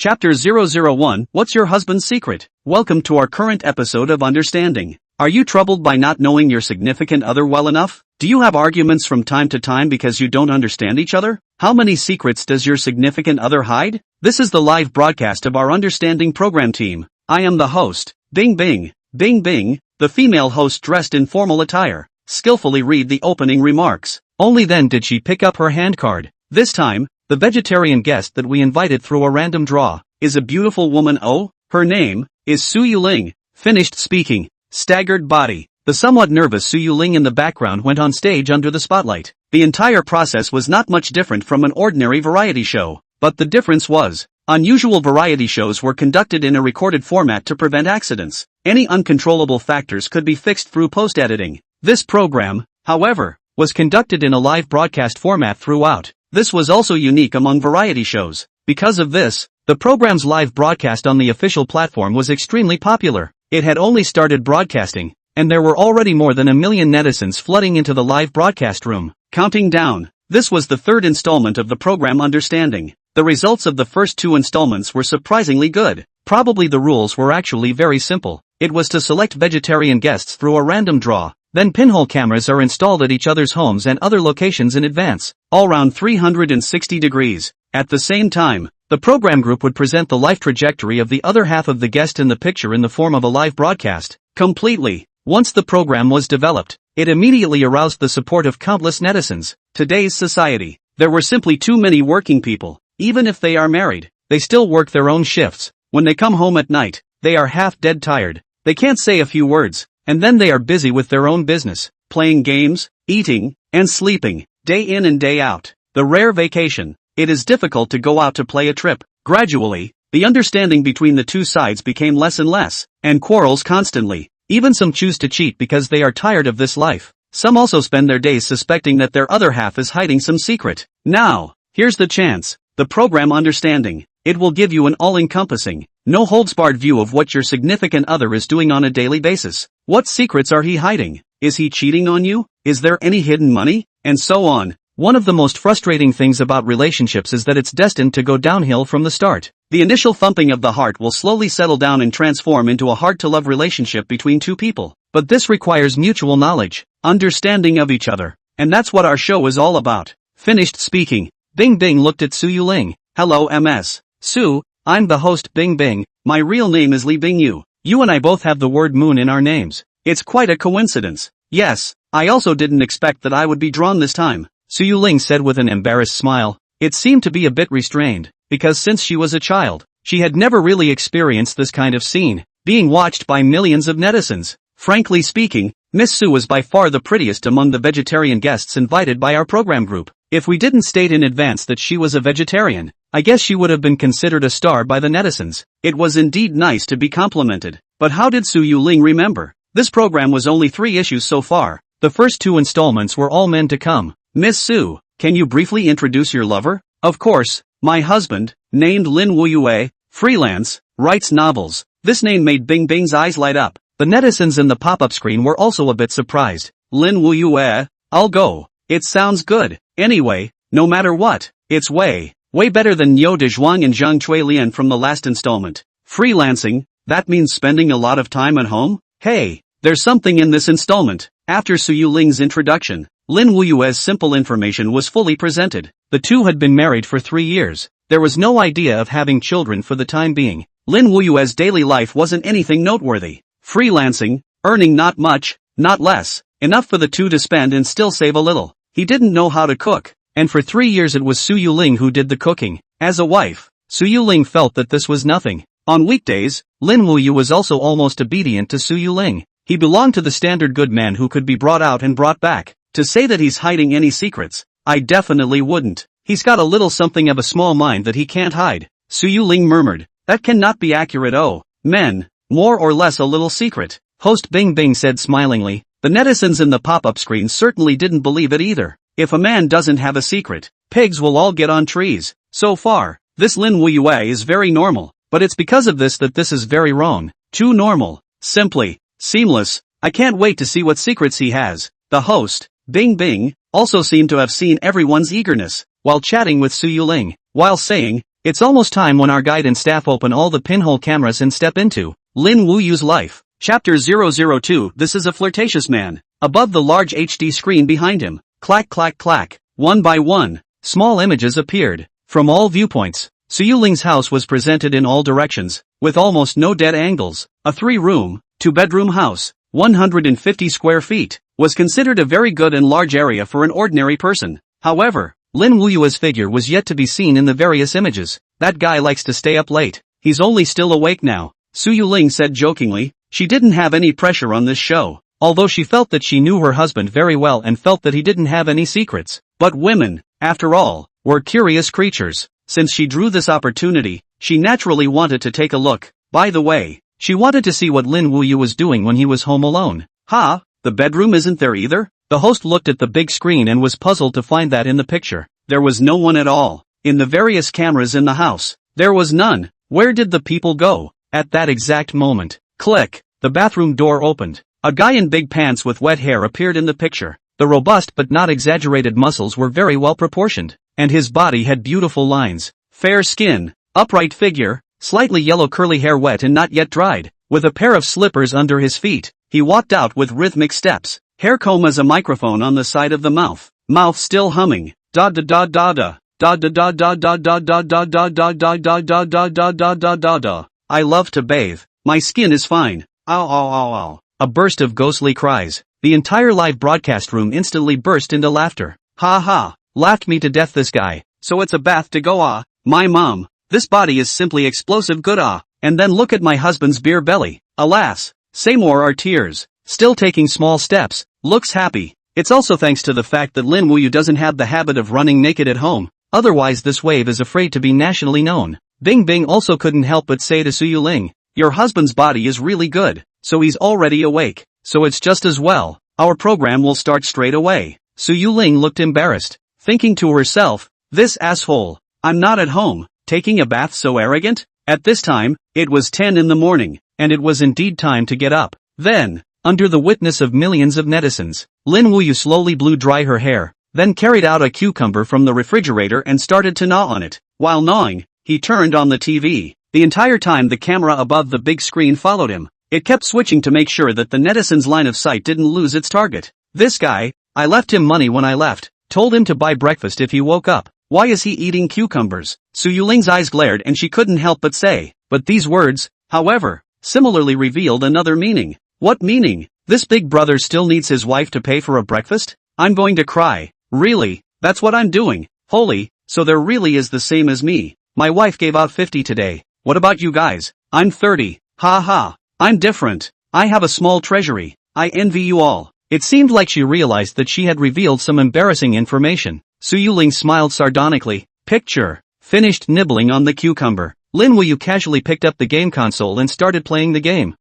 Chapter 001, What's Your Husband's Secret? Welcome to our current episode of Understanding. Are you troubled by not knowing your significant other well enough? Do you have arguments from time to time because you don't understand each other? How many secrets does your significant other hide? This is the live broadcast of our Understanding program team. I am the host, Bing Bing. Bing Bing, the female host dressed in formal attire, skillfully read the opening remarks. Only then did she pick up her handcard. This time, the vegetarian guest that we invited through a random draw is a beautiful woman. Oh, her name is Suyu Ling. Finished speaking. Staggered body. The somewhat nervous Suyu Ling in the background went on stage under the spotlight. The entire process was not much different from an ordinary variety show, but the difference was, unusual variety shows were conducted in a recorded format to prevent accidents. Any uncontrollable factors could be fixed through post-editing. This program, however, was conducted in a live broadcast format throughout. This was also unique among variety shows. Because of this, the program's live broadcast on the official platform was extremely popular. It had only started broadcasting, and there were already more than 1 million netizens flooding into the live broadcast room. Counting down. This was the third installment of the program Understanding. The results of the first 2 installments were surprisingly good. Probably the rules were actually very simple. It was to select vegetarian guests through a random draw. Then pinhole cameras are installed at each other's homes and other locations in advance, all round 360 degrees. At the same time, the program group would present the life trajectory of the other half of the guest in the picture in the form of a live broadcast. Completely. Once the program was developed, it immediately aroused the support of countless netizens. Today's society, there were simply too many working people. Even if they are married, they still work their own shifts. When they come home at night, they are half dead tired. They can't say a few words. And then they are busy with their own business, playing games, eating, and sleeping, day in and day out. The rare vacation. It is difficult to go out to play a trip. Gradually, the understanding between the two sides became less and less, and quarrels constantly. Even some choose to cheat because they are tired of this life. Some also spend their days suspecting that their other half is hiding some secret. Now, here's the chance. The program Understanding. It will give you an all-encompassing, no-holds-barred view of what your significant other is doing on a daily basis. What secrets are he hiding? Is he cheating on you? Is there any hidden money? And so on. One of the most frustrating things about relationships is that it's destined to go downhill from the start. The initial thumping of the heart will slowly settle down and transform into a hard-to-love relationship between two people. But this requires mutual knowledge, understanding of each other. And that's what our show is all about. Finished speaking. Bing Bing looked at Suyu Ling. Hello MS. Sue, I'm the host Bing Bing. My real name is Li Bingyu. You and I both have the word moon in our names. It's quite a coincidence. Yes, I also didn't expect that I would be drawn this time, Suyu Ling said with an embarrassed smile. It seemed to be a bit restrained, because since she was a child, she had never really experienced this kind of scene, being watched by millions of netizens. Frankly speaking, Miss Sue was by far the prettiest among the vegetarian guests invited by our program group. If we didn't state in advance that she was a vegetarian, I guess she would have been considered a star by the netizens. It was indeed nice to be complimented. But how did Suyu Ling remember? This program was only 3 issues so far. The first 2 installments were all men to come. Miss Sue, can you briefly introduce your lover? Of course, my husband, named Lin Wuyue, freelance, writes novels. This name made Bing Bing's eyes light up. The netizens in the pop-up screen were also a bit surprised. Lin Wuyue, I'll go. It sounds good. Anyway, no matter what, it's way better than Niu de Zhuang and Zhang Chui Lian from the last installment. Freelancing, that means spending a lot of time at home? Hey, there's something in this installment. After Suyu Ling's introduction, Lin Wuyue's simple information was fully presented. The two had been married for 3 years. There was no idea of having children for the time being. Lin Wuyue's daily life wasn't anything noteworthy. Freelancing, earning not much, not less, enough for the two to spend and still save a little. He didn't know how to cook, and for 3 years it was Suyu Ling who did the cooking. As a wife, Suyu Ling felt that this was nothing. On weekdays, Lin Wuyue was also almost obedient to Suyu Ling. He belonged to the standard good man who could be brought out and brought back. To say that he's hiding any secrets, I definitely wouldn't. He's got a little something of a small mind that he can't hide. Suyu Ling murmured. That cannot be accurate. Oh, men, more or less a little secret. Host Bing Bing said smilingly. The netizens in the pop-up screen certainly didn't believe it either. If a man doesn't have a secret, pigs will all get on trees. So far, this Lin Wuyue is very normal, but it's because of this that this is very wrong. Too normal. Simply seamless. I can't wait to see what secrets he has. The host, Bing Bing, also seemed to have seen everyone's eagerness, while chatting with Suyu Ling, while saying, It's almost time when our guide and staff open all the pinhole cameras and step into Lin Wuyue's life. Chapter 002. This is a flirtatious man. Above the large HD screen behind him, clack clack clack, one by one, small images appeared. From all viewpoints, Suyu Ling's house was presented in all directions, with almost no dead angles. A 3-room, 2-bedroom house, 150 square feet, was considered a very good and large area for an ordinary person. However, Lin Wuyue's figure was yet to be seen in the various images. That guy likes to stay up late. He's only still awake now, Suyu Ling said jokingly. She didn't have any pressure on this show, although she felt that she knew her husband very well and felt that he didn't have any secrets. But women, after all, were curious creatures. Since she drew this opportunity, she naturally wanted to take a look. By the way, she wanted to see what Lin Wuyue was doing when he was home alone. The bedroom isn't there either? The host looked at the big screen and was puzzled to find that in the picture. There was no one at all. In the various cameras in the house, there was none. Where did the people go? At that exact moment, click, the bathroom door opened. A guy in big pants with wet hair appeared in the picture. The robust but not exaggerated muscles were very well proportioned, and his body had beautiful lines, fair skin, upright figure, slightly yellow curly hair wet and not yet dried. With a pair of slippers under his feet, he walked out with rhythmic steps. Hair comb as a microphone on the side of the mouth. Mouth still humming. Da da da da da. Da da da da da da da da da da da da da da da da da da da. I love to bathe. My skin is fine. Ow ow ow ow. A burst of ghostly cries. The entire live broadcast room instantly burst into laughter. Ha ha. Laughed me to death this guy. So it's a bath to go my mom. This body is simply explosive good And then look at my husband's beer belly. Alas. Say more are tears. Still taking small steps. Looks happy. It's also thanks to the fact that Lin Wuyue doesn't have the habit of running naked at home. Otherwise this wave is afraid to be nationally known. Bing Bing also couldn't help but say to Suyu Ling, your husband's body is really good, so he's already awake, so it's just as well. Our program will start straight away. Suyu Ling looked embarrassed, thinking to herself, this asshole, I'm not at home, taking a bath so arrogant? At this time, it was 10 in the morning, and it was indeed time to get up. Then, under the witness of millions of netizens, Lin Wuyue slowly blew dry her hair, then carried out a cucumber from the refrigerator and started to gnaw on it. While gnawing, he turned on the TV. The entire time the camera above the big screen followed him. It kept switching to make sure that the netizens' line of sight didn't lose its target. This guy, I left him money when I left, told him to buy breakfast if he woke up. Why is he eating cucumbers? Suyu Ling's eyes glared and she couldn't help but say. But these words, however, similarly revealed another meaning. What meaning? This big brother still needs his wife to pay for a breakfast? I'm going to cry. Really? That's what I'm doing. Holy, so there really is the same as me. My wife gave out 50 today. What about you guys? I'm 30. Ha ha. I'm different. I have a small treasury. I envy you all. It seemed like she realized that she had revealed some embarrassing information. Suyu Ling smiled sardonically. Picture. Finished nibbling on the cucumber. Lin Wuyue casually picked up the game console and started playing the game.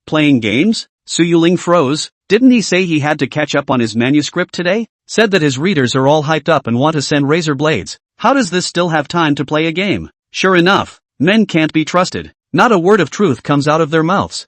Playing games? Suyu Ling froze. Didn't he say he had to catch up on his manuscript today? Said that his readers are all hyped up and want to send razor blades. How does this still have time to play a game? Sure enough, men can't be trusted. Not a word of truth comes out of their mouths.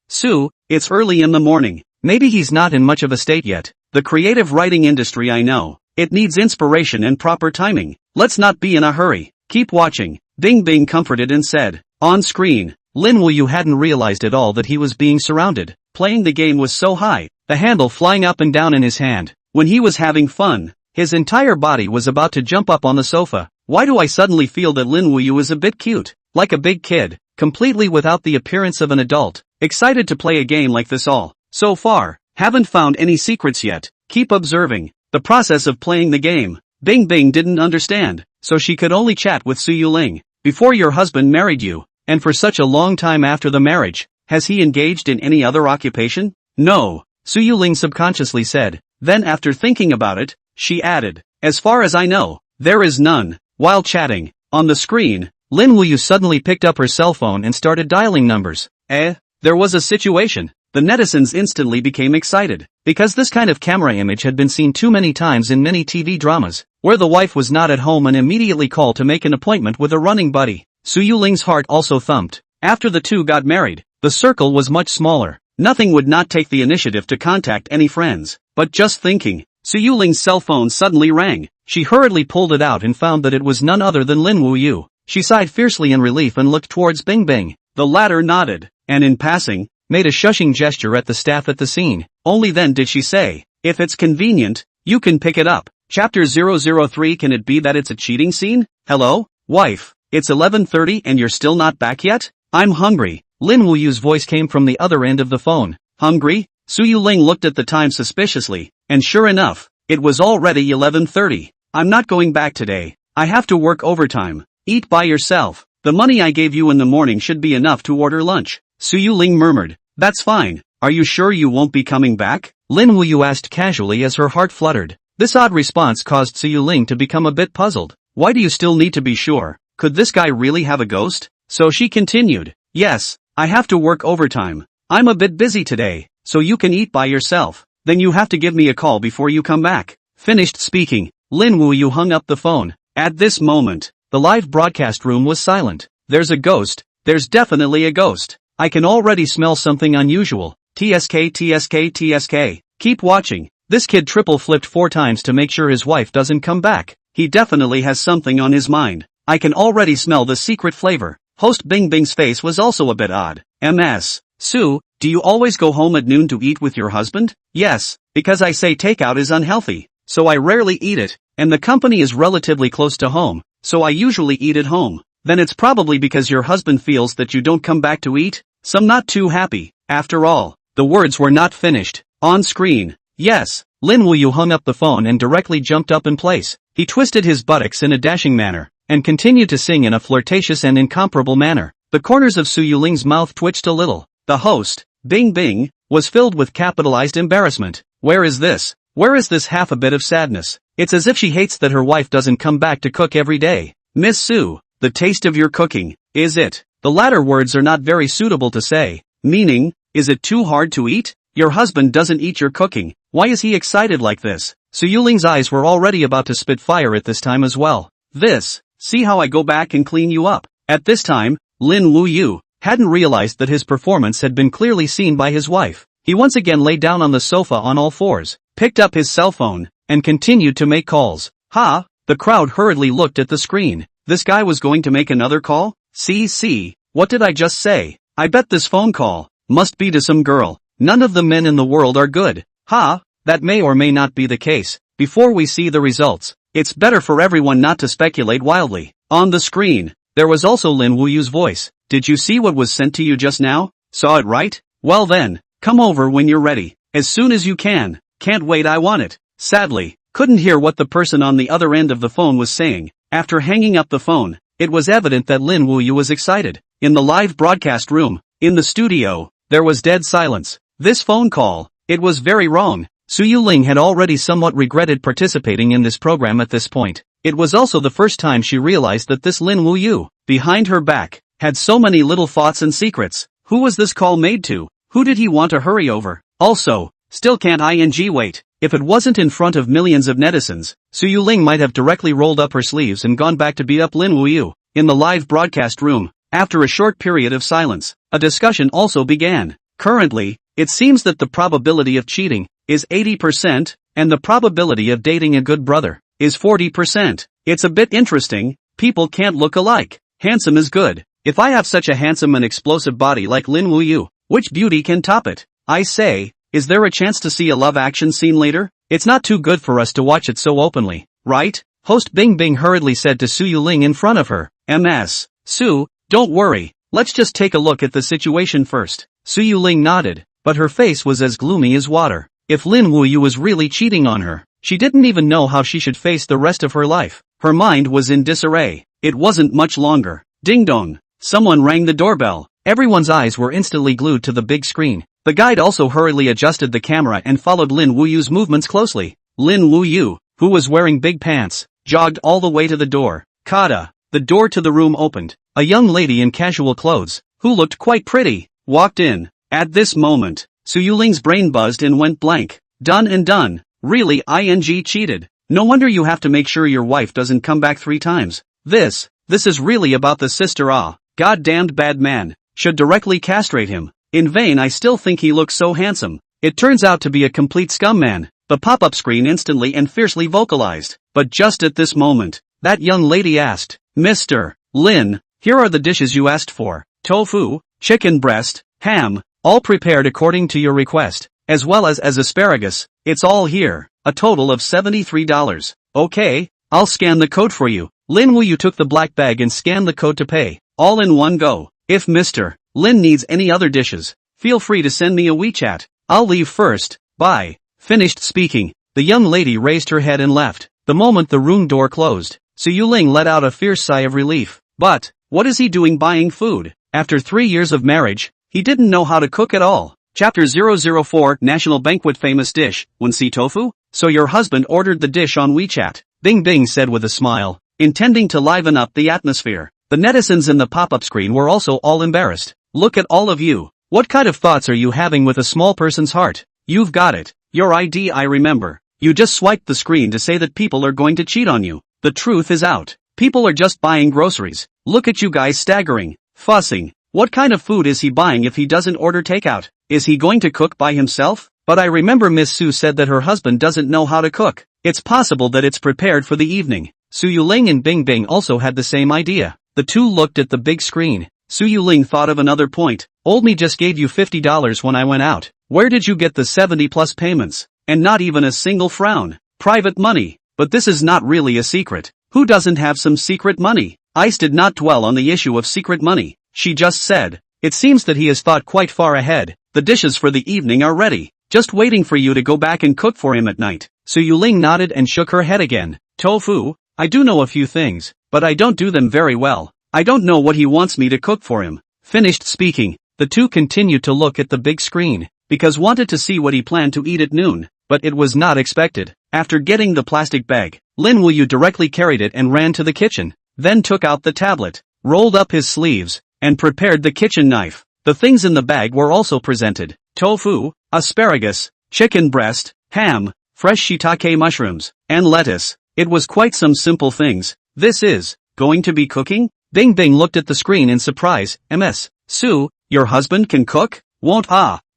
Sue, it's early in the morning. Maybe he's not in much of a state yet. The creative writing industry I know. It needs inspiration and proper timing. Let's not be in a hurry. Keep watching. Bing Bing comforted and said. On screen, Lin Wuyue hadn't realized at all that he was being surrounded. Playing the game was so high, the handle flying up and down in his hand. When he was having fun, his entire body was about to jump up on the sofa. Why do I suddenly feel that Lin Wuyue is a bit cute? Like a big kid, completely without the appearance of an adult. Excited to play a game like this all. So far, haven't found any secrets yet. Keep observing the process of playing the game. Bing Bing didn't understand, so she could only chat with Suyu Ling. Before your husband married you, and for such a long time after the marriage, has he engaged in any other occupation? No, Suyu Ling subconsciously said. Then after thinking about it, she added, as far as I know, there is none. While chatting, on the screen, Lin Wuyue suddenly picked up her cell phone and started dialing numbers. There was a situation. The netizens instantly became excited, because this kind of camera image had been seen too many times in many TV dramas, where the wife was not at home and immediately called to make an appointment with a running buddy. Suyu Ling's heart also thumped. After the two got married, the circle was much smaller. Nothing would not take the initiative to contact any friends. But just thinking, Su Yuling's cell phone suddenly rang. She hurriedly pulled it out and found that it was none other than Lin Wuyue. She sighed fiercely in relief and looked towards Bing Bing. The latter nodded, and in passing, made a shushing gesture at the staff at the scene. Only then did she say, "If it's convenient, you can pick it up." Chapter 003. Can it be that it's a cheating scene? Hello, wife. It's 11:30 and you're still not back yet? I'm hungry. Lin Wuyue's voice came from the other end of the phone. Hungry? Su Yuling looked at the time suspiciously, and sure enough, it was already 11:30. I'm not going back today. I have to work overtime. Eat by yourself. The money I gave you in the morning should be enough to order lunch. Su Yuling murmured. That's fine. Are you sure you won't be coming back? Lin Wuyue asked casually as her heart fluttered. This odd response caused Su Yuling to become a bit puzzled. Why do you still need to be sure? Could this guy really have a ghost? So she continued. Yes, I have to work overtime. I'm a bit busy today, so you can eat by yourself. Then you have to give me a call before you come back. Finished speaking, Lin Wuyue hung up the phone. At this moment, the live broadcast room was silent. There's a ghost. There's definitely a ghost. I can already smell something unusual. TSK TSK TSK. Keep watching. This kid triple flipped 4 times to make sure his wife doesn't come back. He definitely has something on his mind. I can already smell the secret flavor. Host Bing Bing's face was also a bit odd. MS. Sue, do you always go home at noon to eat with your husband? Yes, because I say takeout is unhealthy, so I rarely eat it, and the company is relatively close to home, so I usually eat at home. Then it's probably because your husband feels that you don't come back to eat? So I'm not too happy. After all, the words were not finished. On screen. Yes, Lin Wuyue hung up the phone and directly jumped up in place. He twisted his buttocks in a dashing manner, and continued to sing in a flirtatious and incomparable manner. The corners of Su Yuling's mouth twitched a little. The host, Bing Bing, was filled with capitalized embarrassment. Where is this? Where is this half a bit of sadness? It's as if she hates that her wife doesn't come back to cook every day. Miss Sue, the taste of your cooking, is it? The latter words are not very suitable to say. Meaning, is it too hard to eat? Your husband doesn't eat your cooking. Why is he excited like this? Su Yuling's eyes were already about to spit fire at this time as well. See how I go back and clean you up. At this time, Lin Wuyue hadn't realized that his performance had been clearly seen by his wife. He once again lay down on the sofa on all fours, picked up his cell phone, and continued to make calls. The crowd hurriedly looked at the screen. This guy was going to make another call? See, what did I just say? I bet this phone call must be to some girl. None of the men in the world are good. That may or may not be the case. Before we see the results, it's better for everyone not to speculate wildly. On the screen, there was also Lin Wuyue's voice. Did you see what was sent to you just now? Saw it, right? Well then, come over when you're ready. As soon as you can. Can't wait, I want it. Sadly, couldn't hear what the person on the other end of the phone was saying. After hanging up the phone, it was evident that Lin Wuyue was excited. In the live broadcast room, in the studio, there was dead silence. This phone call, it was very wrong. Su Yuling had already somewhat regretted participating in this program at this point. It was also the first time she realized that this Lin Wuyue, behind her back, had so many little thoughts and secrets. Who was this call made to? Who did he want to hurry over? Also, still can't wait. If it wasn't in front of millions of netizens, Su Yuling might have directly rolled up her sleeves and gone back to beat up Lin Wuyue. In the live broadcast room, after a short period of silence, a discussion also began. Currently, it seems that the probability of cheating is 80%, and the probability of dating a good brother is 40%. It's a bit interesting. People can't look alike. Handsome is good. If I have such a handsome and explosive body like Lin Wuyue, which beauty can top it? I say, is there a chance to see a love action scene later? It's not too good for us to watch it so openly, right? Host Bing Bing hurriedly said to Su Yuling in front of her. MS. Sue, don't worry. Let's just take a look at the situation first. Su Yuling nodded, but her face was as gloomy as water. If Lin Wuyue was really cheating on her, she didn't even know how she should face the rest of her life. Her mind was in disarray. It wasn't much longer. Ding dong. Someone rang the doorbell. Everyone's eyes were instantly glued to the big screen. The guide also hurriedly adjusted the camera and followed Lin Wuyue's movements closely. Lin Wuyue, who was wearing big pants, jogged all the way to the door. Kada. The door to the room opened. A young lady in casual clothes, who looked quite pretty, walked in. At this moment, Su Yuling's brain buzzed and went blank. Done and done. Really cheated. No wonder you have to make sure your wife doesn't come back 3 times. This is really about the sister. Goddamned bad man. Should directly castrate him. In vain I still think he looks so handsome. It turns out to be a complete scum man. the pop-up screen instantly and fiercely vocalized. But just at this moment, that young lady asked, "Mr. Lin, here are the dishes you asked for. Tofu, chicken breast, ham, all prepared according to your request, as well as asparagus, it's all here, a total of $73. Okay, I'll scan the code for you." Lin Wuyue took the black bag and scanned the code to pay, all in one go. If Mr. Lin needs any other dishes, feel free to send me a WeChat. I'll leave first, bye. Finished speaking, the young lady raised her head and left. The moment the room door closed, Su Yuling let out a fierce sigh of relief. But, what is he doing buying food? After 3 years of marriage, he didn't know how to cook at all. Chapter 004 National Banquet Famous Dish, Wansi Tofu? So your husband ordered the dish on WeChat, Bing Bing said with a smile, intending to liven up the atmosphere. The netizens in the pop-up screen were also all embarrassed. Look at all of you. What kind of thoughts are you having with a small person's heart? You've got it. Your ID I remember. You just swiped the screen to say that people are going to cheat on you. The truth is out. People are just buying groceries. Look at you guys staggering, fussing. What kind of food is he buying if he doesn't order takeout? Is he going to cook by himself? But I remember Miss Su said that her husband doesn't know how to cook. It's possible that it's prepared for the evening. Su Yuling and Bing Bing also had the same idea. The two looked at the big screen. Su Yuling thought of another point. Old me just gave you $50 when I went out. Where did you get the 70 plus payments? And not even a single frown. Private money. But this is not really a secret. Who doesn't have some secret money? Ice did not dwell on the issue of secret money. She just said, "It seems that he has thought quite far ahead. The dishes for the evening are ready. Just waiting for you to go back and cook for him at night." Su Yuling nodded and shook her head again. "Tofu, I do know a few things, but I don't do them very well. I don't know what he wants me to cook for him." Finished speaking, the two continued to look at the big screen, because wanted to see what he planned to eat at noon, but it was not expected. After getting the plastic bag, Lin Wuyue directly carried it and ran to the kitchen, then took out the tablet, rolled up his sleeves, and prepared the kitchen knife. The things in the bag were also presented: tofu, asparagus, chicken breast, ham, fresh shiitake mushrooms, and lettuce. It was quite some simple things. This is going to be cooking? Bing Bing looked at the screen in surprise. "Ms. Su, your husband can cook?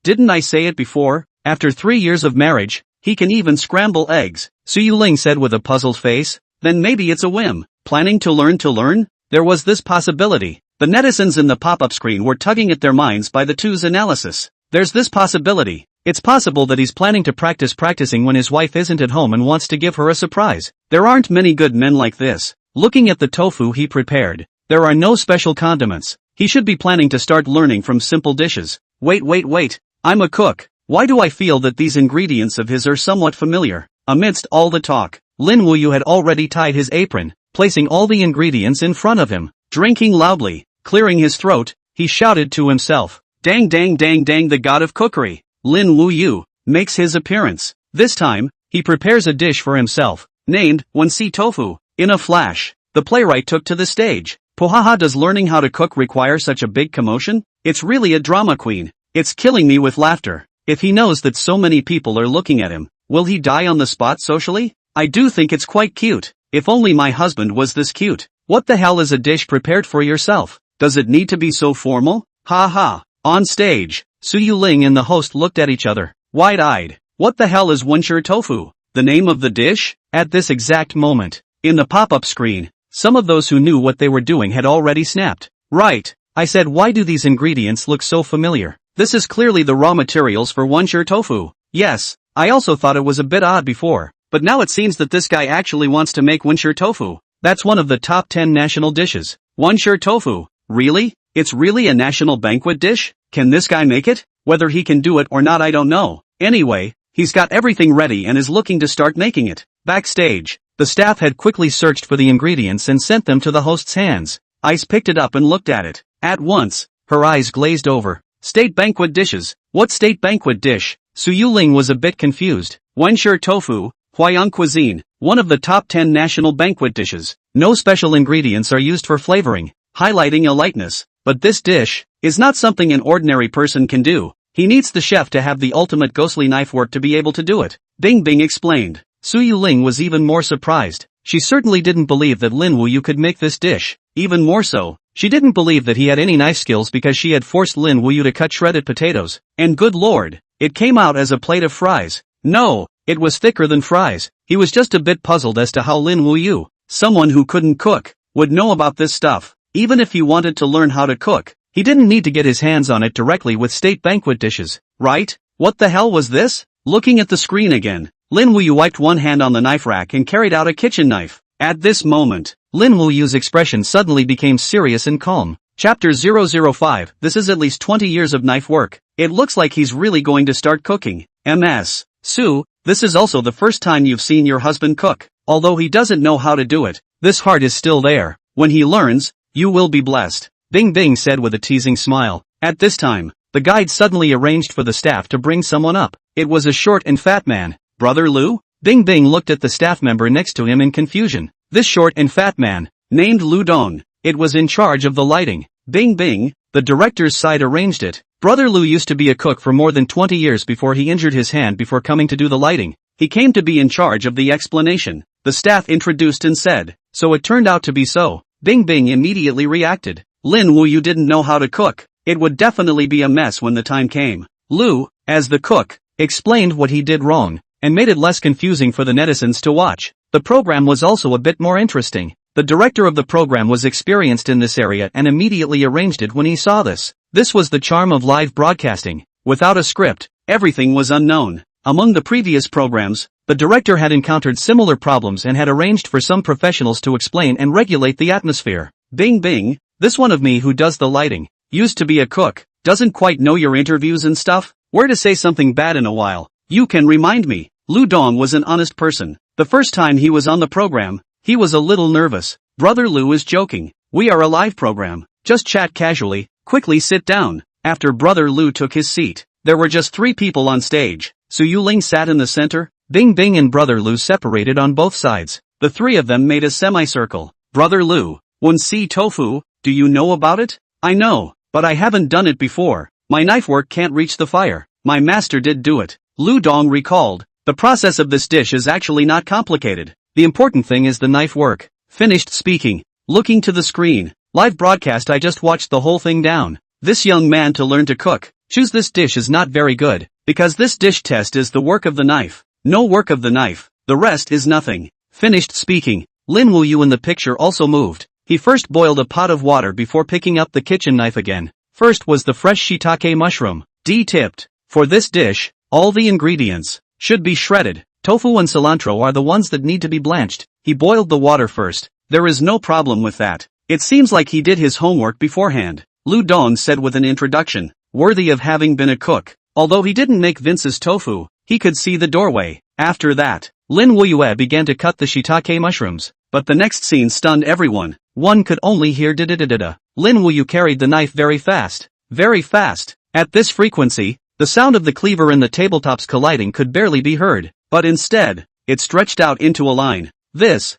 Didn't I say it before? After 3 years of marriage, he can even scramble eggs." Su Yuling said with a puzzled face. Then maybe it's a whim. Planning to learn? There was this possibility. The netizens in the pop-up screen were tugging at their minds by the two's analysis. There's this possibility. It's possible that he's planning to practicing when his wife isn't at home and wants to give her a surprise. There aren't many good men like this. Looking at the tofu he prepared, there are no special condiments. He should be planning to start learning from simple dishes. Wait. I'm a cook. Why do I feel that these ingredients of his are somewhat familiar? Amidst all the talk, Lin Wuyue had already tied his apron, placing all the ingredients in front of him. Drinking loudly, clearing his throat, he shouted to himself, "Dang, the god of cookery, Lin Wuyue, makes his appearance." This time, he prepares a dish for himself, named Wansi Tofu. In a flash, the playwright took to the stage. Pohaha, does learning how to cook require such a big commotion? It's really a drama queen. It's killing me with laughter. If he knows that so many people are looking at him, will he die on the spot socially? I do think it's quite cute. If only my husband was this cute. What the hell is a dish prepared for yourself? Does it need to be so formal? Ha. On stage, Su Yuling and the host looked at each other, wide-eyed. What the hell is Wansi Tofu? The name of the dish? At this exact moment, in the pop-up screen, some of those who knew what they were doing had already snapped. Right, I said, why do these ingredients look so familiar? This is clearly the raw materials for Wansi Tofu. Yes, I also thought it was a bit odd before, but now it seems that this guy actually wants to make Wansi Tofu. That's one of the top 10 national dishes. Wansi Tofu. Really? It's really a national banquet dish? Can this guy make it? Whether he can do it or not I don't know. Anyway, he's got everything ready and is looking to start making it. Backstage, the staff had quickly searched for the ingredients and sent them to the host's hands. Ice picked it up and looked at it. At once, her eyes glazed over. State banquet dishes. What state banquet dish? Su Yuling was a bit confused. Wansi Tofu, Huayang cuisine, one of the top 10 national banquet dishes. No special ingredients are used for flavoring, highlighting a lightness. But this dish is not something an ordinary person can do. He needs the chef to have the ultimate ghostly knife work to be able to do it. Bing Bing explained. Su Yuling was even more surprised. She certainly didn't believe that Lin Wuyue could make this dish. Even more so, she didn't believe that he had any knife skills because she had forced Lin Wuyue to cut shredded potatoes. And good lord, it came out as a plate of fries. No, It was thicker than fries. He was just a bit puzzled as to how Lin Wuyue, someone who couldn't cook, would know about this stuff. Even if he wanted to learn how to cook, he didn't need to get his hands on it directly with state banquet dishes, right? What the hell was this? Looking at the screen again, Lin Wuyue wiped one hand on the knife rack and carried out a kitchen knife. At this moment, Lin Wuyue's expression suddenly became serious and calm. Chapter 005, this is at least 20 years of knife work. It looks like he's really going to start cooking. MS. Sue, this is also the first time you've seen your husband cook. Although he doesn't know how to do it, this heart is still there. When he learns, you will be blessed. Bing Bing said with a teasing smile. At this time, the guide suddenly arranged for the staff to bring someone up. It was a short and fat man. Brother Lu? Bing Bing looked at the staff member next to him in confusion. This short and fat man, named Lu Dong, it was in charge of the lighting. Bing Bing, the director's side arranged it. Brother Lu used to be a cook for more than 20 years before he injured his hand before coming to do the lighting. He came to be in charge of the explanation. The staff introduced and said, so it turned out to be so. Bing Bing immediately reacted. Lin Wuyue didn't know how to cook. It would definitely be a mess when the time came. Lu, as the cook, explained what he did wrong, and made it less confusing for the netizens to watch. The program was also a bit more interesting. The director of the program was experienced in this area and immediately arranged it when he saw this. This was the charm of live broadcasting. Without a script, everything was unknown. Among the previous programs, the director had encountered similar problems and had arranged for some professionals to explain and regulate the atmosphere. Bing Bing, this one of me who does the lighting, used to be a cook, doesn't quite know your interviews and stuff, where to say something bad in a while. You can remind me. Lu Dong was an honest person. The first time he was on the program, he was a little nervous. Brother Lu is joking. We are a live program. Just chat casually, quickly sit down. After Brother Lu took his seat, there were just 3 people on stage. Su Yuling sat in the center. Bing Bing and Brother Lu separated on both sides. The 3 of them made a semicircle. Brother Lu, Wunsi tofu, do you know about it? I know, but I haven't done it before. My knife work can't reach the fire. My master did do it. Lu Dong recalled. The process of this dish is actually not complicated. The important thing is the knife work. Finished speaking. Looking to the screen. Live broadcast, I just watched the whole thing down. This young man to learn to cook. Choose this dish is not very good, because this dish test is the work of the knife. No work of the knife. The rest is nothing. Finished speaking. Lin Wuyue in the picture also moved. He first boiled a pot of water before picking up the kitchen knife again. First was the fresh shiitake mushroom. D-tipped. For this dish, all the ingredients should be shredded. Tofu and cilantro are the ones that need to be blanched. He boiled the water first. There is no problem with that. It seems like he did his homework beforehand. Lu Dong said with an introduction, worthy of having been a cook. Although he didn't make Vince's tofu, he could see the doorway. After that, Lin Wuyue began to cut the shiitake mushrooms. But the next scene stunned everyone. One could only hear da-da-da-da-da. Lin Wuyue carried the knife very fast. Very fast. At this frequency, the sound of the cleaver and the tabletops colliding could barely be heard. But instead, it stretched out into a line. This,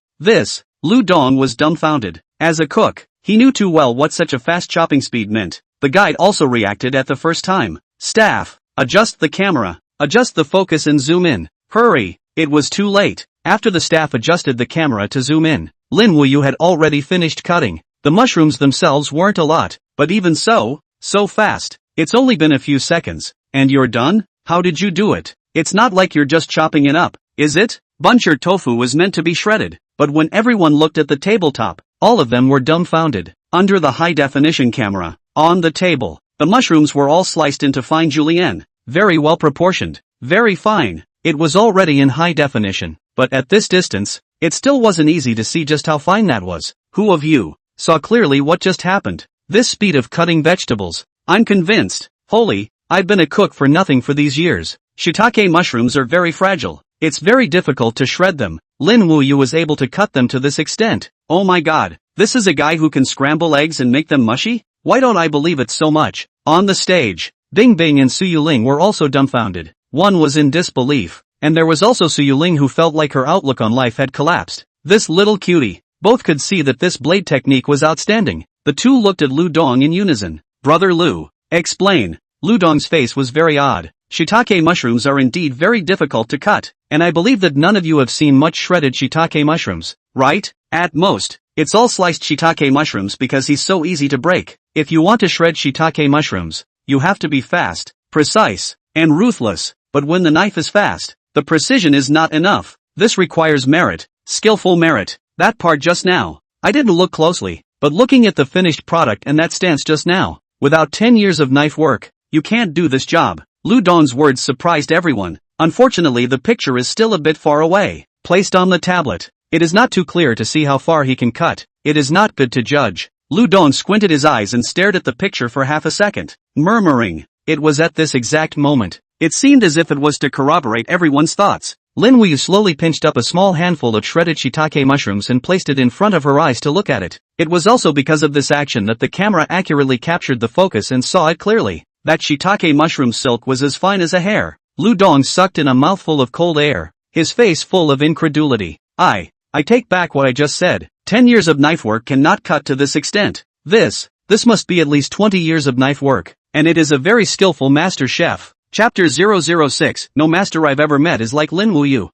Lu Dong was dumbfounded. As a cook, he knew too well what such a fast chopping speed meant. The guide also reacted at the first time. Staff, adjust the camera, adjust the focus and zoom in. Hurry, it was too late. After the staff adjusted the camera to zoom in, Lin Wuyue had already finished cutting. The mushrooms themselves weren't a lot, but even so fast. It's only been a few seconds. And you're done? How did you do it? It's not like you're just chopping it up, is it? Buncher tofu was meant to be shredded, but when everyone looked at the tabletop, all of them were dumbfounded. Under the high-definition camera, on the table, the mushrooms were all sliced into fine julienne, very well proportioned, very fine. It was already in high definition, but at this distance, it still wasn't easy to see just how fine that was. Who of you saw clearly what just happened? This speed of cutting vegetables, I'm convinced. Holy, I've been a cook for nothing for these years. Shiitake mushrooms are very fragile. It's very difficult to shred them. Lin Wuyue was able to cut them to this extent. Oh my god, this is a guy who can scramble eggs and make them mushy? Why don't I believe it so much? On the stage, Bing Bing and Su Yuling were also dumbfounded. One was in disbelief, and there was also Su Yuling who felt like her outlook on life had collapsed. This little cutie. Both could see that this blade technique was outstanding. The two looked at Lu Dong in unison. Brother Lu, explain. Lu Dong's face was very odd. Shiitake mushrooms are indeed very difficult to cut, and I believe that none of you have seen much shredded shiitake mushrooms, right? At most, it's all sliced shiitake mushrooms because he's so easy to break. If you want to shred shiitake mushrooms, you have to be fast, precise, and ruthless, but when the knife is fast, The precision is not enough. This requires merit, skillful merit. That part just now. I didn't look closely, but looking at the finished product and that stance just now, without 10 years of knife work, you can't do this job. Lu Dong's words surprised everyone. Unfortunately, the picture is still a bit far away. Placed on the tablet, it is not too clear to see how far he can cut. It is not good to judge. Lu Dong squinted his eyes and stared at the picture for half a second, murmuring. It was at this exact moment. It seemed as if it was to corroborate everyone's thoughts. Lin Wuyue slowly pinched up a small handful of shredded shiitake mushrooms and placed it in front of her eyes to look at it. It was also because of this action that the camera accurately captured the focus and saw it clearly. That shiitake mushroom silk was as fine as a hair. Lu Dong sucked in a mouthful of cold air, his face full of incredulity. I take back what I just said. 10 years of knife work cannot cut to this extent. This must be at least 20 years of knife work, and it is a very skillful master chef. Chapter 006, No master I've ever met is like Lin Wuyue.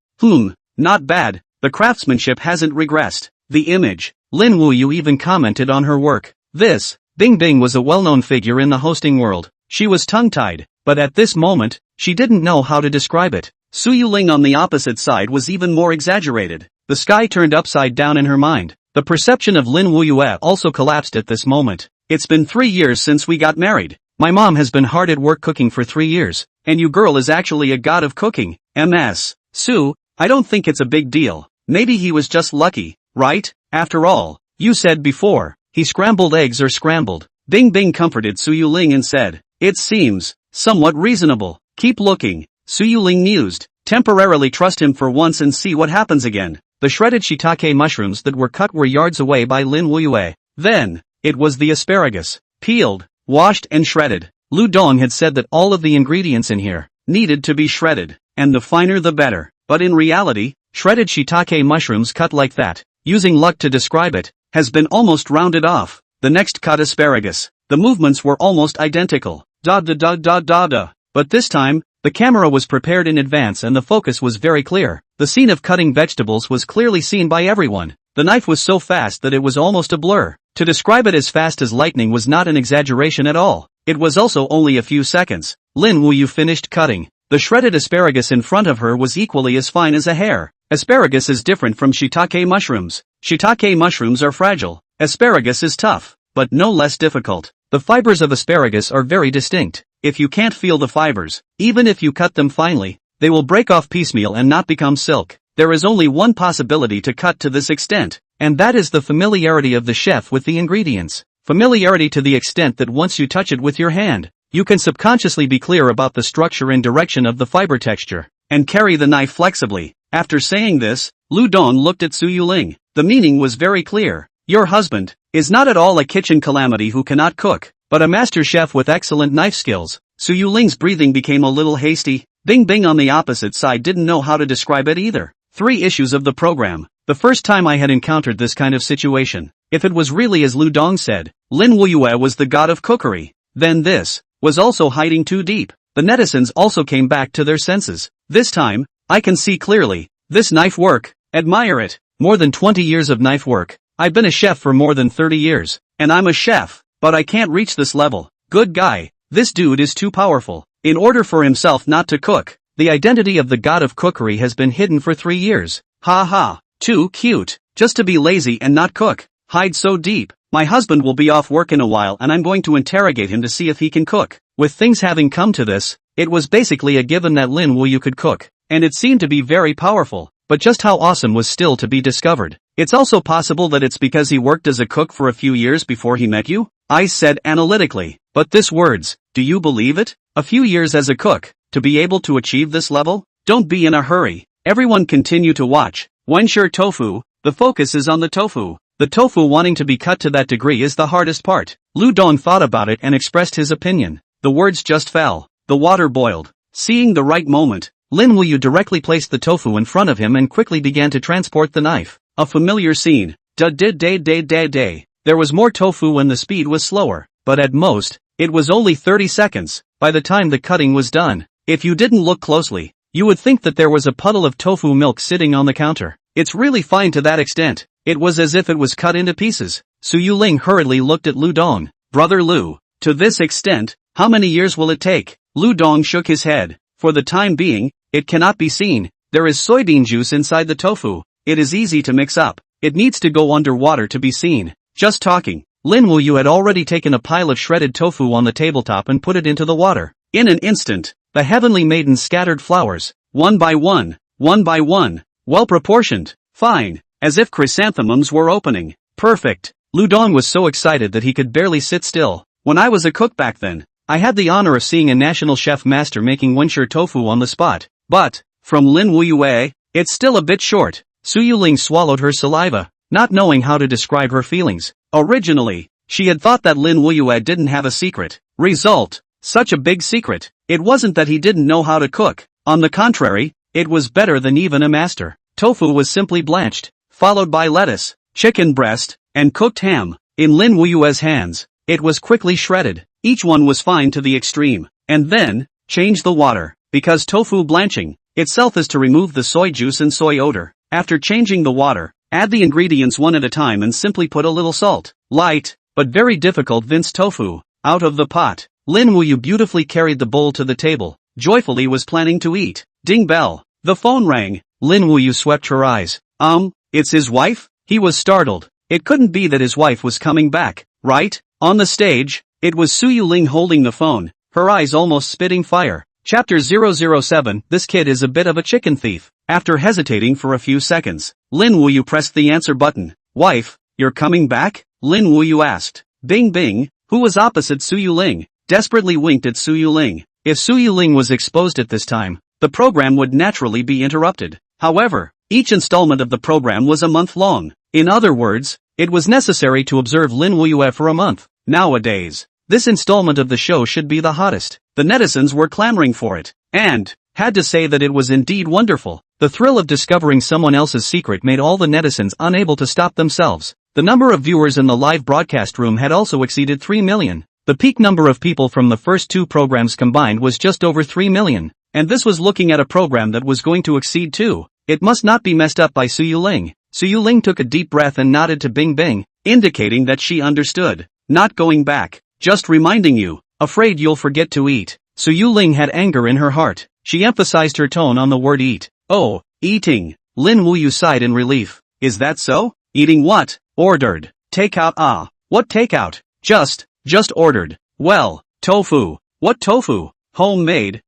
Not bad, the craftsmanship hasn't regressed. The image. Lin Wuyue even commented on her work. This, Bing Bing was a well-known figure in the hosting world. She was tongue-tied, but at this moment, she didn't know how to describe it. Su Yuling on the opposite side was even more exaggerated. The sky turned upside down in her mind. The perception of Lin Wuyue also collapsed at this moment. It's been 3 years since we got married. My mom has been hard at work cooking for 3 years, and you girl is actually a god of cooking. MS. Su, I don't think it's a big deal. Maybe he was just lucky, right? After all, you said before, he scrambled eggs or scrambled. Bing Bing comforted Su Yuling and said, it seems somewhat reasonable. Keep looking. Su Yuling mused. Temporarily trust him for once and see what happens again. The shredded shiitake mushrooms that were cut were yards away by Lin Wuyue. Then, it was the asparagus. Peeled, washed and shredded. Lu Dong had said that all of the ingredients in here needed to be shredded, and the finer the better. But in reality, shredded shiitake mushrooms cut like that, using luck to describe it, has been almost rounded off. The next cut asparagus. The movements were almost identical. Da da da da da da. But this time, the camera was prepared in advance and the focus was very clear. The scene of cutting vegetables was clearly seen by everyone. The knife was so fast that it was almost a blur. To describe it as fast as lightning was not an exaggeration at all. It was also only a few seconds. Lin Wuyue finished cutting. The shredded asparagus in front of her was equally as fine as a hair. Asparagus is different from shiitake mushrooms. Shiitake mushrooms are fragile. Asparagus is tough, but no less difficult. The fibers of asparagus are very distinct. If you can't feel the fibers, even if you cut them finely, they will break off piecemeal and not become silk. There is only one possibility to cut to this extent, and that is the familiarity of the chef with the ingredients. Familiarity to the extent that once you touch it with your hand, you can subconsciously be clear about the structure and direction of the fiber texture, and carry the knife flexibly. After saying this, Lu Dong looked at Su Yuling. The meaning was very clear. Your husband is not at all a kitchen calamity who cannot cook, but a master chef with excellent knife skills. Su Yuling's breathing became a little hasty. Bing Bing on the opposite side didn't know how to describe it either. 3 issues of the program. The first time I had encountered this kind of situation. If it was really as Lu Dong said, Lin Wuyue was the god of cookery, then this was also hiding too deep. The netizens also came back to their senses. This time, I can see clearly. This knife work, admire it. More than 20 years of knife work. I've been a chef for more than 30 years, and I'm a chef, but I can't reach this level. Good guy, this dude is too powerful. In order for himself not to cook, the identity of the god of cookery has been hidden for 3 years. Ha ha, too cute, just to be lazy and not cook. Hide so deep. My husband will be off work in a while and I'm going to interrogate him to see if he can cook. With things having come to this, it was basically a given that Lin Wuyue could cook, and it seemed to be very powerful. But just how awesome was still to be discovered. It's also possible that it's because he worked as a cook for a few years before he met you? I said analytically. But this words, do you believe it? A few years as a cook, to be able to achieve this level? Don't be in a hurry. Everyone continue to watch. Wenshir tofu, the focus is on the tofu. The tofu wanting to be cut to that degree is the hardest part. Lu Dong thought about it and expressed his opinion. The words just fell. The water boiled. Seeing the right moment, Lin Wuyue directly placed the tofu in front of him and quickly began to transport the knife. A familiar scene. There was more tofu and the speed was slower, but at most, it was only 30 seconds. By the time the cutting was done, if you didn't look closely, you would think that there was a puddle of tofu milk sitting on the counter. It's really fine to that extent. It was as if it was cut into pieces. Su Yuling hurriedly looked at Lu Dong. Brother Lu, to this extent, how many years will it take? Lu Dong shook his head. For the time being, It cannot be seen. There is soybean juice inside the tofu. It is easy to mix up. It needs to go underwater to be seen. Just talking. Lin Wuyue had already taken a pile of shredded tofu on the tabletop and put it into the water. In an instant, the heavenly maiden scattered flowers, one by one, well proportioned, fine, as if chrysanthemums were opening. Perfect. Lu Dong was so excited that he could barely sit still. When I was a cook back then, I had the honor of seeing a national chef master making Wenshi tofu on the spot. But, from Lin Wuyue, it's still a bit short. Su Yuling swallowed her saliva, not knowing how to describe her feelings. Originally, she had thought that Lin Wuyue didn't have a secret. Result, such a big secret. It wasn't that he didn't know how to cook. On the contrary, it was better than even a master. Tofu was simply blanched, followed by lettuce, chicken breast, and cooked ham. In Lin Wuyue's hands, it was quickly shredded. Each one was fine to the extreme. And then, change the water, because tofu blanching itself is to remove the soy juice and soy odor. After changing the water, add the ingredients one at a time and simply put a little salt, light, but very difficult Vince tofu, out of the pot. Lin Wuyue beautifully carried the bowl to the table, joyfully was planning to eat. Ding bell. The phone rang. Lin Wuyue swept her eyes. It's his wife? He was startled. It couldn't be that his wife was coming back, right? On the stage, it was Su Yuling holding the phone, her eyes almost spitting fire. Chapter 007, This kid is a bit of a chicken thief. After hesitating for a few seconds, Lin Wuyue pressed the answer button. Wife, you're coming back? Lin Wuyue asked. Bing Bing, who was opposite Su Yuling, desperately winked at Su Yuling. If Su Yuling was exposed at this time, the program would naturally be interrupted. However, each installment of the program was a month long. In other words, it was necessary to observe Lin Wuyue for a month. Nowadays, this installment of the show should be the hottest. The netizens were clamoring for it, and had to say that it was indeed wonderful. The thrill of discovering someone else's secret made all the netizens unable to stop themselves. The number of viewers in the live broadcast room had also exceeded 3 million. The peak number of people from the first two programs combined was just over 3 million. And this was looking at a program that was going to exceed 2. It must not be messed up by Su Yuling. Su Yuling took a deep breath and nodded to Bing Bing, indicating that she understood. Not going back. Just reminding you. Afraid you'll forget to eat. Su Yuling had anger in her heart. She emphasized her tone on the word eat. Oh, eating. Lin Wuyue sighed in relief. Is that so? Eating what? Ordered. Takeout. Ah. What takeout? Just ordered. Well, tofu. What tofu? Homemade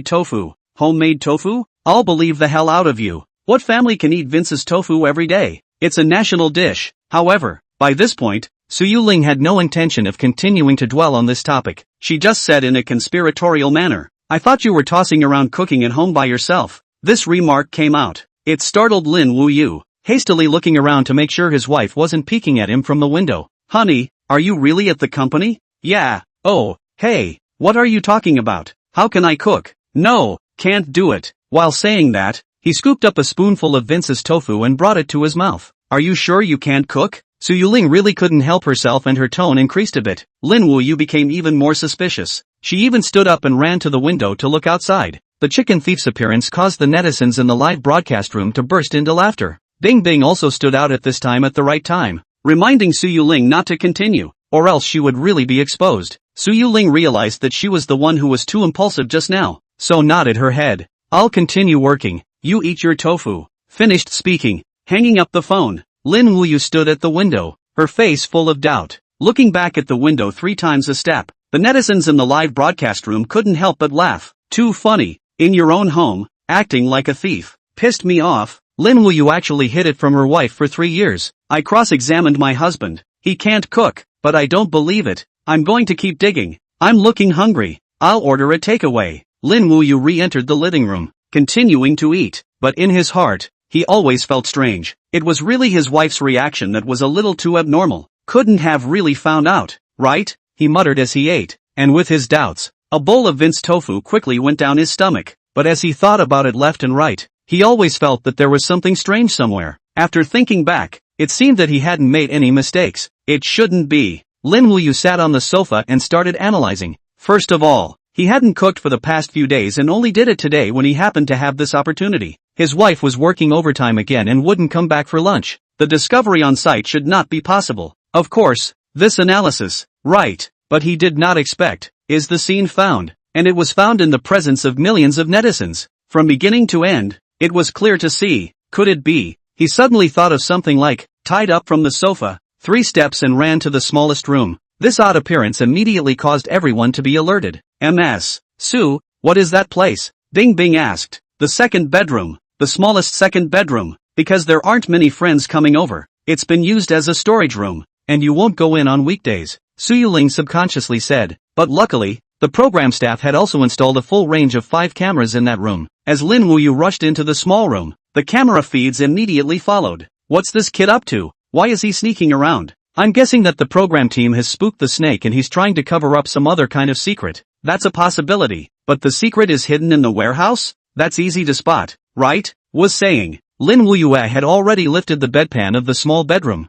tofu. Homemade tofu? I'll believe the hell out of you. What family can eat Vince's tofu every day? It's a national dish. However, by this point, Su Yuling had no intention of continuing to dwell on this topic. She just said in a conspiratorial manner, I thought you were tossing around cooking at home by yourself. This remark came out. It startled Lin Wuyue, hastily looking around to make sure his wife wasn't peeking at him from the window. Honey, are you really at the company? Yeah. Oh, hey, what are you talking about? How can I cook? No, can't do it. While saying that, he scooped up a spoonful of Vince's tofu and brought it to his mouth. Are you sure you can't cook? Su Yuling really couldn't help herself and her tone increased a bit. Lin Wuyue became even more suspicious. She even stood up and ran to the window to look outside. The chicken thief's appearance caused the netizens in the live broadcast room to burst into laughter. Bing Bing also stood out at this time at the right time, reminding Su Yuling not to continue, or else she would really be exposed. Su Yuling realized that she was the one who was too impulsive just now, so nodded her head. I'll continue working, you eat your tofu. Finished speaking, hanging up the phone, Lin Wuyue stood at the window, her face full of doubt, looking back at the window 3 times a step. The netizens in the live broadcast room couldn't help but laugh. Too funny, in your own home, acting like a thief. Pissed me off. Lin Wuyue actually hid it from her wife for 3 years. I cross-examined my husband. He can't cook, but I don't believe it. I'm going to keep digging. I'm looking hungry. I'll order a takeaway. Lin Wuyue re-entered the living room, continuing to eat, but in his heart, he always felt strange. It was really his wife's reaction that was a little too abnormal. Couldn't have really found out, right? He muttered as he ate, and with his doubts, a bowl of Vince tofu quickly went down his stomach. But as he thought about it left and right, he always felt that there was something strange somewhere. After thinking back, it seemed that he hadn't made any mistakes. It shouldn't be. Lin Wuyue sat on the sofa and started analyzing. First of all, he hadn't cooked for the past few days and only did it today when he happened to have this opportunity. His wife was working overtime again and wouldn't come back for lunch. The discovery on site should not be possible. Of course, this analysis, right, but he did not expect, is the scene found, and it was found in the presence of millions of netizens. from beginning to end. It was clear to see. Could it be? He suddenly thought of something like, tied up from the sofa, 3 steps and ran to the smallest room. This odd appearance immediately caused everyone to be alerted. MS. Sue, what is that place? Bing Bing asked. The second bedroom. The smallest second bedroom. Because there aren't many friends coming over. It's been used as a storage room. And you won't go in on weekdays, Su Ling subconsciously said. But luckily, the program staff had also installed a full range of 5 cameras in that room. As Lin Wuyue rushed into the small room, the camera feeds immediately followed. What's this kid up to? Why is he sneaking around? I'm guessing that the program team has spooked the snake and he's trying to cover up some other kind of secret. That's a possibility. But the secret is hidden in the warehouse? That's easy to spot, right? Was saying. Lin Wuyue had already lifted the bedpan of the small bedroom.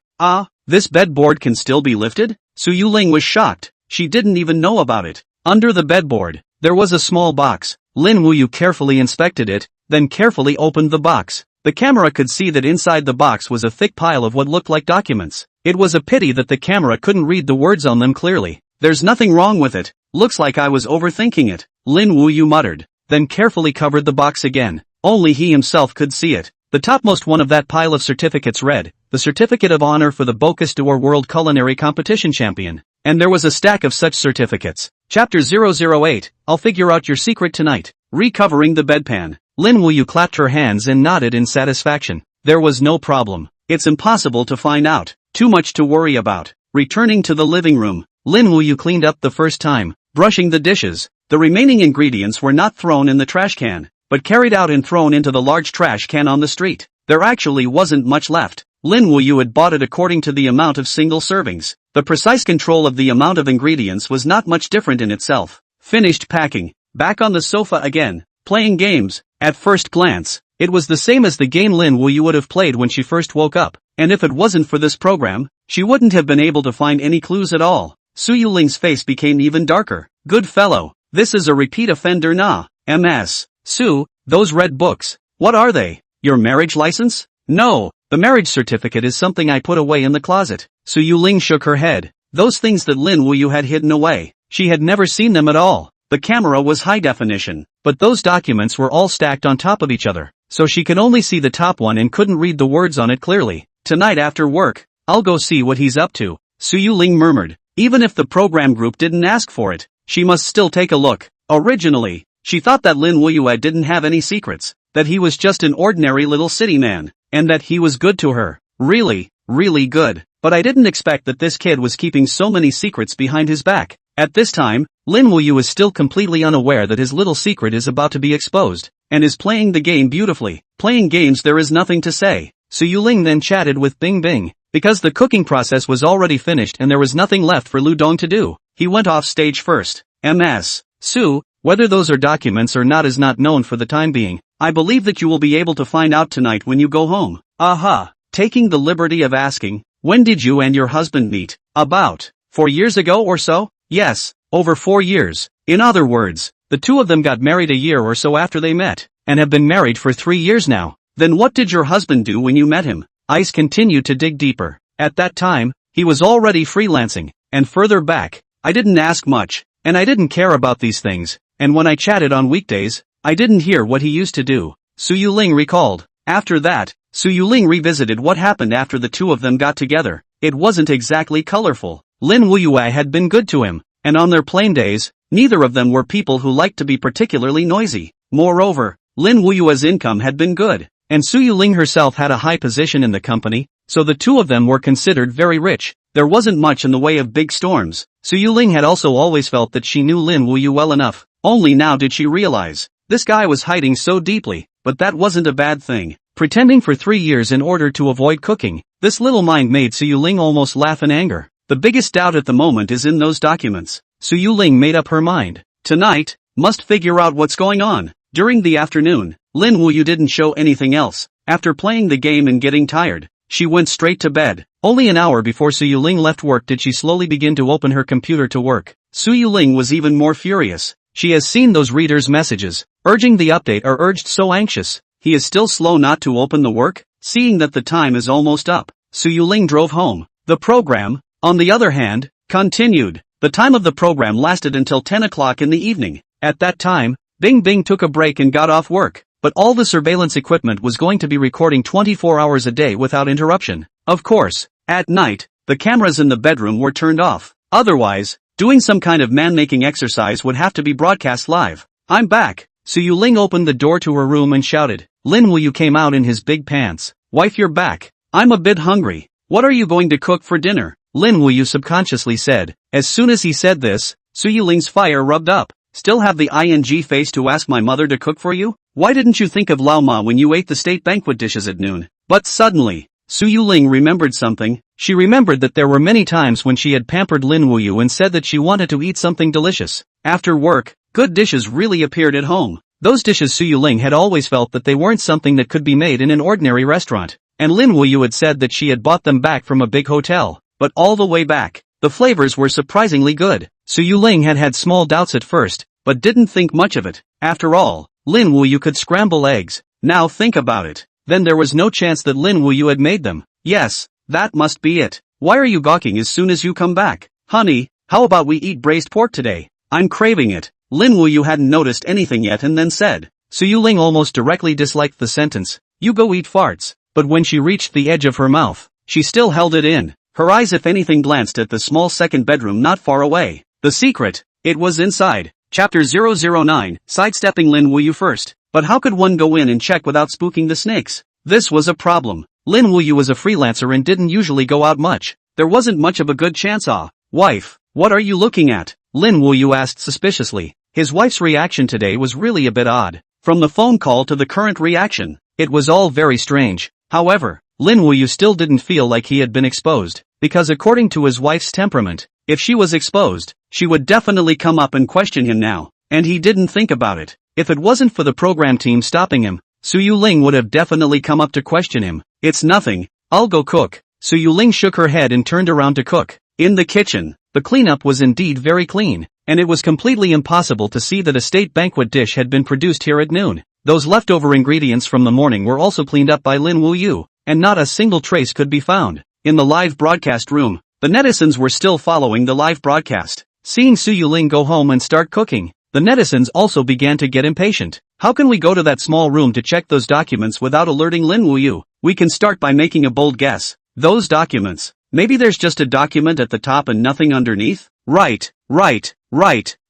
This bedboard can still be lifted? Su Ling was shocked. She didn't even know about it. Under the bedboard, there was a small box. Lin Wuyue carefully inspected it, then carefully opened the box. The camera could see that inside the box was a thick pile of what looked like documents. It was a pity that the camera couldn't read the words on them clearly. There's nothing wrong with it. Looks like I was overthinking it, Lin Wuyue muttered, then carefully covered the box again. Only he himself could see it. The topmost one of that pile of certificates read, the Certificate of Honor for the Bocuse d'Or World Culinary Competition Champion. And there was a stack of such certificates. Chapter 008, I'll figure out your secret tonight. Recovering the bedpan. Lin Wuyue clapped her hands and nodded in satisfaction. There was no problem. It's impossible to find out. Too much to worry about. Returning to the living room, Lin Wuyue cleaned up the first time, brushing the dishes. The remaining ingredients were not thrown in the trash can, but carried out and thrown into the large trash can on the street. There actually wasn't much left. Lin Wuyue had bought it according to the amount of single servings. The precise control of the amount of ingredients was not much different in itself. Finished packing. Back on the sofa again, playing games. At first glance, it was the same as the game Lin Wuyue would have played when she first woke up. And if it wasn't for this program, she wouldn't have been able to find any clues at all. Su Ling's face became even darker. Good fellow. This is a repeat offender nah. MS. Su, those red books. What are they? Your marriage license? No, the marriage certificate is something I put away in the closet. Su Ling shook her head. Those things that Lin Wuyue had hidden away. She had never seen them at all. The camera was high definition, but those documents were all stacked on top of each other, so she could only see the top one and couldn't read the words on it clearly. Tonight after work, I'll go see what he's up to, Su Ling murmured. Even if the program group didn't ask for it, she must still take a look. Originally, she thought that Lin Wuyue didn't have any secrets, that he was just an ordinary little city man, and that he was good to her. Really, really good. But I didn't expect that this kid was keeping so many secrets behind his back. At this time, Lin Wuyue is still completely unaware that his little secret is about to be exposed, and is playing the game beautifully. Playing games there is nothing to say. Su Ling then chatted with Bing Bing. Because the cooking process was already finished and there was nothing left for Lu Dong to do, he went off stage first. MS. Su, whether those are documents or not is not known for the time being. I believe that you will be able to find out tonight when you go home. Aha. Taking the liberty of asking, when did you and your husband meet? About 4 years ago or so? Yes, over 4 years. In other words, the two of them got married a year or so after they met, and have been married for 3 years now. Then what did your husband do when you met him? Ice continued to dig deeper. At that time, he was already freelancing, and further back, I didn't ask much, and I didn't care about these things, and when I chatted on weekdays, I didn't hear what he used to do. Su Ling recalled. After that, Su Ling revisited what happened after the two of them got together. It wasn't exactly colorful. Lin Wuyue had been good to him, and on their plain days, neither of them were people who liked to be particularly noisy. Moreover, Lin Wuyue's income had been good, and Su Ling herself had a high position in the company, so the two of them were considered very rich. There wasn't much in the way of big storms. Su Ling had also always felt that she knew Lin Wuyue well enough. Only now did she realize, this guy was hiding so deeply, but that wasn't a bad thing. Pretending for 3 years in order to avoid cooking, this little mind made Su Ling almost laugh in anger. The biggest doubt at the moment is in those documents. Su Ling made up her mind. Tonight, must figure out what's going on. During the afternoon, Lin Wuyue didn't show anything else. After playing the game and getting tired, she went straight to bed. Only an hour before Su Ling left work did she slowly begin to open her computer to work. Su Ling was even more furious. She has seen those readers' messages, urging the update are urged so anxious. He is still slow not to open the work, seeing that the time is almost up. Su Ling drove home. The program, on the other hand, continued. The time of the program lasted until 10 o'clock in the evening. At that time, Bing Bing took a break and got off work. but all the surveillance equipment was going to be recording 24 hours a day without interruption. Of course, at night, the cameras in the bedroom were turned off. Otherwise, doing some kind of man-making exercise would have to be broadcast live. I'm back. Su Ling opened the door to her room and shouted. Lin Wuyue came out in his big pants. Wife, you're back. I'm a bit hungry. What are you going to cook for dinner? Lin Wuyue subconsciously said. As soon as he said this, Su Ling's fire rubbed up. Still have the ing face to ask my mother to cook for you? Why didn't you think of Lao Ma when you ate the state banquet dishes at noon? But suddenly, Su Ling remembered something. She remembered that there were many times when she had pampered Lin Wuyue and said that she wanted to eat something delicious. After work, good dishes really appeared at home. Those dishes Su Ling had always felt that they weren't something that could be made in an ordinary restaurant. And Lin Wuyue had said that she had bought them back from a big hotel. But all the way back, the flavors were surprisingly good. Su Ling had small doubts at first, but didn't think much of it. After all, Lin Wuyue could scramble eggs. Now think about it. Then there was no chance that Lin Wuyue had made them. Yes, that must be it. Why are you gawking as soon as you come back? Honey, how about we eat braised pork today? I'm craving it. Lin Wuyue hadn't noticed anything yet and then said. Su Ling almost directly disliked the sentence. You go eat farts. But when she reached the edge of her mouth, she still held it in. Her eyes if anything glanced at the small second bedroom not far away. The secret, it was inside. Chapter 009, Sidestepping Lin Wuyue first. But how could one go in and check without spooking the snakes? This was a problem. Lin Wuyue was a freelancer and didn't usually go out much. There wasn't much of a good chance. Wife, what are you looking at? Lin Wuyue asked suspiciously. His wife's reaction today was really a bit odd. From the phone call to the current reaction, it was all very strange. However, Lin Wuyue still didn't feel like he had been exposed, because according to his wife's temperament, if she was exposed, she would definitely come up and question him now, and he didn't think about it. If it wasn't for the program team stopping him, Su Ling would have definitely come up to question him. It's nothing, I'll go cook. Su Ling shook her head and turned around to cook. In the kitchen, the cleanup was indeed very clean, and it was completely impossible to see that a state banquet dish had been produced here at noon. Those leftover ingredients from the morning were also cleaned up by Lin Wuyue, and not a single trace could be found. In the live broadcast room, the netizens were still following the live broadcast. Seeing Su Ling go home and start cooking, the netizens also began to get impatient. How can we go to that small room to check those documents without alerting Lin Wuyue? We can start by making a bold guess. Those documents. Maybe there's just a document at the top and nothing underneath? Right.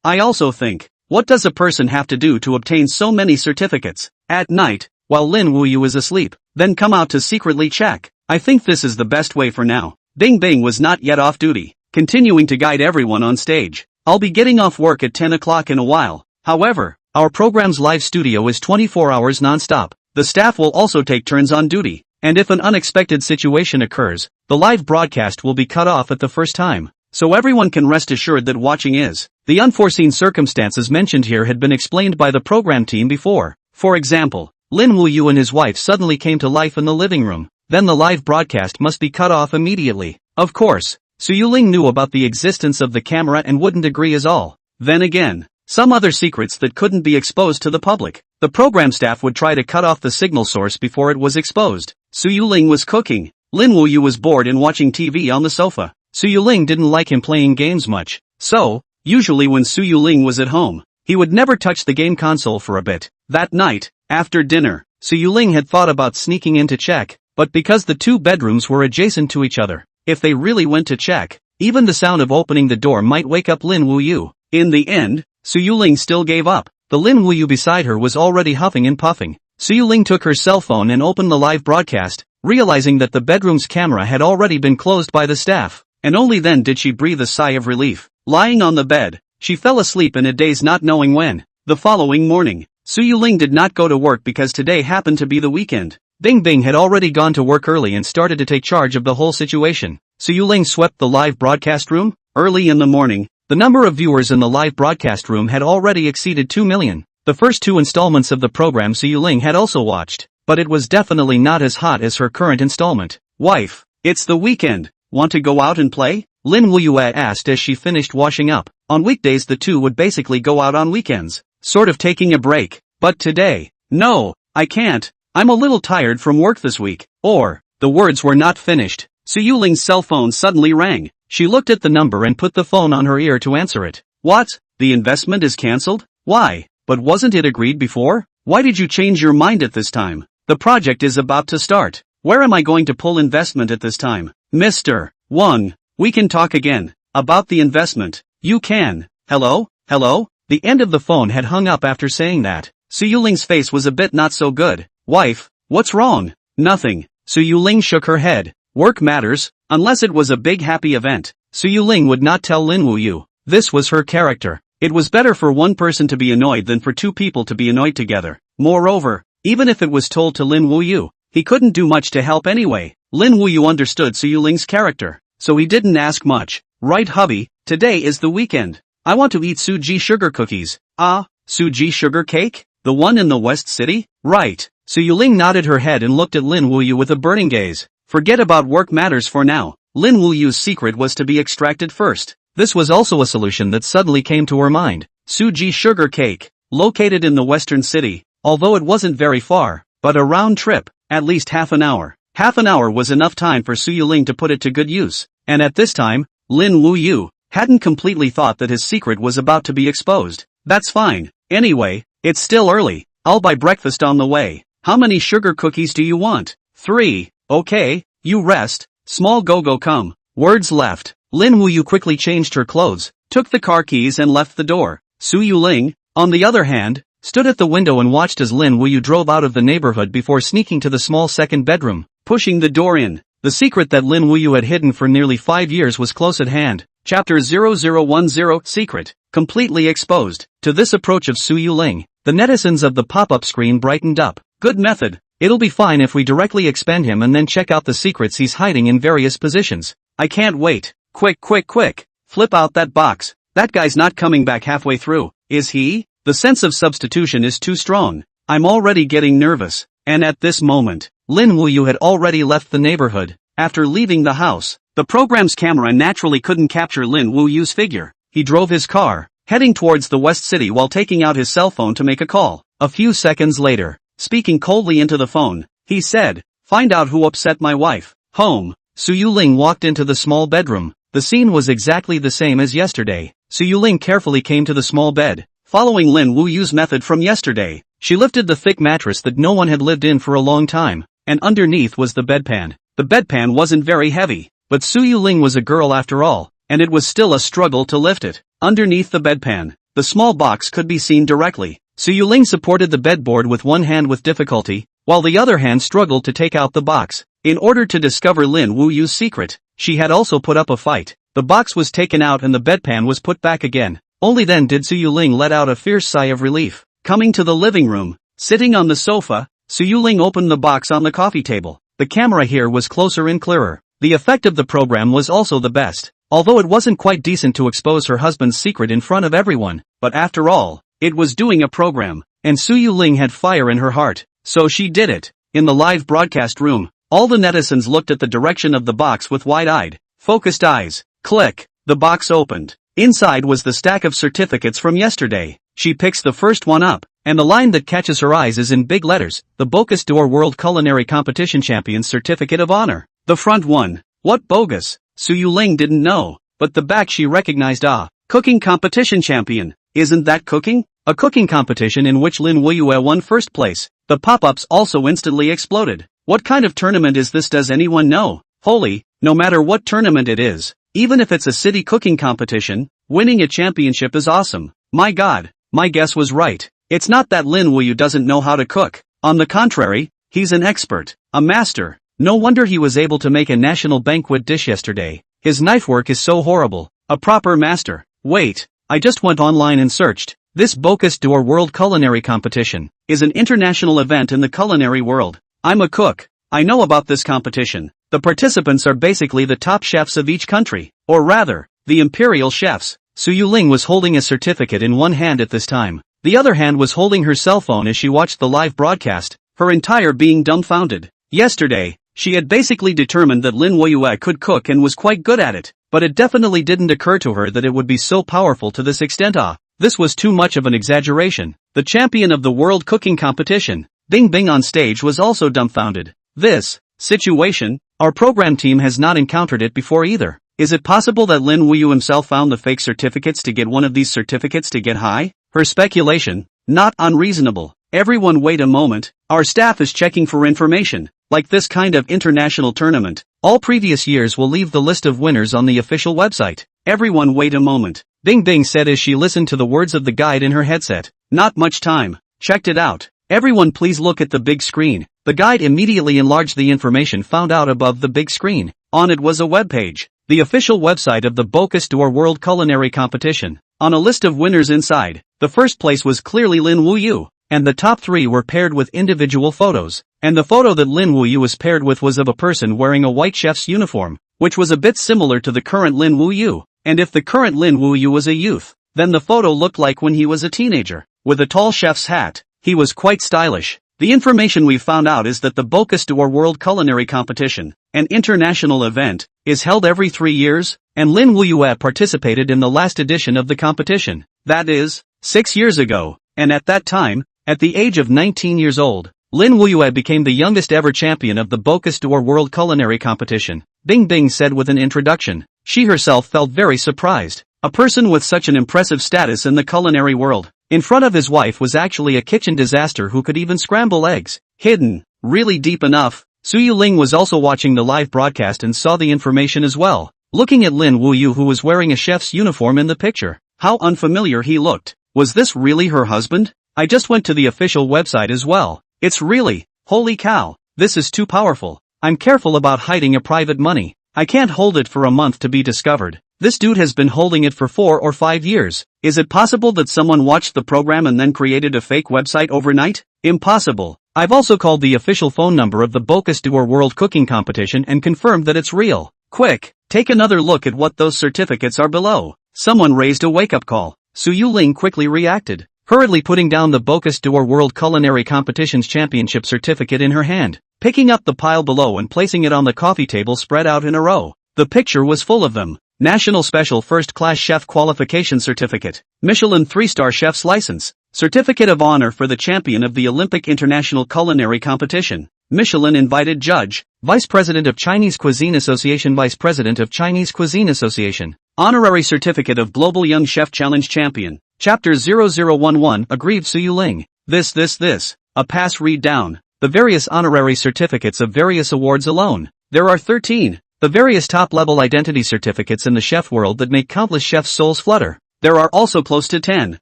I also think, what does a person have to do to obtain so many certificates? At night, while Lin Wuyue is asleep, then come out to secretly check. I think this is the best way for now. Bing Bing was not yet off duty, continuing to guide everyone on stage. I'll be getting off work at 10 o'clock in a while. However, our program's live studio is 24 hours non-stop. The staff will also take turns on duty, and if an unexpected situation occurs, the live broadcast will be cut off at the first time. So everyone can rest assured that watching is. The unforeseen circumstances mentioned here had been explained by the program team before. For example, Lin Wuyue and his wife suddenly came to life in the living room. Then the live broadcast must be cut off immediately. Of course, Su Ling knew about the existence of the camera and wouldn't agree as all. Then again, some other secrets that couldn't be exposed to the public. The program staff would try to cut off the signal source before it was exposed. Su Ling was cooking. Lin Wuyue was bored and watching TV on the sofa. Su Ling didn't like him playing games much. So, usually when Su Ling was at home, he would never touch the game console for a bit. That night, after dinner, Su Ling had thought about sneaking in to check, but because the two bedrooms were adjacent to each other, if they really went to check, even the sound of opening the door might wake up Lin Wuyue. In the end, Su Ling still gave up. The Lin Wuyue beside her was already huffing and puffing. Su Ling took her cell phone and opened the live broadcast, realizing that the bedroom's camera had already been closed by the staff, and only then did she breathe a sigh of relief. Lying on the bed, she fell asleep in a daze not knowing when. The following morning, Su Ling did not go to work because today happened to be the weekend. Bing Bing had already gone to work early and started to take charge of the whole situation. Su Ling swept the live broadcast room. Early in the morning, the number of viewers in the live broadcast room had already exceeded 2 million. The first two installments of the program Su Ling had also watched, but it was definitely not as hot as her current installment. Wife, it's the weekend. Want to go out and play? Lin Wuyue asked as she finished washing up. On weekdays the two would basically go out on weekends, sort of taking a break. But today, no, I can't. I'm a little tired from work this week. The words were not finished. Su Ling's cell phone suddenly rang. She looked at the number and put the phone on her ear to answer it. What? The investment is cancelled? Why? But wasn't it agreed before? Why did you change your mind at this time? The project is about to start. Where am I going to pull investment at this time? Mr. Wang, we can talk again. About the investment. You can. Hello? Hello? The end of the phone had hung up after saying that. Su Yuling's face was a bit not so good. Wife, what's wrong? Nothing. Su Yuling shook her head. Work matters, unless it was a big happy event. Su Yuling would not tell Lin Wuyue. This was her character. It was better for one person to be annoyed than for two people to be annoyed together. Moreover, even if it was told to Lin Wuyue, he couldn't do much to help anyway. Lin Wuyue understood Su Yuling's character, so he didn't ask much. Right hubby, today is the weekend. I want to eat Suji sugar cookies. Ah, Suji sugar cake? The one in the West City? Right. Su Yuling nodded her head and looked at Lin Wuyue with a burning gaze. Forget about work matters for now. Lin Wuyue's secret was to be extracted first. This was also a solution that suddenly came to her mind. Suji sugar cake, located in the Western City, although it wasn't very far, but a round trip, at least half an hour. Half an hour was enough time for Su Yuling to put it to good use, and at this time, Lin Wuyue hadn't completely thought that his secret was about to be exposed. That's fine. Anyway, it's still early. I'll buy breakfast on the way. How many sugar cookies do you want? 3. Okay, you rest. Small go-go come. Words left. Lin Wuyue quickly changed her clothes, took the car keys and left the door. Su Yuling, on the other hand, stood at the window and watched as Lin Wuyue drove out of the neighborhood before sneaking to the small second bedroom, pushing the door in. The secret that Lin Wuyue had hidden for nearly 5 years was close at hand. Chapter 0010 Secret, completely exposed. To this approach of Su Yuling, the netizens of the pop-up screen brightened up. Good method. It'll be fine if we directly expend him and then check out the secrets he's hiding in various positions. I can't wait. Quick, quick, quick. Flip out that box. That guy's not coming back halfway through, is he? The sense of substitution is too strong. I'm already getting nervous. And at this moment, Lin Wuyue had already left the neighborhood. After leaving the house, the program's camera naturally couldn't capture Lin Wuyue's figure. He drove his car, heading towards the West City while taking out his cell phone to make a call. A few seconds later, speaking coldly into the phone, he said, "Find out who upset my wife." Home. Su Yuling walked into the small bedroom. The scene was exactly the same as yesterday. Su Yuling carefully came to the small bed. Following Lin Wuyue's method from yesterday, she lifted the thick mattress that no one had lived in for a long time, and underneath was the bedpan. The bedpan wasn't very heavy, but Su Yuling was a girl after all, and it was still a struggle to lift it. Underneath the bedpan, the small box could be seen directly. Su Yuling supported the bedboard with one hand with difficulty, while the other hand struggled to take out the box. In order to discover Lin Wuyue's secret, she had also put up a fight. The box was taken out and the bedpan was put back again. Only then did Su Yuling let out a fierce sigh of relief. Coming to the living room, sitting on the sofa, Su Yuling opened the box on the coffee table. The camera here was closer and clearer. The effect of the program was also the best, although it wasn't quite decent to expose her husband's secret in front of everyone. But after all, it was doing a program, and Su Yuling had fire in her heart, so she did it. In the live broadcast room, all the netizens looked at the direction of the box with wide-eyed, focused eyes. Click. The box opened. Inside was the stack of certificates from yesterday. She picks the first one up, and the line that catches her eyes is in big letters, the Bogus d'Or World Culinary Competition Champion's Certificate of Honor. The front one. What bogus? Su Yuling didn't know, but the back she recognized. Cooking Competition Champion. Isn't that cooking? A cooking competition in which Lin Wuyue won first place. The pop-ups also instantly exploded. What kind of tournament is this? Does anyone know? Holy, no matter what tournament it is, even if it's a city cooking competition, winning a championship is awesome. My god, my guess was right. It's not that Lin Wuyue doesn't know how to cook. On the contrary, he's an expert, a master. No wonder he was able to make a national banquet dish yesterday. His knife work is so horrible. A proper master. Wait, I just went online and searched. This Bogus d'Or World Culinary Competition is an international event in the culinary world. I'm a cook. I know about this competition. The participants are basically the top chefs of each country, or rather, the imperial chefs. Su Yuling was holding a certificate in one hand at this time. The other hand was holding her cell phone as she watched the live broadcast, her entire being dumbfounded. Yesterday, she had basically determined that Lin Wuyue could cook and was quite good at it, but it definitely didn't occur to her that it would be so powerful to this extent. This was too much of an exaggeration. The champion of the world cooking competition, Bing Bing on stage, was also dumbfounded. This situation, our program team has not encountered it before either. Is it possible that Lin Wuyue himself found the fake certificates to get one of these certificates to get high? Her speculation, not unreasonable. Everyone wait a moment, our staff is checking for information, like this kind of international tournament. All previous years will leave the list of winners on the official website. Everyone wait a moment. Bing Bing said as she listened to the words of the guide in her headset. Not much time. Checked it out. Everyone please look at the big screen. The guide immediately enlarged the information found out above the big screen. On it was a web page. The official website of the Bocuse d'Or World Culinary Competition. On a list of winners inside, the first place was clearly Lin Wuyue, and the top 3 were paired with individual photos. And the photo that Lin Wuyue was paired with was of a person wearing a white chef's uniform, which was a bit similar to the current Lin Wuyue. And if the current Lin Wuyue was a youth, then the photo looked like when he was a teenager. With a tall chef's hat, he was quite stylish. The information we found out is that the Bocuse d'Or World Culinary Competition, an international event, is held every 3 years, and Lin Wuyue participated in the last edition of the competition. That is, 6 years ago, and at that time, at the age of 19 years old, Lin Wuyue became the youngest ever champion of the Bocuse d'Or World Culinary Competition. Bing Bing said with an introduction. She herself felt very surprised. A person with such an impressive status in the culinary world, in front of his wife was actually a kitchen disaster who could even scramble eggs. Hidden, really deep enough. Suyu Ling was also watching the live broadcast and saw the information as well, looking at Lin Wuyue who was wearing a chef's uniform in the picture. How unfamiliar he looked. Was this really her husband? I just went to the official website as well. It's really, holy cow, this is too powerful. I'm careful about hiding a private money. I can't hold it for a month to be discovered. This dude has been holding it for 4 or 5 years. Is it possible that someone watched the program and then created a fake website overnight? Impossible. I've also called the official phone number of the Bocuse d'Or World Cooking Competition and confirmed that it's real. Quick, take another look at what those certificates are below. Someone raised a wake-up call. Suyu Ling quickly reacted, hurriedly putting down the Bocuse d'Or World Culinary Competition's championship certificate in her hand, picking up the pile below and placing it on the coffee table spread out in a row. The picture was full of them. National Special First Class Chef Qualification Certificate, Michelin 3-Star Chef's License, Certificate of Honor for the Champion of the Olympic International Culinary Competition, Michelin Invited Judge, Vice President of Chinese Cuisine Association, Vice President of Chinese Cuisine Association, Honorary Certificate of Global Young Chef Challenge Champion, Chapter 0011, aggrieved Suyu Ling. This, a pass read down, the various honorary certificates of various awards alone. There are 13. The various top-level identity certificates in the chef world that make countless chefs' souls flutter. There are also close to 10.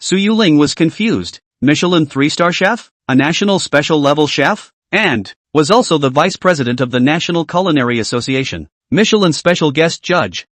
Suyu Ling was confused. Michelin 3-Star Chef? A national special level chef? And was also the vice president of the National Culinary Association. Michelin special guest judge.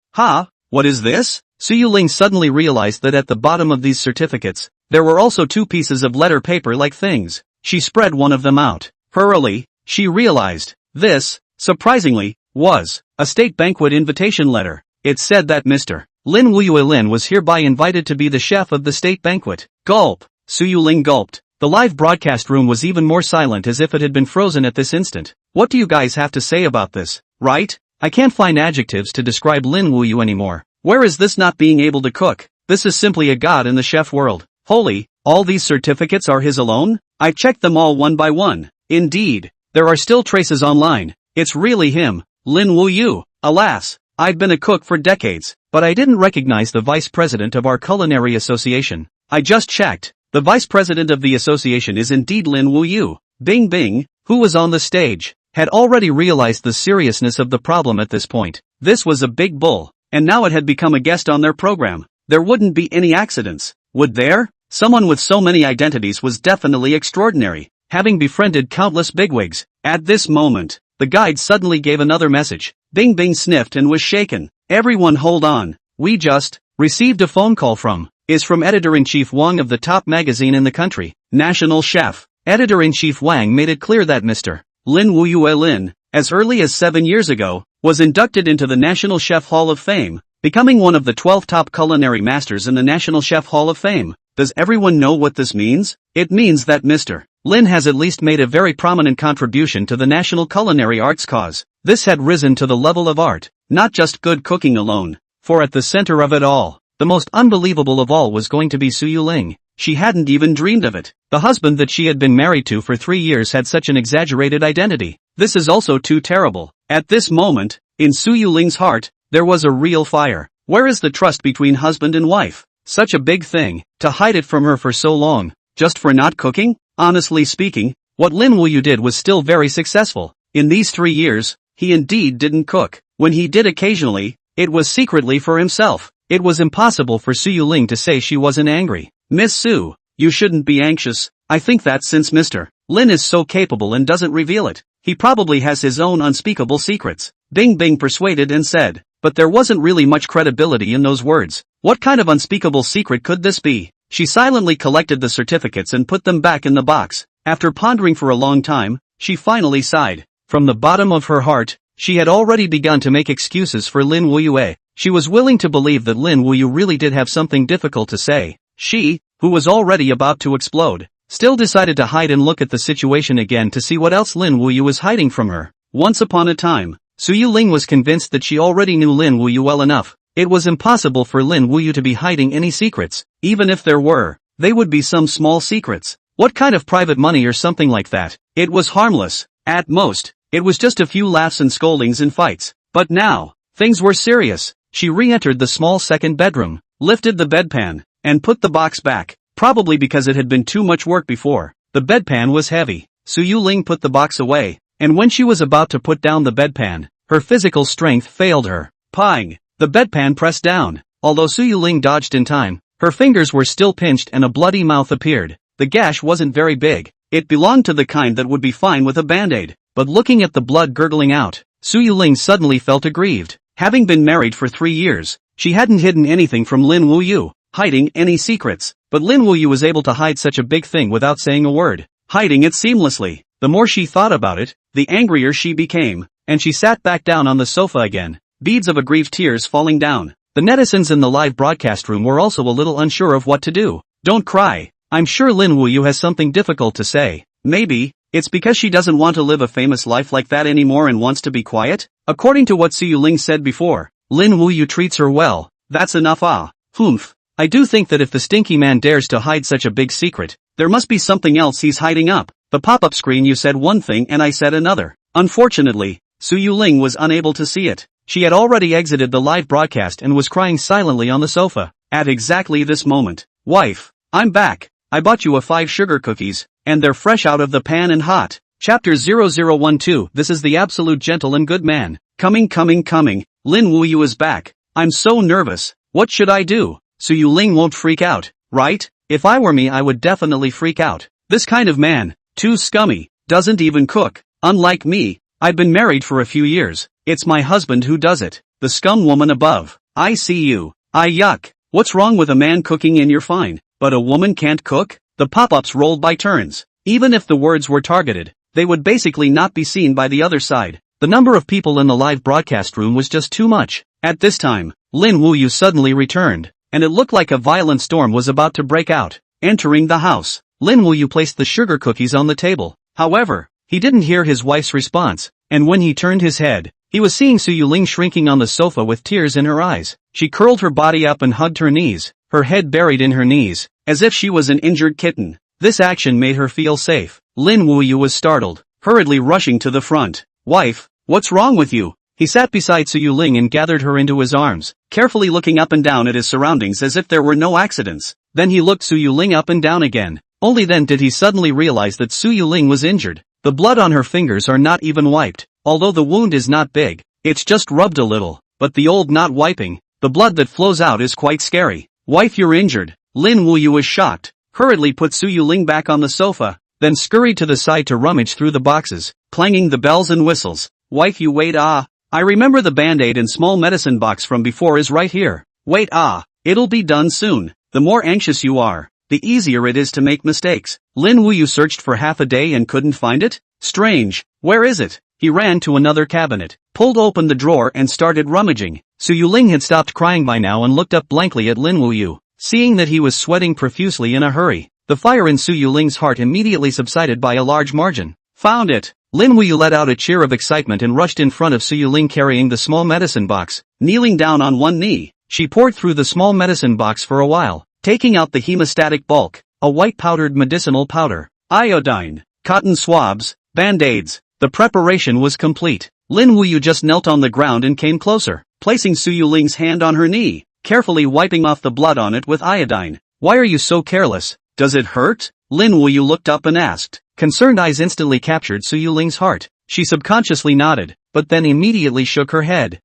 What is this? Suyu Ling suddenly realized that at the bottom of these certificates, there were also 2 pieces of letter paper-like things. She spread one of them out. Hurriedly, she realized, this, surprisingly, was a state banquet invitation letter. It said that Mr. Lin Wuyue Lin was hereby invited to be the chef of the state banquet. Gulp. Suyu Ling gulped. The live broadcast room was even more silent as if it had been frozen at this instant. What do you guys have to say about this, right? I can't find adjectives to describe Lin Wuyue anymore. Where is this not being able to cook? This is simply a god in the chef world. Holy, all these certificates are his alone? I checked them all one by one. Indeed, there are still traces online. It's really him, Lin Wuyue. Alas, I've been a cook for decades, but I didn't recognize the vice president of our culinary association. I just checked. The vice president of the association is indeed Lin Wuyue. Bing Bing, who was on the stage, had already realized the seriousness of the problem at this point. This was a big bull, and now it had become a guest on their program. There wouldn't be any accidents, would there? Someone with so many identities was definitely extraordinary, having befriended countless bigwigs. At this moment, the guide suddenly gave another message. Bing Bing sniffed and was shaken. Everyone hold on. We just received a phone call from Editor-in-Chief Wang of the top magazine in the country, National Chef. Editor-in-Chief Wang made it clear that Mr. Lin Wuyue Lin, as early as 7 years ago, was inducted into the National Chef Hall of Fame, becoming one of the 12 top culinary masters in the National Chef Hall of Fame. Does everyone know what this means? It means that Mr. Lin has at least made a very prominent contribution to the national culinary arts cause. This had risen to the level of art, not just good cooking alone, for at the center of it all, the most unbelievable of all was going to be Suyu Ling. She hadn't even dreamed of it. The husband that she had been married to for 3 years had such an exaggerated identity. This is also too terrible. At this moment, in Suyu Ling's heart, there was a real fire. Where is the trust between husband and wife? Such a big thing, to hide it from her for so long, just for not cooking? Honestly speaking, what Lin Wuyue did was still very successful. In these 3 years, he indeed didn't cook. When he did occasionally, it was secretly for himself. It was impossible for Su Yuling to say she wasn't angry. Miss Su, you shouldn't be anxious. I think that since Mr. Lin is so capable and doesn't reveal it, he probably has his own unspeakable secrets. Bing Bing persuaded and said, but there wasn't really much credibility in those words. What kind of unspeakable secret could this be? She silently collected the certificates and put them back in the box. After pondering for a long time, she finally sighed. From the bottom of her heart, she had already begun to make excuses for Lin Wuyue. She was willing to believe that Lin Wuyue really did have something difficult to say. She, who was already about to explode, still decided to hide and look at the situation again to see what else Lin Wuyue was hiding from her. Once upon a time, Su Yuling was convinced that she already knew Lin Wuyue well enough. It was impossible for Lin Wuyue to be hiding any secrets. Even if there were, they would be some small secrets. What kind of private money or something like that? It was harmless. At most, it was just a few laughs and scoldings and fights. But now, things were serious. She re-entered the small second bedroom, lifted the bedpan, and put the box back. Probably because it had been too much work before. The bedpan was heavy. Su Yuling put the box away, and when she was about to put down the bedpan, her physical strength failed her. Pang! The bedpan pressed down. Although Su Yuling dodged in time, her fingers were still pinched and a bloody mouth appeared. The gash wasn't very big. It belonged to the kind that would be fine with a band-aid. But looking at the blood gurgling out, Su Yuling suddenly felt aggrieved. Having been married for 3 years, she hadn't hidden anything from Lin Wuyue, hiding any secrets. But Lin Wuyue was able to hide such a big thing without saying a word, hiding it seamlessly. The more she thought about it, the angrier she became, and she sat back down on the sofa again, beads of aggrieved tears falling down. The netizens in the live broadcast room were also a little unsure of what to do. Don't cry. I'm sure Lin Wuyue has something difficult to say. Maybe it's because she doesn't want to live a famous life like that anymore and wants to be quiet? According to what Su Yuling said before, Lin Wuyue treats her well. That's enough. Humph. I do think that if the stinky man dares to hide such a big secret, there must be something else he's hiding up. The pop-up screen, you said one thing and I said another. Unfortunately, Su Yuling was unable to see it. She had already exited the live broadcast and was crying silently on the sofa. At exactly this moment, wife, I'm back. I bought you 5 sugar cookies, and they're fresh out of the pan and hot. Chapter 0012. This is the absolute gentle and good man. Coming. Lin Wuyue is back. I'm so nervous. What should I do? Su Yuling won't freak out, right? If I were me I would definitely freak out. This kind of man, too scummy, doesn't even cook. Unlike me, I've been married for a few years. It's my husband who does it. The scum woman above. I see you. Yuck. What's wrong with a man cooking and you're fine, but a woman can't cook? The pop-ups rolled by turns. Even if the words were targeted, they would basically not be seen by the other side. The number of people in the live broadcast room was just too much. At this time, Lin Wuyue suddenly returned, and it looked like a violent storm was about to break out. Entering the house, Lin Wuyue placed the sugar cookies on the table. However, he didn't hear his wife's response, and when he turned his head, he was seeing Su Yuling shrinking on the sofa with tears in her eyes. She curled her body up and hugged her knees, her head buried in her knees, as if she was an injured kitten. This action made her feel safe. Lin Wuyue was startled, hurriedly rushing to the front. Wife, what's wrong with you? He sat beside Su Yuling and gathered her into his arms, carefully looking up and down at his surroundings as if there were no accidents. Then he looked Su Yuling up and down again. Only then did he suddenly realize that Su Yuling was injured. The blood on her fingers are not even wiped. Although the wound is not big, it's just rubbed a little. But the old not wiping, the blood that flows out is quite scary. Wife, you're injured. Lin Wuyue was shocked, hurriedly put Su Yuling back on the sofa, then scurried to the side to rummage through the boxes, clanging the bells and whistles. Wife, you wait. I remember the band-aid and small medicine box from before is right here. Wait. It'll be done soon. The more anxious you are, the easier it is to make mistakes. Lin Wuyue searched for half a day and couldn't find it? Strange. Where is it? He ran to another cabinet, pulled open the drawer and started rummaging. Su Yuling had stopped crying by now and looked up blankly at Lin Wuyue. Seeing that he was sweating profusely in a hurry, the fire in Su Yuling's heart immediately subsided by a large margin. Found it! Lin Wuyue let out a cheer of excitement and rushed in front of Su Yuling carrying the small medicine box. Kneeling down on one knee, she poured through the small medicine box for a while, taking out the hemostatic bulk, a white powdered medicinal powder, iodine, cotton swabs, band-aids. The preparation was complete. Lin Wuyue just knelt on the ground and came closer, placing Su Yuling's hand on her knee, carefully wiping off the blood on it with iodine. Why are you so careless? Does it hurt? Lin Wuyue looked up and asked. Concerned eyes instantly captured Su Yuling's heart. She subconsciously nodded, but then immediately shook her head.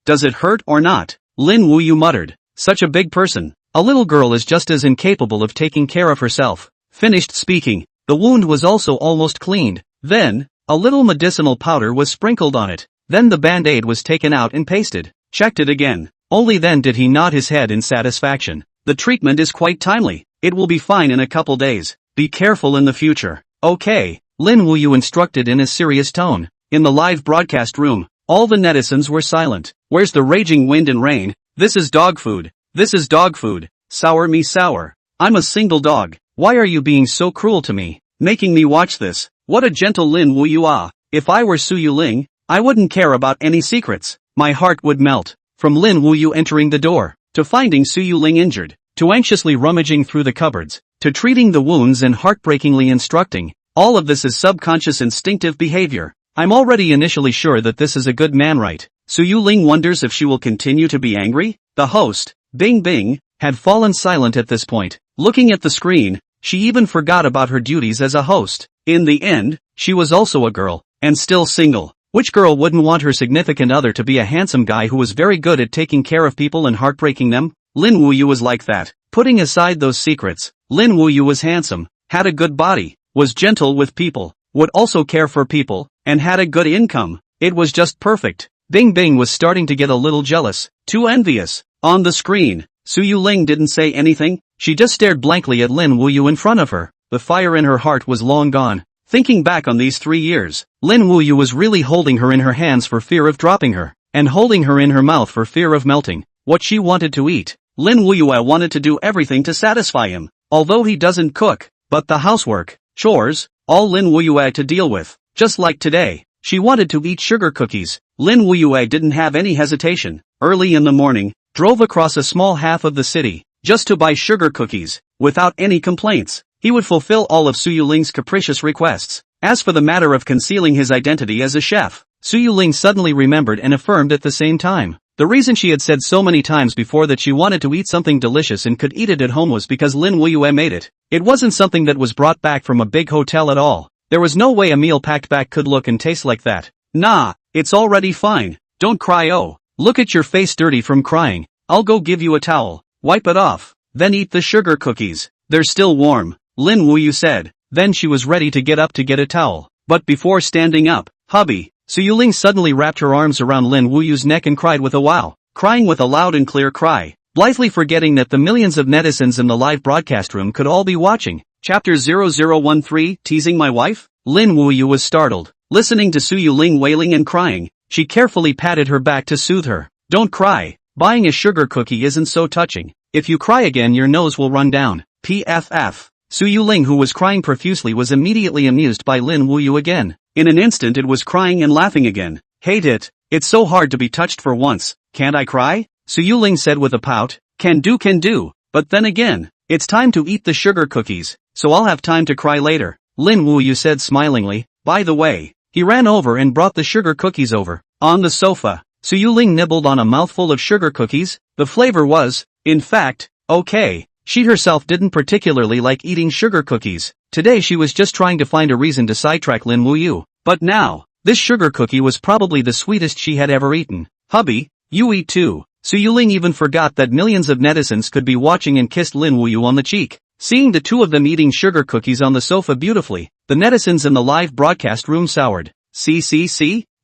Does it hurt or not? Lin Wuyue muttered. Such a big person. A little girl is just as incapable of taking care of herself. Finished speaking. The wound was also almost cleaned. Then, a little medicinal powder was sprinkled on it. Then the band-aid was taken out and pasted. Checked it again. Only then did he nod his head in satisfaction. The treatment is quite timely. It will be fine in a couple days. Be careful in the future. Okay, Lin Wuyue instructed in a serious tone. In the live broadcast room, all the netizens were silent. Where's the raging wind and rain? This is dog food. This is dog food. Sour me sour. I'm a single dog. Why are you being so cruel to me? Making me watch this. What a gentle Lin Wuyue ah. If I were Su Yuling, I wouldn't care about any secrets. My heart would melt. From Lin Wuyue entering the door, to finding Su Yuling injured, to anxiously rummaging through the cupboards, to treating the wounds and heartbreakingly instructing, all of this is subconscious instinctive behavior. I'm already initially sure that this is a good man, right? Su Yuling wonders if she will continue to be angry. The host, Bing Bing, had fallen silent at this point. Looking at the screen, she even forgot about her duties as a host. In the end, she was also a girl, and still single. Which girl wouldn't want her significant other to be a handsome guy who was very good at taking care of people and heartbreaking them? Lin Wuyue was like that. Putting aside those secrets, Lin Wuyue was handsome, had a good body, was gentle with people, would also care for people, and had a good income. It was just perfect. Bing Bing was starting to get a little jealous, too envious. On the screen, Su Yuling didn't say anything. She just stared blankly at Lin Wuyue in front of her. The fire in her heart was long gone. Thinking back on these 3 years, Lin Wuyue was really holding her in her hands for fear of dropping her, and holding her in her mouth for fear of melting. What she wanted to eat. Lin Wuyue wanted to do everything to satisfy him. Although he doesn't cook, but the housework, chores, all Lin Wuyue had to deal with. Just like today, she wanted to eat sugar cookies. Lin Wuyue didn't have any hesitation. Early in the morning, drove across a small half of the city, just to buy sugar cookies, without any complaints. He would fulfill all of Su Yuling's capricious requests. As for the matter of concealing his identity as a chef, Su Yuling suddenly remembered and affirmed at the same time. The reason she had said so many times before that she wanted to eat something delicious and could eat it at home was because Lin Wuyue made it. It wasn't something that was brought back from a big hotel at all. There was no way a meal packed back could look and taste like that. Nah, it's already fine. Don't cry. Oh, look at your face dirty from crying. I'll go give you a towel. Wipe it off. Then eat the sugar cookies. They're still warm, Lin Wuyue said. Then she was ready to get up to get a towel. But before standing up, hubby, Su Yuling suddenly wrapped her arms around Lin Wuyue's neck and cried with a wow. Crying with a loud and clear cry, blithely forgetting that the millions of netizens in the live broadcast room could all be watching. Chapter 0013, Teasing My Wife? Lin Wuyue was startled, listening to Su Yuling wailing and crying. She carefully patted her back to soothe her. Don't cry. Buying a sugar cookie isn't so touching. If you cry again your nose will run down. PFF. Su Yuling, who was crying profusely, was immediately amused by Lin Wuyue again. In an instant it was crying and laughing again. Hate it. It's so hard to be touched for once. Can't I cry? Su Yuling said with a pout. Can do. But then again, it's time to eat the sugar cookies, so I'll have time to cry later. Lin Wuyue said smilingly. By the way, he ran over and brought the sugar cookies over. On the sofa, Su Yuling nibbled on a mouthful of sugar cookies. The flavor was, in fact, okay. She herself didn't particularly like eating sugar cookies. Today she was just trying to find a reason to sidetrack Lin Wuyue. But now, this sugar cookie was probably the sweetest she had ever eaten. Hubby, you eat too. Su Yuling even forgot that millions of netizens could be watching and kissed Lin Wuyue on the cheek. Seeing the two of them eating sugar cookies on the sofa beautifully, the netizens in the live broadcast room soured. See?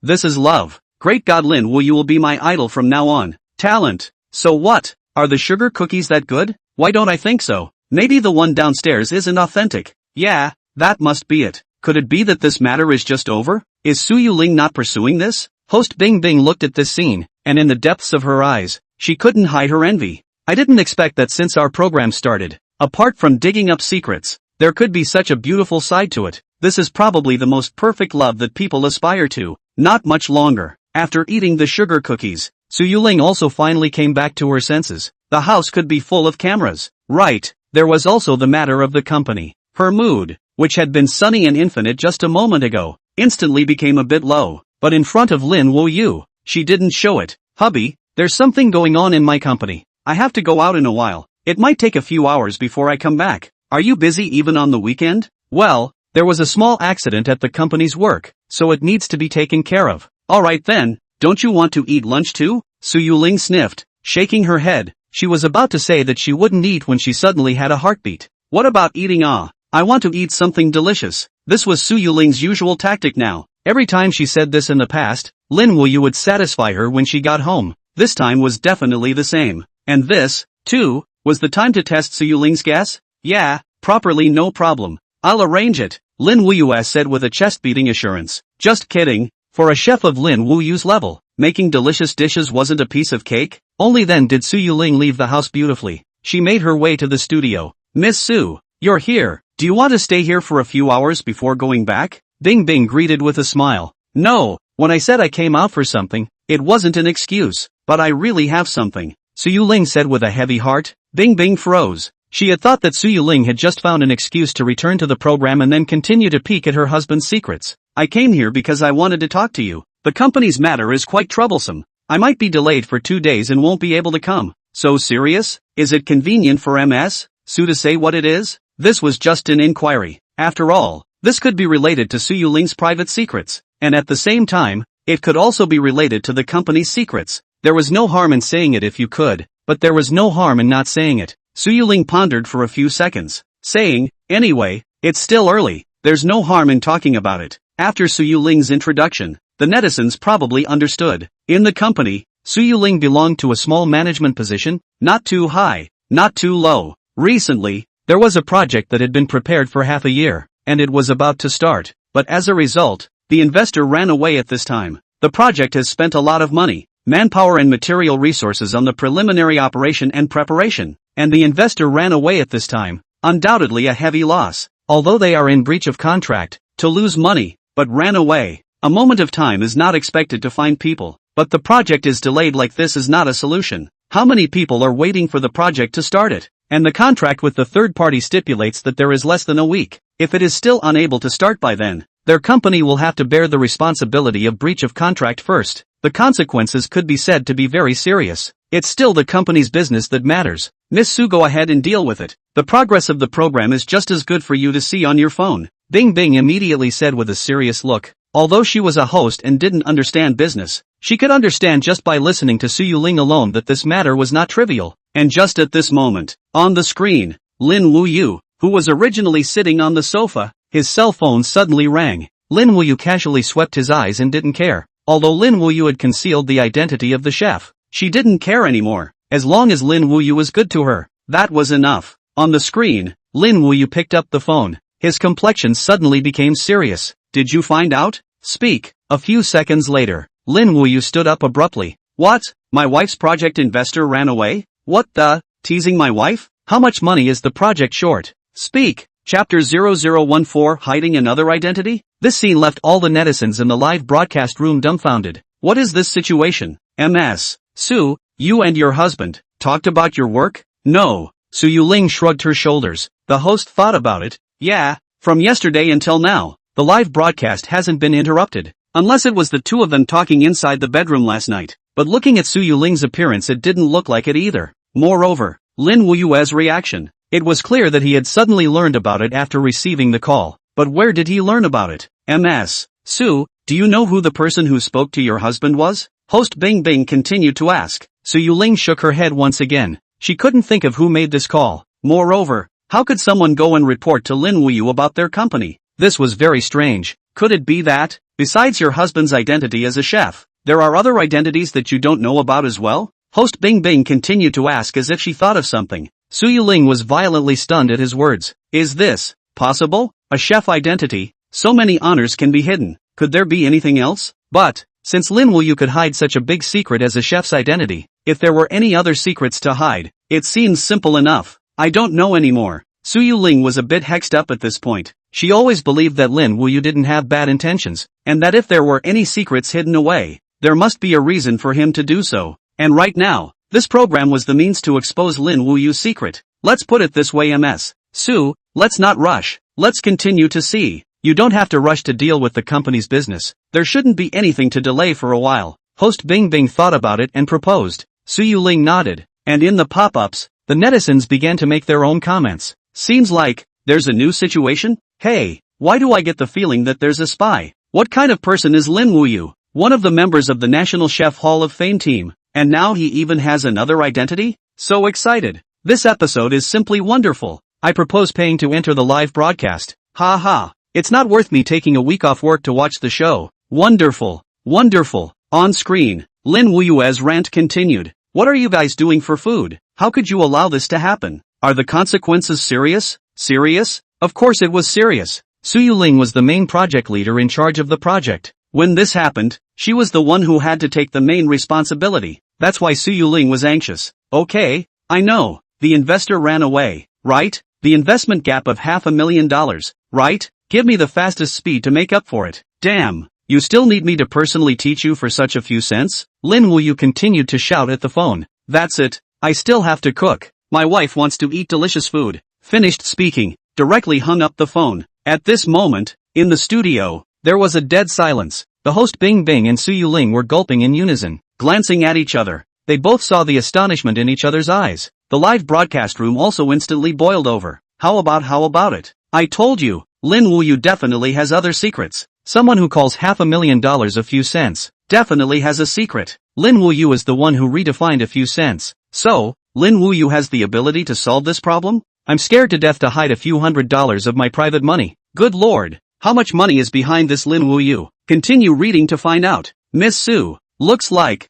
This is love. Great God, Lin Wuyue will be my idol from now on. Talent. So what? Are the sugar cookies that good? Why don't I think so? Maybe the one downstairs isn't authentic. Yeah, that must be it. Could it be that this matter is just over? Is Su Yuling not pursuing this? Host Bing Bing looked at this scene, and in the depths of her eyes, she couldn't hide her envy. I didn't expect that since our program started. Apart from digging up secrets, there could be such a beautiful side to it. This is probably the most perfect love that people aspire to. Not much longer. After eating the sugar cookies, Su Yuling also finally came back to her senses. The house could be full of cameras. Right, there was also the matter of the company. Her mood, which had been sunny and infinite just a moment ago, instantly became a bit low. But in front of Lin Wuyue, she didn't show it. Hubby, there's something going on in my company. I have to go out in a while. It might take a few hours before I come back. Are you busy even on the weekend? Well, there was a small accident at the company's work, so it needs to be taken care of. Alright then, don't you want to eat lunch too? Su Yuling sniffed, shaking her head. She was about to say that she wouldn't eat when she suddenly had a heartbeat. What about eating? I want to eat something delicious. This was Su Yuling's usual tactic now. Every time she said this in the past, Lin Wuyue would satisfy her when she got home. This time was definitely the same. And this, too, was the time to test Su Yuling's gas? Yeah, properly, no problem. I'll arrange it, Lin Wuyue said with a chest-beating assurance. Just kidding. For a chef of Lin Wuyue's level, making delicious dishes wasn't a piece of cake. Only then did Su Yuling leave the house beautifully. She made her way to the studio. Miss Su, you're here. Do you want to stay here for a few hours before going back? Bing Bing greeted with a smile. No, when I said I came out for something, it wasn't an excuse, but I really have something, Su Yuling said with a heavy heart. Bing Bing froze. She had thought that Su Yuling had just found an excuse to return to the program and then continue to peek at her husband's secrets. I came here because I wanted to talk to you. The company's matter is quite troublesome. I might be delayed for 2 days and won't be able to come. So serious? Is it convenient for Ms. Su to say what it is? This was just an inquiry. After all, this could be related to Su Yuling's private secrets, and at the same time, it could also be related to the company's secrets. There was no harm in saying it if you could, but there was no harm in not saying it. Su Yuling pondered for a few seconds, saying, anyway, it's still early, there's no harm in talking about it. After Su Yuling's introduction, the netizens probably understood. In the company, Su Yuling belonged to a small management position, not too high, not too low. Recently, there was a project that had been prepared for half a year, and it was about to start, but as a result, the investor ran away at this time. The project has spent a lot of money, manpower and material resources on the preliminary operation and preparation, and the investor ran away at this time, undoubtedly a heavy loss, although they are in breach of contract, to lose money, but ran away. A moment of time is not expected to find people, but the project is delayed like this is not a solution. How many people are waiting for the project to start it? And the contract with the third party stipulates that there is less than a week. If it is still unable to start by then, their company will have to bear the responsibility of breach of contract first. The consequences could be said to be very serious. It's still the company's business that matters. Miss Su, go ahead and deal with it. The progress of the program is just as good for you to see on your phone. Bing Bing immediately said with a serious look. Although she was a host and didn't understand business, she could understand just by listening to Su Yuling alone that this matter was not trivial. And just at this moment, on the screen, Lin Wuyue, who was originally sitting on the sofa, his cell phone suddenly rang. Lin Wuyue casually swept his eyes and didn't care. Although Lin Wuyue had concealed the identity of the chef, she didn't care anymore. As long as Lin Wuyue was good to her, that was enough. On the screen, Lin Wuyue picked up the phone. His complexion suddenly became serious. Did you find out? Speak. A few seconds later, Lin Wuyue stood up abruptly. What? My wife's project investor ran away? What the? Teasing my wife? How much money is the project short? Speak. Chapter 0014 Hiding Another Identity? This scene left all the netizens in the live broadcast room dumbfounded. What is this situation? Ms. Su, you and your husband talked about your work? No. Su Yuling shrugged her shoulders. The host thought about it. Yeah, from yesterday until now. The live broadcast hasn't been interrupted. Unless it was the two of them talking inside the bedroom last night. But looking at Su Yuling's appearance, it didn't look like it either. Moreover, Lin Wuyue's reaction. It was clear that he had suddenly learned about it after receiving the call. But where did he learn about it? Ms. Su, do you know who the person who spoke to your husband was? Host Bing Bing continued to ask. Su Yuling shook her head once again. She couldn't think of who made this call. Moreover, how could someone go and report to Lin Wuyue about their company? This was very strange. Could it be that, besides your husband's identity as a chef, there are other identities that you don't know about as well? Host Bing Bing continued to ask as if she thought of something. Su Yuling was violently stunned at his words. Is this possible? A chef identity? So many honors can be hidden. Could there be anything else? But, since Lin Wuyue could hide such a big secret as a chef's identity, if there were any other secrets to hide, it seems simple enough. I don't know anymore. Su Yuling was a bit hexed up at this point. She always believed that Lin Wuyue didn't have bad intentions, and that if there were any secrets hidden away, there must be a reason for him to do so. And right now, this program was the means to expose Lin Wuyue's secret. Let's put it this way, Ms. Su, let's not rush. Let's continue to see. You don't have to rush to deal with the company's business. There shouldn't be anything to delay for a while. Host Bing Bing thought about it and proposed. Su Yuling nodded, and in the pop-ups, the netizens began to make their own comments. Seems like there's a new situation? Hey, why do I get the feeling that there's a spy? What kind of person is Lin Wuyue? One of the members of the National Chef Hall of Fame team, and now he even has another identity? So excited. This episode is simply wonderful. I propose paying to enter the live broadcast. Ha ha. It's not worth me taking a week off work to watch the show. Wonderful. Wonderful. On screen, Lin Wuyue's rant continued. What are you guys doing for food? How could you allow this to happen? Are the consequences serious? Serious? Of course it was serious. Suyu Ling was the main project leader in charge of the project. When this happened, she was the one who had to take the main responsibility. That's why Suyu Ling was anxious. Okay, I know. The investor ran away, right? The investment gap of $500,000, right? Give me the fastest speed to make up for it. Damn. You still need me to personally teach you for such a few cents? Lin Wuyue continued to shout at the phone. That's it. I still have to cook. My wife wants to eat delicious food. Finished speaking, directly hung up the phone. At this moment, in the studio, there was a dead silence. The host Bing Bing and Suyu Ling were gulping in unison, glancing at each other. They both saw the astonishment in each other's eyes. The live broadcast room also instantly boiled over. How about it? I told you, Lin Wuyue definitely has other secrets. Someone who calls $500,000 a few cents, definitely has a secret. Lin Wuyue is the one who redefined a few cents. So, Lin Wuyue has the ability to solve this problem? I'm scared to death to hide a few $100s of my private money. Good lord, how much money is behind this Lin Wuyue? Continue reading to find out. Miss Su, looks like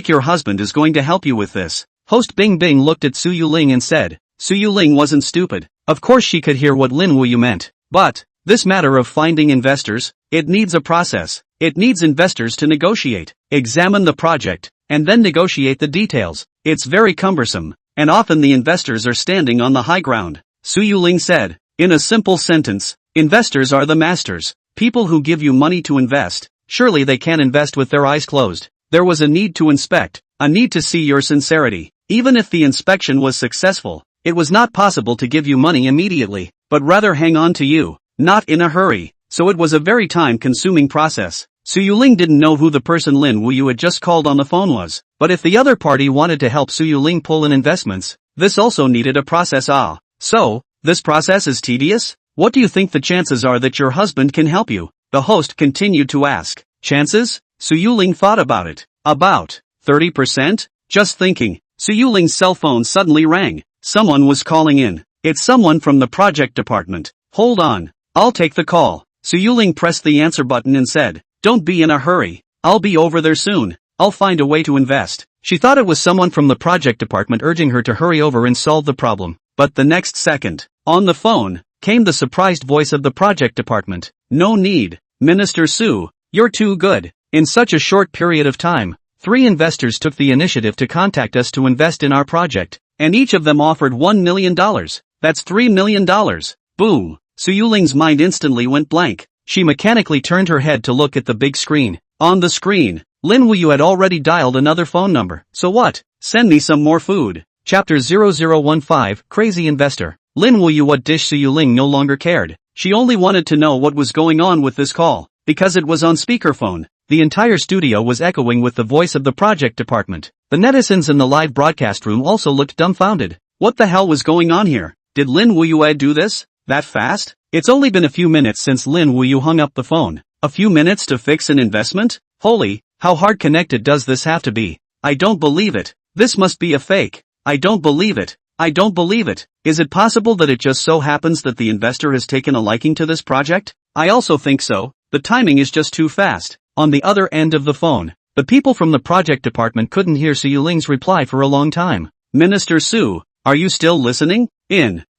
your husband is going to help you with this. Host Bing Bing looked at Suyu Ling and said, Suyu Ling wasn't stupid. Of course she could hear what Lin Wuyue meant. But, this matter of finding investors, it needs a process. It needs investors to negotiate, examine the project, and then negotiate the details. It's very cumbersome, and often the investors are standing on the high ground. Suyu Ling said, in a simple sentence, investors are the masters, people who give you money to invest. Surely they can't invest with their eyes closed. There was a need to inspect, a need to see your sincerity. Even if the inspection was successful, it was not possible to give you money immediately, but rather hang on to you, not in a hurry. So it was a very time-consuming process. Suyu Ling didn't know who the person Lin Wuyue had just called on the phone was, but if the other party wanted to help Suyu Ling pull in investments, this also needed a process. So, this process is tedious? What do you think the chances are that your husband can help you? The host continued to ask. Chances? Suyu Ling thought about it. About 30%? Just thinking. Suyu Ling's cell phone suddenly rang. Someone was calling in. It's someone from the project department. Hold on. I'll take the call. Suyu Ling pressed the answer button and said, don't be in a hurry. I'll be over there soon. I'll find a way to invest. She thought it was someone from the project department urging her to hurry over and solve the problem. But the next second, on the phone, came the surprised voice of the project department. No need. Minister Su, you're too good. In such a short period of time, 3 investors took the initiative to contact us to invest in our project, and each of them offered $1 million. That's $3 million. Boom. Suyu Ling's mind instantly went blank. She mechanically turned her head to look at the big screen. On the screen, Lin Wuyue had already dialed another phone number. So what? Send me some more food. Chapter 0015, Crazy Investor. Lin Wuyue what dish Suyu Ling no longer cared. She only wanted to know what was going on with this call, because it was on speakerphone. The entire studio was echoing with the voice of the project department. The netizens in the live broadcast room also looked dumbfounded. What the hell was going on here? Did Lin Wuyue do this? That fast? It's only been a few minutes since Lin Wuyue hung up the phone. A few minutes to fix an investment? Holy, how hard connected does this have to be? I don't believe it. This must be a fake. I don't believe it. I don't believe it. Is it possible that it just so happens that the investor has taken a liking to this project? I also think so. The timing is just too fast. On the other end of the phone, the people from the project department couldn't hear Suyu Ling's reply for a long time. Minister Su, are you still listening?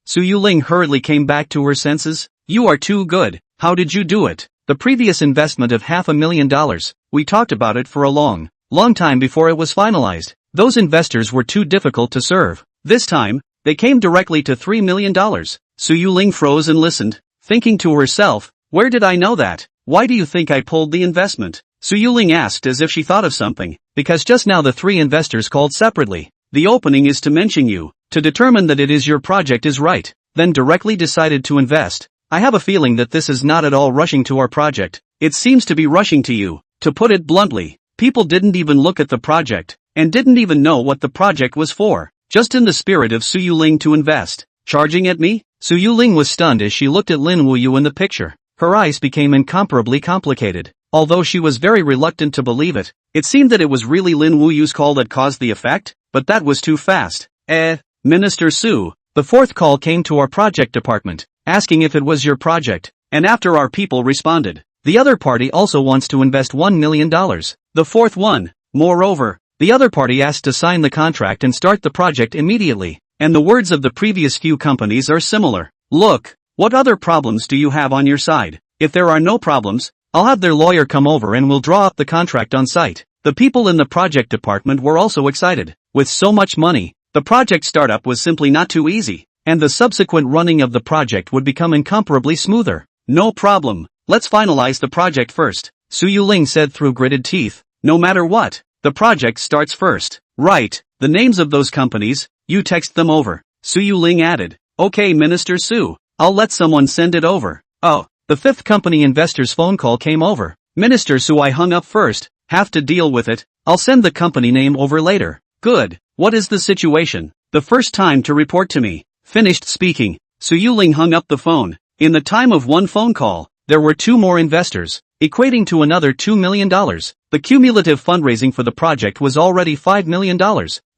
Suyu Ling hurriedly came back to her senses. You are too good. How did you do it? The previous investment of $500,000, we talked about it for a long time before it was finalized. Those investors were too difficult to serve. This time, they came directly to $3 million. Suyu Ling froze and listened, thinking to herself, where did I know that? Why do you think I pulled the investment? Suyu Ling asked as if she thought of something, because just now the 3 investors called separately. The opening is to mention you, to determine that it is your project is right, then directly decided to invest. I have a feeling that this is not at all rushing to our project. It seems to be rushing to you. To put it bluntly, people didn't even look at the project, and didn't even know what the project was for. Just in the spirit of Suyu Ling to invest. Charging at me? Su Yuling was stunned as she looked at Lin Wuyue in the picture. Her eyes became incomparably complicated. Although she was very reluctant to believe it, it seemed that it was really Lin Wuyue's call that caused the effect, but that was too fast. Minister Su, the fourth call came to our project department, asking if it was your project, and after our people responded, the other party also wants to invest $1 million. The fourth one. Moreover, the other party asked to sign the contract and start the project immediately, and the words of the previous few companies are similar. Look, what other problems do you have on your side? If there are no problems, I'll have their lawyer come over and we'll draw up the contract on site. The people in the project department were also excited. With so much money, the project startup was simply not too easy, and the subsequent running of the project would become incomparably smoother. No problem, let's finalize the project first, Su Yuling said through gritted teeth. No matter what, the project starts first. Right, the names of those companies, you text them over, Su Yuling added. Okay Minister Su, I'll let someone send it over. Oh, the fifth company investor's phone call came over. Minister Su, I hung up first, have to deal with it, I'll send the company name over later. Good, what is the situation? The first time to report to me. Finished speaking, Su Yuling hung up the phone. In the time of one phone call, there were two more investors, equating to another $2 million. The cumulative fundraising for the project was already $5 million.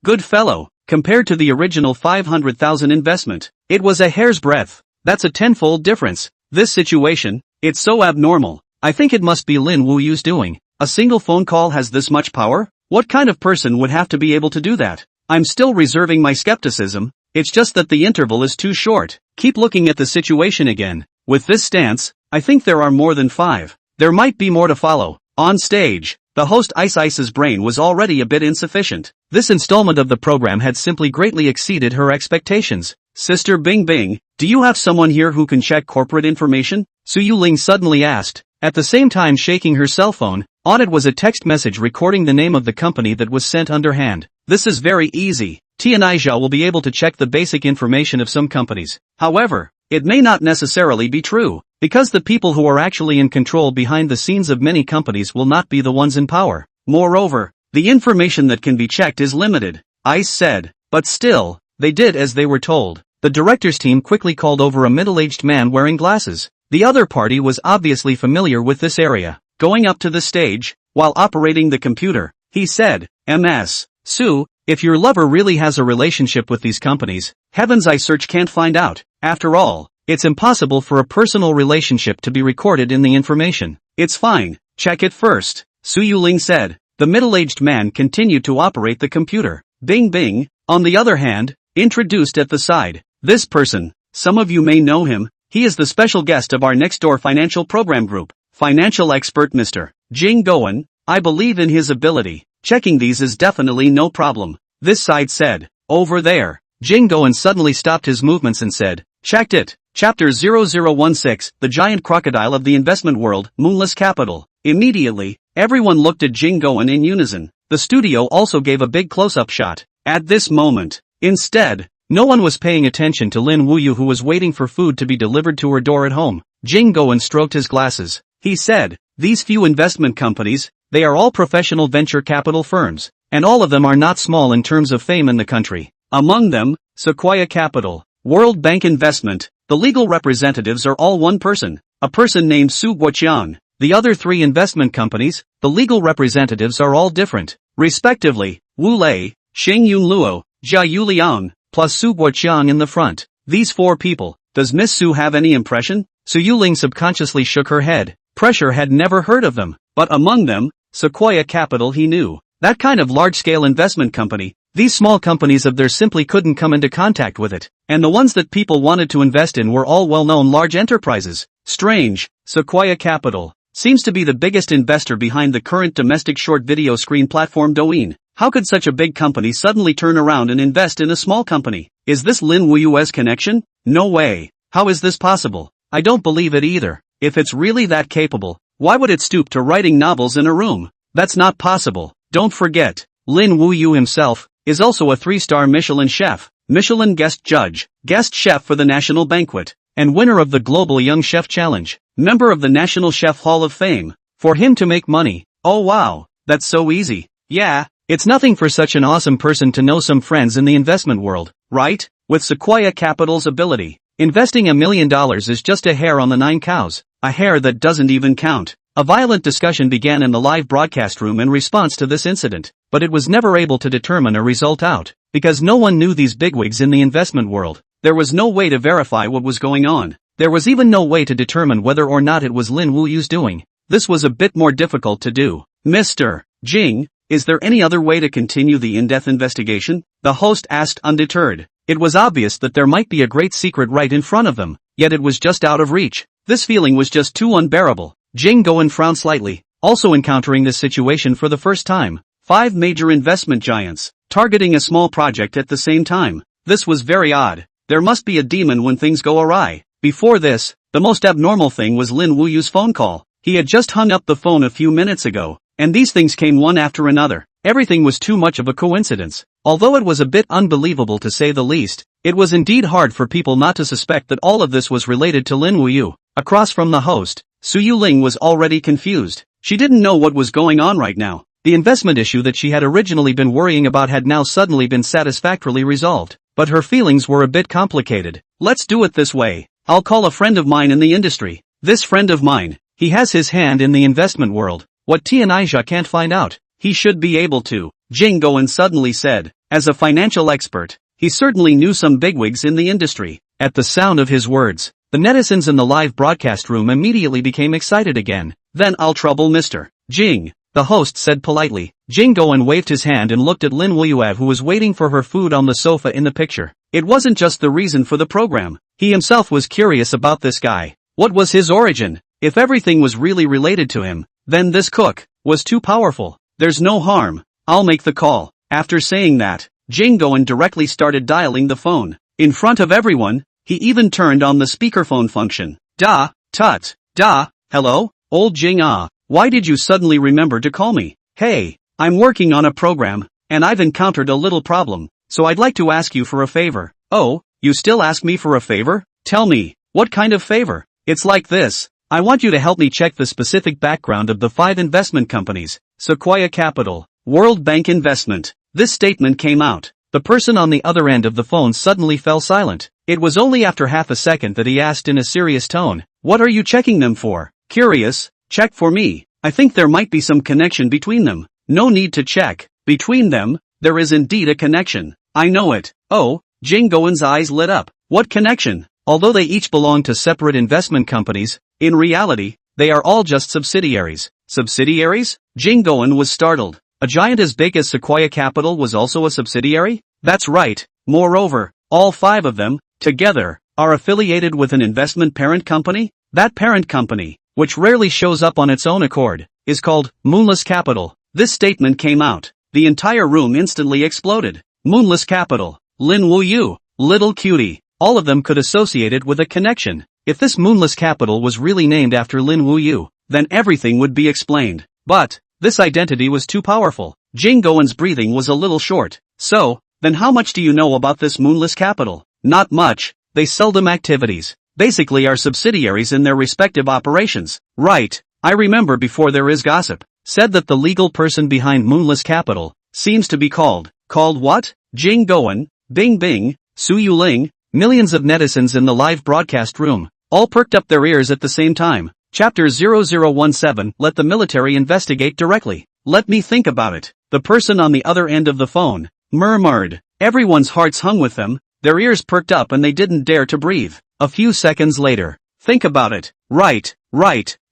Good fellow, compared to the original $500,000 investment, it was a hair's breadth. That's a tenfold difference. This situation, it's so abnormal. I think it must be Lin Wuyue's doing. A single phone call has this much power? What kind of person would have to be able to do that? I'm still reserving my skepticism, it's just that the interval is too short. Keep looking at the situation again. With this stance, I think there are more than 5. There might be more to follow. On stage, the host Ice's brain was already a bit insufficient. This installment of the program had simply greatly exceeded her expectations. Sister Bing Bing, do you have someone here who can check corporate information? Su Yuling suddenly asked, at the same time shaking her cell phone. On it was a text message recording the name of the company that was sent underhand. This is very easy. Tianizhao will be able to check the basic information of some companies. However, it may not necessarily be true, because the people who are actually in control behind the scenes of many companies will not be the ones in power. Moreover, the information that can be checked is limited, Ice said. But still, they did as they were told. The director's team quickly called over a middle-aged man wearing glasses. The other party was obviously familiar with this area. Going up to the stage, while operating the computer, he said, Ms. Su, if your lover really has a relationship with these companies, heavens I search can't find out. After all, it's impossible for a personal relationship to be recorded in the information. It's fine, check it first, Su Yuling said. The middle-aged man continued to operate the computer. Bing Bing, on the other hand, introduced at the side. This person, some of you may know him, he is the special guest of our next-door financial program group. Financial expert Mr. Jing Goen, I believe in his ability. Checking these is definitely no problem. This side said. Over there. Jing Goen suddenly stopped his movements and said, checked it. Chapter 0016, The Giant Crocodile of the Investment World, Moonless Capital. Immediately, everyone looked at Jing Goen in unison. The studio also gave a big close-up shot. At this moment, instead, no one was paying attention to Lin Wuyue, who was waiting for food to be delivered to her door at home. Jing Goen stroked his glasses. He said, these few investment companies, they are all professional venture capital firms, and all of them are not small in terms of fame in the country. Among them, Sequoia Capital, World Bank Investment, the legal representatives are all one person, a person named Su Guoqiang. The other 3 investment companies, the legal representatives are all different, respectively, Wu Lei, Sheng Yun Luo, Jia Yuliang, plus Su Guoqiang in the front. These 4 people, does Miss Su have any impression? Su Yuling subconsciously shook her head. Pressure had never heard of them, but among them, Sequoia Capital he knew. That kind of large-scale investment company, these small companies of theirs simply couldn't come into contact with it, and the ones that people wanted to invest in were all well-known large enterprises. Strange, Sequoia Capital seems to be the biggest investor behind the current domestic short video screen platform Douyin. How could such a big company suddenly turn around and invest in a small company? Is this Lin Wuyue's connection? No way. How is this possible? I don't believe it either. If it's really that capable, why would it stoop to writing novels in a room? That's not possible. Don't forget, Lin Wuyue himself is also a 3-star Michelin chef, Michelin guest judge, guest chef for the National Banquet, and winner of the Global Young Chef Challenge, member of the National Chef Hall of Fame. For him to make money, oh wow, that's so easy. Yeah, it's nothing for such an awesome person to know some friends in the investment world, right? with Sequoia Capital's ability. Investing $1 million is just a hair on the 9 cows, a hair that doesn't even count. A violent discussion began in the live broadcast room in response to this incident, but it was never able to determine a result out, because no one knew these bigwigs in the investment world. There was no way to verify what was going on. There was even no way to determine whether or not it was Lin Wuyue's doing. This was a bit more difficult to do. Mr. Jing, is there any other way to continue the in-depth investigation? The host asked undeterred. It was obvious that there might be a great secret right in front of them, yet it was just out of reach. This feeling was just too unbearable. Jing Goen frowned slightly, also encountering this situation for the first time. 5 major investment giants, targeting a small project at the same time. This was very odd. There must be a demon when things go awry. Before this, the most abnormal thing was Lin Wuyue's phone call. He had just hung up the phone a few minutes ago, and these things came one after another. Everything was too much of a coincidence. Although it was a bit unbelievable to say the least, it was indeed hard for people not to suspect that all of this was related to Lin Wuyue. Across from the host, Su Yuling was already confused. She didn't know what was going on right now. The investment issue that she had originally been worrying about had now suddenly been satisfactorily resolved, but her feelings were a bit complicated. Let's do it this way. I'll call a friend of mine in the industry. This friend of mine, he has his hand in the investment world. What Tianixia can't find out, he should be able to, Jing Goen suddenly said. As a financial expert, he certainly knew some bigwigs in the industry. At the sound of his words, the netizens in the live broadcast room immediately became excited again. Then I'll trouble Mr. Jing, the host said politely. Jing Goen waved his hand and looked at Lin Wuyue, who was waiting for her food on the sofa in the picture. It wasn't just the reason for the program. He himself was curious about this guy. What was his origin? If everything was really related to him, then this cook was too powerful. There's no harm. I'll make the call. After saying that, Jing Goen directly started dialing the phone. In front of everyone, he even turned on the speakerphone function. Da, tut, da, hello, old Jing Ah, why did you suddenly remember to call me? Hey, I'm working on a program, and I've encountered a little problem, so I'd like to ask you for a favor. Oh, you still ask me for a favor? Tell me, what kind of favor? It's like this. I want you to help me check the specific background of the 5 investment companies. Sequoia Capital, World Bank Investment. This statement came out. The person on the other end of the phone suddenly fell silent. It was only after half a second that he asked in a serious tone, "What are you checking them for?" Curious, check for me. I think there might be some connection between them. No need to check. Between them, there is indeed a connection. I know it. Oh, Jing Goen's eyes lit up. What connection? Although they each belong to separate investment companies, in reality, they are all just subsidiaries. Subsidiaries? Jing Goen was startled. A giant as big as Sequoia Capital was also a subsidiary? That's right. Moreover, all 5 of them, together, are affiliated with an investment parent company? That parent company, which rarely shows up on its own accord, is called Moonless Capital. This statement came out. The entire room instantly exploded. Moonless Capital, Lin Wuyue, little cutie, all of them could associate it with a connection. If this Moonless Capital was really named after Lin Wuyue, then everything would be explained. But this identity was too powerful. Jing Goen's breathing was a little short. So, then how much do you know about this Moonless Capital? Not much. They seldom activities. Basically are subsidiaries in their respective operations. Right. I remember before there is gossip. Said that the legal person behind Moonless Capital seems to be called what? Jing Goen, Bing Bing, Su Yuling, millions of netizens in the live broadcast room, all perked up their ears at the same time. Chapter 0017, let the military investigate directly. Let me think about it. The person on the other end of the phone murmured. Everyone's hearts hung with them, their ears perked up and they didn't dare to breathe. A few seconds later. Think about it. Right.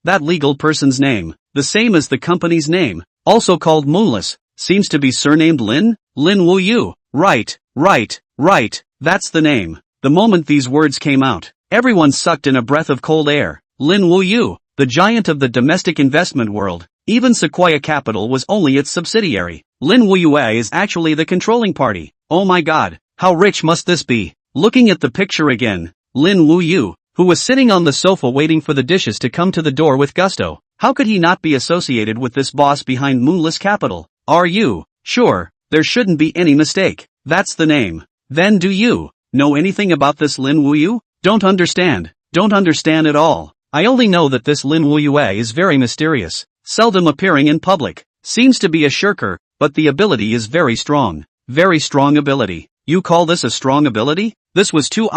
That legal person's name, the same as the company's name, also called Moonless, seems to be surnamed Lin Wuyue. Right. That's the name. The moment these words came out, everyone sucked in a breath of cold air. Lin Wuyue, the giant of the domestic investment world. Even Sequoia Capital was only its subsidiary. Lin Wuyue is actually the controlling party. Oh my god, how rich must this be? Looking at the picture again, Lin Wuyue, who was sitting on the sofa waiting for the dishes to come to the door with gusto. How could he not be associated with this boss behind Moonless Capital? Are you sure? There shouldn't be any mistake. That's the name. Then do you know anything about this Lin Wuyue? Don't understand at all. I only know that this Lin Wuyue is very mysterious, seldom appearing in public, seems to be a shirker, but the ability is very strong ability. You call this a strong ability? This was too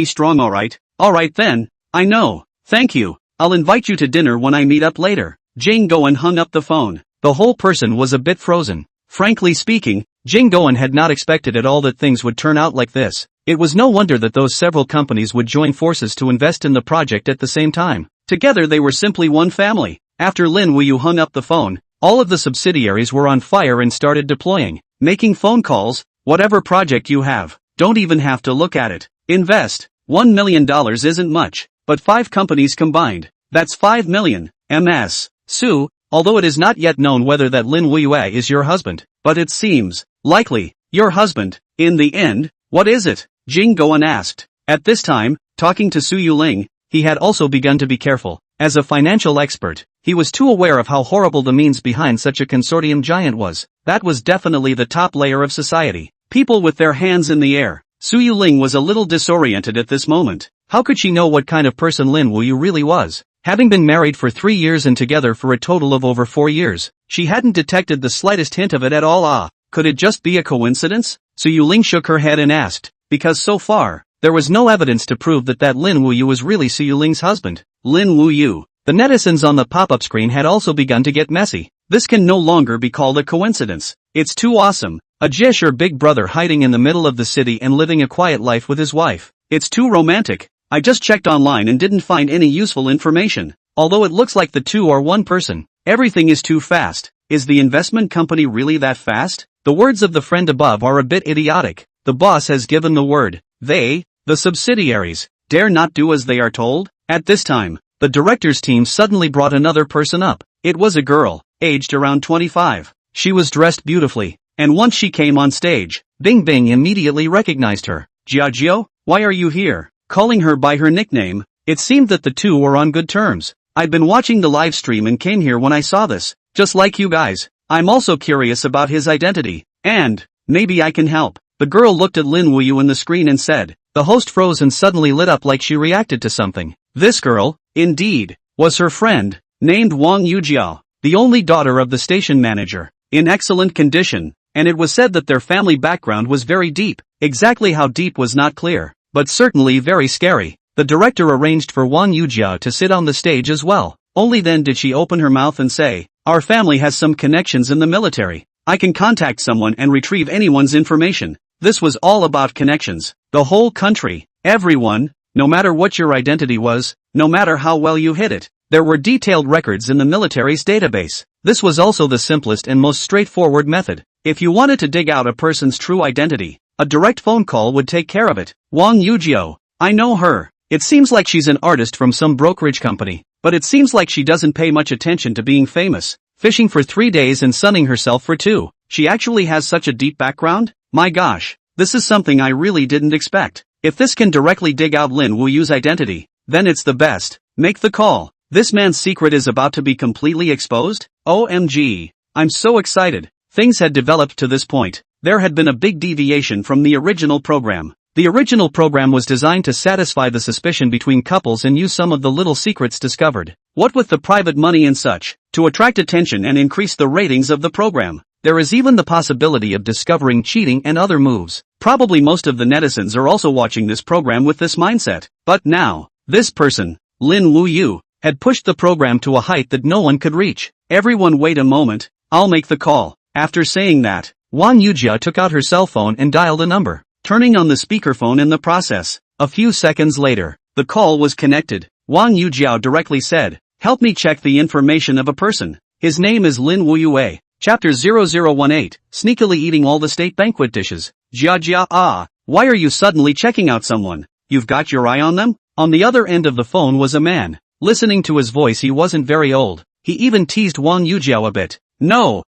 strong. Alright then, I know. Thank you. I'll invite you to dinner when I meet up later. Jing Goen hung up the phone. The whole person was a bit frozen. Frankly speaking, Jing Goen had not expected at all that things would turn out like this. It was no wonder that those several companies would join forces to invest in the project at the same time. Together they were simply one family. After Lin Wuyue hung up the phone, all of the subsidiaries were on fire and started deploying, making phone calls. Whatever project you have, don't even have to look at it. Invest. $1 million isn't much, but 5 companies combined. That's 5 million. MS. Su, although it is not yet known whether that Lin Wuyue is your husband, but it seems likely your husband. In the end, what is it? Jing Goen asked. At this time, talking to Su Yuling, he had also begun to be careful. As a financial expert, he was too aware of how horrible the means behind such a consortium giant was. That was definitely the top layer of society. People with their hands in the air. Su Yuling was a little disoriented at this moment. How could she know what kind of person Lin Wuyue really was? Having been married for 3 years and together for a total of over 4 years, she hadn't detected the slightest hint of it at all. Could it just be a coincidence? Su Yuling shook her head and asked, because so far, there was no evidence to prove that Lin Wuyue was really Su Yuling's husband. Lin Wuyue. The netizens on the pop-up screen had also begun to get messy. This can no longer be called a coincidence. It's too awesome. A Jish or big brother hiding in the middle of the city and living a quiet life with his wife. It's too romantic. I just checked online and didn't find any useful information. Although it looks like the two are one person. Everything is too fast. Is the investment company really that fast? The words of the friend above are a bit idiotic. The boss has given the word. They, the subsidiaries, dare not do as they are told? At this time, the director's team suddenly brought another person up. It was a girl, aged around 25. She was dressed beautifully, and once she came on stage, Bing Bing immediately recognized her. Jiajio, why are you here? Calling her by her nickname, it seemed that the two were on good terms. I'd been watching the live stream and came here when I saw this. Just like you guys, I'm also curious about his identity, and maybe I can help. The girl looked at Lin Wuyue in the screen and said. The host froze and suddenly lit up like she reacted to something. This girl, indeed, was her friend, named Wang Yujiao, the only daughter of the station manager, in excellent condition, and it was said that their family background was very deep. Exactly how deep was not clear, but certainly very scary. The director arranged for Wang Yujiao to sit on the stage as well. Only then did she open her mouth and say, our family has some connections in the military. I can contact someone and retrieve anyone's information. This was all about connections. The whole country, everyone, no matter what your identity was, no matter how well you hid it, there were detailed records in the military's database. This was also the simplest and most straightforward method. If you wanted to dig out a person's true identity, a direct phone call would take care of it. Wang Yujiao, I know her. It seems like she's an artist from some brokerage company, but it seems like she doesn't pay much attention to being famous, fishing for 3 days and sunning herself for 2. She actually has such a deep background? My gosh, this is something I really didn't expect. If this can directly dig out Lin Wuyue's identity, then it's the best. Make the call. This man's secret is about to be completely exposed? OMG. I'm so excited. Things had developed to this point. There had been a big deviation from the original program. The original program was designed to satisfy the suspicion between couples and use some of the little secrets discovered. What with the private money and such, to attract attention and increase the ratings of the program. There is even the possibility of discovering cheating and other moves. Probably most of the netizens are also watching this program with this mindset. But now, this person, Lin Wuyue, had pushed the program to a height that no one could reach. Everyone wait a moment, I'll make the call. After saying that, Wang Yujiao took out her cell phone and dialed a number, turning on the speakerphone in the process. A few seconds later, the call was connected. Wang Yujiao directly said, help me check the information of a person. His name is Lin Wuyue. Chapter 0018, sneakily eating all the state banquet dishes. Jia, why are you suddenly checking out someone? You've got your eye on them? On the other end of the phone was a man. Listening to his voice, he wasn't very old. He even teased Wang Yujiao a bit. No,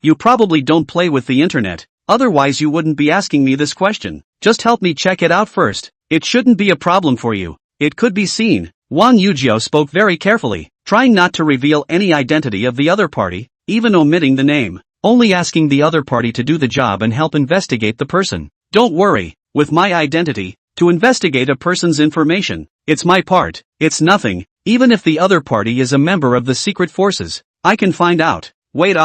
you probably don't play with the internet. Otherwise you wouldn't be asking me this question. Just help me check it out first. It shouldn't be a problem for you. It could be seen. Wang Yujiao spoke very carefully, trying not to reveal any identity of the other party, even omitting the name, only asking the other party to do the job and help investigate the person. Don't worry, with my identity, to investigate a person's information, it's my part. It's nothing, even if the other party is a member of the secret forces. I can find out. Wait,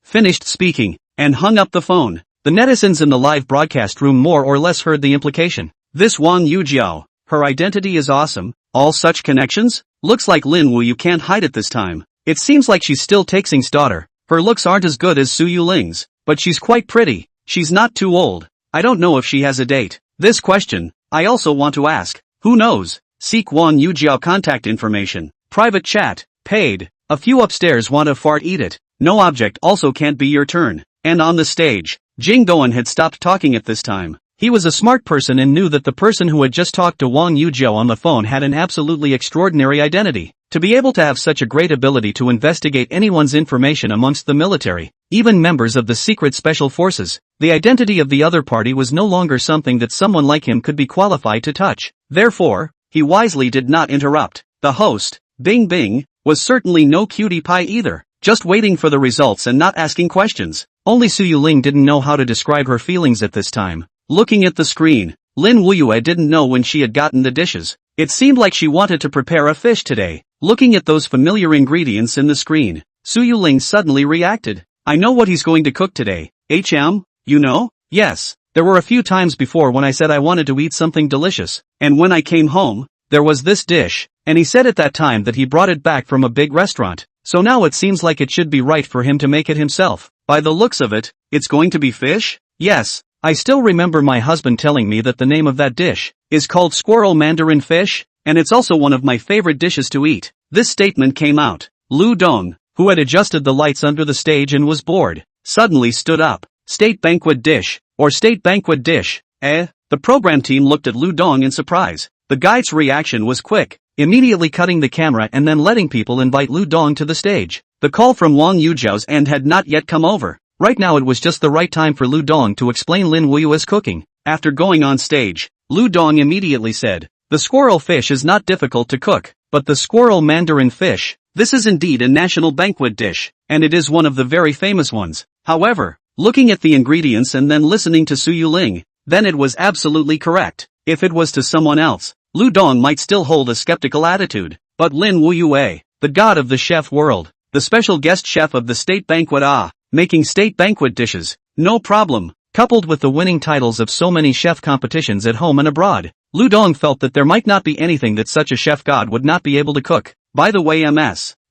finished speaking, and hung up the phone. The netizens in the live broadcast room more or less heard the implication. This Wang Yujiao, her identity is awesome, all such connections? Looks like Lin Wuyue can't hide it this time. It seems like she's still Taixing's daughter. Her looks aren't as good as Su Yuling's, but she's quite pretty. She's not too old. I don't know if she has a date. This question, I also want to ask. Who knows? Seek Wang Yujiao contact information. Private chat. Paid. A few upstairs want a fart, eat it. No object also can't be your turn. And on the stage, Jing Doan had stopped talking at this time. He was a smart person and knew that the person who had just talked to Wang Yujiao on the phone had an absolutely extraordinary identity. To be able to have such a great ability to investigate anyone's information amongst the military, even members of the secret special forces, the identity of the other party was no longer something that someone like him could be qualified to touch. Therefore, he wisely did not interrupt. The host, Bing Bing, was certainly no cutie pie either, just waiting for the results and not asking questions. Only Su Yuling didn't know how to describe her feelings at this time. Looking at the screen, Lin Wuyue didn't know when she had gotten the dishes. It seemed like she wanted to prepare a fish today. Looking at those familiar ingredients in the screen, Su Yuling suddenly reacted. I know what he's going to cook today. You know? Yes. There were a few times before when I said I wanted to eat something delicious, and when I came home, there was this dish, and he said at that time that he brought it back from a big restaurant, so now it seems like it should be right for him to make it himself. By the looks of it, it's going to be fish? Yes. I still remember my husband telling me that the name of that dish is called squirrel mandarin fish, and it's also one of my favorite dishes to eat. This statement came out. Lu Dong, who had adjusted the lights under the stage and was bored, suddenly stood up. State banquet dish, or state banquet dish, eh? The program team looked at Lu Dong in surprise. The guide's reaction was quick, immediately cutting the camera and then letting people invite Lu Dong to the stage. The call from Wang Yujiao's end had not yet come over. Right now it was just the right time for Lu Dong to explain Lin Wuyue's cooking. After going on stage, Lu Dong immediately said, the squirrel fish is not difficult to cook, but the squirrel mandarin fish, this is indeed a national banquet dish, and it is one of the very famous ones. However, looking at the ingredients and then listening to Su Yuling, then it was absolutely correct. If it was to someone else, Lu Dong might still hold a skeptical attitude, but Lin Wuyue, the god of the chef world, the special guest chef of the state banquet, making state banquet dishes, no problem. Coupled with the winning titles of so many chef competitions at home and abroad, Lu Dong felt that there might not be anything that such a chef god would not be able to cook. By the way,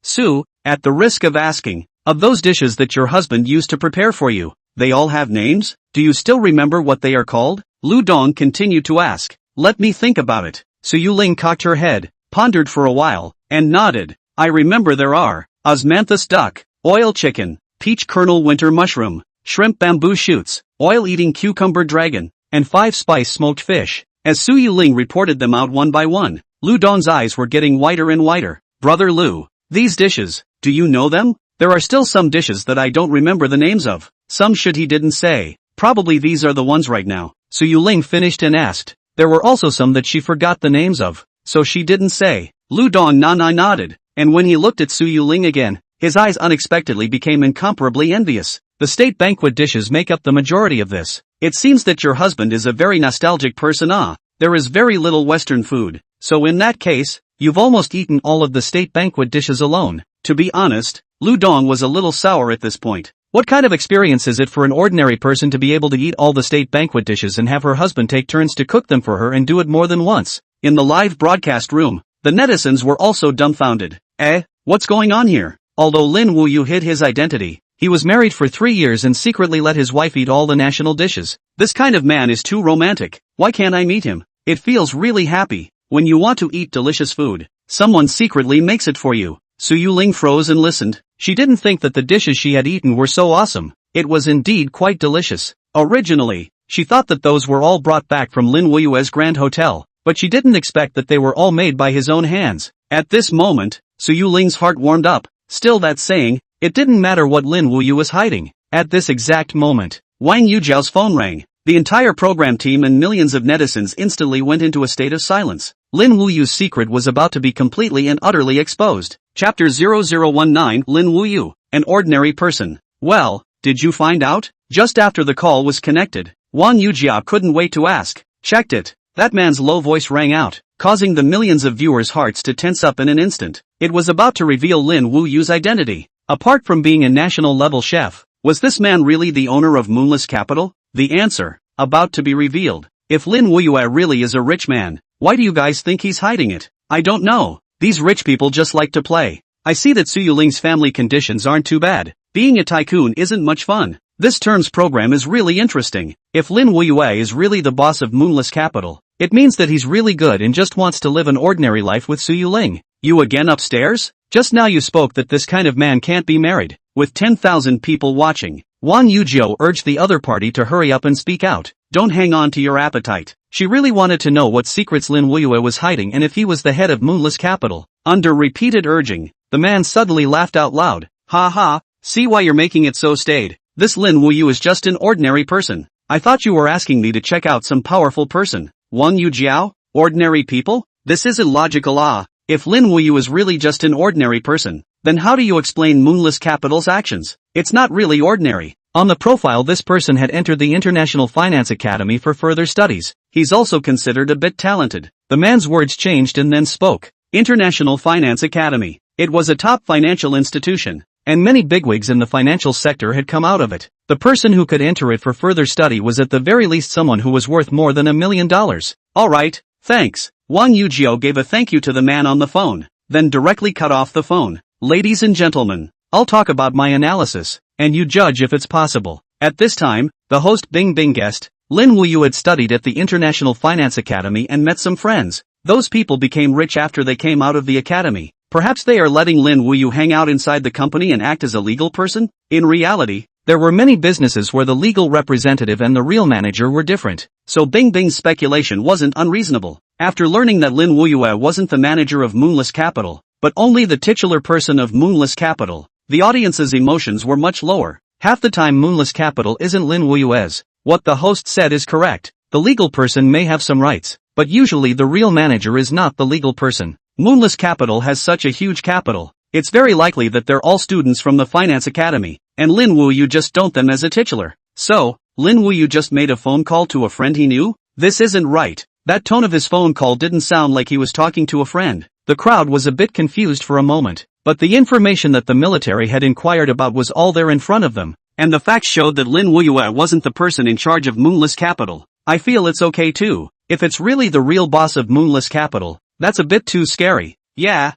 Su, at the risk of asking, of those dishes that your husband used to prepare for you, they all have names? Do you still remember what they are called? Lu Dong continued to ask. Let me think about it. Su Yuling cocked her head, pondered for a while, and nodded. I remember there are osmanthus duck, oil chicken, peach kernel winter mushroom, shrimp bamboo shoots, oil-eating cucumber dragon, and 5-spice smoked fish. As Su Yuling reported them out one by one, Lu Dong's eyes were getting whiter and whiter. Brother Lu, these dishes, do you know them? There are still some dishes that I don't remember the names of. Some should he didn't say. Probably these are the ones right now. Su Yuling finished and asked. There were also some that she forgot the names of, so she didn't say. Lu Dong nodded, and when he looked at Su Yuling again, his eyes unexpectedly became incomparably envious. The state banquet dishes make up the majority of this. It seems that your husband is a very nostalgic person. There is very little Western food, so in that case, you've almost eaten all of the state banquet dishes alone. To be honest, Lu Dong was a little sour at this point. What kind of experience is it for an ordinary person to be able to eat all the state banquet dishes and have her husband take turns to cook them for her and do it more than once? In the live broadcast room, the netizens were also dumbfounded. What's going on here? Although Lin Wuyue hid his identity, he was married for 3 years and secretly let his wife eat all the national dishes. This kind of man is too romantic. Why can't I meet him? It feels really happy. When you want to eat delicious food, someone secretly makes it for you. Su Yuling froze and listened. She didn't think that the dishes she had eaten were so awesome. It was indeed quite delicious. Originally, she thought that those were all brought back from Lin Wuyue's Grand Hotel, but she didn't expect that they were all made by his own hands. At this moment, Su Yuling's heart warmed up. Still that saying, it didn't matter what Lin Wuyue was hiding. At this exact moment, Wang Yujiao's phone rang. The entire program team and millions of netizens instantly went into a state of silence. Lin Wuyue's secret was about to be completely and utterly exposed. Chapter 0019 Lin Wuyue, an ordinary person. Well, did you find out? Just after the call was connected, Wang Yujiao couldn't wait to ask. Checked it. That man's low voice rang out, causing the millions of viewers' hearts to tense up in an instant. It was about to reveal Lin Wuyue's identity. Apart from being a national-level chef, was this man really the owner of Moonless Capital? The answer, about to be revealed. If Lin Wuyue really is a rich man, why do you guys think he's hiding it? I don't know. These rich people just like to play. I see that Su Yuling's family conditions aren't too bad. Being a tycoon isn't much fun. This term's program is really interesting. If Lin Wuyue is really the boss of Moonless Capital, it means that he's really good and just wants to live an ordinary life with Su Yuling. You again upstairs? Just now you spoke that this kind of man can't be married. With 10,000 people watching, Wang Yuzhou urged the other party to hurry up and speak out. Don't hang on to your appetite. She really wanted to know what secrets Lin Wuyue was hiding and if he was the head of Moonless Capital. Under repeated urging, the man suddenly laughed out loud. Ha ha, see why you're making it so staid. This Lin Wuyue is just an ordinary person. I thought you were asking me to check out some powerful person. Wang Yuzhou? Ordinary people? This isn't logical. If Lin Wuyue is really just an ordinary person, then how do you explain Moonless Capital's actions? It's not really ordinary. On the profile, this person had entered the International Finance Academy for further studies. He's also considered a bit talented. The man's words changed and then spoke. International Finance Academy. It was a top financial institution, and many bigwigs in the financial sector had come out of it. The person who could enter it for further study was at the very least someone who was worth more than $1 million. Alright, thanks. Wang Yuzhou gave a thank you to the man on the phone, then directly cut off the phone. Ladies and gentlemen, I'll talk about my analysis, and you judge if it's possible. At this time, the host Bing guessed, Lin Wuyue had studied at the International Finance Academy and met some friends. Those people became rich after they came out of the academy. Perhaps they are letting Lin Wuyue hang out inside the company and act as a legal person? In reality, there were many businesses where the legal representative and the real manager were different, so Bing's speculation wasn't unreasonable. After learning that Lin Wuyue wasn't the manager of Moonless Capital, but only the titular person of Moonless Capital, the audience's emotions were much lower. Half the time Moonless Capital isn't Lin Wuyue's. What the host said is correct. The legal person may have some rights, but usually the real manager is not the legal person. Moonless Capital has such a huge capital, it's very likely that they're all students from the Finance Academy, and Lin Wuyue just don't them as a titular. So, Lin Wuyue just made a phone call to a friend he knew? This isn't right. That tone of his phone call didn't sound like he was talking to a friend. The crowd was a bit confused for a moment, but the information that the military had inquired about was all there in front of them, and the facts showed that Lin Wuyue wasn't the person in charge of Moonless Capital. I feel it's okay too. If it's really the real boss of Moonless Capital, that's a bit too scary. Yeah.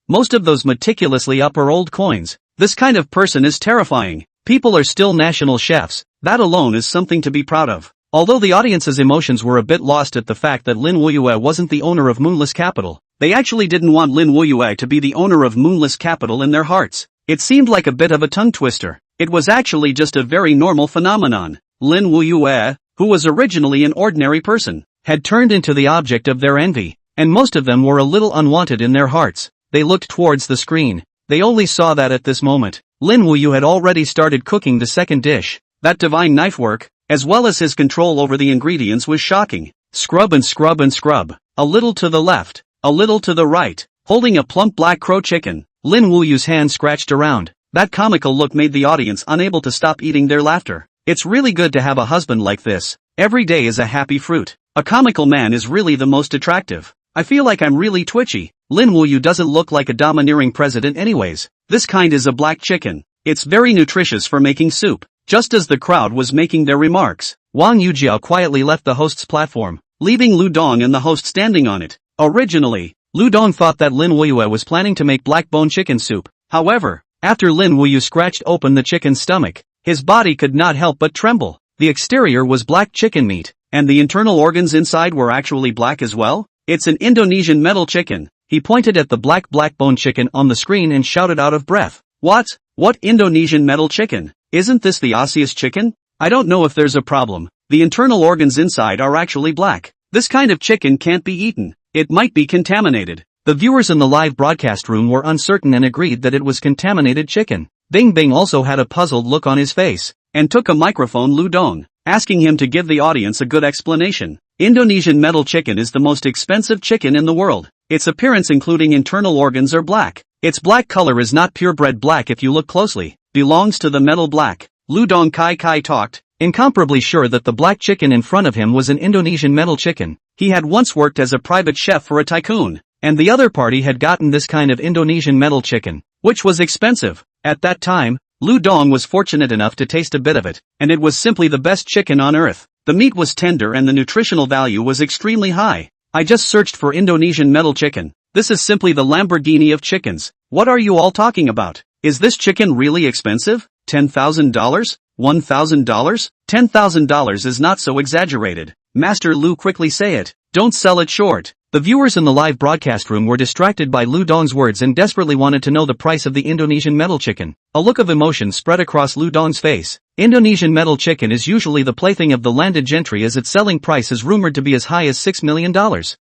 Most of those meticulously up are old coins. This kind of person is terrifying. People are still national chefs. That alone is something to be proud of. Although the audience's emotions were a bit lost at the fact that Lin Wuyue wasn't the owner of Moonless Capital, they actually didn't want Lin Wuyue to be the owner of Moonless Capital in their hearts. It seemed like a bit of a tongue twister. It was actually just a very normal phenomenon. Lin Wuyue, who was originally an ordinary person, had turned into the object of their envy, and most of them were a little unwanted in their hearts. They looked towards the screen. They only saw that at this moment, Lin Wuyue had already started cooking the second dish. That divine knife work, as well as his control over the ingredients, was shocking. Scrub and scrub and scrub. A little to the left, a little to the right. Holding a plump black crow chicken, Lin Wuyue's hand scratched around. That comical look made the audience unable to stop eating their laughter. It's really good to have a husband like this. Every day is a happy fruit. A comical man is really the most attractive. I feel like I'm really twitchy. Lin Wuyue doesn't look like a domineering president anyways. This kind is a black chicken. It's very nutritious for making soup. Just as the crowd was making their remarks, Wang Yuzhou quietly left the host's platform, leaving Lu Dong and the host standing on it. Originally, Lu Dong thought that Lin Wuyue was planning to make black bone chicken soup. However, after Lin Wuyue scratched open the chicken's stomach, his body could not help but tremble. The exterior was black chicken meat, and the internal organs inside were actually black as well. It's an Indonesian metal chicken. He pointed at the black bone chicken on the screen and shouted out of breath. What Indonesian metal chicken? Isn't this the Aussiest chicken? I don't know if there's a problem. The internal organs inside are actually black. This kind of chicken can't be eaten. It might be contaminated. The viewers in the live broadcast room were uncertain and agreed that it was contaminated chicken. Bing also had a puzzled look on his face, and took a microphone Lu Dong, asking him to give the audience a good explanation. Indonesian metal chicken is the most expensive chicken in the world. Its appearance including internal organs are black. Its black color is not purebred black if you look closely. Belongs to the metal black. Lu Dong Kai talked, incomparably sure that the black chicken in front of him was an Indonesian metal chicken. He had once worked as a private chef for a tycoon, and the other party had gotten this kind of Indonesian metal chicken, which was expensive. At that time, Lu Dong was fortunate enough to taste a bit of it, and it was simply the best chicken on earth. The meat was tender and the nutritional value was extremely high. I just searched for Indonesian metal chicken. This is simply the Lamborghini of chickens. What are you all talking about? Is this chicken really expensive? $10,000? $1,000? $10,000 is not so exaggerated. Master Lu, quickly say it. Don't sell it short. The viewers in the live broadcast room were distracted by Lu Dong's words and desperately wanted to know the price of the Indonesian metal chicken. A look of emotion spread across Lu Dong's face. Indonesian metal chicken is usually the plaything of the landed gentry, as its selling price is rumored to be as high as $6 million.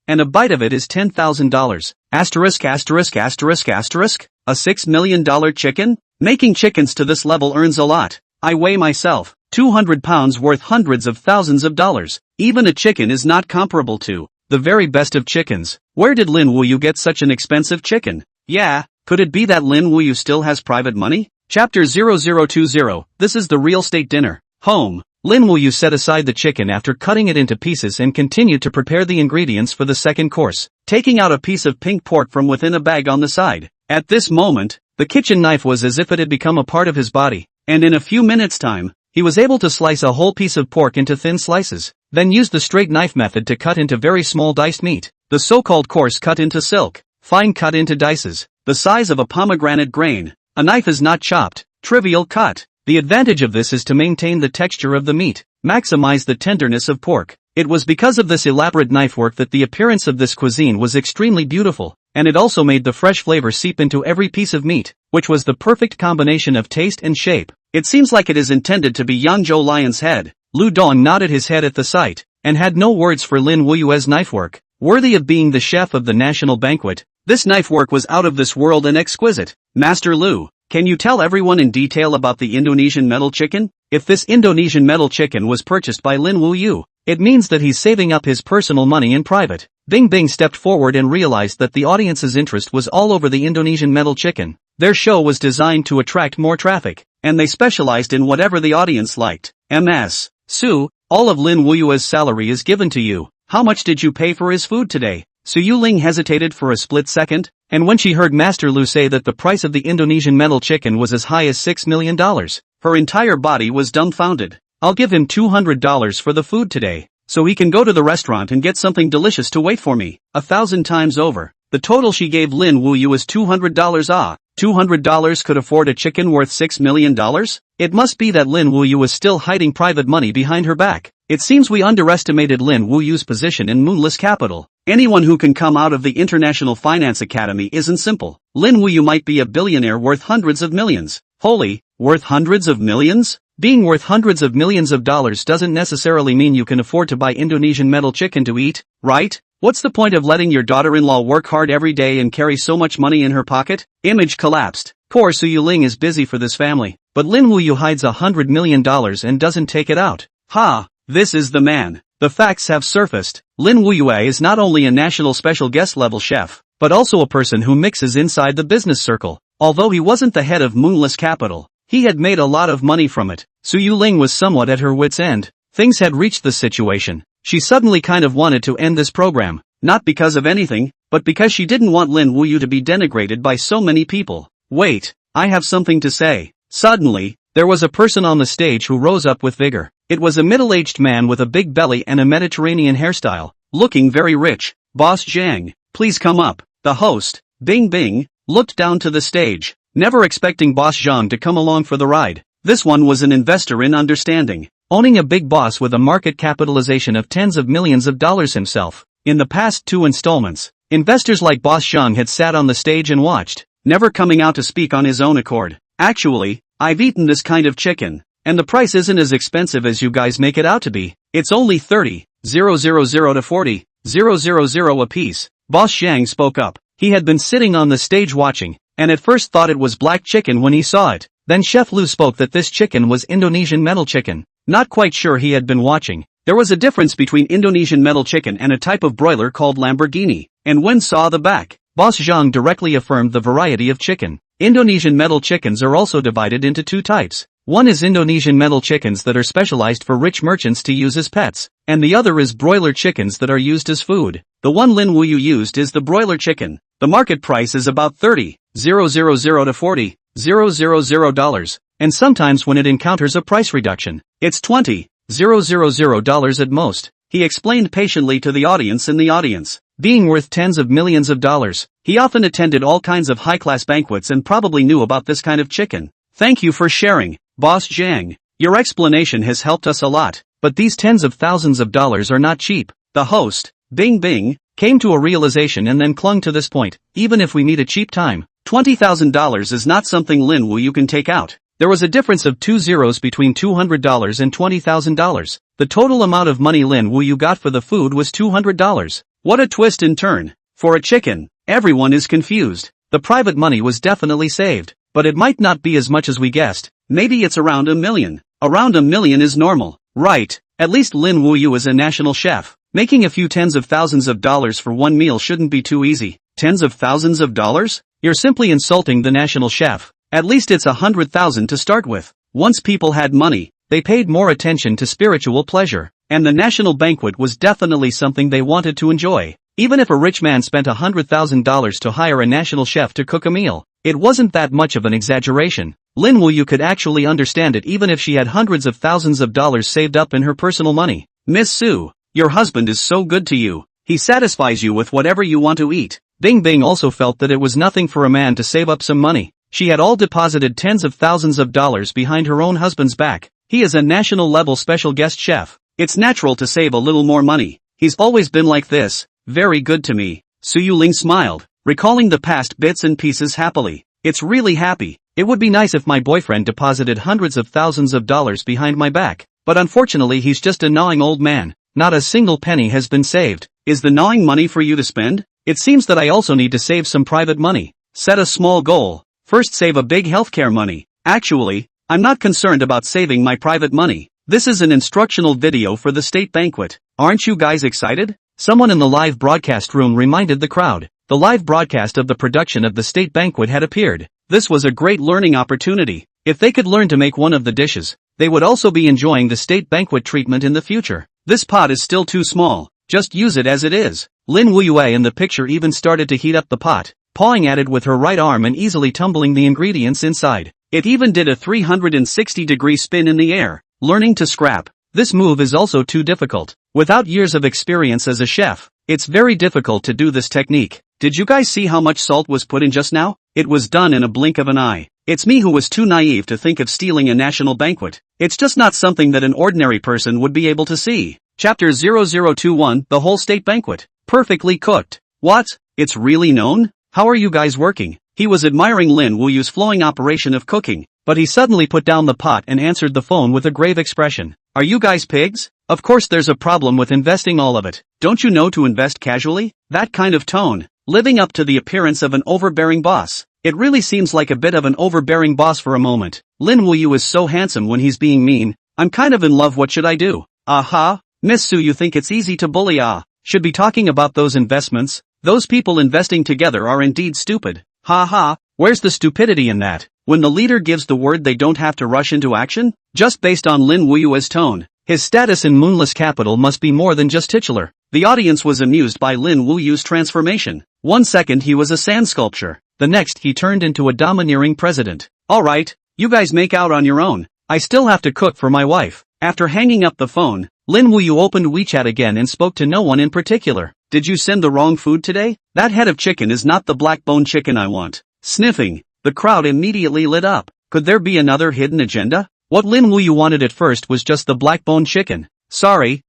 And a bite of it is $10,000. Asterisk asterisk asterisk asterisk? A $6 million chicken? Making chickens to this level earns a lot. I weigh myself. 200 pounds worth hundreds of thousands of dollars. Even a chicken is not comparable to the very best of chickens. Where did Lin Wuyue get such an expensive chicken? Yeah, could it be that Lin Wuyue still has private money? Chapter 0020. This is the real estate dinner. Home. Lin Wuyue set aside the chicken after cutting it into pieces and continued to prepare the ingredients for the second course, taking out a piece of pink pork from within a bag on the side. At this moment, the kitchen knife was as if it had become a part of his body, and in a few minutes' time, he was able to slice a whole piece of pork into thin slices, then use the straight knife method to cut into very small diced meat, the so-called coarse cut into silk, fine cut into dices, the size of a pomegranate grain. A knife is not chopped, trivial cut. The advantage of this is to maintain the texture of the meat, maximize the tenderness of pork. It was because of this elaborate knife work that the appearance of this cuisine was extremely beautiful, and it also made the fresh flavor seep into every piece of meat, which was the perfect combination of taste and shape. It seems like it is intended to be Yangzhou lion's head. Lu Dong nodded his head at the sight, and had no words for Lin Wuyue's knife work. Worthy of being the chef of the national banquet, this knife work was out of this world and exquisite. Master Lu, can you tell everyone in detail about the Indonesian metal chicken? If this Indonesian metal chicken was purchased by Lin Wuyue, it means that he's saving up his personal money in private. Bing Bing stepped forward and realized that the audience's interest was all over the Indonesian metal chicken. Their show was designed to attract more traffic, and they specialized in whatever the audience liked. MS. Su, all of Lin Wuyue's salary is given to you. How much did you pay for his food today? Su Yuling hesitated for a split second, and when she heard Master Lu say that the price of the Indonesian metal chicken was as high as $6 million, her entire body was dumbfounded. I'll give him $200 for the food today, so he can go to the restaurant and get something delicious to wait for me. 1,000 times over. The total she gave Lin Wuyue is $200. Ah, $200 could afford a chicken worth $6 million? It must be that Lin Wuyue is still hiding private money behind her back. It seems we underestimated Lin Wuyue's position in moonless capital. Anyone who can come out of the International Finance Academy isn't simple. Lin Wuyue might be a billionaire worth hundreds of millions. Holy, worth hundreds of millions? Being worth hundreds of millions of dollars doesn't necessarily mean you can afford to buy Indonesian metal chicken to eat, right? What's the point of letting your daughter-in-law work hard every day and carry so much money in her pocket? Image collapsed. Poor Su Yuling is busy for this family, but Lin Wuyue hides $100 million and doesn't take it out. Ha! This is the man. The facts have surfaced. Lin Wuyue is not only a national special guest level chef, but also a person who mixes inside the business circle. Although he wasn't the head of Moonless Capital, he had made a lot of money from it. Su Yuling was somewhat at her wit's end. Things had reached this situation. She suddenly kind of wanted to end this program, not because of anything, but because she didn't want Lin Wuyue to be denigrated by so many people. Wait, I have something to say. Suddenly, there was a person on the stage who rose up with vigor. It was a middle-aged man with a big belly and a Mediterranean hairstyle, looking very rich. Boss Zhang, please come up. The host, Bing Bing, looked down to the stage, never expecting Boss Zhang to come along for the ride. This one was an investor in understanding, owning a big boss with a market capitalization of tens of millions of dollars himself. In the past 2 installments, investors like Boss Zhang had sat on the stage and watched, never coming out to speak on his own accord. Actually, I've eaten this kind of chicken, and the price isn't as expensive as you guys make it out to be. It's only 30,000 to 40,000 a piece. Boss Zhang spoke up. He had been sitting on the stage watching, and at first thought it was black chicken when he saw it. Then Chef Lu spoke that this chicken was Indonesian metal chicken. Not quite sure he had been watching. There was a difference between Indonesian metal chicken and a type of broiler called Lamborghini, and when saw the back, Boss Zhang directly affirmed the variety of chicken. Indonesian metal chickens are also divided into 2 types. One is Indonesian metal chickens that are specialized for rich merchants to use as pets, and the other is broiler chickens that are used as food. The one Lin Wuyue used is the broiler chicken. The market price is about $30,000 to $40,000. and sometimes when it encounters a price reduction, it's $20,000 at most, he explained patiently to the audience in the audience. Being worth tens of millions of dollars, he often attended all kinds of high-class banquets and probably knew about this kind of chicken. Thank you for sharing, Boss Zhang. Your explanation has helped us a lot, but these tens of thousands of dollars are not cheap. The host, Bing Bing, came to a realization and then clung to this point. Even if we meet a cheap time, $20,000 is not something Lin Wuyue can take out. There was a difference of 2 zeros between $200 and $20,000. The total amount of money Lin Wuyue got for the food was $200. What a twist and turn. For a chicken, everyone is confused. The private money was definitely saved, but it might not be as much as we guessed. Maybe it's around $1 million. Around $1 million is normal, right? At least Lin Wuyue is a national chef. Making a few tens of thousands of dollars for one meal shouldn't be too easy. Tens of thousands of dollars? You're simply insulting the national chef. At least it's 100,000 to start with. Once people had money, they paid more attention to spiritual pleasure, and the national banquet was definitely something they wanted to enjoy. Even if a rich man spent $100,000 to hire a national chef to cook a meal, it wasn't that much of an exaggeration. Lin Wuyue could actually understand it even if she had hundreds of thousands of dollars saved up in her personal money. Miss Su, your husband is so good to you. He satisfies you with whatever you want to eat. Bing Bing also felt that it was nothing for a man to save up some money. She had all deposited tens of thousands of dollars behind her own husband's back. He is a national-level special guest chef. It's natural to save a little more money. He's always been like this. Very good to me. Su Yuling smiled, recalling the past bits and pieces happily. It's really happy. It would be nice if my boyfriend deposited hundreds of thousands of dollars behind my back. But unfortunately he's just a gnawing old man. Not a single penny has been saved. Is the gnawing money for you to spend? It seems that I also need to save some private money. Set a small goal. First save a big healthcare money. Actually, I'm not concerned about saving my private money. This is an instructional video for the state banquet. Aren't you guys excited? Someone in the live broadcast room reminded the crowd. The live broadcast of the production of the state banquet had appeared. This was a great learning opportunity. If they could learn to make one of the dishes, they would also be enjoying the state banquet treatment in the future. This pot is still too small. Just use it as it is. Lin Wuyue in the picture even started to heat up the pot, pawing at it with her right arm and easily tumbling the ingredients inside. It even did a 360-degree spin in the air. Learning to scrap. This move is also too difficult. Without years of experience as a chef, it's very difficult to do this technique. Did you guys see how much salt was put in just now? It was done in a blink of an eye. It's me who was too naive to think of stealing a national banquet. It's just not something that an ordinary person would be able to see. Chapter 0021, The Whole State Banquet. Perfectly cooked. What? It's really known? How are you guys working? He was admiring Lin Wuyue's flowing operation of cooking, but he suddenly put down the pot and answered the phone with a grave expression. Are you guys pigs? Of course there's a problem with investing all of it. Don't you know to invest casually? That kind of tone, living up to the appearance of an overbearing boss. It really seems like a bit of an overbearing boss for a moment. Lin Wuyue is so handsome when he's being mean. I'm kind of in love. What should I do? Aha, Miss Su, you think it's easy to bully? Should be talking about those investments. Those people investing together are indeed stupid. Ha ha, where's the stupidity in that? When the leader gives the word, they don't have to rush into action? Just based on Lin Wuyue's tone, his status in Moonless Capital must be more than just titular. The audience was amused by Lin Wuyue's transformation. 1 second he was a sand sculpture. The next he turned into a domineering president. Alright, you guys make out on your own. I still have to cook for my wife. After hanging up the phone, Lin Wuyue opened WeChat again and spoke to no one in particular. Did you send the wrong food today? That head of chicken is not the black bone chicken I want. Sniffing. The crowd immediately lit up. Could there be another hidden agenda? What Lin Wuyue wanted at first was just the black bone chicken. Sorry,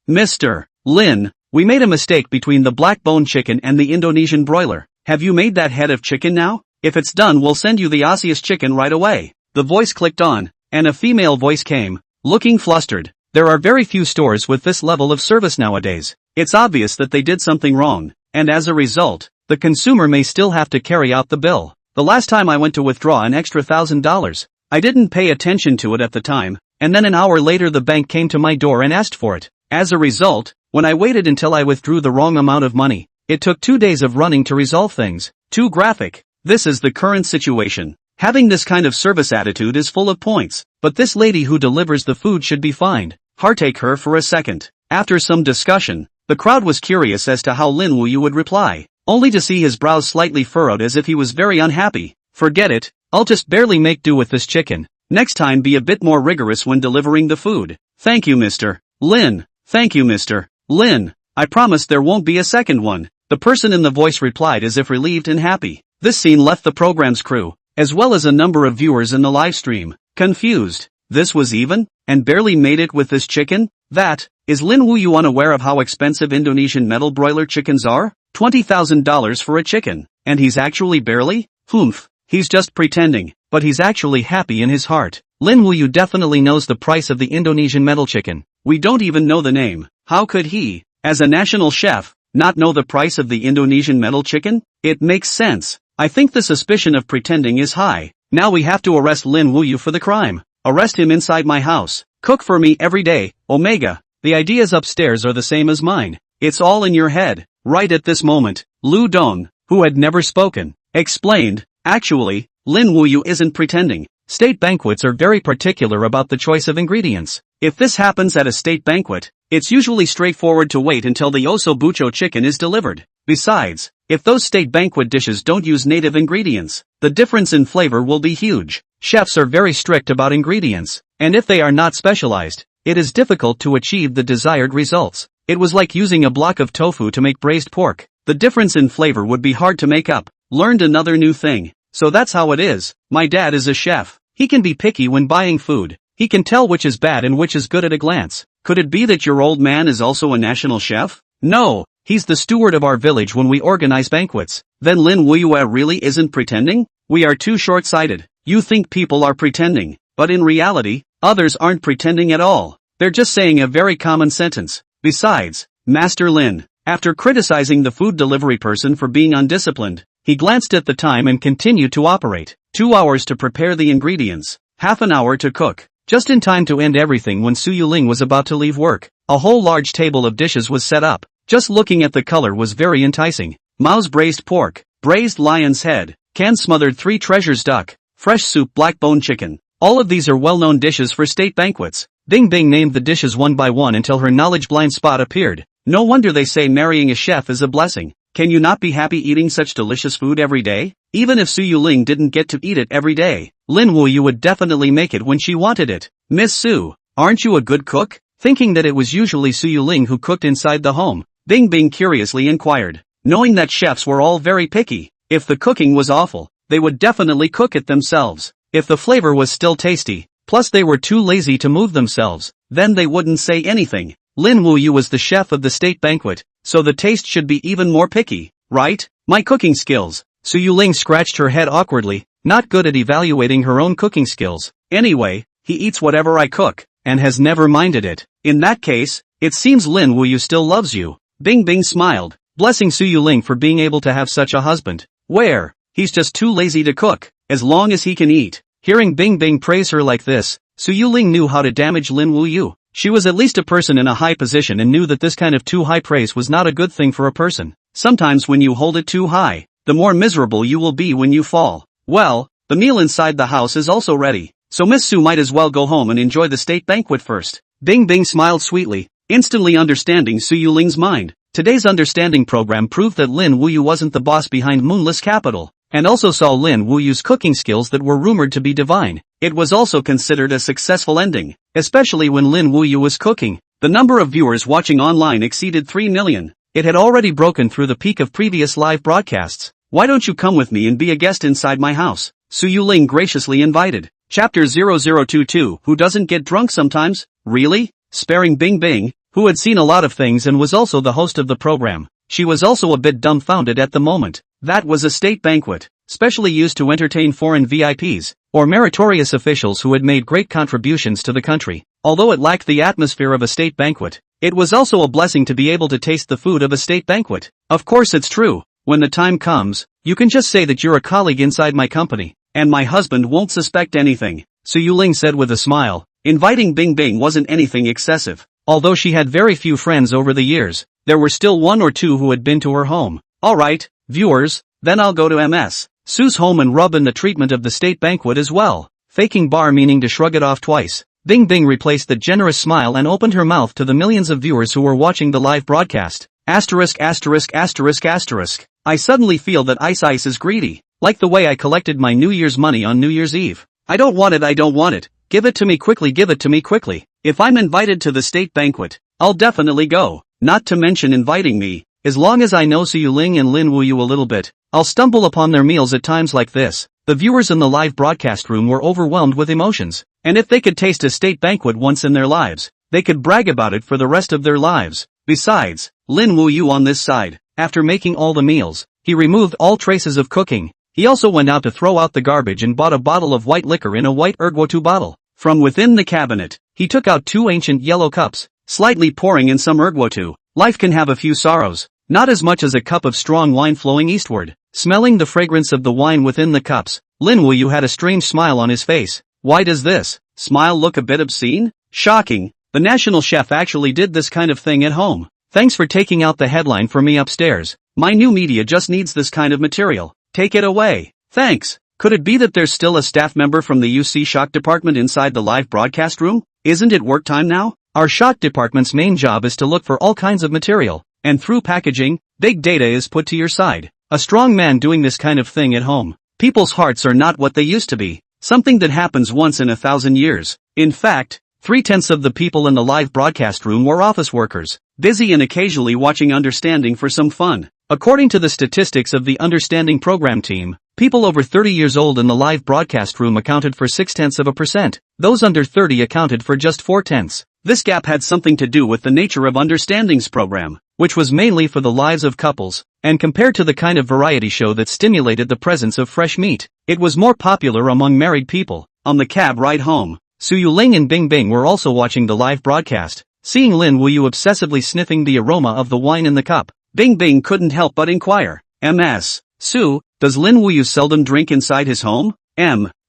Mr. Lin. We made a mistake between the black bone chicken and the Indonesian broiler. Have you made that head of chicken now? If it's done, we'll send you the Aussiest chicken right away. The voice clicked on, and a female voice came, looking flustered. There are very few stores with this level of service nowadays. It's obvious that they did something wrong, and as a result, the consumer may still have to carry out the bill. The last time I went to withdraw an extra $1,000, I didn't pay attention to it at the time, and then an hour later the bank came to my door and asked for it. As a result, when I waited until I withdrew the wrong amount of money, it took 2 days of running to resolve things. Too graphic. This is the current situation. Having this kind of service attitude is full of points, but this lady who delivers the food should be fined. Heartache her for a second. After some discussion, the crowd was curious as to how Lin Wuyue would reply, only to see his brows slightly furrowed as if he was very unhappy. Forget it, I'll just barely make do with this chicken. Next time be a bit more rigorous when delivering the food. Thank you Mr. Lin. Thank you Mr. Lin. I promise there won't be a second one. The person in the voice replied as if relieved and happy. This scene left the program's crew, as well as a number of viewers in the live stream, confused. This was even, and barely made it with this chicken? Is Lin Wuyue unaware of how expensive Indonesian metal broiler chickens are? $20,000 for a chicken. And he's actually barely? He's just pretending, but he's actually happy in his heart. Lin Wuyue definitely knows the price of the Indonesian metal chicken. We don't even know the name. How could he, as a national chef, not know the price of the Indonesian metal chicken? It makes sense. I think the suspicion of pretending is high. Now we have to arrest Lin Wuyue for the crime. Arrest him inside my house. Cook for me every day. Omega. The ideas upstairs are the same as mine. It's all in your head. Right at this moment, Lu Dong, who had never spoken, explained, actually, Lin Wuyue isn't pretending. State banquets are very particular about the choice of ingredients. If this happens at a state banquet, it's usually straightforward to wait until the osso buco chicken is delivered. Besides, if those state banquet dishes don't use native ingredients, the difference in flavor will be huge. Chefs are very strict about ingredients, and if they are not specialized, it is difficult to achieve the desired results. It was like using a block of tofu to make braised pork. The difference in flavor would be hard to make up. Learned another new thing. So that's how it is. My dad is a chef. He can be picky when buying food. He can tell which is bad and which is good at a glance. Could it be that your old man is also a national chef? No, he's the steward of our village when we organize banquets. Then Lin Wuyue really isn't pretending? We are too short-sighted. You think people are pretending, but in reality, others aren't pretending at all. They're just saying a very common sentence. Besides, Master Lin, after criticizing the food delivery person for being undisciplined, he glanced at the time and continued to operate. 2 hours to prepare the ingredients, half an hour to cook. Just in time to end everything when Su Yuling was about to leave work. A whole large table of dishes was set up. Just looking at the color was very enticing. Mao's braised pork, braised lion's head, canned smothered three treasures duck, fresh soup black bone chicken. All of these are well-known dishes for state banquets. Bing Bing named the dishes one by one until her knowledge blind spot appeared. No wonder they say marrying a chef is a blessing. Can you not be happy eating such delicious food every day? Even if Su Yuling didn't get to eat it every day, Lin Wuyue would definitely make it when she wanted it. Miss Su, aren't you a good cook? Thinking that it was usually Su Yuling who cooked inside the home, Bing Bing curiously inquired. Knowing that chefs were all very picky, if the cooking was awful, they would definitely cook it themselves. If the flavor was still tasty, plus they were too lazy to move themselves, then they wouldn't say anything. Lin Wuyue was the chef of the state banquet, so the taste should be even more picky, right? My cooking skills. Su Yuling scratched her head awkwardly, not good at evaluating her own cooking skills. Anyway, he eats whatever I cook, and has never minded it. In that case, it seems Lin Wuyue still loves you. Bing Bing smiled, blessing Su Yuling for being able to have such a husband. Where? He's just too lazy to cook, as long as he can eat. Hearing Bing Bing praise her like this, Su Yuling knew how to damage Lin Wuyue. She was at least a person in a high position and knew that this kind of too high praise was not a good thing for a person. Sometimes when you hold it too high, the more miserable you will be when you fall. Well, the meal inside the house is also ready, so Miss Su might as well go home and enjoy the state banquet first. Bing Bing smiled sweetly, instantly understanding Su Yuling's mind. Today's understanding program proved that Lin Wuyue wasn't the boss behind Moonless Capital, and also saw Lin Wuyue's cooking skills that were rumored to be divine. It was also considered a successful ending, especially when Lin Wuyue was cooking. The number of viewers watching online exceeded 3 million. It had already broken through the peak of previous live broadcasts. Why don't you come with me and be a guest inside my house? Su Yuling graciously invited. Chapter 0022. Who doesn't get drunk sometimes? Really? Sparing Bing Bing, who had seen a lot of things and was also the host of the program. She was also a bit dumbfounded at the moment. That was a state banquet, specially used to entertain foreign VIPs, or meritorious officials who had made great contributions to the country. Although it lacked the atmosphere of a state banquet, it was also a blessing to be able to taste the food of a state banquet. Of course it's true. When the time comes, you can just say that you're a colleague inside my company, and my husband won't suspect anything, Su Yuling said with a smile. Inviting Bing Bing wasn't anything excessive. Although she had very few friends over the years, there were still one or two who had been to her home. Alright, viewers, then I'll go to Ms. Su's home and rub in the treatment of the state banquet as well. Faking bar meaning to shrug it off twice. Bing Bing replaced the generous smile and opened her mouth to the millions of viewers who were watching the live broadcast. ********. I suddenly feel that Ice Ice is greedy. Like the way I collected my New Year's money on New Year's Eve. I don't want it, I don't want it. Give it to me quickly, give it to me quickly. If I'm invited to the state banquet, I'll definitely go. Not to mention inviting me. As long as I know Su Ling and Lin Wuyue a little bit, I'll stumble upon their meals at times like this. The viewers in the live broadcast room were overwhelmed with emotions. And if they could taste a state banquet once in their lives, they could brag about it for the rest of their lives. Besides, Lin Wuyue on this side, after making all the meals, he removed all traces of cooking. He also went out to throw out the garbage and bought a bottle of white liquor in a white erguotu bottle. From within the cabinet, he took out 2 ancient yellow cups, slightly pouring in some erguotu. Life can have a few sorrows, not as much as a cup of strong wine flowing eastward. Smelling the fragrance of the wine within the cups, Lin Wuyue had a strange smile on his face. Why does this smile look a bit obscene? Shocking. The national chef actually did this kind of thing at home. Thanks for taking out the headline for me upstairs. My new media just needs this kind of material. Take it away. Thanks. Could it be that there's still a staff member from the UC shock department inside the live broadcast room? Isn't it work time now? Our shock department's main job is to look for all kinds of material, and through packaging, big data is put to your side. A strong man doing this kind of thing at home. People's hearts are not what they used to be. Something that happens once in 1,000 years. In fact, 3/10 of the people in the live broadcast room were office workers, busy and occasionally watching Understanding for some fun. According to the statistics of the Understanding program team, people over 30 years old in the live broadcast room accounted for 0.6%. Those under 30 accounted for just 0.4. This gap had something to do with the nature of Understanding's program, which was mainly for the lives of couples, and compared to the kind of variety show that stimulated the presence of fresh meat, it was more popular among married people. On the cab ride home, Su Ling and Bing Bing were also watching the live broadcast. Seeing Lin Wuyue obsessively sniffing the aroma of the wine in the cup, Bing Bing couldn't help but inquire. "Ms. Su, does Lin Wuyue seldom drink inside his home?"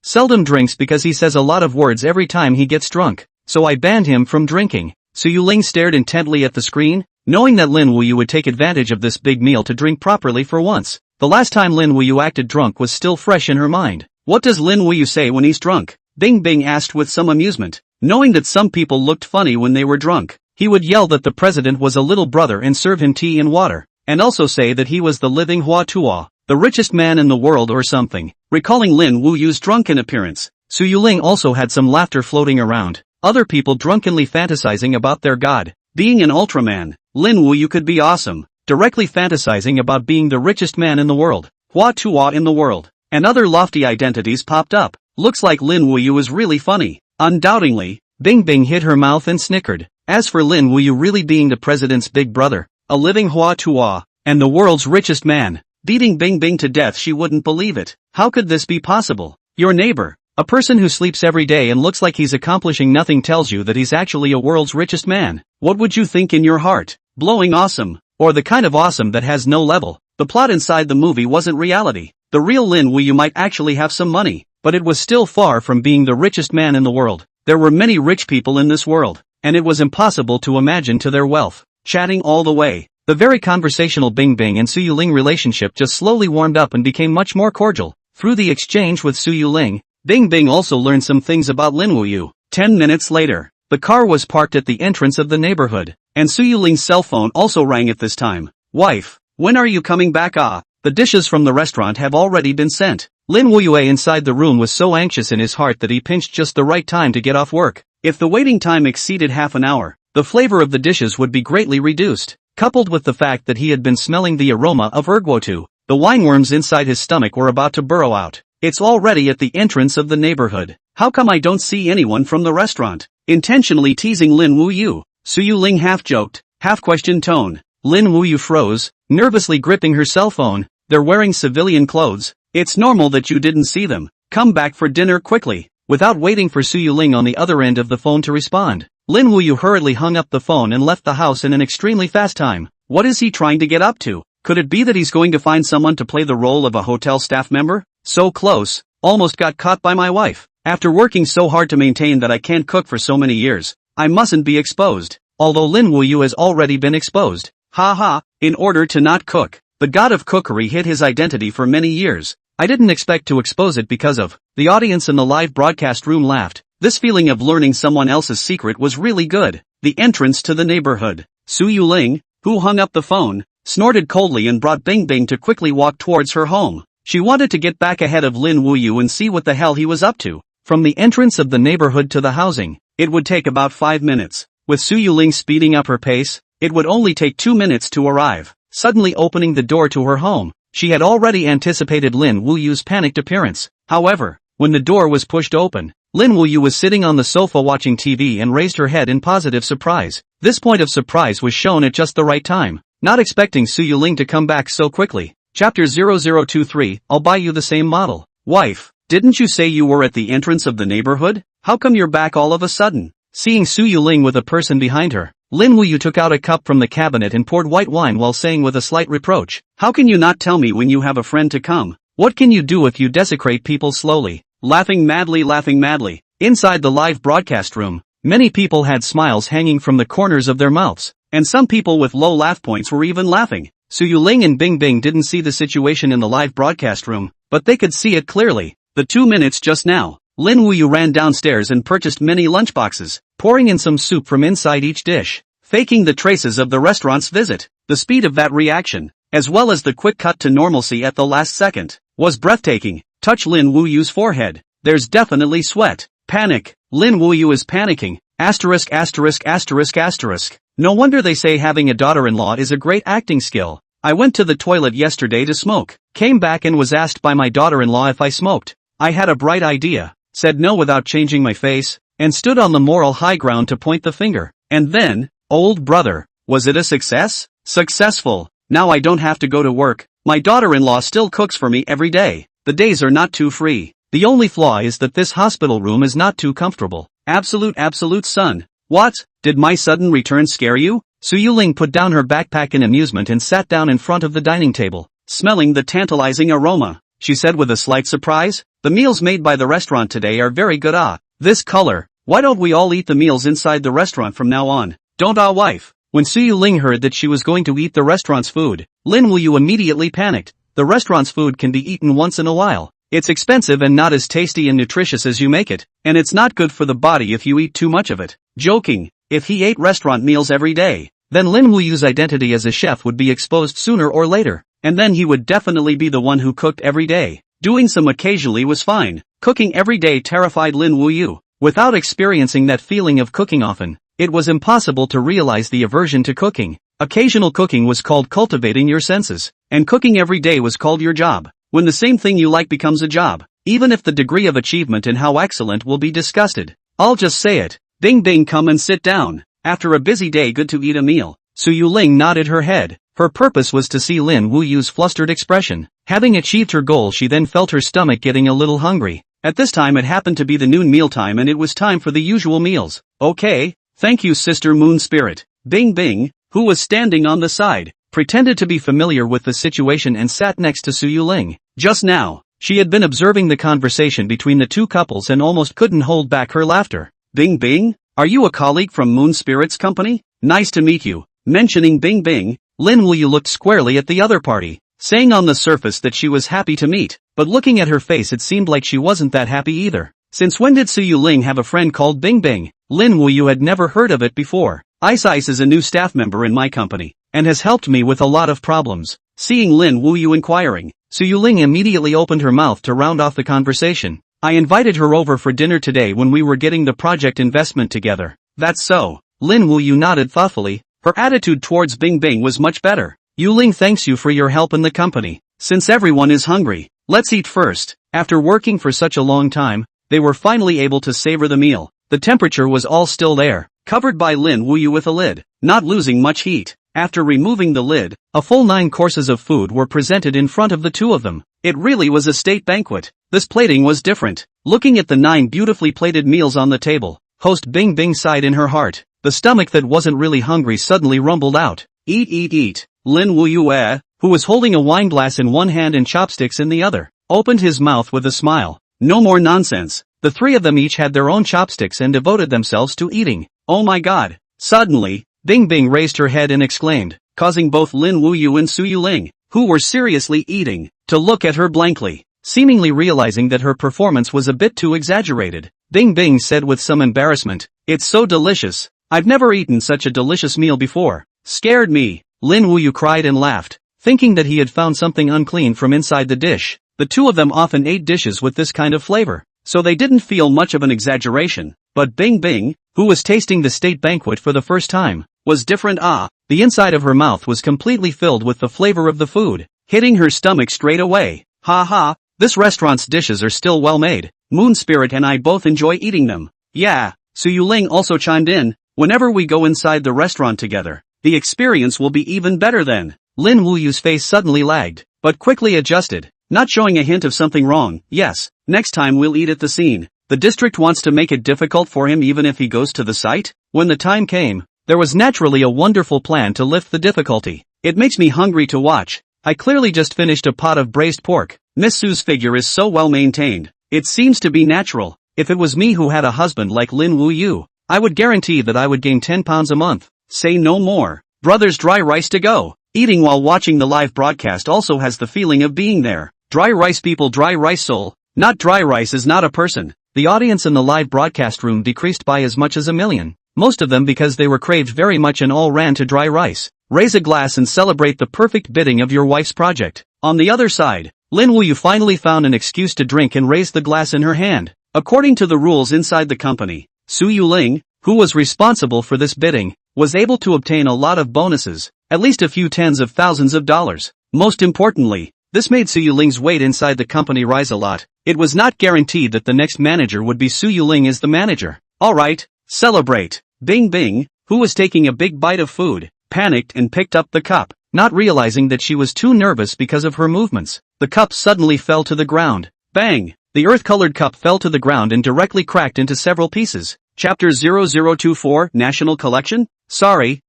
Seldom drinks because he says a lot of words every time he gets drunk, so I banned him from drinking." Su Ling stared intently at the screen, knowing that Lin Wuyue would take advantage of this big meal to drink properly for once. The last time Lin Wuyue acted drunk was still fresh in her mind. "What does Lin Wuyue say when he's drunk?" Bing Bing asked with some amusement. Knowing that some people looked funny when they were drunk, he would yell that the president was a little brother and serve him tea and water, and also say that he was the living Hua Tuo, the richest man in the world or something. Recalling Lin Wuyue's drunken appearance, Su Ling also had some laughter floating around. Other people drunkenly fantasizing about their god. Being an Ultraman, Lin Wuyue could be awesome. Directly fantasizing about being the richest man in the world, Hua Tuo in the world, and other lofty identities popped up. Looks like Lin Wuyue is really funny. Undoubtedly, Bing Bing hid her mouth and snickered. As for Lin Wuyue really being the president's big brother, a living Hua Tuo, and the world's richest man, beating Bing Bing to death, she wouldn't believe it. How could this be possible? Your neighbor, a person who sleeps every day and looks like he's accomplishing nothing, tells you that he's actually a world's richest man. What would you think in your heart? Blowing awesome, or the kind of awesome that has no level. The plot inside the movie wasn't reality. The real Lin Wuyue might actually have some money, but it was still far from being the richest man in the world. There were many rich people in this world, and it was impossible to imagine to their wealth. Chatting all the way, the very conversational Bing Bing and Su Ling relationship just slowly warmed up and became much more cordial. Through the exchange with Su Ling, Bing Bing also learned some things about Lin Wuyue. 10 minutes later, the car was parked at the entrance of the neighborhood, and Su Ling's cell phone also rang at this time. "Wife, when are you coming back? The dishes from the restaurant have already been sent." Lin Wuyue inside the room was so anxious in his heart that he pinched just the right time to get off work. If the waiting time exceeded half an hour, the flavor of the dishes would be greatly reduced. Coupled with the fact that he had been smelling the aroma of erguotu, the wineworms inside his stomach were about to burrow out. "It's already at the entrance of the neighborhood. How come I don't see anyone from the restaurant?" Intentionally teasing Lin Wuyue, Su Ling half joked, half questioned tone. Lin Wuyue froze, nervously gripping her cell phone. "They're wearing civilian clothes. It's normal that you didn't see them. Come back for dinner quickly." Without waiting for Su Ling on the other end of the phone to respond, Lin Wuyue hurriedly hung up the phone and left the house in an extremely fast time. What is he trying to get up to? Could it be that he's going to find someone to play the role of a hotel staff member? So close, almost got caught by my wife. After working so hard to maintain that I can't cook for so many years, I mustn't be exposed. Although Lin Wuyue has already been exposed. Ha. In order to not cook, the god of cookery hid his identity for many years. I didn't expect to expose it because of. The audience in the live broadcast room laughed. This feeling of learning someone else's secret was really good. The entrance to the neighborhood. Su Ling, who hung up the phone, snorted coldly and brought Bing Bing to quickly walk towards her home. She wanted to get back ahead of Lin Wuyue and see what the hell he was up to. From the entrance of the neighborhood to the housing, it would take about 5 minutes. With Su Yuling speeding up her pace, it would only take 2 minutes to arrive. Suddenly opening the door to her home, she had already anticipated Lin Wuyue's panicked appearance. However, when the door was pushed open, Lin Wuyue was sitting on the sofa watching TV and raised her head in positive surprise. This point of surprise was shown at just the right time. Not expecting Su Yuling to come back so quickly. Chapter 0023, I'll buy you the same model. Wife, didn't you say you were at the entrance of the neighborhood? How come you're back all of a sudden? Seeing Su Yuling with a person behind her, Lin Wuyue took out a cup from the cabinet and poured white wine while saying with a slight reproach, how can you not tell me when you have a friend to come? What can you do if you desecrate people slowly? Laughing madly. Inside the live broadcast room, many people had smiles hanging from the corners of their mouths, and some people with low laugh points were even laughing. Su Yuling and Bing Bing didn't see the situation in the live broadcast room, but they could see it clearly. The 2 minutes just now, Lin Wuyue ran downstairs and purchased many lunchboxes, pouring in some soup from inside each dish, faking the traces of the restaurant's visit. The speed of that reaction, as well as the quick cut to normalcy at the last second, was breathtaking. Touch Lin Wuyue's forehead. There's definitely sweat. Panic. Lin Wuyue is panicking. *******. No wonder they say having a daughter-in-law is a great acting skill. I went to the toilet yesterday to smoke, came back and was asked by my daughter-in-law if I smoked. I had a bright idea, said no without changing my face, and stood on the moral high ground to point the finger. And then, old brother, was it a success? Successful. Now I don't have to go to work. My daughter-in-law still cooks for me every day. The days are not too free. The only flaw is that this hospital room is not too comfortable. Absolute son. What? Did my sudden return scare you? Su Yuling put down her backpack in amusement and sat down in front of the dining table, smelling the tantalizing aroma. She said with a slight surprise, the meals made by the restaurant today are very good. This color. Why don't we all eat the meals inside the restaurant from now on? Don't wife? When Su Yuling heard that she was going to eat the restaurant's food, Lin Wuyue immediately panicked. The restaurant's food can be eaten once in a while. It's expensive and not as tasty and nutritious as you make it, and it's not good for the body if you eat too much of it. Joking. If he ate restaurant meals every day, then Lin Wuyue's identity as a chef would be exposed sooner or later, and then he would definitely be the one who cooked every day. Doing some occasionally was fine. Cooking every day terrified Lin Wuyue. Without experiencing that feeling of cooking often, it was impossible to realize the aversion to cooking. Occasional cooking was called cultivating your senses, and cooking every day was called your job. When the same thing you like becomes a job, even if the degree of achievement and how excellent will be discussed. I'll just say it. Bing Bing, come and sit down. After a busy day, good to eat a meal. Su Yuling nodded her head. Her purpose was to see Lin Wuyue's flustered expression. Having achieved her goal, she then felt her stomach getting a little hungry. At this time it happened to be the noon mealtime and it was time for the usual meals. Okay, thank you Sister Moon Spirit. Bing Bing, who was standing on the side, pretended to be familiar with the situation and sat next to Su Yuling. Just now, she had been observing the conversation between the two couples and almost couldn't hold back her laughter. Bing Bing, are you a colleague from Moon Spirit's company? Nice to meet you. Mentioning Bing Bing, Lin Wuyue looked squarely at the other party, saying on the surface that she was happy to meet, but looking at her face it seemed like she wasn't that happy either. Since when did Su Yuling have a friend called Bing Bing? Lin Wuyue had never heard of it before. Ice is a new staff member in my company, and has helped me with a lot of problems. Seeing Lin Wuyue inquiring, Su Yuling immediately opened her mouth to round off the conversation. I invited her over for dinner today when we were getting the project investment together. That's so. Lin Wuyue nodded thoughtfully. Her attitude towards Bing Bing was much better. Yuling thanks you for your help in the company. Since everyone is hungry, let's eat first. After working for such a long time, they were finally able to savor the meal. The temperature was all still there, covered by Lin Wuyue with a lid, not losing much heat. After removing the lid, a full 9 courses of food were presented in front of the two of them. It really was a state banquet. This plating was different. Looking at the 9 beautifully plated meals on the table, host Bing Bing sighed in her heart. The stomach that wasn't really hungry suddenly rumbled out. Eat. Lin Wuyue, who was holding a wine glass in one hand and chopsticks in the other, opened his mouth with a smile. No more nonsense. The 3 of them each had their own chopsticks and devoted themselves to eating. Oh my god. Suddenly, Bing Bing raised her head and exclaimed, causing both Lin Wuyue and Su Yuling, who were seriously eating, to look at her blankly, seemingly realizing that her performance was a bit too exaggerated. Bing Bing said with some embarrassment, it's so delicious. I've never eaten such a delicious meal before. Scared me. Lin Wuyue cried and laughed, thinking that he had found something unclean from inside the dish. The two of them often ate dishes with this kind of flavor, so they didn't feel much of an exaggeration. But Bing Bing, who was tasting the state banquet for the first time, was different. The inside of her mouth was completely filled with the flavor of the food, hitting her stomach straight away. Ha ha, this restaurant's dishes are still well made. Moon Spirit and I both enjoy eating them. Yeah, Su Yuling also chimed in. Whenever we go inside the restaurant together, the experience will be even better then. Lin Wuyue's face suddenly lagged, but quickly adjusted, not showing a hint of something wrong. Yes, next time we'll eat at the scene. The district wants to make it difficult for him even if he goes to the site? When the time came, there was naturally a wonderful plan to lift the difficulty. It makes me hungry to watch. I clearly just finished a pot of braised pork. Miss Su's figure is so well maintained. It seems to be natural. If it was me who had a husband like Lin Wuyue, I would guarantee that I would gain 10 pounds a month. Say no more. Brothers, dry rice to go. Eating while watching the live broadcast also has the feeling of being there. Dry rice people, dry rice soul. Not dry rice is not a person. The audience in the live broadcast room decreased by as much as 1 million. Most of them because they were craved very much and all ran to dry rice. Raise a glass and celebrate the perfect bidding of your wife's project. On the other side, Lin Wuyue finally found an excuse to drink and raised the glass in her hand. According to the rules inside the company, Su Yuling, who was responsible for this bidding, was able to obtain a lot of bonuses, at least a few tens of thousands of dollars. Most importantly, this made Su Yuling's weight inside the company rise a lot. It was not guaranteed that the next manager would be Su Yuling as the manager. Alright, celebrate. Bing Bing, who was taking a big bite of food, panicked and picked up the cup, not realizing that she was too nervous because of her movements. The cup suddenly fell to the ground. Bang! The earth-colored cup fell to the ground and directly cracked into several pieces. Chapter 0024, National Collection? Sorry,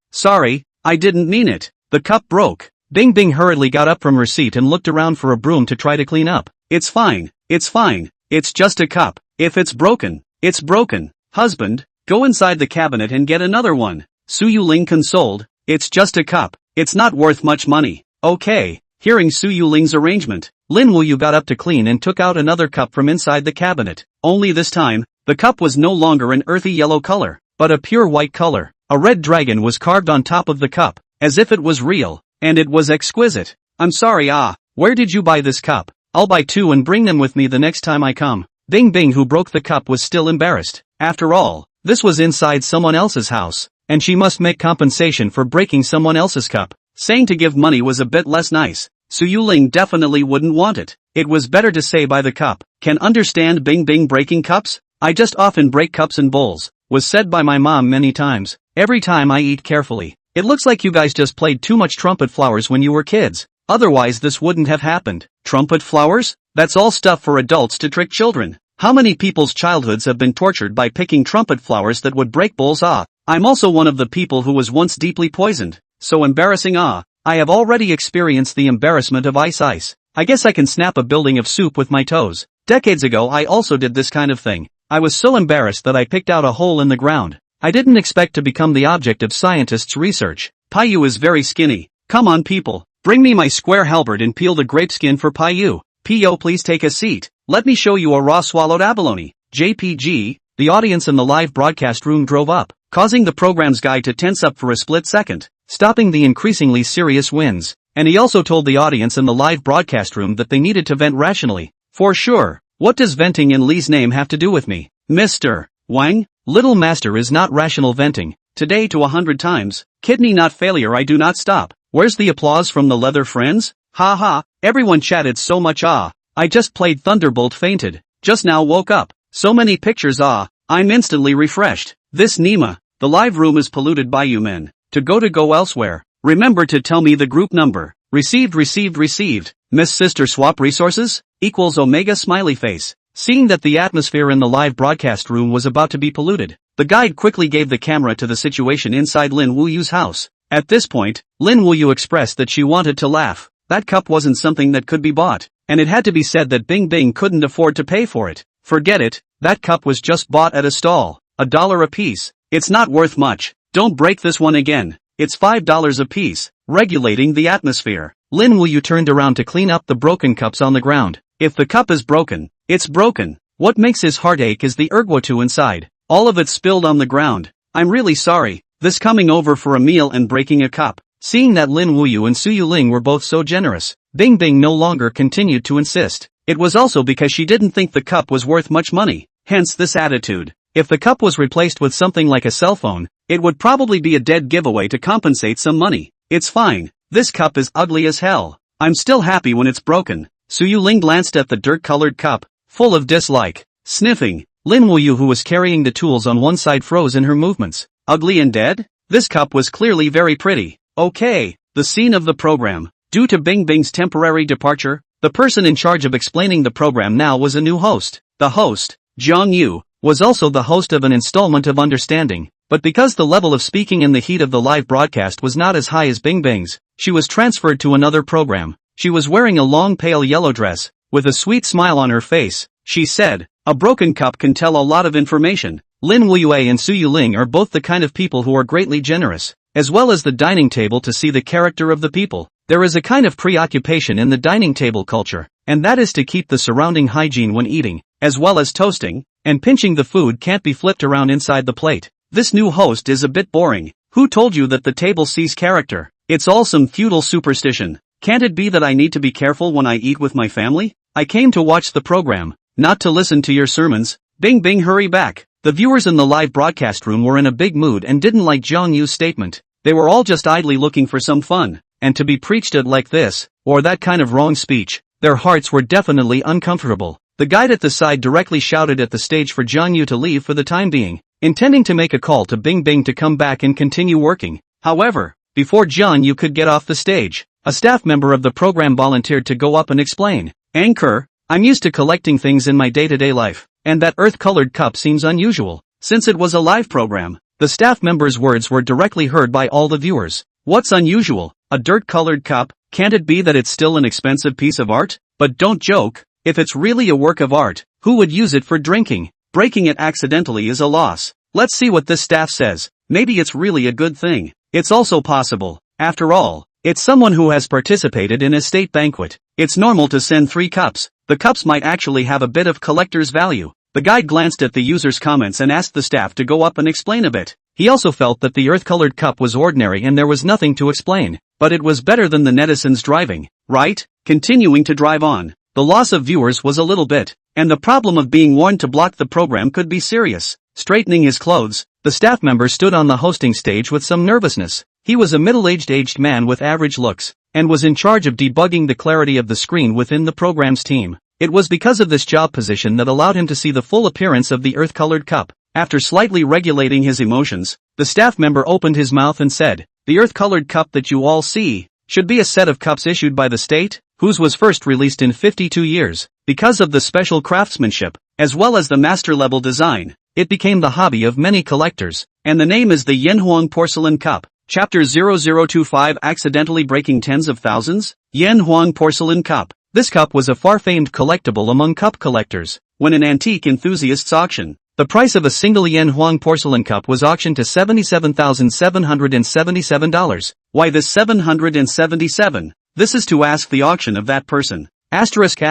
I didn't mean it. The cup broke. Bing Bing hurriedly got up from her seat and looked around for a broom to try to clean up. It's fine. It's just a cup. If it's broken, it's broken. Husband, go inside the cabinet and get another one. Su Yuling consoled. It's just a cup. It's not worth much money. Okay. Hearing Su Yuling's arrangement, Lin Wuyue got up to clean and took out another cup from inside the cabinet. Only this time, the cup was no longer an earthy yellow color, but a pure white color. A red dragon was carved on top of the cup, as if it was real, and it was exquisite. I'm sorry, where did you buy this cup? I'll buy 2 and bring them with me the next time I come. Bing Bing, who broke the cup, was still embarrassed. After all, this was inside someone else's house, and she must make compensation for breaking someone else's cup. Saying to give money was a bit less nice. Su Yuling definitely wouldn't want it. It was better to say buy the cup. Can understand Bing Bing breaking cups? I just often break cups and bowls, was said by my mom many times. Every time I eat carefully. It looks like you guys just played too much trumpet flowers when you were kids. Otherwise this wouldn't have happened. Trumpet flowers? That's all stuff for adults to trick children. How many people's childhoods have been tortured by picking trumpet flowers that would break bowls? I'm also one of the people who was once deeply poisoned. So embarrassing. I have already experienced the embarrassment of ice. I guess I can snap a building of soup with my toes. Decades ago I also did this kind of thing. I was so embarrassed that I picked out a hole in the ground. I didn't expect to become the object of scientists' research. Paiyu is very skinny. Come on people, bring me my square halberd and peel the grape skin for Paiyu. P.O. please take a seat. Let me show you a raw swallowed abalone. JPG, the audience in the live broadcast room drove up, causing the program's guy to tense up for a split second, stopping the increasingly serious winds. And he also told the audience in the live broadcast room that they needed to vent rationally. For sure. What does venting in Li's name have to do with me? Mr. Wang? Little master is not rational venting. Today to 100 times. Kidney not failure, I do not stop. Where's the applause from the leather friends? Ha ha, everyone chatted so much. I just played Thunderbolt, fainted. Just now woke up. So many pictures. I'm instantly refreshed. This Nima, the live room is polluted by you men. To go elsewhere. Remember to tell me the group number. Received. Miss Sister Swap Resources? Equals Omega smiley face. Seeing that the atmosphere in the live broadcast room was about to be polluted, the guide quickly gave the camera to the situation inside Lin Wuyue's house. At this point, Lin Wuyue expressed that she wanted to laugh. That cup wasn't something that could be bought, and it had to be said that Bing Bing couldn't afford to pay for it. Forget it, that cup was just bought at a stall. $1 a piece. It's not worth much. Don't break this one again. It's $5 a piece. Regulating the atmosphere. Lin Wuyue turned around to clean up the broken cups on the ground. If the cup is broken, it's broken. What makes his heart ache is the Hua Tuo inside. All of it spilled on the ground. I'm really sorry. This coming over for a meal and breaking a cup. Seeing that Lin Wuyue and Su Yuling were both so generous, Bing Bing no longer continued to insist. It was also because she didn't think the cup was worth much money, hence this attitude. If the cup was replaced with something like a cell phone, it would probably be a dead giveaway to compensate some money. It's fine, this cup is ugly as hell. I'm still happy when it's broken. Su Ling glanced at the dirt-colored cup, full of dislike. Sniffing, Lin Wuyue, who was carrying the tools on one side, froze in her movements. Ugly and dead? This cup was clearly very pretty. Okay, the scene of the program. Due to Bing Bing's temporary departure, the person in charge of explaining the program now was a new host. The host, Zhang Yu, was also the host of an installment of Understanding, but because the level of speaking in the heat of the live broadcast was not as high as Bing Bing's, she was transferred to another program. She was wearing a long pale yellow dress, with a sweet smile on her face. She said, "A broken cup can tell a lot of information." Lin Wuyue and Su Ling are both the kind of people who are greatly generous, as well as the dining table to see the character of the people. There is a kind of preoccupation in the dining table culture, and that is to keep the surrounding hygiene when eating, as well as toasting, and pinching the food can't be flipped around inside the plate. This new host is a bit boring. Who told you that the table sees character? It's all some feudal superstition. Can't it be that I need to be careful when I eat with my family? I came to watch the program, not to listen to your sermons. Bing Bing, hurry back. The viewers in the live broadcast room were in a big mood and didn't like Zhang Yu's statement. They were all just idly looking for some fun, and to be preached at like this, or that kind of wrong speech, their hearts were definitely uncomfortable. The guide at the side directly shouted at the stage for Zhang Yu to leave for the time being, intending to make a call to Bing Bing to come back and continue working. However, before Zhang Yu could get off the stage, a staff member of the program volunteered to go up and explain. Anchor, I'm used to collecting things in my day-to-day life, and that earth-colored cup seems unusual. Since it was a live program, the staff member's words were directly heard by all the viewers. What's unusual? A dirt-colored cup? Can't it be that it's still an expensive piece of art? But don't joke, if it's really a work of art, who would use it for drinking? Breaking it accidentally is a loss. Let's see what this staff says. Maybe it's really a good thing. It's also possible. After all, it's someone who has participated in a state banquet. It's normal to send 3 cups. The cups might actually have a bit of collector's value. The guide glanced at the user's comments and asked the staff to go up and explain a bit. He also felt that the earth-colored cup was ordinary and there was nothing to explain. But it was better than the netizens driving, right? Continuing to drive on. The loss of viewers was a little bit, and the problem of being warned to block the program could be serious. Straightening his clothes, the staff member stood on the hosting stage with some nervousness. He was a middle-aged man with average looks, and was in charge of debugging the clarity of the screen within the program's team. It was because of this job position that allowed him to see the full appearance of the earth-colored cup. After slightly regulating his emotions, the staff member opened his mouth and said, "The earth-colored cup that you all see should be a set of cups issued by the state, whose was first released in 52 years. Because of the special craftsmanship, as well as the master-level design, it became the hobby of many collectors, and the name is the Yanhuang Porcelain Cup." Chapter 0025 Accidentally Breaking Tens of Thousands? Yanhuang Porcelain Cup. This cup was a far-famed collectible among cup collectors. When an antique enthusiast's auction, the price of a single Yanhuang porcelain cup was auctioned to $77,777. Why this 777? This is to ask the auction of that person. Asterisk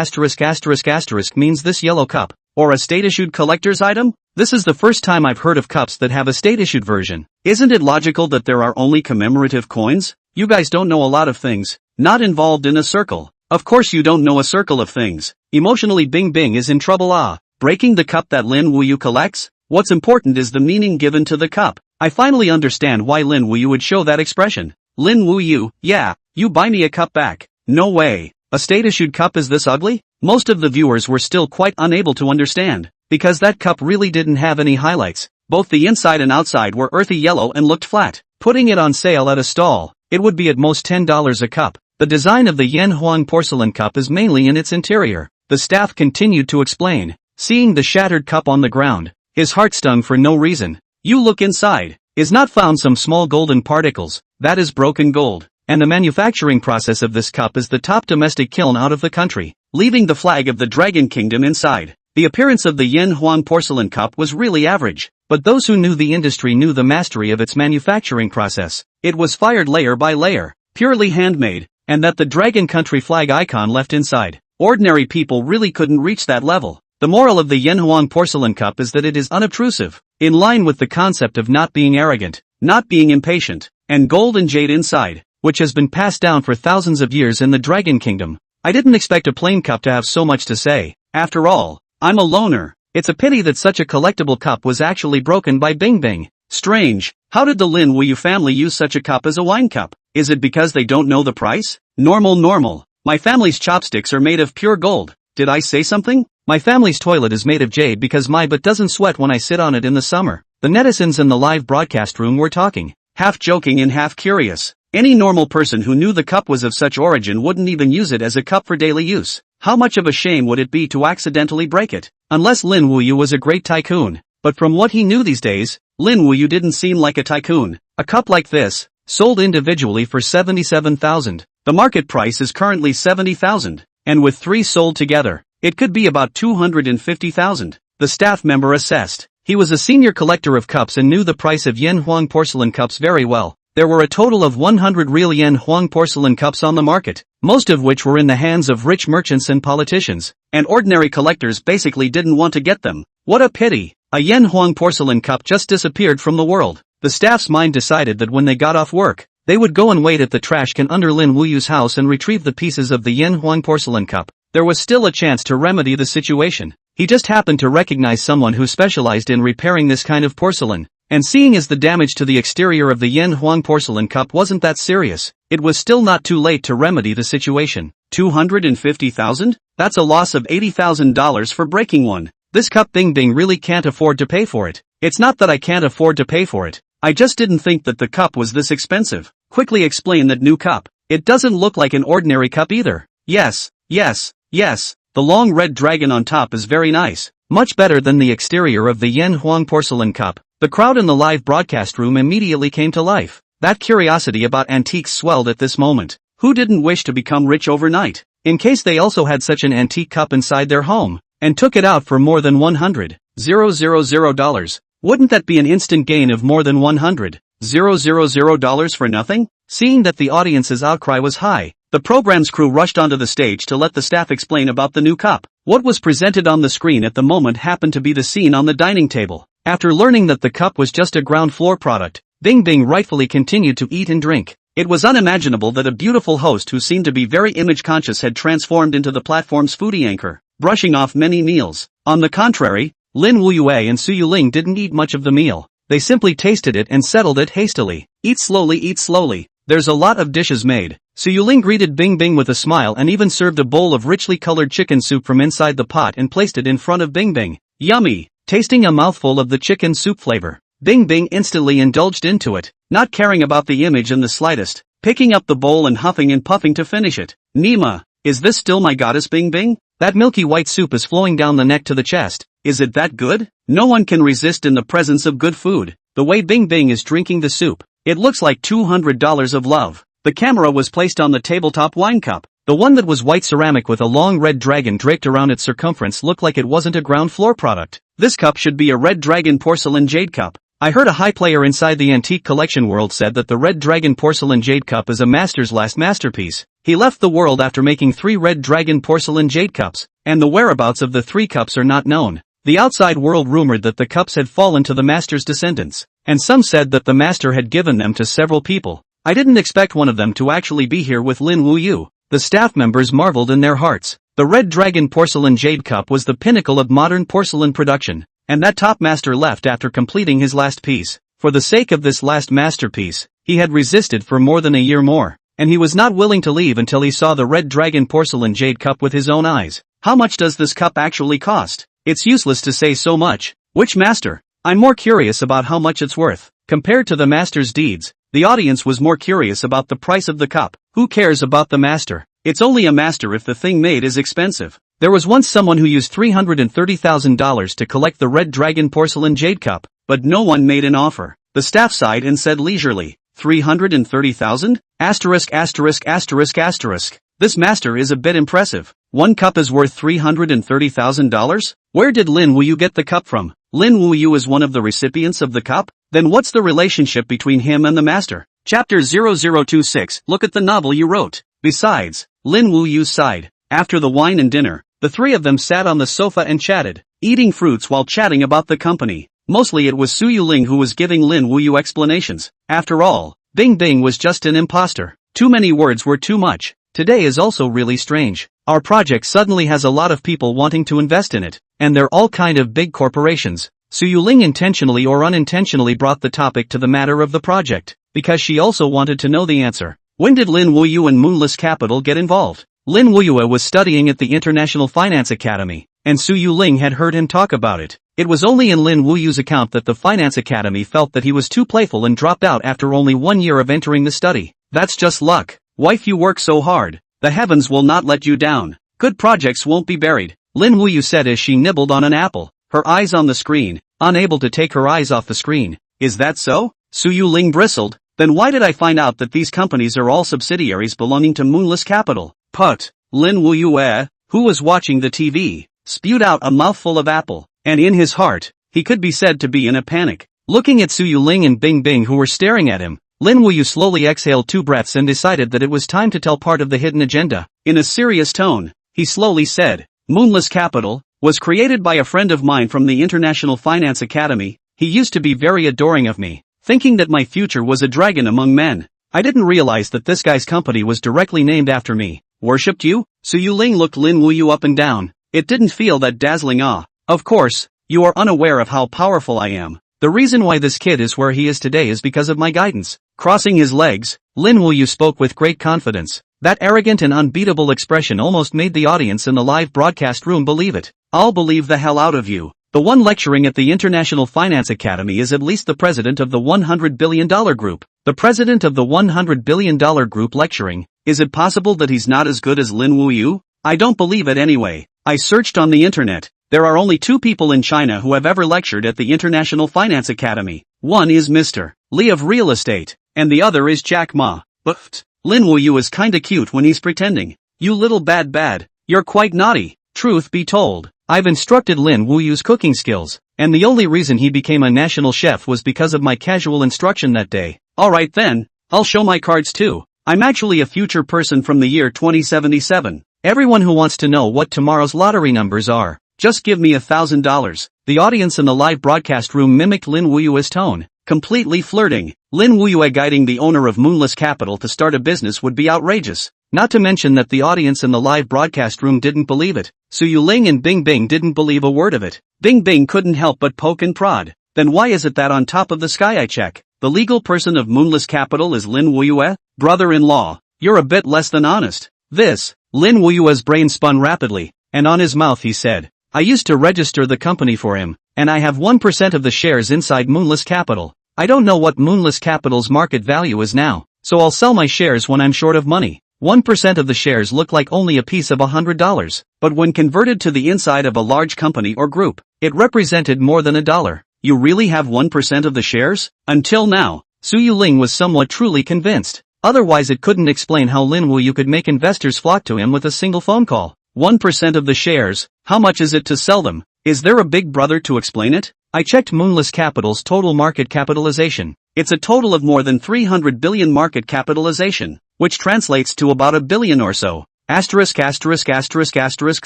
means this yellow cup, or a state-issued collector's item? This is the first time I've heard of cups that have a state-issued version. Isn't it logical that there are only commemorative coins? You guys don't know a lot of things. Not involved in a circle. Of course you don't know a circle of things. Emotionally Bing Bing is in trouble. Breaking the cup that Lin Wuyue collects? What's important is the meaning given to the cup. I finally understand why Lin Wuyue would show that expression. Lin Wuyue, yeah, you buy me a cup back. No way. A state-issued cup is this ugly? Most of the viewers were still quite unable to understand, because that cup really didn't have any highlights. Both the inside and outside were earthy yellow and looked flat. Putting it on sale at a stall, it would be at most $10 a cup. The design of the Yanhuang porcelain cup is mainly in its interior. The staff continued to explain. Seeing the shattered cup on the ground, his heart stung for no reason. You look inside. Is not found some small golden particles, that is broken gold. And the manufacturing process of this cup is the top domestic kiln out of the country, leaving the flag of the Dragon Kingdom inside. The appearance of the Yanhuang porcelain cup was really average, but those who knew the industry knew the mastery of its manufacturing process. It was fired layer by layer, purely handmade, and that the Dragon Country flag icon left inside. Ordinary people really couldn't reach that level. The moral of the Yanhuang porcelain cup is that it is unobtrusive, in line with the concept of not being arrogant, not being impatient, and gold and jade inside, which has been passed down for thousands of years in the Dragon Kingdom. I didn't expect a plain cup to have so much to say. After all, I'm a loner. It's a pity that such a collectible cup was actually broken by Bing Bing. Strange. How did the Lin Wuyue family use such a cup as a wine cup? Is it because they don't know the price? Normal. My family's chopsticks are made of pure gold. Did I say something? My family's toilet is made of jade because my butt doesn't sweat when I sit on it in the summer. The netizens in the live broadcast room were talking, half joking and half curious. Any normal person who knew the cup was of such origin wouldn't even use it as a cup for daily use. How much of a shame would it be to accidentally break it? Unless Lin Wuyue was a great tycoon. But from what he knew these days, Lin Wuyue didn't seem like a tycoon. A cup like this, sold individually for 77,000. The market price is currently 70,000. And with 3 sold together, it could be about 250,000. The staff member assessed. He was a senior collector of cups and knew the price of Yen Huang porcelain cups very well. There were a total of 100 real Yen Huang porcelain cups on the market, most of which were in the hands of rich merchants and politicians, and ordinary collectors basically didn't want to get them. What a pity! A Yen Huang porcelain cup just disappeared from the world. The staff's mind decided that when they got off work, they would go and wait at the trash can under Lin Wuyue's house and retrieve the pieces of the Yen Huang porcelain cup. There was still a chance to remedy the situation. He just happened to recognize someone who specialized in repairing this kind of porcelain. And seeing as the damage to the exterior of the Yen Huang porcelain cup wasn't that serious, it was still not too late to remedy the situation. 250,000? That's a loss of $80,000 for breaking one. This cup Bing Bing really can't afford to pay for it. It's not that I can't afford to pay for it. I just didn't think that the cup was this expensive. Quickly explain that new cup. It doesn't look like an ordinary cup either. Yes. The long red dragon on top is very nice. Much better than the exterior of the Yen Huang porcelain cup. The crowd in the live broadcast room immediately came to life. That curiosity about antiques swelled at this moment. Who didn't wish to become rich overnight? In case they also had such an antique cup inside their home, and took it out for more than $100,000. Wouldn't that be an instant gain of more than $100,000 for nothing? Seeing that the audience's outcry was high, the program's crew rushed onto the stage to let the staff explain about the new cup. What was presented on the screen at the moment happened to be the scene on the dining table. After learning that the cup was just a ground floor product, Bing Bing rightfully continued to eat and drink. It was unimaginable that a beautiful host who seemed to be very image conscious had transformed into the platform's foodie anchor, brushing off many meals. On the contrary, Lin Wuyue and Su Yuling didn't eat much of the meal. They simply tasted it and settled it hastily. Eat slowly. There's a lot of dishes made. Su Yuling greeted Bing Bing with a smile and even served a bowl of richly colored chicken soup from inside the pot and placed it in front of Bing Bing. Yummy! Tasting a mouthful of the chicken soup flavor, Bing Bing instantly indulged into it, not caring about the image in the slightest, picking up the bowl and huffing and puffing to finish it. Nima, is this still my goddess Bing Bing? That milky white soup is flowing down the neck to the chest. Is it that good? No one can resist in the presence of good food. The way Bing Bing is drinking the soup, it looks like $200 of love. The camera was placed on the tabletop wine cup. The one that was white ceramic with a long red dragon draped around its circumference looked like it wasn't a ground floor product. This cup should be a red dragon porcelain jade cup. I heard a high player inside the antique collection world said that the red dragon porcelain jade cup is a master's last masterpiece. He left the world after making 3 red dragon porcelain jade cups, and the whereabouts of the 3 cups are not known. The outside world rumored that the cups had fallen to the master's descendants, and some said that the master had given them to several people. I didn't expect one of them to actually be here with Lin Wuyue. The staff members marveled in their hearts. The red dragon porcelain jade cup was the pinnacle of modern porcelain production, and that top master left after completing his last piece. For the sake of this last masterpiece, he had resisted for more than a year more, and he was not willing to leave until he saw the red dragon porcelain jade cup with his own eyes. How much does this cup actually cost? It's useless to say so much. Which master? I'm more curious about how much it's worth. Compared to the master's deeds, the audience was more curious about the price of the cup. Who cares about the master? It's only a master if the thing made is expensive. There was once someone who used $330,000 to collect the red dragon porcelain jade cup, but no one made an offer. The staff sighed and said leisurely, 330,000? *******. This master is a bit impressive. One cup is worth $330,000? Where did Lin Wuyue get the cup from? Lin Wuyue is one of the recipients of the cup? Then what's the relationship between him and the master? Chapter 0026, look at the novel you wrote. Besides, Lin Wuyue sighed. After the wine and dinner, the 3 of them sat on the sofa and chatted, eating fruits while chatting about the company. Mostly it was Su Yuling who was giving Lin Wuyue explanations. After all, Bing Bing was just an imposter. Too many words were too much. today is also really strange. Our project suddenly has a lot of people wanting to invest in it, and they're all kind of big corporations. Su Ling intentionally or unintentionally brought the topic to the matter of the project, because she also wanted to know the answer. When did Lin Wuyue and Moonless Capital get involved? Lin Wuyue was studying at the International Finance Academy, and Su Ling had heard him talk about it. It was only in Lin Wuyue's account that the Finance Academy felt that he was too playful and dropped out after only 1 year of entering the study. That's just luck. Wife, you work so hard. The heavens will not let you down. Good projects won't be buried, Lin Wuyue said as she nibbled on an apple, her eyes on the screen, unable to take her eyes off the screen. Is that so? Su Ling bristled. Then why did I find out that these companies are all subsidiaries belonging to Moonless Capital? Put. Lin Wuyue, who was watching the TV, spewed out a mouthful of apple, and in his heart, he could be said to be in a panic. Looking at Su Ling and Bing Bing who were staring at him, Lin Wuyue slowly exhaled 2 breaths and decided that it was time to tell part of the hidden agenda. In a serious tone, he slowly said, Moonless Capital was created by a friend of mine from the International Finance Academy. He used to be very adoring of me, thinking that my future was a dragon among men. I didn't realize that this guy's company was directly named after me. Worshipped you? Su Ling looked Lin Wuyue up and down. It didn't feel that dazzling awe. Of course, you are unaware of how powerful I am. The reason why this kid is where he is today is because of my guidance. Crossing his legs, Lin Wuyue spoke with great confidence. That arrogant and unbeatable expression almost made the audience in the live broadcast room believe it. I'll believe the hell out of you. The one lecturing at the International Finance Academy is at least the president of the $100 billion group. The president of the $100 billion group lecturing. Is it possible that he's not as good as Lin Wuyue? I don't believe it anyway. I searched on the internet. There are only 2 people in China who have ever lectured at the International Finance Academy. One is Mr. Li of real estate, and the other is Jack Ma. But Lin Wuyue is kinda cute when he's pretending. You little bad. You're quite naughty. Truth be told, I've instructed Lin Wuyue's cooking skills, and the only reason he became a national chef was because of my casual instruction that day. Alright then, I'll show my cards too. I'm actually a future person from the year 2077. Everyone who wants to know what tomorrow's lottery numbers are, just give me $1,000. The audience in the live broadcast room mimicked Lin Wuyue's tone, completely flirting. Lin Wuyue guiding the owner of Moonless Capital to start a business would be outrageous. Not to mention that the audience in the live broadcast room didn't believe it. Su Ling and Bing Bing didn't believe a word of it. Bing Bing couldn't help but poke and prod. Then why is it that on top of the sky I check, the legal person of Moonless Capital is Lin Wuyue? Brother-in-law, you're a bit less than honest. Lin Wuyue's brain spun rapidly, and on his mouth he said, I used to register the company for him, and I have 1% of the shares inside Moonless Capital. I don't know what Moonless Capital's market value is now, so I'll sell my shares when I'm short of money. 1% of the shares look like only a piece of $100, but when converted to the inside of a large company or group, it represented more than $1. You really have 1% of the shares? Until now, Su Ling was somewhat truly convinced. Otherwise it couldn't explain how Lin Wuyue could make investors flock to him with a single phone call. 1% of the shares, how much is it to sell them? Is there a big brother to explain it? I checked Moonless Capital's total market capitalization. It's a total of more than 300 billion market capitalization, which translates to about $1 billion or so. Asterisk.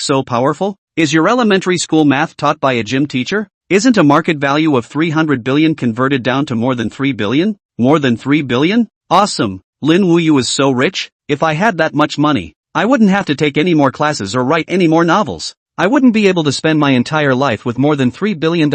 So powerful? Is your elementary school math taught by a gym teacher? Isn't a market value of 300 billion converted down to more than 3 billion? More than 3 billion? Awesome. Lin Wuyue is so rich. If I had that much money, I wouldn't have to take any more classes or write any more novels. I wouldn't be able to spend my entire life with more than $3 billion.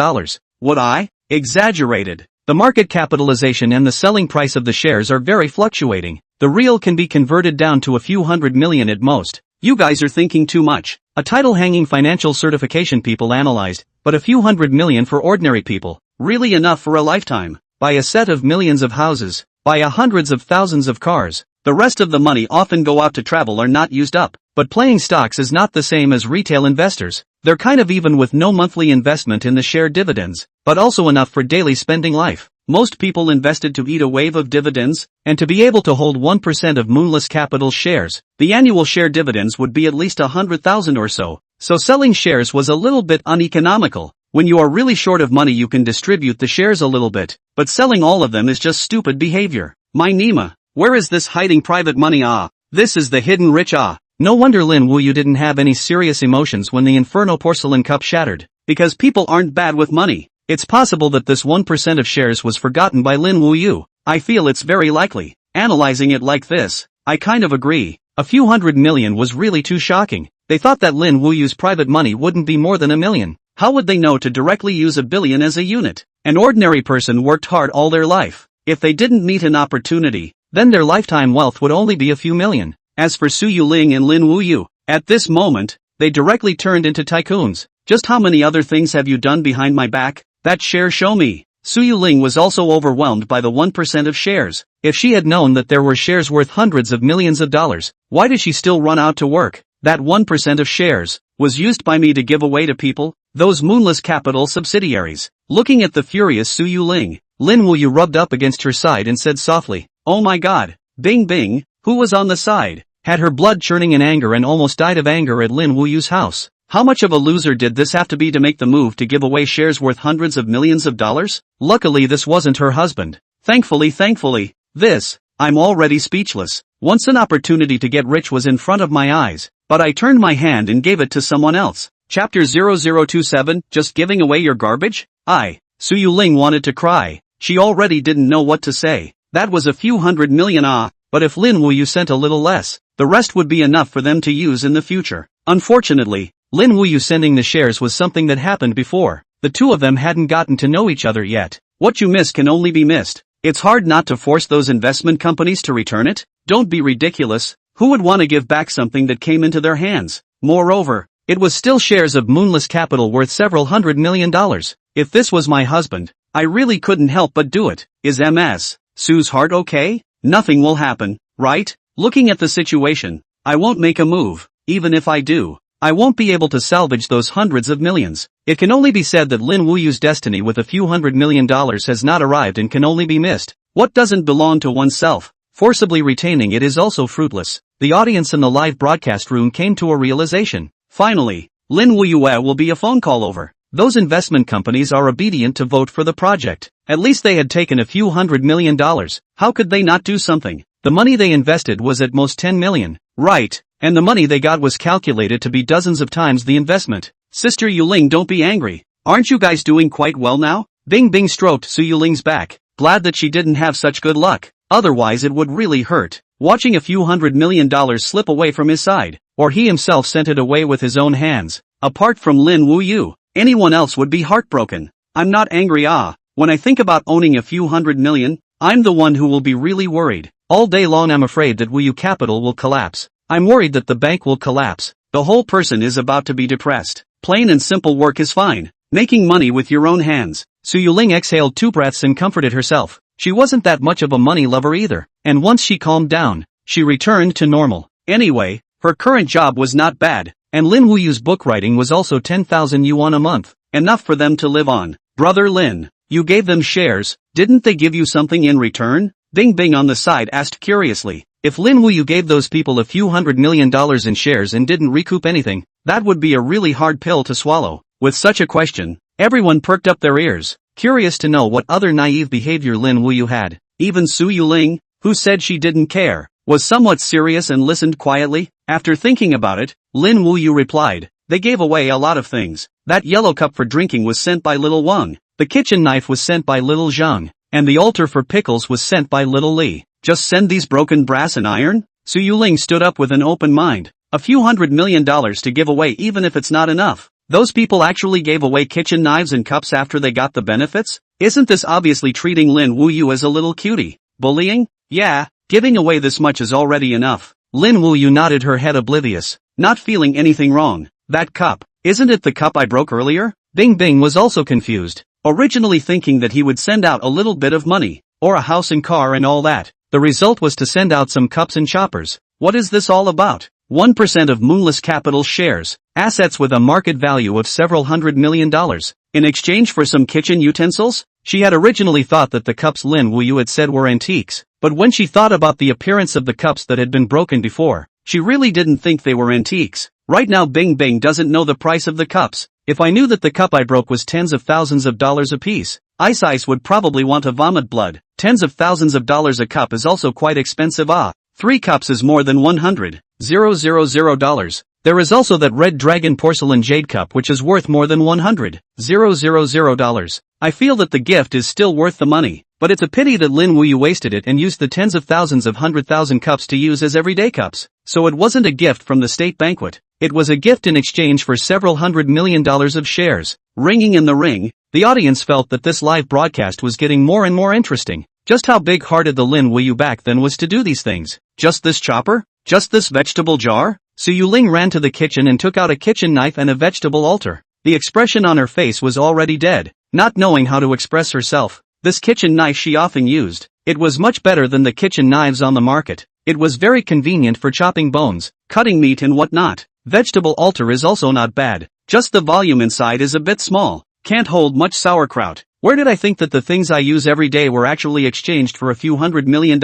Would I? Exaggerated. The market capitalization and the selling price of the shares are very fluctuating. The real can be converted down to a few hundred million at most. You guys are thinking too much. A title-hanging financial certification people analyzed, but a few hundred million for ordinary people. Really enough for a lifetime. Buy a set of millions of houses. Buy hundreds of thousands of cars. The rest of the money often go out to travel or not used up. But playing stocks is not the same as retail investors. They're kind of even with no monthly investment in the share dividends, but also enough for daily spending life. Most people invested to eat a wave of dividends, and to be able to hold 1% of Moonless Capital's shares, the annual share dividends would be at least 100,000 or so. So selling shares was a little bit uneconomical. When you are really short of money you can distribute the shares a little bit, but selling all of them is just stupid behavior. My Nima, where is this hiding private money? This is the hidden rich. No wonder Lin Wuyue didn't have any serious emotions when the Inferno porcelain cup shattered, because people aren't bad with money. It's possible that this 1% of shares was forgotten by Lin Wuyue. I feel it's very likely. Analyzing it like this, I kind of agree. A few hundred million was really too shocking. They thought that Lin Wuyue's private money wouldn't be more than $1 million. How would they know to directly use $1 billion as a unit? An ordinary person worked hard all their life. If they didn't meet an opportunity, then their lifetime wealth would only be a few million. As for Su Yuling and Lin Wuyue, at this moment, they directly turned into tycoons. Just how many other things have you done behind my back? That share show me. Su Yuling was also overwhelmed by the 1% of shares. If she had known that there were shares worth hundreds of millions of dollars, why did she still run out to work? That 1% of shares was used by me to give away to people, those moonless capital subsidiaries. Looking at the furious Su Yuling, Lin Wuyue rubbed up against her side and said softly, "Oh my god." Bing Bing, who was on the side, had her blood churning in anger and almost died of anger at Lin Wuyue's house. How much of a loser did this have to be to make the move to give away shares worth hundreds of millions of dollars? Luckily this wasn't her husband. Thankfully, I'm already speechless. Once an opportunity to get rich was in front of my eyes, but I turned my hand and gave it to someone else. Chapter 0027, Just Giving Away Your Garbage? Su Yuling wanted to cry. She already didn't know what to say. That was a few hundred million but if Lin Wuyue sent a little less, the rest would be enough for them to use in the future. Unfortunately, Lin Wuyue sending the shares was something that happened before. The two of them hadn't gotten to know each other yet. What you miss can only be missed. It's hard not to force those investment companies to return it. Don't be ridiculous. Who would want to give back something that came into their hands? Moreover, it was still shares of moonless capital worth several $100 million. If this was my husband, I really couldn't help but do it. Is Su's heart okay? Nothing will happen, right? Looking at the situation, I won't make a move. Even if I do, I won't be able to salvage those hundreds of millions. It can only be said that Lin Wuyue's destiny with a few $100 million has not arrived and can only be missed. What doesn't belong to oneself, forcibly retaining it is also fruitless. The audience in the live broadcast room came to a realization. Finally, Lin Wuyue will be a phone call over. Those investment companies are obedient to vote for the project. At least they had taken a few $100 million. How could they not do something? The money they invested was at most 10 million. Right. And the money they got was calculated to be dozens of times the investment. Sister Yuling, don't be angry. Aren't you guys doing quite well now? Bing Bing stroked Su Yuling's back, glad that she didn't have such good luck. Otherwise it would really hurt, watching a few $100 million slip away from his side, or he himself sent it away with his own hands. Apart from Lin Wuyue, anyone else would be heartbroken. I'm not angry. When I think about owning a few $100 million, I'm the one who will be really worried. All day long I'm afraid that Wuyue Capital will collapse. I'm worried that the bank will collapse. The whole person is about to be depressed. Plain and simple work is fine. Making money with your own hands. Su Yuling exhaled 2 breaths and comforted herself. She wasn't that much of a money lover either. And once she calmed down, she returned to normal. Anyway, her current job was not bad. And Lin Wuyue's book writing was also 10,000 yuan a month. Enough for them to live on. Brother Lin, you gave them shares, didn't they give you something in return? Bing Bing on the side asked curiously. If Lin Wuyue gave those people a few $100 million in shares and didn't recoup anything, that would be a really hard pill to swallow. With such a question, everyone perked up their ears, curious to know what other naive behavior Lin Wuyue had. Even Su Yuling, who said she didn't care, was somewhat serious and listened quietly. After thinking about it, Lin Wuyue replied, they gave away a lot of things. That yellow cup for drinking was sent by little Wang, the kitchen knife was sent by little Zhang, and the altar for pickles was sent by little Li. Just send these broken brass and iron? Su Yuling stood up with an open mind. A few $100 million to give away even if it's not enough. Those people actually gave away kitchen knives and cups after they got the benefits? Isn't this obviously treating Lin Wuyue as a little cutie? Bullying? Yeah, giving away this much is already enough. Lin Wuyue nodded her head oblivious, not feeling anything wrong. That cup, isn't it the cup I broke earlier? Bing Bing was also confused, originally thinking that he would send out a little bit of money, or a house and car and all that. The result was to send out some cups and choppers. What is this all about? 1% of Moonless Capital shares, assets with a market value of several $100 million, in exchange for some kitchen utensils? She had originally thought that the cups Lin Wuyue had said were antiques, but when she thought about the appearance of the cups that had been broken before, she really didn't think they were antiques. Right now Bing Bing doesn't know the price of the cups. If I knew that the cup I broke was tens of thousands of dollars apiece, Ice would probably want to vomit blood. Tens of thousands of dollars a cup is also quite expensive. 3 cups is more than $100,000. There is also that red dragon porcelain jade cup which is worth more than $100,000. I feel that the gift is still worth the money, but it's a pity that Lin Wuyue wasted it and used the tens of thousands of 100,000 cups to use as everyday cups. So it wasn't a gift from the state banquet. It was a gift in exchange for several $100 million of shares. Ringing in the ring, the audience felt that this live broadcast was getting more and more interesting. Just how big-hearted the Lin Wuyue back then was to do these things. Just this chopper? Just this vegetable jar? Su Ling ran to the kitchen and took out a kitchen knife and a vegetable altar. The expression on her face was already dead, not knowing how to express herself. This kitchen knife she often used. It was much better than the kitchen knives on the market. It was very convenient for chopping bones, cutting meat and whatnot. Vegetable altar is also not bad, just the volume inside is a bit small. Can't hold much sauerkraut. Where did I think that the things I use every day were actually exchanged for a few $100 million?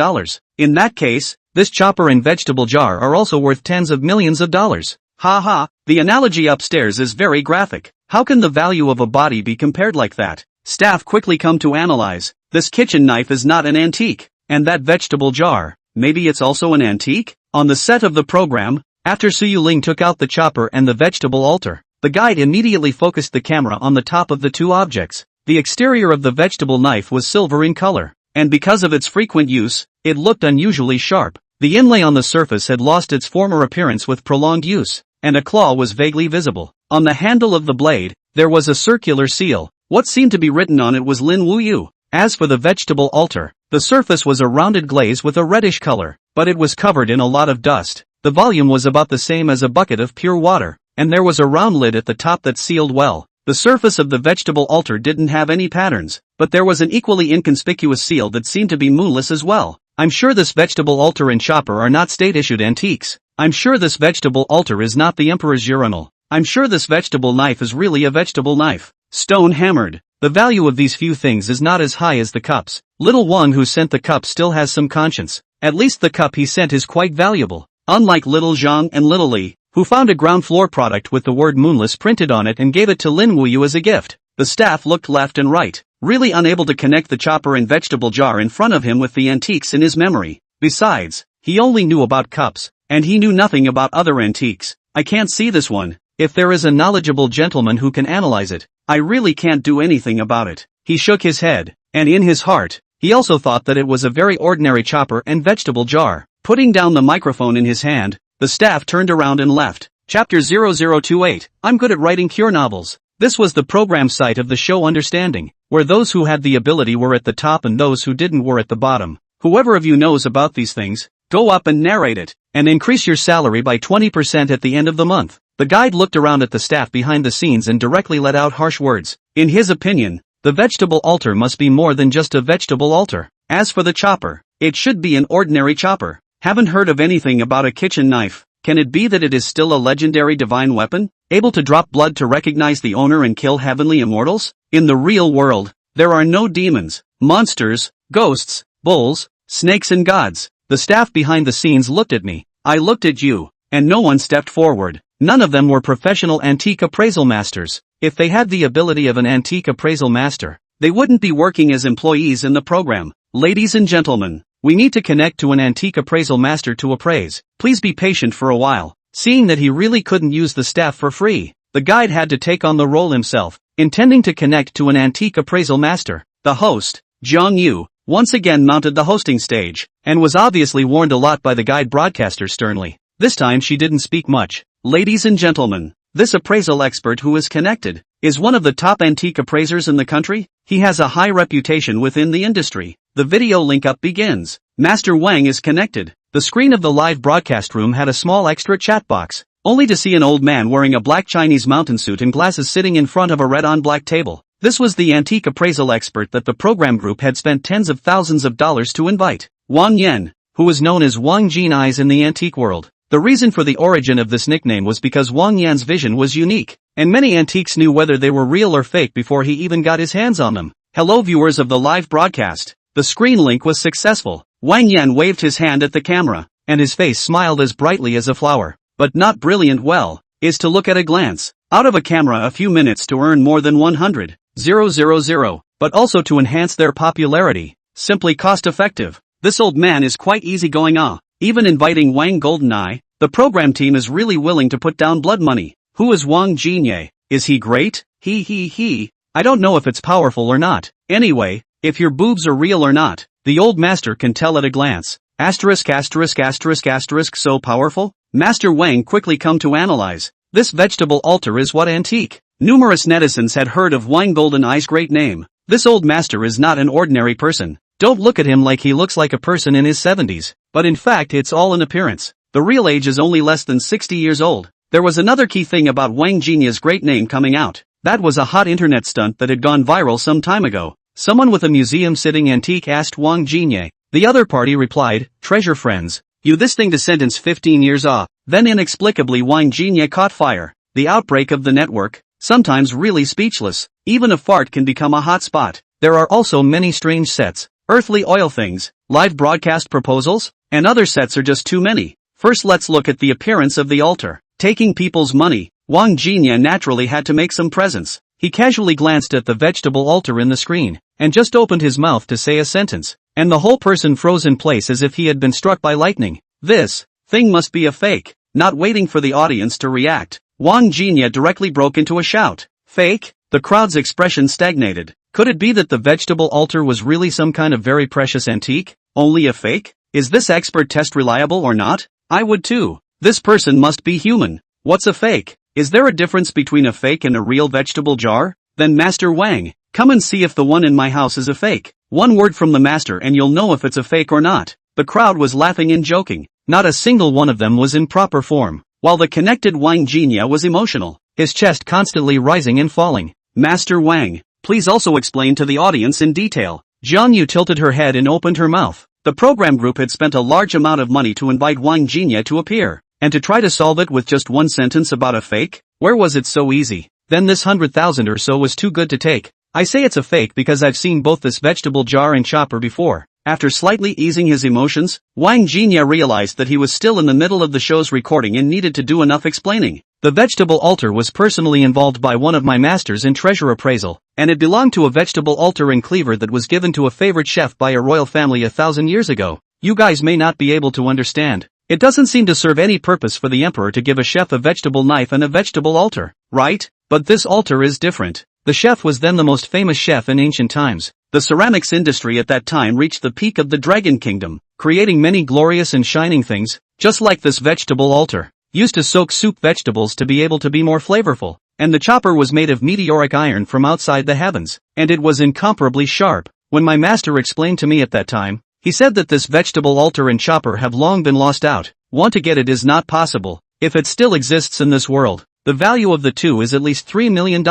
In that case, this chopper and vegetable jar are also worth tens of millions of dollars. Ha ha, the analogy upstairs is very graphic. How can the value of a body be compared like that? Staff quickly come to analyze. This kitchen knife is not an antique. And that vegetable jar, maybe it's also an antique? On the set of the program, after Su Ling took out the chopper and the vegetable altar, the guide immediately focused the camera on the top of the two objects. The exterior of the vegetable knife was silver in color, and because of its frequent use, it looked unusually sharp. The inlay on the surface had lost its former appearance with prolonged use, and a claw was vaguely visible. On the handle of the blade, there was a circular seal. What seemed to be written on it was Lin Wuyue. As for the vegetable altar, the surface was a rounded glaze with a reddish color, but it was covered in a lot of dust. The volume was about the same as a bucket of pure water, and there was a round lid at the top that sealed well. The surface of the vegetable altar didn't have any patterns, but there was an equally inconspicuous seal that seemed to be moonless as well. I'm sure this vegetable altar and chopper are not state-issued antiques. I'm sure this vegetable altar is not the emperor's urinal. I'm sure this vegetable knife is really a vegetable knife. Stone hammered. The value of these few things is not as high as the cups. Little Wang who sent the cup still has some conscience. At least the cup he sent is quite valuable. Unlike Little Zhang and Little Li, who found a ground floor product with the word moonless printed on it and gave it to Lin Wuyue as a gift. The staff looked left and right, really unable to connect the chopper and vegetable jar in front of him with the antiques in his memory. Besides, he only knew about cups, and he knew nothing about other antiques. I can't see this one. If there is a knowledgeable gentleman who can analyze it, I really can't do anything about it. He shook his head, and in his heart, he also thought that it was a very ordinary chopper and vegetable jar. Putting down the microphone in his hand, the staff turned around and left. Chapter 0028, I'm good at writing cure novels. This was the program site of the show Understanding, where those who had the ability were at the top and those who didn't were at the bottom. Whoever of you knows about these things, go up and narrate it, and increase your salary by 20% at the end of the month. The guide looked around at the staff behind the scenes and directly let out harsh words. In his opinion, the vegetable altar must be more than just a vegetable altar. As for the chopper, it should be an ordinary chopper. Haven't heard of anything about a kitchen knife. Can it be that it is still a legendary divine weapon, able to drop blood to recognize the owner and kill heavenly immortals? In the real world, there are no demons, monsters, ghosts, bulls, snakes and gods. The staff behind the scenes looked at me. I looked at you, and no one stepped forward. None of them were professional antique appraisal masters. If they had the ability of an antique appraisal master, they wouldn't be working as employees in the program. Ladies and gentlemen, we need to connect to an antique appraisal master to appraise. Please be patient for a while. Seeing that he really couldn't use the staff for free, the guide had to take on the role himself, intending to connect to an antique appraisal master. The host, Zhang Yu, once again mounted the hosting stage, and was obviously warned a lot by the guide broadcaster sternly. This time she didn't speak much. Ladies and gentlemen, this appraisal expert who is connected is one of the top antique appraisers in the country. He has a high reputation within the industry. The video link up begins. Master Wang is connected. The screen of the live broadcast room had a small extra chat box, only to see an old man wearing a black Chinese mountain suit and glasses sitting in front of a red on black table. This was the antique appraisal expert that the program group had spent tens of thousands of dollars to invite. Wang Yan, who was known as Wang Jin Eyes in the antique world. The reason for the origin of this nickname was because Wang Yan's vision was unique, and many antiques knew whether they were real or fake before he even got his hands on them. Hello viewers of the live broadcast. The screen link was successful. Wang Yan waved his hand at the camera, and his face smiled as brightly as a flower. But not brilliant well, is to look at a glance, out of a camera a few minutes to earn more than 100,000, but also to enhance their popularity, simply cost effective. This old man is quite easygoing even inviting Wang Goldeneye. The program team is really willing to put down blood money. Who is Wang Jinye? Is he great? He. I don't know if it's powerful or not. Anyway, if your boobs are real or not, the old master can tell at a glance. Asterisk asterisk asterisk asterisk so powerful? Master Wang quickly come to analyze. This vegetable altar is what antique? Numerous netizens had heard of Wang Golden Eye's great name. This old master is not an ordinary person. Don't look at him like he looks like a person in his 70s, but in fact it's all an appearance. The real age is only less than 60 years old. There was another key thing about Wang Jinya's great name coming out. That was a hot internet stunt that had gone viral some time ago. Someone with a museum-sitting antique asked Wang Jinya. The other party replied, treasure friends. You this thing to sentence 15 years off. Then inexplicably Wang Jinya caught fire. The outbreak of the network. Sometimes really speechless. Even a fart can become a hot spot. There are also many strange sets. Earthly oil things, live broadcast proposals, and other sets are just too many. First let's look at the appearance of the altar. Taking people's money, Wang Jinya naturally had to make some presents. He casually glanced at the vegetable altar in the screen, and just opened his mouth to say a sentence, and the whole person froze in place as if he had been struck by lightning. This thing must be a fake. Not waiting for the audience to react, Wang Jinya directly broke into a shout. Fake? The crowd's expression stagnated. Could it be that the vegetable altar was really some kind of very precious antique? Only a fake? Is this expert test reliable or not? I would too. This person must be human. What's a fake? Is there a difference between a fake and a real vegetable jar? Then Master Wang, come and see if the one in my house is a fake. One word from the master and you'll know if it's a fake or not. The crowd was laughing and joking. Not a single one of them was in proper form, while the connected Wang Jinya was emotional, his chest constantly rising and falling. Master Wang, please also explain to the audience in detail. Jiang Yu tilted her head and opened her mouth. The program group had spent a large amount of money to invite Wang Jinya to appear, and to try to solve it with just one sentence about a fake? Where was it so easy? Then this 100,000 or so was too good to take. I say it's a fake because I've seen both this vegetable jar and chopper before. After slightly easing his emotions, Wang Jinya realized that he was still in the middle of the show's recording and needed to do enough explaining. The vegetable altar was personally involved by one of my masters in treasure appraisal, and it belonged to a vegetable altar in Cleaver that was given to a favorite chef by a royal family 1,000 years ago. You guys may not be able to understand. It doesn't seem to serve any purpose for the emperor to give a chef a vegetable knife and a vegetable altar, right? But this altar is different. The chef was then the most famous chef in ancient times. The ceramics industry at that time reached the peak of the Dragon Kingdom, creating many glorious and shining things, just like this vegetable altar, used to soak soup vegetables to be able to be more flavorful, and the chopper was made of meteoric iron from outside the heavens, and it was incomparably sharp. When my master explained to me at that time, he said that this vegetable altar and chopper have long been lost out. Want to get it is not possible. If it still exists in this world, the value of the two is at least $3 million.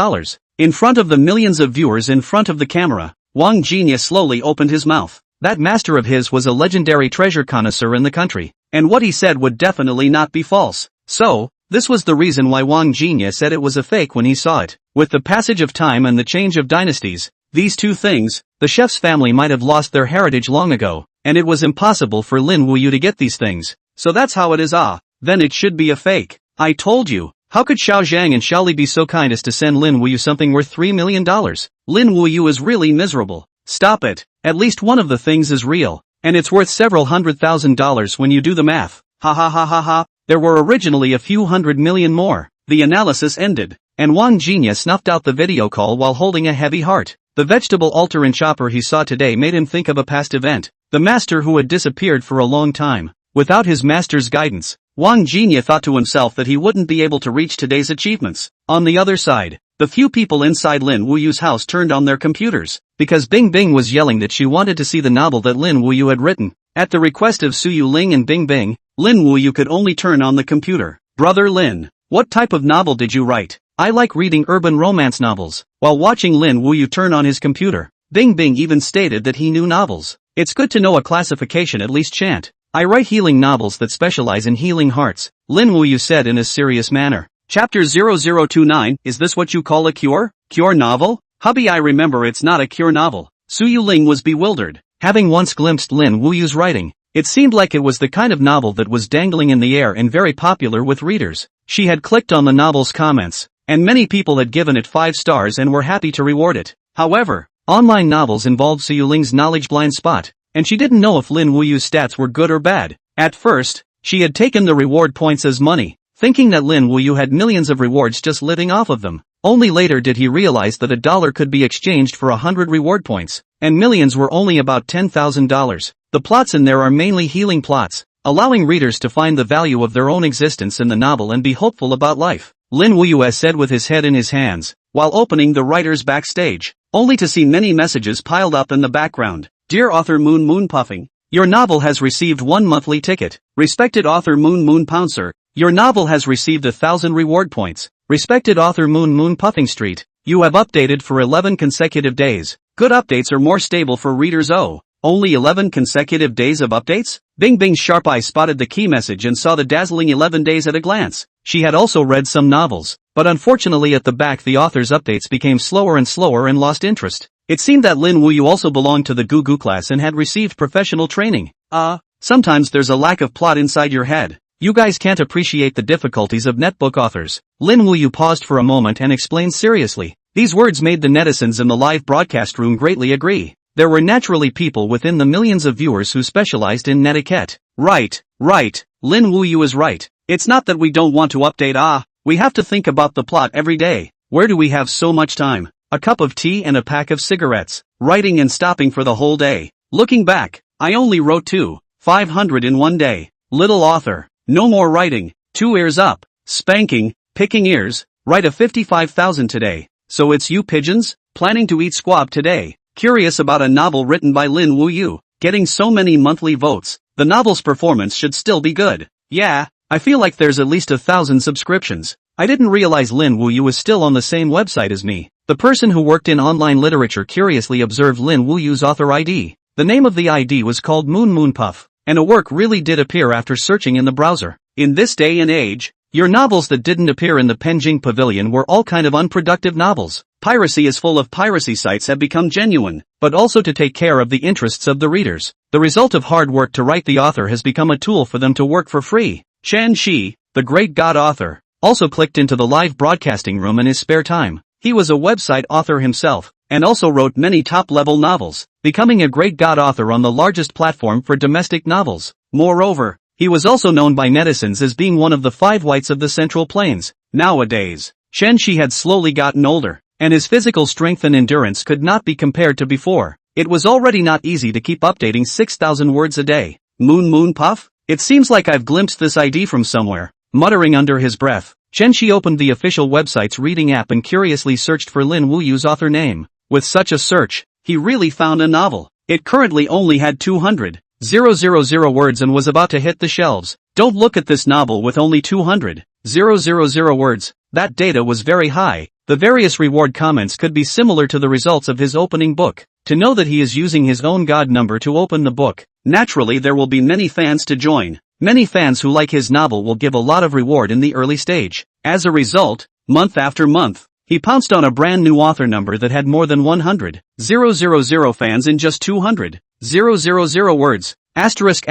In front of the millions of viewers in front of the camera, Wang Jinya slowly opened his mouth. That master of his was a legendary treasure connoisseur in the country, and what he said would definitely not be false. So, this was the reason why Wang Jinya said it was a fake when he saw it. With the passage of time and the change of dynasties, these two things, the chef's family might have lost their heritage long ago, and it was impossible for Lin Wuyue to get these things. So that's how it is. Then it should be a fake. I told you. How could Xiao Zhang and Xiao Li be so kind as to send Lin Wuyue something worth $3 million? Lin Wuyue is really miserable. Stop it. At least one of the things is real, and it's worth several $100,000 when you do the math. Ha ha ha ha ha. There were originally a few $100 million more. The analysis ended, and Wang Jinya snuffed out the video call while holding a heavy heart. The vegetable altar and chopper he saw today made him think of a past event. The master who had disappeared for a long time. Without his master's guidance, Wang Jinya thought to himself that he wouldn't be able to reach today's achievements. On the other side, the few people inside Lin Wuyue's house turned on their computers, because Bing Bing was yelling that she wanted to see the novel that Lin Wuyue had written. At the request of Suyu Ling and Bing Bing, Lin Wuyue could only turn on the computer. Brother Lin, what type of novel did you write? I like reading urban romance novels. While watching Lin Wuyue turn on his computer, Bing Bing even stated that he knew novels. It's good to know a classification at least. Chant. I write healing novels that specialize in healing hearts, Lin Wuyue said in a serious manner. Chapter 0029, is this what you call a cure? Cure novel? Hubby, I remember it's not a cure novel. Suyu Ling was bewildered. Having once glimpsed Lin Wuyue's writing, it seemed like it was the kind of novel that was dangling in the air and very popular with readers. She had clicked on the novel's comments, and many people had given it 5 stars and were happy to reward it. However, online novels involved Suyu Ling's knowledge blind spot, and she didn't know if Lin Wuyue's stats were good or bad. At first, she had taken the reward points as money, thinking that Lin Wuyue had millions of rewards just living off of them. Only later did he realize that $1 could be exchanged for 100 reward points, and millions were only about $10,000. The plots in there are mainly healing plots, allowing readers to find the value of their own existence in the novel and be hopeful about life. Lin Wuyue said with his head in his hands, while opening the writer's backstage, only to see many messages piled up in the background. Dear author Moon Puffing, your novel has received 1 monthly ticket. Respected author Moon Pouncer, your novel has received 1,000 reward points. Respected author Moon Puffing Street, you have updated for 11 consecutive days. Good updates are more stable for readers. Oh, only 11 consecutive days of updates? Bing Bing's sharp eye spotted the key message and saw the dazzling 11 days at a glance. She had also read some novels, but unfortunately at the back the author's updates became slower and lost interest. It seemed that Lin Wuyue also belonged to the Gugu class and had received professional training. Sometimes there's a lack of plot inside your head. You guys can't appreciate the difficulties of netbook authors. Lin Wuyue paused for a moment and explained seriously. These words made the netizens in the live broadcast room greatly agree. There were naturally people within the millions of viewers who specialized in netiquette. Right. Lin Wuyue is right. It's not that we don't want to update. We have to think about the plot every day. Where do we have so much time? A cup of tea and a pack of cigarettes. Writing and stopping for the whole day. Looking back, I only wrote 500 in one day. Little author. No more writing. 2 ears up. Spanking. Picking ears. Write a 55,000 today. So it's you pigeons? Planning to eat squab today. Curious about a novel written by Lin Wuyue. Getting so many monthly votes. The novel's performance should still be good. Yeah, I feel like there's at least 1,000 subscriptions. I didn't realize Lin Wuyue was still on the same website as me. The person who worked in online literature curiously observed Lin Wuyue's author ID. The name of the ID was called Moon Puff, and a work really did appear after searching in the browser. In this day and age, your novels that didn't appear in the Penjing Pavilion were all kind of unproductive novels. Piracy is full of piracy sites have become genuine, but also to take care of the interests of the readers. The result of hard work to write the author has become a tool for them to work for free. Chen Shi, the great god author, also clicked into the live broadcasting room in his spare time. He was a website author himself, and also wrote many top-level novels, becoming a great god author on the largest platform for domestic novels. Moreover, he was also known by netizens as being one of the 5 whites of the Central Plains. Nowadays, Chen Shi had slowly gotten older, and his physical strength and endurance could not be compared to before. It was already not easy to keep updating 6,000 words a day. Moon Puff? It seems like I've glimpsed this ID from somewhere. Muttering under his breath, Chen Shi opened the official website's reading app and curiously searched for Lin Wuyue's author name. With such a search, he really found a novel. It currently only had 200,000 words and was about to hit the shelves. Don't look at this novel with only 200,000 words. That data was very high. The various reward comments could be similar to the results of his opening book. To know that he is using his own god number to open the book, naturally there will be many fans to join. Many fans who like his novel will give a lot of reward in the early stage. As a result, month after month, he pounced on a brand new author number that had more than 100,000 fans in just 200,000 words. Asterisk.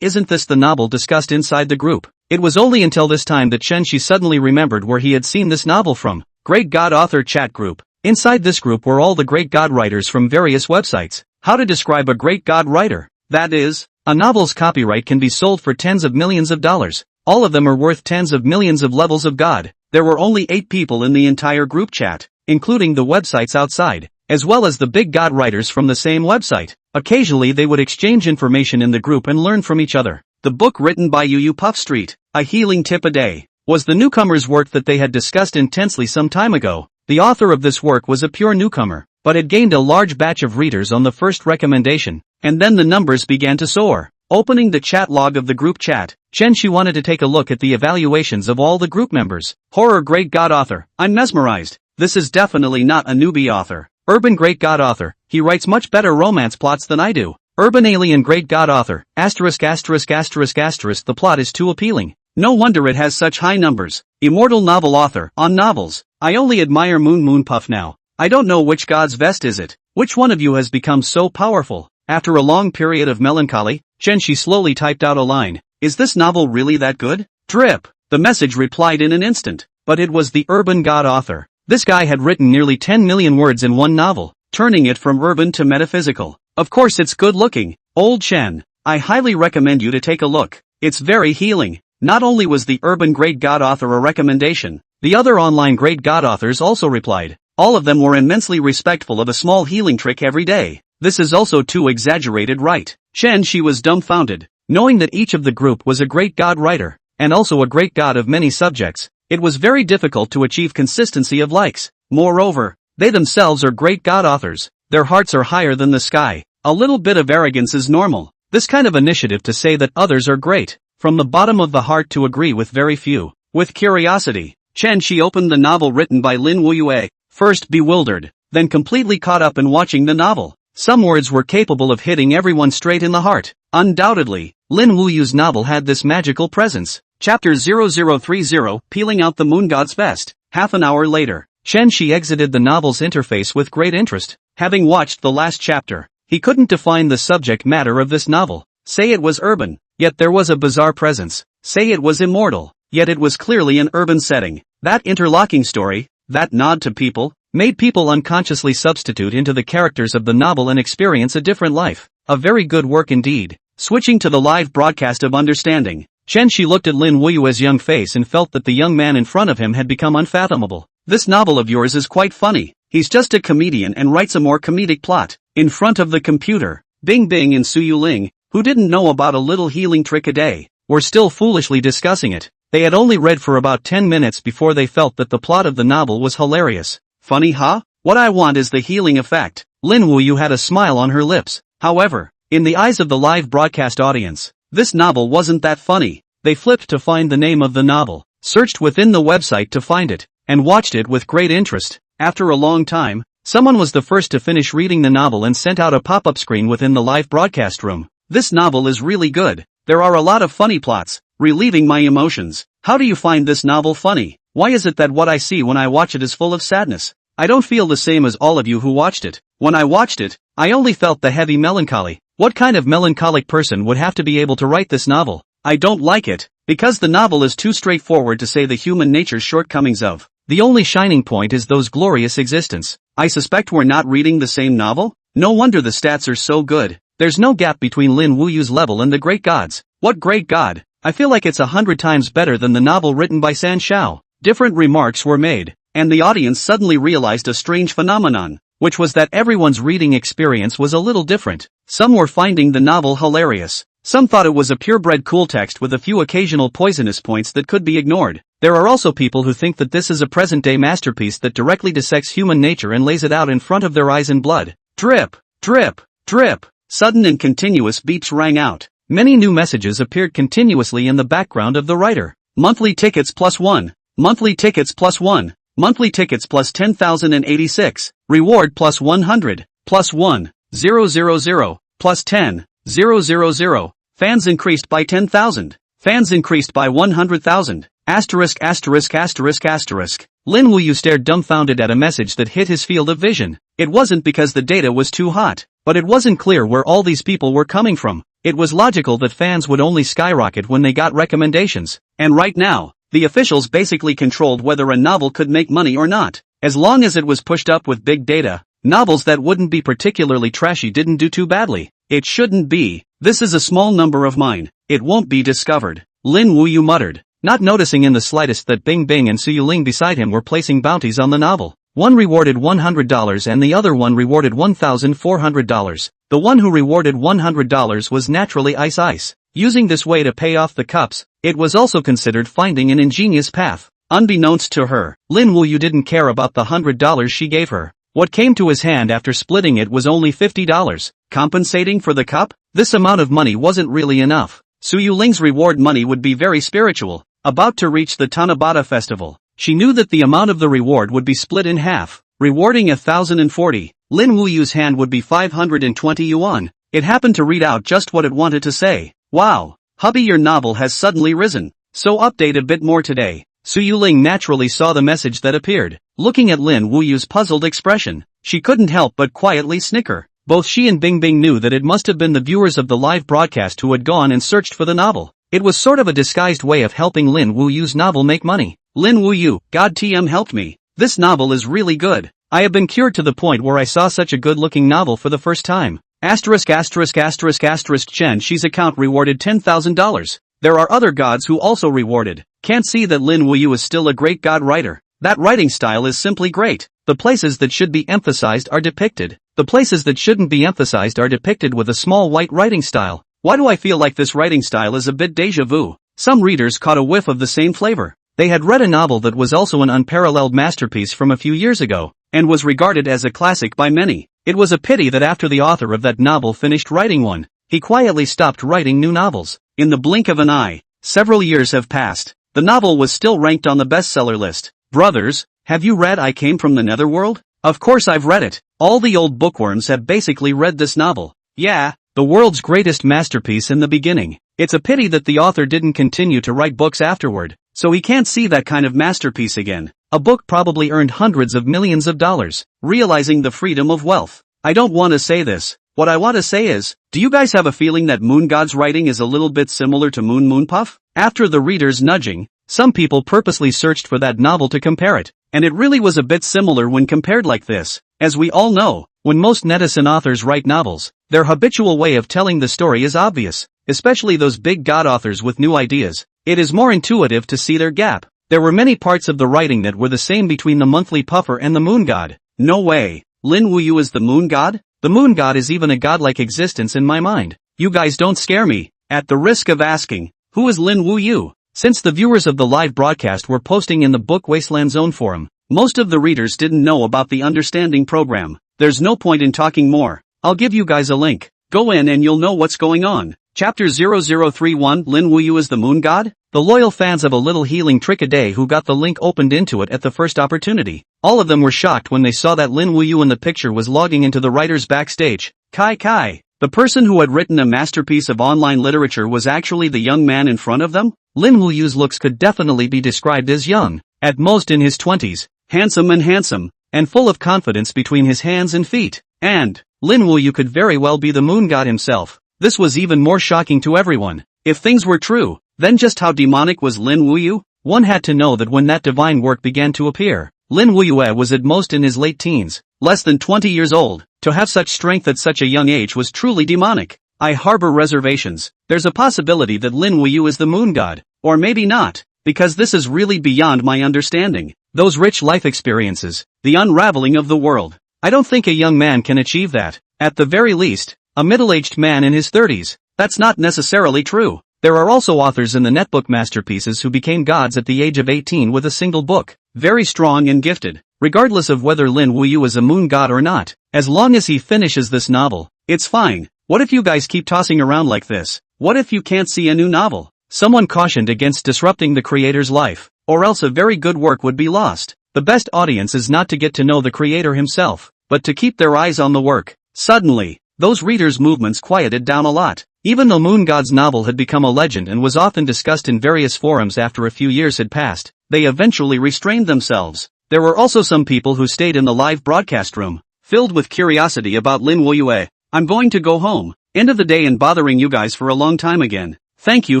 Isn't this the novel discussed inside the group? It was only until this time that Chen Shi suddenly remembered where he had seen this novel from. Great God Author Chat Group. Inside this group were all the great god writers from various websites. How to describe a great god writer? That is, a novel's copyright can be sold for tens of millions of dollars. All of them are worth tens of millions of levels of god. There were only 8 people in the entire group chat, including the websites outside, as well as the big god writers from the same website. Occasionally they would exchange information in the group and learn from each other. The book written by Yu Puff Street, A Healing Tip a Day, was the newcomer's work that they had discussed intensely some time ago. The author of this work was a pure newcomer, but had gained a large batch of readers on the first recommendation, and then the numbers began to soar. Opening the chat log of the group chat, Chen Shi wanted to take a look at the evaluations of all the group members. Horror Great God Author, I'm mesmerized. This is definitely not a newbie author. Urban Great God Author, he writes much better romance plots than I do. Urban Alien Great God Author, the plot is too appealing. No wonder it has such high numbers. Immortal Novel Author, on novels. I only admire Moon Puff now. I don't know which god's vest is it. Which one of you has become so powerful? After a long period of melancholy, Chen Shi slowly typed out a line. Is this novel really that good? Drip. The message replied in an instant. But it was the Urban God Author. This guy had written nearly 10 million words in one novel, turning it from urban to metaphysical. Of course it's good looking. Old Chen, I highly recommend you to take a look. It's very healing. Not only was the urban great god author a recommendation, the other online great god authors also replied. All of them were immensely respectful of a small healing trick every day. This is also too exaggerated, right? Chen Shi was dumbfounded, knowing that each of the group was a great god writer, and also a great god of many subjects. It was very difficult to achieve consistency of likes. Moreover, they themselves are great god authors. Their hearts are higher than the sky. A little bit of arrogance is normal. This kind of initiative to say that others are great, from the bottom of the heart to agree with very few. With curiosity, Chen Shi opened the novel written by Lin Wuyue, first bewildered, then completely caught up in watching the novel. Some words were capable of hitting everyone straight in the heart. Undoubtedly, Lin Wuyue's novel had this magical presence. Chapter 0030, Peeling Out the Moon God's Best. Half an hour later, Chen Shi exited the novel's interface with great interest. Having watched the last chapter, he couldn't define the subject matter of this novel. Say it was urban, yet there was a bizarre presence. Say it was immortal, yet it was clearly an urban setting. That interlocking story, that nod to people, made people unconsciously substitute into the characters of the novel and experience a different life. A very good work indeed. Switching to the live broadcast of understanding, Chen Shi looked at Lin Wuyue's young face and felt that the young man in front of him had become unfathomable. This novel of yours is quite funny. He's just a comedian and writes a more comedic plot. In front of the computer, Bing Bing and Suyu Ling, who didn't know about a little healing trick a day, were still foolishly discussing it. They had only read for about 10 minutes before they felt that the plot of the novel was hilarious. Funny, huh? What I want is the healing effect. Lin Wuyue had a smile on her lips. However, in the eyes of the live broadcast audience, this novel wasn't that funny. They flipped to find the name of the novel, searched within the website to find it, and watched it with great interest. After a long time, someone was the first to finish reading the novel and sent out a pop-up screen within the live broadcast room. This novel is really good. There are a lot of funny plots, relieving my emotions. How do you find this novel funny? Why is it that what I see when I watch it is full of sadness? I don't feel the same as all of you who watched it. When I watched it, I only felt the heavy melancholy. What kind of melancholic person would have to be able to write this novel? I don't like it, because the novel is too straightforward to say the human nature's shortcomings of. The only shining point is those glorious existence. I suspect we're not reading the same novel? No wonder the stats are so good. There's no gap between Lin Wuyue's level and the great gods. What great god? I feel like it's 100 times better than the novel written by San Shao. Different remarks were made, and the audience suddenly realized a strange phenomenon, which was that everyone's reading experience was a little different. Some were finding the novel hilarious. Some thought it was a purebred cool text with a few occasional poisonous points that could be ignored. There are also people who think that this is a present-day masterpiece that directly dissects human nature and lays it out in front of their eyes in blood. Drip, drip, drip. Sudden and continuous beeps rang out. Many new messages appeared continuously in the background of the writer. Monthly tickets +1. Monthly tickets +1. Monthly tickets +10,086. Reward +100. +1. 000. +10. 000. Fans increased by 10,000. Fans increased by 100,000. Asterisk asterisk asterisk asterisk. Lin Wuyue stared dumbfounded at a message that hit his field of vision. It wasn't because the data was too hot, but it wasn't clear where all these people were coming from. It was logical that fans would only skyrocket when they got recommendations. And right now, the officials basically controlled whether a novel could make money or not. As long as it was pushed up with big data, novels that wouldn't be particularly trashy didn't do too badly. It shouldn't be. This is a small number of mine. It won't be discovered. Lin Wuyue muttered, not noticing in the slightest that Bing Bing and Suyu Ling beside him were placing bounties on the novel. One rewarded $100 and the other one rewarded $1,400. The one who rewarded $100 was naturally Ice Ice. Using this way to pay off the cups, it was also considered finding an ingenious path. Unbeknownst to her, Lin Wuyue didn't care about the $100 she gave her. What came to his hand after splitting it was only $50. Compensating for the cup? This amount of money wasn't really enough. Suyu Ling's reward money would be very spiritual. About to reach the Tanabata festival, she knew that the amount of the reward would be split in half, rewarding 1,040. Lin Wuyue's hand would be 520 yuan. It happened to read out just what it wanted to say. Wow, hubby, your novel has suddenly risen. So update a bit more today. Suyu Ling naturally saw the message that appeared. Looking at Lin Wuyue's puzzled expression, she couldn't help but quietly snicker. Both she and Bing Bing knew that it must have been the viewers of the live broadcast who had gone and searched for the novel. It was sort of a disguised way of helping Lin Wuyue's novel make money. Lin Wuyue, God TM helped me. This novel is really good. I have been cured to the point where I saw such a good-looking novel for the first time. Asterisk asterisk asterisk asterisk Chen Shi's account rewarded $10,000. There are other gods who also rewarded. Can't see that Lin Wuyue is still a great god writer. That writing style is simply great. The places that should be emphasized are depicted. The places that shouldn't be emphasized are depicted with a small white writing style. Why do I feel like this writing style is a bit déjà vu? Some readers caught a whiff of the same flavor. They had read a novel that was also an unparalleled masterpiece from a few years ago, and was regarded as a classic by many. It was a pity that after the author of that novel finished writing one, he quietly stopped writing new novels. In the blink of an eye, several years have passed. The novel was still ranked on the bestseller list. Brothers, have you read I Came from the Netherworld? Of course I've read it. All the old bookworms have basically read this novel. Yeah, the world's greatest masterpiece in the beginning. It's a pity that the author didn't continue to write books afterward, so he can't see that kind of masterpiece again. A book probably earned hundreds of millions of dollars. Realizing the freedom of wealth. I don't want to say this. What I want to say is, do you guys have a feeling that Moon God's writing is a little bit similar to Moon Puff? After the reader's nudging, some people purposely searched for that novel to compare it, and it really was a bit similar when compared like this. As we all know, when most netizen authors write novels, their habitual way of telling the story is obvious, especially those big god authors with new ideas. It is more intuitive to see their gap. There were many parts of the writing that were the same between the monthly puffer and the moon god. No way. Lin Wuyue is the moon god? The moon god is even a godlike existence in my mind. You guys don't scare me. At the risk of asking, who is Lin Wuyue? Since the viewers of the live broadcast were posting in the Book Wasteland Zone forum, most of the readers didn't know about the Understanding program. There's no point in talking more. I'll give you guys a link. Go in and you'll know what's going on. Chapter 0031 Lin Wuyue is the moon god? The loyal fans of A Little Healing Trick a Day who got the link opened into it at the first opportunity. All of them were shocked when they saw that Lin Wuyue in the picture was logging into the writer's backstage. Kai. The person who had written a masterpiece of online literature was actually the young man in front of them? Lin Wuyue's looks could definitely be described as young, at most in his 20s, handsome, and full of confidence between his hands and feet. And Lin Wuyue could very well be the moon god himself. This was even more shocking to everyone. If things were true, then just how demonic was Lin Wuyue? One had to know that when that divine work began to appear, Lin Wuyue was at most in his late teens, less than 20 years old. To have such strength at such a young age was truly demonic. I harbor reservations. There's a possibility that Lin Wuyue is the moon god, or maybe not, because this is really beyond my understanding. Those rich life experiences, the unraveling of the world. I don't think a young man can achieve that. At the very least, a middle-aged man in his 30s. That's not necessarily true. There are also authors in the netbook masterpieces who became gods at the age of 18 with a single book. Very strong and gifted. Regardless of whether Lin Wuyue is a moon god or not, as long as he finishes this novel, it's fine. What if you guys keep tossing around like this? What if you can't see a new novel? Someone cautioned against disrupting the creator's life, or else a very good work would be lost. The best audience is not to get to know the creator himself, but to keep their eyes on the work. Suddenly, those readers' movements quieted down a lot. Even though Moon God's novel had become a legend and was often discussed in various forums after a few years had passed, they eventually restrained themselves. There were also some people who stayed in the live broadcast room, filled with curiosity about Lin Wuyue. I'm going to go home. End of the day and bothering you guys for a long time again. Thank you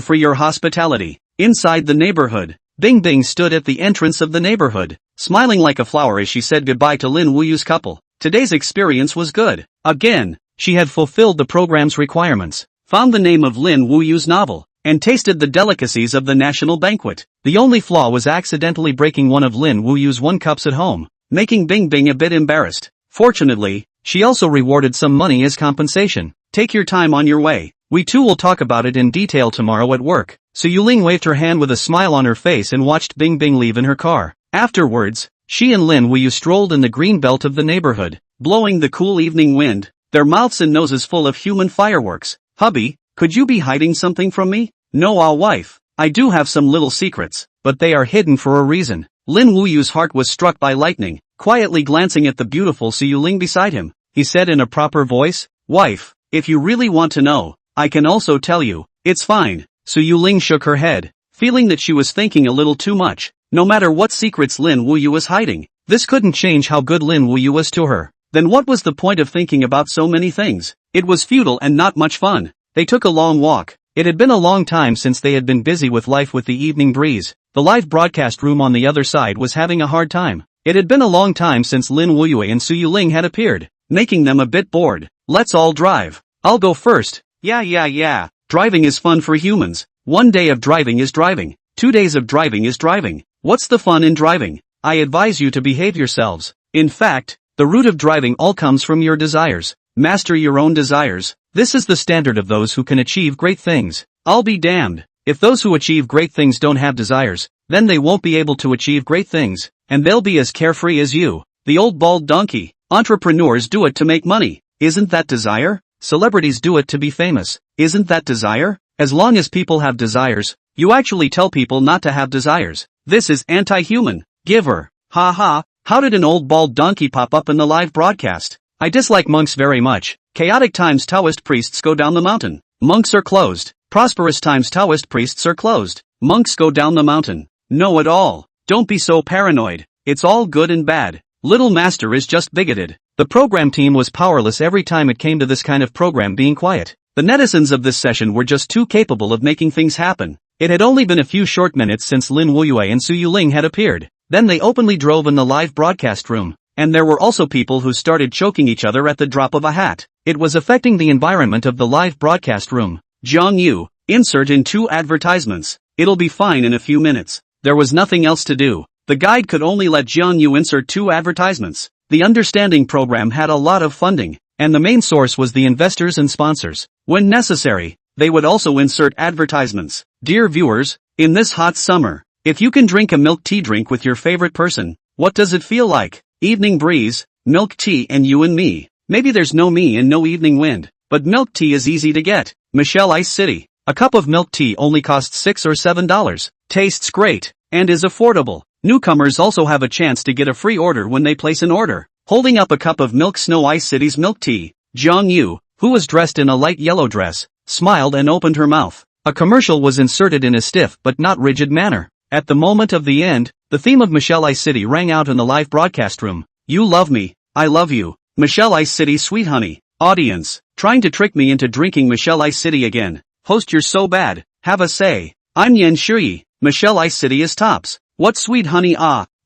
for your hospitality. Inside the neighborhood, Bing Bing stood at the entrance of the neighborhood, smiling like a flower as she said goodbye to Lin Wuyue's couple. Today's experience was good. Again, she had fulfilled the program's requirements, found the name of Lin Wuyue's novel, and tasted the delicacies of the national banquet. The only flaw was accidentally breaking one of Lin Wuyue's cups at home, making Bing Bing a bit embarrassed. Fortunately, she also rewarded some money as compensation. Take your time on your way. We too will talk about it in detail tomorrow at work. So Yuling waved her hand with a smile on her face and watched Bing Bing leave in her car. Afterwards, she and Lin Wuyue strolled in the green belt of the neighborhood, blowing the cool evening wind, their mouths and noses full of human fireworks. Hubby, could you be hiding something from me? No, wife. I do have some little secrets, but they are hidden for a reason. Lin Wuyue's heart was struck by lightning. Quietly glancing at the beautiful Su Yuling beside him, he said in a proper voice, "Wife, if you really want to know, I can also tell you. It's fine." Su Yuling shook her head, feeling that she was thinking a little too much. No matter what secrets Lin Wuyue was hiding, this couldn't change how good Lin Wuyue was to her. Then what was the point of thinking about so many things? It was futile and not much fun. They took a long walk. It had been a long time since they had been busy with life with the evening breeze. The live broadcast room on the other side was having a hard time. It had been a long time since Lin Wuyue and Su Yuling had appeared, making them a bit bored. "Let's all drive. I'll go first." Yeah. Driving is fun for humans. 1 day of driving is driving. 2 days of driving is driving. What's the fun in driving? I advise you to behave yourselves. In fact, the root of driving all comes from your desires. Master your own desires. This is the standard of those who can achieve great things. I'll be damned. If those who achieve great things don't have desires, then they won't be able to achieve great things, and they'll be as carefree as you. The old bald donkey. Entrepreneurs do it to make money. Isn't that desire? Celebrities do it to be famous. Isn't that desire? As long as people have desires, you actually tell people not to have desires. This is anti-human. Giver. Ha ha, how did an old bald donkey pop up in the live broadcast? I dislike monks very much. Chaotic times Taoist priests go down the mountain. Monks are closed. Prosperous times Taoist priests are closed. Monks go down the mountain. Know it all. Don't be so paranoid. It's all good and bad. Little Master is just bigoted. The program team was powerless every time it came to this kind of program being quiet. The netizens of this session were just too capable of making things happen. It had only been a few short minutes since Lin Wuyue and Su Yuling had appeared. Then they openly drove in the live broadcast room. And there were also people who started choking each other at the drop of a hat. It was affecting the environment of the live broadcast room. Jiang Yu, insert in 2 advertisements. It'll be fine in a few minutes. There was nothing else to do. The guide could only let Jiang Yu insert 2 advertisements. The Understanding program had a lot of funding, and the main source was the investors and sponsors. When necessary, they would also insert advertisements. Dear viewers, in this hot summer, if you can drink a milk tea drink with your favorite person, what does it feel like? Evening breeze, milk tea and you and me. Maybe there's no me and no evening wind, but milk tea is easy to get. Michelle Ice City. A cup of milk tea only costs $6 or $7. Tastes great, and is affordable. Newcomers also have a chance to get a free order when they place an order. Holding up a cup of Milk Snow Ice City's milk tea, Jiang Yu, who was dressed in a light yellow dress, smiled and opened her mouth. A commercial was inserted in a stiff but not rigid manner. At the moment of the end, the theme of Michelle Ice City rang out in the live broadcast room. You love me, I love you. Michelle Ice City sweet honey. Audience, trying to trick me into drinking Michelle Ice City again. Host, you're so bad. Have a say. I'm Yan Shuyi. Michelle Ice City is tops. What sweet honey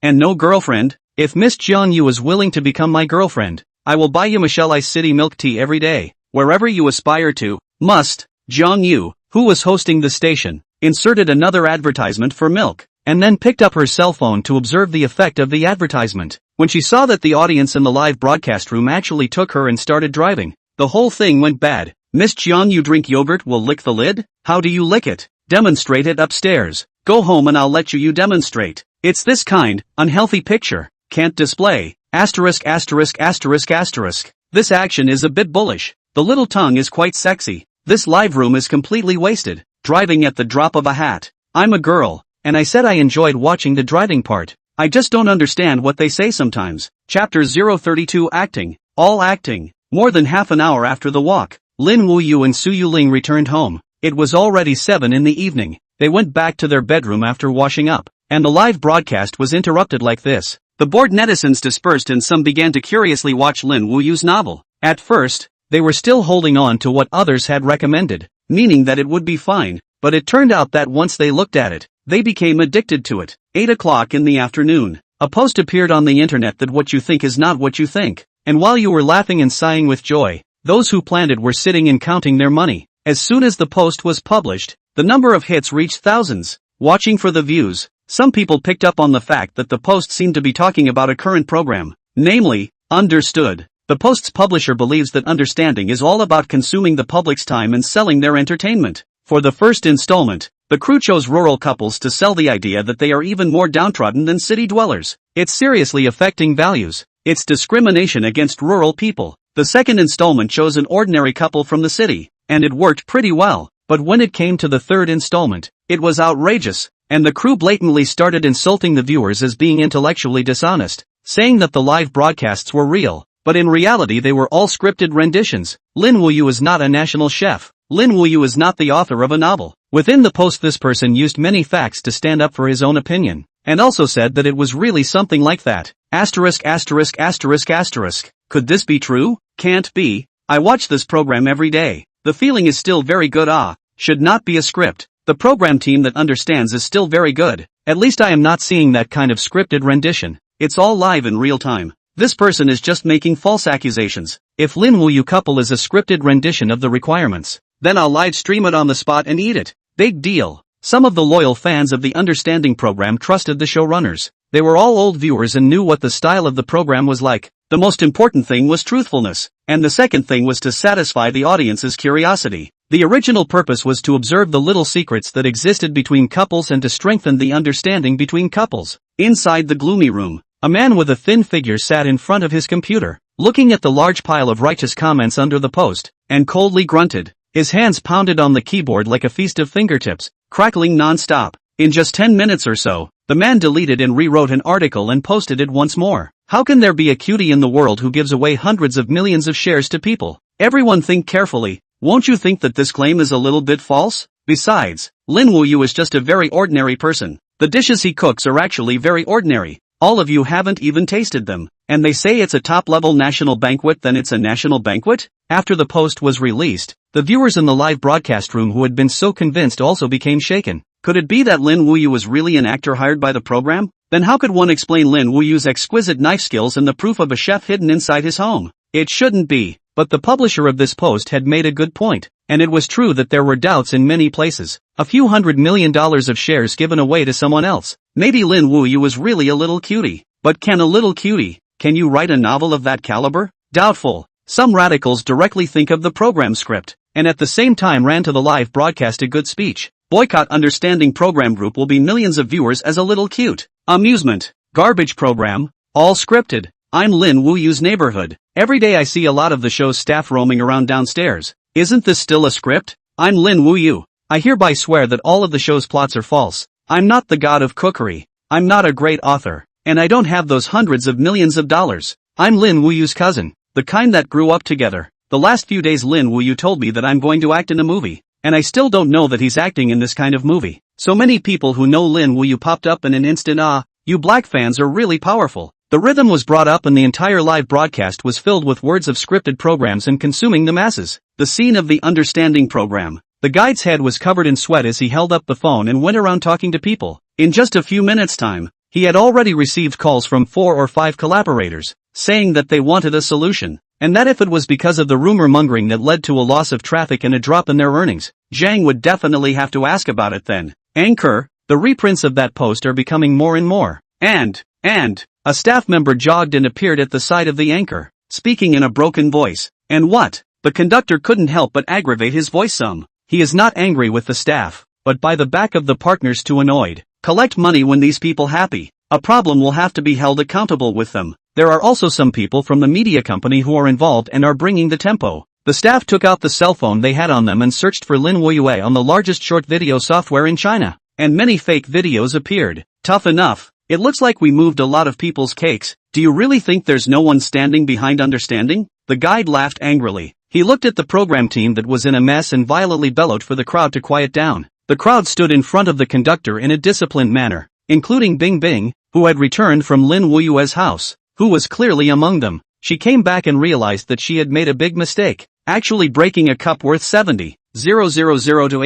and no girlfriend? If Miss Jiang Yu is willing to become my girlfriend, I will buy you Michelle Ice City milk tea every day, wherever you aspire to. Must. Jiang Yu, who was hosting the station, inserted another advertisement for milk, and then picked up her cell phone to observe the effect of the advertisement. When she saw that the audience in the live broadcast room actually took her and started driving, the whole thing went bad. Miss Jiang Yu, drink yogurt will lick the lid? How do you lick it? Demonstrate it upstairs. Go home and I'll let you demonstrate. It's this kind, unhealthy picture. Can't display. Asterisk asterisk asterisk asterisk. This action is a bit bullish. The little tongue is quite sexy. This live room is completely wasted. Driving at the drop of a hat. I'm a girl, and I said I enjoyed watching the driving part. I just don't understand what they say sometimes. Chapter 032 Acting. All acting. More than half an hour after the walk, Lin Wuyue and Su Yuling returned home. It was already 7 in the evening. They went back to their bedroom after washing up, and the live broadcast was interrupted like this. The bored netizens dispersed and some began to curiously watch Lin Wuyue's novel. At first, they were still holding on to what others had recommended, meaning that it would be fine, but it turned out that once they looked at it, they became addicted to it. 8 o'clock in the afternoon, a post appeared on the internet that what you think is not what you think, and while you were laughing and sighing with joy, those who planned it were sitting and counting their money. As soon as the post was published, the number of hits reached thousands. Watching for the views, some people picked up on the fact that the post seemed to be talking about a current program, namely, Understood. The post's publisher believes that understanding is all about consuming the public's time and selling their entertainment. For the first installment, the crew chose rural couples to sell the idea that they are even more downtrodden than city dwellers. It's seriously affecting values. It's discrimination against rural people. The second installment chose an ordinary couple from the city, and it worked pretty well. But when it came to the third installment, it was outrageous, and the crew blatantly started insulting the viewers as being intellectually dishonest, saying that the live broadcasts were real, but in reality they were all scripted renditions. Lin Wuyue is not a national chef. Lin Wuyue is not the author of a novel. Within the post, this person used many facts to stand up for his own opinion, and also said that it was really something like that. Asterisk asterisk asterisk asterisk. Could this be true? Can't be. I watch this program every day. The feeling is still very good. Should not be a script. The program team that understands is still very good. At least I am not seeing that kind of scripted rendition. It's all live in real time. This person is just making false accusations. If Lin Wuyue couple is a scripted rendition of the requirements, then I'll live stream it on the spot and eat it. Big deal. Some of the loyal fans of the Understanding program trusted the showrunners. They were all old viewers and knew what the style of the program was like. The most important thing was truthfulness, and the second thing was to satisfy the audience's curiosity. The original purpose was to observe the little secrets that existed between couples and to strengthen the understanding between couples. Inside the gloomy room, a man with a thin figure sat in front of his computer, looking at the large pile of righteous comments under the post, and coldly grunted. His hands pounded on the keyboard like a feast of fingertips, crackling non-stop. In just 10 minutes or so, the man deleted and rewrote an article and posted it once more. How can there be a cutie in the world who gives away hundreds of millions of shares to people? Everyone think carefully. Won't you think that this claim is a little bit false? Besides, Lin Wuyue is just a very ordinary person. The dishes he cooks are actually very ordinary. All of you haven't even tasted them. And they say it's a top-level national banquet, then it's a national banquet? After the post was released, the viewers in the live broadcast room who had been so convinced also became shaken. Could it be that Lin Wuyue was really an actor hired by the program? Then how could one explain Lin Wuyue's exquisite knife skills and the proof of a chef hidden inside his home? It shouldn't be. But the publisher of this post had made a good point, and it was true that there were doubts in many places. A few $100 million of shares given away to someone else. Maybe Lin Wuyue was really a little cutie. But can a little cutie, can you write a novel of that caliber? Doubtful. Some radicals directly think of the program script, and at the same time ran to the live broadcast a good speech. Boycott Understanding program group will be millions of viewers as a little cute. Amusement. Garbage program. All scripted. I'm Lin Wuyue's neighborhood. Every day I see a lot of the show's staff roaming around downstairs. Isn't this still a script? I'm Lin Wuyue. I hereby swear that all of the show's plots are false. I'm not the god of cookery. I'm not a great author. And I don't have those hundreds of millions of dollars. I'm Lin Wuyue's cousin. The kind that grew up together. The last few days Lin Wuyue told me that I'm going to act in a movie. And I still don't know that he's acting in this kind of movie. So many people who know Lin Wuyue popped up in an instant. You black fans are really powerful. The rhythm was brought up and the entire live broadcast was filled with words of scripted programs and consuming the masses. The scene of the Understanding program. The guide's head was covered in sweat as he held up the phone and went around talking to people. In just a few minutes' time, he had already received calls from 4 or 5 collaborators, saying that they wanted a solution, and that if it was because of the rumor mongering that led to a loss of traffic and a drop in their earnings, Zhang would definitely have to ask about it then. Anchor, the reprints of that post are becoming more and more. And, a staff member jogged and appeared at the side of the anchor, speaking in a broken voice. And what? The conductor couldn't help but aggravate his voice some. He is not angry with the staff, but by the back of the partners too annoyed. Collect money when these people happy. A problem will have to be held accountable with them. There are also some people from the media company who are involved and are bringing the tempo. The staff took out the cell phone they had on them and searched for Lin Wuyue on the largest short video software in China. And many fake videos appeared. Tough enough. It looks like we moved a lot of people's cakes. Do you really think there's no one standing behind Understanding? The guide laughed angrily. He looked at the program team that was in a mess and violently bellowed for the crowd to quiet down. The crowd stood in front of the conductor in a disciplined manner, including Bing Bing, who had returned from Lin Wuyue's house, who was clearly among them. She came back and realized that she had made a big mistake, actually breaking a cup worth $70,000 to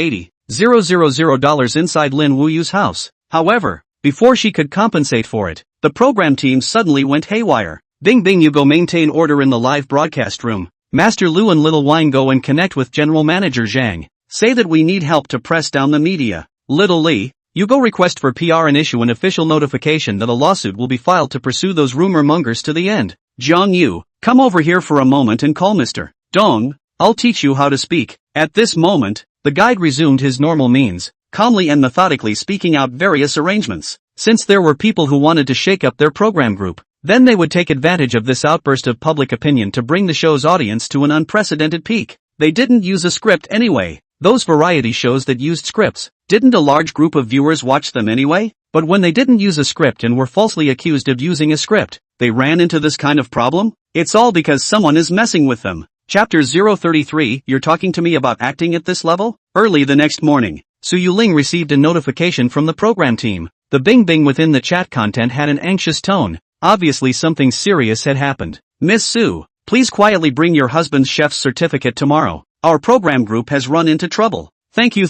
$80,000 inside Lin Wuyue's house. However, before she could compensate for it, the program team suddenly went haywire. Bing Bing, you go maintain order in the live broadcast room. Master Lu and Little Wine, go and connect with General Manager Zhang. Say that we need help to press down the media. Little Li, you go request for PR and issue an official notification that a lawsuit will be filed to pursue those rumor mongers to the end. Jiang Yu, come over here for a moment and call Mr. Dong. I'll teach you how to speak. At this moment, the guide resumed his normal means, calmly and methodically speaking out various arrangements. Since there were people who wanted to shake up their program group, then they would take advantage of this outburst of public opinion to bring the show's audience to an unprecedented peak. They didn't use a script anyway. Those variety shows that used scripts, didn't a large group of viewers watch them anyway? But when they didn't use a script and were falsely accused of using a script, they ran into this kind of problem? It's all because someone is messing with them. Chapter 033, you're talking to me about acting at this level? Early the next morning, Su Yuling received a notification from the program team. The Bing Bing within the chat content had an anxious tone. Obviously something serious had happened. Miss Su, please quietly bring your husband's chef's certificate tomorrow. Our program group has run into trouble. Thank you.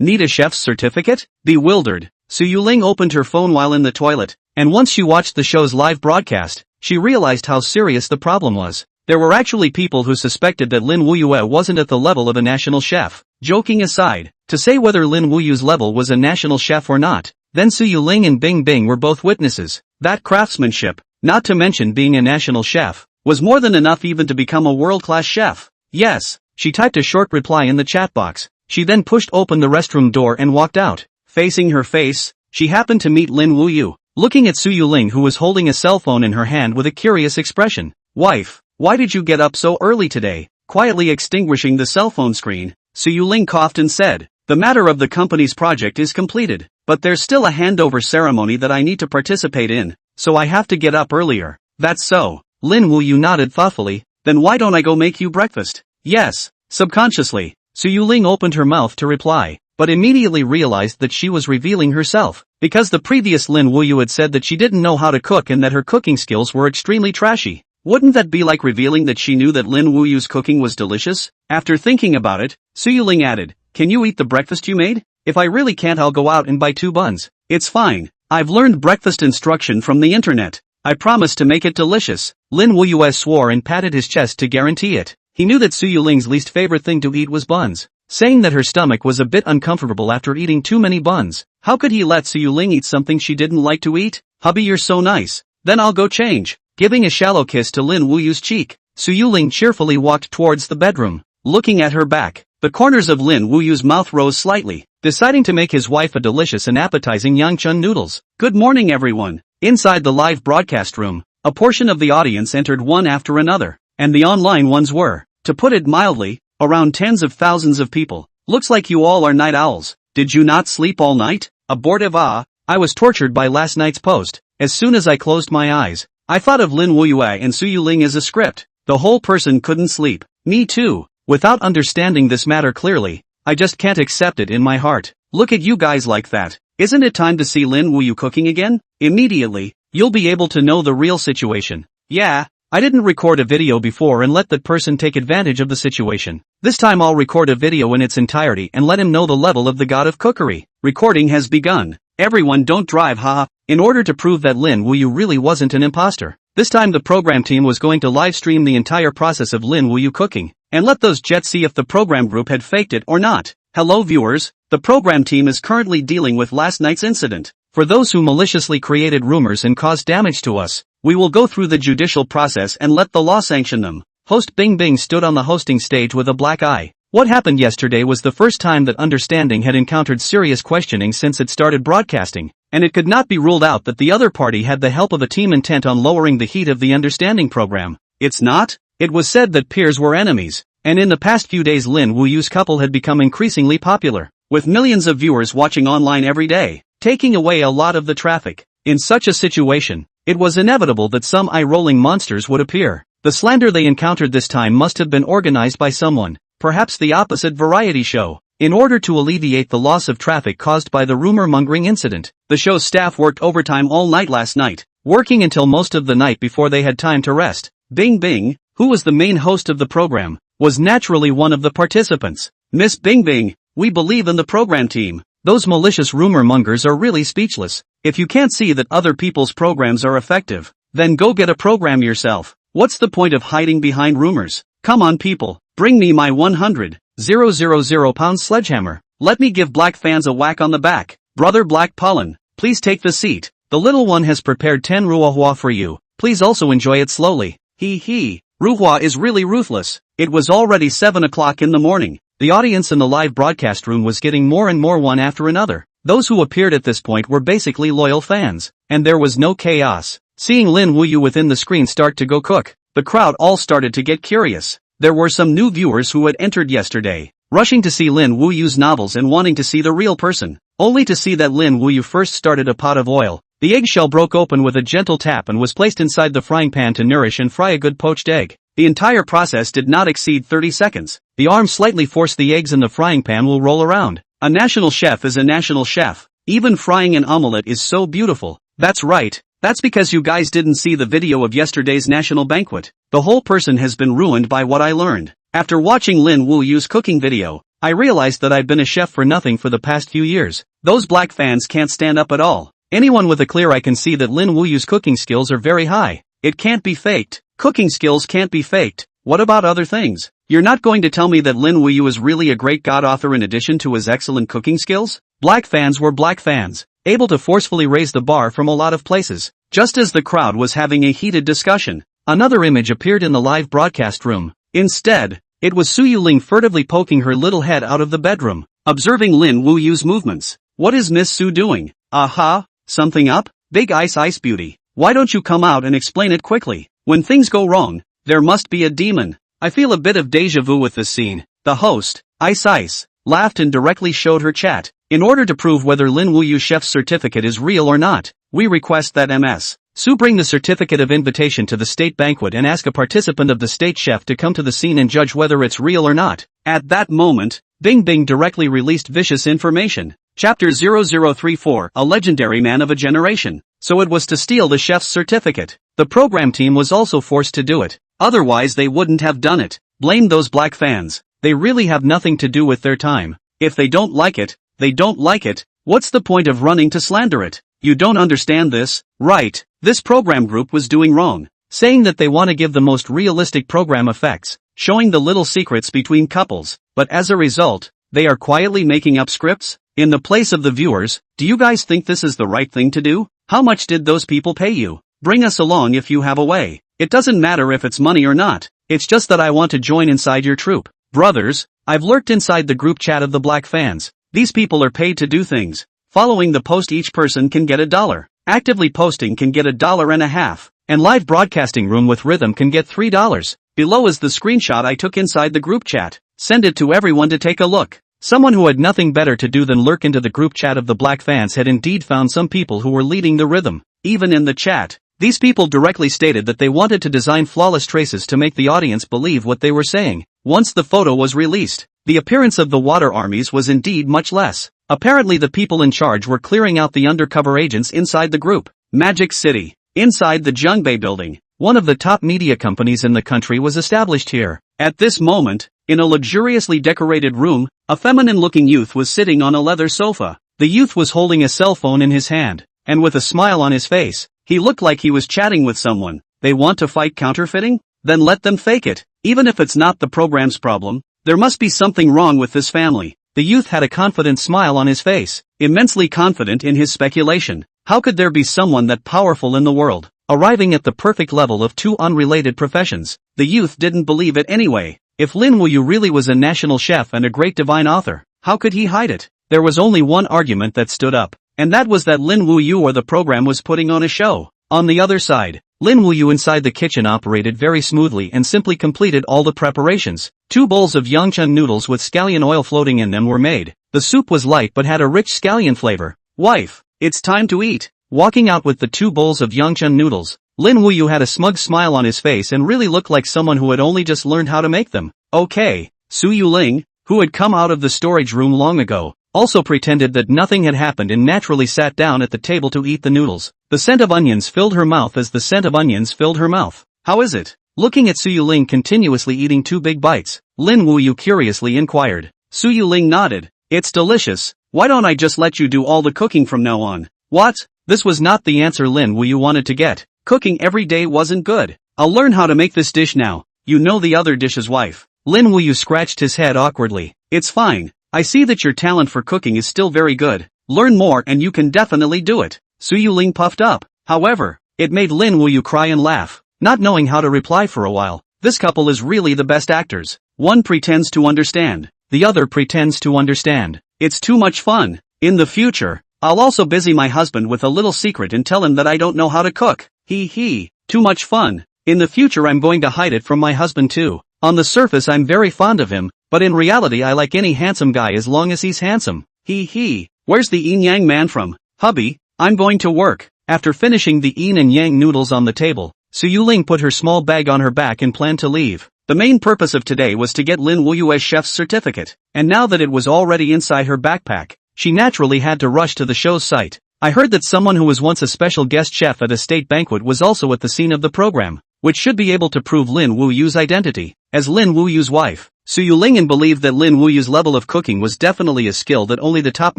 Need a chef's certificate? Bewildered, Su Yuling opened her phone while in the toilet, and once she watched the show's live broadcast, she realized how serious the problem was. There were actually people who suspected that Lin Wuyue wasn't at the level of a national chef. Joking aside, to say whether Lin Wuyue's level was a national chef or not, then Su Ling and Bing Bing were both witnesses. That craftsmanship, not to mention being a national chef, was more than enough even to become a world-class chef. Yes, she typed a short reply in the chat box. She then pushed open the restroom door and walked out. Facing her face, she happened to meet Lin Wuyue, looking at Su Ling, who was holding a cell phone in her hand with a curious expression. "Wife, why did you get up so early today?" Quietly extinguishing the cell phone screen, Su Ling coughed and said, "The matter of the company's project is completed, but there's still a handover ceremony that I need to participate in, so I have to get up earlier." "That's so." Lin Wuyue nodded thoughtfully. "Then why don't I go make you breakfast?" "Yes." Subconsciously, Su Ling opened her mouth to reply, but immediately realized that she was revealing herself, because the previous Lin Wuyue had said that she didn't know how to cook and that her cooking skills were extremely trashy. Wouldn't that be like revealing that she knew that Lin Wuyue's cooking was delicious? After thinking about it, Su Ling added, "Can you eat the breakfast you made? If I really can't, I'll go out and buy 2 buns. It's fine. I've learned breakfast instruction from the internet. I promise to make it delicious." Lin Wuyue swore and patted his chest to guarantee it. He knew that Su Ling's least favorite thing to eat was buns, saying that her stomach was a bit uncomfortable after eating too many buns. How could he let Su Ling eat something she didn't like to eat? "Hubby, you're so nice. Then I'll go change." Giving a shallow kiss to Lin Wuyue's cheek, Su Ling cheerfully walked towards the bedroom. Looking at her back, the corners of Lin Wuyue's mouth rose slightly, deciding to make his wife a delicious and appetizing yangchun noodles. "Good morning, everyone." Inside the live broadcast room, a portion of the audience entered one after another, and the online ones were, to put it mildly, around tens of thousands of people. "Looks like you all are night owls. Did you not sleep all night?" Abortive. I was tortured by last night's post. As soon as I closed my eyes, I thought of Lin Wuyue and Su Ling as a script. The whole person couldn't sleep. Me too. Without understanding this matter clearly, I just can't accept it in my heart. Look at you guys like that. Isn't it time to see Lin Wuyue cooking again? Immediately, you'll be able to know the real situation. Yeah, I didn't record a video before and let that person take advantage of the situation. This time I'll record a video in its entirety and let him know the level of the god of cookery. Recording has begun. Everyone don't drive, haha. In order to prove that Lin Wuyue really wasn't an imposter, this time the program team was going to live stream the entire process of Lin Wuyue cooking, and let those jets see if the program group had faked it or not. Hello viewers, the program team is currently dealing with last night's incident. For those who maliciously created rumors and caused damage to us, we will go through the judicial process and let the law sanction them. Host Bing Bing stood on the hosting stage with a black eye. What happened yesterday was the first time that Understanding had encountered serious questioning since it started broadcasting, and it could not be ruled out that the other party had the help of a team intent on lowering the heat of the Understanding program. It's not? It was said that peers were enemies, and in the past few days Lin Wuyue's couple had become increasingly popular, with millions of viewers watching online every day, taking away a lot of the traffic. In such a situation, it was inevitable that some eye-rolling monsters would appear. The slander they encountered this time must have been organized by someone, perhaps the opposite variety show. In order to alleviate the loss of traffic caused by the rumor-mongering incident, the show's staff worked overtime all night last night, working until most of the night before they had time to rest. Bing Bing, who was the main host of the program, was naturally one of the participants. "Miss Bing Bing, we believe in the program team. Those malicious rumor mongers are really speechless. If you can't see that other people's programs are effective, then go get a program yourself. What's the point of hiding behind rumors? Come on people, bring me my 100,000 pound sledgehammer. Let me give black fans a whack on the back. Brother Black Pollen, please take the seat. The little one has prepared 10 ruahua for you. Please also enjoy it slowly. He. Ruhua is really ruthless." It was already 7 o'clock in the morning. The audience in the live broadcast room was getting more and more one after another. Those who appeared at this point were basically loyal fans, and there was no chaos. Seeing Lin Wuyue within the screen start to go cook, the crowd all started to get curious. There were some new viewers who had entered yesterday, rushing to see Lin Wuyue's novels and wanting to see the real person, only to see that Lin Wuyue first started a pot of oil. The eggshell broke open with a gentle tap and was placed inside the frying pan to nourish and fry a good poached egg. The entire process did not exceed 30 seconds. The arm slightly forced the eggs in the frying pan will roll around. A national chef is a national chef. Even frying an omelette is so beautiful. That's right. That's because you guys didn't see the video of yesterday's national banquet. The whole person has been ruined by what I learned. After watching Lin Wuyue's cooking video, I realized that I've been a chef for nothing for the past few years. Those black fans can't stand up at all. Anyone with a clear eye can see that Lin Wuyue's cooking skills are very high. It can't be faked. Cooking skills can't be faked. What about other things? You're not going to tell me that Lin Wuyue is really a great god author in addition to his excellent cooking skills? Black fans were black fans, able to forcefully raise the bar from a lot of places. Just as the crowd was having a heated discussion, another image appeared in the live broadcast room. Instead, it was Su Yuling furtively poking her little head out of the bedroom, observing Lin Wuyue's movements. What is Miss Su doing? Aha, something up? Big ice beauty. Why don't you come out and explain it quickly? When things go wrong, there must be a demon. I feel a bit of deja vu with this scene. The host, Ice, laughed and directly showed her chat. In order to prove whether Lin Wuyue's chef's certificate is real or not, we request that Ms. Su bring the certificate of invitation to the state banquet and ask a participant of the state chef to come to the scene and judge whether it's real or not. At that moment, Bing Bing directly released vicious information. Chapter 0034, a legendary man of a generation. So it was to steal the chef's certificate. The program team was also forced to do it. Otherwise they wouldn't have done it. Blame those black fans. They really have nothing to do with their time. If they don't like it, they don't like it. What's the point of running to slander it? You don't understand this, right? This program group was doing wrong, saying that they want to give the most realistic program effects, showing the little secrets between couples, but as a result, they are quietly making up scripts? In the place of the viewers, do you guys think this is the right thing to do? How much did those people pay you? Bring us along if you have a way. It doesn't matter if it's money or not, it's just that I want to join inside your troupe. Brothers, I've lurked inside the group chat of the black fans. These people are paid to do things. Following the post each person can get $1. Actively posting can get $1.50, and live broadcasting room with rhythm can get $3. Below is the screenshot I took inside the group chat. Send it to everyone to take a look. Someone who had nothing better to do than lurk into the group chat of the black fans had indeed found some people who were leading the rhythm. Even in the chat, these people directly stated that they wanted to design flawless traces to make the audience believe what they were saying. Once the photo was released, the appearance of the water armies was indeed much less. Apparently the people in charge were clearing out the undercover agents inside the group. Magic City. Inside the Zhongbei building, one of the top media companies in the country was established here. At this moment, in a luxuriously decorated room, a feminine-looking youth was sitting on a leather sofa. The youth was holding a cell phone in his hand, and with a smile on his face, he looked like he was chatting with someone. They want to fight counterfeiting? Then let them fake it. Even if it's not the program's problem, there must be something wrong with this family. The youth had a confident smile on his face, immensely confident in his speculation. How could there be someone that powerful in the world, arriving at the perfect level of two unrelated professions? The youth didn't believe it anyway. If Lin Wuyue really was a national chef and a great divine author, how could he hide it? There was only one argument that stood up, and that was that Lin Wuyue or the program was putting on a show. On the other side, Lin Wuyue inside the kitchen operated very smoothly and simply completed all the preparations. 2 bowls of yangchun noodles with scallion oil floating in them were made. The soup was light but had a rich scallion flavor. Wife, it's time to eat. Walking out with the 2 bowls of yangchun noodles, Lin Wuyue had a smug smile on his face and really looked like someone who had only just learned how to make them. Okay, Su Yuling, who had come out of the storage room long ago, also pretended that nothing had happened and naturally sat down at the table to eat the noodles. The scent of onions filled her mouth as the scent of onions filled her mouth. How is it? Looking at Su Yuling continuously eating 2 big bites, Lin Wuyue curiously inquired. Su Yuling nodded. It's delicious. Why don't I just let you do all the cooking from now on? What? This was not the answer Lin Wuyue wanted to get. Cooking every day wasn't good. I'll learn how to make this dish now. You know the other dish's wife. Lin Wuyue scratched his head awkwardly. It's fine. I see that your talent for cooking is still very good. Learn more and you can definitely do it. Su Yuling puffed up. However, it made Lin Wuyue cry and laugh, not knowing how to reply for a while. This couple is really the best actors. One pretends to understand. The other pretends to understand. It's too much fun. In the future, I'll also busy my husband with a little secret and tell him that I don't know how to cook. Too much fun. In the future I'm going to hide it from my husband too. On the surface I'm very fond of him, but in reality I like any handsome guy as long as he's handsome. Where's the yin yang man from? Hubby, I'm going to work. After finishing the yin and yang noodles on the table, Su Yuling put her small bag on her back and planned to leave. The main purpose of today was to get Lin Wuyue's chef's certificate, and now that it was already inside her backpack, she naturally had to rush to the show's site. I heard that someone who was once a special guest chef at a state banquet was also at the scene of the program, which should be able to prove Lin Wuyue's identity. As Lin Wuyue's wife, Su Yuling believed that Lin Wuyue's level of cooking was definitely a skill that only the top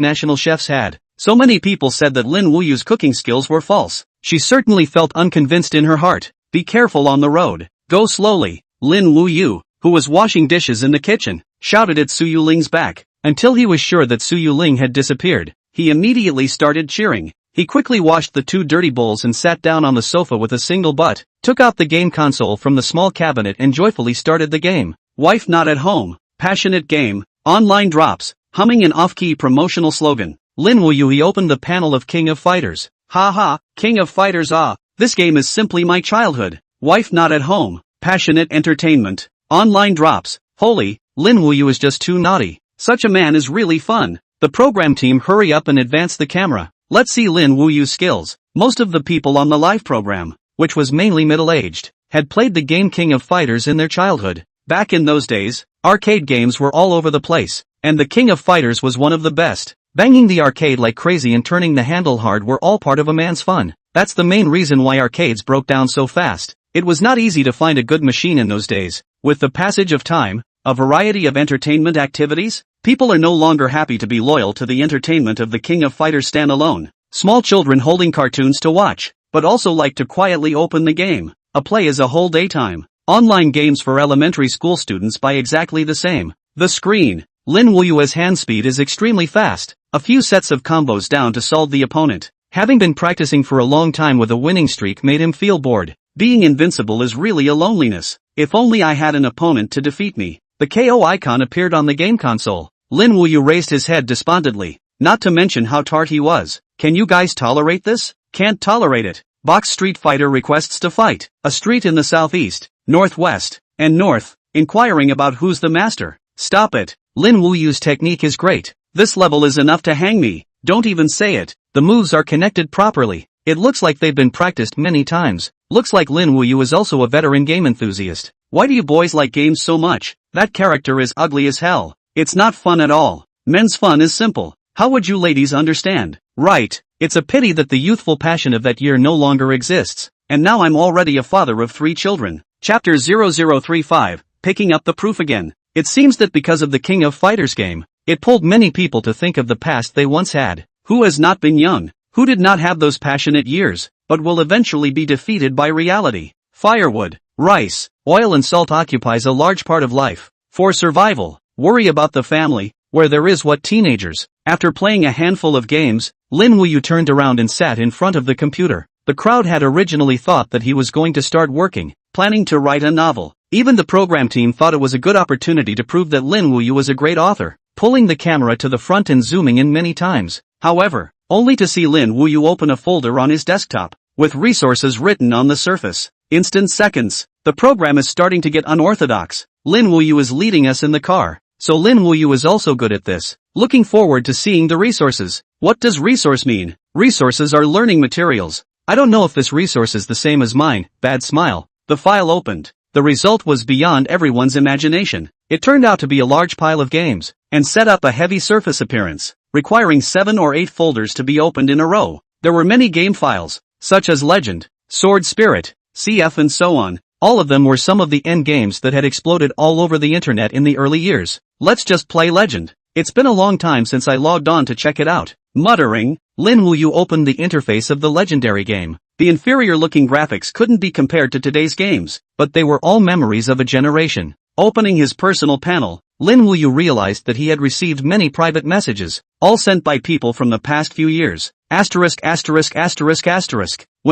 national chefs had. So many people said that Lin Wuyue's cooking skills were false. She certainly felt unconvinced in her heart. Be careful on the road. Go slowly. Lin Wuyue, who was washing dishes in the kitchen, shouted at Su Yuling's back, until he was sure that Su Yuling had disappeared. He immediately started cheering. He quickly washed the 2 dirty bowls and sat down on the sofa with a single butt, took out the game console from the small cabinet and joyfully started the game. Wife not at home, passionate game, online drops, humming an off-key promotional slogan. Lin Wuyue opened the panel of King of Fighters. Ha, King of Fighters this game is simply my childhood. Wife not at home, passionate entertainment, online drops, holy, Lin Wuyue is just too naughty. Such a man is really fun. The program team hurry up and advance the camera. Let's see Lin Wuyue's skills. Most of the people on the live program, which was mainly middle-aged, had played the game King of Fighters in their childhood. Back in those days, arcade games were all over the place, and the King of Fighters was one of the best. Banging the arcade like crazy and turning the handle hard were all part of a man's fun. That's the main reason why arcades broke down so fast. It was not easy to find a good machine in those days. With the passage of time, a variety of entertainment activities, people are no longer happy to be loyal to the entertainment of the King of Fighters standalone. Small children holding cartoons to watch, but also like to quietly open the game. A play is a whole daytime. Online games for elementary school students buy exactly the same. The screen. Lin Wuyue's hand speed is extremely fast. A few sets of combos down to solve the opponent. Having been practicing for a long time with a winning streak made him feel bored. Being invincible is really a loneliness. If only I had an opponent to defeat me. The KO icon appeared on the game console. Lin Wuyue raised his head despondently. Not to mention how tart he was. Can you guys tolerate this? Can't tolerate it. Box Street Fighter requests to fight. A street in the southeast, northwest, and north, inquiring about who's the master. Stop it. Lin Wuyue's technique is great. This level is enough to hang me. Don't even say it. The moves are connected properly. It looks like they've been practiced many times. Looks like Lin Wuyue is also a veteran game enthusiast. Why do you boys like games so much? That character is ugly as hell. It's not fun at all. Men's fun is simple. How would you ladies understand? Right. It's a pity that the youthful passion of that year no longer exists. And now I'm already a father of 3 children. Chapter 0035, picking up the proof again. It seems that because of the King of Fighters game, it pulled many people to think of the past they once had. Who has not been young? Who did not have those passionate years, but will eventually be defeated by reality? Firewood, rice, oil and salt occupies a large part of life. For survival, worry about the family, where there is what teenagers. After playing a handful of games, Lin Wuyue turned around and sat in front of the computer. The crowd had originally thought that he was going to start working, planning to write a novel. Even the program team thought it was a good opportunity to prove that Lin Wuyue was a great author, pulling the camera to the front and zooming in many times. However, only to see Lin Wuyue open a folder on his desktop, with resources written on the surface. Instant seconds. The program is starting to get unorthodox. Lin Wuyue is leading us in the car, so Lin Wuyue is also good at this. Looking forward to seeing the resources. What does resource mean? Resources are learning materials. I don't know if this resource is the same as mine. Bad smile. The file opened. The result was beyond everyone's imagination. It turned out to be a large pile of games, and set up a heavy surface appearance, requiring 7 or 8 folders to be opened in a row. There were many game files, such as Legend, Sword Spirit, CF and so on. All of them were some of the end games that had exploded all over the internet in the early years. Let's just play Legend. It's been a long time since I logged on to check it out. Muttering, Lin Wuyue opened the interface of the legendary game. The inferior-looking graphics couldn't be compared to today's games, but they were all memories of a generation. Opening his personal panel, Lin Wuyue realized that he had received many private messages, all sent by people from the past few years. When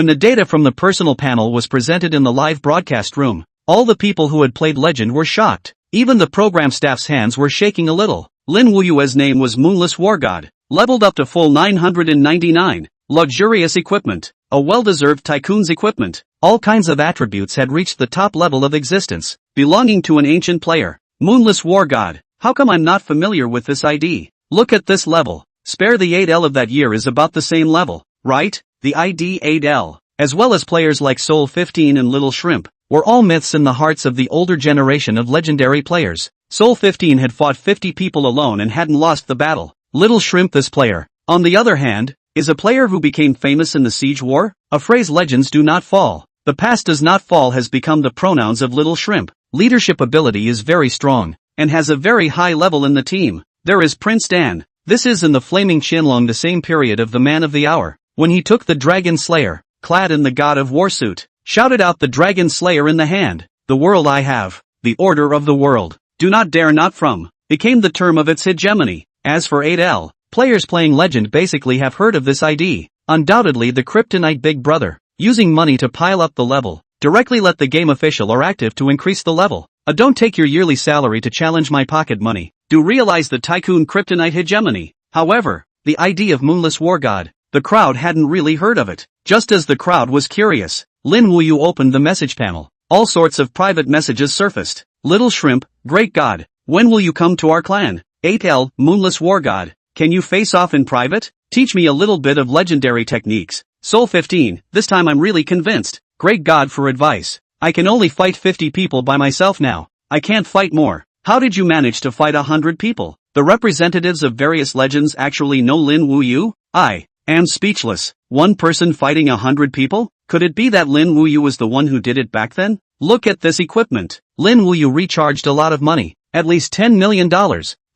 the data from the personal panel was presented in the live broadcast room, all the people who had played Legend were shocked. Even the program staff's hands were shaking a little. Lin Wuyue's name was Moonless War God, leveled up to full 999, luxurious equipment, a well-deserved tycoon's equipment. All kinds of attributes had reached the top level of existence, belonging to an ancient player. Moonless War God. How come I'm not familiar with this ID? Look at this level. Spare the 8L of that year is about the same level, right? The ID 8L, as well as players like Soul 15 and Little Shrimp, were all myths in the hearts of the older generation of legendary players. Soul 15 had fought 50 people alone and hadn't lost the battle. Little Shrimp, this player, on the other hand, is a player who became famous in the Siege War. A phrase legends do not fall. The past does not fall has become the pronouns of Little Shrimp. Leadership ability is very strong, and has a very high level in the team. There is Prince Dan. This is in the Flaming Shinlong, the same period of the Man of the Hour, when he took the Dragon Slayer, clad in the God of War suit, shouted out the Dragon Slayer in the hand. The world I have. the order of the world, do not dare not from, became the term of its hegemony. As for 8L, players playing Legend basically have heard of this ID, undoubtedly the Kryptonite Big Brother, using money to pile up the level, directly let the game official or active to increase the level. Don't take your yearly salary to challenge my pocket money. Do realize the tycoon Kryptonite hegemony. However, the ID of Moonless War God, the crowd hadn't really heard of it. Just as the crowd was curious, Lin Wuyue opened the message panel. All sorts of private messages surfaced. Little Shrimp, Great God, when will you come to our clan? 8L, Moonless War God, can you face off in private? Teach me a little bit of legendary techniques. Soul 15, this time I'm really convinced. Great God for advice. I can only fight 50 people by myself now. I can't fight more. How did you manage to fight 100 people? The representatives of various legends actually know Lin Wuyue? I am speechless. One person fighting 100 people? Could it be that Lin Wuyue was the one who did it back then? Look at this equipment. Lin Wuyue recharged a lot of money. At least $10 million.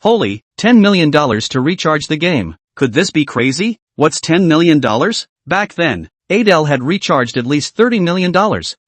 Holy, $10 million to recharge the game. Could this be crazy? What's $10 million? Back then, 8L had recharged at least $30 million.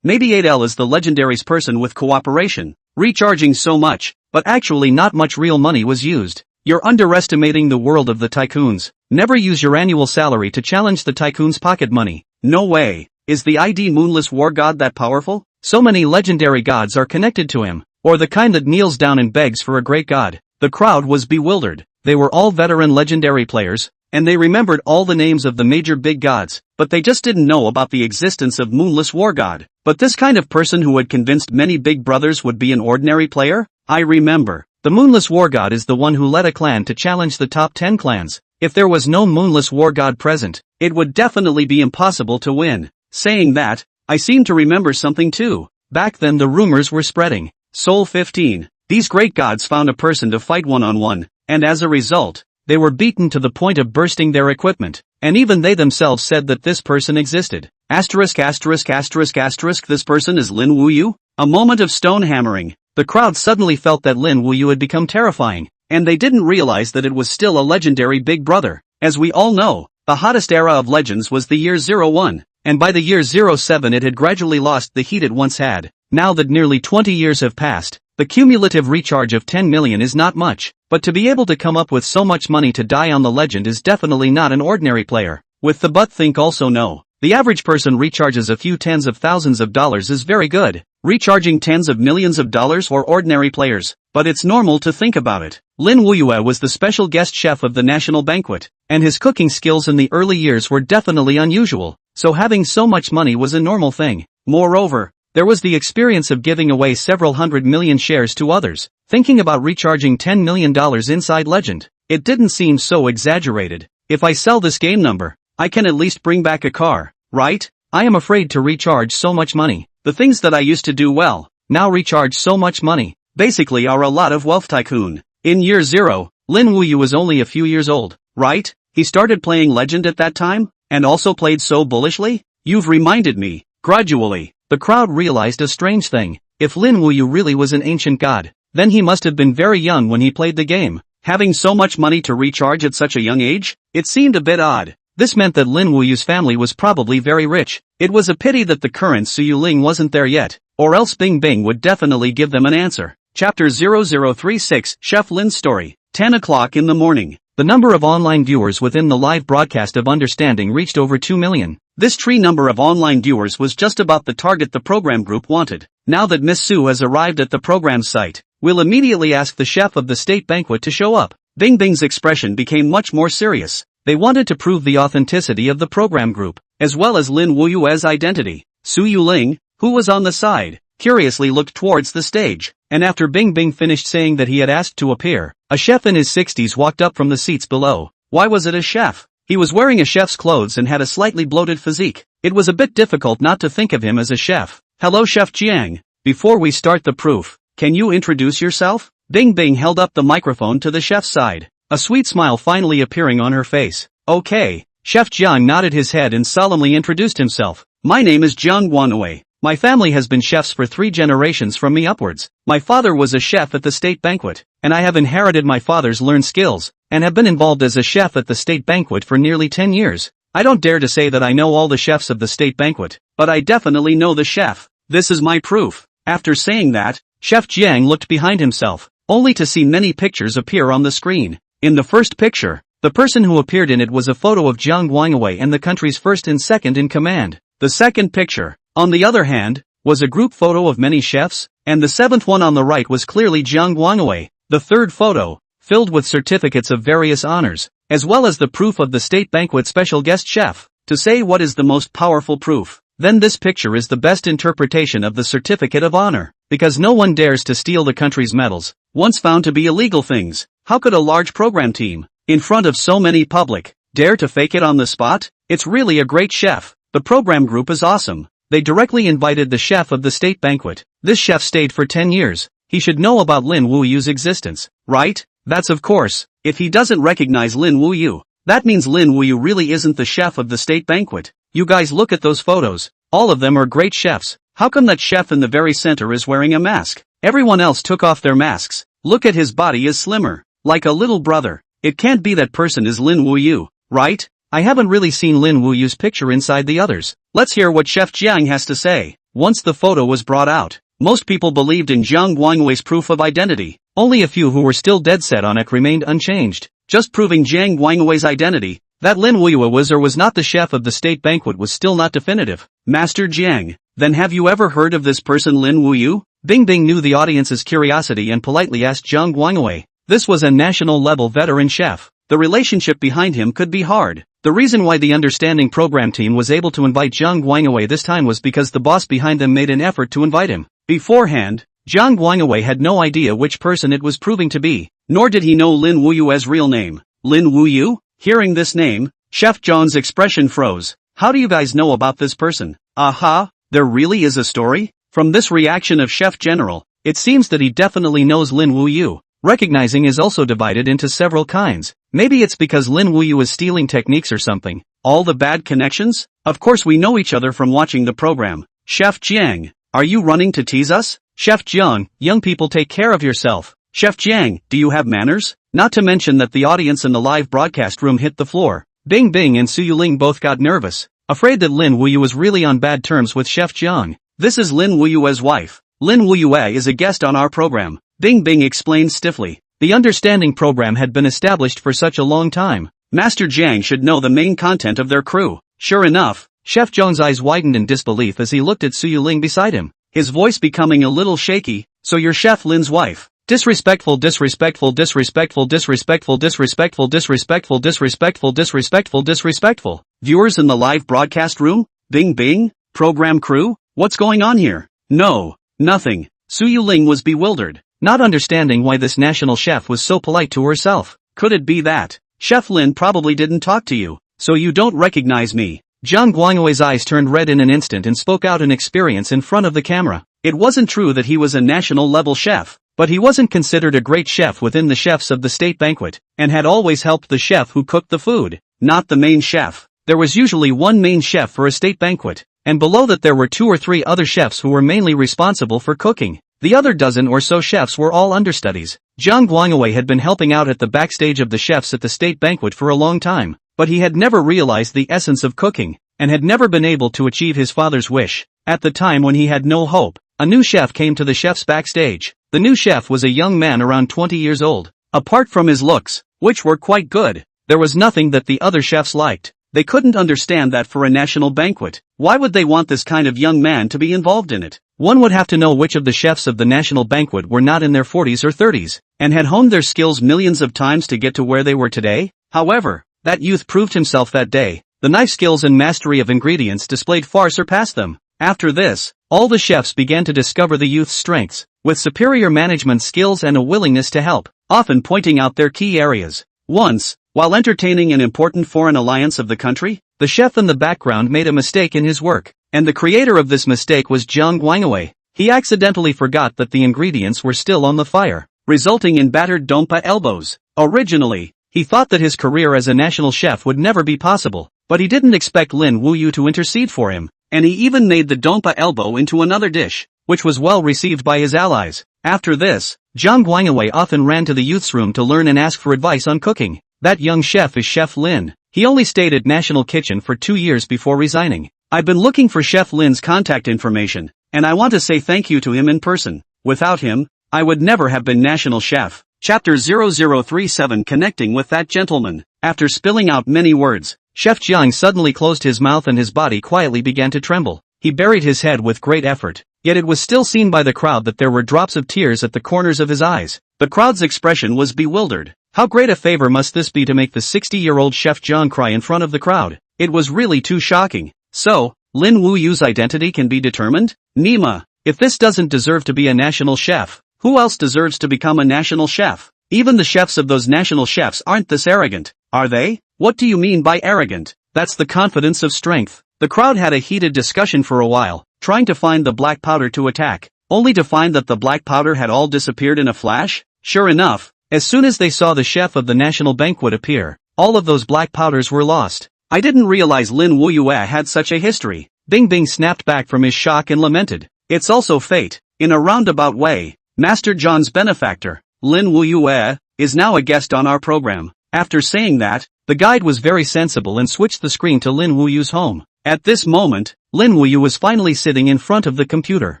Maybe 8L is the legendary's person with cooperation, recharging so much, but actually not much real money was used. You're underestimating the world of the tycoons. Never use your annual salary to challenge the tycoon's pocket money. No way. Is the ID Moonless War God that powerful? So many legendary gods are connected to him, or the kind that kneels down and begs for a great god. The crowd was bewildered. They were all veteran legendary players, and they remembered all the names of the major big gods, but they just didn't know about the existence of Moonless War God. But this kind of person who had convinced many big brothers would be an ordinary player? I remember. The Moonless War God is the one who led a clan to challenge the top 10 clans. If there was no Moonless War God present, it would definitely be impossible to win. Saying that, I seem to remember something too. Back then the rumors were spreading. Soul 15. These great gods found a person to fight one-on-one, and as a result, they were beaten to the point of bursting their equipment, and even they themselves said that this person existed. Asterisk asterisk asterisk asterisk this person is Lin Wuyue? A moment of stone hammering. The crowd suddenly felt that Lin Wuyue had become terrifying, and they didn't realize that it was still a legendary big brother. As we all know, the hottest era of legends was the year 01, and by the year 07 it had gradually lost the heat it once had. Now that nearly 20 years have passed, the cumulative recharge of 10 million is not much, but to be able to come up with so much money to die on the legend is definitely not an ordinary player. With the but think also know, the average person recharges a few tens of thousands of dollars is very good. Recharging tens of millions of dollars or ordinary players, but it's normal to think about it. Lin Wuyue was the special guest chef of the national banquet, and his cooking skills in the early years were definitely unusual, so having so much money was a normal thing. Moreover, there was the experience of giving away several hundred million shares to others. Thinking about recharging $10 million inside Legend, it didn't seem so exaggerated. If I sell this game number, I can at least bring back a car, right? I am afraid to recharge so much money. The things that I used to do well, now recharge so much money, basically are a lot of wealth tycoon. In year 0, Lin Wuyue was only a few years old, right? He started playing Legend at that time, and also played so bullishly? You've reminded me. Gradually, the crowd realized a strange thing. If Lin Wuyue really was an ancient god, then he must have been very young when he played the game. Having so much money to recharge at such a young age? It seemed a bit odd. This meant that Lin Wuyue's family was probably very rich. It was a pity that the current Suyu Ling wasn't there yet, or else Bing Bing would definitely give them an answer. Chapter 0036, Chef Lin's Story. 10 o'clock in the morning. The number of online viewers within the live broadcast of Understanding reached over 2 million. This tree number of online viewers was just about the target the program group wanted. Now that Miss Sue has arrived at the program site, we'll immediately ask the chef of the state banquet to show up. Bing Bing's expression became much more serious. They wanted to prove the authenticity of the program group, as well as Lin Wuyue's identity. Suyu Ling, who was on the side, curiously looked towards the stage, and after Bing Bing finished saying that he had asked to appear, a chef in his 60s walked up from the seats below. Why was it a chef? He was wearing a chef's clothes and had a slightly bloated physique. It was a bit difficult not to think of him as a chef. Hello Chef Jiang. Before we start the proof, can you introduce yourself? Bing Bing held up the microphone to the chef's side, a sweet smile finally appearing on her face. Okay. Chef Jiang nodded his head and solemnly introduced himself. My name is Jiang Guanwei. My family has been chefs for 3 generations from me upwards. My father was a chef at the state banquet, and I have inherited my father's learned skills, and have been involved as a chef at the state banquet for nearly 10 years. I don't dare to say that I know all the chefs of the state banquet, but I definitely know the chef. This is my proof. After saying that, Chef Jiang looked behind himself, only to see many pictures appear on the screen. In the first picture, the person who appeared in it was a photo of Jiang Wuyue and the country's first and second in command. The second picture, on the other hand, was a group photo of many chefs, and the seventh one on the right was clearly Jiang Wuyue. The third photo, filled with certificates of various honors, as well as the proof of the state banquet special guest chef. To say what is the most powerful proof, then this picture is the best interpretation of the certificate of honor, because no one dares to steal the country's medals, once found to be illegal things. How could a large program team, in front of so many public, dare to fake it on the spot? It's really a great chef. The program group is awesome. They directly invited the chef of the state banquet. This chef stayed for 10 years. He should know about Lin Wuyue's existence, right? That's of course. If he doesn't recognize Lin Wuyue, that means Lin Wuyue really isn't the chef of the state banquet. You guys look at those photos. All of them are great chefs. How come that chef in the very center is wearing a mask? Everyone else took off their masks. Look at his body is slimmer, like a little brother. It can't be that person is Lin Wuyue, right? I haven't really seen Lin Wuyue's picture inside the others. Let's hear what Chef Jiang has to say. Once the photo was brought out, most people believed in Jiang Wuyue's proof of identity. Only a few who were still dead set on it remained unchanged. Just proving Jiang Wuyue's identity, that Lin Wuyue was or was not the chef of the state banquet was still not definitive. Master Jiang, then have you ever heard of this person Lin Wuyue? Bing Bing knew the audience's curiosity and politely asked Jiang Wuyue. This was a national-level veteran chef. The relationship behind him could be hard. The reason why the understanding program team was able to invite Jiang Wuyue this time was because the boss behind them made an effort to invite him. Beforehand, Jiang Wuyue had no idea which person it was proving to be, nor did he know Lin Wuyue's real name. Lin Wuyue? Hearing this name, Chef John's expression froze. How do you guys know about this person? Aha, there really is a story? From this reaction of Chef General, it seems that he definitely knows Lin Wuyue. Recognizing is also divided into several kinds. Maybe it's because Lin Wuyue is stealing techniques or something. All the bad connections? Of course we know each other from watching the program. Chef Jiang, are you running to tease us? Chef Jiang, young people take care of yourself. Chef Jiang, do you have manners? Not to mention that the audience in the live broadcast room hit the floor. Bing Bing and Su Yuling both got nervous, afraid that Lin Wuyue was really on bad terms with Chef Jiang. This is Lin Wuyue's wife. Lin Wuyue is a guest on our program. Bing Bing explained stiffly. The understanding program had been established for such a long time. Master Jiang should know the main content of their crew. Sure enough, Chef Zhang's eyes widened in disbelief as he looked at Su Yuling beside him, his voice becoming a little shaky. So you're Chef Lin's wife. Disrespectful, disrespectful, disrespectful, disrespectful, disrespectful, disrespectful, disrespectful, disrespectful, disrespectful. Viewers in the live broadcast room? Bing Bing? Program crew? What's going on here? No, nothing. Su Yuling was bewildered, not understanding why this national chef was so polite to herself. Could it be that Chef Lin probably didn't talk to you, so you don't recognize me? Jiang Guangyue's eyes turned red in an instant and spoke out an experience in front of the camera. It wasn't true that he was a national-level chef, but he wasn't considered a great chef within the chefs of the state banquet, and had always helped the chef who cooked the food, not the main chef. There was usually one main chef for a state banquet, and below that there were 2 or 3 other chefs who were mainly responsible for cooking. The other dozen or so chefs were all understudies. Jiang Guangyue had been helping out at the backstage of the chefs at the state banquet for a long time, but he had never realized the essence of cooking, and had never been able to achieve his father's wish. At the time when he had no hope, a new chef came to the chef's backstage. The new chef was a young man around 20 years old. Apart from his looks, which were quite good, there was nothing that the other chefs liked. They couldn't understand that for a national banquet, why would they want this kind of young man to be involved in it? One would have to know which of the chefs of the national banquet were not in their 40s or 30s, and had honed their skills millions of times to get to where they were today. However, that youth proved himself that day. The knife skills and mastery of ingredients displayed far surpassed them. After this, all the chefs began to discover the youth's strengths, with superior management skills and a willingness to help, often pointing out their key areas. Once, while entertaining an important foreign alliance of the country, the chef in the background made a mistake in his work, and the creator of this mistake was Jiang Guangyue. He accidentally forgot that the ingredients were still on the fire, resulting in battered dompa elbows. Originally, he thought that his career as a national chef would never be possible, but he didn't expect Lin Wuyue to intercede for him, and he even made the dompa elbow into another dish, which was well received by his allies. After this, Jiang Guangyue often ran to the youth's room to learn and ask for advice on cooking. That young chef is Chef Lin. He only stayed at National Kitchen for 2 years before resigning. I've been looking for Chef Lin's contact information, and I want to say thank you to him in person. Without him, I would never have been national chef. Chapter 0037 Connecting with that gentleman. After spilling out many words, Chef Jiang suddenly closed his mouth and his body quietly began to tremble. He buried his head with great effort, yet it was still seen by the crowd that there were drops of tears at the corners of his eyes. The crowd's expression was bewildered. How great a favor must this be to make the 60-year-old Chef Jiang cry in front of the crowd? It was really too shocking. So, Lin Wuyue's identity can be determined? Nima, if this doesn't deserve to be a national chef, who else deserves to become a national chef? Even the chefs of those national chefs aren't this arrogant, are they? What do you mean by arrogant? That's the confidence of strength. The crowd had a heated discussion for a while, trying to find the black powder to attack, only to find that the black powder had all disappeared in a flash. Sure enough, as soon as they saw the chef of the national banquet appear, all of those black powders were lost. I didn't realize Lin Wuyue had such a history. Bing Bing snapped back from his shock and lamented. It's also fate. In a roundabout way, Master John's benefactor, Lin Wuyue, is now a guest on our program. After saying that, the guide was very sensible and switched the screen to Lin Wuyue's home. At this moment, Lin Wuyue was finally sitting in front of the computer.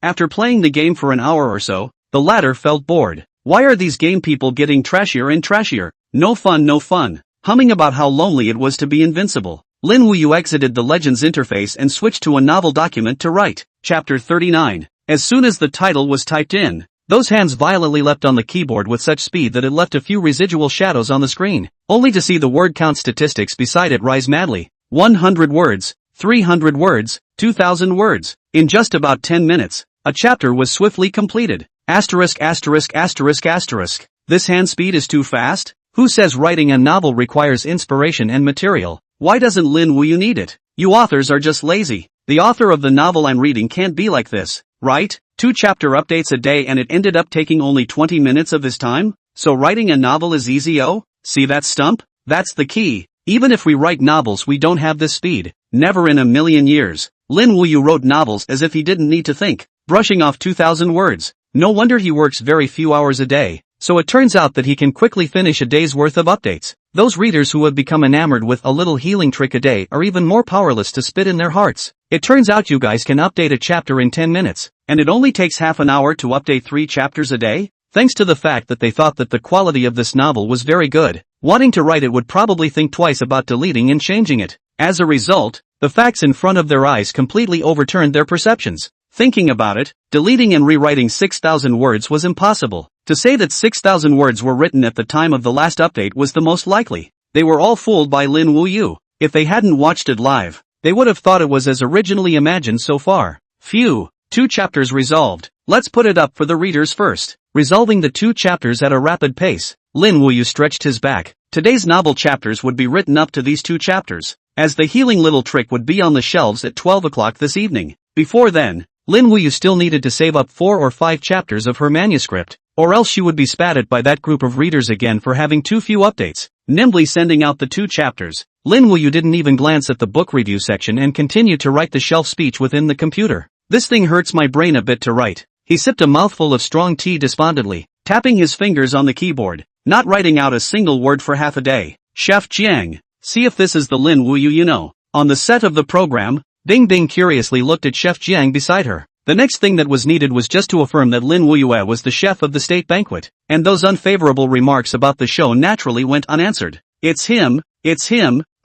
After playing the game for an hour or so, the latter felt bored. Why are these game people getting trashier and trashier? No fun, no fun. Humming about how lonely it was to be invincible, Lin Wuyue exited the Legends interface and switched to a novel document to write. Chapter 39. As soon as the title was typed in, those hands violently leapt on the keyboard with such speed that it left a few residual shadows on the screen, only to see the word count statistics beside it rise madly. 100 words, 300 words, 2,000 words. In just about 10 minutes, a chapter was swiftly completed. Asterisk asterisk asterisk asterisk. This hand speed is too fast? Who says writing a novel requires inspiration and material? Why doesn't Lin Wuyue need it? You authors are just lazy. The author of the novel I'm reading can't be like this, right? 2 chapter updates a day and it ended up taking only 20 minutes of his time? So writing a novel is easy? Oh? See that stump? That's the key. Even if we write novels we don't have this speed. Never in a million years. Lin Wuyue wrote novels as if he didn't need to think, brushing off 2,000 words. No wonder he works very few hours a day. So it turns out that he can quickly finish a day's worth of updates. Those readers who have become enamored with a little healing trick a day are even more powerless to spit in their hearts. It turns out you guys can update a chapter in 10 minutes, and it only takes half an hour to update 3 chapters a day? Thanks to the fact that they thought that the quality of this novel was very good, wanting to write it would probably think twice about deleting and changing it. As a result, the facts in front of their eyes completely overturned their perceptions. Thinking about it, deleting and rewriting 6,000 words was impossible. To say that 6,000 words were written at the time of the last update was the most likely. They were all fooled by Lin Wuyue. If they hadn't watched it live, they would have thought it was as originally imagined so far. Phew, 2 chapters resolved. Let's put it up for the readers first. Resolving the 2 chapters at a rapid pace, Lin Wuyue stretched his back. Today's novel chapters would be written up to these 2 chapters, as the healing little trick would be on the shelves at 12 o'clock this evening. Before then, Lin Wuyue still needed to save up 4 or 5 chapters of her manuscript, or else she would be spat at by that group of readers again for having too few updates. Nimbly sending out the 2 chapters, Lin Wuyue didn't even glance at the book review section and continued to write the shelf speech within the computer. This thing hurts my brain a bit to write. He sipped a mouthful of strong tea despondently, tapping his fingers on the keyboard, not writing out a single word for half a day. Chef Jiang, see if this is the Lin Wuyue you know. On the set of the program, Bing Bing curiously looked at Chef Jiang beside her. The next thing that was needed was just to affirm that Lin Wuyue was the chef of the state banquet, and those unfavorable remarks about the show naturally went unanswered. It's him,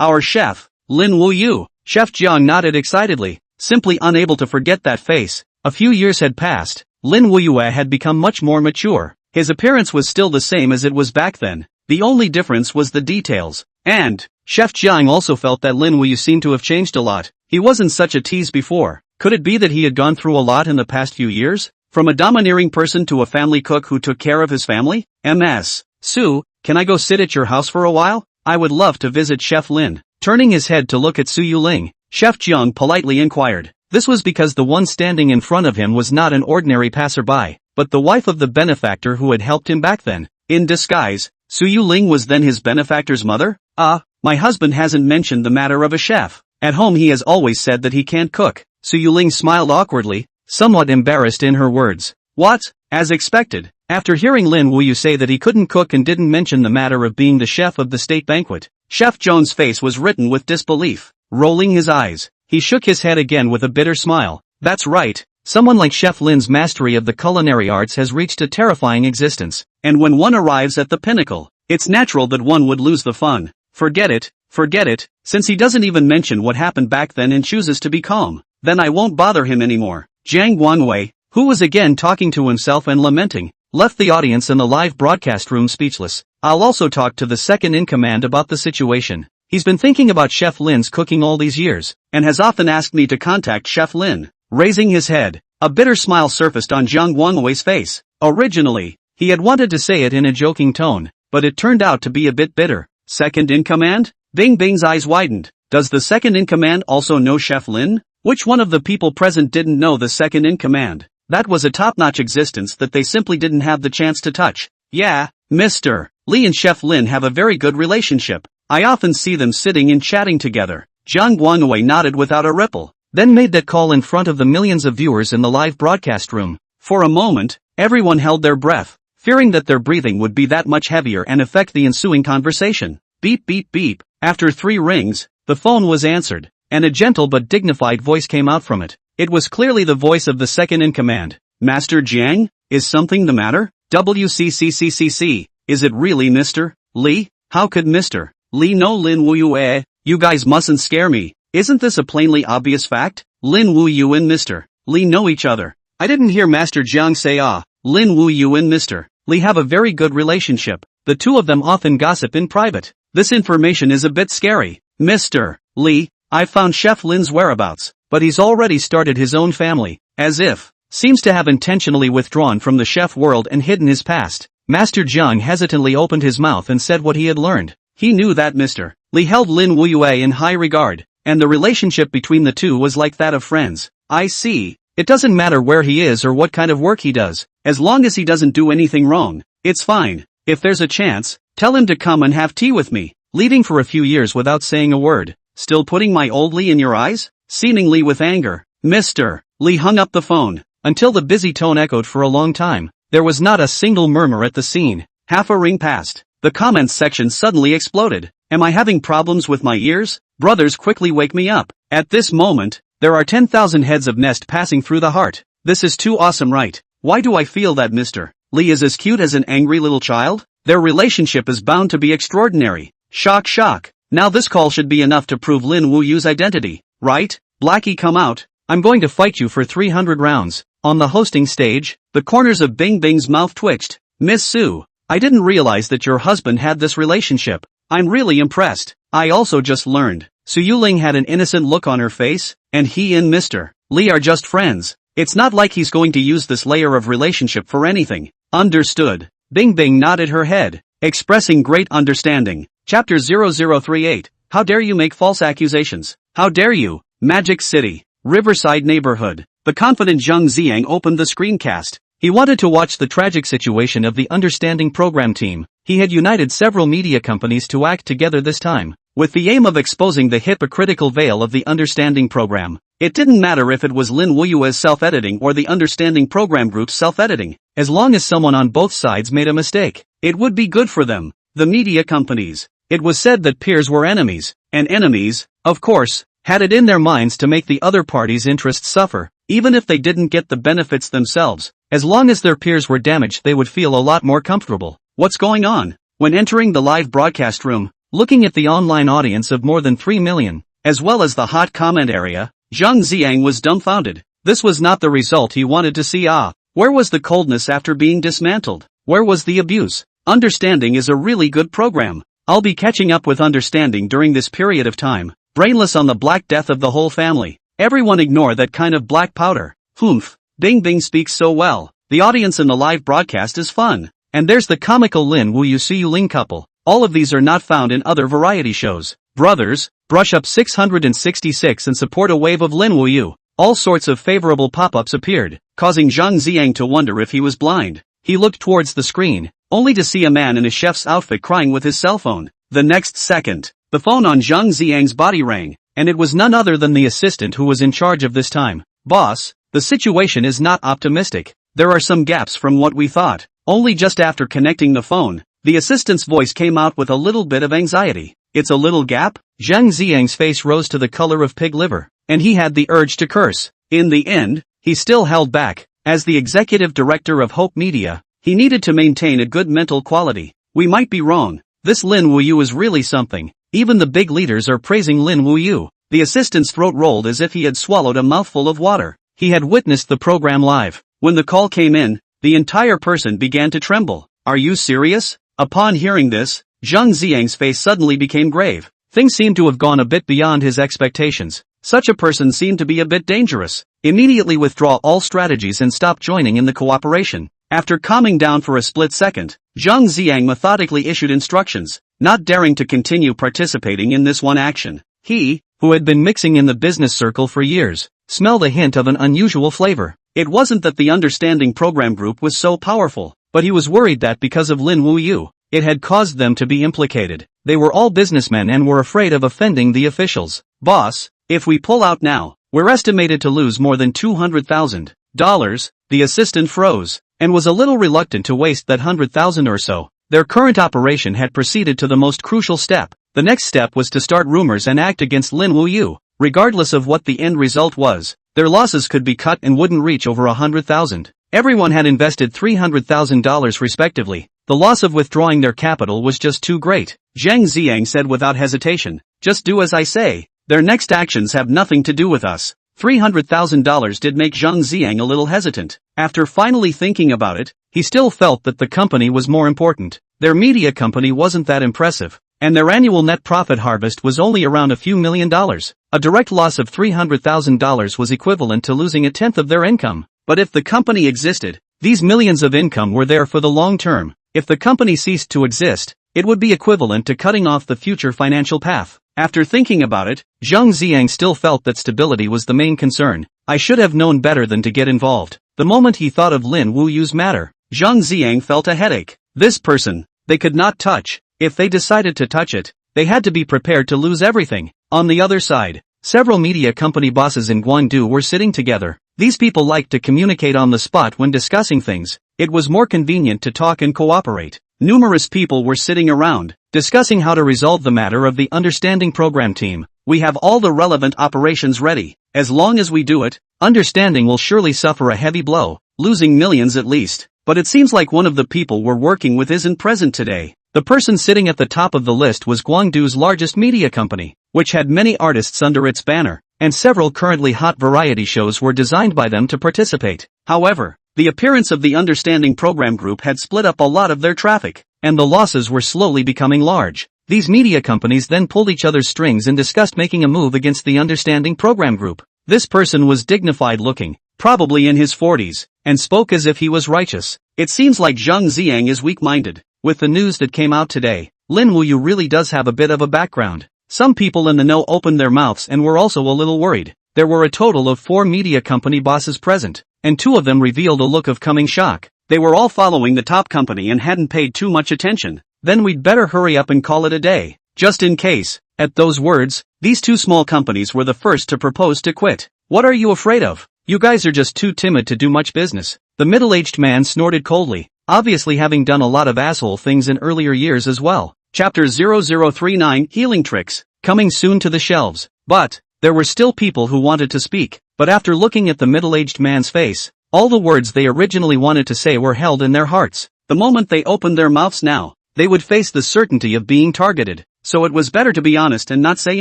our chef, Lin Wuyue. Chef Jiang nodded excitedly, simply unable to forget that face. A few years had passed. Lin Wuyue had become much more mature. His appearance was still the same as it was back then. The only difference was the details. And Chef Jiang also felt that Lin Wuyue seemed to have changed a lot. He wasn't such a tease before. Could it be that he had gone through a lot in the past few years? From a domineering person to a family cook who took care of his family? MS. Sue, can I go sit at your house for a while? I would love to visit Chef Lin. Turning his head to look at Su Yuling, Chef Jiang politely inquired. This was because the one standing in front of him was not an ordinary passerby, but the wife of the benefactor who had helped him back then. In disguise, Su Yuling was then his benefactor's mother? My husband hasn't mentioned the matter of a chef. At home he has always said that he can't cook. Su Yuling smiled awkwardly, somewhat embarrassed in her words. What? As expected. After hearing Lin Wuyue say that he couldn't cook and didn't mention the matter of being the chef of the state banquet, Chef Jones' face was written with disbelief. Rolling his eyes, he shook his head again with a bitter smile. That's right, Someone like Chef Lin's mastery of the culinary arts has reached a terrifying existence. And when one arrives at the pinnacle, it's natural that one would lose the fun. Forget it, since he doesn't even mention what happened back then and chooses to be calm, then I won't bother him anymore. Jiang Guangwei, who was again talking to himself and lamenting, left the audience in the live broadcast room speechless. I'll also talk to the second in command about the situation. He's been thinking about Chef Lin's cooking all these years, and has often asked me to contact Chef Lin. Raising his head, a bitter smile surfaced on Jiang Guangwei's face. Originally, he had wanted to say it in a joking tone, but it turned out to be a bit bitter. Second in command? Bing Bing's eyes widened. Does the second in command also know Chef Lin? Which one of the people present didn't know the second in command? That was a top-notch existence that they simply didn't have the chance to touch. Yeah, Mr. Li and Chef Lin have a very good relationship. I often see them sitting and chatting together. Jiang Guangwei nodded without a ripple, then made that call in front of the millions of viewers in the live broadcast room. For a moment, everyone held their breath, fearing that their breathing would be that much heavier and affect the ensuing conversation. Beep beep beep. After 3 rings, the phone was answered, and a gentle but dignified voice came out from it. It was clearly the voice of the second in command. Master Jiang, is something the matter? WCCCCC, is it really Mr. Li? How could Mr. Li know Lin Wuyue? You guys mustn't scare me. Isn't this a plainly obvious fact? Lin Wuyue and Mr. Li know each other. I didn't hear Master Jiang say Lin Wuyue and Mr. Li have a very good relationship. The two of them often gossip in private. This information is a bit scary. Mr. Li, I've found Chef Lin's whereabouts, but he's already started his own family, as if, seems to have intentionally withdrawn from the chef world and hidden his past. Master Jiang hesitantly opened his mouth and said what he had learned. He knew that Mr. Li held Lin Wuyue in high regard, and the relationship between the two was like that of friends. I see. It doesn't matter where he is or what kind of work he does, as long as he doesn't do anything wrong. It's fine. If there's a chance, tell him to come and have tea with me. Leaving for a few years without saying a word. Still putting my old Li in your eyes? Seemingly with anger, Mr. Li hung up the phone. Until the busy tone echoed for a long time, there was not a single murmur at the scene. Half a ring passed. The comments section suddenly exploded. Am I having problems with my ears? Brothers, quickly wake me up. At this moment, there are 10,000 heads of nest passing through the heart. This is too awesome, right? Why do I feel that Mr. Li is as cute as an angry little child? Their relationship is bound to be extraordinary. Shock shock. Now this call should be enough to prove Lin Wuyue's identity, right? Blackie, come out. I'm going to fight you for 300 rounds. On the hosting stage, the corners of Bing Bing's mouth twitched. Miss Sue, I didn't realize that your husband had this relationship. I'm really impressed. I also just learned. Su Yuling had an innocent look on her face, and he and Mr. Li are just friends. It's not like he's going to use this layer of relationship for anything. Understood. Bing Bing nodded her head, expressing great understanding. Chapter 0038. How dare you make false accusations? How dare you? Magic City, Riverside neighborhood. The confident Zheng Ziang opened the screencast. He wanted to watch the tragic situation of the Understanding program team. He had united several media companies to act together this time, with the aim of exposing the hypocritical veil of the Understanding program. It didn't matter if it was Lin Wuyue's self-editing or the Understanding program group's self-editing, as long as someone on both sides made a mistake. It would be good for them, the media companies. It was said that peers were enemies, and enemies, of course, had it in their minds to make the other party's interests suffer, even if they didn't get the benefits themselves. As long as their peers were damaged, they would feel a lot more comfortable. What's going on? When entering the live broadcast room, looking at the online audience of more than 3 million, as well as the hot comment area, Zheng Ziang was dumbfounded. This was not the result he wanted to see. Where was the coldness after being dismantled? Where was the abuse? Understanding is a really good program. I'll be catching up with Understanding during this period of time. Brainless on the Black Death of the whole family. Everyone ignore that kind of black powder. Humph. Bing Bing speaks so well. The audience in the live broadcast is fun. And there's the comical Lin Wuyue Su Yuling couple. All of these are not found in other variety shows. Brothers, brush up 666 and support a wave of Lin Wuyue. All sorts of favorable pop-ups appeared, causing Zheng Ziang to wonder if he was blind. He looked towards the screen, only to see a man in a chef's outfit crying with his cell phone. The next second, the phone on Zheng Ziang's body rang, and it was none other than the assistant who was in charge of this time. Boss, the situation is not optimistic. There are some gaps from what we thought. Only just after connecting the phone, the assistant's voice came out with a little bit of anxiety. It's a little gap? Zheng Ziang's face rose to the color of pig liver, and he had the urge to curse. In the end, he still held back. As the executive director of Hope Media, he needed to maintain a good mental quality. We might be wrong. This Lin Wuyue is really something. Even the big leaders are praising Lin Wuyue. The assistant's throat rolled as if he had swallowed a mouthful of water. He had witnessed the program live. When the call came in, the entire person began to tremble. Are you serious? Upon hearing this, Zhang Xiang's face suddenly became grave. Things seemed to have gone a bit beyond his expectations. Such a person seemed to be a bit dangerous. Immediately withdraw all strategies and stop joining in the cooperation. After calming down for a split second, Zhang Xiang methodically issued instructions, not daring to continue participating in this one action. He, who had been mixing in the business circle for years, smelled a hint of an unusual flavor. It wasn't that the understanding program group was so powerful, but he was worried that because of Lin Wuyue, it had caused them to be implicated. They were all businessmen and were afraid of offending the officials. Boss, if we pull out now, we're estimated to lose more than $200,000. The assistant froze, and was a little reluctant to waste that $100,000 or so. Their current operation had proceeded to the most crucial step. The next step was to start rumors and act against Lin Wuyue. Regardless of what the end result was, their losses could be cut and wouldn't reach over $100,000. Everyone had invested $300,000 respectively. The loss of withdrawing their capital was just too great. Zhang Xiang said without hesitation, just do as I say. Their next actions have nothing to do with us. $300,000 did make Zhang Xiang a little hesitant. After finally thinking about it, he still felt that the company was more important. Their media company wasn't that impressive, and their annual net profit harvest was only around a few $1,000,000. A direct loss of $300,000 was equivalent to losing a tenth of their income. But if the company existed, these millions of income were there for the long term. If the company ceased to exist, it would be equivalent to cutting off the future financial path. After thinking about it, Zhang Xiang still felt that stability was the main concern. I should have known better than to get involved. The moment he thought of Lin Wuyue's matter, Zhang Xiang felt a headache. This person, they could not touch. If they decided to touch it, they had to be prepared to lose everything. On the other side, several media company bosses in Guangdu were sitting together. These people liked to communicate on the spot when discussing things. It was more convenient to talk and cooperate. Numerous people were sitting around, discussing how to resolve the matter of the Understanding Program team. We have all the relevant operations ready. As long as we do it, Understanding will surely suffer a heavy blow, losing millions at least. But it seems like one of the people we're working with isn't present today. The person sitting at the top of the list was Guangdu's largest media company, which had many artists under its banner, and several currently hot variety shows were designed by them to participate. However, the appearance of the Understanding Program Group had split up a lot of their traffic, and the losses were slowly becoming large. These media companies then pulled each other's strings and discussed making a move against the Understanding Program Group. This person was dignified looking, probably in his 40s, and spoke as if he was righteous. It seems like Zhang Xiang is weak-minded. With the news that came out today, Lin Wuyue really does have a bit of a background. Some people in the know opened their mouths and were also a little worried. There were a total of 4 media company bosses present, and 2 of them revealed a look of coming shock. They were all following the top company and hadn't paid too much attention. Then we'd better hurry up and call it a day, just in case. At those words, these 2 small companies were the first to propose to quit. What are you afraid of? You guys are just too timid to do much business. The middle-aged man snorted coldly, obviously having done a lot of asshole things in earlier years as well. Chapter 0039 Healing Tricks, coming soon to the shelves. But there were still people who wanted to speak, but after looking at the middle-aged man's face, all the words they originally wanted to say were held in their hearts. The moment they opened their mouths now, they would face the certainty of being targeted, so it was better to be honest and not say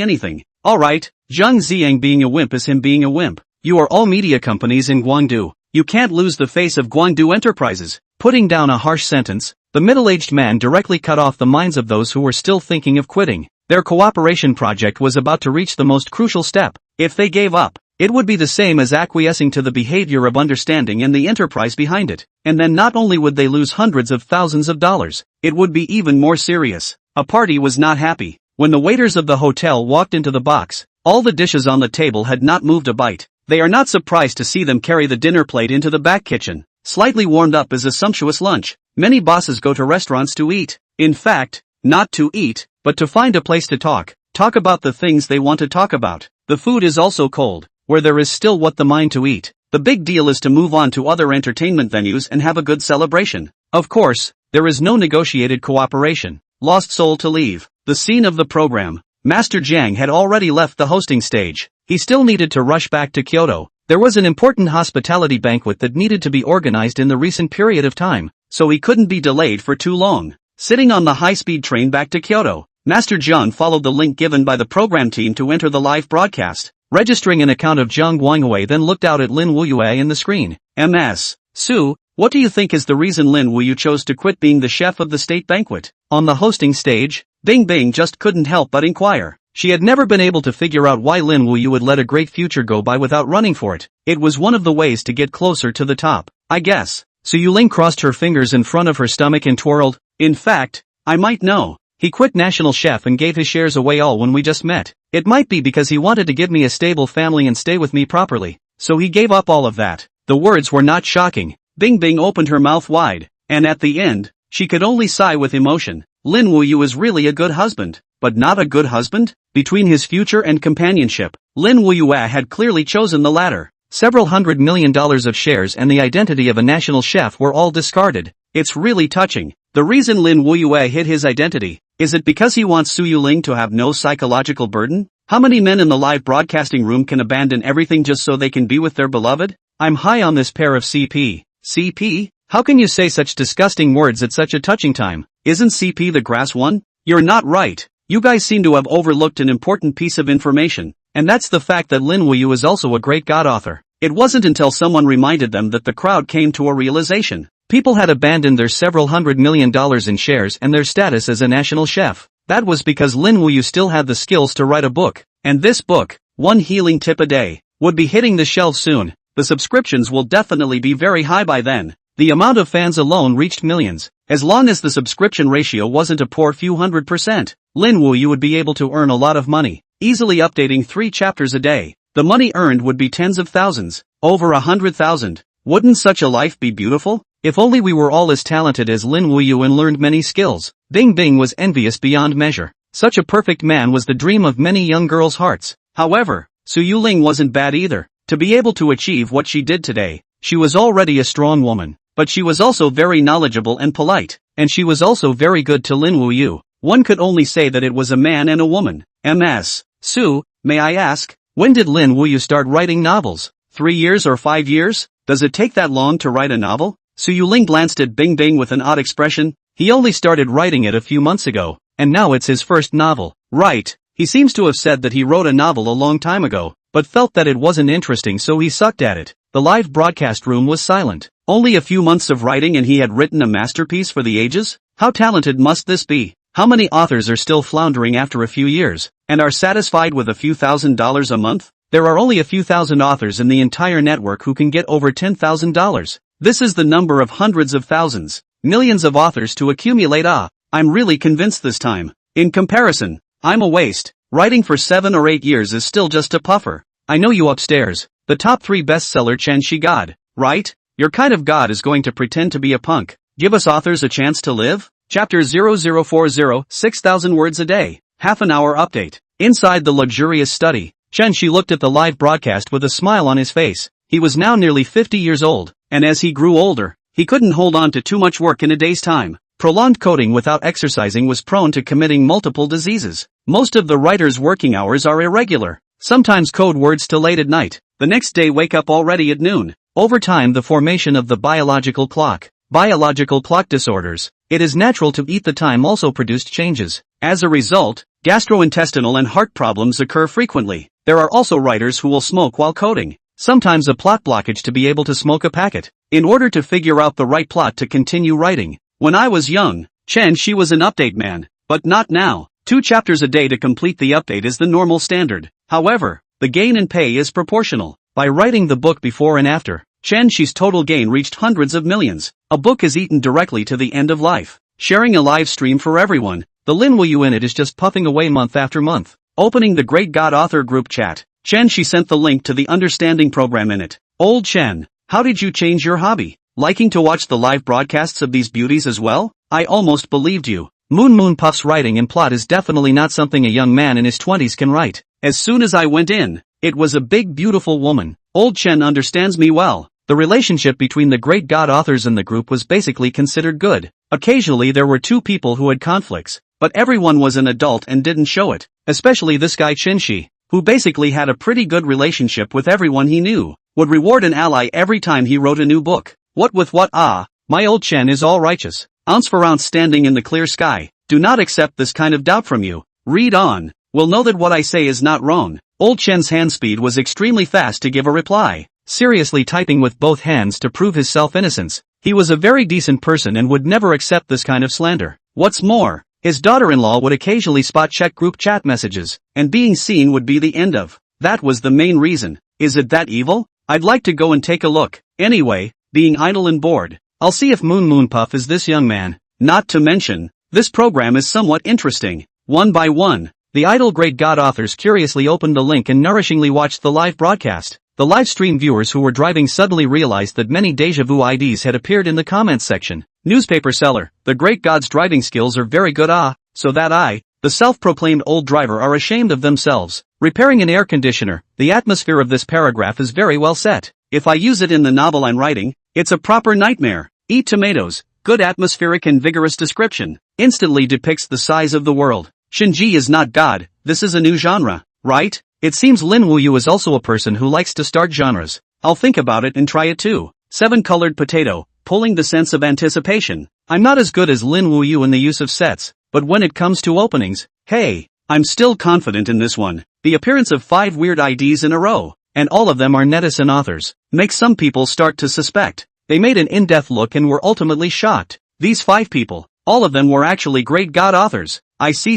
anything. Alright, Zhang Xiang being a wimp is him being a wimp. You are all media companies in Guangdu. You can't lose the face of Guangdu Enterprises. Putting down a harsh sentence, the middle-aged man directly cut off the minds of those who were still thinking of quitting. Their cooperation project was about to reach the most crucial step. If they gave up, it would be the same as acquiescing to the behavior of Understanding and the enterprise behind it. And then not only would they lose hundreds of thousands of dollars, it would be even more serious. A party was not happy. When the waiters of the hotel walked into the box, all the dishes on the table had not moved a bite. They are not surprised to see them carry the dinner plate into the back kitchen, slightly warmed up as a sumptuous lunch. Many bosses go to restaurants to eat. In fact, not to eat, but to find a place to talk about the things they want to talk about. The food is also cold, where there is still what the mind to eat. The big deal is to move on to other entertainment venues and have a good celebration. Of course, there is no negotiated cooperation. Lost soul to leave. The scene of the program. Master Jiang had already left the hosting stage. He still needed to rush back to Kyoto. There was an important hospitality banquet that needed to be organized in the recent period of time, so he couldn't be delayed for too long. Sitting on the high-speed train back to Kyoto, Master Zheng followed the link given by the program team to enter the live broadcast. Registering an account of Zhang Wuyue then looked out at Lin Wuyue in the screen. MS. Su, what do you think is the reason Lin Wuyue chose to quit being the chef of the state banquet? On the hosting stage, Bing Bing just couldn't help but inquire. She had never been able to figure out why Lin Wuyue would let a great future go by without running for it. It was one of the ways to get closer to the top, I guess. Su Yuling crossed her fingers in front of her stomach and twirled. In fact, I might know. He quit National Chef and gave his shares away all when we just met. It might be because he wanted to give me a stable family and stay with me properly. So he gave up all of that. The words were not shocking. Bing Bing opened her mouth wide, and at the end, she could only sigh with emotion. Lin Wuyue is really a good husband, but not a good husband? Between his future and companionship, Lin Wuyue had clearly chosen the latter. Several $100 million of shares and the identity of a national chef were all discarded. It's really touching. The reason Lin Wuyue hid his identity, is it because he wants Su Yuling to have no psychological burden? How many men in the live broadcasting room can abandon everything just so they can be with their beloved? I'm high on this pair of CP. CP? How can you say such disgusting words at such a touching time? Isn't CP the grass one? You're not right. You guys seem to have overlooked an important piece of information, and that's the fact that Lin Wuyue is also a great god author. It wasn't until someone reminded them that the crowd came to a realization. People had abandoned their several $100 million in shares and their status as a national chef. That was because Lin Wuyue still had the skills to write a book. And this book, One Healing Tip a Day, would be hitting the shelves soon. The subscriptions will definitely be very high by then. The amount of fans alone reached millions. As long as the subscription ratio wasn't a poor few 100%, Lin Wuyue would be able to earn a lot of money, easily updating 3 chapters a day. The money earned would be tens of thousands, over 100,000. Wouldn't such a life be beautiful? If only we were all as talented as Lin Wuyue and learned many skills. Bing Bing was envious beyond measure. Such a perfect man was the dream of many young girls' hearts. However, Su Yuling wasn't bad either. To be able to achieve what she did today, she was already a strong woman, but she was also very knowledgeable and polite, and she was also very good to Lin Wuyue. One could only say that it was a man and a woman. MS. Su, may I ask, when did Lin Wuyue start writing novels? 3 years or 5 years? Does it take that long to write a novel? Su Yuling glanced at Bing Bing with an odd expression. He only started writing it a few months ago, and now it's his first novel. Right, he seems to have said that he wrote a novel a long time ago, but felt that it wasn't interesting so he sucked at it. The live broadcast room was silent. Only a few months of writing and he had written a masterpiece for the ages? How talented must this be? How many authors are still floundering after a few years, and are satisfied with a few $1,000s a month? There are only a few thousand authors in the entire network who can get over $10,000. This is the number of hundreds of thousands, millions of authors to accumulate. I'm really convinced this time. In comparison, I'm a waste. Writing for 7 or 8 years is still just a puffer. I know you upstairs. The top 3 bestseller Chen Shi God, right? Your kind of God is going to pretend to be a punk. Give us authors a chance to live? Chapter 0040, 6,000 words a day, half an hour update. Inside the luxurious study, Chen Shi looked at the live broadcast with a smile on his face. He was now nearly 50 years old, and as he grew older, he couldn't hold on to too much work in a day's time. Prolonged coding without exercising was prone to committing multiple diseases. Most of the writer's working hours are irregular. Sometimes code words till late at night. The next day wake up already at noon. Over time the formation of the biological clock disorders. It is natural to eat the time also produced changes. As a result, gastrointestinal and heart problems occur frequently. There are also writers who will smoke while coding. Sometimes a plot blockage to be able to smoke a packet, in order to figure out the right plot to continue writing. When I was young, Chen Shi was an update man, but not now. 2 chapters a day to complete the update is the normal standard. However, the gain in pay is proportional. By writing the book before and after, Chen Shi's total gain reached hundreds of millions. A book is eaten directly to the end of life. Sharing a live stream for everyone, the Lin Wuyue in it is just puffing away month after month. Opening the Great God Author group chat, Chen Shi sent the link to the understanding program in it. Old Chen, how did you change your hobby? Liking to watch the live broadcasts of these beauties as well? I almost believed you. Moon Puff's writing and plot is definitely not something a young man in his 20s can write. As soon as I went in, it was a big beautiful woman. Old Chen understands me well. The relationship between the Great God authors in the group was basically considered good. Occasionally there were 2 people who had conflicts, but everyone was an adult and didn't show it. Especially this guy Chen Shi, who basically had a pretty good relationship with everyone he knew. would reward an ally every time he wrote a new book. What with what? My old Chen is all righteous. Ounce for ounce standing in the clear sky. Do not accept this kind of doubt from you. Read on. Will know that what I say is not wrong. Old Chen's hand speed was extremely fast to give a reply, seriously typing with both hands to prove his self-innocence. He was a very decent person and would never accept this kind of slander. What's more, his daughter-in-law would occasionally spot-check group chat messages, and being seen would be the end of. That was the main reason. Is it that evil? I'd like to go and take a look. Anyway, being idle and bored, I'll see if Moon Puff is this young man. Not to mention, this program is somewhat interesting. One by one, the idle great god authors curiously opened the link and nourishingly watched the live broadcast. The live stream viewers who were driving suddenly realized that many deja vu IDs had appeared in the comments section. Newspaper seller, the great god's driving skills are very good, so that I, the self-proclaimed old driver, are ashamed of themselves. Repairing an air conditioner, the atmosphere of this paragraph is very well set. If I use it in the novel I'm writing, it's a proper nightmare. Eat tomatoes, good atmospheric and vigorous description, instantly depicts the size of the world. Shinji is not God, this is a new genre, right? It seems Lin Wuyue is also a person who likes to start genres. I'll think about it and try it too. 7-colored potato, pulling the sense of anticipation. I'm not as good as Lin Wuyue in the use of sets, but when it comes to openings, hey, I'm still confident in this one. The appearance of 5 weird IDs in a row, and all of them are netizen authors, makes some people start to suspect. They made an in-depth look and were ultimately shocked. These 5 people, all of them were actually great god authors. I see.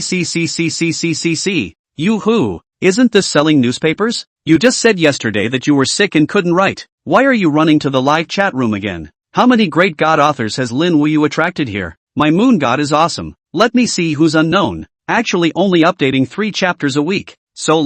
You-hoo. Isn't this selling newspapers? You just said yesterday that you were sick and couldn't write. Why are you running to the live chat room again? How many great god authors has Lin Wuyue attracted here? My moon god is awesome. Let me see who's unknown. Actually only updating 3 chapters a week. So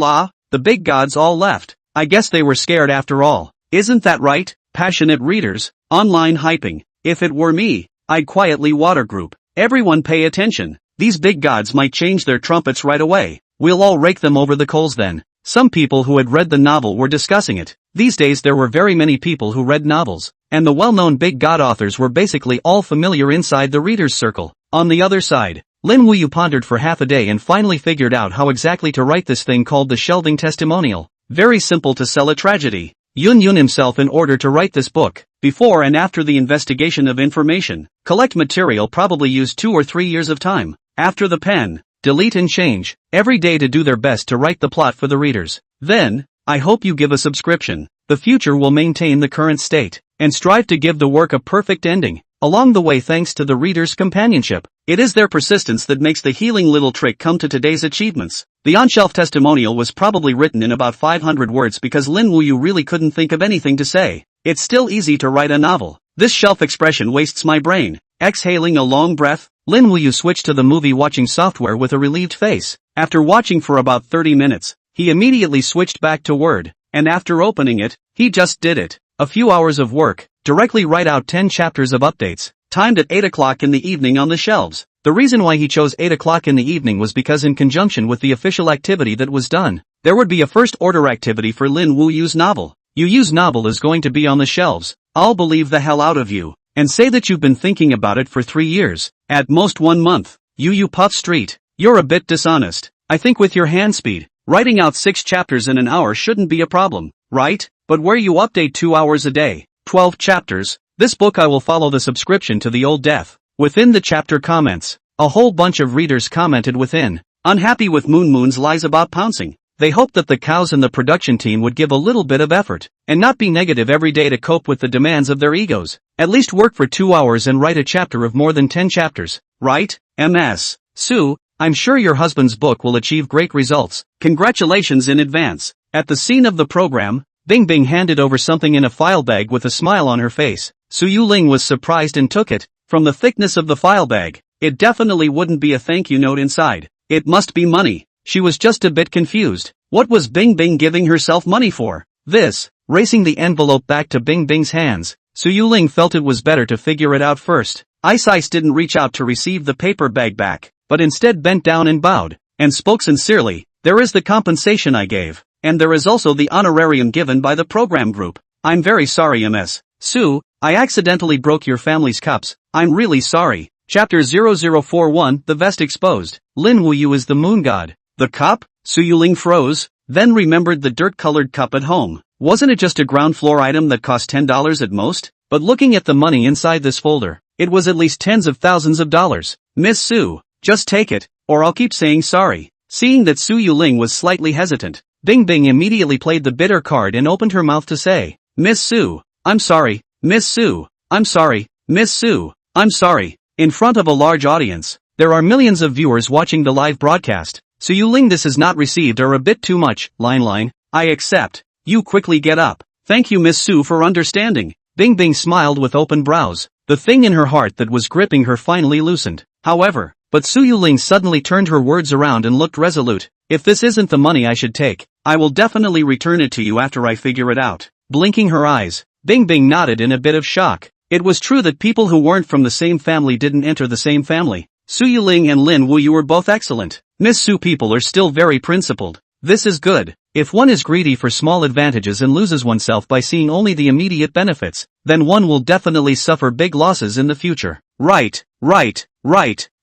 the big gods all left. I guess they were scared after all. Isn't that right? Passionate readers, online hyping. If it were me, I'd quietly water group. Everyone pay attention. These big gods might change their trumpets right away. We'll all rake them over the coals then. Some people who had read the novel were discussing it. These days there were very many people who read novels, and the well-known big god authors were basically all familiar inside the reader's circle. On the other side, Lin Wuyue pondered for half a day and finally figured out how exactly to write this thing called the shelving testimonial. Very simple to sell a tragedy. Yun himself, in order to write this book, before and after the investigation of information, collect material, probably used 2 or 3 years of time. After the pen, delete and change, every day to do their best to write the plot for the readers. Then, I hope you give a subscription. The future will maintain the current state, and strive to give the work a perfect ending. Along the way, thanks to the reader's companionship, it is their persistence that makes the healing little trick come to today's achievements. The on-shelf testimonial was probably written in about 500 words because Lin Wuyue really couldn't think of anything to say. It's still easy to write a novel. This shelf expression wastes my brain. Exhaling a long breath, Lin Wuyue switched to the movie watching software with a relieved face. After watching for about 30 minutes, he immediately switched back to Word, and after opening it, he just did it. A few hours of work, directly write out 10 chapters of updates, timed at 8 o'clock in the evening on the shelves. The reason why he chose 8 o'clock in the evening was because in conjunction with the official activity that was done, there would be a first order activity for Lin Wuyue's novel. Yu's novel is going to be on the shelves. I'll believe the hell out of you, and say that you've been thinking about it for 3 years, at most 1 month. Yu Puff Street, you're a bit dishonest. I think with your hand speed, writing out 6 chapters in an hour shouldn't be a problem, right? But where you update 2 hours a day, 12 chapters, this book I will follow the subscription to the old death. Within the chapter comments, a whole bunch of readers commented within, unhappy with Moon's lies about pouncing. They hoped that the cows and the production team would give a little bit of effort, and not be negative every day to cope with the demands of their egos. At least work for 2 hours and write a chapter of more than 10 chapters, right? MS. Sue, I'm sure your husband's book will achieve great results. Congratulations in advance. At the scene of the program, Bing handed over something in a file bag with a smile on her face. Su Yuling was surprised and took it. From the thickness of the file bag, it definitely wouldn't be a thank you note inside. It must be money. She was just a bit confused. What was Bing giving herself money for? This, racing the envelope back to Bing's hands, Su Yuling felt it was better to figure it out first. Ice didn't reach out to receive the paper bag back, but instead bent down and bowed, and spoke sincerely. There is the compensation I gave, and there is also the honorarium given by the program group. I'm very sorry, Ms. Sue, I accidentally broke your family's cups. I'm really sorry. Chapter 0041, The Vest Exposed. Lin Wuyue is the moon god. The cup? Su Yuling froze, then remembered the dirt-colored cup at home. Wasn't it just a ground floor item that cost $10 at most? But looking at the money inside this folder, it was at least tens of thousands of dollars. Miss Su, just take it, or I'll keep saying sorry. Seeing that Su Yuling was slightly hesitant, Bing Bing immediately played the bitter card and opened her mouth to say, Miss Su, I'm sorry, Miss Su, I'm sorry, Miss Su, I'm sorry. In front of a large audience, there are millions of viewers watching the live broadcast. Su Yuling, this is not received or a bit too much. Line, I accept. You quickly get up. Thank you Miss Su for understanding. Bing Bing smiled with open brows. The thing in her heart that was gripping her finally loosened. However, but Su Yuling suddenly turned her words around and looked resolute. If this isn't the money I should take, I will definitely return it to you after I figure it out. Blinking her eyes, Bing Bing nodded in a bit of shock. It was true that people who weren't from the same family didn't enter the same family. Su Yuling and Lin Wuyue were both excellent. Miss Su people are still very principled. This is good. If one is greedy for small advantages and loses oneself by seeing only the immediate benefits, then one will definitely suffer big losses in the future. Right.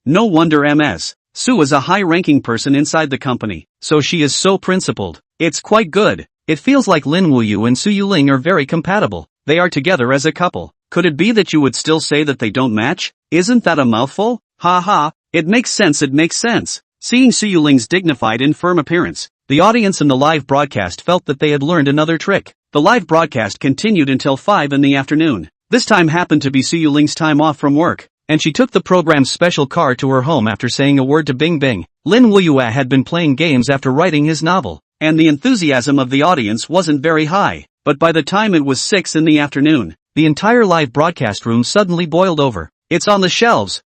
No wonder Ms. Su is a high-ranking person inside the company, so she is so principled. It's quite good. It feels like Lin Wuyue and Su Yuling are very compatible. They are together as a couple. Could it be that you would still say that they don't match? Isn't that a mouthful? Ha. It makes sense. Seeing Su Yuling's dignified and firm appearance, the audience in the live broadcast felt that they had learned another trick. The live broadcast continued until 5 in the afternoon. This time happened to be Su Yuling's time off from work, and she took the program's special car to her home after saying a word to Bing Bing. Lin Wuyue had been playing games after writing his novel, and the enthusiasm of the audience wasn't very high. But by the time it was 6 in the afternoon, the entire live broadcast room suddenly boiled over. It's on the shelves.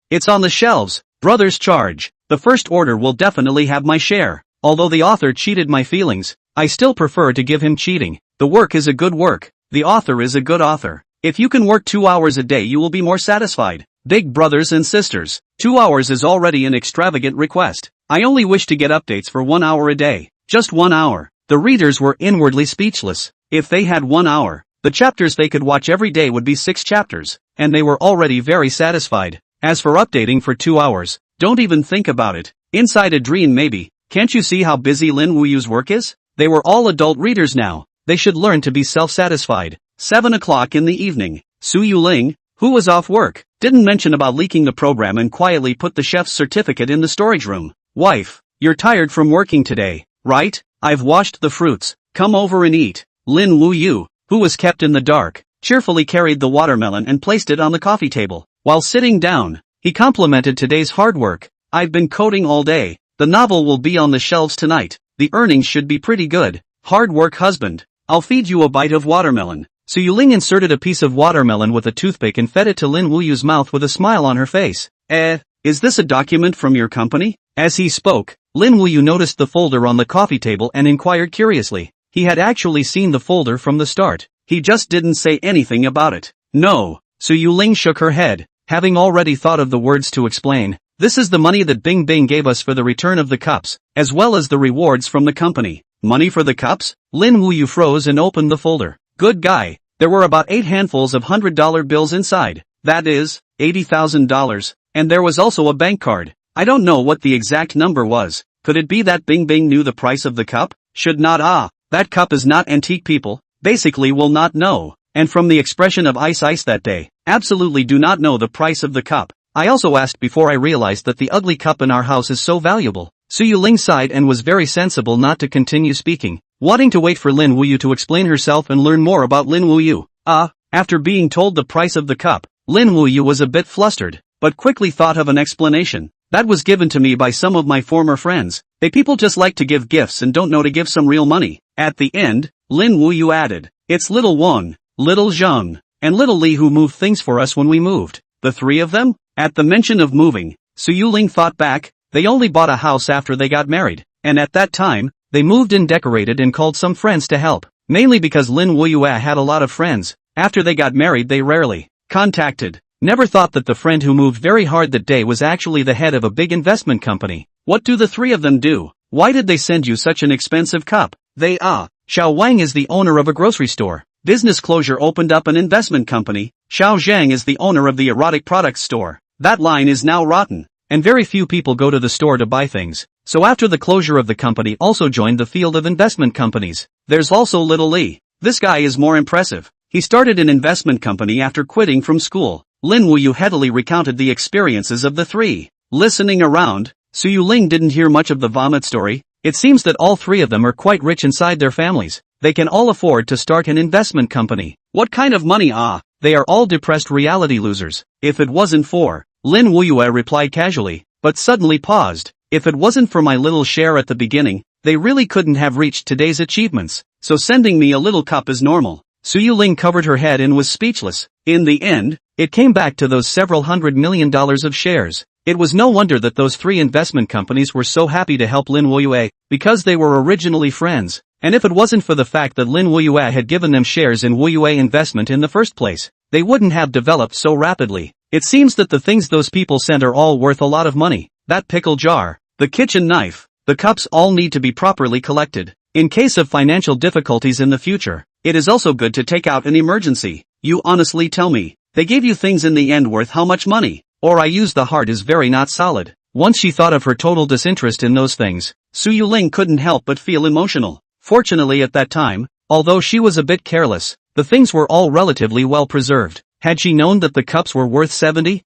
Brothers charge. The first order will definitely have my share. Although the author cheated my feelings, I still prefer to give him cheating. The work is a good work. The author is a good author. If you can work 2 hours a day you will be more satisfied. Big brothers and sisters, 2 hours is already an extravagant request. I only wish to get updates for 1 hour a day. Just 1 hour. The readers were inwardly speechless. If they had 1 hour, the chapters they could watch every day would be 6 chapters, and they were already very satisfied. As for updating for 2 hours, don't even think about it. Inside a dream maybe. Can't you see how busy Lin Wuyue's work is? They were all adult readers now. They should learn to be self-satisfied. 7 o'clock in the evening. Su Yuling, who was off work, didn't mention about leaking the program and quietly put the chef's certificate in the storage room. Wife, you're tired from working today, right? I've washed the fruits. Come over and eat. Lin Wuyue, who was kept in the dark, cheerfully carried the watermelon and placed it on the coffee table. While sitting down, he complimented today's hard work. I've been coding all day. The novel will be on the shelves tonight. The earnings should be pretty good. Hard work husband. I'll feed you a bite of watermelon. Su Yuling inserted a piece of watermelon with a toothpick and fed it to Lin Wuyue's mouth with a smile on her face. Is this a document from your company? As he spoke, Lin Wuyue noticed the folder on the coffee table and inquired curiously. He had actually seen the folder from the start. He just didn't say anything about it. No. Su Yuling shook her head, having already thought of the words to explain. This is the money that Bing Bing gave us for the return of the cups, as well as the rewards from the company. Money for the cups? Lin Wuyue froze and opened the folder. Good guy. There were about 8 handfuls of $100 bills inside. That is, $80,000. And there was also a bank card. I don't know what the exact number was. Could it be that Bing Bing knew the price of the cup? Should not. That cup is not antique people. Basically will not know. And from the expression of ice that day, absolutely do not know the price of the cup. I also asked before I realized that the ugly cup in our house is so valuable. Su Yuling sighed and was very sensible not to continue speaking, wanting to wait for Lin Wuyue to explain herself and learn more about Lin Wuyue. After being told the price of the cup, Lin Wuyue was a bit flustered, but quickly thought of an explanation. That was given to me by some of my former friends. They people just like to give gifts and don't know to give some real money. At the end, Lin Wuyue added, it's little Wang, little Zheng, and little Li who moved things for us when we moved. The 3 of them? At the mention of moving, Su Yuling thought back. They only bought a house after they got married, and at that time, they moved in, decorated and called some friends to help. Mainly because Lin Wuyue had a lot of friends. After they got married they rarely contacted. Never thought that the friend who moved very hard that day was actually the head of a big investment company. What do the 3 of them do? Why did they send you such an expensive cup? Xiao Wang is the owner of a grocery store. Business closure opened up an investment company. Xiao Zhang is the owner of the erotic products store. That line is now rotten, and very few people go to the store to buy things. So after the closure of the company also joined the field of investment companies. There's also little Li. This guy is more impressive. He started an investment company after quitting from school. Lin Wuyue heavily recounted the experiences of the three. Listening around, Su Ling didn't hear much of the vomit story. It seems that all three of them are quite rich inside their families. They can all afford to start an investment company. What kind of money? They are all depressed reality losers. If it wasn't for, Lin Wuyue replied casually, but suddenly paused. If it wasn't for my little share at the beginning, they really couldn't have reached today's achievements. So sending me a little cup is normal. Su Ling covered her head and was speechless. In the end, it came back to those several $100 million of shares. It was no wonder that those three investment companies were so happy to help Lin Wuyue, because they were originally friends. And if it wasn't for the fact that Lin Wuyue had given them shares in Wuyue investment in the first place, they wouldn't have developed so rapidly. It seems that the things those people sent are all worth a lot of money. That pickle jar, the kitchen knife, the cups all need to be properly collected. In case of financial difficulties in the future, it is also good to take out an emergency. You honestly tell me, they gave you things in the end worth how much money? Or I use the heart is very not solid. Once she thought of her total disinterest in those things, Su Ling couldn't help but feel emotional. Fortunately at that time, although she was a bit careless, the things were all relatively well preserved. Had she known that the cups were worth $70,000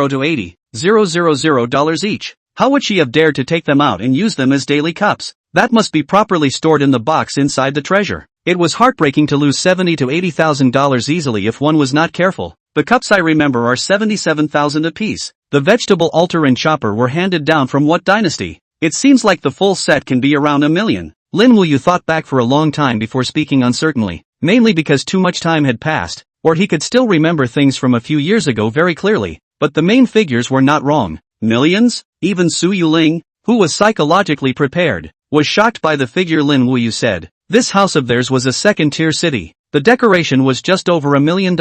to $80,000 each, how would she have dared to take them out and use them as daily cups? That must be properly stored in the box inside the treasure. It was heartbreaking to lose $70,000 to $80,000 easily if one was not careful. The cups I remember are 77,000 apiece. The vegetable altar and chopper were handed down from what dynasty? It seems like the full set can be around $1 million. Lin Wuyue thought back for a long time before speaking uncertainly, mainly because too much time had passed, or he could still remember things from a few years ago very clearly, but the main figures were not wrong. Millions? Even Su Ling, who was psychologically prepared, was shocked by the figure Lin Wuyue said. This house of theirs was a second-tier city. The decoration was just over $1 million,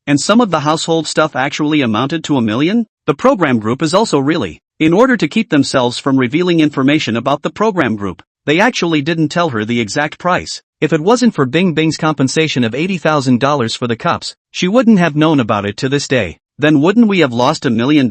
and some of the household stuff actually amounted to $1 million? The program group is also really. In order to keep themselves from revealing information about the program group, they actually didn't tell her the exact price. If it wasn't for Bing Bing's compensation of $80,000 for the cups, she wouldn't have known about it to this day. Then wouldn't we have lost $1 million?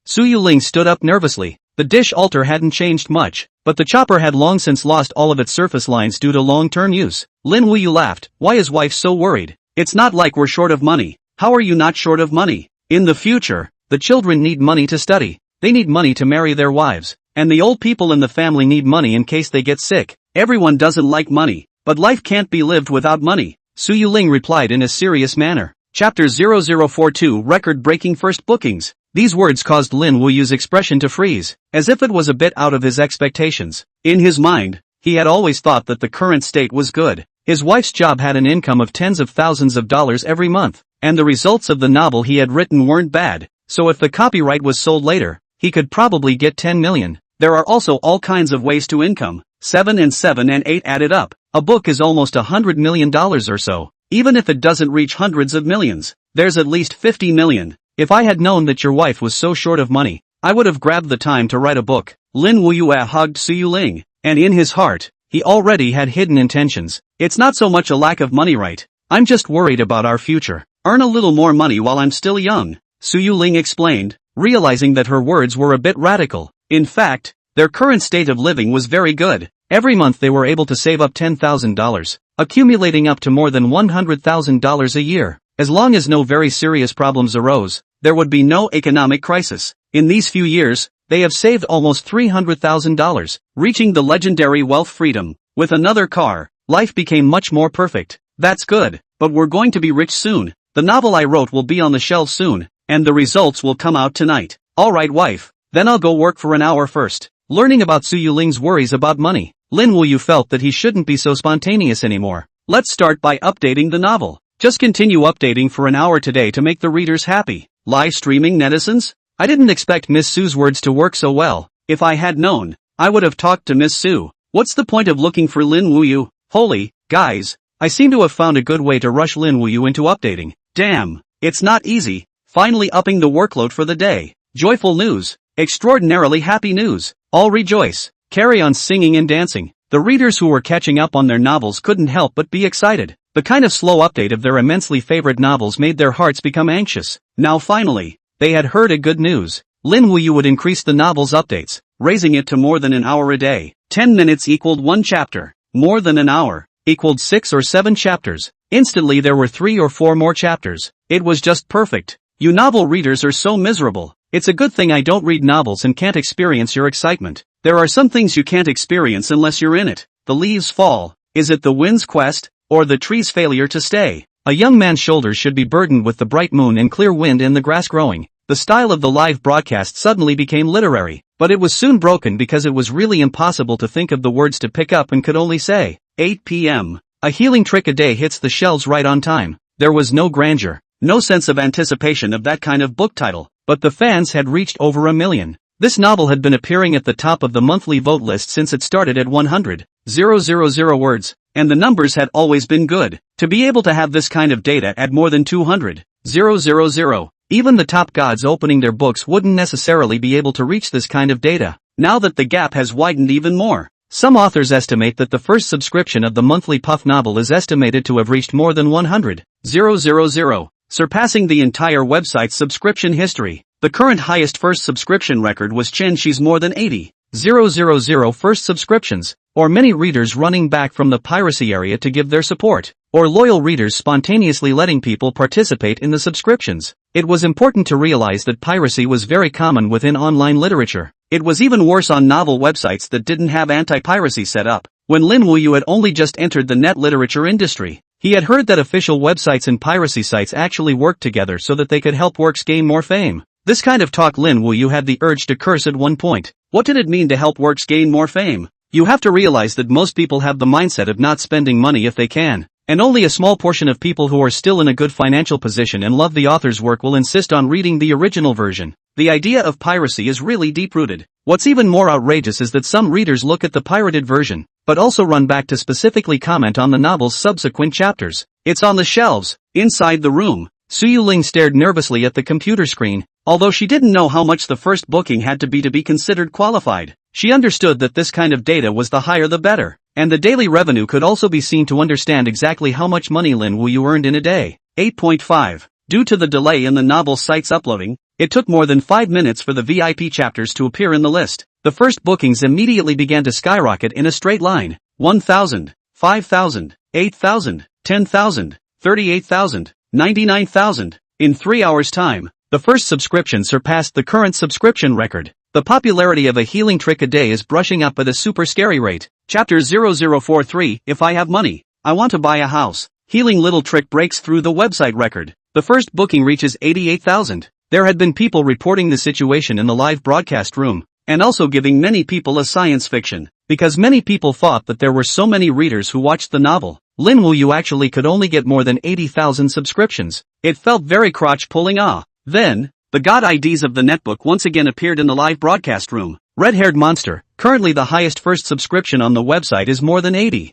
Su Ling stood up nervously. The dish altar hadn't changed much, but the chopper had long since lost all of its surface lines due to long-term use. Lin Wuyue laughed. Why is wife so worried? It's not like we're short of money. How are you not short of money? In the future, the children need money to study. They need money to marry their wives. And the old people in the family need money in case they get sick. Everyone doesn't like money, but life can't be lived without money. Su Ling replied in a serious manner. Chapter 0042 Record-breaking first bookings. These words caused Lin Wuyue's expression to freeze, as if it was a bit out of his expectations. In his mind, he had always thought that the current state was good. His wife's job had an income of tens of thousands of dollars every month, and the results of the novel he had written weren't bad, so if the copyright was sold later, he could probably get 10 million. There are also all kinds of ways to income. 7 and 7 and 8 added up. A book is almost $100 million or so. Even if it doesn't reach hundreds of millions, there's at least 50 million. If I had known that your wife was so short of money, I would have grabbed the time to write a book. Lin Wuyue hugged Su Ling, and in his heart, he already had hidden intentions. It's not so much a lack of money, right? I'm just worried about our future. Earn a little more money while I'm still young, Su Ling explained, realizing that her words were a bit radical. In fact, their current state of living was very good. Every month they were able to save up $10,000, accumulating up to more than $100,000 a year. As long as no very serious problems arose, there would be no economic crisis. In these few years, they have saved almost $300,000, reaching the legendary wealth freedom. With another car, life became much more perfect. That's good, but we're going to be rich soon. The novel I wrote will be on the shelf soon, and the results will come out tonight. Alright wife, then I'll go work for an hour first. Learning about Su Ling's worries about money, Lin Wuyue felt that he shouldn't be so spontaneous anymore. Let's start by updating the novel. Just continue updating for an hour today to make the readers happy. Live streaming netizens? I didn't expect Miss Su's words to work so well. If I had known, I would have talked to Miss Su. What's the point of looking for Lin Wuyue? Holy, guys, I seem to have found a good way to rush Lin Wuyue into updating. Damn, it's not easy. Finally upping the workload for the day. Joyful news. Extraordinarily happy news. All rejoice. Carry on singing and dancing. The readers who were catching up on their novels couldn't help but be excited. The kind of slow update of their immensely favorite novels made their hearts become anxious. Now finally, they had heard a good news. Lin Wuyue would increase the novel's updates, raising it to more than an hour a day. 10 minutes equaled one chapter. More than an hour. equaled 6 or 7 chapters. Instantly there were 3 or 4 more chapters. It was just perfect. You novel readers are so miserable. It's a good thing I don't read novels and can't experience your excitement. There are some things you can't experience unless you're in it. The leaves fall. Is it the wind's quest, or the tree's failure to stay? A young man's shoulders should be burdened with the bright moon and clear wind and the grass growing. The style of the live broadcast suddenly became literary, but it was soon broken because it was really impossible to think of the words to pick up and could only say, 8 p.m. A healing trick a day hits the shelves right on time. There was no grandeur, no sense of anticipation of that kind of book title, but the fans had reached over 1 million. This novel had been appearing at the top of the monthly vote list since it started at 100,000 words, and the numbers had always been good. To be able to have this kind of data at more than 200,000, even the top gods opening their books wouldn't necessarily be able to reach this kind of data. Now that the gap has widened even more, some authors estimate that the first subscription of the monthly Puff novel is estimated to have reached more than 100,000, surpassing the entire website's subscription history. The current highest first subscription record was Chen Shi's more than 80,000 first subscriptions, or many readers running back from the piracy area to give their support, or loyal readers spontaneously letting people participate in the subscriptions. It was important to realize that piracy was very common within online literature. It was even worse on novel websites that didn't have anti-piracy set up. When Lin Wuyue had only just entered the net literature industry, he had heard that official websites and piracy sites actually worked together so that they could help works gain more fame. This kind of talk Lin Wuyue had the urge to curse at one point. What did it mean to help works gain more fame? You have to realize that most people have the mindset of not spending money if they can, and only a small portion of people who are still in a good financial position and love the author's work will insist on reading the original version. The idea of piracy is really deep-rooted. What's even more outrageous is that some readers look at the pirated version, but also run back to specifically comment on the novel's subsequent chapters. It's on the shelves, inside the room. Suyu Ling stared nervously at the computer screen. Although she didn't know how much the first booking had to be considered qualified, she understood that this kind of data was the higher the better, and the daily revenue could also be seen to understand exactly how much money Lin Wuyue earned in a day. 8.5. Due to the delay in the novel site's uploading, it took more than 5 minutes for the VIP chapters to appear in the list. The first bookings immediately began to skyrocket in a straight line. 1,000, 5,000, 8,000, 10,000, 38,000, 99,000. In 3 hours' time, the first subscription surpassed the current subscription record. The popularity of a healing trick a day is brushing up at a super scary rate. Chapter 0043, If I Have Money, I Want to Buy a House. Healing little trick breaks through the website record. The first booking reaches 88,000. There had been people reporting the situation in the live broadcast room, and also giving many people a science fiction, because many people thought that there were so many readers who watched the novel. Lin Wuyue actually could only get more than 80,000 subscriptions. It felt very crotch-pulling. Then, the god IDs of the netbook once again appeared in the live broadcast room. Red-haired monster, currently the highest first subscription on the website is more than 80,000.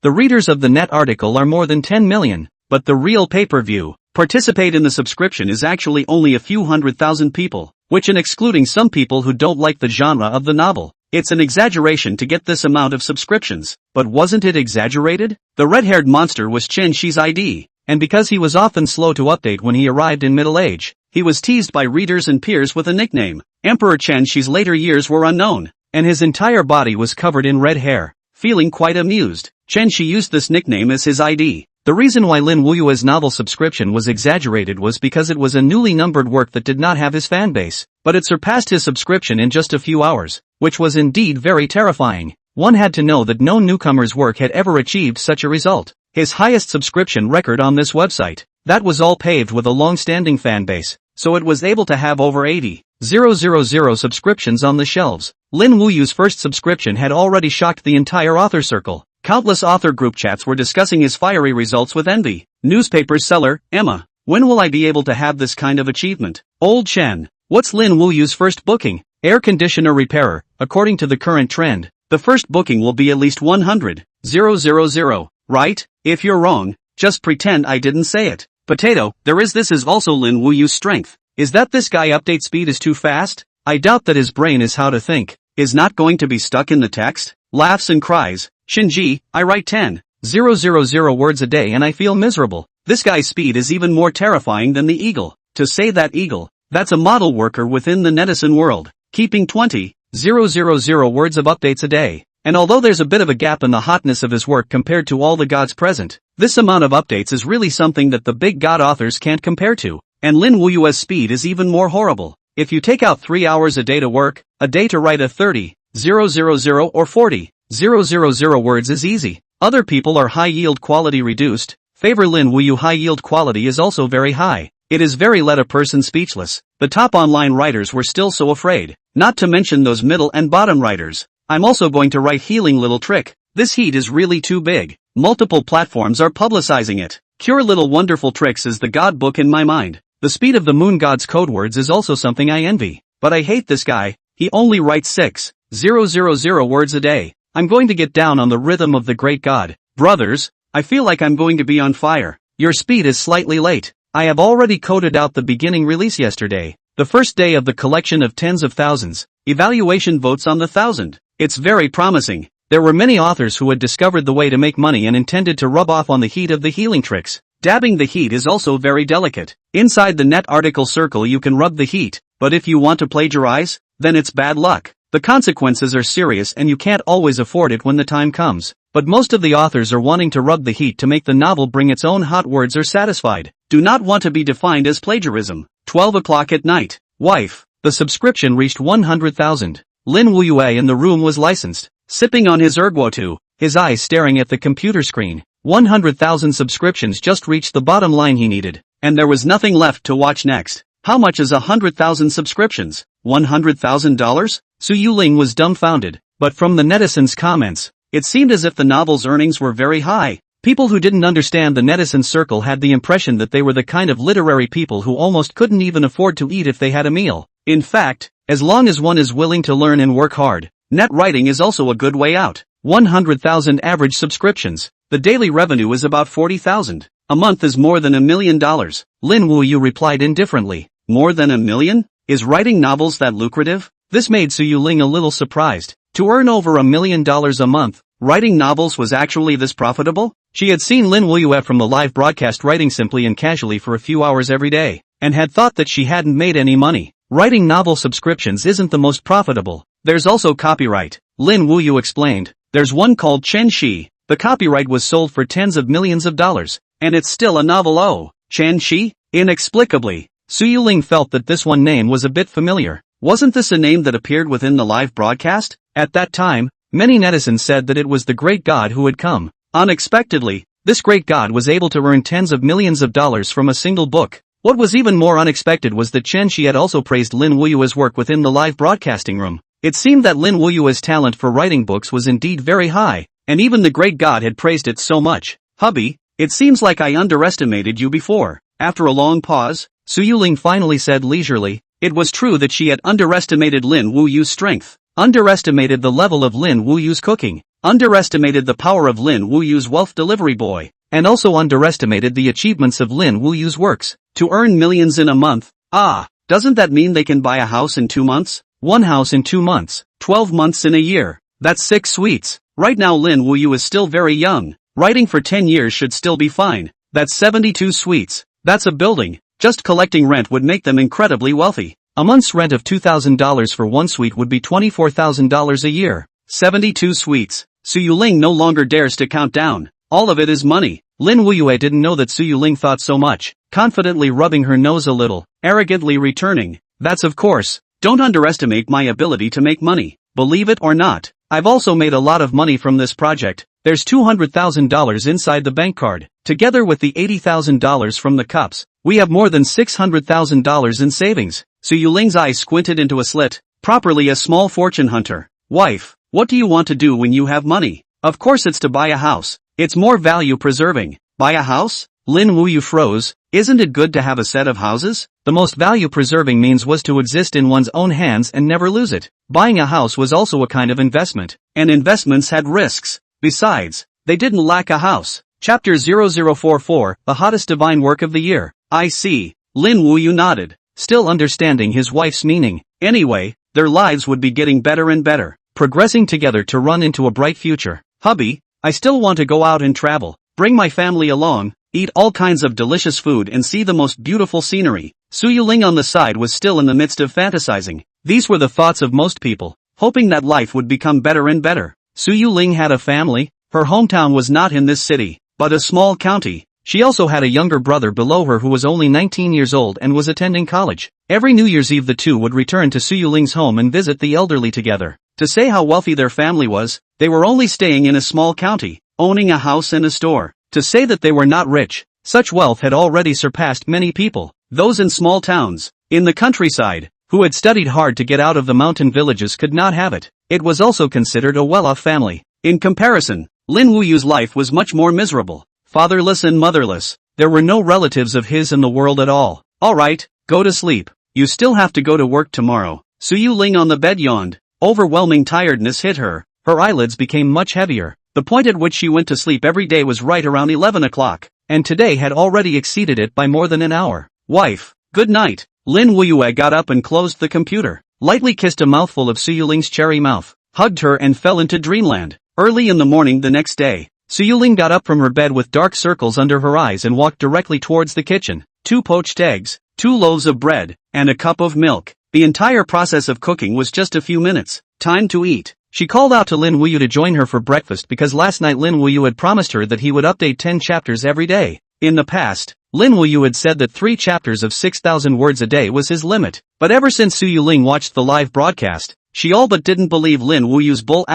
The readers of the net article are more than 10 million, but the real pay-per-view participate in the subscription is actually only a few 100,000 people, which in excluding some people who don't like the genre of the novel. It's an exaggeration to get this amount of subscriptions, but wasn't it exaggerated? The red-haired monster was Chen Shi's ID, and because he was often slow to update when he arrived in middle age, he was teased by readers and peers with a nickname. Emperor Chen Shi's later years were unknown, and his entire body was covered in red hair. Feeling quite amused, Chen Shi used this nickname as his ID. The reason why Lin Wuyue's novel subscription was exaggerated was because it was a newly numbered work that did not have his fanbase, but it surpassed his subscription in just a few hours, which was indeed very terrifying. One had to know that no newcomer's work had ever achieved such a result. His highest subscription record on this website, that was all paved with a long-standing fanbase, so it was able to have over 80,000 subscriptions on the shelves. Lin Wuyue's first subscription had already shocked the entire author circle. Countless author group chats were discussing his fiery results with envy. Newspaper seller, Emma, when will I be able to have this kind of achievement? Old Chen, what's Lin Wuyue's first booking? Air conditioner repairer, according to the current trend, the first booking will be at least 100,000, right? If you're wrong, just pretend I didn't say it. Potato, this is also Lin Wuyue's strength. Is that this guy update speed is too fast? I doubt that his brain is how to think. Is not going to be stuck in the text? Laughs and cries. Shinji, I write 10,000 words a day and I feel miserable. This guy's speed is even more terrifying than the eagle. To say that eagle, that's a model worker within the netizen world, keeping 20,000 words of updates a day. and although there's a bit of a gap in the hotness of his work compared to all the gods present, this amount of updates is really something that the big god authors can't compare to. And Lin Wuyue's speed is even more horrible. If you take out 3 hours a day to work, a day to write a 30,000 or 40,000 words is easy. Other people are high yield quality reduced. Favor Lin Wuyue high yield quality is also very high. It is very let a person speechless. The top online writers were still so afraid. Not to mention those middle and bottom writers. I'm also going to write healing little trick. This heat is really too big. Multiple platforms are publicizing it. Cure little wonderful tricks is the god book in my mind. The speed of the moon god's codewords is also something I envy. But I hate this guy. He only writes 6,000 words a day. I'm going to get down on the rhythm of the great god. Brothers, I feel like I'm going to be on fire. Your speed is slightly late. I have already coded out the beginning release yesterday. The first day of the collection of tens of thousands. Evaluation votes on the 1,000. It's very promising. There were many authors who had discovered the way to make money and intended to rub off on the heat of the healing tricks. Dabbing the heat is also very delicate. Inside the net article circle you can rub the heat, but if you want to plagiarize, then it's bad luck. The consequences are serious and you can't always afford it when the time comes. But most of the authors are wanting to rub the heat to make the novel bring its own hot words are satisfied. Do not want to be defined as plagiarism. 12 o'clock at night. Wife. The subscription reached 100,000. Lin Wuyue in the room was licensed. Sipping on his Hua Tuo, his eyes staring at the computer screen. 100,000 subscriptions just reached the bottom line he needed. And there was nothing left to watch next. How much is 100,000 subscriptions? $100,000? Su Yuling was dumbfounded. But from the netizens' comments, it seemed as if the novel's earnings were very high. People who didn't understand the netizen circle had the impression that they were the kind of literary people who almost couldn't even afford to eat if they had a meal. In fact, as long as one is willing to learn and work hard, net writing is also a good way out. 100,000 average subscriptions. The daily revenue is about 40,000. A month is more than $1 million. Lin Wuyue replied indifferently. More than $1 million? Is writing novels that lucrative? This made Su Yuling a little surprised. To earn over $1 million a month, writing novels was actually this profitable? She had seen Lin Wuyue from the live broadcast writing simply and casually for a few hours every day, and had thought that she hadn't made any money. Writing novel subscriptions isn't the most profitable. There's also copyright. Lin Wuyue explained. There's one called Chen Shi. The copyright was sold for tens of millions of dollars. And it's still a novel. Oh, Chen Shi? Inexplicably, Su Yuling felt that this one name was a bit familiar. Wasn't this a name that appeared within the live broadcast? At that time, many netizens said that it was the great god who had come. Unexpectedly, this great god was able to earn tens of millions of dollars from a single book. What was even more unexpected was that Chen Shi had also praised Lin Wuyue's work within the live broadcasting room. It seemed that Lin Wuyue's talent for writing books was indeed very high, and even the great god had praised it so much. Hubby, it seems like I underestimated you before. After a long pause, Su Yuling finally said leisurely, it was true that she had underestimated Lin Wuyue's strength, underestimated the level of Lin Wuyue's cooking, underestimated the power of Lin Wuyue's wealth delivery boy, and also underestimated the achievements of Lin Wuyue's works. To earn millions in a month, doesn't that mean they can buy a house in 2 months? One house in 2 months, 12 months in a year. That's 6 suites. Right now Lin Wuyue is still very young. Writing for 10 years should still be fine. That's 72 suites. That's a building. Just collecting rent would make them incredibly wealthy. A month's rent of $2,000 for one suite would be $24,000 a year. 72 suites. Su Yuling no longer dares to count down. All of it is money. Lin Wuyue didn't know that Su Yuling thought so much, confidently rubbing her nose a little, arrogantly returning. That's of course. Don't underestimate my ability to make money. Believe it or not, I've also made a lot of money from this project. There's $200,000 inside the bank card. Together with the $80,000 from the cups, we have more than $600,000 in savings. Su Yuling's eyes squinted into a slit, properly a small fortune hunter. Wife, what do you want to do when you have money? Of course it's to buy a house. It's more value preserving. Buy a house? Lin Wuyue froze. Isn't it good to have a set of houses? The most value-preserving means was to exist in one's own hands and never lose it. Buying a house was also a kind of investment, and investments had risks. Besides, they didn't lack a house. Chapter 0044, the hottest divine work of the year. I see. Lin Wuyue nodded, still understanding his wife's meaning. Anyway, their lives would be getting better and better, progressing together to run into a bright future. Hubby, I still want to go out and travel, bring my family along, eat all kinds of delicious food and see the most beautiful scenery. Su Yuling on the side was still in the midst of fantasizing. These were the thoughts of most people, hoping that life would become better and better. Su Yuling had a family. Her hometown was not in this city, but a small county. She also had a younger brother below her who was only 19 years old and was attending college. Every New Year's Eve the two would return to Su Yuling's home and visit the elderly together. To say how wealthy their family was, they were only staying in a small county, owning a house and a store. To say that they were not rich, such wealth had already surpassed many people, those in small towns, in the countryside, who had studied hard to get out of the mountain villages could not have it. It was also considered a well-off family. In comparison, Lin Wuyue's life was much more miserable. Fatherless and motherless, there were no relatives of his in the world at all. Alright, go to sleep. You still have to go to work tomorrow. Su Yuling on the bed yawned. Overwhelming tiredness hit her. Her eyelids became much heavier. The point at which she went to sleep every day was right around 11 o'clock, and today had already exceeded it by more than an hour. Wife, good night. Lin Wuyue got up and closed the computer, lightly kissed a mouthful of Su Yuling's cherry mouth, hugged her and fell into dreamland. Early in the morning the next day, Su Yuling got up from her bed with dark circles under her eyes and walked directly towards the kitchen. 2 poached eggs, 2 loaves of bread, and a cup of milk. The entire process of cooking was just a few minutes. Time to eat. She called out to Lin Wuyue to join her for breakfast because last night Lin Wuyue had promised her that he would update 10 chapters every day. In the past, Lin Wuyue had said that 3 chapters of 6,000 words a day was his limit. But ever since Su Yuling watched the live broadcast, she all but didn't believe Lin Wuyue's bull ********.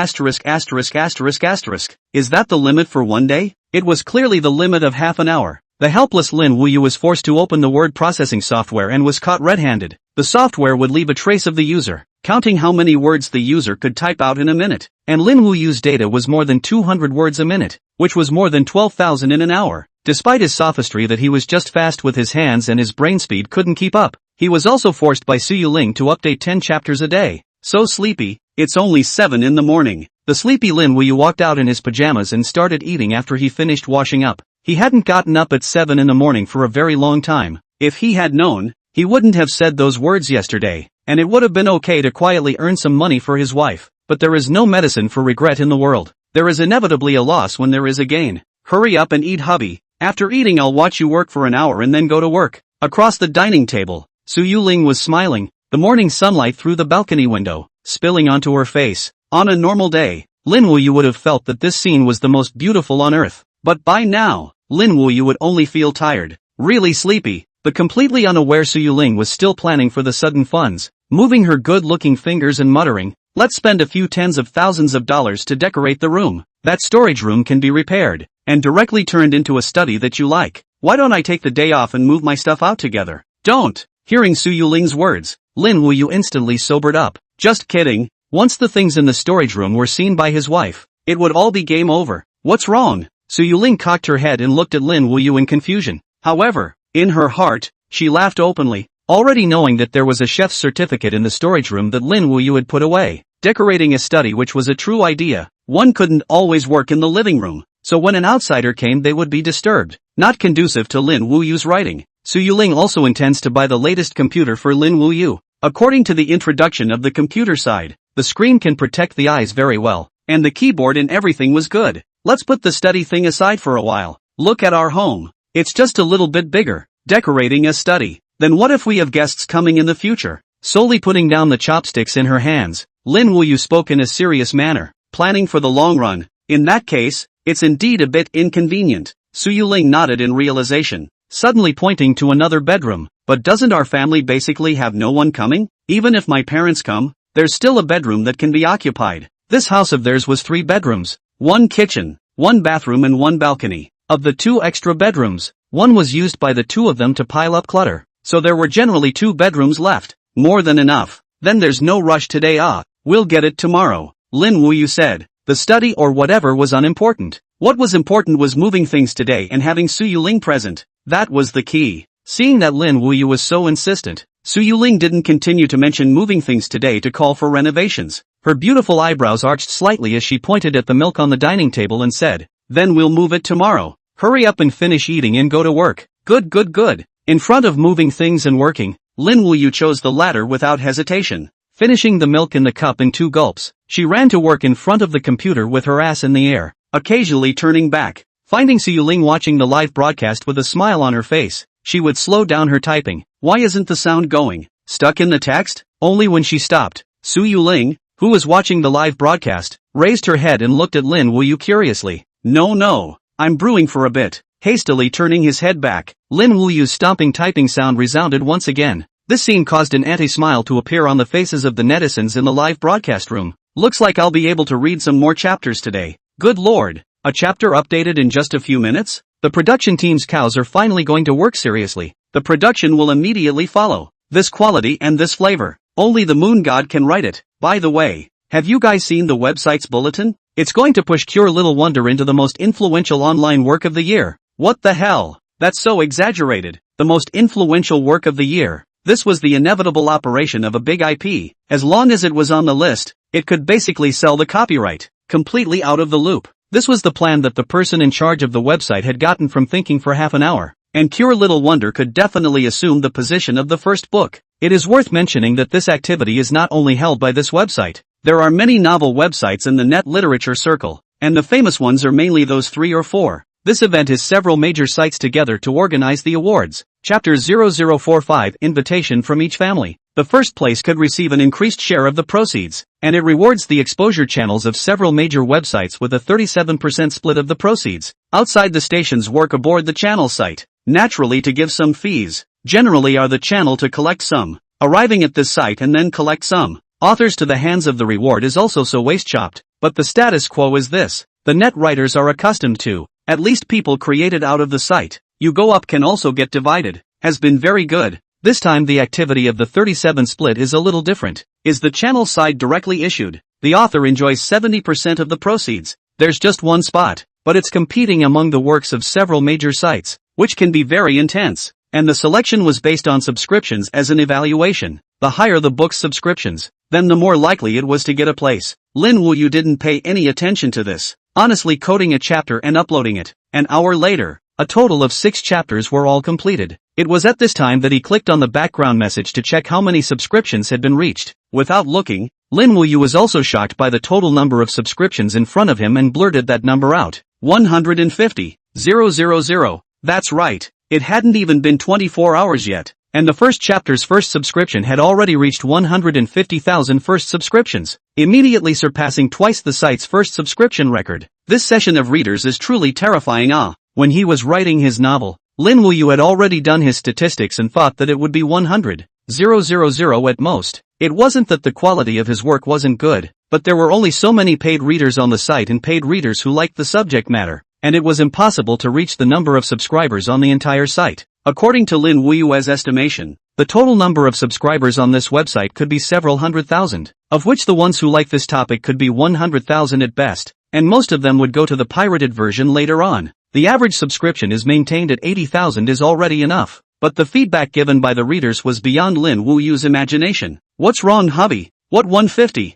Is that the limit for one day? It was clearly the limit of half an hour. The helpless Lin Wuyue was forced to open the word processing software and was caught red-handed. The software would leave a trace of the user, counting how many words the user could type out in a minute. And Lin Wuyue's data was more than 200 words a minute, which was more than 12,000 in an hour. Despite his sophistry that he was just fast with his hands and his brain speed couldn't keep up, he was also forced by Su Yuling to update 10 chapters a day. So sleepy, it's only 7 in the morning. The sleepy Lin Wuyue walked out in his pajamas and started eating after he finished washing up. He hadn't gotten up at 7 in the morning for a very long time. If he had known, he wouldn't have said those words yesterday, and it would have been okay to quietly earn some money for his wife. But there is no medicine for regret in the world. There is inevitably a loss when there is a gain. Hurry up and eat, hubby. After eating I'll watch you work for an hour and then go to work. Across the dining table, Su Yuling was smiling, the morning sunlight through the balcony window, spilling onto her face. On a normal day, Lin Wuyue would have felt that this scene was the most beautiful on earth. But by now, Lin Wuyue would only feel tired, really sleepy. But completely unaware Su Yuling was still planning for the sudden funds, moving her good-looking fingers and muttering, "Let's spend a few tens of thousands of dollars to decorate the room. That storage room can be repaired and directly turned into a study that you like. Why don't I take the day off and move my stuff out together?" "Don't." Hearing Su Yuling's words, Lin Wuyue instantly sobered up. Just kidding. Once the things in the storage room were seen by his wife, it would all be game over. What's wrong? Su Yuling cocked her head and looked at Lin Wuyue in confusion. However, in her heart, she laughed openly, already knowing that there was a chef's certificate in the storage room that Lin Wuyue had put away. Decorating a study, which was a true idea. One couldn't always work in the living room, so when an outsider came they would be disturbed. Not conducive to Lin Wuyue's writing. Su Yuling also intends to buy the latest computer for Lin Wuyue. According to the introduction of the computer side, the screen can protect the eyes very well, and the keyboard and everything was good. Let's put the study thing aside for a while. Look at our home. It's just a little bit bigger. Decorating a study. Then what if we have guests coming in the future? Solely putting down the chopsticks in her hands, Lin Wuyue spoke in a serious manner, planning for the long run. In that case, it's indeed a bit inconvenient. Su Yuling nodded in realization, suddenly pointing to another bedroom. But doesn't our family basically have no one coming? Even if my parents come, there's still a bedroom that can be occupied. This house of theirs was 3 bedrooms, 1 kitchen, 1 bathroom and 1 balcony. Of the 2 extra bedrooms, 1 was used by the 2 of them to pile up clutter. So there were generally 2 bedrooms left. More than enough. Then there's no rush today. We'll get it tomorrow, Lin Wuyue said. The study or whatever was unimportant. What was important was moving things today and having Su Yuling present. That was the key. Seeing that Lin Wuyue was so insistent, Su Yuling didn't continue to mention moving things today to call for renovations. Her beautiful eyebrows arched slightly as she pointed at the milk on the dining table and said, "Then we'll move it tomorrow. Hurry up and finish eating and go to work." Good. In front of moving things and working, Lin Wuyue chose the latter without hesitation. Finishing the milk in the cup in 2 gulps, she ran to work in front of the computer with her ass in the air, occasionally turning back. Finding Su Yuling watching the live broadcast with a smile on her face, she would slow down her typing. Why isn't the sound going? Stuck in the text? Only when she stopped, Su Yuling, who was watching the live broadcast, raised her head and looked at Lin Wuyue curiously. No, I'm brewing for a bit. Hastily turning his head back, Lin Wuyue's stomping typing sound resounded once again. This scene caused an anti-smile to appear on the faces of the netizens in the live broadcast room. Looks like I'll be able to read some more chapters today. Good lord, a chapter updated in just a few minutes? The production team's cows are finally going to work seriously. The production will immediately follow. This quality and this flavor. Only the moon god can write it. By the way, have you guys seen the website's bulletin? It's going to push Cure Little Wonder into the most influential online work of the year. What the hell? That's so exaggerated. The most influential work of the year. This was the inevitable operation of a big IP. As long as it was on the list, it could basically sell the copyright. Completely out of the loop. This was the plan that the person in charge of the website had gotten from thinking for half an hour. And Cure Little Wonder could definitely assume the position of the first book. It is worth mentioning that this activity is not only held by this website. There are many novel websites in the net literature circle, and the famous ones are mainly those 3 or 4. This event is several major sites together to organize the awards. Chapter 0045 Invitation from each family. The first place could receive an increased share of the proceeds, and it rewards the exposure channels of several major websites with a 37% split of the proceeds. Outside the stations work aboard the channel site, naturally to give some fees, generally are the channel to collect some, arriving at this site and then collect some. Authors to the hands of the reward is also so waste-chopped, but the status quo is this. The net writers are accustomed to, at least people created out of the site. You go up can also get divided, has been very good. This time the activity of the 37 split is a little different. Is the channel side directly issued? The author enjoys 70% of the proceeds. There's just one spot, but it's competing among the works of several major sites, which can be very intense. And the selection was based on subscriptions as an evaluation. The higher the book's subscriptions, then the more likely it was to get a place. Lin Wuyue didn't pay any attention to this, honestly coding a chapter and uploading it. An hour later, a total of 6 chapters were all completed. It was at this time that he clicked on the background message to check how many subscriptions had been reached. Without looking, Lin Wuyue was also shocked by the total number of subscriptions in front of him and blurted that number out. 150. 000. That's right. It hadn't even been 24 hours yet, and the first chapter's first subscription had already reached 150,000 first subscriptions, immediately surpassing twice the site's first subscription record. This session of readers is truly terrifying. When he was writing his novel, Lin Wuyue had already done his statistics and thought that it would be 100,000 at most. It wasn't that the quality of his work wasn't good, but there were only so many paid readers on the site and paid readers who liked the subject matter, and it was impossible to reach the number of subscribers on the entire site. According to Lin Wuyue's estimation, the total number of subscribers on this website could be several 100,000, of which the ones who like this topic could be 100,000 at best, and most of them would go to the pirated version later on. The average subscription is maintained at 80,000 is already enough, but the feedback given by the readers was beyond Lin Wuyue's imagination. What's wrong, hubby? What 150,000?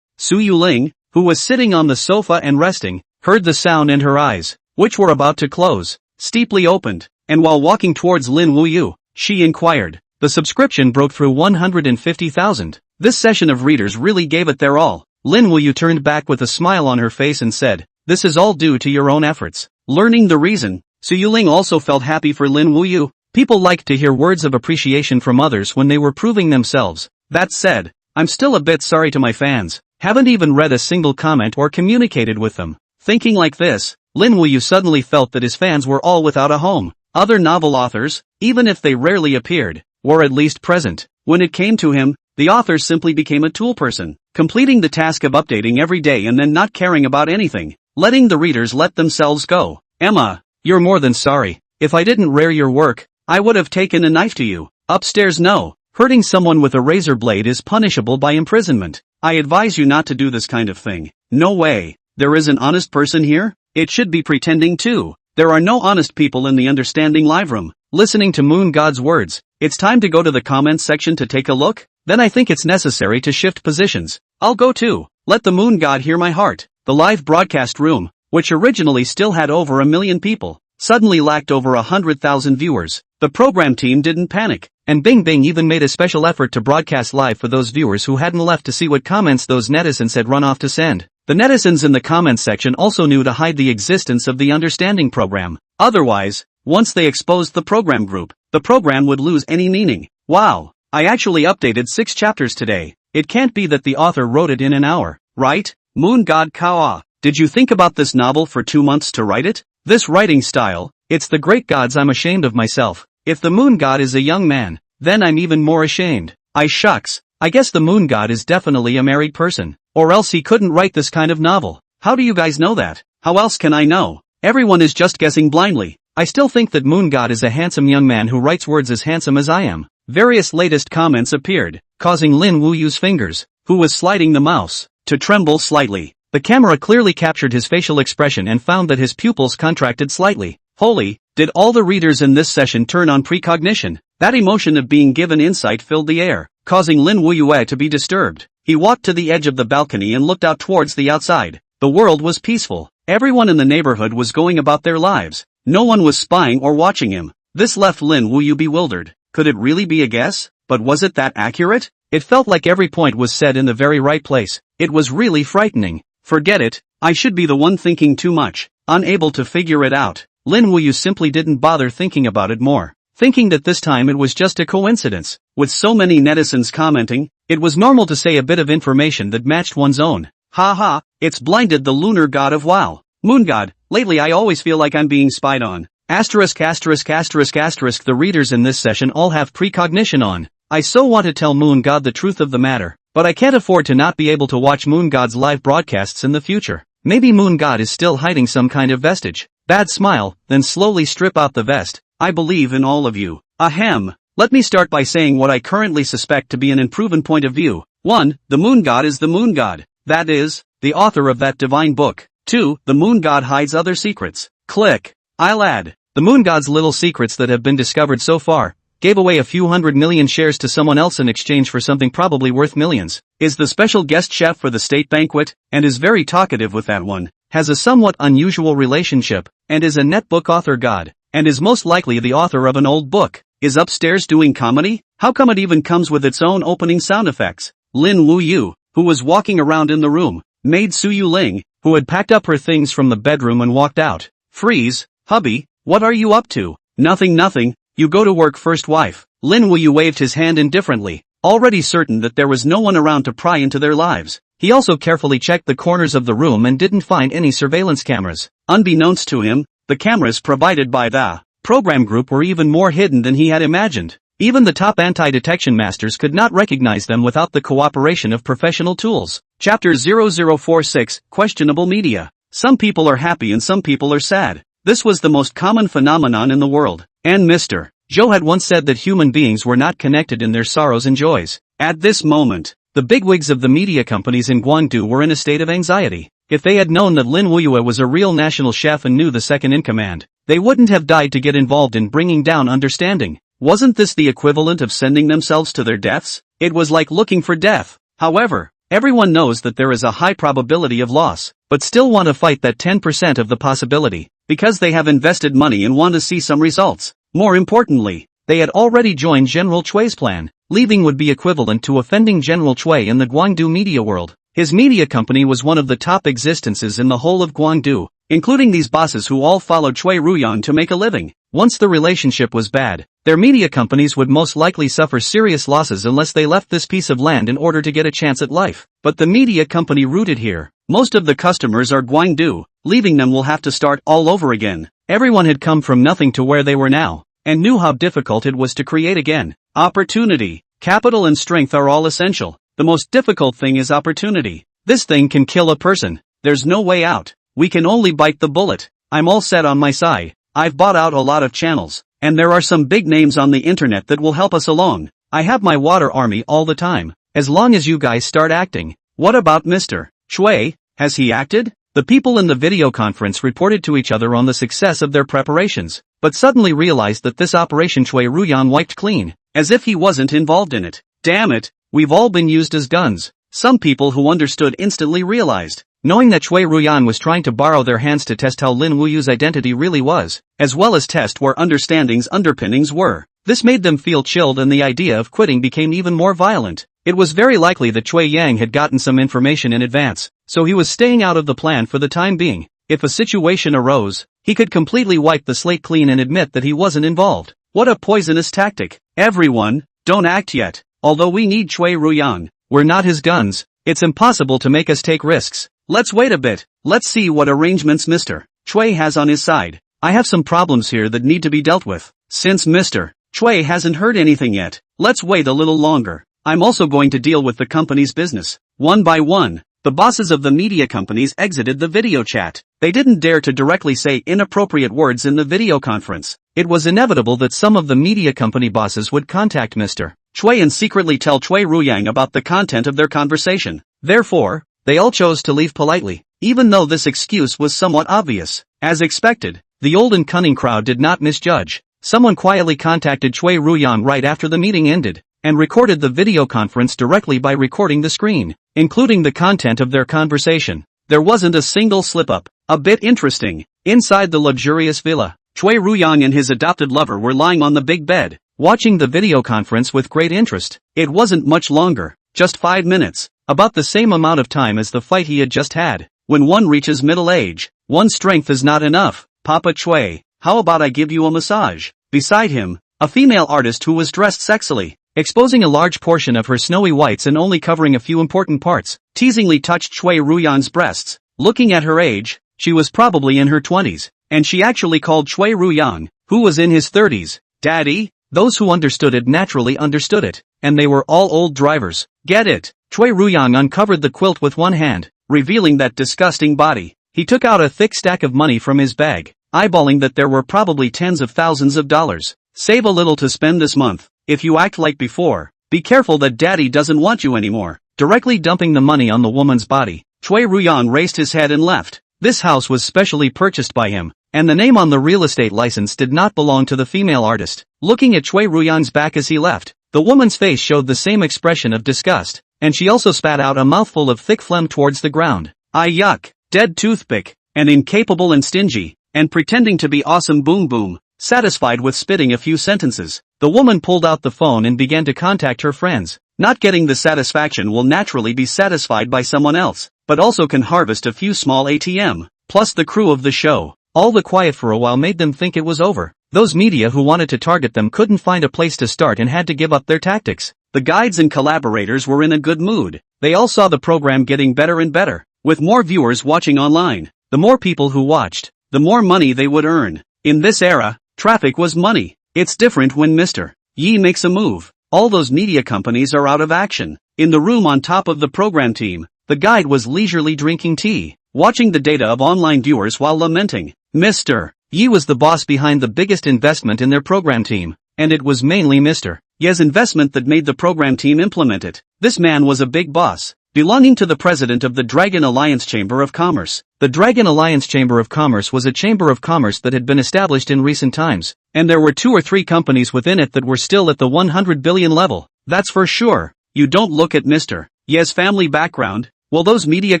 Su Yuling, who was sitting on the sofa and resting, heard the sound and her eyes, which were about to close, steeply opened, and while walking towards Lin Wuyue, she inquired. The subscription broke through 150,000. This session of readers really gave it their all. Lin Wuyue turned back with a smile on her face and said, "This is all due to your own efforts." Learning the reason, Su Yuling also felt happy for Lin Wuyue. People liked to hear words of appreciation from others when they were proving themselves. That said, I'm still a bit sorry to my fans. Haven't even read a single comment or communicated with them. Thinking like this, Lin Wuyue suddenly felt that his fans were all without a home. Other novel authors, even if they rarely appeared, were at least present. When it came to him, the author simply became a tool person, completing the task of updating every day and then not caring about anything, letting the readers let themselves go. Emma, you're more than sorry. If I didn't rare your work, I would have taken a knife to you. Upstairs, no. Hurting someone with a razor blade is punishable by imprisonment. I advise you not to do this kind of thing. No way. There is an honest person here? It should be pretending too. There are no honest people in the Understanding Live room. Listening to Moon God's words, it's time to go to the comments section to take a look? Then I think it's necessary to shift positions. I'll go too. Let the Moon God hear my heart. The live broadcast room, which originally still had over 1 million people, suddenly lacked over 100,000 viewers. The program team didn't panic, and Bing Bing even made a special effort to broadcast live for those viewers who hadn't left to see what comments those netizens had run off to send. The netizens in the comments section also knew to hide the existence of the Understanding program. Otherwise, once they exposed the program group, the program would lose any meaning. Wow, I actually updated 6 chapters today. It can't be that the author wrote it in an hour. right? Moon God Kawa. Did you think about this novel for 2 months to write it? This writing style, it's the great gods, I'm ashamed of myself. If the moon god is a young man, then I'm even more ashamed. Shucks. I guess the moon god is definitely a married person. Or else he couldn't write this kind of novel. How do you guys know that? How else can I know? Everyone is just guessing blindly. I still think that moon god is a handsome young man who writes words as handsome as I am. Various latest comments appeared, causing Lin Wuyue's fingers, who was sliding the mouse, to tremble slightly. The camera clearly captured his facial expression and found that his pupils contracted slightly. Holy, did all the readers in this session turn on precognition? That emotion of being given insight filled the air, causing Lin Wuyue to be disturbed. He walked to the edge of the balcony and looked out towards the outside. The world was peaceful. Everyone in the neighborhood was going about their lives. No one was spying or watching him. This left Lin Wuyue bewildered. Could it really be a guess? But was it that accurate? It felt like every point was said in the very right place. It was really frightening. Forget it. I should be the one thinking too much, unable to figure it out. Lin Wuyue simply didn't bother thinking about it more, thinking that this time it was just a coincidence. With so many netizens commenting, it was normal to say a bit of information that matched one's own. Haha, it's blinded the lunar god of WoW. Moon god, lately I always feel like I'm being spied on. Asterisk. The readers in this session all have precognition on. I so want to tell Moon God the truth of the matter, but I can't afford to not be able to watch Moon God's live broadcasts in the future. Maybe Moon God is still hiding some kind of vestige. Bad smile, then slowly strip out the vest. I believe in all of you. Ahem. Let me start by saying what I currently suspect to be an unproven point of view. 1. The Moon God is the Moon God. That is, the author of that divine book. 2. The Moon God hides other secrets. Click. I'll add. The Moon God's little secrets that have been discovered so far. Gave away a few 100 million shares to someone else in exchange for something probably worth millions. Is the special guest chef for the state banquet, and is very talkative with that one. Has a somewhat unusual relationship, and is a netbook author god, and is most likely the author of an old book. Is upstairs doing comedy? How come it even comes with its own opening sound effects? Lin Wuyue, who was walking around in the room, maid Suyu Ling, who had packed up her things from the bedroom and walked out. Freeze, hubby, what are you up to? Nothing. You go to work first, wife. Lin Wuyue waved his hand indifferently, already certain that there was no one around to pry into their lives. He also carefully checked the corners of the room and didn't find any surveillance cameras. Unbeknownst to him, the cameras provided by the program group were even more hidden than he had imagined. Even the top anti-detection masters could not recognize them without the cooperation of professional tools. Chapter 0046, Questionable Media. Some people are happy and some people are sad. This was the most common phenomenon in the world. And Mr. Zhou had once said that human beings were not connected in their sorrows and joys. At this moment, the bigwigs of the media companies in Guangdu were in a state of anxiety. If they had known that Lin Wuyue was a real national chef and knew the second-in-command, they wouldn't have died to get involved in bringing down understanding. Wasn't this the equivalent of sending themselves to their deaths? It was like looking for death. However, everyone knows that there is a high probability of loss, but still want to fight that 10% of the possibility, because they have invested money and want to see some results. More importantly, they had already joined General Chui's plan. Leaving would be equivalent to offending General Chui in the Guangdu media world. His media company was one of the top existences in the whole of Guangdu, including these bosses who all followed Chui Ruyan to make a living. Once the relationship was bad, their media companies would most likely suffer serious losses unless they left this piece of land in order to get a chance at life. But the media company rooted here. Most of the customers are Guangdu. Leaving them will have to start all over again. Everyone had come from nothing to where they were now, and knew how difficult it was to create again. Opportunity, capital and strength are all essential. The most difficult thing is opportunity. This thing can kill a person. There's no way out. We can only bite the bullet. I'm all set on my side. I've bought out a lot of channels, and there are some big names on the internet that will help us along. I have my water army all the time, as long as you guys start acting. What about Mr. Chui? Has he acted? The people in the video conference reported to each other on the success of their preparations, but suddenly realized that this Operation Chui Ruyan wiped clean, as if he wasn't involved in it. Damn it, we've all been used as guns. Some people who understood instantly realized, knowing that Chui Ruyan was trying to borrow their hands to test how Lin Wuyue's identity really was, as well as test where understanding's underpinnings were. This made them feel chilled and the idea of quitting became even more violent. It was very likely that Chui Yang had gotten some information in advance, so he was staying out of the plan for the time being. If a situation arose, he could completely wipe the slate clean and admit that he wasn't involved. What a poisonous tactic. Everyone, don't act yet. Although we need Chui Ruyan, we're not his guns. It's impossible to make us take risks. Let's wait a bit. Let's see what arrangements Mr. Chui has on his side. I have some problems here that need to be dealt with. Since Mr. Chui hasn't heard anything yet, let's wait a little longer. I'm also going to deal with the company's business. One by one, the bosses of the media companies exited the video chat. They didn't dare to directly say inappropriate words in the video conference. It was inevitable that some of the media company bosses would contact Mr. Chui and secretly tell Chui Ruyang about the content of their conversation. Therefore, they all chose to leave politely, even though this excuse was somewhat obvious. As expected, the old and cunning crowd did not misjudge. Someone quietly contacted Chui Ruyang right after the meeting ended, and recorded the video conference directly by recording the screen, including the content of their conversation. There wasn't a single slip-up. A bit interesting. Inside the luxurious villa, Chui Ruyang and his adopted lover were lying on the big bed, watching the video conference with great interest. It wasn't much longer, just 5 minutes, about the same amount of time as the fight he had just had. When one reaches middle age, one's strength is not enough. Papa Chui, how about I give you a massage? Beside him, a female artist who was dressed sexily, exposing a large portion of her snowy whites and only covering a few important parts, teasingly touched Chui Ruyang's breasts. Looking at her age, she was probably in her 20s, and she actually called Chui Ruyang, who was in his 30s, Daddy. Those who understood it naturally understood it, and they were all old drivers. Get it? Chui Ruyang uncovered the quilt with one hand, revealing that disgusting body. He took out a thick stack of money from his bag, eyeballing that there were probably tens of thousands of dollars. Save a little to spend this month. If you act like before, be careful that Daddy doesn't want you anymore. Directly dumping the money on the woman's body, Chui Ruyang raised his head and left. This house was specially purchased by him, and the name on the real estate license did not belong to the female artist. Looking at Chui Ruyang's back as he left, the woman's face showed the same expression of disgust, and she also spat out a mouthful of thick phlegm towards the ground. Ah yuck, dead toothpick, and incapable and stingy, and pretending to be awesome boom boom. Satisfied with spitting a few sentences, the woman pulled out the phone and began to contact her friends. Not getting the satisfaction will naturally be satisfied by someone else, but also can harvest a few small ATM, plus the crew of the show. All the quiet for a while made them think it was over. Those media who wanted to target them couldn't find a place to start and had to give up their tactics. The guides and collaborators were in a good mood. They all saw the program getting better and better. With more viewers watching online, the more people who watched, the more money they would earn. In this era, traffic was money. It's different when Mr. Yi makes a move. All those media companies are out of action. In the room on top of the program team, the guide was leisurely drinking tea, watching the data of online viewers while lamenting. Mr. Yi was the boss behind the biggest investment in their program team, and it was mainly Mr. Yi's investment that made the program team implement it. This man was a big boss, belonging to the president of the Dragon Alliance Chamber of Commerce. The Dragon Alliance Chamber of Commerce was a chamber of commerce that had been established in recent times, and there were 2 or 3 companies within it that were still at the 100 billion level. That's for sure. You don't look at Mr. Yi's family background. Will those media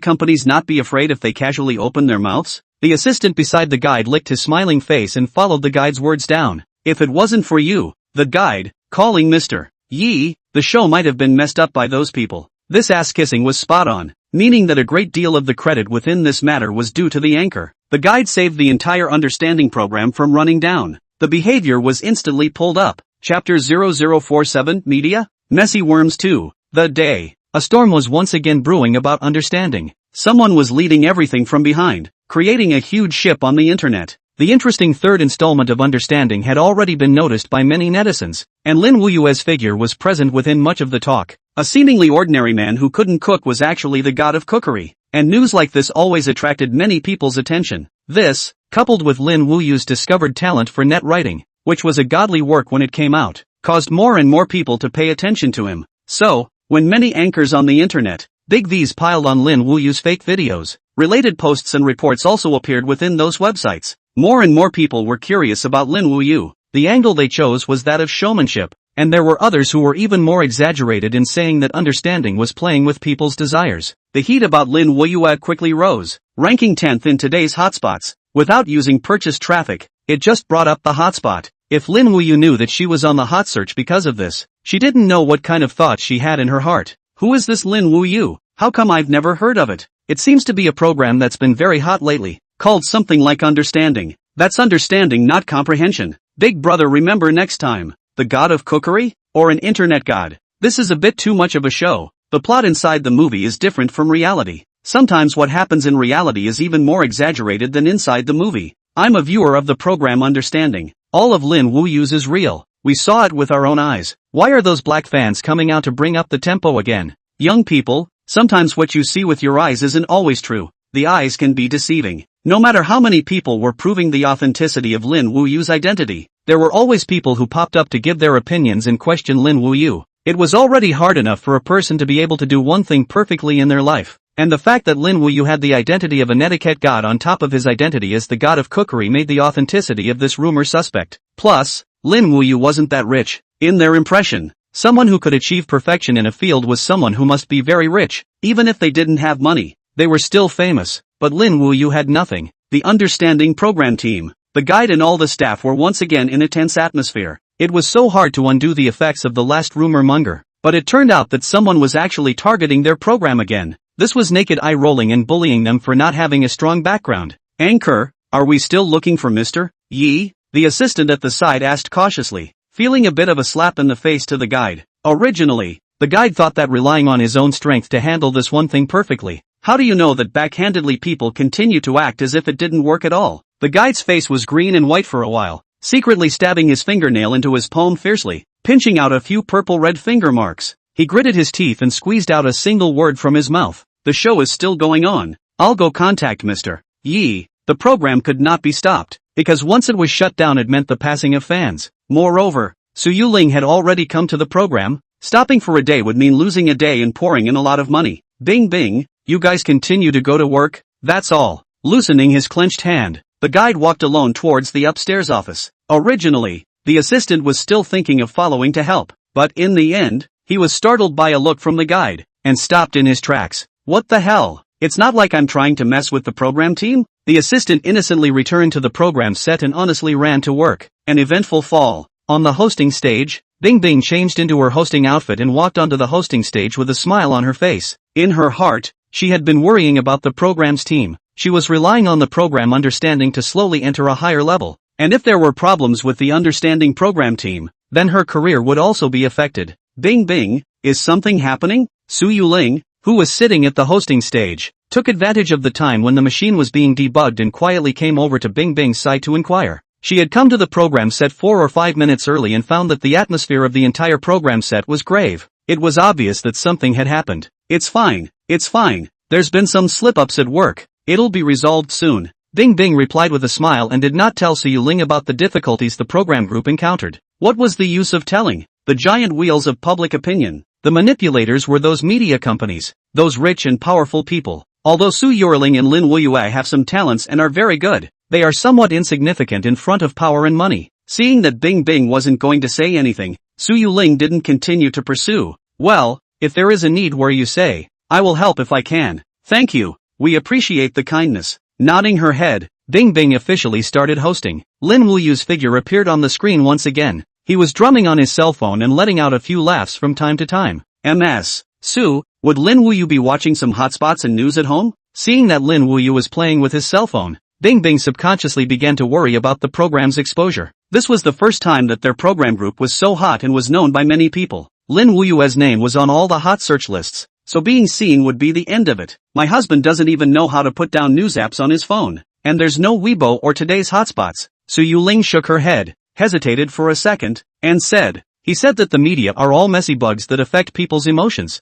companies not be afraid if they casually open their mouths? The assistant beside the guide licked his smiling face and followed the guide's words down. If it wasn't for you, the guide, calling Mr. Yi, the show might have been messed up by those people. This ass-kissing was spot on, meaning that a great deal of the credit within this matter was due to the anchor. The guide saved the entire understanding program from running down. The behavior was instantly pulled up. Chapter 0047 Media? Messy Worms 2. The Day. A storm was once again brewing about understanding. Someone was leading everything from behind, creating a huge ship on the internet. The interesting third installment of Understanding had already been noticed by many netizens, and Lin Wuyue's figure was present within much of the talk. A seemingly ordinary man who couldn't cook was actually the god of cookery, and news like this always attracted many people's attention. This, coupled with Lin Wuyue's discovered talent for net writing, which was a godly work when it came out, caused more and more people to pay attention to him. So, when many anchors on the internet, big V's piled on Lin Wuyue's fake videos, related posts and reports also appeared within those websites. More and more people were curious about Lin Wuyue. The angle they chose was that of showmanship, and there were others who were even more exaggerated in saying that Understanding was playing with people's desires. The heat about Lin Wuyue quickly rose, ranking 10th in today's hotspots. Without using purchased traffic, it just brought up the hotspot. If Lin Wuyue knew that she was on the hot search because of this, she didn't know what kind of thoughts she had in her heart. Who is this Lin Wuyue? How come I've never heard of it? It seems to be a program that's been very hot lately, called something like Understanding. That's understanding, not comprehension. Big brother, remember next time. The god of cookery? Or an internet god? This is a bit too much of a show. The plot inside the movie is different from reality. Sometimes what happens in reality is even more exaggerated than inside the movie. I'm a viewer of the program Understanding. All of Lin Wuyue's is real. We saw it with our own eyes. Why are those black fans coming out to bring up the tempo again? Young people, sometimes what you see with your eyes isn't always true. The eyes can be deceiving. No matter how many people were proving the authenticity of Lin Wuyue's identity, there were always people who popped up to give their opinions and question Lin Wuyue. It was already hard enough for a person to be able to do one thing perfectly in their life. And the fact that Lin Wuyue had the identity of an etiquette god on top of his identity as the god of cookery made the authenticity of this rumor suspect. Plus, Lin Wuyue wasn't that rich. In their impression, someone who could achieve perfection in a field was someone who must be very rich. Even if they didn't have money, they were still famous. But Lin Wuyue had nothing. The Understanding program team, the guide and all the staff were once again in a tense atmosphere. It was so hard to undo the effects of the last rumor monger. But it turned out that someone was actually targeting their program again. This was naked eye-rolling and bullying them for not having a strong background. Anchor, are we still looking for Mr. Yi? The assistant at the side asked cautiously, feeling a bit of a slap in the face to the guide. Originally, the guide thought that relying on his own strength to handle this one thing perfectly. How do you know that backhandedly people continue to act as if it didn't work at all? The guide's face was green and white for a while, secretly stabbing his fingernail into his palm fiercely, pinching out a few purple-red finger marks. He gritted his teeth and squeezed out a single word from his mouth. The show is still going on. I'll go contact Mr. Yi. The program could not be stopped, because once it was shut down it meant the passing of fans. Moreover, Su Yuling had already come to the program. Stopping for a day would mean losing a day and pouring in a lot of money. Bing bing, you guys continue to go to work, that's all. Loosening his clenched hand, the guide walked alone towards the upstairs office. Originally, the assistant was still thinking of following to help, but in the end, he was startled by a look from the guide, and stopped in his tracks. What the hell? It's not like I'm trying to mess with the program team? The assistant innocently returned to the program set and honestly ran to work. An eventful fall. On the hosting stage, Bing Bing changed into her hosting outfit and walked onto the hosting stage with a smile on her face. In her heart, she had been worrying about the program's team. She was relying on the program Understanding to slowly enter a higher level. And if there were problems with the Understanding program team, then her career would also be affected. Bing Bing, is something happening? Su Yuling, who was sitting at the hosting stage, took advantage of the time when the machine was being debugged and quietly came over to Bing Bing's side to inquire. She had come to the program set 4 or 5 minutes early and found that the atmosphere of the entire program set was grave. It was obvious that something had happened. It's fine. There's been some slip-ups at work. It'll be resolved soon. Bing Bing replied with a smile and did not tell Su Yuling about the difficulties the program group encountered. What was the use of telling? The giant wheels of public opinion. The manipulators were those media companies, those rich and powerful people. Although Su Yuling and Lin Wuyue have some talents and are very good, they are somewhat insignificant in front of power and money. Seeing that Bing Bing wasn't going to say anything, Su Yuling didn't continue to pursue. Well, if there is a need where you say, I will help if I can. Thank you, we appreciate the kindness. Nodding her head, Bing Bing officially started hosting. Lin Wuyue's figure appeared on the screen once again. He was drumming on his cell phone and letting out a few laughs from time to time. MS. Su, would Lin Wuyue be watching some hotspots and news at home? Seeing that Lin Wuyue was playing with his cell phone, Bing Bing subconsciously began to worry about the program's exposure. This was the first time that their program group was so hot and was known by many people. Lin Wuyue's name was on all the hot search lists, so being seen would be the end of it. My husband doesn't even know how to put down news apps on his phone, and there's no Weibo or today's hotspots. Su Yuling shook her head, hesitated for a second, and said, he said that the media are all messy bugs that affect people's emotions.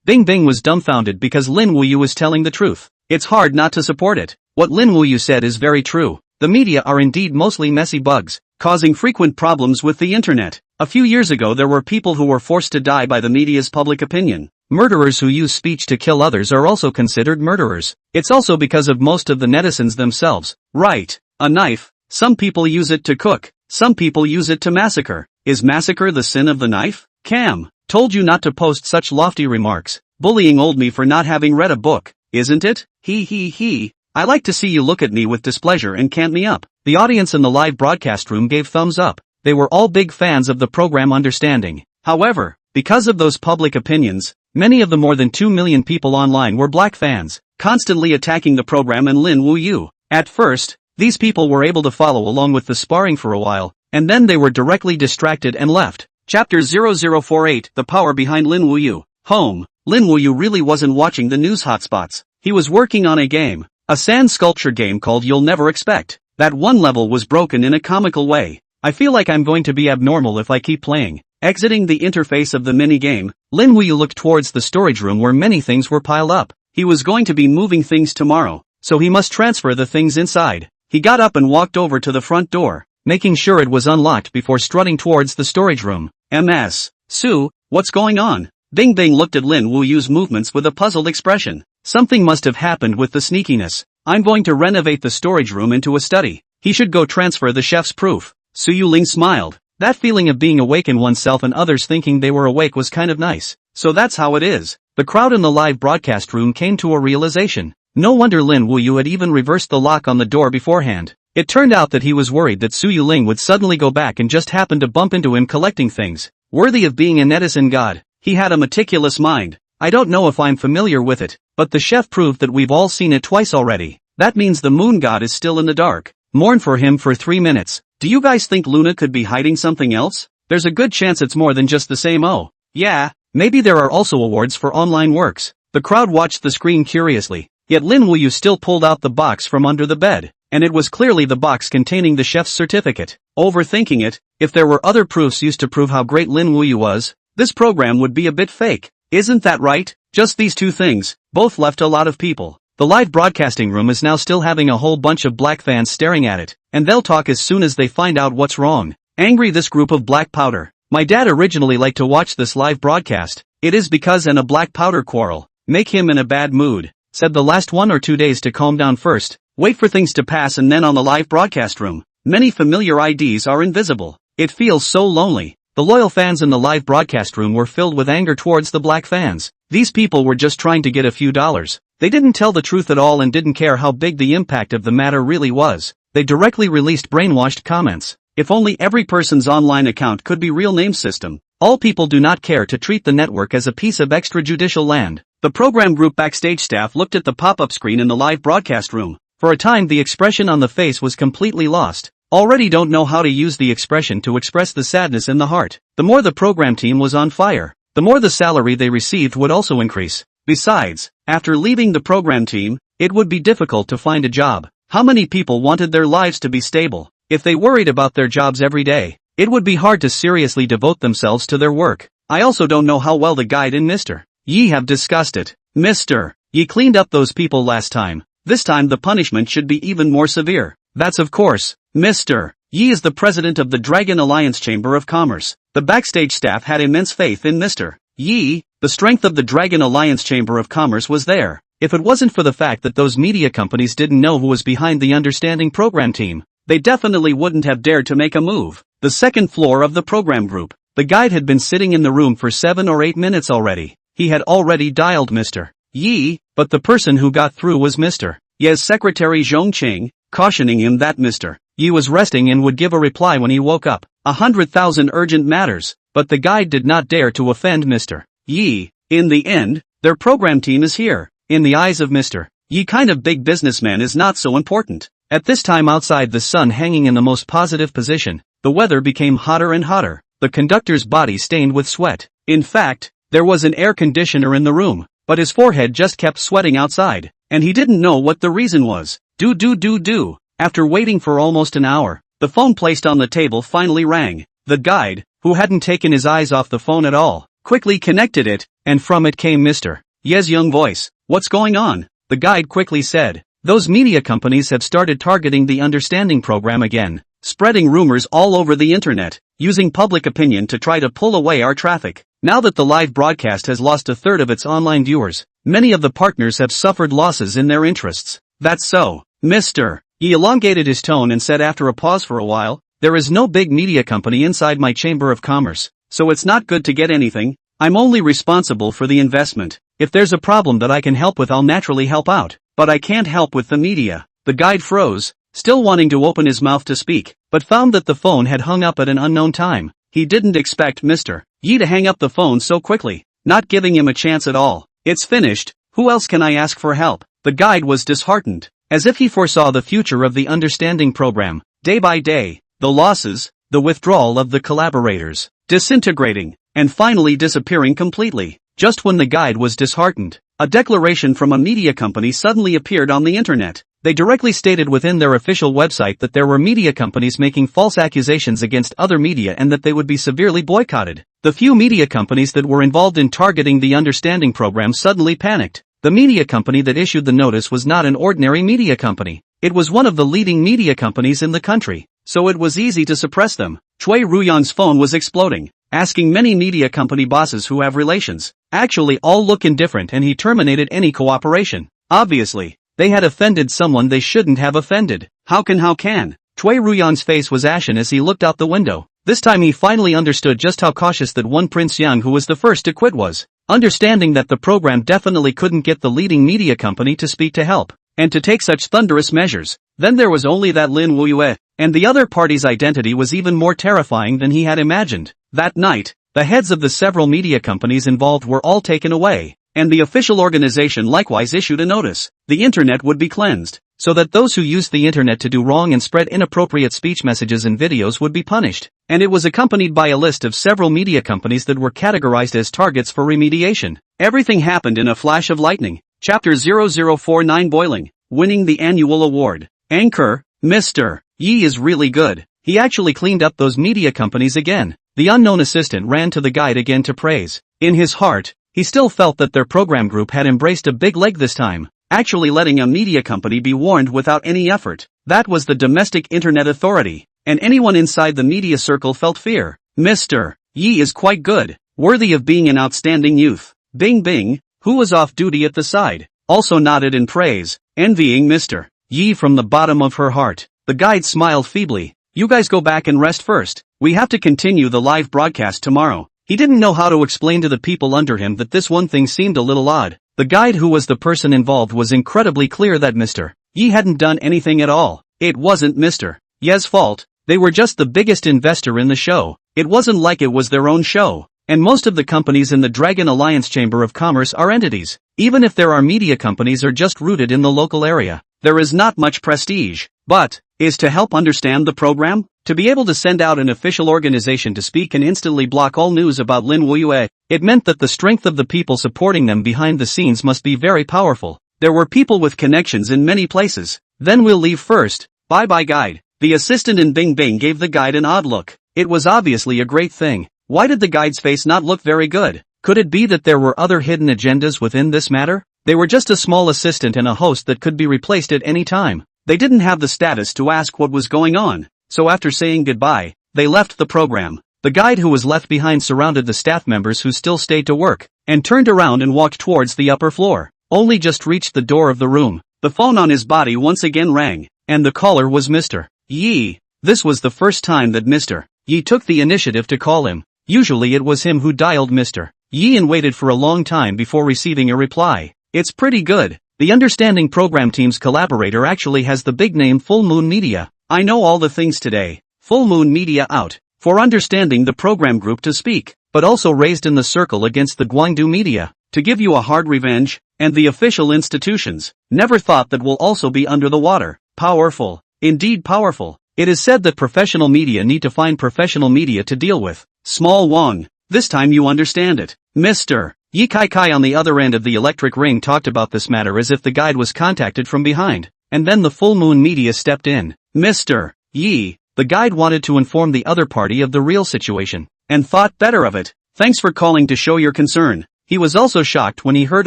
Bing Bing was dumbfounded because Lin Wuyue was telling the truth. It's hard not to support it. What Lin Wuyue said is very true. The media are indeed mostly messy bugs, causing frequent problems with the internet. A few years ago there were people who were forced to die by the media's public opinion. Murderers who use speech to kill others are also considered murderers. It's also because of most of the netizens themselves. Right. A knife. Some people use it to cook. Some people use it to massacre. Is massacre the sin of the knife? Cam, told you not to post such lofty remarks. Bullying old me for not having read a book, isn't it? He. I like to see you look at me with displeasure and cant me up. The audience in the live broadcast room gave thumbs up. They were all big fans of the program Understanding. However, because of those public opinions, many of the more than 2 million people online were black fans, constantly attacking the program and Lin Wuyue. At first, these people were able to follow along with the sparring for a while, and then they were directly distracted and left. Chapter 0048, The Power Behind Lin Wuyue. Home. Lin Wuyue really wasn't watching the news hotspots. He was working on a game. A sand sculpture game called You'll Never Expect. That one level was broken in a comical way. I feel like I'm going to be abnormal if I keep playing. Exiting the interface of the mini-game, Lin Wuyue looked towards the storage room where many things were piled up. He was going to be moving things tomorrow, so he must transfer the things inside. He got up and walked over to the front door, making sure it was unlocked before strutting towards the storage room. MS. Sue, what's going on? Bing Bing looked at Lin Wuyue's movements with a puzzled expression. Something must have happened with the sneakiness. I'm going to renovate the storage room into a study. He should go transfer the chef's proof. Su Yuling smiled. That feeling of being awake in oneself and others thinking they were awake was kind of nice. So that's how it is. The crowd in the live broadcast room came to a realization. No wonder Lin Wuyue had even reversed the lock on the door beforehand. It turned out that he was worried that Su Yuling would suddenly go back and just happen to bump into him collecting things. Worthy of being a netizen god. He had a meticulous mind. I don't know if I'm familiar with it, but the chef proved that we've all seen it twice already. That means the moon god is still in the dark. Mourn for him for 3 minutes. Do you guys think Luna could be hiding something else? There's a good chance it's more than just the same. Oh, yeah, maybe there are also awards for online works. The crowd watched the screen curiously, yet Lin Wuyue still pulled out the box from under the bed, and it was clearly the box containing the chef's certificate. Overthinking it, if there were other proofs used to prove how great Lin Wuyue was, this program would be a bit fake. Isn't that right? Just these two things, both left a lot of people. The live broadcasting room is now still having a whole bunch of black fans staring at it, and they'll talk as soon as they find out what's wrong. Angry this group of black powder. My dad originally liked to watch this live broadcast. It is because and a black powder quarrel make him in a bad mood. Said the last 1 or 2 days to calm down first, wait for things to pass and then on the live broadcast room. Many familiar IDs are invisible. It feels so lonely. The loyal fans in the live broadcast room were filled with anger towards the black fans. These people were just trying to get a few dollars. They didn't tell the truth at all and didn't care how big the impact of the matter really was. They directly released brainwashed comments. If only every person's online account could be real name system. All people do not care to treat the network as a piece of extrajudicial land. The program group backstage staff looked at the pop-up screen in the live broadcast room. For a time the expression on the face was completely lost. Already don't know how to use the expression to express the sadness in the heart. The more the program team was on fire, the more the salary they received would also increase. Besides, after leaving the program team, it would be difficult to find a job. How many people wanted their lives to be stable? If they worried about their jobs every day, it would be hard to seriously devote themselves to their work. I also don't know how well the guide and Mr. Yi have discussed it. Mr. Yi cleaned up those people last time. This time the punishment should be even more severe. That's of course. Mr. Yi is the president of the Dragon Alliance Chamber of Commerce. The backstage staff had immense faith in Mr. Yi. The strength of the Dragon Alliance Chamber of Commerce was there. If it wasn't for the fact that those media companies didn't know who was behind the understanding program team, they definitely wouldn't have dared to make a move. The second floor of the program group. The guide had been sitting in the room for 7 or 8 minutes already. He had already dialed Mr. Yi, but the person who got through was Mr. Ye's secretary Zhong Qing, cautioning him that Mr. Yi was resting and would give a reply when he woke up. 100,000 urgent matters, but the guide did not dare to offend Mr. Yi. In the end, their program team is here. In the eyes of Mr. Yi, kind of big businessman is not so important. At this time outside, the sun hanging in the most positive position, the weather became hotter and hotter, the conductor's body stained with sweat. In fact, there was an air conditioner in the room, but his forehead just kept sweating outside, and he didn't know what the reason was. Do. After waiting for almost an hour, the phone placed on the table finally rang. The guide, who hadn't taken his eyes off the phone at all, quickly connected it, and from it came Mr. Ye's young voice. What's going on? The guide quickly said. Those media companies have started targeting the understanding program again, spreading rumors all over the internet, using public opinion to try to pull away our traffic. Now that the live broadcast has lost a third of its online viewers, many of the partners have suffered losses in their interests. That's so. Mr. He elongated his tone and said after a pause for a while, there is no big media company inside my chamber of commerce, so it's not good to get anything. I'm only responsible for the investment. If there's a problem that I can help with, I'll naturally help out, but I can't help with the media. The guide froze, still wanting to open his mouth to speak, but found that the phone had hung up at an unknown time. He didn't expect Mr. Yi to hang up the phone so quickly, not giving him a chance at all. It's finished. Who else can I ask for help? The guide was disheartened, as if he foresaw the future of the understanding program. Day by day, the losses, the withdrawal of the collaborators, disintegrating, and finally disappearing completely. Just when the guide was disheartened, a declaration from a media company suddenly appeared on the internet. They directly stated within their official website that there were media companies making false accusations against other media and that they would be severely boycotted. The few media companies that were involved in targeting the Understanding program suddenly panicked. The media company that issued the notice was not an ordinary media company. It was one of the leading media companies in the country, so it was easy to suppress them. Cui Ruyan's phone was exploding, asking many media company bosses who have relations. Actually all look indifferent, and he terminated any cooperation. Obviously, they had offended someone they shouldn't have offended. How can? Cui Ruyan's face was ashen as he looked out the window. This time he finally understood just how cautious that one Prince Yang who was the first to quit was. Understanding that the program definitely couldn't get the leading media company to speak to help, and to take such thunderous measures. Then there was only that Lin Wuyue, and the other party's identity was even more terrifying than he had imagined. That night, the heads of the several media companies involved were all taken away, and the official organization likewise issued a notice. The internet would be cleansed, so that those who used the internet to do wrong and spread inappropriate speech messages and videos would be punished. And it was accompanied by a list of several media companies that were categorized as targets for remediation. Everything happened in a flash of lightning. Chapter 0049 Boiling, winning the annual award. Anchor, Mr. Yi is really good. He actually cleaned up those media companies again. The unknown assistant ran to the guide again to praise. In his heart, he still felt that their program group had embraced a big leg this time, actually letting a media company be warned without any effort. That was the domestic internet authority, and anyone inside the media circle felt fear. Mr. Yi is quite good, worthy of being an outstanding youth. Bing Bing, who was off duty at the side, also nodded in praise, envying Mr. Yi from the bottom of her heart. The guide smiled feebly. You guys go back and rest first. We have to continue the live broadcast tomorrow. He didn't know how to explain to the people under him that this one thing seemed a little odd. The guide, who was the person involved, was incredibly clear that Mr. Yi hadn't done anything at all. It wasn't Mr. Ye's fault. They were just the biggest investor in the show. It wasn't like it was their own show. And most of the companies in the Dragon Alliance Chamber of Commerce are entities. Even if there are media companies are just rooted in the local area. There is not much prestige. But, is to help understand the program? To be able to send out an official organization to speak and instantly block all news about Lin Wuyue, it meant that the strength of the people supporting them behind the scenes must be very powerful. There were people with connections in many places. Then we'll leave first. Bye-bye guide. The assistant in Bing Bing gave the guide an odd look. It was obviously a great thing. Why did the guide's face not look very good? Could it be that there were other hidden agendas within this matter? They were just a small assistant and a host that could be replaced at any time. They didn't have the status to ask what was going on. So after saying goodbye, they left the program. The guide who was left behind surrounded the staff members who still stayed to work, and turned around and walked towards the upper floor. Only just reached the door of the room. The phone on his body once again rang, and the caller was Mr. Yi. This was the first time that Mr. Yi took the initiative to call him. Usually it was him who dialed Mr. Yi and waited for a long time before receiving a reply. It's pretty good. The Understanding program team's collaborator actually has the big name Full Moon Media. I know all the things today. Full Moon Media out. For Understanding the program group to speak, but also raised in the circle against the Guangdu media, to give you a hard revenge, and the official institutions. Never thought that will also be under the water. Powerful. Indeed powerful. It is said that professional media need to find professional media to deal with. Small Wong. This time you understand it. Mr. Yi Kai Kai on the other end of the electric ring talked about this matter as if the guide was contacted from behind, and then the Full Moon Media stepped in. Mr. Yi, the guide wanted to inform the other party of the real situation, and thought better of it. Thanks for calling to show your concern. He was also shocked when he heard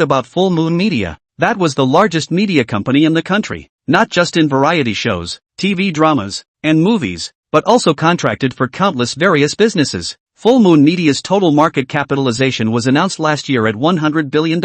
about Full Moon Media. That was the largest media company in the country, not just in variety shows, TV dramas, and movies, but also contracted for countless various businesses. Full Moon Media's total market capitalization was announced last year at $100 billion,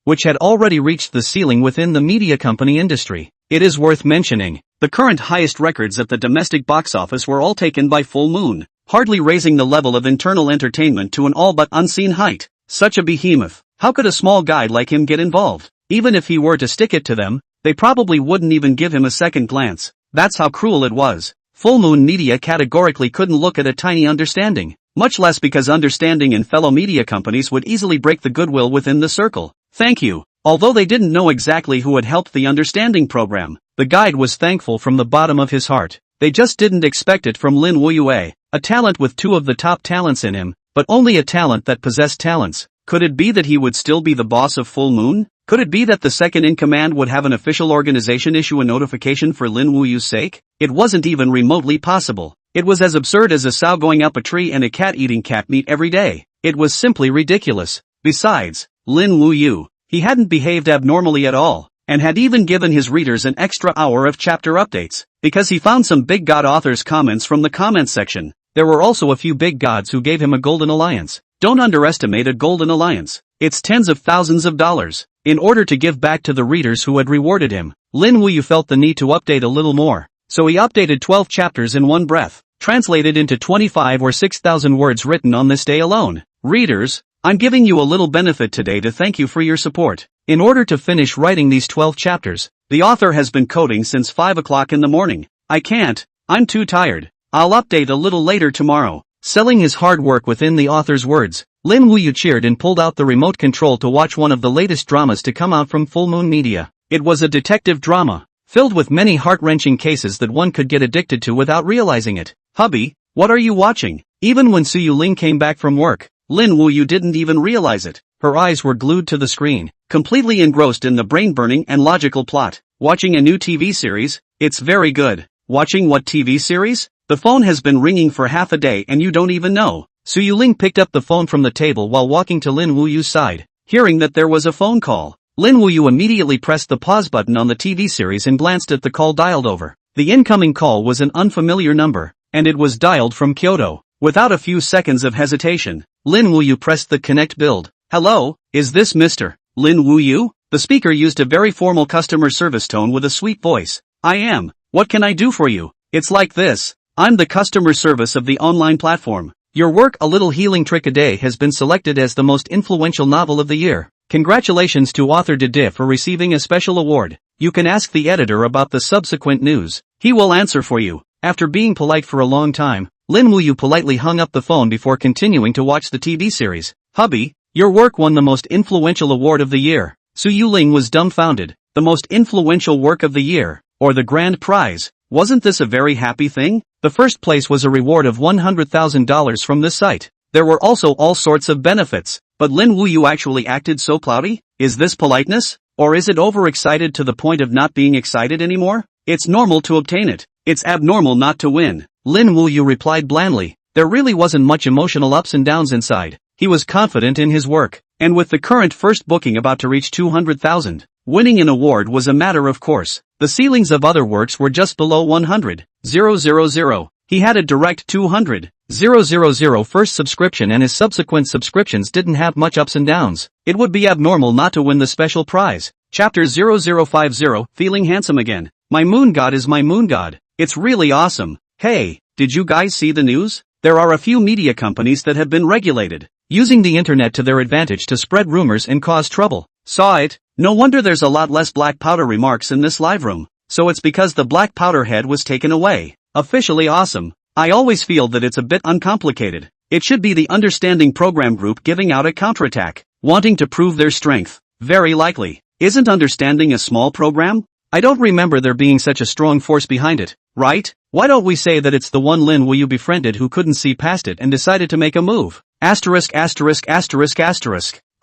which had already reached the ceiling within the media company industry. It is worth mentioning, the current highest records at the domestic box office were all taken by Full Moon, hardly raising the level of internal entertainment to an all but unseen height. Such a behemoth. How could a small guide like him get involved? Even if he were to stick it to them, they probably wouldn't even give him a second glance. That's how cruel it was. Full Moon Media categorically couldn't look at a tiny Understanding. Much less because Understanding and fellow media companies would easily break the goodwill within the circle. Thank you. Although they didn't know exactly who had helped the Understanding program, the guide was thankful from the bottom of his heart. They just didn't expect it from Lin Wuyue, a talent with two of the top talents in him, but only a talent that possessed talents. Could it be that he would still be the boss of Full Moon? Could it be that the second-in-command would have an official organization issue a notification for Lin Wuyue's sake? It wasn't even remotely possible. It was as absurd as a sow going up a tree and a cat eating cat meat every day. It was simply ridiculous. Besides, Lin Wuyue, he hadn't behaved abnormally at all, and had even given his readers an extra hour of chapter updates, because he found some big god authors' comments from the comments section. There were also a few big gods who gave him a golden alliance. Don't underestimate a golden alliance. It's tens of thousands of dollars. In order to give back to the readers who had rewarded him, Lin Wuyue felt the need to update a little more. So he updated 12 chapters in one breath, translated into 25 or 6,000 words written on this day alone. Readers, I'm giving you a little benefit today to thank you for your support. In order to finish writing these 12 chapters, the author has been coding since 5 o'clock in the morning. I can't, I'm too tired. I'll update a little later tomorrow. Selling his hard work within the author's words, Lin Wuyue cheered and pulled out the remote control to watch one of the latest dramas to come out from Full Moon Media. It was a detective drama, filled with many heart-wrenching cases that one could get addicted to without realizing it. Hubby, what are you watching? Even when Suyu Ling came back from work, Lin Wuyue didn't even realize it. Her eyes were glued to the screen, completely engrossed in the brain-burning and logical plot. Watching a new TV series? It's very good. Watching what TV series? The phone has been ringing for half a day and you don't even know. Suyu Ling picked up the phone from the table while walking to Lin Wuyue's side. Hearing that there was a phone call, Lin Wuyue immediately pressed the pause button on the TV series and glanced at the call dialed over. The incoming call was an unfamiliar number, and it was dialed from Kyoto. Without a few seconds of hesitation, Lin Wuyue pressed the connect build. Hello, is this Mr. Lin Wuyue? The speaker used a very formal customer service tone with a sweet voice. I am. What can I do for you? It's like this. I'm the customer service of the online platform. Your work A Little Healing Trick a Day has been selected as the most influential novel of the year. Congratulations to author Didi for receiving a special award. You can ask the editor about the subsequent news. He will answer for you. After being polite for a long time, Lin Wuyue politely hung up the phone before continuing to watch the TV series. Hubby, your work won the most influential award of the year. Suyu Ling was dumbfounded. The most influential work of the year, or the grand prize. Wasn't this a very happy thing? The first place was a reward of $100,000 from this site. There were also all sorts of benefits, but Lin Wuyue actually acted so cloudy? Is this politeness? Or is it overexcited to the point of not being excited anymore? It's normal to obtain it. It's abnormal not to win. Lin Wuyue replied blandly. There really wasn't much emotional ups and downs inside. He was confident in his work, and with the current first booking about to reach 200,000, winning an award was a matter of course. The ceilings of other works were just below 100,000. He had a direct 200,000 first subscription and his subsequent subscriptions didn't have much ups and downs. It would be abnormal not to win the special prize. Chapter 0050, Feeling Handsome Again. My moon god is my moon god. It's really awesome. Hey, did you guys see the news? There are a few media companies that have been regulated, using the internet to their advantage to spread rumors and cause trouble. Saw it? No wonder there's a lot less black powder remarks in this live room. So it's because the black powder head was taken away. Officially awesome. I always feel that it's a bit uncomplicated. It should be the understanding program group giving out a counterattack, wanting to prove their strength. Very likely. Isn't understanding a small program? I don't remember there being such a strong force behind it, right? Why don't we say that it's the one Lin Wuyue befriended who couldn't see past it and decided to make a move? Asterisk.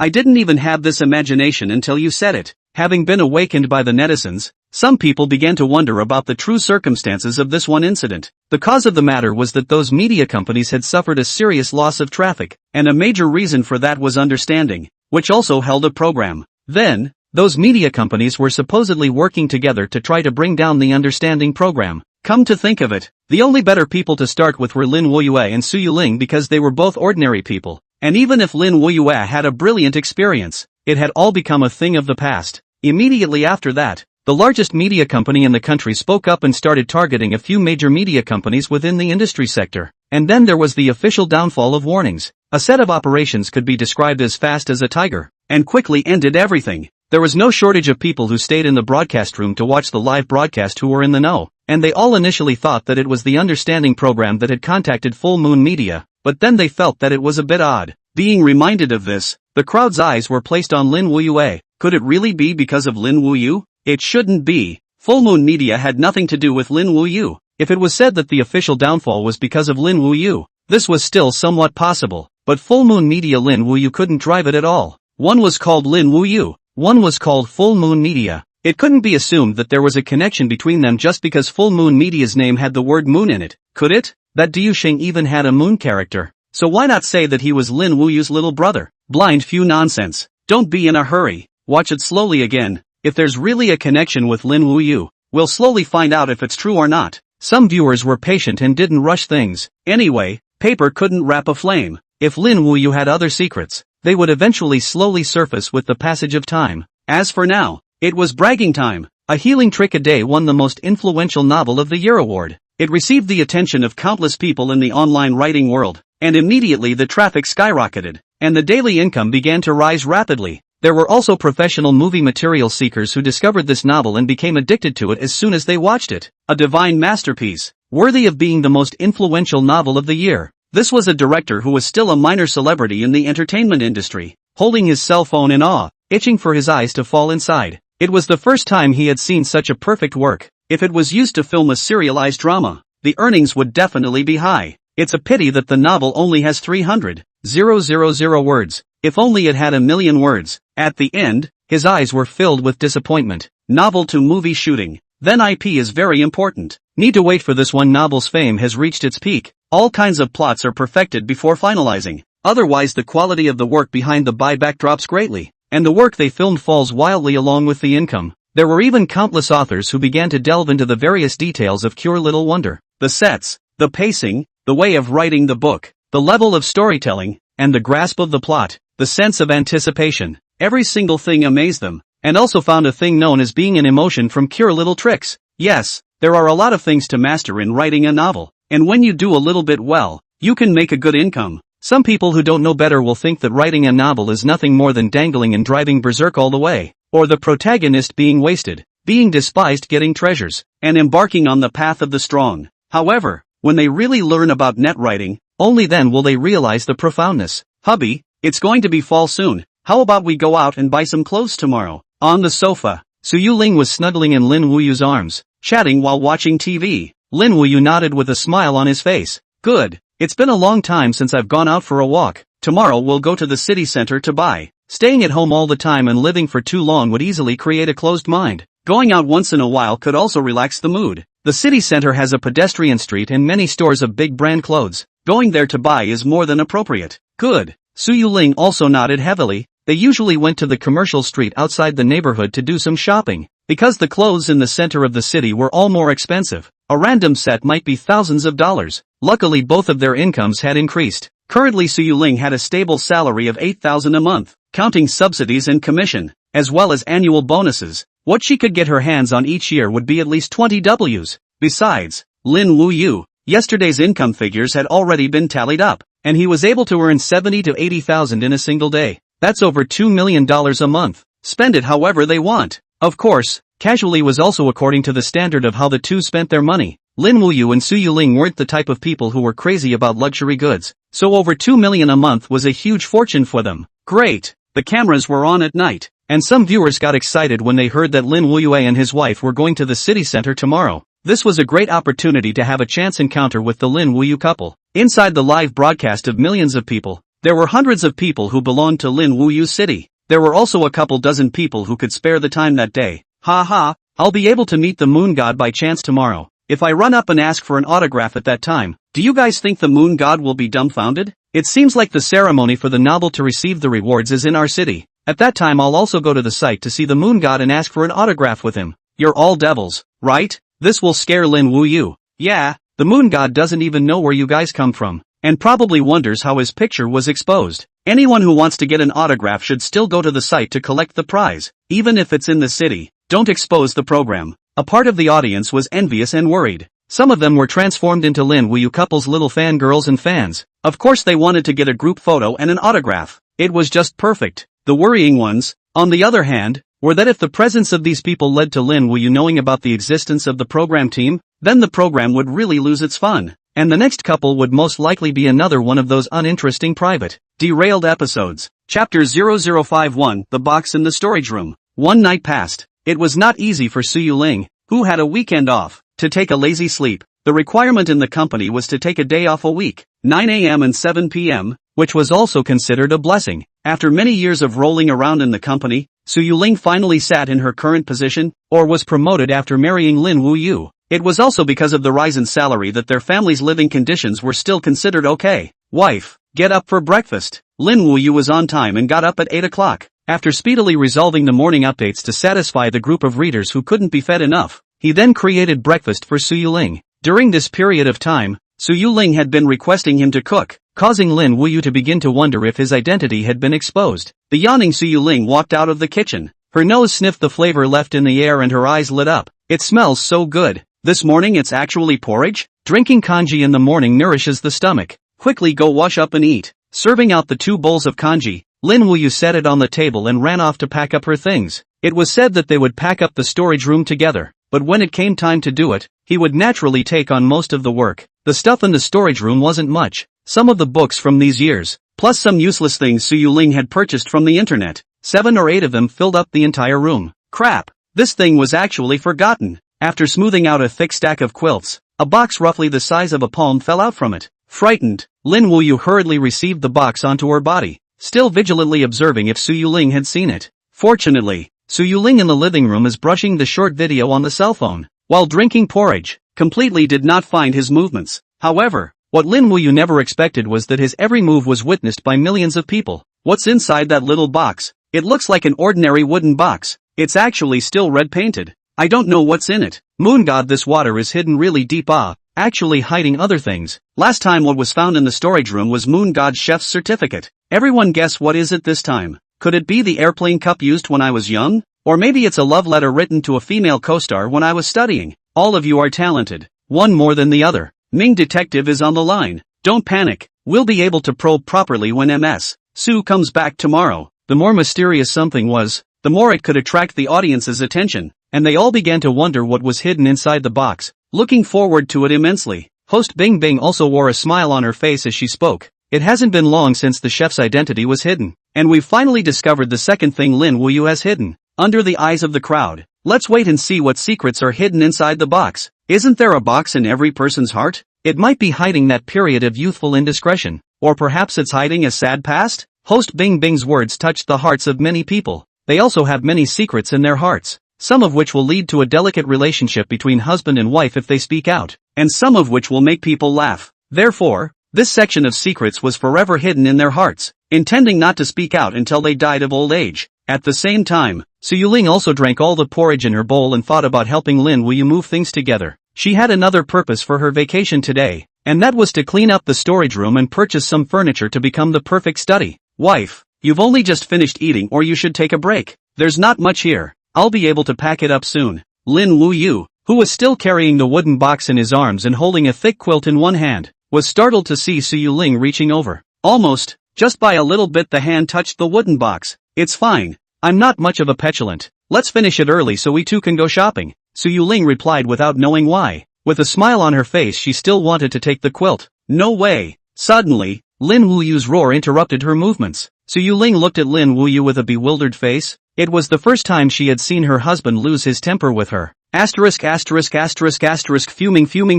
I didn't even have this imagination until you said it. Having been awakened by the netizens, some people began to wonder about the true circumstances of this one incident. The cause of the matter was that those media companies had suffered a serious loss of traffic, and a major reason for that was understanding, which also held a program. Then, those media companies were supposedly working together to try to bring down the understanding program. Come to think of it, the only better people to start with were Lin Wuyue and Suyu Ling because they were both ordinary people. And even if Lin Wuyue had a brilliant experience, it had all become a thing of the past. Immediately after that, the largest media company in the country spoke up and started targeting a few major media companies within the industry sector. And then there was the official downfall of warnings. A set of operations could be described as fast as a tiger, and quickly ended everything. There was no shortage of people who stayed in the broadcast room to watch the live broadcast who were in the know, and they all initially thought that it was the understanding program that had contacted Full Moon Media, but then they felt that it was a bit odd. Being reminded of this, the crowd's eyes were placed on Lin Wuyue. Could it really be because of Lin Wuyue? It shouldn't be. Full Moon Media had nothing to do with Lin Wuyue. If it was said that the official downfall was because of Lin Wuyue, this was still somewhat possible, but Full Moon Media Lin Wuyue couldn't drive it at all. One was called Lin Wuyue, one was called Full Moon Media. It couldn't be assumed that there was a connection between them just because Full Moon Media's name had the word moon in it, could it? That Diu Sheng even had a moon character. So why not say that he was Lin Wuyue's little brother? Blind few nonsense. Don't be in a hurry, watch it slowly again. If there's really a connection with Lin Wuyue, we'll slowly find out if it's true or not. Some viewers were patient and didn't rush things. Anyway, paper couldn't wrap a flame. If Lin Wuyue had other secrets, they would eventually slowly surface with the passage of time. As for now, it was bragging time. A Healing Trick a Day won the Most Influential Novel of the Year award. It received the attention of countless people in the online writing world, and immediately the traffic skyrocketed, and the daily income began to rise rapidly. There were also professional movie material seekers who discovered this novel and became addicted to it as soon as they watched it. A divine masterpiece, worthy of being the most influential novel of the year. This was a director who was still a minor celebrity in the entertainment industry, holding his cell phone in awe, itching for his eyes to fall inside. It was the first time he had seen such a perfect work. If it was used to film a serialized drama, the earnings would definitely be high. It's a pity that the novel only has 300,000 words. If only it had 1,000,000 words. At the end, his eyes were filled with disappointment. Novel to movie shooting. Then IP is very important. Need to wait for this one. Novel's fame has reached its peak. All kinds of plots are perfected before finalizing. Otherwise the quality of the work behind the buyback drops greatly, and the work they filmed falls wildly along with the income. There were even countless authors who began to delve into the various details of Cure Little Wonder. The sets, the pacing, the way of writing the book, the level of storytelling, and the grasp of the plot, the sense of anticipation. Every single thing amazed them, and also found a thing known as being an emotion from Cure Little Tricks. Yes, there are a lot of things to master in writing a novel, and when you do a little bit well, you can make a good income. Some people who don't know better will think that writing a novel is nothing more than dangling and driving berserk all the way, or the protagonist being wasted, being despised getting treasures, and embarking on the path of the strong. However, when they really learn about net writing, only then will they realize the profoundness. Hubby, it's going to be fall soon, how about we go out and buy some clothes tomorrow? On the sofa, Su Ling was snuggling in Lin Wuyue's arms, chatting while watching TV. Lin Wuyue nodded with a smile on his face. Good, it's been a long time since I've gone out for a walk. Tomorrow we'll go to the city center to buy. Staying at home all the time and living for too long would easily create a closed mind. Going out once in a while could also relax the mood. The city center has a pedestrian street and many stores of big brand clothes. Going there to buy is more than appropriate. Good. Su Ling also nodded heavily. They usually went to the commercial street outside the neighborhood to do some shopping. Because the clothes in the center of the city were all more expensive, a random set might be thousands of dollars. Luckily both of their incomes had increased. Currently Su Ling had a stable salary of 8,000 a month, counting subsidies and commission, as well as annual bonuses. What she could get her hands on each year would be at least 20 Ws. Besides, Lin Wuyue, yesterday's income figures had already been tallied up, and he was able to earn 70 to 80,000 in a single day. That's over $2 million a month. Spend it however they want. Of course, casually was also according to the standard of how the two spent their money. Lin Wuyue and Su Ling weren't the type of people who were crazy about luxury goods, so over $2 million a month was a huge fortune for them. Great! The cameras were on at night, and some viewers got excited when they heard that Lin Wuyue and his wife were going to the city center tomorrow. This was a great opportunity to have a chance encounter with the Lin Wuyue couple. Inside the live broadcast of millions of people, there were hundreds of people who belonged to Lin Wuyue's city. There were also a couple dozen people who could spare the time that day. I'll be able to meet the moon god by chance tomorrow. If I run up and ask for an autograph at that time, do you guys think the moon god will be dumbfounded? It seems like the ceremony for the novel to receive the rewards is in our city. At that time I'll also go to the site to see the moon god and ask for an autograph with him. You're all devils, right? This will scare Lin Wuyue. Yeah, the moon god doesn't even know where you guys come from, and probably wonders how his picture was exposed. Anyone who wants to get an autograph should still go to the site to collect the prize, even if it's in the city. Don't expose the program. A part of the audience was envious and worried. Some of them were transformed into Lin Wuyue couple's little fangirls and fans. Of course they wanted to get a group photo and an autograph. It was just perfect. The worrying ones, on the other hand, were that if the presence of these people led to Lin Wuyue knowing about the existence of the program team, then the program would really lose its fun, and the next couple would most likely be another one of those uninteresting private, derailed episodes. Chapter 0051, The Box in the Storage Room. One night passed. It was not easy for Su Ling, who had a weekend off, to take a lazy sleep. The requirement in the company was to take a day off a week, 9 a.m. and 7 p.m., which was also considered a blessing. After many years of rolling around in the company, Su Yuling finally sat in her current position, or was promoted after marrying Lin Wuyue. It was also because of the rise in salary that their family's living conditions were still considered okay. Wife, get up for breakfast. Lin Wuyue was on time and got up at 8 o'clock. After speedily resolving the morning updates to satisfy the group of readers who couldn't be fed enough, he then created breakfast for Su Yuling. During this period of time, Su Yuling had been requesting him to cook, causing Lin Wuyue to begin to wonder if his identity had been exposed. The yawning Su Yuling walked out of the kitchen. Her nose sniffed the flavor left in the air and her eyes lit up. It smells so good. This morning it's actually porridge? Drinking kanji in the morning nourishes the stomach. Quickly go wash up and eat. Serving out the 2 bowls of kanji, Lin Wuyue set it on the table and ran off to pack up her things. It was said that they would pack up the storage room together, but when it came time to do it, he would naturally take on most of the work. The stuff in the storage room wasn't much. Some of the books from these years, plus some useless things Su Yuling had purchased from the internet. 7 or 8 of them filled up the entire room. Crap! This thing was actually forgotten. After smoothing out a thick stack of quilts, a box roughly the size of a palm fell out from it. Frightened, Lin Wuyue hurriedly received the box onto her body, still vigilantly observing if Su Yuling had seen it. Fortunately, Su Yuling in the living room is brushing the short video on the cell phone, while drinking porridge, completely did not find his movements. However, what Lin Wuyue never expected was that his every move was witnessed by millions of people. What's inside that little box? It looks like an ordinary wooden box. It's actually still red painted. I don't know what's in it. Moon God, this water is hidden really deep, actually hiding other things. Last time what was found in the storage room was Moon God's chef's certificate. Everyone guess what is it this time? Could it be the airplane cup used when I was young? Or maybe it's a love letter written to a female co-star when I was studying. All of you are talented. One more than the other. Ming Detective is on the line. Don't panic. We'll be able to probe properly when Ms. Su comes back tomorrow. The more mysterious something was, the more it could attract the audience's attention, and they all began to wonder what was hidden inside the box, looking forward to it immensely. Host Bing Bing also wore a smile on her face as she spoke. It hasn't been long since the chef's identity was hidden, and we've finally discovered the second thing Lin Wuyue has hidden, under the eyes of the crowd. Let's wait and see what secrets are hidden inside the box. Isn't there a box in every person's heart? It might be hiding that period of youthful indiscretion, or perhaps it's hiding a sad past? Host Bing Bing's words touched the hearts of many people. They also have many secrets in their hearts, some of which will lead to a delicate relationship between husband and wife if they speak out, and some of which will make people laugh. Therefore, this section of secrets was forever hidden in their hearts, intending not to speak out until they died of old age. At the same time, Su Yuling also drank all the porridge in her bowl and thought about helping Lin Wuyue move things together. She had another purpose for her vacation today, and that was to clean up the storage room and purchase some furniture to become the perfect study. Wife, you've only just finished eating, or you should take a break. There's not much here. I'll be able to pack it up soon. Lin Wuyue, who was still carrying the wooden box in his arms and holding a thick quilt in one hand, was startled to see Su Yuling reaching over. Almost, just by a little bit, the hand touched the wooden box. It's fine. I'm not much of a petulant. Let's finish it early so we two can go shopping. Su Yuling replied without knowing why. With a smile on her face, she still wanted to take the quilt. No way. Suddenly, Lin Wuyue's roar interrupted her movements. Su Yuling looked at Lin Wuyue with a bewildered face. It was the first time she had seen her husband lose his temper with her.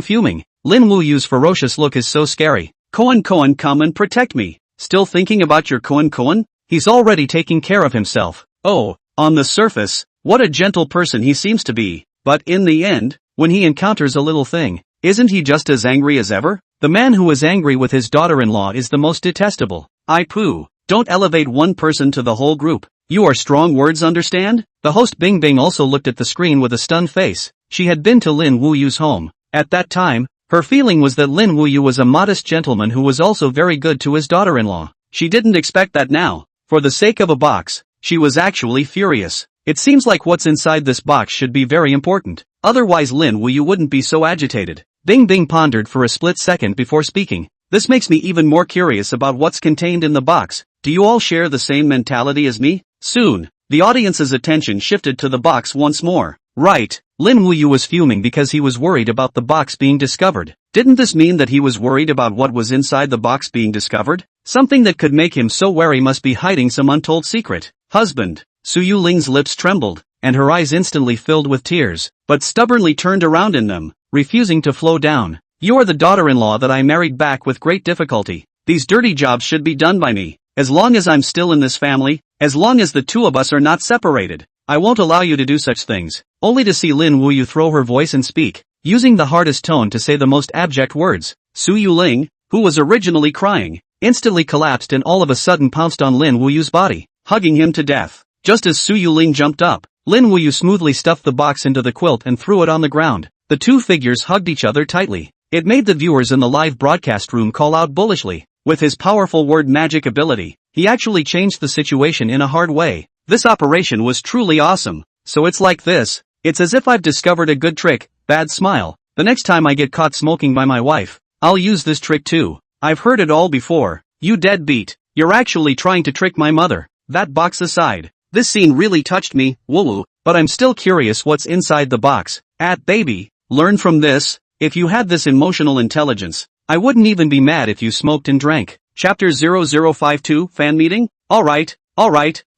Fuming. Lin Wuyue's ferocious look is so scary. Koan, come and protect me. Still thinking about your Koan? He's already taking care of himself. Oh, on the surface, what a gentle person he seems to be. But in the end, when he encounters a little thing, isn't he just as angry as ever? The man who is angry with his daughter-in-law is the most detestable. Don't elevate one person to the whole group. You are strong words, understand? The host Bing Bing also looked at the screen with a stunned face. She had been to Lin Wuyue's home. At that time, her feeling was that Lin Wuyue was a modest gentleman who was also very good to his daughter-in-law. She didn't expect that now. For the sake of a box, she was actually furious. It seems like what's inside this box should be very important. Otherwise Lin Wuyue wouldn't be so agitated. Bing Bing pondered for a split second before speaking. This makes me even more curious about what's contained in the box. Do you all share the same mentality as me? Soon, the audience's attention shifted to the box once more. Right, Lin Wuyue was fuming because he was worried about the box being discovered. Didn't this mean that he was worried about what was inside the box being discovered? Something that could make him so wary must be hiding some untold secret. Husband. Su Yuling's lips trembled, and her eyes instantly filled with tears, but stubbornly turned around in them. refusing to flow down. You are the daughter-in-law that I married back with great difficulty. These dirty jobs should be done by me. As long as I'm still in this family, as long as the two of us are not separated, I won't allow you to do such things. Only to see Lin Wuyue throw her voice and speak, using the hardest tone to say the most abject words. Su Yuling, who was originally crying, instantly collapsed and all of a sudden pounced on Lin Wuyue's body, hugging him to death. Just as Su Yuling jumped up, Lin Wuyue smoothly stuffed the box into the quilt and threw it on the ground. The two figures hugged each other tightly. It made the viewers in the live broadcast room call out bullishly. With his powerful word magic ability, he actually changed the situation in a hard way. This operation was truly awesome. So it's like this. It's as if I've discovered a good trick. Bad smile. The next time I get caught smoking by my wife, I'll use this trick too. I've heard it all before. You deadbeat. You're actually trying to trick my mother. That box aside, this scene really touched me, woo, but I'm still curious what's inside the box. Baby, learn from this. If you had this emotional intelligence, I wouldn't even be mad if you smoked and drank. Chapter 0052 Fan Meeting? Alright,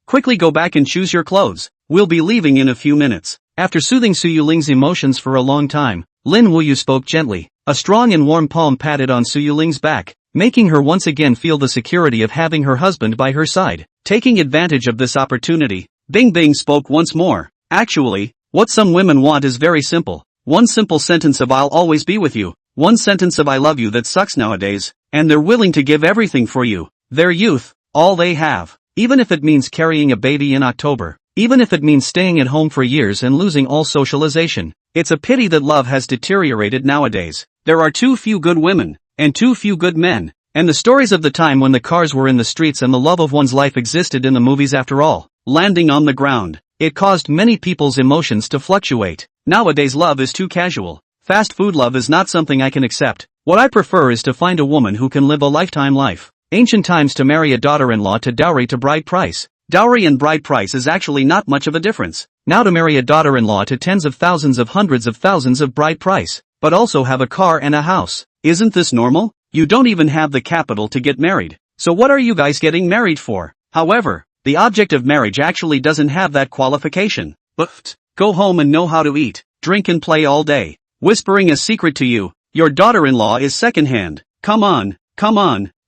quickly go back and choose your clothes. We'll be leaving in a few minutes. After soothing Su Yuling's emotions for a long time, Lin Wuyue spoke gently. A strong and warm palm patted on Su Yuling's back, making her once again feel the security of having her husband by her side. Taking advantage of this opportunity, Bing Bing spoke once more. Actually, what some women want is very simple. One simple sentence of I'll always be with you. One sentence of I love you that sucks nowadays, and they're willing to give everything for you. Their youth, all they have. Even if it means carrying a baby in October. Even if it means staying at home for years and losing all socialization. It's a pity that love has deteriorated nowadays. There are too few good women, and too few good men. And the stories of the time when the cars were in the streets and the love of one's life existed in the movies after all. Landing on the ground, it caused many people's emotions to fluctuate. Nowadays love is too casual. Fast food love is not something I can accept. What I prefer is to find a woman who can live a lifetime life. Ancient times to marry a daughter-in-law to dowry to bride price. Dowry and bride price is actually not much of a difference. Now to marry a daughter-in-law to tens of thousands of hundreds of thousands of bride price, but also have a car and a house. Isn't this normal? You don't even have the capital to get married. So what are you guys getting married for? However, the object of marriage actually doesn't have that qualification. But go home and know how to eat, drink and play all day. Whispering a secret to you, your daughter-in-law is secondhand. Come on,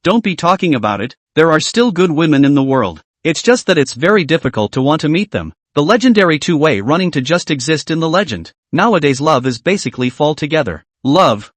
don't be talking about it. There are still good women in the world. It's just that it's very difficult to want to meet them. The legendary two-way running to just exist in the legend. Nowadays love is basically fall together. Love,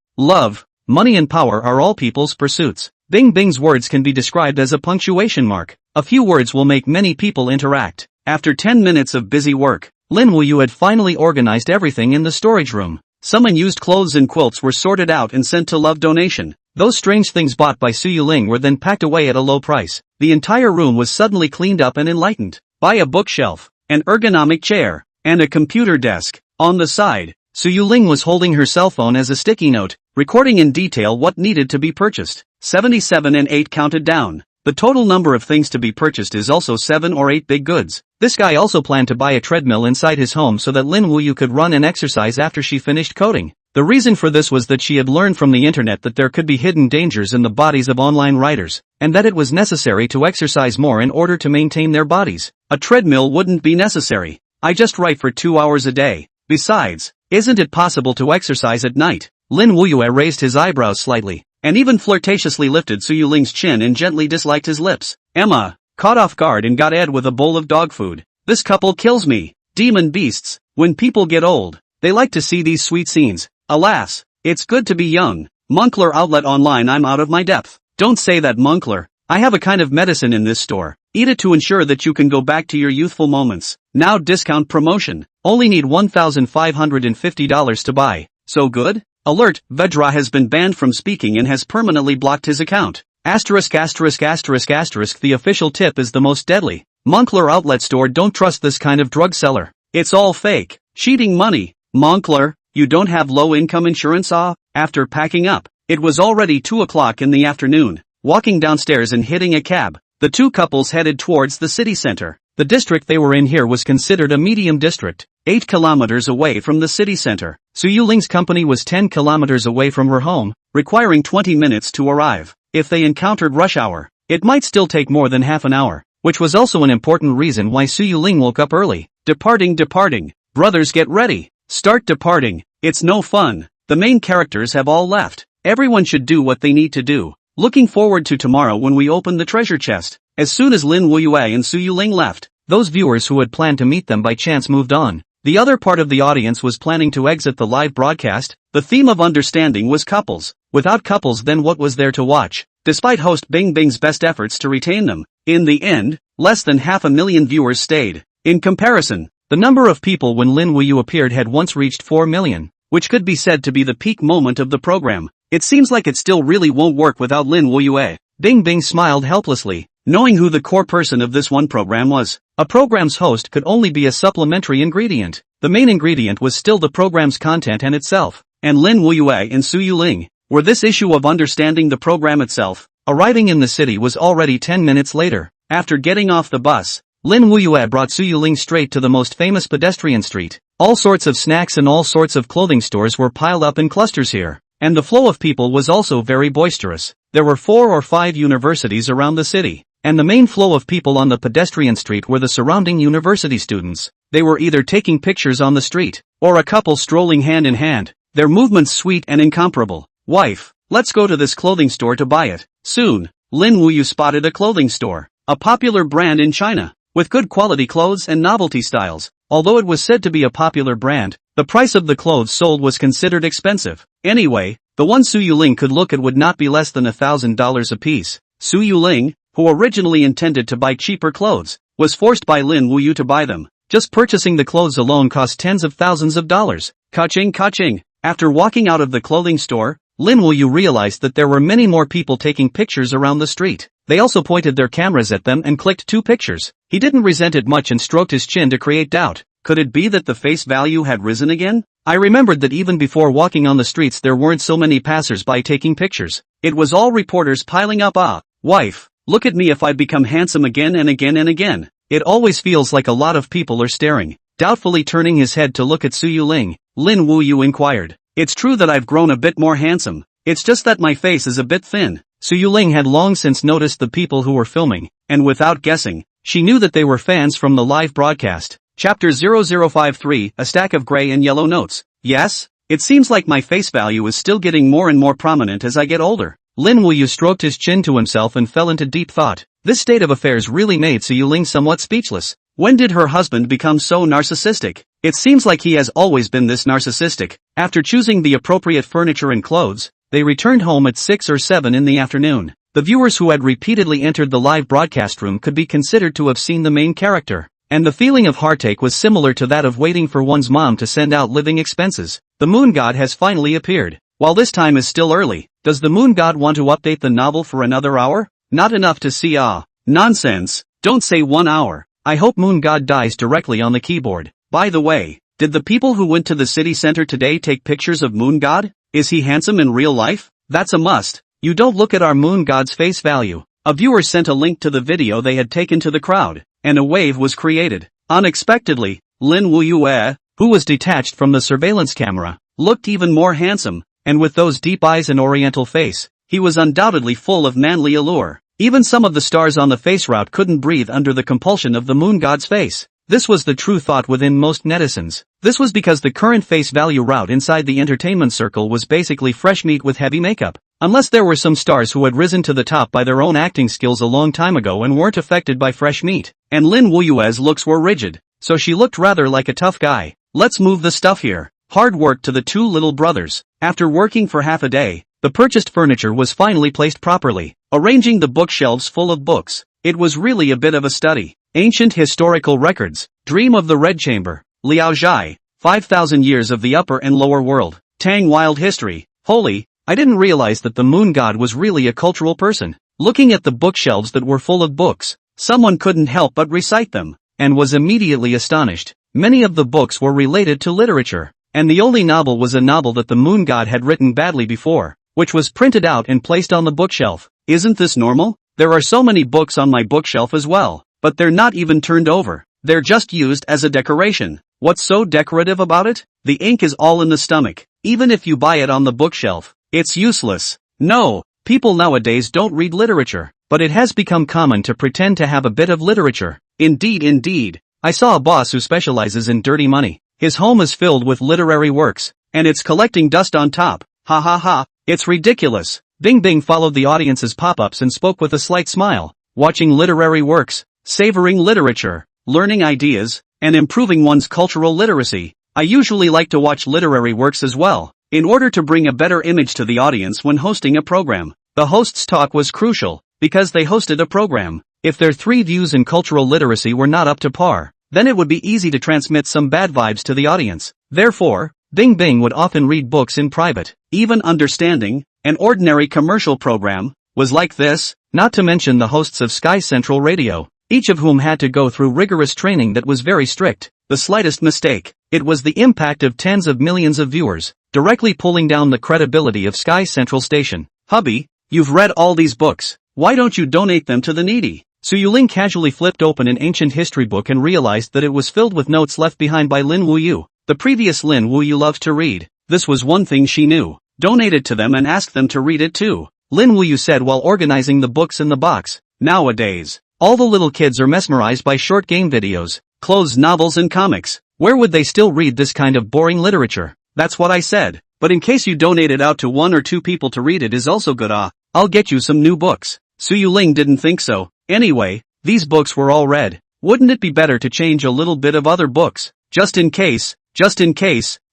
money and power are all people's pursuits. Bing Bing's words can be described as a punctuation mark. A few words will make many people interact. After 10 minutes of busy work, Lin Wuyue had finally organized everything in the storage room. Some unused clothes and quilts were sorted out and sent to love donation. Those strange things bought by Su Yuling were then packed away at a low price. The entire room was suddenly cleaned up and enlightened. By a bookshelf, an ergonomic chair, and a computer desk. On the side, Su Yuling was holding her cell phone as a sticky note, recording in detail what needed to be purchased. 77 and 8 counted down. The total number of things to be purchased is also 7 or 8 big goods. This guy also planned to buy a treadmill inside his home so that Lin Wuyue could run and exercise after she finished coding. The reason for this was that she had learned from the internet that there could be hidden dangers in the bodies of online writers, and that it was necessary to exercise more in order to maintain their bodies. A treadmill wouldn't be necessary. I just write for 2 hours a day. Besides, isn't it possible to exercise at night? Lin Wuyue raised his eyebrows slightly, and even flirtatiously lifted Su Yuling's chin and gently disliked his lips. Emma, caught off guard and got Ed with a bowl of dog food. This couple kills me. Demon beasts. When people get old, they like to see these sweet scenes. Alas, it's good to be young. Moncler Outlet Online. I'm out of my depth. Don't say that, Moncler. I have a kind of medicine in this store. Eat it to ensure that you can go back to your youthful moments. Now discount promotion. Only need $1,550 to buy. So good? Alert, Vedra has been banned from speaking and has permanently blocked his account. Asterisk. The official tip is the most deadly. Moncler Outlet Store. Don't trust this kind of drug seller. It's all fake. Cheating money. Moncler, you don't have low-income insurance? After packing up, it was already 2 o'clock in the afternoon. Walking downstairs and hitting a cab, the two couples headed towards the city center. The district they were in here was considered a medium district, 8 kilometers away from the city center. Su Yuling's company was 10 kilometers away from her home, requiring 20 minutes to arrive. If they encountered rush hour, it might still take more than half an hour, which was also an important reason why Su Yuling woke up early. Departing. Brothers, get ready. Start departing. It's no fun. The main characters have all left. Everyone should do what they need to do. Looking forward to tomorrow when we open the treasure chest. As soon as Lin Wuyue and Su Yuling left, those viewers who had planned to meet them by chance moved on. The other part of the audience was planning to exit the live broadcast. The theme of understanding was couples. Without couples, then what was there to watch? Despite host Bing Bing's best efforts to retain them, in the end, less than 500,000 viewers stayed. In comparison, the number of people when Lin Wuyue appeared had once reached 4 million, which could be said to be the peak moment of the program. It seems like it still really won't work without Lin Wuyue. Bing Bing smiled helplessly, knowing who the core person of this one program was. A program's host could only be a supplementary ingredient. The main ingredient was still the program's content and itself. And Lin Wuyue and Su Yuling were this issue of understanding the program itself. Arriving in the city was already 10 minutes later. After getting off the bus, Lin Wuyue brought Su Yuling straight to the most famous pedestrian street. All sorts of snacks and all sorts of clothing stores were piled up in clusters here. And the flow of people was also very boisterous. There were 4 or 5 universities around the city. And the main flow of people on the pedestrian street were the surrounding university students. They were either taking pictures on the street, or a couple strolling hand in hand, their movements sweet and incomparable. Wife, let's go to this clothing store to buy it. Soon, Lin Wuyue spotted a clothing store, a popular brand in China, with good quality clothes and novelty styles. Although it was said to be a popular brand, the price of the clothes sold was considered expensive. Anyway, the one Su Yuling could look at would not be less than $1,000 apiece. Su Yuling, who originally intended to buy cheaper clothes, was forced by Lin Wuyue to buy them. Just purchasing the clothes alone cost tens of thousands of dollars. Ka-ching, ka-ching. After walking out of the clothing store, Lin Wuyue realized that there were many more people taking pictures around the street. They also pointed their cameras at them and clicked 2 pictures. He didn't resent it much and stroked his chin to create doubt. Could it be that the face value had risen again? I remembered that even before walking on the streets there weren't so many passers-by taking pictures. It was all reporters piling up. Wife, look at me if I've become handsome again and again and again. It always feels like a lot of people are staring. Doubtfully turning his head to look at Su Yuling, Lin Wuyue inquired. It's true that I've grown a bit more handsome. It's just that my face is a bit thin. Su Yuling had long since noticed the people who were filming, and without guessing, she knew that they were fans from the live broadcast. Chapter 0053, A Stack of Gray and Yellow Notes. Yes? It seems like my face value is still getting more and more prominent as I get older. Lin Wuyue stroked his chin to himself and fell into deep thought. This state of affairs really made Su Yuling somewhat speechless. When did her husband become so narcissistic? It seems like he has always been this narcissistic. After choosing the appropriate furniture and clothes, they returned home at 6 or 7 in the afternoon. The viewers who had repeatedly entered the live broadcast room could be considered to have seen the main character. And the feeling of heartache was similar to that of waiting for one's mom to send out living expenses. The moon god has finally appeared. While this time is still early, does the moon god want to update the novel for another hour? Not enough to see. Nonsense. Don't say 1 hour. I hope moon god dies directly on the keyboard. By the way, did the people who went to the city center today take pictures of moon god? Is he handsome in real life? That's a must. You don't look at our moon god's face value. A viewer sent a link to the video they had taken to the crowd, and a wave was created. Unexpectedly, Lin Wuyue, who was detached from the surveillance camera, looked even more handsome, and with those deep eyes and oriental face, he was undoubtedly full of manly allure. Even some of the stars on the face route couldn't breathe under the compulsion of the moon god's face. This was the true thought within most netizens. This was because the current face value route inside the entertainment circle was basically fresh meat with heavy makeup. Unless there were some stars who had risen to the top by their own acting skills a long time ago and weren't affected by fresh meat. And Lin Wuyue's looks were rigid, so she looked rather like a tough guy. Let's move the stuff here. Hard work to the 2 little brothers. After working for half a day, the purchased furniture was finally placed properly, arranging the bookshelves full of books. It was really a bit of a study. Ancient historical records, Dream of the Red Chamber, Liao Zhai, 5,000 years of the upper and lower world, Tang Wild History. Holy, I didn't realize that the moon god was really a cultural person. Looking at the bookshelves that were full of books, someone couldn't help but recite them, and was immediately astonished. Many of the books were related to literature, and the only novel was a novel that the moon god had written badly before, which was printed out and placed on the bookshelf. Isn't this normal? There are so many books on my bookshelf as well, but they're not even turned over. They're just used as a decoration. What's so decorative about it? The ink is all in the stomach. Even if you buy it on the bookshelf, it's useless. No, people nowadays don't read literature, but it has become common to pretend to have a bit of literature. Indeed. I saw a boss who specializes in dirty money. His home is filled with literary works. and it's collecting dust on top. Ha ha ha, it's ridiculous. Bing Bing followed the audience's pop-ups and spoke with a slight smile. Watching literary works, savoring literature, learning ideas, and improving one's cultural literacy. I usually like to watch literary works as well, in order to bring a better image to the audience when hosting a program. The host's talk was crucial, because they hosted a program. If their 3 views in cultural literacy were not up to par, then it would be easy to transmit some bad vibes to the audience. Therefore, Bing Bing would often read books in private. Even understanding an ordinary commercial program was like this, not to mention the hosts of Sky Central Radio, each of whom had to go through rigorous training that was very strict. The slightest mistake, it was the impact of tens of millions of viewers, directly pulling down the credibility of Sky Central Station. Hubby, you've read all these books, why don't you donate them to the needy? Suyu Ling casually flipped open an ancient history book and realized that it was filled with notes left behind by Lin Wuyue. The previous Lin Wuyue loved to read. This was one thing she knew. Donate it to them and ask them to read it too, Lin Wuyue said while organizing the books in the box. Nowadays, all the little kids are mesmerized by short game videos, clothes, novels and comics. Where would they still read this kind of boring literature? That's what I said. But in case you donate it out to 1 or 2 people to read it is also good. I'll get you some new books. Suyu Ling didn't think so. Anyway, these books were all read. Wouldn't it be better to change a little bit of other books? Just in case,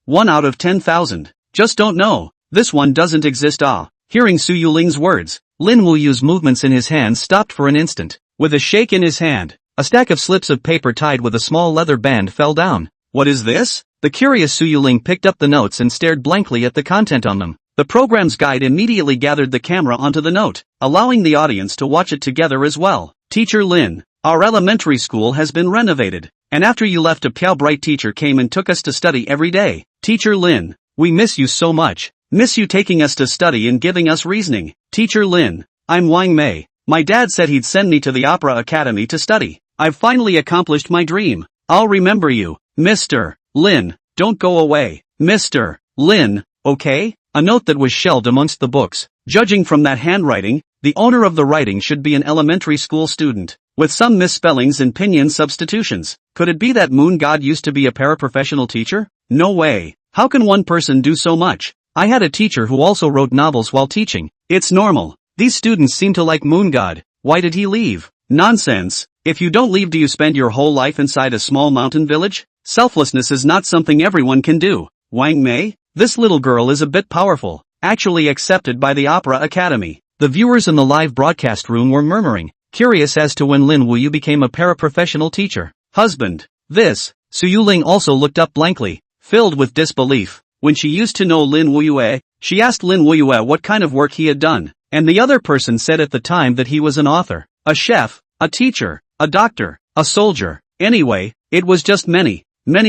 1 out of 10,000. Just don't know. This one doesn't exist. Hearing Suyu Ling's words, Lin Wuyue's movements in his hands stopped for an instant. With a shake in his hand, a stack of slips of paper tied with a small leather band fell down. What is this? The curious Suyu Ling picked up the notes and stared blankly at the content on them. The program's guide immediately gathered the camera onto the note, allowing the audience to watch it together as well. Teacher Lin, our elementary school has been renovated, and after you left a Piao bright teacher came and took us to study every day. Teacher Lin, we miss you so much. Miss you taking us to study and giving us reasoning. Teacher Lin, I'm Wang Mei. My dad said he'd send me to the Opera Academy to study. I've finally accomplished my dream. I'll remember you. Mr. Lin, don't go away. Mr. Lin, okay? A note that was shelved amongst the books. Judging from that handwriting, the owner of the writing should be an elementary school student, with some misspellings and pinyin substitutions. Could it be that Moon God used to be a paraprofessional teacher? No way. How can one person do so much? I had a teacher who also wrote novels while teaching. It's normal. These students seem to like Moon God. Why did he leave? Nonsense. If you don't leave, do you spend your whole life inside a small mountain village? Selflessness is not something everyone can do. Wang Mei? This little girl is a bit powerful. Actually accepted by the Opera Academy. The viewers in the live broadcast room were murmuring, curious as to when Lin Wuyue became a paraprofessional teacher. Husband. This. Suyu Ling also looked up blankly, filled with disbelief. When she used to know Lin Wuyue, she asked Lin Wuyue what kind of work he had done, and the other person said at the time that he was an author, a chef, a teacher, a doctor, a soldier. Anyway, it was just many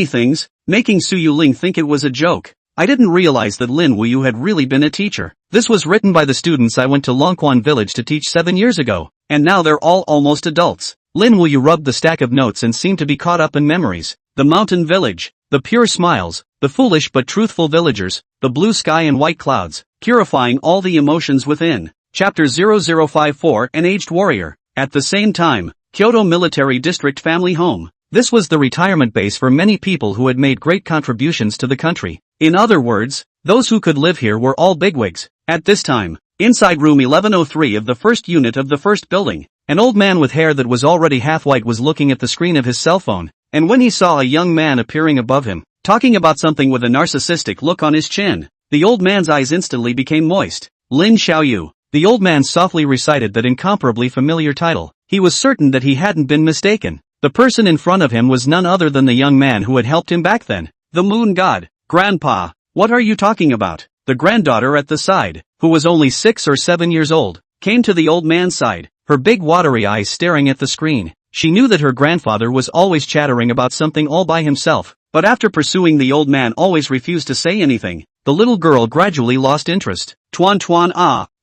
things, making Suyu Ling think it was a joke. I didn't realize that Lin Wuyue had really been a teacher. This was written by the students I went to Longquan village to teach 7 years ago, and now they're all almost adults. Lin Wuyue rubbed the stack of notes and seemed to be caught up in memories. The mountain village, the pure smiles, the foolish but truthful villagers, the blue sky and white clouds, purifying all the emotions within. Chapter 0054 An Aged Warrior. At the same time, Kyoto Military District Family Home. This was the retirement base for many people who had made great contributions to the country. In other words, those who could live here were all bigwigs. At this time, inside room 1103 of the first unit of the first building, an old man with hair that was already half white was looking at the screen of his cell phone, and when he saw a young man appearing above him, talking about something with a narcissistic look on his chin, the old man's eyes instantly became moist. Lin Xiaoyu. The old man softly recited that incomparably familiar title. He was certain that he hadn't been mistaken. The person in front of him was none other than the young man who had helped him back then. The moon god. Grandpa, what are you talking about? The granddaughter at the side, who was only 6 or 7 years old, came to the old man's side, her big watery eyes staring at the screen. She knew that her grandfather was always chattering about something all by himself, but after pursuing the old man always refused to say anything. The little girl gradually lost interest. Tuan,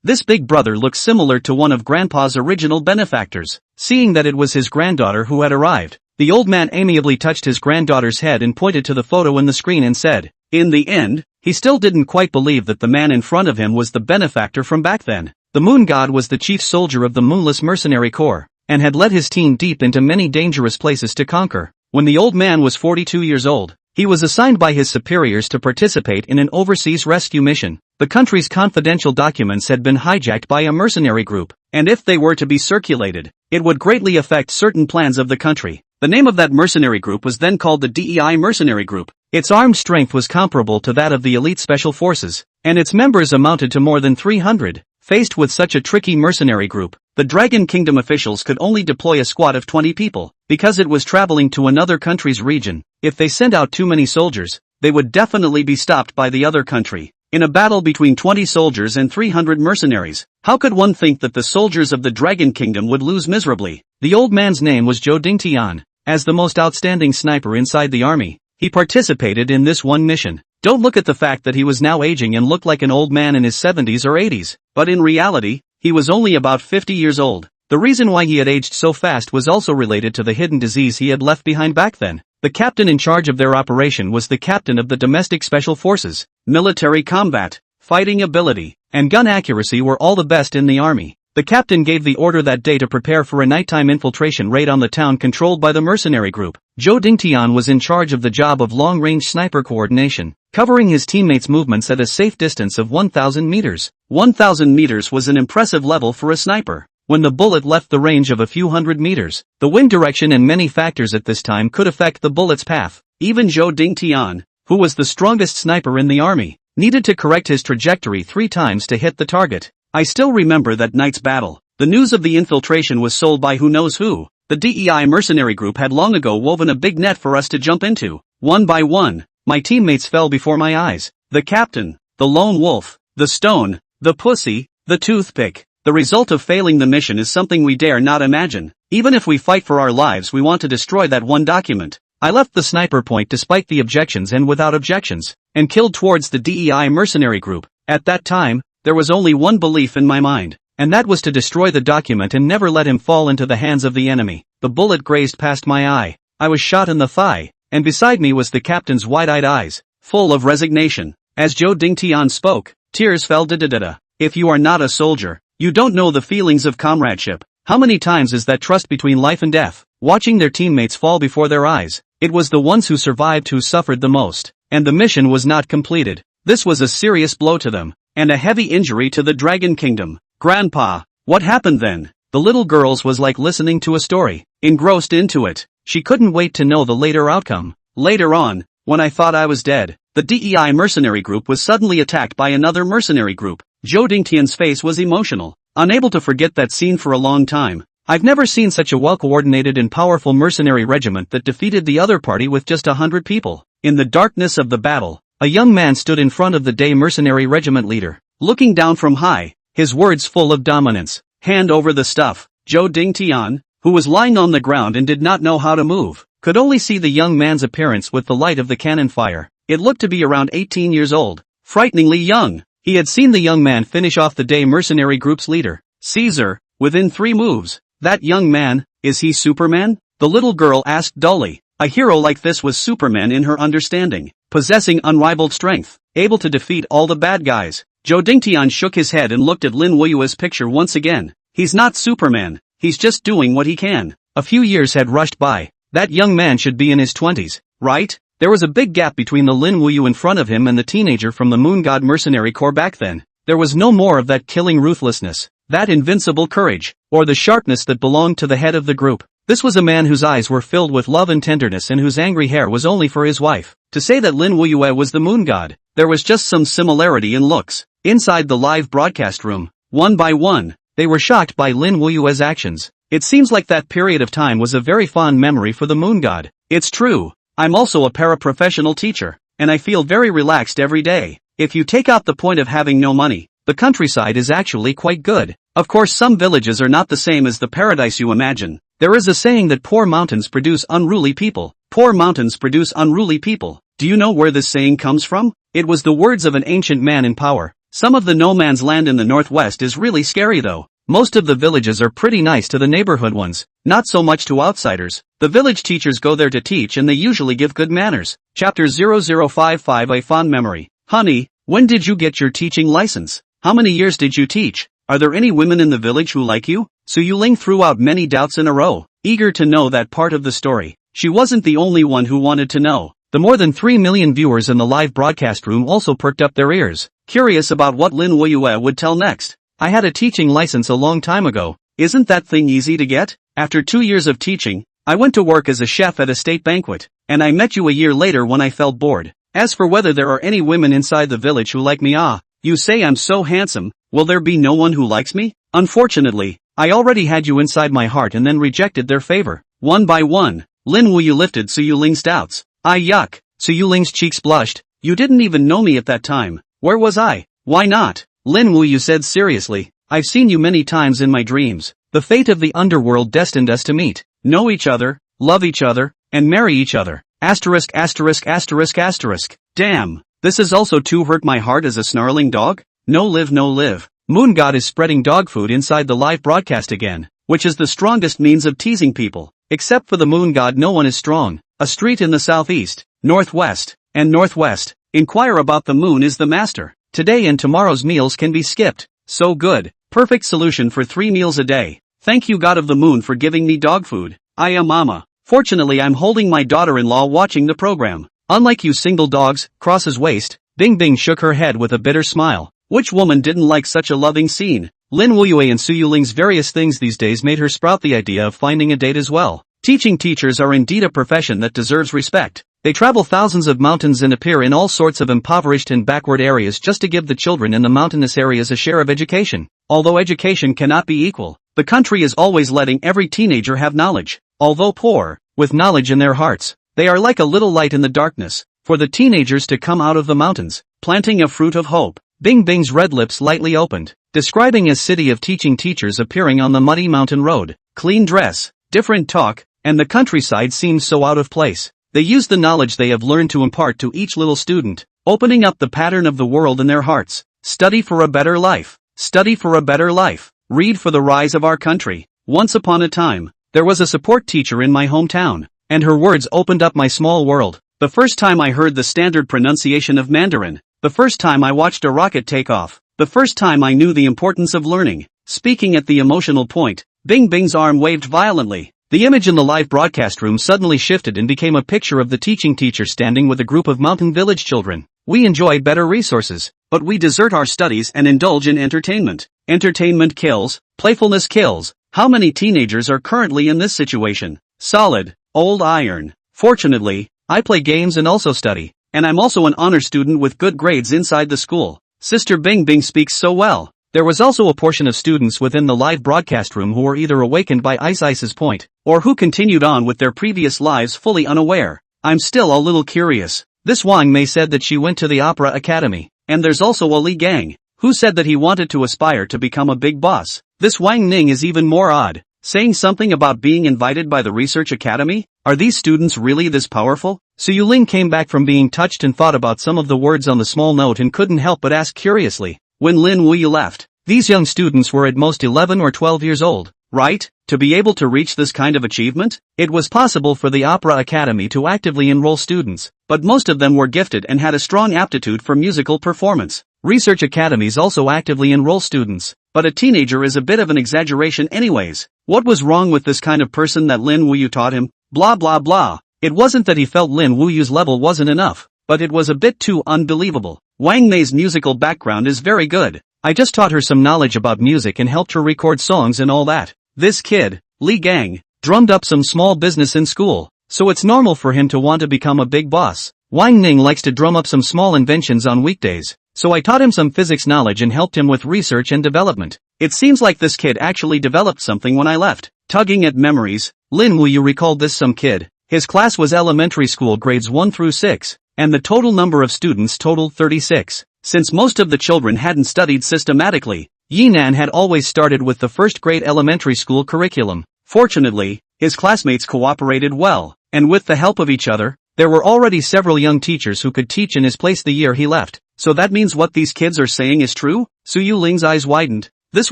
this big brother looked similar to one of Grandpa's original benefactors. Seeing that it was his granddaughter who had arrived, the old man amiably touched his granddaughter's head and pointed to the photo in the screen and said, in the end, he still didn't quite believe that the man in front of him was the benefactor from back then. The moon god was the chief soldier of the Moonless Mercenary Corps, and had led his team deep into many dangerous places to conquer. When the old man was 42 years old, He was assigned by his superiors to participate in an overseas rescue mission. The country's confidential documents had been hijacked by a mercenary group, and if they were to be circulated, it would greatly affect certain plans of the country. The name of that mercenary group was then called the DEI Mercenary Group. Its armed strength was comparable to that of the elite special forces, and its members amounted to more than 300. Faced with such a tricky mercenary group, the Dragon Kingdom officials could only deploy a squad of 20 people, because it was traveling to another country's region. If they sent out too many soldiers, they would definitely be stopped by the other country. In a battle between 20 soldiers and 300 mercenaries, how could one think that the soldiers of the Dragon Kingdom would lose miserably? The old man's name was Zhou Dingtian. As the most outstanding sniper inside the army, he participated in this one mission. Don't look at the fact that he was now aging and looked like an old man in his 70s or 80s, but in reality, he was only about 50 years old. The reason why he had aged so fast was also related to the hidden disease he had left behind back then. The captain in charge of their operation was the captain of the domestic special forces. Military combat, fighting ability, and gun accuracy were all the best in the army. The captain gave the order that day to prepare for a nighttime infiltration raid on the town controlled by the mercenary group. Zhou Dingtian was in charge of the job of long-range sniper coordination, covering his teammates' movements at a safe distance of 1,000 meters. 1,000 meters was an impressive level for a sniper. When the bullet left the range of a few hundred meters, the wind direction and many factors at this time could affect the bullet's path. Even Zhou Dingtian, who was the strongest sniper in the army, needed to correct his trajectory 3 times to hit the target. I still remember that night's battle. The news of the infiltration was sold by who knows who. The DEI mercenary group had long ago woven a big net for us to jump into. One by one, my teammates fell before my eyes. The captain, the lone wolf, the stone, the pussy, the toothpick. The result of failing the mission is something we dare not imagine. Even if we fight for our lives, we want to destroy that one document. I left the sniper point despite the objections and without objections, and killed towards the DEI mercenary group. At that time, there was only one belief in my mind, and that was to destroy the document and never let him fall into the hands of the enemy. The bullet grazed past my eye. I was shot in the thigh, and beside me was the captain's wide-eyed eyes, full of resignation. As Zhou Dingtian spoke, tears fell da-da-da-da. If you are not a soldier, you don't know the feelings of comradeship. How many times is that trust between life and death? Watching their teammates fall before their eyes, it was the ones who survived who suffered the most, and the mission was not completed. This was a serious blow to them, and a heavy injury to the Dragon Kingdom. Grandpa, what happened then? The little girls was like listening to a story, engrossed into it. She couldn't wait to know the later outcome. Later on, when I thought I was dead, the DEI mercenary group was suddenly attacked by another mercenary group. Zhou Dingtian's face was emotional, unable to forget that scene for a long time. I've never seen such a well-coordinated and powerful mercenary regiment that defeated the other party with just 100 people. In the darkness of the battle, a young man stood in front of the day mercenary regiment leader, looking down from high, his words full of dominance. Hand over the stuff. Zhou Dingtian, who was lying on the ground and did not know how to move, could only see the young man's appearance with the light of the cannon fire. It looked to be around 18 years old, frighteningly young. He had seen the young man finish off the day mercenary group's leader, Caesar, within 3 moves. That young man, is he Superman? The little girl asked dully. A hero like this was Superman in her understanding, possessing unrivaled strength, able to defeat all the bad guys. Zhou Dingtian shook his head and looked at Lin Wuyue's picture once again. He's not Superman, he's just doing what he can. A few years had rushed by. That young man should be in his 20s, right? There was a big gap between the Lin Wuyue in front of him and the teenager from the Moon God Mercenary Corps back then. There was no more of that killing ruthlessness, that invincible courage, or the sharpness that belonged to the head of the group. This was a man whose eyes were filled with love and tenderness and whose angry hair was only for his wife. To say that Lin Wuyue was the Moon God, there was just some similarity in looks. Inside the live broadcast room, one by one, they were shocked by Lin Wuyue's actions. It seems like that period of time was a very fond memory for the Moon God. It's true, I'm also a paraprofessional teacher, and I feel very relaxed every day. If you take out the point of having no money, the countryside is actually quite good. Of course, some villages are not the same as the paradise you imagine. There is a saying that poor mountains produce unruly people. Poor mountains produce unruly people. Do you know where this saying comes from? It was the words of an ancient man in power. Some of the no man's land in the northwest is really scary though. Most of the villages are pretty nice to the neighborhood ones, not so much to outsiders. The village teachers go there to teach and they usually give good manners. Chapter 0055 A Fond Memory. Honey, when did you get your teaching license? How many years did you teach? Are there any women in the village who like you? Su Yuling threw out many doubts in a row, eager to know that part of the story. She wasn't the only one who wanted to know. The more than 3 million viewers in the live broadcast room also perked up their ears, curious about what Lin Wuyue would tell next. I had a teaching license a long time ago. Isn't that thing easy to get? After 2 years of teaching, I went to work as a chef at a state banquet, and I met you a year later when I felt bored. As for whether there are any women inside the village who like me, you say I'm so handsome, will there be no one who likes me? Unfortunately, I already had you inside my heart and then rejected their favor. One by one, Lin Wuyue lifted Su Yuling's doubts. Yuck. Su Yuling's cheeks blushed. You didn't even know me at that time. Where was I? Why not? Lin Wuyue said seriously. I've seen you many times in my dreams. The fate of the underworld destined us to meet, know each other, love each other, and marry each other. Asterisk asterisk asterisk asterisk. Damn, this is also to hurt my heart as a snarling dog? No live no live. Moon God is spreading dog food inside the live broadcast again, which is the strongest means of teasing people. Except for the Moon God, no one is strong. A street in the southeast, northwest, and northwest. Inquire about the moon is the master. Today and tomorrow's meals can be skipped. So good. Perfect solution for 3 meals a day. Thank you God of the moon for giving me dog food. I am mama. Fortunately I'm holding my daughter-in-law watching the program. Unlike you single dogs, crosses waist. Bing Bing shook her head with a bitter smile. Which woman didn't like such a loving scene? Lin Wuyue and Su Yuling's various things these days made her sprout the idea of finding a date as well. Teaching teachers are indeed a profession that deserves respect. They travel thousands of mountains and appear in all sorts of impoverished and backward areas just to give the children in the mountainous areas a share of education. Although education cannot be equal, the country is always letting every teenager have knowledge. Although poor, with knowledge in their hearts, they are like a little light in the darkness, for the teenagers to come out of the mountains, planting a fruit of hope. Bing Bing's red lips lightly opened, describing a city of teaching teachers appearing on the muddy mountain road. Clean dress, different talk, and the countryside seems so out of place. They use the knowledge they have learned to impart to each little student, opening up the pattern of the world in their hearts. Study for a better life. Study for a better life. Read for the rise of our country. Once upon a time, there was a support teacher in my hometown, and her words opened up my small world. The first time I heard the standard pronunciation of Mandarin, the first time I watched a rocket take off, the first time I knew the importance of learning. Speaking at the emotional point, Bing Bing's arm waved violently. The image in the live broadcast room suddenly shifted and became a picture of the teaching teacher standing with a group of mountain village children. We enjoy better resources, but we desert our studies and indulge in entertainment. Entertainment kills, playfulness kills. How many teenagers are currently in this situation? Solid, old iron. Fortunately, I play games and also study, and I'm also an honor student with good grades inside the school. Sister Bing Bing speaks so well. There was also a portion of students within the live broadcast room who were either awakened by Ice's point, or who continued on with their previous lives fully unaware. I'm still a little curious. This Wang Mei said that she went to the Opera Academy, and there's also a Li Gang, who said that he wanted to aspire to become a big boss. This Wang Ning is even more odd, saying something about being invited by the Research Academy? Are these students really this powerful? Su Yuling came back from being touched and thought about some of the words on the small note and couldn't help but ask curiously. When Lin Wuyue left, these young students were at most 11 or 12 years old, right? To be able to reach this kind of achievement, it was possible for the Opera Academy to actively enroll students, but most of them were gifted and had a strong aptitude for musical performance. Research academies also actively enroll students, but a teenager is a bit of an exaggeration anyways. What was wrong with this kind of person that Lin Wuyue taught him? Blah blah blah. It wasn't that he felt Lin Wuyue's level wasn't enough, but it was a bit too unbelievable. Wang Mei's musical background is very good. I just taught her some knowledge about music and helped her record songs and all that. This kid, Li Gang, drummed up some small business in school, so it's normal for him to want to become a big boss. Wang Ning likes to drum up some small inventions on weekdays, so I taught him some physics knowledge and helped him with research and development. It seems like this kid actually developed something when I left. Tugging at memories, Lin Wuyue recalled this some kid. His class was elementary school grades 1 through 6, and the total number of students totaled 36. Since most of the children hadn't studied systematically, Yinan had always started with the first grade elementary school curriculum. Fortunately, his classmates cooperated well, and with the help of each other, there were already several young teachers who could teach in his place the year he left. So that means what these kids are saying is true? Su Yuling's eyes widened. This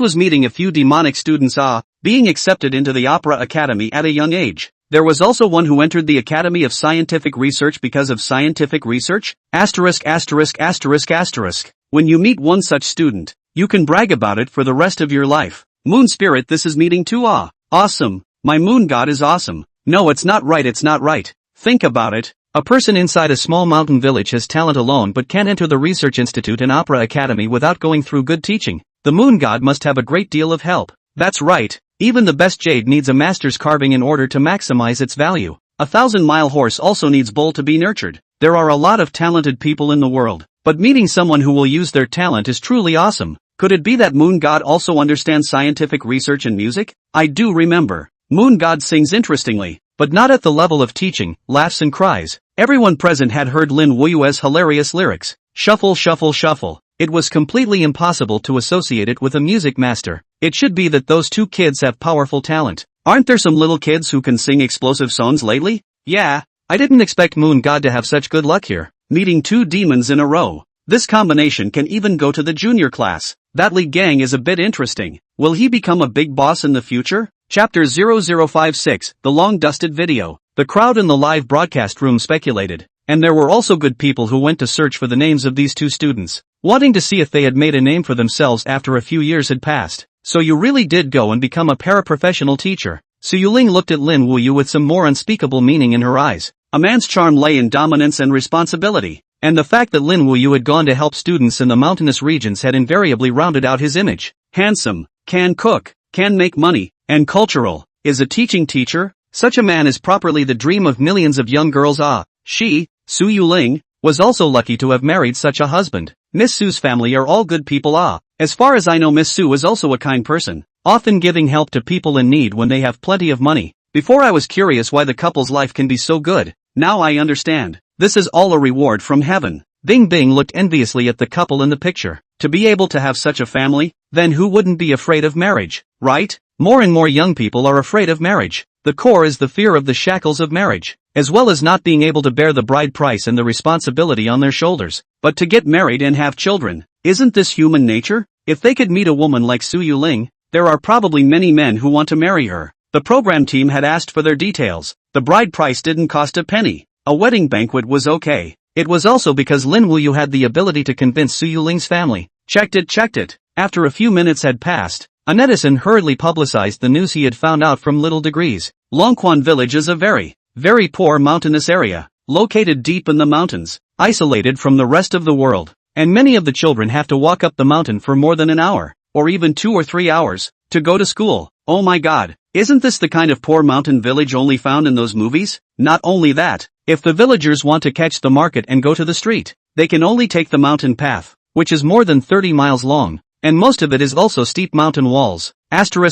was meeting a few demonic students being accepted into the Opera Academy at a young age. There was also one who entered the Academy of Scientific Research because of scientific research? Asterisk asterisk asterisk asterisk. When you meet one such student, you can brag about it for the rest of your life. Moon Spirit, this is meeting too. Awesome. My moon god is awesome. No, it's not right. Think about it. A person inside a small mountain village has talent alone but can't enter the research institute and opera academy without going through good teaching. The moon god must have a great deal of help. That's right, even the best jade needs a master's carving in order to maximize its value. A 1,000-mile horse also needs bull to be nurtured. There are a lot of talented people in the world, but meeting someone who will use their talent is truly awesome. Could it be that moon god also understands scientific research and music? I do remember. Moon god sings interestingly, but not at the level of teaching, laughs and cries. Everyone present had heard Lin Wuyue's hilarious lyrics. Shuffle shuffle shuffle. It was completely impossible to associate it with a music master. It should be that those two kids have powerful talent. Aren't there some little kids who can sing explosive songs lately? Yeah, I didn't expect Moon God to have such good luck here. Meeting two demons in a row. This combination can even go to the junior class. That Li gang is a bit interesting. Will he become a big boss in the future? Chapter 0056, The Long-Dusted Video. The crowd in the live broadcast room speculated, and there were also good people who went to search for the names of these two students, wanting to see if they had made a name for themselves after a few years had passed. So you really did go and become a paraprofessional teacher. Su Yuling looked at Lin Wuyue with some more unspeakable meaning in her eyes. A man's charm lay in dominance and responsibility, and the fact that Lin Wuyue had gone to help students in the mountainous regions had invariably rounded out his image. Handsome, can cook, can make money, and cultural. Is a teaching teacher? Such a man is properly the dream of millions of young girls. She, Su Yuling, was also lucky to have married such a husband. Miss Su's family are all good people. As far as I know, Miss Su is also a kind person, often giving help to people in need when they have plenty of money. Before I was curious why the couple's life can be so good. Now I understand. This is all a reward from heaven. Bing Bing looked enviously at the couple in the picture. To be able to have such a family, then who wouldn't be afraid of marriage, right? More and more young people are afraid of marriage. The core is the fear of the shackles of marriage, as well as not being able to bear the bride price and the responsibility on their shoulders. But to get married and have children, isn't this human nature? If they could meet a woman like Su Yuling, there are probably many men who want to marry her. The program team had asked for their details. The bride price didn't cost a penny. A wedding banquet was okay. It was also because Lin Wuyue had the ability to convince Su Yuling's family. Checked it. After a few minutes had passed, a netizen hurriedly publicized the news he had found out from Little Degrees. Longquan Village is a very, very poor mountainous area, located deep in the mountains, isolated from the rest of the world, and many of the children have to walk up the mountain for more than an hour, or even 2 or 3 hours, to go to school. Oh my god, isn't this the kind of poor mountain village only found in those movies? Not only that, if the villagers want to catch the market and go to the street, they can only take the mountain path, which is more than 30 miles long, and most of it is also steep mountain walls. Seeing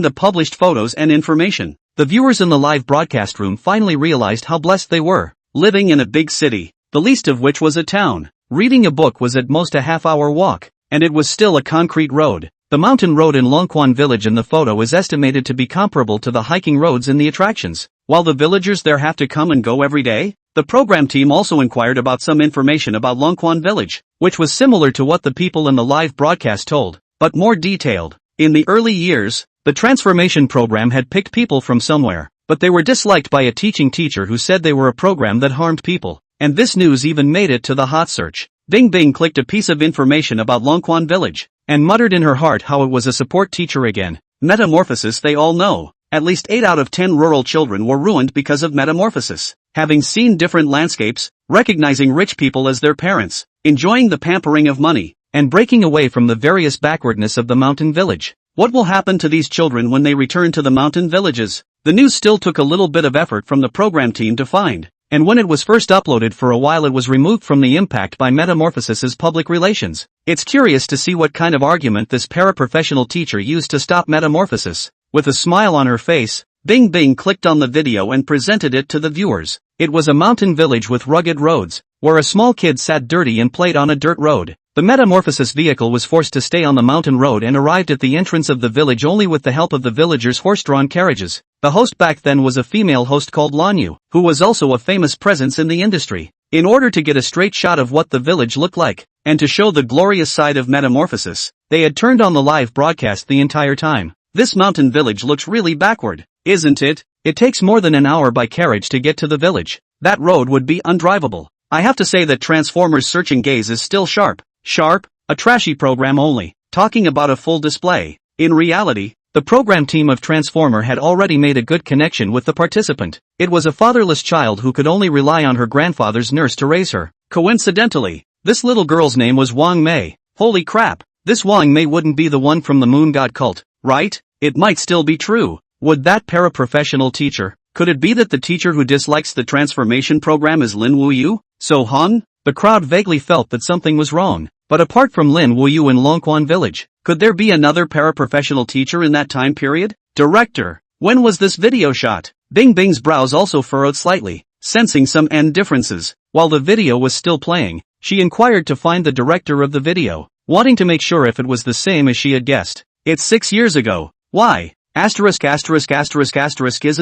the published photos and information, the viewers in the live broadcast room finally realized how blessed they were, living in a big city, the least of which was a town. Reading a book was at most a half-hour walk, and it was still a concrete road. The mountain road in Longquan village in the photo is estimated to be comparable to the hiking roads in the attractions, while the villagers there have to come and go every day. The program team also inquired about some information about Longquan village, which was similar to what the people in the live broadcast told, but more detailed. In the early years, the transformation program had picked people from somewhere, but they were disliked by a teaching teacher who said they were a program that harmed people, and this news even made it to the hot search. Bing Bing clicked a piece of information about Longquan village, and muttered in her heart how it was a support teacher again. Metamorphosis, they all know. At least 8 out of 10 rural children were ruined because of metamorphosis. Having seen different landscapes, recognizing rich people as their parents, enjoying the pampering of money, and breaking away from the various backwardness of the mountain village. What will happen to these children when they return to the mountain villages? The news still took a little bit of effort from the program team to find, and when it was first uploaded for a while it was removed from the impact by Metamorphosis's public relations. It's curious to see what kind of argument this paraprofessional teacher used to stop Metamorphosis. With a smile on her face, Bing Bing clicked on the video and presented it to the viewers. It was a mountain village with rugged roads, where a small kid sat dirty and played on a dirt road. The Metamorphosis vehicle was forced to stay on the mountain road and arrived at the entrance of the village only with the help of the villagers' horse-drawn carriages. The host back then was a female host called Lanyu, who was also a famous presence in the industry. In order to get a straight shot of what the village looked like, and to show the glorious side of Metamorphosis, they had turned on the live broadcast the entire time. This mountain village looks really backward, isn't it? It takes more than an hour by carriage to get to the village. That road would be undrivable. I have to say that Transformers Searching Gaze is still sharp. Sharp? A trashy program only, talking about a full display. In reality, The program team of Transformer had already made a good connection with the participant. It was a fatherless child who could only rely on her grandfather's nurse to raise her. Coincidentally, this little girl's name was Wang Mei. Holy crap, this Wang Mei wouldn't be the one from the moon god cult, right? It might still be true. Would that paraprofessional teacher? Could it be that the teacher who dislikes the transformation program is Lin Wuyue? So Han? The crowd vaguely felt that something was wrong. But apart from Lin Wuyue in Longquan village, could there be another paraprofessional teacher in that time period? Director, when was this video shot? Bing Bing's brows also furrowed slightly, sensing some end differences. While the video was still playing, she inquired to find the director of the video, wanting to make sure if it was the same as she had guessed. It's 6 years ago. Why? Isn't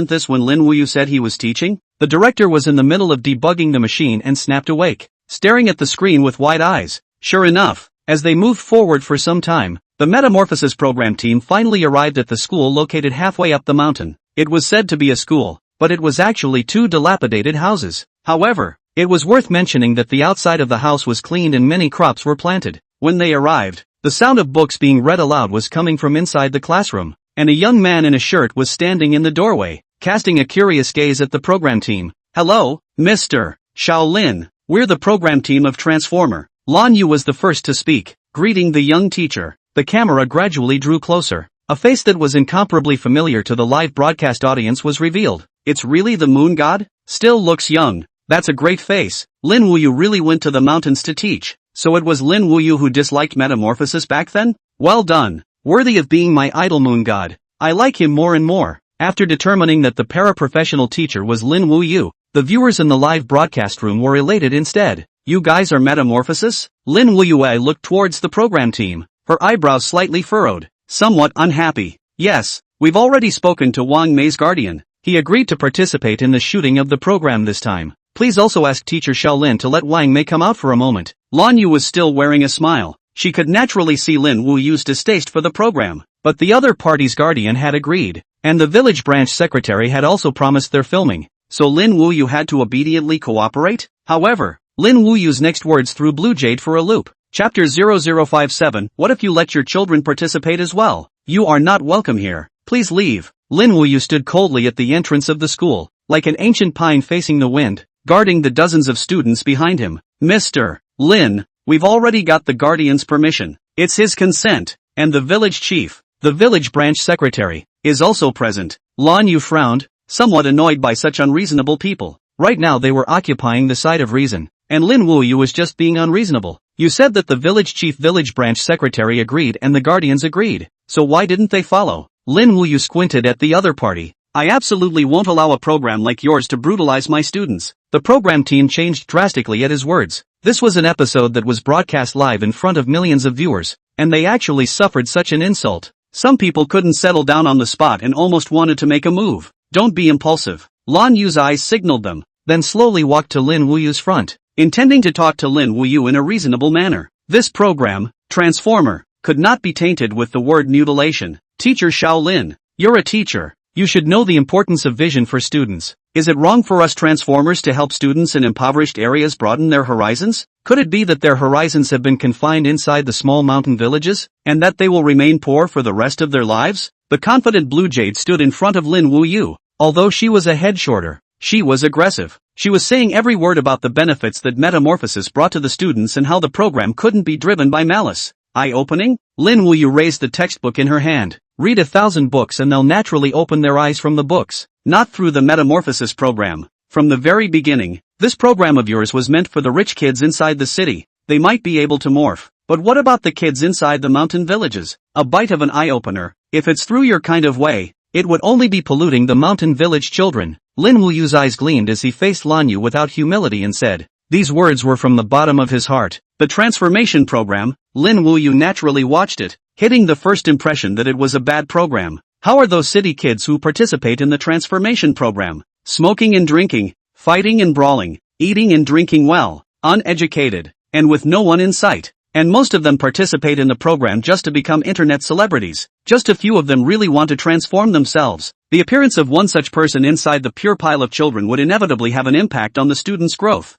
this when Lin Wuyue said he was teaching? The director was in the middle of debugging the machine and snapped awake, staring at the screen with wide eyes. Sure enough, as they moved forward for some time, the Metamorphosis program team finally arrived at the school located halfway up the mountain. It was said to be a school, but it was actually 2 dilapidated houses. However, it was worth mentioning that the outside of the house was cleaned and many crops were planted. When they arrived, the sound of books being read aloud was coming from inside the classroom, and a young man in a shirt was standing in the doorway, casting a curious gaze at the program team. Hello, Mr. Lin. We're the program team of Transformer. Lan Yu was the first to speak, greeting the young teacher. The camera gradually drew closer. A face that was incomparably familiar to the live broadcast audience was revealed. It's really the moon god? Still looks young. That's a great face. Lin Wuyue really went to the mountains to teach. So it was Lin Wuyue who disliked metamorphosis back then? Well done. Worthy of being my idol moon god. I like him more and more. After determining that the paraprofessional teacher was Lin Wuyue, the viewers in the live broadcast room were elated instead. You guys are metamorphosis? Lin Wuyue looked towards the program team, her eyebrows slightly furrowed, somewhat unhappy. Yes, we've already spoken to Wang Mei's guardian. He agreed to participate in the shooting of the program this time. Please also ask Teacher Lin to let Wang Mei come out for a moment. Lan Yu was still wearing a smile. She could naturally see Lin Wuyue's distaste for the program, but the other party's guardian had agreed, and the village branch secretary had also promised their filming, so Lin Wuyue had to obediently cooperate? However, Lin Wuyue's next words threw Blue Jade for a loop. Chapter 0057, what if you let your children participate as well? You are not welcome here. Please leave. Lin Wuyue stood coldly at the entrance of the school, like an ancient pine facing the wind, guarding the dozens of students behind him. Mr. Lin, we've already got the guardian's permission. It's his consent, and the village chief, the village branch secretary, is also present. Lan Yu frowned, somewhat annoyed by such unreasonable people. Right now they were occupying the side of reason, and Lin Wuyue was just being unreasonable. You said that the village chief village branch secretary agreed and the guardians agreed, so why didn't they follow? Lin Wuyue squinted at the other party. I absolutely won't allow a program like yours to brutalize my students. The program team changed drastically at his words. This was an episode that was broadcast live in front of millions of viewers, and they actually suffered such an insult. Some people couldn't settle down on the spot and almost wanted to make a move. Don't be impulsive. Lan Yu's eyes signaled them, then slowly walked to Lin Wuyue's front, intending to talk to Lin Wuyue in a reasonable manner. This program, Transformer, could not be tainted with the word mutilation. Teacher Lin, you're a teacher. You should know the importance of vision for students. Is it wrong for us Transformers to help students in impoverished areas broaden their horizons? Could it be that their horizons have been confined inside the small mountain villages, and that they will remain poor for the rest of their lives? The confident Blue Jade stood in front of Lin Wuyue. Although she was a head shorter, she was aggressive. She was saying every word about the benefits that metamorphosis brought to the students and how the program couldn't be driven by malice. Eye-opening? Lin Wuyue raised the textbook in her hand. Read 1,000 books and they'll naturally open their eyes from the books, not through the metamorphosis program. From the very beginning, this program of yours was meant for the rich kids inside the city. They might be able to morph, but what about the kids inside the mountain villages? A bite of an eye-opener. If it's through your kind of way, it would only be polluting the mountain village children. Lin Wuyue's eyes gleamed as he faced Lan Yu without humility and said, these words were from the bottom of his heart. The transformation program, Lin Wuyue naturally watched it, hitting the first impression that it was a bad program. How are those city kids who participate in the transformation program? Smoking and drinking, fighting and brawling, eating and drinking well, uneducated, and with no one in sight. And most of them participate in the program just to become internet celebrities. Just a few of them really want to transform themselves. The appearance of one such person inside the pure pile of children would inevitably have an impact on the student's growth.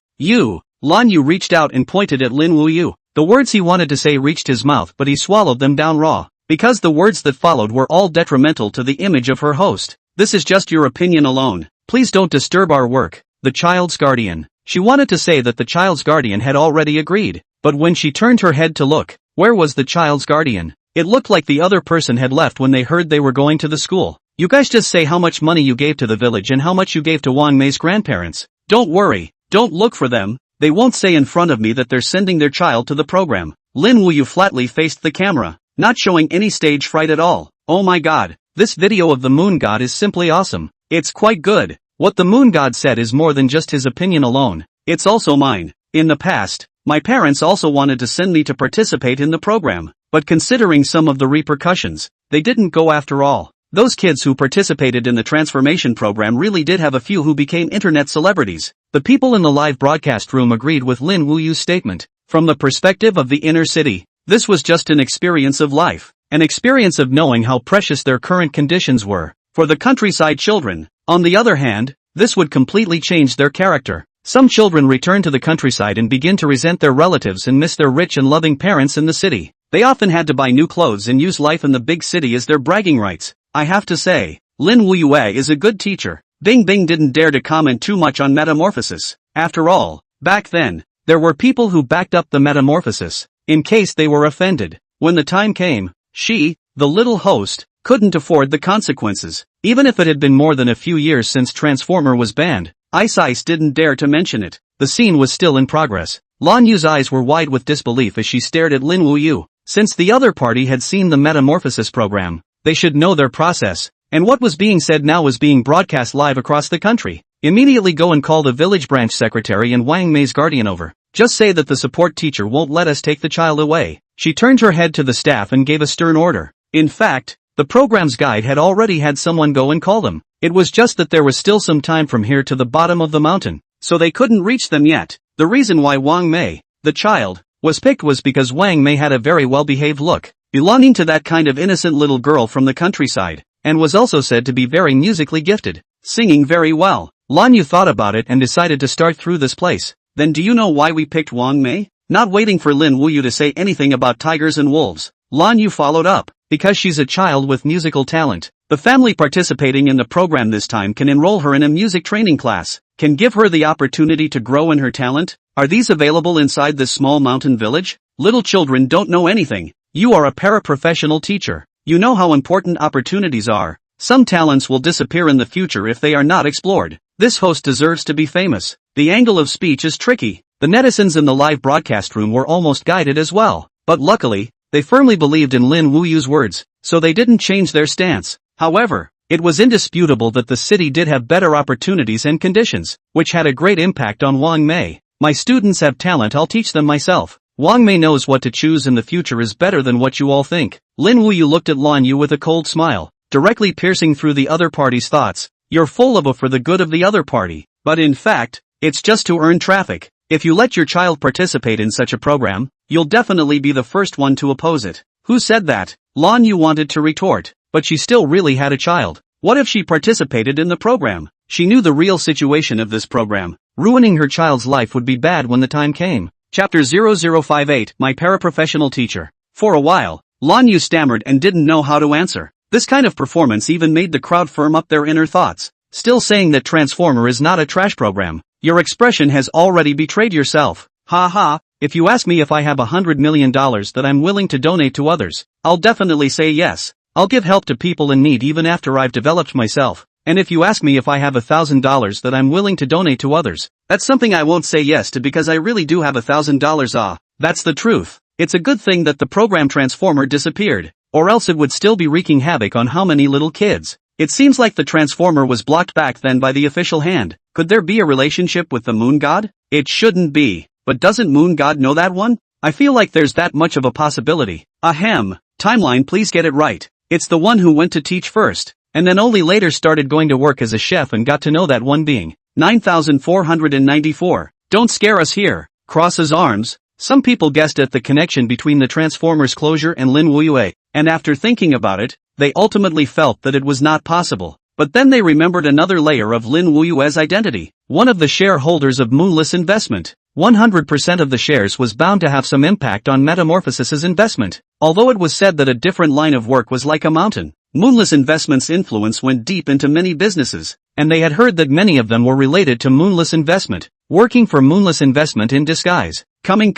Lan Yu reached out and pointed at Lin Wuyue. The words he wanted to say reached his mouth but he swallowed them down raw. because the words that followed were all detrimental to the image of her host. This is just your opinion alone. Please don't disturb our work. The child's guardian. She wanted to say that the child's guardian had already agreed, but when she turned her head to look, where was the child's guardian? It looked like the other person had left when they heard they were going to the school. You guys just say how much money you gave to the village and how much you gave to Wang Mei's grandparents. Don't worry, don't look for them. They won't say in front of me that they're sending their child to the program. Lin Wuyue flatly faced the camera, not showing any stage fright at all. Oh my god, this video of the moon god is simply awesome. It's quite good. What the moon god said is more than just his opinion alone. It's also mine. In the past, my parents also wanted to send me to participate in the program, but considering some of the repercussions, they didn't go after all. Those kids who participated in the transformation program really did have a few who became internet celebrities. The people in the live broadcast room agreed with Lin Wuyue's statement. From the perspective of the inner city, this was just an experience of life, an experience of knowing how precious their current conditions were. For the countryside children, on the other hand, this would completely change their character. Some children return to the countryside and begin to resent their relatives and miss their rich and loving parents in the city. They often had to buy new clothes and use life in the big city as their bragging rights. I have to say, Lin Wuyue is a good teacher. Bing Bing didn't dare to comment too much on metamorphosis. After all, back then, there were people who backed up the metamorphosis, in case they were offended. When the time came, she, the little host, couldn't afford the consequences. Even if it had been more than a few years since Transformer was banned, Ice didn't dare to mention it. The scene was still in progress. Lan Yu's eyes were wide with disbelief as she stared at Lin Wuyue. Since the other party had seen the metamorphosis program, they should know their process, and what was being said now was being broadcast live across the country. Immediately go and call the village branch secretary and Wang Mei's guardian over. Just say that the support teacher won't let us take the child away. She turned her head to the staff and gave a stern order. In fact, the program's guide had already had someone go and call them. It was just that there was still some time from here to the bottom of the mountain, so they couldn't reach them yet. The reason why Wang Mei, the child, was picked was because Wang Mei had a very well-behaved look, belonging to that kind of innocent little girl from the countryside, and was also said to be very musically gifted, singing very well. Lan Yu thought about it and decided to start through this place. Then do you know why we picked Wang Mei? Not waiting for Lin Wuyue to say anything about tigers and wolves, Lan Yu followed up. Because she's a child with musical talent. The family participating in the program this time can enroll her in a music training class, can give her the opportunity to grow in her talent. Are these available inside this small mountain village? Little children don't know anything. You are a paraprofessional teacher. You know how important opportunities are. Some talents will disappear in the future if they are not explored. This host deserves to be famous. The angle of speech is tricky. The netizens in the live broadcast room were almost guided as well, but luckily, they firmly believed in Lin Wuyue's words, so they didn't change their stance. However, it was indisputable that the city did have better opportunities and conditions, which had a great impact on Wang Mei. My students have talent, I'll teach them myself. Wang Mei knows what to choose in the future is better than what you all think. Lin Wuyue looked at Lan Yu with a cold smile, directly piercing through the other party's thoughts. You're full of a for the good of the other party, but in fact, it's just to earn traffic. If you let your child participate in such a program, you'll definitely be the first one to oppose it. Who said that? Lan Yu wanted to retort, but she still really had a child. What if she participated in the program? She knew the real situation of this program. Ruining her child's life would be bad when the time came. Chapter 0058, My Paraprofessional Teacher. For a while, Lan Yu stammered and didn't know how to answer. This kind of performance even made the crowd firm up their inner thoughts. Still saying that Transformer is not a trash program. Your expression has already betrayed yourself. Ha ha, if you ask me if I have $100 million that I'm willing to donate to others, I'll definitely say yes. I'll give help to people in need even after I've developed myself. And if you ask me if I have $1,000 that I'm willing to donate to others, that's something I won't say yes to because I really do have $1,000. That's the truth. It's a good thing that the program Transformer disappeared, or else it would still be wreaking havoc on how many little kids. It seems like the Transformer was blocked back then by the official hand. Could there be a relationship with the Moon God? It shouldn't be. But doesn't Moon God know that one? I feel like there's that much of a possibility. Ahem. Timeline, please get it right. It's the one who went to teach first, and then only later started going to work as a chef and got to know that one being. 9494. Don't scare us here. Crosses arms. Some people guessed at the connection between the Transformers closure and Lin Wuyue, and after thinking about it, they ultimately felt that it was not possible. But then they remembered another layer of Lin Wuyue's identity, one of the shareholders of Moonless Investment. 100% of the shares was bound to have some impact on Metamorphosis's investment. Although it was said that a different line of work was like a mountain, Moonless Investment's influence went deep into many businesses, and they had heard that many of them were related to Moonless Investment, working for Moonless Investment in disguise. Coming.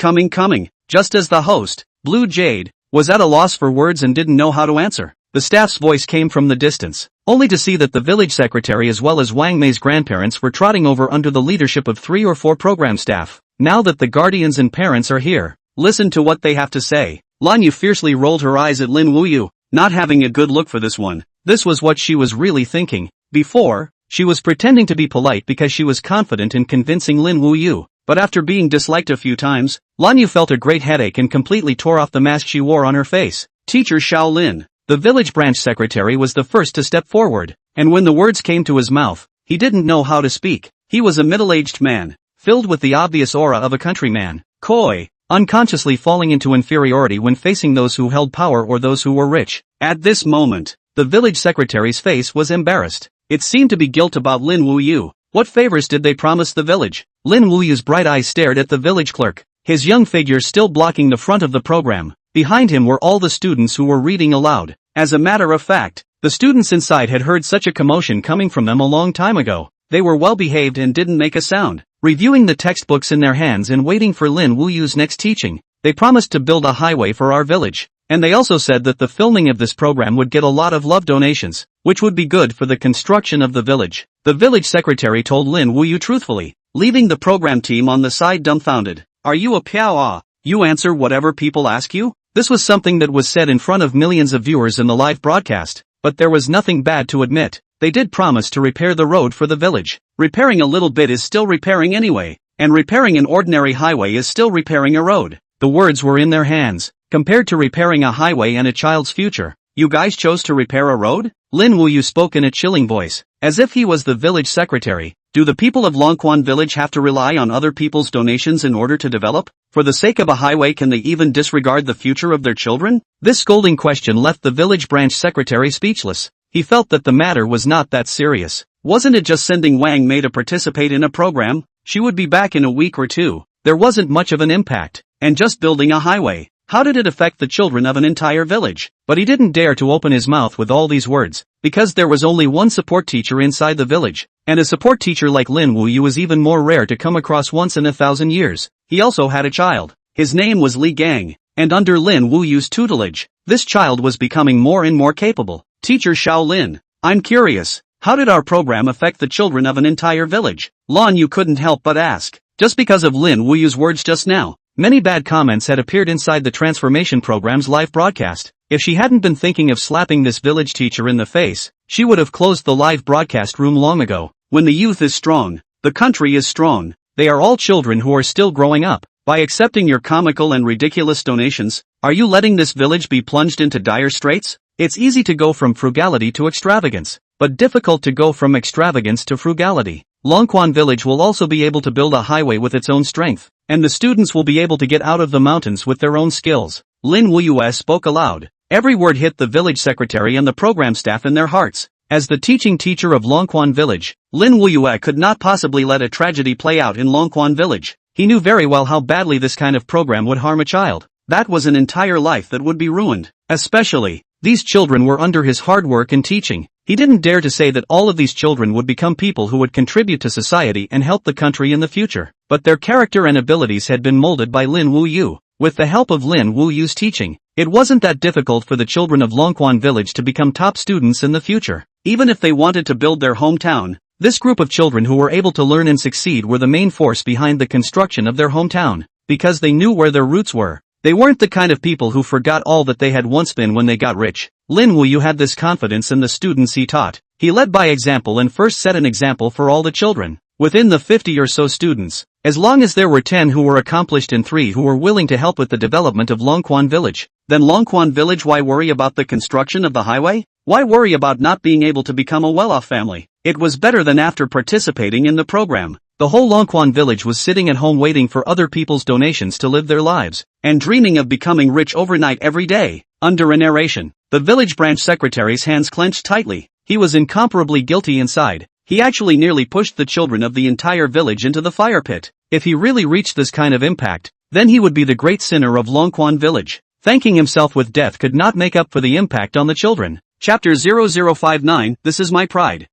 Just as the host, Blue Jade, was at a loss for words and didn't know how to answer, the staff's voice came from the distance, only to see that the village secretary as well as Wang Mei's grandparents were trotting over under the leadership of 3 or 4 program staff. Now that the guardians and parents are here, listen to what they have to say. Lin Wuyue fiercely rolled her eyes at Lin Wuyue, not having a good look for this one. This was what she was really thinking. Before, she was pretending to be polite because she was confident in convincing Lin Wuyue, but after being disliked a few times, Lin Wuyue felt a great headache and completely tore off the mask she wore on her face. Teacher Shaolin, the village branch secretary, was the first to step forward, and when the words came to his mouth, he didn't know how to speak. He was a middle-aged man, filled with the obvious aura of a countryman, coy, unconsciously falling into inferiority when facing those who held power or those who were rich. At this moment, the village secretary's face was embarrassed. It seemed to be guilt about Lin Wuyue. What favors did they promise the village? Lin Wuyue's bright eyes stared at the village clerk, his young figure still blocking the front of the program. Behind him were all the students who were reading aloud. As a matter of fact, the students inside had heard such a commotion coming from them a long time ago. They were well behaved and didn't make a sound, reviewing the textbooks in their hands and waiting for Lin Wuyue's next teaching. They promised to build a highway for our village, and they also said that the filming of this program would get a lot of love donations, which would be good for the construction of the village. The village secretary told Lin Wuyue truthfully, leaving the program team on the side dumbfounded. Are you a piao? You answer whatever people ask you? This was something that was said in front of millions of viewers in the live broadcast, but there was nothing bad to admit. They did promise to repair the road for the village. Repairing a little bit is still repairing anyway, and repairing an ordinary highway is still repairing a road. The words were in their hands. Compared to repairing a highway and a child's future, you guys chose to repair a road? Lin Wuyue spoke in a chilling voice, as if he was the village secretary. Do the people of Longquan village have to rely on other people's donations in order to develop? For the sake of a highway, can they even disregard the future of their children? This scolding question left the village branch secretary speechless. He felt that the matter was not that serious. Wasn't it just sending Wang Mei to participate in a program? She would be back in a week or 2. There wasn't much of an impact. And just building a highway, how did it affect the children of an entire village? But he didn't dare to open his mouth with all these words, because there was only one support teacher inside the village, and a support teacher like Lin Wuyue was even more rare to come across once in 1,000 years. He also had a child. His name was Li Gang, and under Lin Wuyue's tutelage, this child was becoming more and more capable. Teacher Shaolin, I'm curious, how did our program affect the children of an entire village? Lin Wuyue couldn't help but ask. Just because of Lin Wuyue's words just now, many bad comments had appeared inside the transformation program's live broadcast. If she hadn't been thinking of slapping this village teacher in the face, she would have closed the live broadcast room long ago. When the youth is strong, the country is strong. They are all children who are still growing up. By accepting your comical and ridiculous donations, are you letting this village be plunged into dire straits? It's easy to go from frugality to extravagance, but difficult to go from extravagance to frugality. Longquan village will also be able to build a highway with its own strength, and the students will be able to get out of the mountains with their own skills. Lin Wuyue spoke aloud. Every word hit the village secretary and the program staff in their hearts. As the teaching teacher of Longquan village, Lin Wuyue could not possibly let a tragedy play out in Longquan village. He knew very well how badly this kind of program would harm a child. That was an entire life that would be ruined. Especially, these children were under his hard work and teaching. He didn't dare to say that all of these children would become people who would contribute to society and help the country in the future. But their character and abilities had been molded by Lin Wuyue. With the help of Lin Wuyue's teaching, it wasn't that difficult for the children of Longquan village to become top students in the future. Even if they wanted to build their hometown, this group of children who were able to learn and succeed were the main force behind the construction of their hometown. Because they knew where their roots were. They weren't the kind of people who forgot all that they had once been when they got rich. Lin Wuyue had this confidence in the students he taught. He led by example and first set an example for all the children. Within the 50 or so students, as long as there were 10 who were accomplished and 3 who were willing to help with the development of Longquan village, then Longquan village, why worry about the construction of the highway? Why worry about not being able to become a well-off family? It was better than after participating in the program. The whole Longquan village was sitting at home waiting for other people's donations to live their lives, and dreaming of becoming rich overnight every day. Under a narration, the village branch secretary's hands clenched tightly. He was incomparably guilty inside. He actually nearly pushed the children of the entire village into the fire pit. If he really reached this kind of impact, then he would be the great sinner of Longquan village. Thanking himself with death could not make up for the impact on the children. Chapter 0059, This is my pride.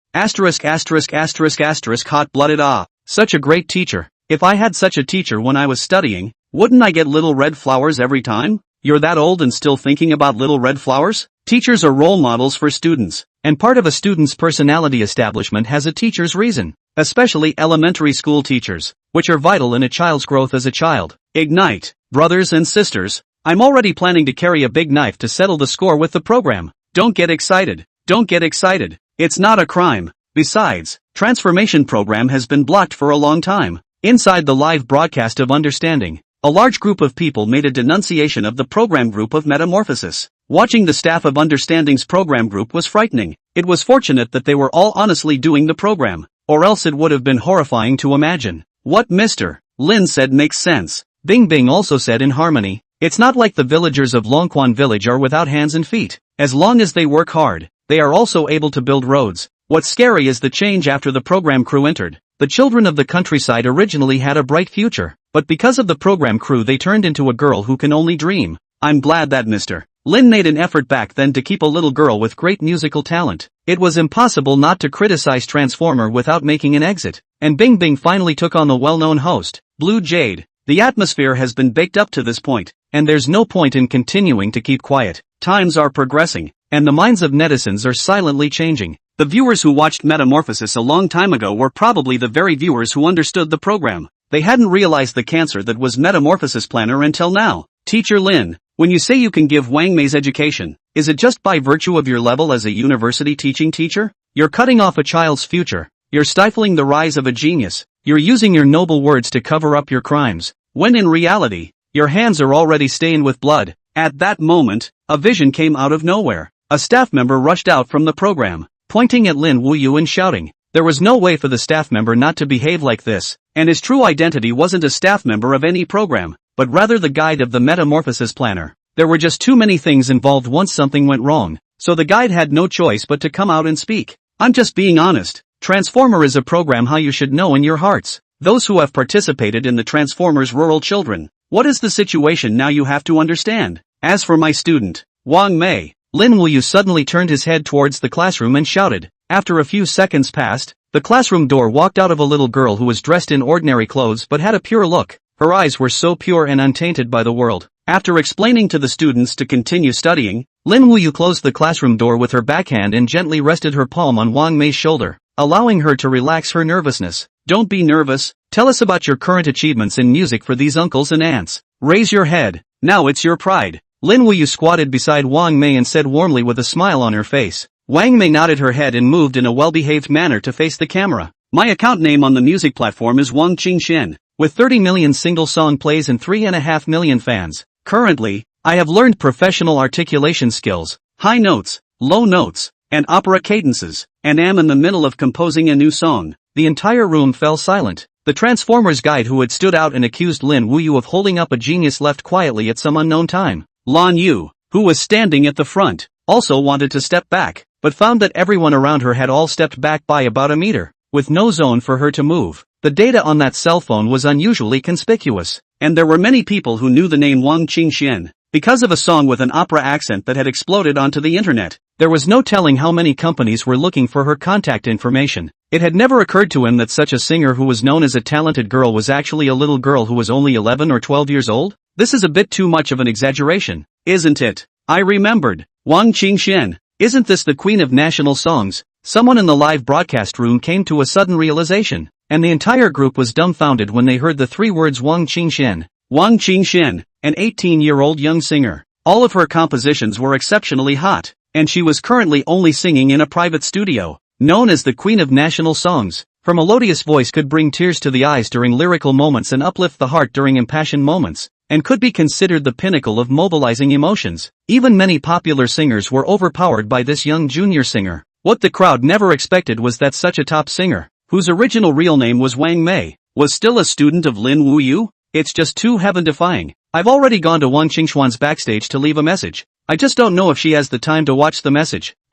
Hot-blooded ah. Such a great teacher. If I had such a teacher when I was studying, wouldn't I get little red flowers every time? You're that old and still thinking about little red flowers? Teachers are role models for students, and part of a student's personality establishment has a teacher's reason, especially elementary school teachers, which are vital in a child's growth as a child. Ignite, brothers and sisters. I'm already planning to carry a big knife to settle the score with the program. Don't get excited. Don't get excited. It's not a crime. Besides, transformation program has been blocked for a long time. Inside the live broadcast of Understanding, a large group of people made a denunciation of the program group of Metamorphosis. Watching the staff of Understanding's program group was frightening. It was fortunate that they were all honestly doing the program, or else it would have been horrifying to imagine. What Mr. Lin said makes sense. Bing Bing also said in harmony, it's not like the villagers of Longquan village are without hands and feet. As long as they work hard, they are also able to build roads. What's scary is the change after the program crew entered. The children of the countryside originally had a bright future, but because of the program crew they turned into a girl who can only dream. I'm glad that Mr. Lin made an effort back then to keep a little girl with great musical talent. It was impossible not to criticize Transformer without making an exit, and Bing Bing finally took on the well-known host, Blue Jade. The atmosphere has been baked up to this point, and there's no point in continuing to keep quiet. Times are progressing, and the minds of netizens are silently changing. The viewers who watched Metamorphosis a long time ago were probably the very viewers who understood the program. They hadn't realized the cancer that was Metamorphosis Planner until now. Teacher Lin, when you say you can give Wang Mei's education, is it just by virtue of your level as a university teaching teacher? You're cutting off a child's future. You're stifling the rise of a genius. You're using your noble words to cover up your crimes, when in reality, your hands are already stained with blood. At that moment, a vision came out of nowhere. A staff member rushed out from the program, pointing at Lin Wuyue and shouting. There was no way for the staff member not to behave like this, and his true identity wasn't a staff member of any program, but rather the guide of the Metamorphosis Planner. There were just too many things involved once something went wrong, so the guide had no choice but to come out and speak. I'm just being honest. Transformer is a program how you should know in your hearts. Those who have participated in the Transformers rural children. What is the situation now you have to understand? As for my student, Wang Mei, Lin Wuyue suddenly turned his head towards the classroom and shouted. After a few seconds passed, the classroom door walked out of a little girl who was dressed in ordinary clothes but had a pure look. Her eyes were so pure and untainted by the world. After explaining to the students to continue studying, Lin Wuyue closed the classroom door with her backhand and gently rested her palm on Wang Mei's shoulder, allowing her to relax her nervousness. Don't be nervous. Tell us about your current achievements in music for these uncles and aunts. Raise your head. Now it's your pride. Lin Wuyue squatted beside Wang Mei and said warmly with a smile on her face. Wang Mei nodded her head and moved in a well-behaved manner to face the camera. My account name on the music platform is Wang Qingxian, with 30 million single song plays and 3.5 million fans. Currently, I have learned professional articulation skills, high notes, low notes, and opera cadences, and am in the middle of composing a new song. The entire room fell silent. The Transformers guide who had stood out and accused Lin Wuyue of holding up a genius left quietly at some unknown time. Lan Yu, who was standing at the front, also wanted to step back, but found that everyone around her had all stepped back by about a meter, with no zone for her to move. The data on that cell phone was unusually conspicuous, and there were many people who knew the name Wang Qingxian, because of a song with an opera accent that had exploded onto the internet. There was no telling how many companies were looking for her contact information. It had never occurred to him that such a singer who was known as a talented girl was actually a little girl who was only 11 or 12 years old. This is a bit too much of an exaggeration, isn't it? I remembered. Wang Qingxian. Isn't this the queen of national songs? Someone in the live broadcast room came to a sudden realization, and the entire group was dumbfounded when they heard the three words Wang Qingxian. Wang Qingxian, an 18-year-old young singer. All of her compositions were exceptionally hot, and she was currently only singing in a private studio. Known as the Queen of National Songs, her melodious voice could bring tears to the eyes during lyrical moments and uplift the heart during impassioned moments, and could be considered the pinnacle of mobilizing emotions. Even many popular singers were overpowered by this young junior singer. What the crowd never expected was that such a top singer, whose original real name was Wang Mei, was still a student of Lin Wuyue. It's just too heaven-defying. I've already gone to Wang Qingxuan's backstage to leave a message. I just don't know if she has the time to watch the message. *********.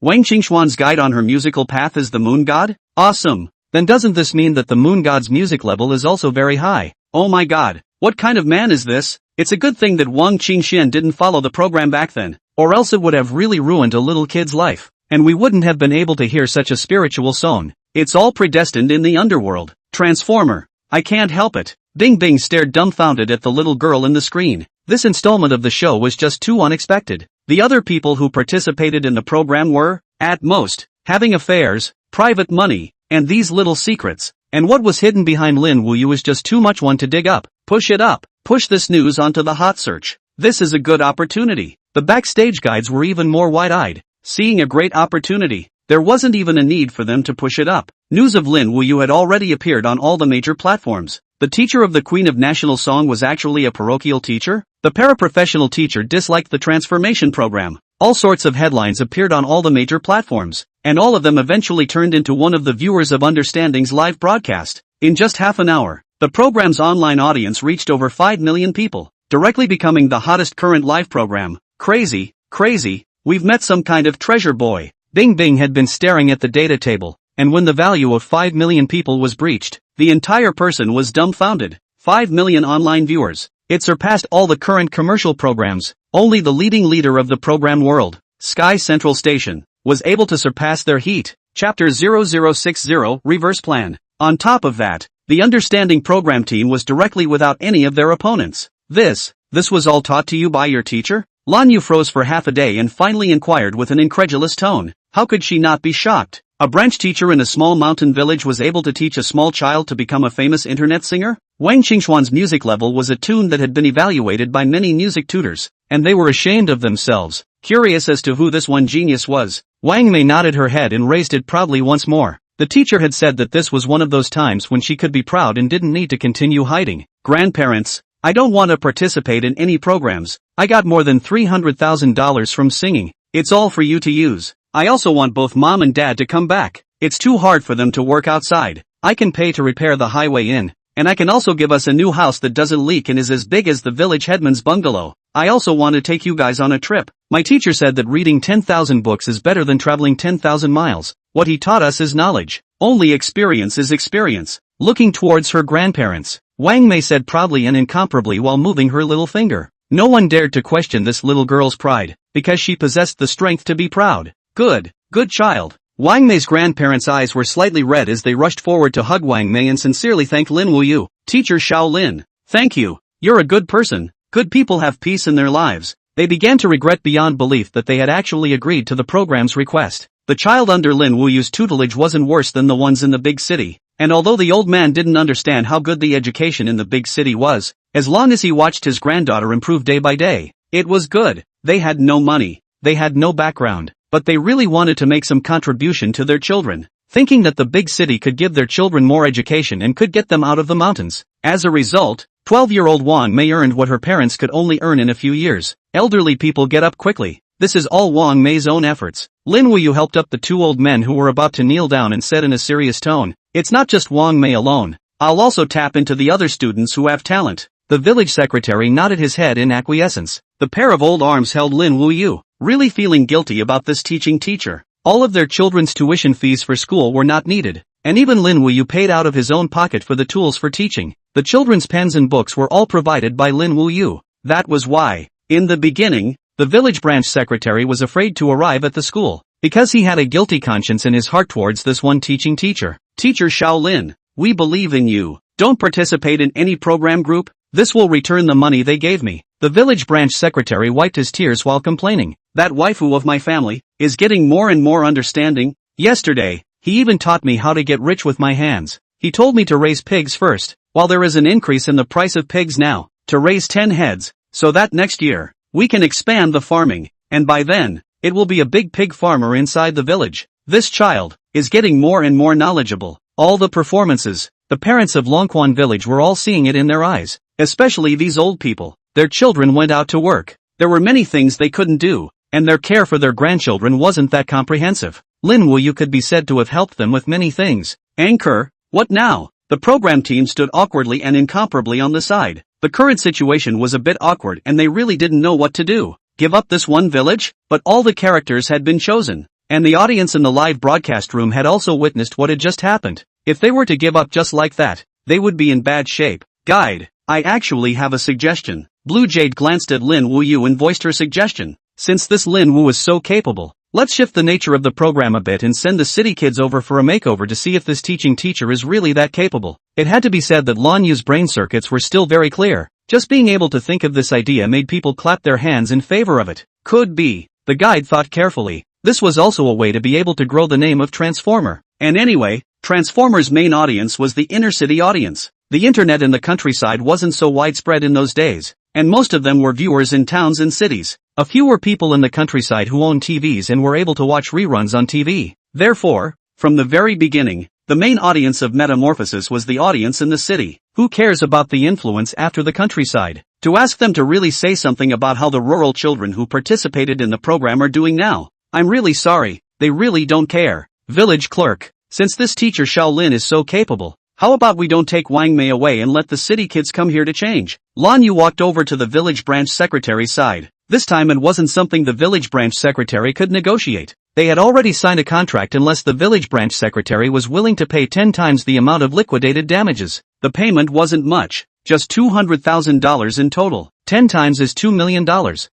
Wang Qingxuan's guide on her musical path is the moon god? Awesome. Then doesn't this mean that the moon god's music level is also very high? Oh my god, what kind of man is this? It's a good thing that Wang Qingxian didn't follow the program back then, or else it would have really ruined a little kid's life, and we wouldn't have been able to hear such a spiritual song. It's all predestined in the underworld. Transformer. I can't help it. Bing Bing stared dumbfounded at the little girl in the screen. This installment of the show was just too unexpected. The other people who participated in the program were, at most, having affairs, private money, and these little secrets. And what was hidden behind Lin Wuyue was just too much one to dig up. Push it up. Push this news onto the hot search. This is a good opportunity. The backstage guides were even more wide-eyed. Seeing a great opportunity, there wasn't even a need for them to push it up. News of Lin Wuyue had already appeared on all the major platforms. The teacher of the Queen of National Song was actually a parochial teacher. The paraprofessional teacher disliked the transformation program. All sorts of headlines appeared on all the major platforms, and all of them eventually turned into one of the viewers of Understanding's live broadcast. In just half an hour, the program's online audience reached over 5 million people, directly becoming the hottest current live program. Crazy, crazy, we've met some kind of treasure boy. Bing Bing had been staring at the data table, and when the value of 5 million people was breached, the entire person was dumbfounded. 5 million online viewers. It surpassed all the current commercial programs. Only the leading leader of the program world, Sky Central Station, was able to surpass their heat. Chapter 0060 Reverse Plan. On top of that, the Understanding program team was directly without any of their opponents. This was all taught to you by your teacher? Lan Yu froze for half a day and finally inquired with an incredulous tone. How could she not be shocked? A branch teacher in a small mountain village was able to teach a small child to become a famous internet singer? Wang Qingxuan's music level was a tune that had been evaluated by many music tutors, and they were ashamed of themselves, curious as to who this one genius was. Wang Mei nodded her head and raised it proudly once more. The teacher had said that this was one of those times when she could be proud and didn't need to continue hiding. Grandparents, I don't want to participate in any programs. I got more than $300,000 from singing. It's all for you to use. I also want both mom and dad to come back. It's too hard for them to work outside. I can pay to repair the highway inn, and I can also give us a new house that doesn't leak and is as big as the village headman's bungalow. I also want to take you guys on a trip. My teacher said that reading 10,000 books is better than traveling 10,000 miles. What he taught us is knowledge. Only experience is experience. Looking towards her grandparents, Wang Mei said proudly and incomparably while moving her little finger. No one dared to question this little girl's pride, because she possessed the strength to be proud. Good child. Wang Mei's grandparents' eyes were slightly red as they rushed forward to hug Wang Mei and sincerely thank Lin Wuyue. Teacher Xiao Lin, thank you. You're a good person. Good people have peace in their lives. They began to regret beyond belief that they had actually agreed to the program's request. The child under Lin Wuyue's tutelage wasn't worse than the ones in the big city, and although the old man didn't understand how good the education in the big city was, as long as he watched his granddaughter improve day by day, it was good. They had no money. They had no background. But they really wanted to make some contribution to their children, thinking that the big city could give their children more education and could get them out of the mountains. As a result, 12-year-old Wang Mei earned what her parents could only earn in a few years. Elderly people get up quickly. This is all Wang Mei's own efforts. Lin Wuyue helped up the two old men who were about to kneel down and said in a serious tone, "It's not just Wang Mei alone. I'll also tap into the other students who have talent." The village secretary nodded his head in acquiescence. The pair of old arms held Lin Wuyue, really feeling guilty about this teaching teacher. All of their children's tuition fees for school were not needed, and even Lin Wuyue paid out of his own pocket for the tools for teaching. The children's pens and books were all provided by Lin Wuyue. That was why, in the beginning, the village branch secretary was afraid to arrive at the school, because he had a guilty conscience in his heart towards this one teaching teacher. Teacher Xiao Lin, we believe in you. Don't participate in any program group. This will return the money they gave me. The village branch secretary wiped his tears while complaining. That waifu of my family is getting more and more understanding. Yesterday, he even taught me how to get rich with my hands. He told me to raise pigs first, while there is an increase in the price of pigs now, to raise 10 heads, so that next year, we can expand the farming, and by then, it will be a big pig farmer inside the village. This child is getting more and more knowledgeable. All the performances, the parents of Longquan village were all seeing it in their eyes, especially these old people. Their children went out to work. There were many things they couldn't do, and their care for their grandchildren wasn't that comprehensive. Lin Wuyue could be said to have helped them with many things. Anchor, what now? The program team stood awkwardly and incomparably on the side. The current situation was a bit awkward and they really didn't know what to do. Give up this one village? But all the characters had been chosen, and the audience in the live broadcast room had also witnessed what had just happened. If they were to give up just like that, they would be in bad shape. Guide, I actually have a suggestion. Blue Jade glanced at Lin Wuyue and voiced her suggestion. Since this Lin Wu is so capable, let's shift the nature of the program a bit and send the city kids over for a makeover to see if this teaching teacher is really that capable. It had to be said that Lan Yu's brain circuits were still very clear. Just being able to think of this idea made people clap their hands in favor of it. Could be. The guide thought carefully. This was also a way to be able to grow the name of Transformer. And anyway, Transformer's main audience was the inner city audience. The internet in the countryside wasn't so widespread in those days, and most of them were viewers in towns and cities. A few were people in the countryside who owned TVs and were able to watch reruns on TV. Therefore, from the very beginning, the main audience of Metamorphosis was the audience in the city. Who cares about the influence after the countryside? To ask them to really say something about how the rural children who participated in the program are doing now. I'm really sorry, they really don't care. Village clerk, since this teacher Shaolin is so capable, how about we don't take Wang Mei away and let the city kids come here to change? Lan Yu walked over to the village branch secretary's side. This time it wasn't something the village branch secretary could negotiate. They had already signed a contract unless the village branch secretary was willing to pay 10 times the amount of liquidated damages. The payment wasn't much, just $200,000 in total. 10 times is $2 million.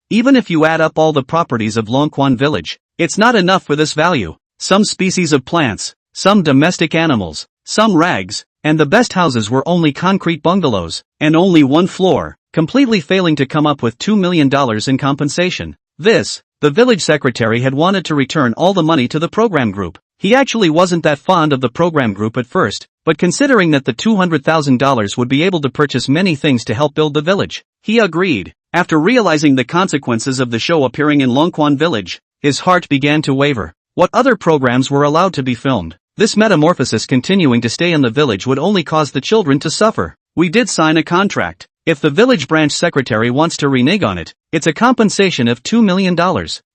Even if you add up all the properties of Longquan village, it's not enough for this value. Some species of plants, some domestic animals, some rags, and the best houses were only concrete bungalows, and only one floor, completely failing to come up with $2 million in compensation. The village secretary had wanted to return all the money to the program group. He actually wasn't that fond of the program group at first, but considering that the $200,000 would be able to purchase many things to help build the village, he agreed. After realizing the consequences of the show appearing in Longquan village, his heart began to waver. What other programs were allowed to be filmed? This metamorphosis continuing to stay in the village would only cause the children to suffer. We did sign a contract. If the village branch secretary wants to renege on it, it's a compensation of $2 million.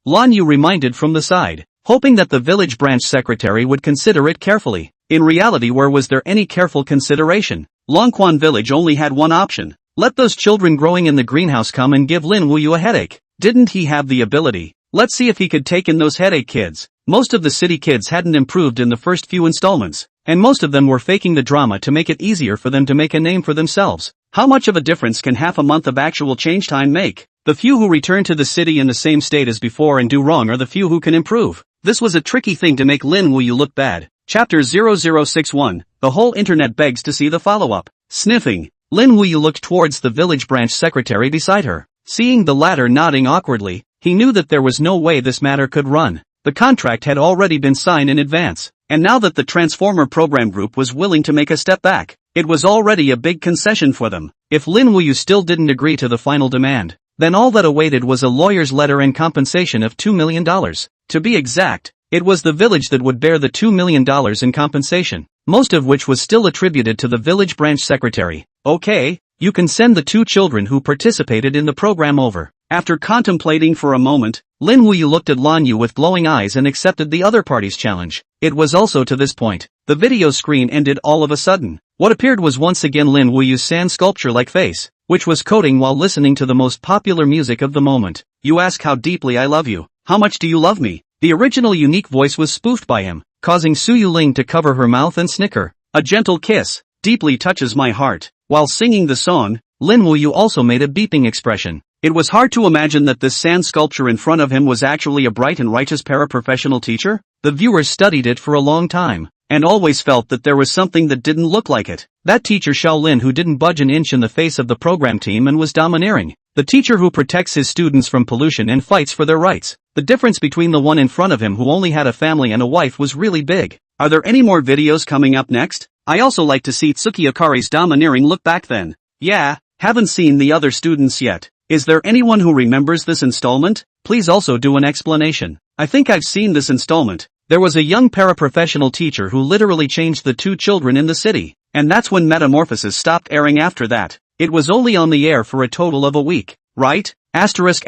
Lan Yu reminded from the side, hoping that the village branch secretary would consider it carefully. In reality, where was there any careful consideration? Longquan village only had one option. Let those children growing in the greenhouse come and give Lin Wuyue a headache. Didn't he have the ability? Let's see if he could take in those headache kids. Most of the city kids hadn't improved in the first few installments, and most of them were faking the drama to make it easier for them to make a name for themselves. How much of a difference can half a month of actual change time make? The few who return to the city in the same state as before and do wrong are the few who can improve. This was a tricky thing to make Lin Wuyue look bad. Chapter 0061, the whole internet begs to see the follow-up. Sniffing, Lin Wuyue looked towards the village branch secretary beside her. Seeing the latter nodding awkwardly, he knew that there was no way this matter could run. The contract had already been signed in advance, and now that the Transformer program group was willing to make a step back, it was already a big concession for them. If Lin Wuyue still didn't agree to the final demand, then all that awaited was a lawyer's letter and compensation of $2 million. To be exact, it was the village that would bear the $2 million in compensation, most of which was still attributed to the village branch secretary. Okay, you can send the 2 children who participated in the program over. After contemplating for a moment, Lin Wuyue looked at Lan Yu with glowing eyes and accepted the other party's challenge. It was also to this point, the video screen ended all of a sudden. What appeared was once again Lin Wuyue's sand sculpture-like face, which was coating while listening to the most popular music of the moment. You ask how deeply I love you. How much do you love me? The original unique voice was spoofed by him, causing Su Yuling to cover her mouth and snicker. A gentle kiss deeply touches my heart. While singing the song, Lin Wuyue also made a beeping expression. It was hard to imagine that this sand sculpture in front of him was actually a bright and righteous paraprofessional teacher. The viewers studied it for a long time, and always felt that there was something that didn't look like it. That teacher Shaolin who didn't budge an inch in the face of the program team and was domineering. The teacher who protects his students from pollution and fights for their rights. The difference between the one in front of him who only had a family and a wife was really big. Are there any more videos coming up next? I also like to see Tsuki Akari's domineering look back then. Yeah, haven't seen the other students yet. Is there anyone who remembers this installment? Please also do an explanation. I think I've seen this installment. There was a young paraprofessional teacher who literally changed the 2 children in the city, and that's when Metamorphosis stopped airing after that. It was only on the air for a total of a week, right? Asterisk.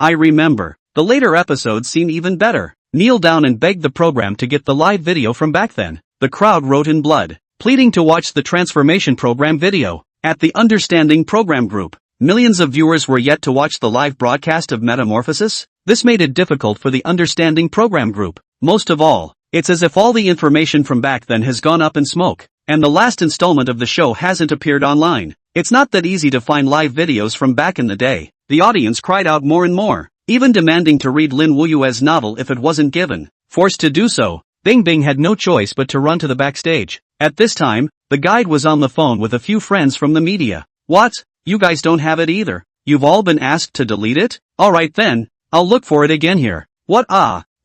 I remember. The later episodes seem even better. Kneel down and beg the program to get the live video from back then. The crowd wrote in blood, pleading to watch the transformation program video. At the Understanding program group, millions of viewers were yet to watch the live broadcast of Metamorphosis. This made it difficult for the Understanding program group. Most of all, It's as if all the information from back then has gone up in smoke, and the last installment of the show hasn't appeared online. It's not that easy to find live videos from back in the day. The audience cried out more and more, even demanding to read Lin Wuyue's novel if it wasn't given. Forced to do so, Bing Bing had no choice but to run to the backstage. At this time, the guide was on the phone with a few friends from the media. What? You guys don't have it either? You've all been asked to delete it? Alright then, I'll look for it again here. What?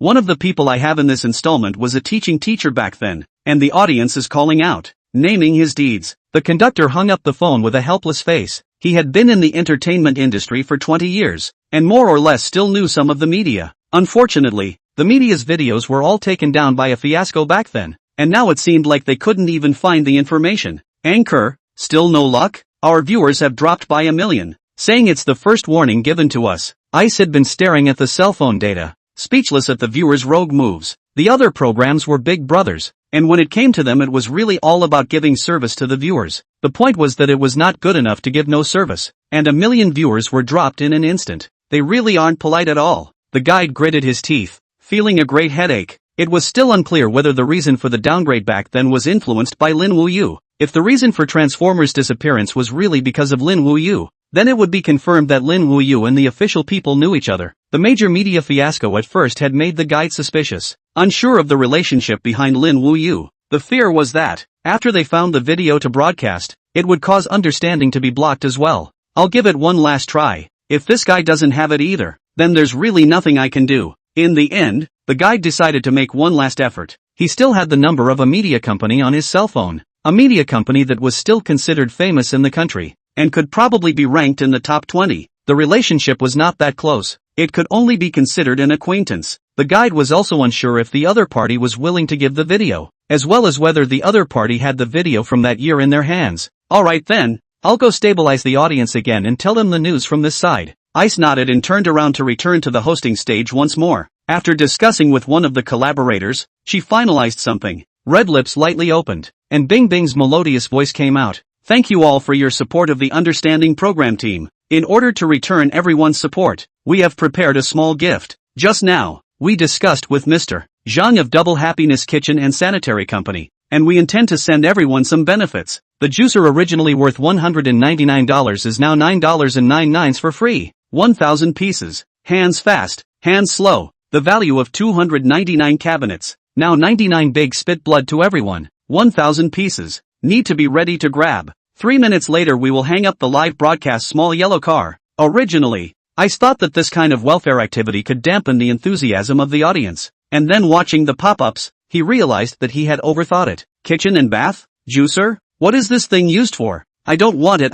One of the people I have in this installment was a teaching teacher back then, and the audience is calling out, naming his deeds. The conductor hung up the phone with a helpless face. He had been in the entertainment industry for 20 years, and more or less still knew some of the media. Unfortunately, the media's videos were all taken down by a fiasco back then, and now it seemed like they couldn't even find the information. Anchor, still no luck? Our viewers have dropped by 1 million, saying it's the first warning given to us. ICE had been staring at the cell phone data, speechless at the viewers' rogue moves. The other programs were big brothers, and when it came to them it was really all about giving service to the viewers. The point was that it was not good enough to give no service, and 1 million viewers were dropped in an instant. They really aren't polite at all. The guide gritted his teeth, feeling a great headache. It was still unclear whether the reason for the downgrade back then was influenced by Lin Wuyue. If the reason for Transformers' disappearance was really because of Lin Wuyue, then it would be confirmed that Lin Wuyue and the official people knew each other. The major media fiasco at first had made the guide suspicious, unsure of the relationship behind Lin Wuyue. The fear was that, after they found the video to broadcast, it would cause understanding to be blocked as well. I'll give it one last try. If this guy doesn't have it either, then there's really nothing I can do. In the end, the guide decided to make one last effort. He still had the number of a media company on his cell phone. A media company that was still considered famous in the country, and could probably be ranked in the top 20. The relationship was not that close. It could only be considered an acquaintance. The guide was also unsure if the other party was willing to give the video, as well as whether the other party had the video from that year in their hands. Alright then, I'll go stabilize the audience again and tell them the news from this side. Ice nodded and turned around to return to the hosting stage once more. After discussing with one of the collaborators, she finalized something. Red lips lightly opened, and Bing Bing's melodious voice came out. Thank you all for your support of the Understanding Program team. In order to return everyone's support, we have prepared a small gift. Just now, we discussed with Mr. Zhang of Double Happiness Kitchen and Sanitary Company, and we intend to send everyone some benefits. The juicer originally worth $199 is now $9.99 for free. 1,000 pieces. Hands fast, hands slow. The value of 299 cabinets. Now 99 big spit blood to everyone. 1,000 pieces. Need to be ready to grab. 3 minutes later we will hang up the live broadcast small yellow car. Originally, I thought that this kind of welfare activity could dampen the enthusiasm of the audience. And then watching the pop-ups, he realized that he had overthought it. Kitchen and bath? Juicer? What is this thing used for? I don't want it.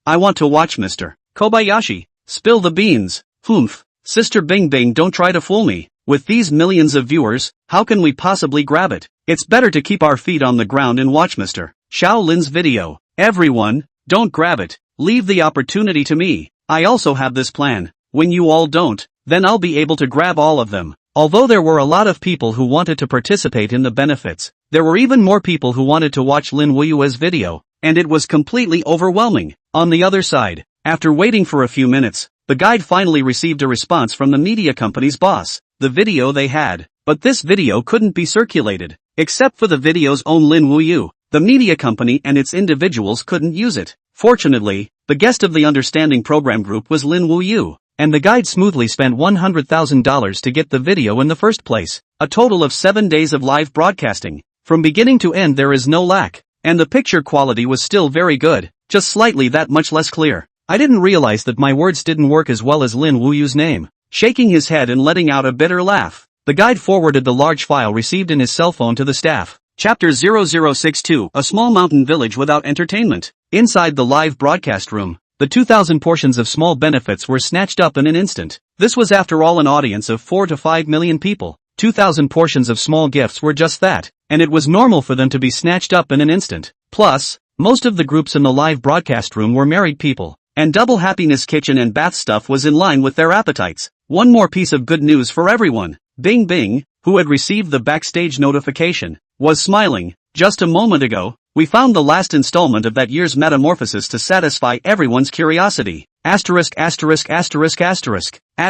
I want to watch Mr. Kobayashi. Spill the beans. Humph. Sister Bing Bing, don't try to fool me. With these millions of viewers, how can we possibly grab it? It's better to keep our feet on the ground and watch Mr. Xiao Lin's video. Everyone, don't grab it. Leave the opportunity to me. I also have this plan. When you all don't, then I'll be able to grab all of them. Although there were a lot of people who wanted to participate in the benefits, there were even more people who wanted to watch Lin Wuyue's video, and it was completely overwhelming. On the other side, after waiting for a few minutes, the guide finally received a response from the media company's boss. The video they had, but this video couldn't be circulated, except for the video's own Lin Wuyue. The media company and its individuals couldn't use it. Fortunately, the guest of the Understanding Program group was Lin Wuyue, and the guide smoothly spent $100,000 to get the video in the first place. A total of 7 days of live broadcasting. From beginning to end there is no lack, and the picture quality was still very good, just slightly that much less clear. I didn't realize that my words didn't work as well as Lin Wuyue's name. Shaking his head and letting out a bitter laugh, the guide forwarded the large file received in his cell phone to the staff. Chapter 0062, A Small Mountain Village Without Entertainment. Inside the live broadcast room, the 2,000 portions of small benefits were snatched up in an instant. This was after all an audience of 4 to 5 million people. 2,000 portions of small gifts were just that, and it was normal for them to be snatched up in an instant. Plus, most of the groups in the live broadcast room were married people, and Double Happiness Kitchen and Bath stuff was in line with their appetites. One more piece of good news for everyone. Bing Bing, who had received the backstage notification, was smiling. Just a moment ago, we found the last installment of that year's Metamorphosis to satisfy everyone's curiosity. At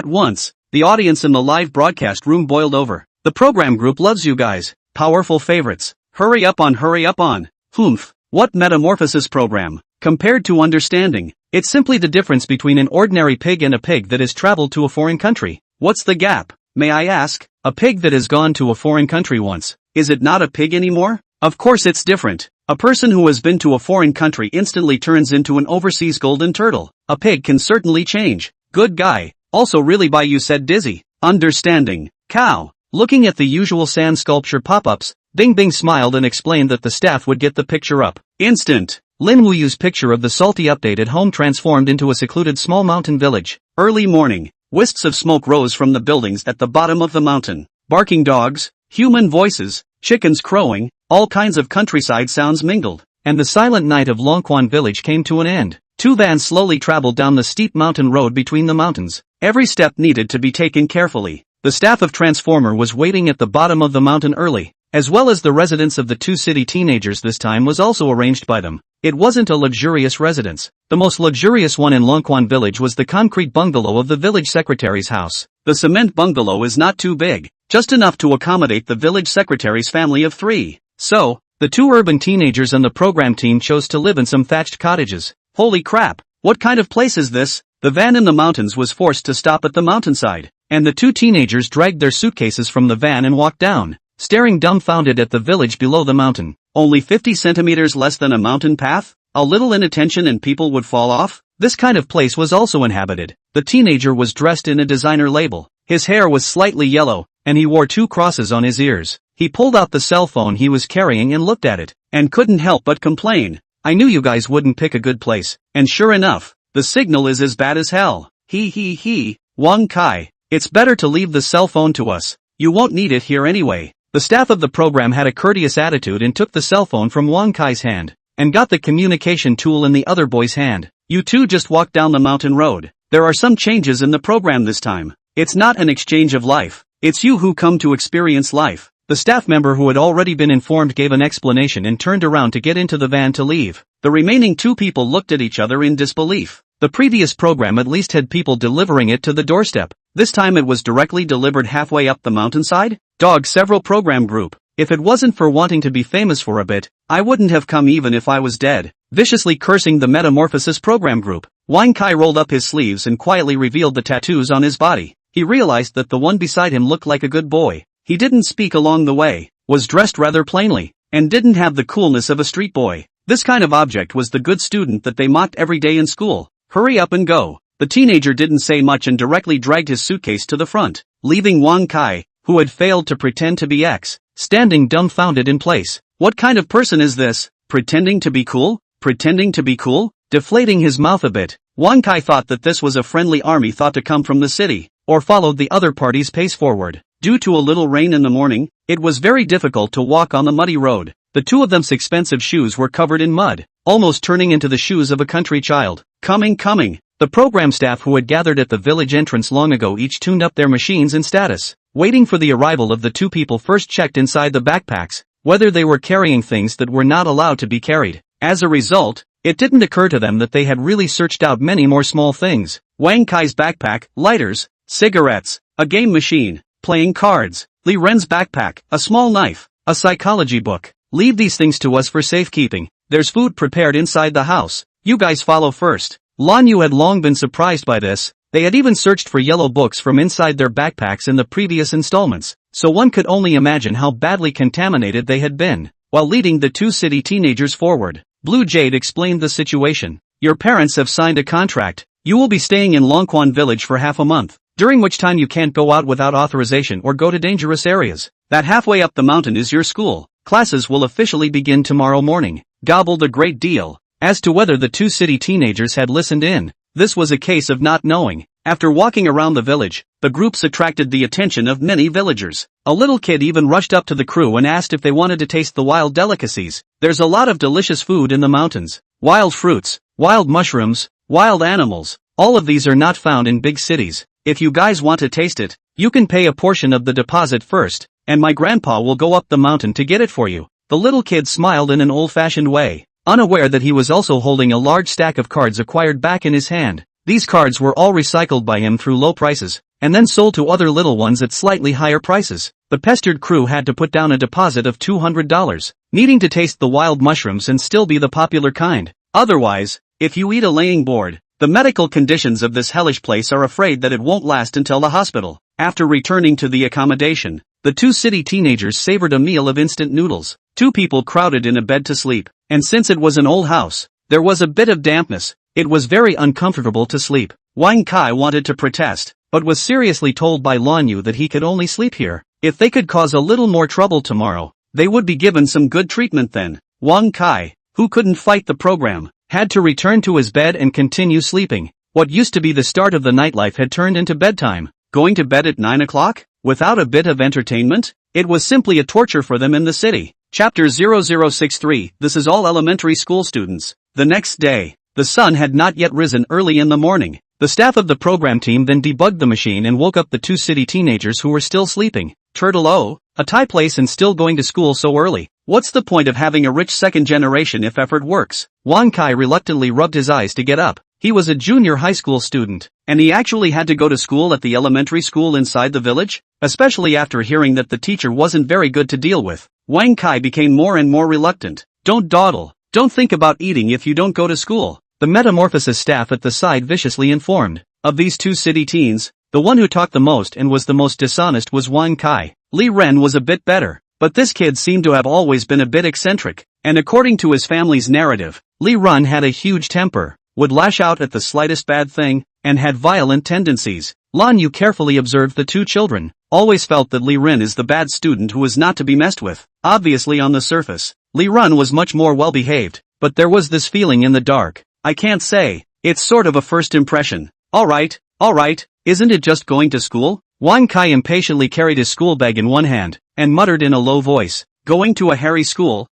once, the audience in the live broadcast room boiled over. The program group loves you guys, powerful favorites. Hurry up on, hurry up on. Humph, what metamorphosis program? Compared to understanding, it's simply the difference between an ordinary pig and a pig that has traveled to a foreign country. What's the gap, may I ask? A pig that has gone to a foreign country once, is it not a pig anymore? Of course it's different. A person who has been to a foreign country instantly turns into an overseas golden turtle. A pig can certainly change. Good guy. Also really by you said dizzy. Understanding. Cow. Looking at the usual sand sculpture pop-ups, Bing Bing smiled and explained that the staff would get the picture up. Instant. Lin Wuyue's picture of the salty update at home transformed into a secluded small mountain village. Early morning. Wisps of smoke rose from the buildings at the bottom of the mountain. Barking dogs, human voices, chickens crowing, all kinds of countryside sounds mingled, and the silent night of Longquan village came to an end. Two vans slowly traveled down the steep mountain road between the mountains. Every step needed to be taken carefully. The staff of Transformer was waiting at the bottom of the mountain early, as well as the residence of the two city teenagers. This time was also arranged by them. It wasn't a luxurious residence. The most luxurious one in Longquan village was the concrete bungalow of the village secretary's house. The cement bungalow is not too big, just enough to accommodate the village secretary's family of 3. So, the two urban teenagers and the program team chose to live in some thatched cottages. Holy crap, what kind of place is this? The van in the mountains was forced to stop at the mountainside, and the two teenagers dragged their suitcases from the van and walked down, staring dumbfounded at the village below the mountain. Only 50 centimeters less than a mountain path? A little inattention and people would fall off? This kind of place was also inhabited. The teenager was dressed in a designer label. His hair was slightly yellow, and he wore 2 crosses on his ears. He pulled out the cell phone he was carrying and looked at it, and couldn't help but complain. I knew you guys wouldn't pick a good place, and sure enough, the signal is as bad as hell. Wang Kai, it's better to leave the cell phone to us. You won't need it here anyway. The staff of the program had a courteous attitude and took the cell phone from Wang Kai's hand, and got the communication tool in the other boy's hand. You two just walk down the mountain road. There are some changes in the program this time. It's not an exchange of life. It's you who come to experience life. The staff member who had already been informed gave an explanation and turned around to get into the van to leave. The remaining 2 people looked at each other in disbelief. The previous program at least had people delivering it to the doorstep. This time it was directly delivered halfway up the mountainside? Dog several program group. If it wasn't for wanting to be famous for a bit, I wouldn't have come even if I was dead. Viciously cursing the metamorphosis program group, Wang Kai rolled up his sleeves and quietly revealed the tattoos on his body. He realized that the one beside him looked like a good boy. He didn't speak along the way, was dressed rather plainly, and didn't have the coolness of a street boy. This kind of object was the good student that they mocked every day in school. Hurry up and go. The teenager didn't say much and directly dragged his suitcase to the front, leaving Wang Kai, who had failed to pretend to be X, standing dumbfounded in place. What kind of person is this? Pretending to be cool? Pretending to be cool? Deflating his mouth a bit, Wang Kai thought that this was a friendly army thought to come from the city, or followed the other party's pace forward. Due to a little rain in the morning, it was very difficult to walk on the muddy road. The 2 of them's expensive shoes were covered in mud, almost turning into the shoes of a country child. Coming. The program staff who had gathered at the village entrance long ago each tuned up their machines and status, waiting for the arrival of the 2 people. First checked inside the backpacks, whether they were carrying things that were not allowed to be carried. As a result, it didn't occur to them that they had really searched out many more small things. Wang Kai's backpack, lighters, cigarettes, a game machine, playing cards. Li Ren's backpack, a small knife, a psychology book. Leave these things to us for safekeeping. There's food prepared inside the house. You guys follow first. Lan Yu had long been surprised by this. They had even searched for yellow books from inside their backpacks in the previous installments, so one could only imagine how badly contaminated they had been. While leading the 2 city teenagers forward, Blue Jade explained the situation. Your parents have signed a contract. You will be staying in Longquan village for half a month, during which time you can't go out without authorization or go to dangerous areas. That halfway up the mountain is your school. Classes will officially begin tomorrow morning. Gobbled a great deal. As to whether the 2 city teenagers had listened in, this was a case of not knowing. After walking around the village, the groups attracted the attention of many villagers. A little kid even rushed up to the crew and asked if they wanted to taste the wild delicacies. There's a lot of delicious food in the mountains. Wild fruits, wild mushrooms, wild animals. All of these are not found in big cities. If you guys want to taste it, you can pay a portion of the deposit first, and my grandpa will go up the mountain to get it for you. The little kid smiled in an old-fashioned way, unaware that he was also holding a large stack of cards acquired back in his hand. These cards were all recycled by him through low prices. and then sold to other little ones at slightly higher prices. The pestered crew had to put down a deposit of $200, needing to taste the wild mushrooms and still be the popular kind. Otherwise, if you eat a laying board, the medical conditions of this hellish place are afraid that it won't last until the hospital. After returning to the accommodation, the two city teenagers savored a meal of instant noodles. Two people crowded in a bed to sleep, and since it was an old house, there was a bit of dampness. It was very uncomfortable to sleep. Wang Kai wanted to protest, but was seriously told by Lin Wuyue that he could only sleep here. If they could cause a little more trouble tomorrow, they would be given some good treatment then. Wang Kai, who couldn't fight the program, had to return to his bed and continue sleeping. What used to be the start of the nightlife had turned into bedtime. Going to bed at 9 o'clock? Without a bit of entertainment? It was simply a torture for them in the city. Chapter 0063, this is all elementary school students. The next day, the sun had not yet risen early in the morning. The staff of the program team then debugged the machine and woke up the two city teenagers who were still sleeping. Turtle-o, a Thai place and still going to school so early. What's the point of having a rich second generation if effort works? Wang Kai reluctantly rubbed his eyes to get up. He was a junior high school student, and he actually had to go to school at the elementary school inside the village, especially after hearing that the teacher wasn't very good to deal with. Wang Kai became more and more reluctant. Don't dawdle. Don't think about eating if you don't go to school. The metamorphosis staff at the side viciously informed. Of these two city teens, the one who talked the most and was the most dishonest was Wang Kai. Li Ren was a bit better, but this kid seemed to have always been a bit eccentric, and according to his family's narrative, Li Ren had a huge temper, would lash out at the slightest bad thing, and had violent tendencies. Lin Wuyue carefully observed the two children, always felt that Li Ren is the bad student who is not to be messed with. Obviously on the surface, Li Ren was much more well-behaved, but there was this feeling in the dark. I can't say, it's sort of a first impression. Alright, isn't it just going to school? Wang Kai impatiently carried his school bag in one hand, and muttered in a low voice, going to a hairy school?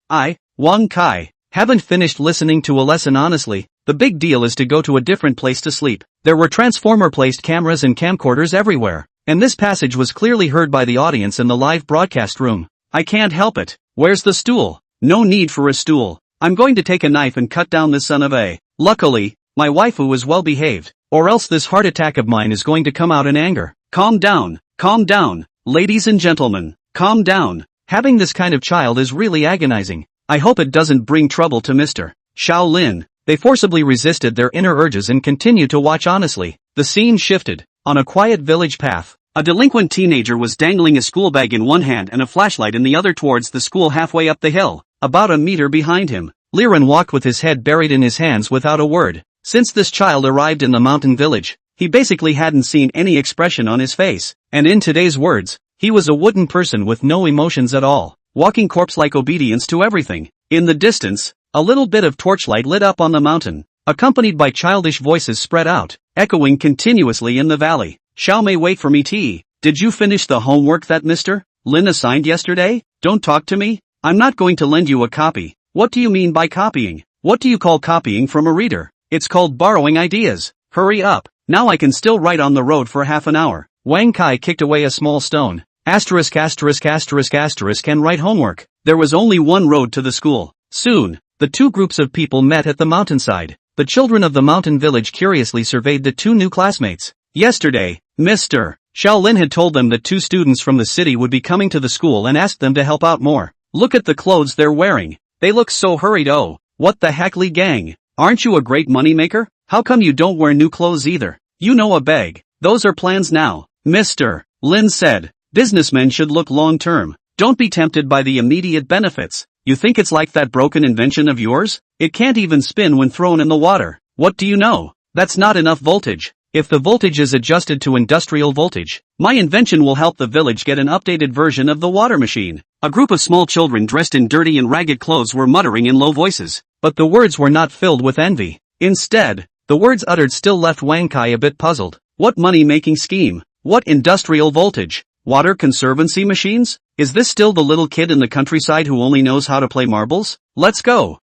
Wang Kai, haven't finished listening to a lesson honestly. The big deal is to go to a different place to sleep. There were transformer-placed cameras and camcorders everywhere, and this passage was clearly heard by the audience in the live broadcast room. I can't help it. Where's the stool? No need for a stool. I'm going to take a knife and cut down this son of a. Luckily, my waifu is well behaved, or else this heart attack of mine is going to come out in anger. Calm down, ladies and gentlemen, calm down. Having this kind of child is really agonizing. I hope it doesn't bring trouble to Mr. Lin. They forcibly resisted their inner urges and continued to watch honestly. The scene shifted. On a quiet village path, a delinquent teenager was dangling a school bag in one hand and a flashlight in the other towards the school halfway up the hill. About a meter behind him, Li Ren walked with his head buried in his hands without a word. Since this child arrived in the mountain village, he basically hadn't seen any expression on his face, and in today's words, he was a wooden person with no emotions at all, walking corpse-like obedience to everything. In the distance, a little bit of torchlight lit up on the mountain, accompanied by childish voices spread out, echoing continuously in the valley. Xiao Mei, wait for me. Did you finish the homework that Mr. Lin assigned yesterday? Don't talk to me. I'm not going to lend you a copy. What do you mean by copying? What do you call copying from a reader? It's called borrowing ideas. Hurry up. Now I can still write on the road for half an hour. Wang Kai kicked away a small stone. ******* and write homework. There was only one road to the school. Soon, the two groups of people met at the mountainside. The children of the mountain village curiously surveyed the two new classmates. Yesterday, Mr. Lin had told them that two students from the city would be coming to the school and asked them to help out more. Look at the clothes they're wearing. They look so hurried. Oh, what the heck, Li gang? Aren't you a great moneymaker? How come you don't wear new clothes either? You know, a beg. Those are plans now. Mr. Lin said, businessmen should look long-term. Don't be tempted by the immediate benefits. You think it's like that broken invention of yours? It can't even spin when thrown in the water. What do you know? That's not enough voltage. If the voltage is adjusted to industrial voltage, my invention will help the village get an updated version of the water machine. A group of small children dressed in dirty and ragged clothes were muttering in low voices, but the words were not filled with envy. Instead, the words uttered still left Wang Kai a bit puzzled. What money-making scheme? What industrial voltage? Water conservancy machines? Is this still the little kid in the countryside who only knows how to play marbles? Let's go.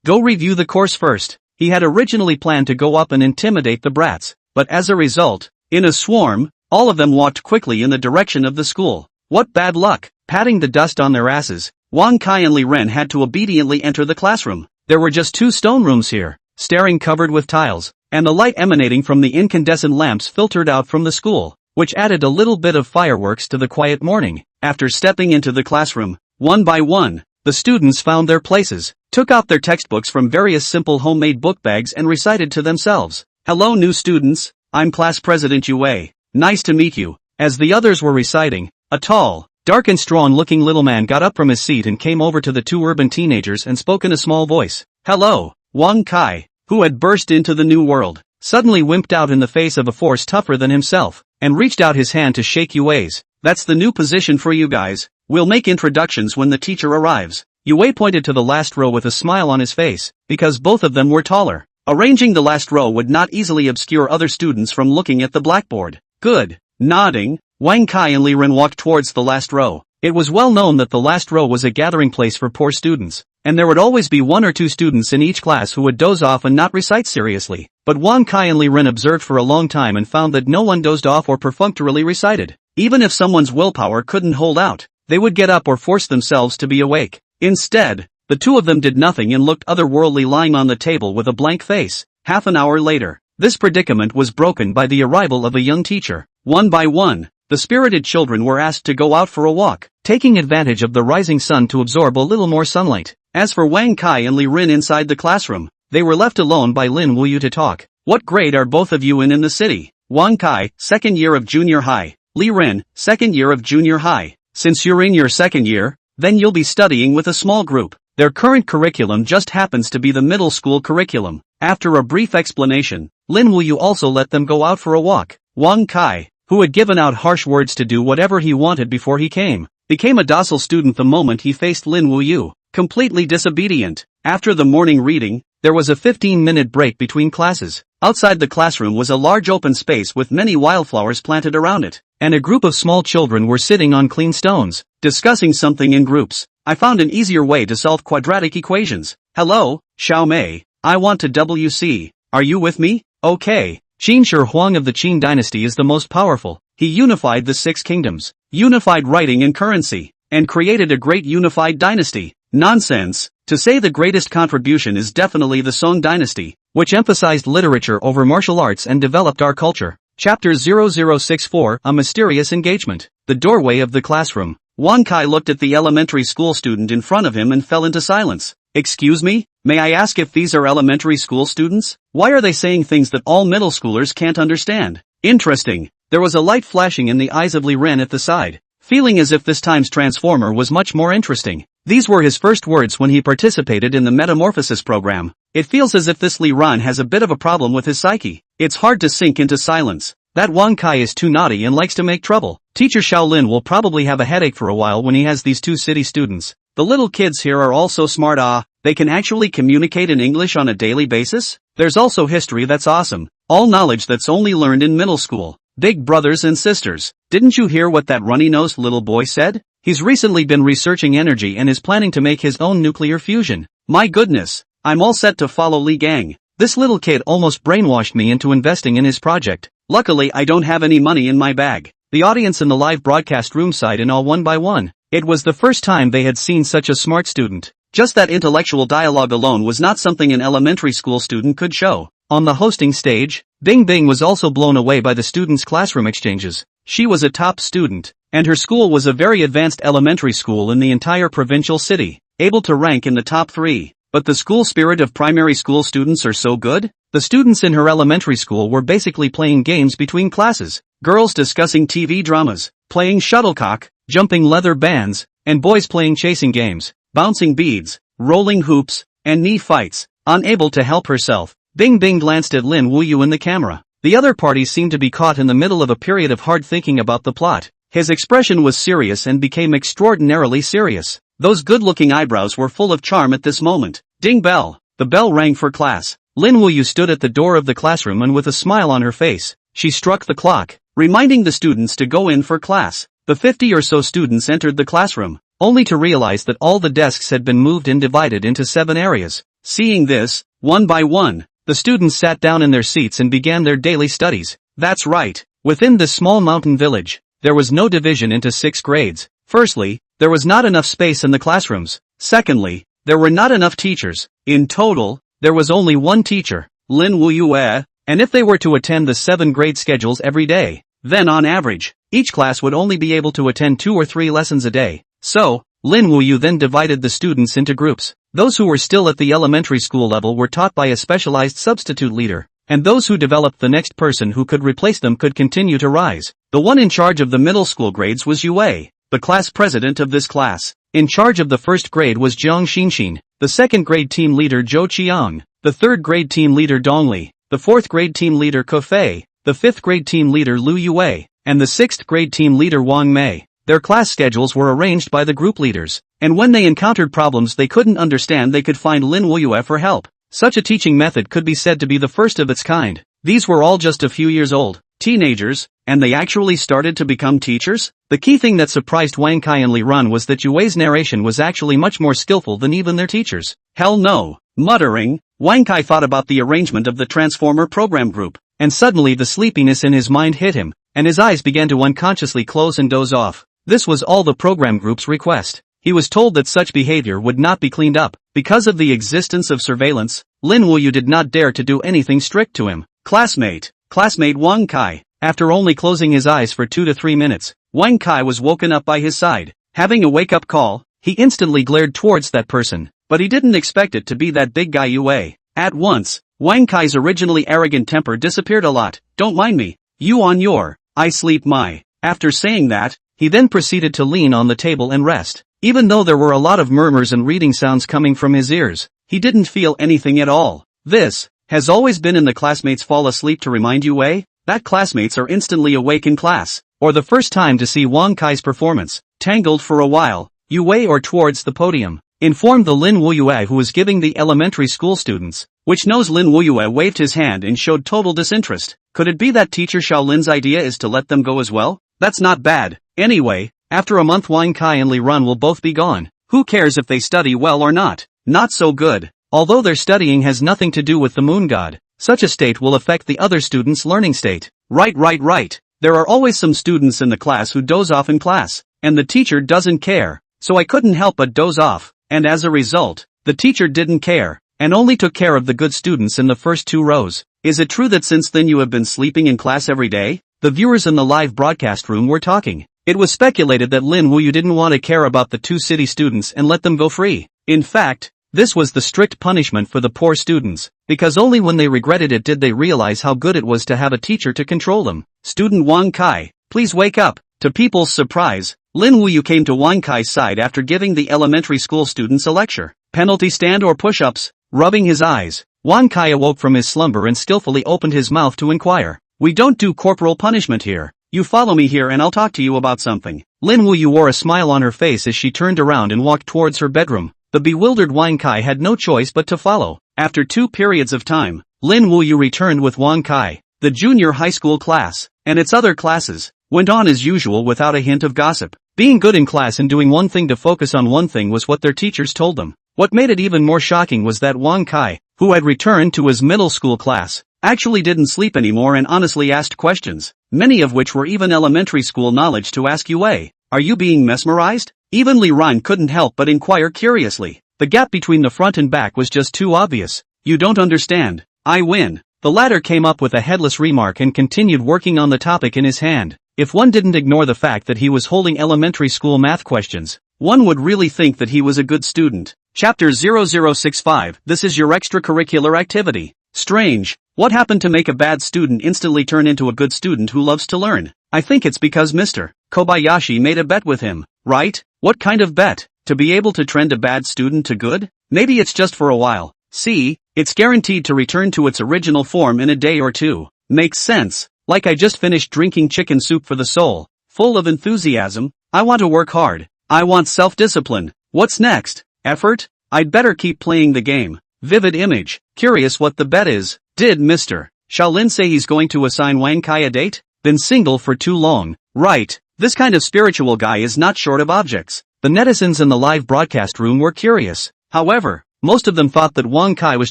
Go review the course first. He had originally planned to go up and intimidate the brats, but as a result, in a swarm, all of them walked quickly in the direction of the school. What bad luck! Patting the dust on their asses, Wang Kai and Li Ren had to obediently enter the classroom. There were just two stone rooms here, staring covered with tiles. and the light emanating from the incandescent lamps filtered out from the school, which added a little bit of fireworks to the quiet morning. After stepping into the classroom, one by one, the students found their places, took out their textbooks from various simple homemade book bags and recited to themselves. "Hello new students, I'm class president Yue. Nice to meet you." As the others were reciting, a tall, dark and strong-looking little man got up from his seat and came over to the two urban teenagers and spoke in a small voice. "Hello." Wang Kai, who had burst into the new world, suddenly wimped out in the face of a force tougher than himself, and reached out his hand to shake Yue's. "That's the new position for you guys. We'll make introductions when the teacher arrives." Yue pointed to the last row with a smile on his face, because both of them were taller. Arranging the last row would not easily obscure other students from looking at the blackboard. "Good." Nodding, Wang Kai and Li Ren walked towards the last row. It was well known that the last row was a gathering place for poor students, and there would always be one or two students in each class who would doze off and not recite seriously. But Wang Kai and Li Ren observed for a long time and found that no one dozed off or perfunctorily recited. Even if someone's willpower couldn't hold out, they would get up or force themselves to be awake. Instead, the two of them did nothing and looked otherworldly lying on the table with a blank face. Half an hour later, this predicament was broken by the arrival of a young teacher. One by one, the spirited children were asked to go out for a walk, taking advantage of the rising sun to absorb a little more sunlight. As for Wang Kai and Li Ren inside the classroom, they were left alone by Lin Wuyue to talk. "What grade are both of you in the city?" Wang Kai, second year of junior high. Li Ren, second year of junior high. "Since you're in your second year, then you'll be studying with a small group. Their current curriculum just happens to be the middle school curriculum." After a brief explanation, Lin Wuyue also let them go out for a walk. Wang Kai, who had given out harsh words to do whatever he wanted before he came, became a docile student the moment he faced Lin Wuyue, completely disobedient. After the morning reading, there was a 15-minute break between classes. Outside the classroom was a large open space with many wildflowers planted around it, and a group of small children were sitting on clean stones, discussing something in groups. "I found an easier way to solve quadratic equations. Hello, Xiao Mei, I want to WC. Are you with me?" "Okay." Qin Shi Huang of the Qin dynasty is the most powerful. He unified the 6 kingdoms, unified writing and currency, and created a great unified dynasty. Nonsense. To say the greatest contribution is definitely the Song dynasty, which emphasized literature over martial arts and developed our culture. Chapter 0064, A Mysterious Engagement. The doorway of the classroom. Wang Kai looked at the elementary school student in front of him and fell into silence. "Excuse me, may I ask if these are elementary school students? Why are they saying things that all middle schoolers can't understand?" "Interesting." There was a light flashing in the eyes of Li Ren at the side, feeling as if this time's transformer was much more interesting. These were his first words when he participated in the metamorphosis program. "It feels as if this Li Ren has a bit of a problem with his psyche. It's hard to sink into silence. That Wang Kai is too naughty and likes to make trouble. Teacher Shaolin will probably have a headache for a while when he has these two city students. The little kids here are all so smart. They can actually communicate in English on a daily basis. There's also history that's awesome. All knowledge that's only learned in middle school. Big brothers and sisters. Didn't you hear what that runny-nosed little boy said? He's recently been researching energy and is planning to make his own nuclear fusion. My goodness, I'm all set to follow Li Gang. This little kid almost brainwashed me into investing in his project. Luckily I don't have any money in my bag." The audience in the live broadcast room sighed in awe one by one. It was the first time they had seen such a smart student. Just that intellectual dialogue alone was not something an elementary school student could show. On the hosting stage, Bing Bing was also blown away by the students' classroom exchanges. She was a top student, and her school was a very advanced elementary school in the entire provincial city, able to rank in the top 3. But the school spirit of primary school students are so good? The students in her elementary school were basically playing games between classes, girls discussing TV dramas, playing shuttlecock, jumping leather bands, and boys playing chasing games, bouncing beads, rolling hoops, and knee fights. Unable to help herself, Bing Bing glanced at Lin Wuyue in the camera. The other party seemed to be caught in the middle of a period of hard thinking about the plot. His expression was serious and became extraordinarily serious. Those good-looking eyebrows were full of charm at this moment. Ding bell. The bell rang for class. Lin Wuyue stood at the door of the classroom and with a smile on her face, she struck the clock, reminding the students to go in for class. The 50 or so students entered the classroom, only to realize that all the desks had been moved and divided into 7 areas. Seeing this, one by one, the students sat down in their seats and began their daily studies. That's right. Within this small mountain village, there was no division into 6 grades. Firstly, there was not enough space in the classrooms. Secondly, there were not enough teachers. In total, there was only one teacher, Lin Wuyue. and if they were to attend the 7 grade schedules every day, then on average, each class would only be able to attend 2 or 3 lessons a day. So, Lin Wuyue then divided the students into groups. Those who were still at the elementary school level were taught by a specialized substitute leader, and those who developed the next person who could replace them could continue to rise. The one in charge of the middle school grades was Yue, the class president of this class. In charge of the 1st grade was Jiang Xinxin, the 2nd grade team leader Zhou Qiang, the 3rd grade team leader Dongli, the 4th grade team leader Ke Fei, the 5th grade team leader Lu Yue, and the 6th grade team leader Wang Mei. Their class schedules were arranged by the group leaders, and when they encountered problems they couldn't understand they could find Lin Wuyue for help. Such a teaching method could be said to be the first of its kind. These were all just a few years old, teenagers, and they actually started to become teachers? The key thing that surprised Wang Kai and Li Run was that Yue's narration was actually much more skillful than even their teachers. Hell no. Muttering, Wang Kai thought about the arrangement of the Transformer program group, and suddenly the sleepiness in his mind hit him, and his eyes began to unconsciously close and doze off. This was all the program group's request. He was told that such behavior would not be cleaned up. Because of the existence of surveillance, Lin Wuyue did not dare to do anything strict to him. Classmate Wang Kai. After only closing his eyes for 2 to 3 minutes, Wang Kai was woken up by his side. Having a wake-up call, he instantly glared towards that person, but he didn't expect it to be that big guy Yue. At once, Wang Kai's originally arrogant temper disappeared a lot. Don't mind me. You on your, I sleep my. After saying that, he then proceeded to lean on the table and rest. Even though there were a lot of murmurs and reading sounds coming from his ears, he didn't feel anything at all. This has always been in the classmates fall asleep to remind Yue that classmates are instantly awake in class, or the first time to see Wang Kai's performance, tangled for a while, Yue or towards the podium, informed the Lin Wuyue who was giving the elementary school students, which knows Lin Wuyue waved his hand and showed total disinterest. Could it be that teacher Shaolin's idea is to let them go as well? That's not bad. Anyway, after a month Wang Kai and Li Run will both be gone. Who cares if they study well or not? Not so good. Although their studying has nothing to do with the moon god, such a state will affect the other students' learning state. Right. There are always some students in the class who doze off in class, and the teacher doesn't care. So I couldn't help but doze off, and as a result, the teacher didn't care, and only took care of the good students in the first 2 rows. Is it true that since then you have been sleeping in class every day? The viewers in the live broadcast room were talking. It was speculated that Lin Wuyue didn't want to care about the 2 city students and let them go free. In fact, this was the strict punishment for the poor students, because only when they regretted it did they realize how good it was to have a teacher to control them. Student Wang Kai, please wake up. To people's surprise, Lin Wuyue came to Wang Kai's side after giving the elementary school students a lecture. Penalty stand or push-ups? Rubbing his eyes, Wang Kai awoke from his slumber and skillfully opened his mouth to inquire. We don't do corporal punishment here. You follow me here and I'll talk to you about something. Lin Wuyue wore a smile on her face as she turned around and walked towards her bedroom. The bewildered Wang Kai had no choice but to follow. After 2 periods of time, Lin Wuyue returned with Wang Kai. The junior high school class, and its other classes, went on as usual without a hint of gossip. Being good in class and doing one thing to focus on one thing was what their teachers told them. What made it even more shocking was that Wang Kai, who had returned to his middle school class, actually didn't sleep anymore and honestly asked questions, many of which were even elementary school knowledge to ask Yue. Are you being mesmerized? Even Li Run couldn't help but inquire curiously. The gap between the front and back was just too obvious. You don't understand. I win. The latter came up with a headless remark and continued working on the topic in his hand. If one didn't ignore the fact that he was holding elementary school math questions, one would really think that he was a good student. Chapter 0065. This is your extracurricular activity. Strange. What happened to make a bad student instantly turn into a good student who loves to learn? I think it's because Mr. Kobayashi made a bet with him, right? What kind of bet? To be able to trend a bad student to good? Maybe it's just for a while. See, it's guaranteed to return to its original form in a day or 2. Makes sense. Like I just finished drinking chicken soup for the soul. Full of enthusiasm. I want to work hard. I want self-discipline. What's next? Effort? I'd better keep playing the game. Vivid image. Curious what the bet is. Did Mr. Shaolin say he's going to assign Wang Kai a date? Been single for too long. Right. This kind of spiritual guy is not short of objects. The netizens in the live broadcast room were curious. However, most of them thought that Wang Kai was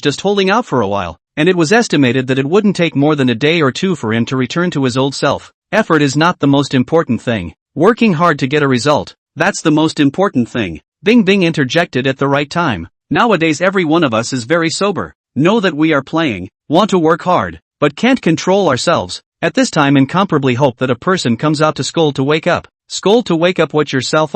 just holding out for a while, and it was estimated that it wouldn't take more than a day or 2 for him to return to his old self. Effort is not the most important thing. Working hard to get a result, that's the most important thing. Bing Bing interjected at the right time. Nowadays every one of us is very sober. Know that we are playing, want to work hard, but can't control ourselves. At this time incomparably hope that a person comes out to scold to wake up. Scold to wake up what yourself?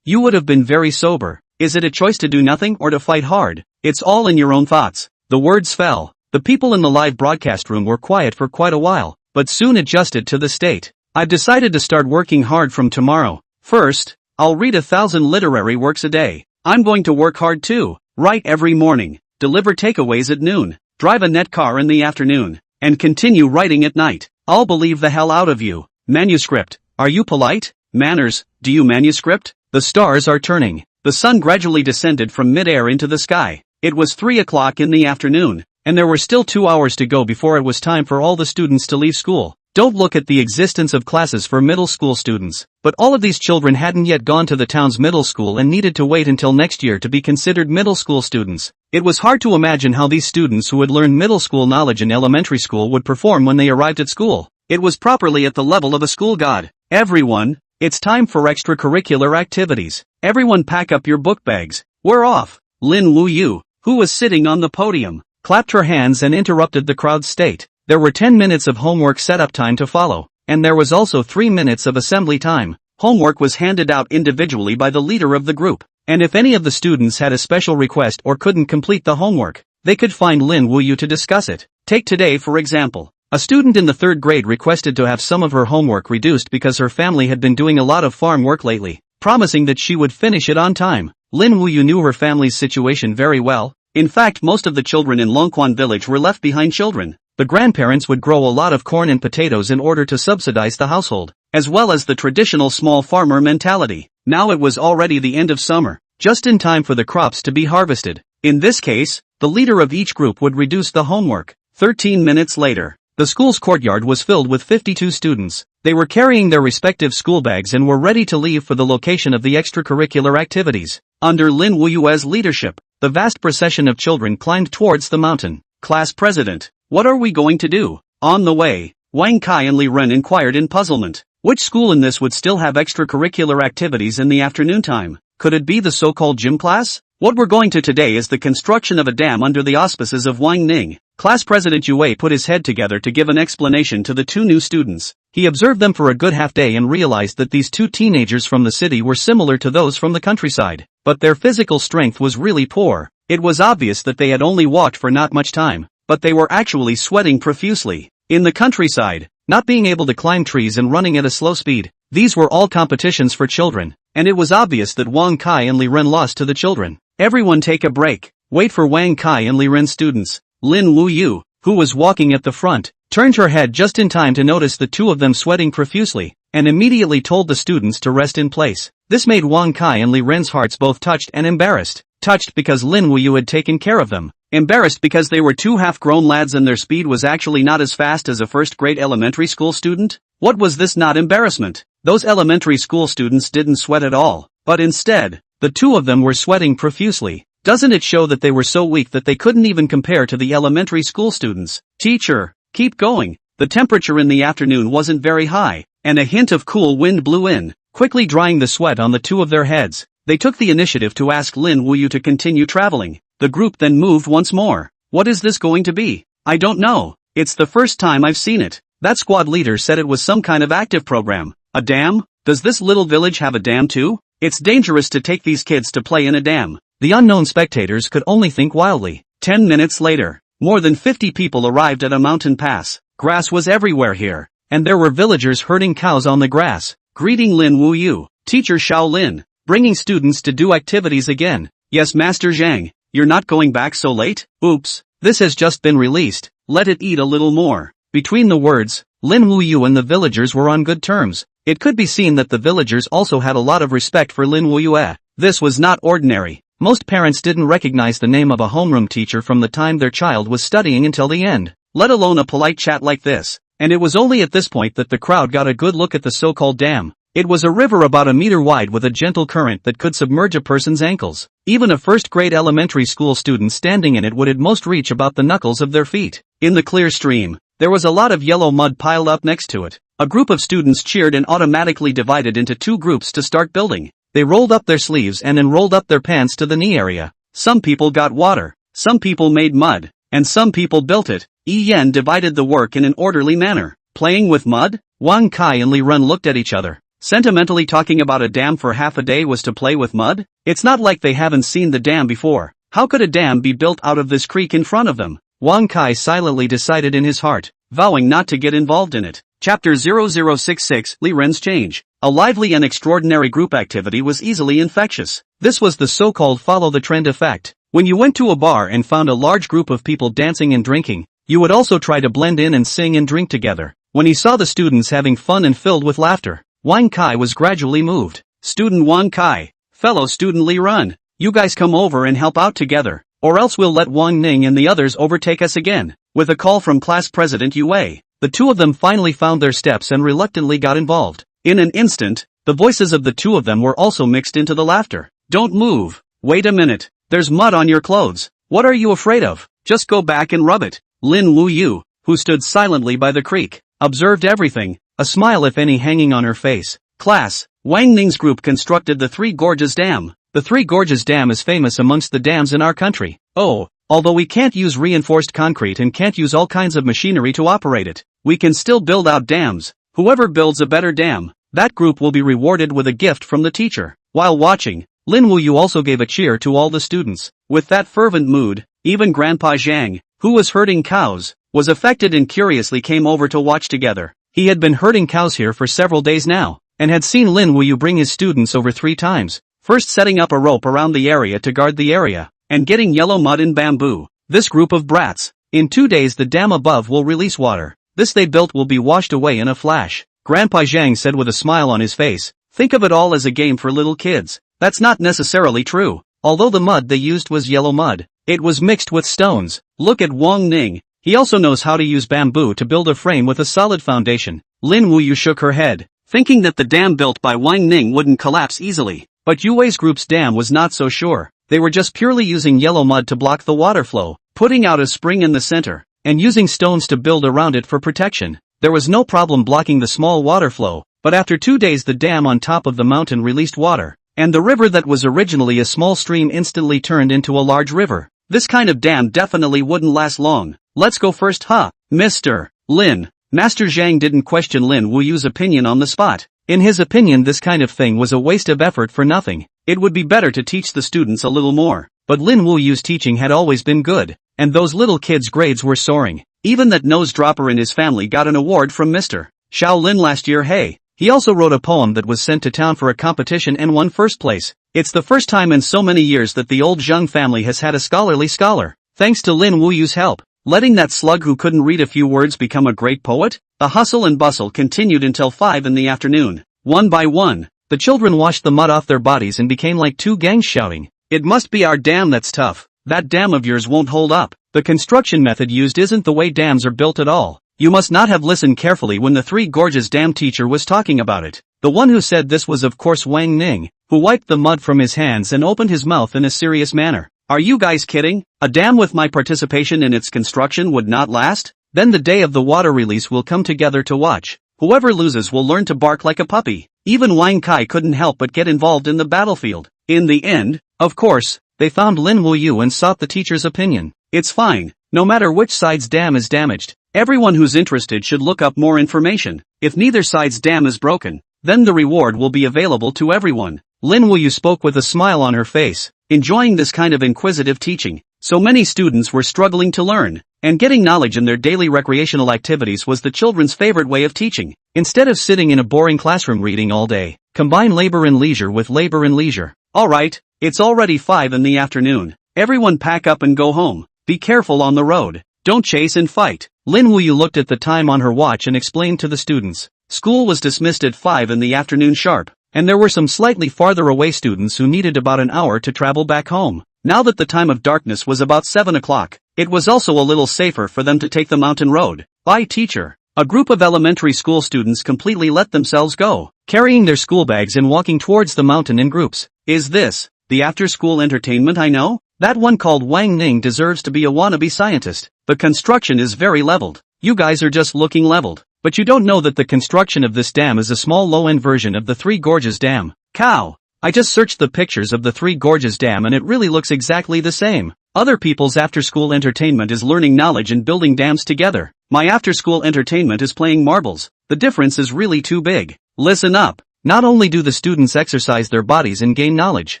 You would have been very sober. Is it a choice to do nothing or to fight hard? It's all in your own thoughts. The words fell. The people in the live broadcast room were quiet for quite a while, but soon adjusted to the state. I've decided to start working hard from tomorrow. First, I'll read 1,000 literary works a day. I'm going to work hard too. Write every morning, deliver takeaways at noon, drive a net car in the afternoon, and continue writing at night. I'll believe the hell out of you. Manuscript. Are you polite? Manners. Do you manuscript? The stars are turning. The sun gradually descended from mid-air into the sky. It was 3 o'clock in the afternoon, and there were still 2 hours to go before it was time for all the students to leave school. Don't look at the existence of classes for middle school students, but all of these children hadn't yet gone to the town's middle school and needed to wait until next year to be considered middle school students. It was hard to imagine how these students who had learned middle school knowledge in elementary school would perform when they arrived at school. It was properly at the level of a school god. Everyone, it's time for extracurricular activities. Everyone pack up your book bags. We're off. Lin Wuyue, who was sitting on the podium, clapped her hands and interrupted the crowd's state. There were 10 minutes of homework setup time to follow, and there was also 3 minutes of assembly time. Homework was handed out individually by the leader of the group, and if any of the students had a special request or couldn't complete the homework, they could find Lin Wuyue to discuss it. Take today for example. A student in the 3rd grade requested to have some of her homework reduced because her family had been doing a lot of farm work lately, promising that she would finish it on time. Lin Wuyue knew her family's situation very well. In fact, most of the children in Longquan village were left behind children. The grandparents would grow a lot of corn and potatoes in order to subsidize the household, as well as the traditional small farmer mentality. Now it was already the end of summer, just in time for the crops to be harvested. In this case, the leader of each group would reduce the homework. 13 minutes later, the school's courtyard was filled with 52 students. They were carrying their respective school bags and were ready to leave for the location of the extracurricular activities. Under Lin Wuyue's leadership, the vast procession of children climbed towards the mountain. Class president, what are we going to do? On the way, Wang Kai and Li Ren inquired in puzzlement. Which school in this would still have extracurricular activities in the afternoon time? Could it be the so-called gym class? What we're going to today is the construction of a dam under the auspices of Wang Ning. Class President Yue put his head together to give an explanation to the 2 new students. He observed them for a good half day and realized that these 2 teenagers from the city were similar to those from the countryside, but their physical strength was really poor. It was obvious that they had only walked for not much time, but they were actually sweating profusely. In the countryside, not being able to climb trees and running at a slow speed, these were all competitions for children, and it was obvious that Wang Kai and Li Ren lost to the children. Everyone take a break. Wait for Wang Kai and Li Ren students. Lin Wuyue, who was walking at the front, turned her head just in time to notice the 2 of them sweating profusely, and immediately told the students to rest in place. This made Wang Kai and Li Ren's hearts both touched and embarrassed. Touched because Lin Wuyue had taken care of them. Embarrassed because they were 2 half-grown lads and their speed was actually not as fast as a first-grade elementary school student. What was this not embarrassment? Those elementary school students didn't sweat at all, but instead, the 2 of them were sweating profusely. Doesn't it show that they were so weak that they couldn't even compare to the elementary school students? Teacher, keep going. The temperature in the afternoon wasn't very high, and a hint of cool wind blew in, quickly drying the sweat on the 2 of their heads. They took the initiative to ask Lin Wuyue to continue traveling. The group then moved once more. What is this going to be? I don't know. It's the first time I've seen it. That squad leader said it was some kind of active program. A dam? Does this little village have a dam too? It's dangerous to take these kids to play in a dam. The unknown spectators could only think wildly. 10 minutes later, more than 50 people arrived at a mountain pass. Grass was everywhere here, and there were villagers herding cows on the grass. Greeting Lin Wuyue, Teacher Shaolin, bringing students to do activities again. Yes, Master Zhang, you're not going back so late? Oops, this has just been released. Let it eat a little more. Between the words, Lin Wuyue and the villagers were on good terms. It could be seen that the villagers also had a lot of respect for Lin Wuyue. This was not ordinary. Most parents didn't recognize the name of a homeroom teacher from the time their child was studying until the end, let alone a polite chat like this. And it was only at this point that the crowd got a good look at the so-called dam. It was a river about a meter wide with a gentle current that could submerge a person's ankles. Even a first-grade elementary school student standing in it would at most reach about the knuckles of their feet. In the clear stream, there was a lot of yellow mud piled up next to it. A group of students cheered and automatically divided into 2 groups to start building. They rolled up their sleeves and then rolled up their pants to the knee area. Some people got water, some people made mud, and some people built it. Yi Yan divided the work in an orderly manner. Playing with mud? Wang Kai and Li Run looked at each other. Sentimentally talking about a dam for half a day was to play with mud? It's not like they haven't seen the dam before. How could a dam be built out of this creek in front of them? Wang Kai silently decided in his heart, vowing not to get involved in it. Chapter 0066 Li Ren's Change. A lively and extraordinary group activity was easily infectious. This was the so-called follow the trend effect. When you went to a bar and found a large group of people dancing and drinking, you would also try to blend in and sing and drink together. When he saw the students having fun and filled with laughter, Wang Kai was gradually moved. Student Wang Kai, fellow student Li Run, you guys come over and help out together, or else we'll let Wang Ning and the others overtake us again. With a call from class president Yue, the two of them finally found their steps and reluctantly got involved. In an instant, the voices of the two of them were also mixed into the laughter. Don't move. Wait a minute. There's mud on your clothes. What are you afraid of? Just go back and rub it. Lin Wuyue, who stood silently by the creek, observed everything, a smile if any hanging on her face. Class, Wang Ning's group constructed the Three Gorges Dam. The Three Gorges Dam is famous amongst the dams in our country. Oh, although we can't use reinforced concrete and can't use all kinds of machinery to operate it, we can still build out dams. Whoever builds a better dam, that group will be rewarded with a gift from the teacher. While watching, Lin Wuyue also gave a cheer to all the students. With that fervent mood, even Grandpa Zhang, who was herding cows, was affected and curiously came over to watch together. He had been herding cows here for several days now, and had seen Lin Wuyue bring his students over 3 times, first setting up a rope around the area to guard the area, and getting yellow mud and bamboo. This group of brats, in 2 days the dam above will release water. This they built will be washed away in a flash. Grandpa Zhang said with a smile on his face, think of it all as a game for little kids. That's not necessarily true. Although the mud they used was yellow mud, it was mixed with stones. Look at Wang Ning. He also knows how to use bamboo to build a frame with a solid foundation. Lin Wuyue shook her head, thinking that the dam built by Wang Ning wouldn't collapse easily. But Yue's group's dam was not so sure. They were just purely using yellow mud to block the water flow, putting out a spring in the center, and using stones to build around it for protection. There was no problem blocking the small water flow, but after 2 days the dam on top of the mountain released water, and the river that was originally a small stream instantly turned into a large river. This kind of dam definitely wouldn't last long. Let's go first, huh? Mr. Lin. Master Zhang didn't question Lin Wuyue's opinion on the spot. In his opinion this kind of thing was a waste of effort for nothing. It would be better to teach the students a little more. But Lin Wuyue's teaching had always been good, and those little kids' grades were soaring. Even that nose-dropper in his family got an award from Mr. Xiao Lin last year. Hey, he also wrote a poem that was sent to town for a competition and won first place. It's the first time in so many years that the old Zheng family has had a scholarly scholar. Thanks to Lin Wuyue's help, letting that slug who couldn't read a few words become a great poet. The hustle and bustle continued until 5 in the afternoon. One by one, the children washed the mud off their bodies and became like 2 gangs shouting, "It must be our dam that's tough. That dam of yours won't hold up." The construction method used isn't the way dams are built at all. You must not have listened carefully when the Three Gorges Dam teacher was talking about it. The one who said this was of course Wang Ning, who wiped the mud from his hands and opened his mouth in a serious manner. Are you guys kidding? A dam with my participation in its construction would not last? Then the day of the water release will come together to watch. Whoever loses will learn to bark like a puppy. Even Wang Kai couldn't help but get involved in the battlefield. In the end, of course, they found Lin Wuyue and sought the teacher's opinion. It's fine, no matter which side's dam is damaged. Everyone who's interested should look up more information. If neither side's dam is broken, then the reward will be available to everyone. Lin Wuyue spoke with a smile on her face, enjoying this kind of inquisitive teaching. So many students were struggling to learn, and getting knowledge in their daily recreational activities was the children's favorite way of teaching. Instead of sitting in a boring classroom reading all day, combine labor and leisure with labor and leisure. Alright, it's already 5 in the afternoon. Everyone pack up and go home. Be careful on the road. Don't chase and fight. Lin Wuyue looked at the time on her watch and explained to the students. School was dismissed at 5 in the afternoon sharp, and there were some slightly farther away students who needed about an hour to travel back home. Now that the time of darkness was about 7 o'clock, it was also a little safer for them to take the mountain road. Bye, teacher. A group of elementary school students completely let themselves go, carrying their school bags and walking towards the mountain in groups. Is this the after-school entertainment I know? That one called Wang Ning deserves to be a wannabe scientist. The construction is very leveled. You guys are just looking leveled. But you don't know that the construction of this dam is a small low-end version of the Three Gorges Dam. Cow! I just searched the pictures of the Three Gorges Dam and it really looks exactly the same. Other people's after-school entertainment is learning knowledge and building dams together. My after-school entertainment is playing marbles. The difference is really too big. Listen up. Not only do the students exercise their bodies and gain knowledge,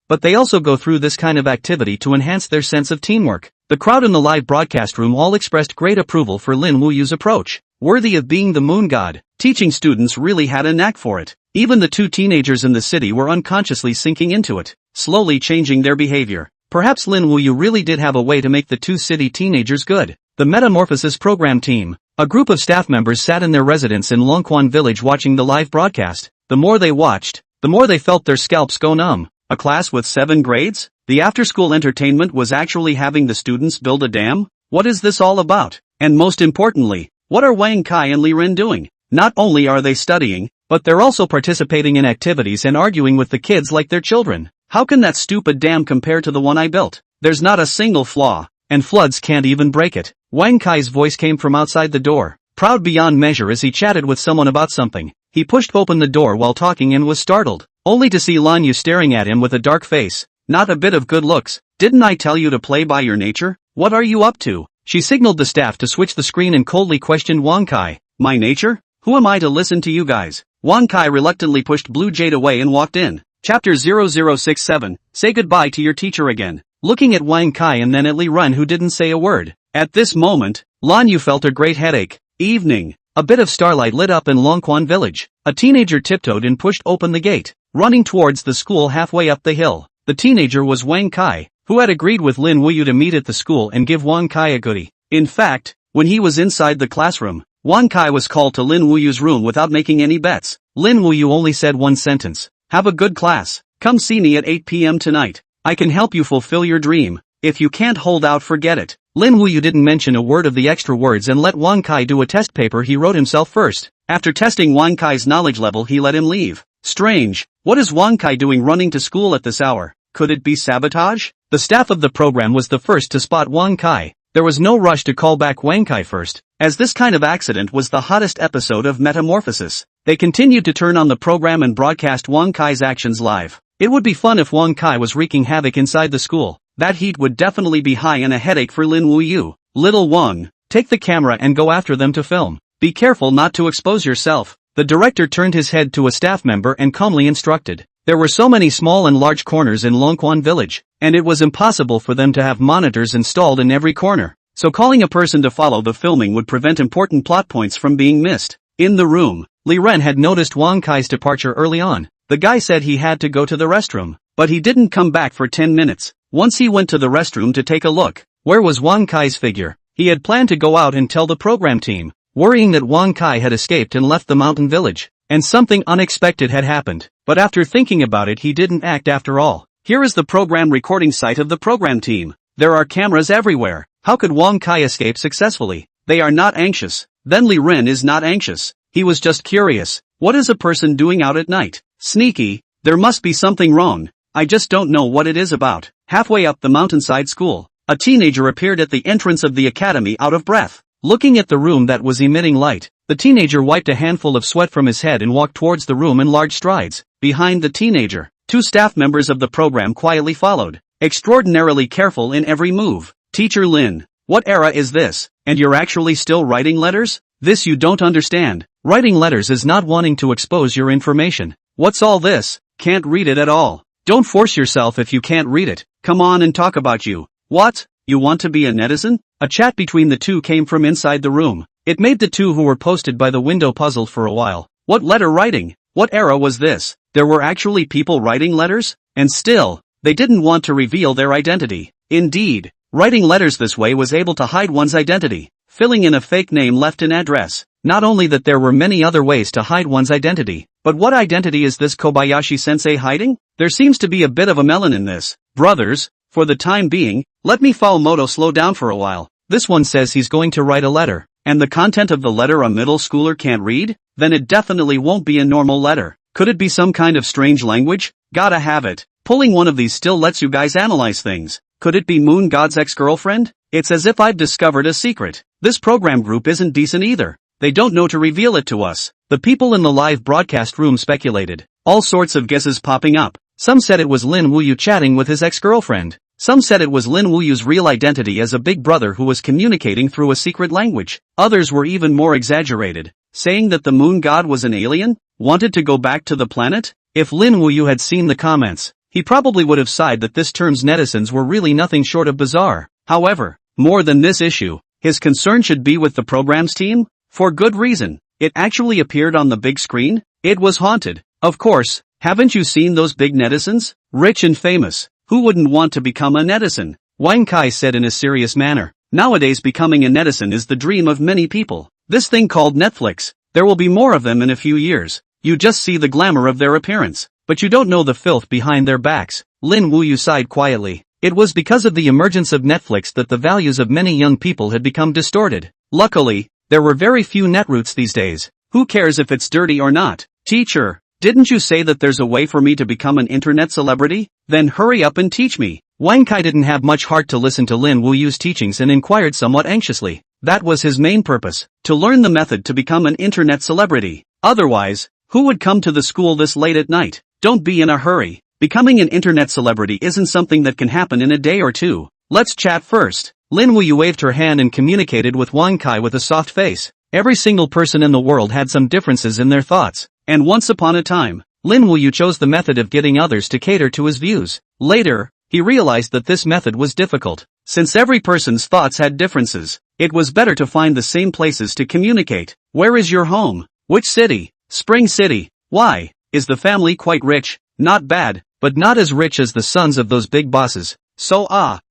but they also go through this kind of activity to enhance their sense of teamwork. The crowd in the live broadcast room all expressed great approval for Lin Wuyue's approach. Worthy of being the moon god, teaching students really had a knack for it. Even the two teenagers in the city were unconsciously sinking into it, slowly changing their behavior. Perhaps Lin Wuyue really did have a way to make the two city teenagers good. The Metamorphosis program team. A group of staff members sat in their residence in Longquan village watching the live broadcast. The more they watched, the more they felt their scalps go numb. A class with 7 grades? The after-school entertainment was actually having the students build a dam? What is this all about? And most importantly, what are Wang Kai and Li Ren doing? Not only are they studying, but they're also participating in activities and arguing with the kids like they're children. How can that stupid dam compare to the one I built? There's not a single flaw, and floods can't even break it. Wang Kai's voice came from outside the door, proud beyond measure as he chatted with someone about something. He pushed open the door while talking and was startled, only to see Lan Yu staring at him with a dark face. Not a bit of good looks. Didn't I tell you to play by your nature? What are you up to? She signaled the staff to switch the screen and coldly questioned Wang Kai. My nature? Who am I to listen to you guys? Wang Kai reluctantly pushed Blue Jade away and walked in. Chapter 0067, Say goodbye to your teacher again. Looking at Wang Kai and then at Li Ren who didn't say a word. At this moment, Lan Yu felt a great headache. Evening. A bit of starlight lit up in Longquan village. A teenager tiptoed and pushed open the gate, running towards the school halfway up the hill. The teenager was Wang Kai, who had agreed with Lin Wuyue to meet at the school and give Wang Kai a goodie. In fact, when he was inside the classroom, Wang Kai was called to Lin Wuyue's room without making any bets. Lin Wuyue only said one sentence. Have a good class. Come see me at 8 p.m. tonight. I can help you fulfill your dream. If you can't hold out, forget it. Lin Wuyue didn't mention a word of the extra words and let Wang Kai do a test paper he wrote himself first. After testing Wang Kai's knowledge level, he let him leave. Strange. What is Wang Kai doing running to school at this hour? Could it be sabotage? The staff of the program was the first to spot Wang Kai. There was no rush to call back Wang Kai first, as this kind of accident was the hottest episode of Metamorphosis. They continued to turn on the program and broadcast Wang Kai's actions live. It would be fun if Wang Kai was wreaking havoc inside the school. That heat would definitely be high and a headache for Lin Wuyue. Little Wang, take the camera and go after them to film. Be careful not to expose yourself. The director turned his head to a staff member and calmly instructed. There were so many small and large corners in Longquan village, and it was impossible for them to have monitors installed in every corner. So calling a person to follow the filming would prevent important plot points from being missed. In the room, Li Ren had noticed Wang Kai's departure early on. The guy said he had to go to the restroom, but he didn't come back for 10 minutes. Once he went to the restroom to take a look, where was Wang Kai's figure? He had planned to go out and tell the program team, worrying that Wang Kai had escaped and left the mountain village, and something unexpected had happened. But after thinking about it, he didn't act after all. Here is the program recording site of the program team. There are cameras everywhere. How could Wang Kai escape successfully? They are not anxious. Then Li Ren is not anxious. He was just curious. What is a person doing out at night? Sneaky. There must be something wrong. I just don't know what it is about. Halfway up the mountainside school, a teenager appeared at the entrance of the academy out of breath. Looking at the room that was emitting light, the teenager wiped a handful of sweat from his head and walked towards the room in large strides. Behind the teenager, 2 staff members of the program quietly followed, extraordinarily careful in every move. Teacher Lin, what era is this? And you're actually still writing letters? This you don't understand. Writing letters is not wanting to expose your information. What's all this? Can't read it at all. Don't force yourself if you can't read it. Come on and talk about you. What? You want to be a netizen? A chat between the two came from inside the room. It made the two who were posted by the window puzzled for a while. What letter writing? What era was this? There were actually people writing letters? And still, they didn't want to reveal their identity. Indeed, writing letters this way was able to hide one's identity, filling in a fake name left an address. Not only that, there were many other ways to hide one's identity. But what identity is this Kobayashi-sensei hiding? There seems to be a bit of a melon in this. Brothers, for the time being, let me Moto slow down for a while. This one says he's going to write a letter, and the content of the letter a middle schooler can't read? Then it definitely won't be a normal letter. Could it be some kind of strange language? Gotta have it. Pulling one of these still lets you guys analyze things. Could it be Moon God's ex-girlfriend? It's as if I've discovered a secret. This program group isn't decent either. They don't know to reveal it to us. The people in the live broadcast room speculated. All sorts of guesses popping up. Some said it was Lin Wuyue chatting with his ex-girlfriend. Some said it was Lin Wuyue's real identity as a big brother who was communicating through a secret language. Others were even more exaggerated, saying that the moon god was an alien, wanted to go back to the planet. If Lin Wuyue had seen the comments, he probably would have sighed that this term's netizens were really nothing short of bizarre. However, more than this issue, his concern should be with the program's team, for good reason. It actually appeared on the big screen. It was haunted. Of course, haven't you seen those big netizens? Rich and famous. Who wouldn't want to become a netizen? Wang Kai said in a serious manner. Nowadays becoming a netizen is the dream of many people. This thing called Netflix, there will be more of them in a few years. You just see the glamour of their appearance, but you don't know the filth behind their backs. Lin Wuyue sighed quietly. It was because of the emergence of Netflix that the values of many young people had become distorted. Luckily, there were very few netroots these days. Who cares if it's dirty or not? Teacher, didn't you say that there's a way for me to become an internet celebrity? Then hurry up and teach me. Wang Kai didn't have much heart to listen to Lin Wuyue's teachings and inquired somewhat anxiously. That was his main purpose, to learn the method to become an internet celebrity. Otherwise, who would come to the school this late at night? Don't be in a hurry. Becoming an internet celebrity isn't something that can happen in a day or two. Let's chat first. Lin Wuyue waved her hand and communicated with Wang Kai with a soft face. Every single person in the world had some differences in their thoughts, and once upon a time, Lin Wuyue chose the method of getting others to cater to his views. Later, he realized that this method was difficult. Since every person's thoughts had differences, it was better to find the same places to communicate. Where is your home? Which city? Spring City. Why? Is the family quite rich? Not bad, but not as rich as the sons of those big bosses. So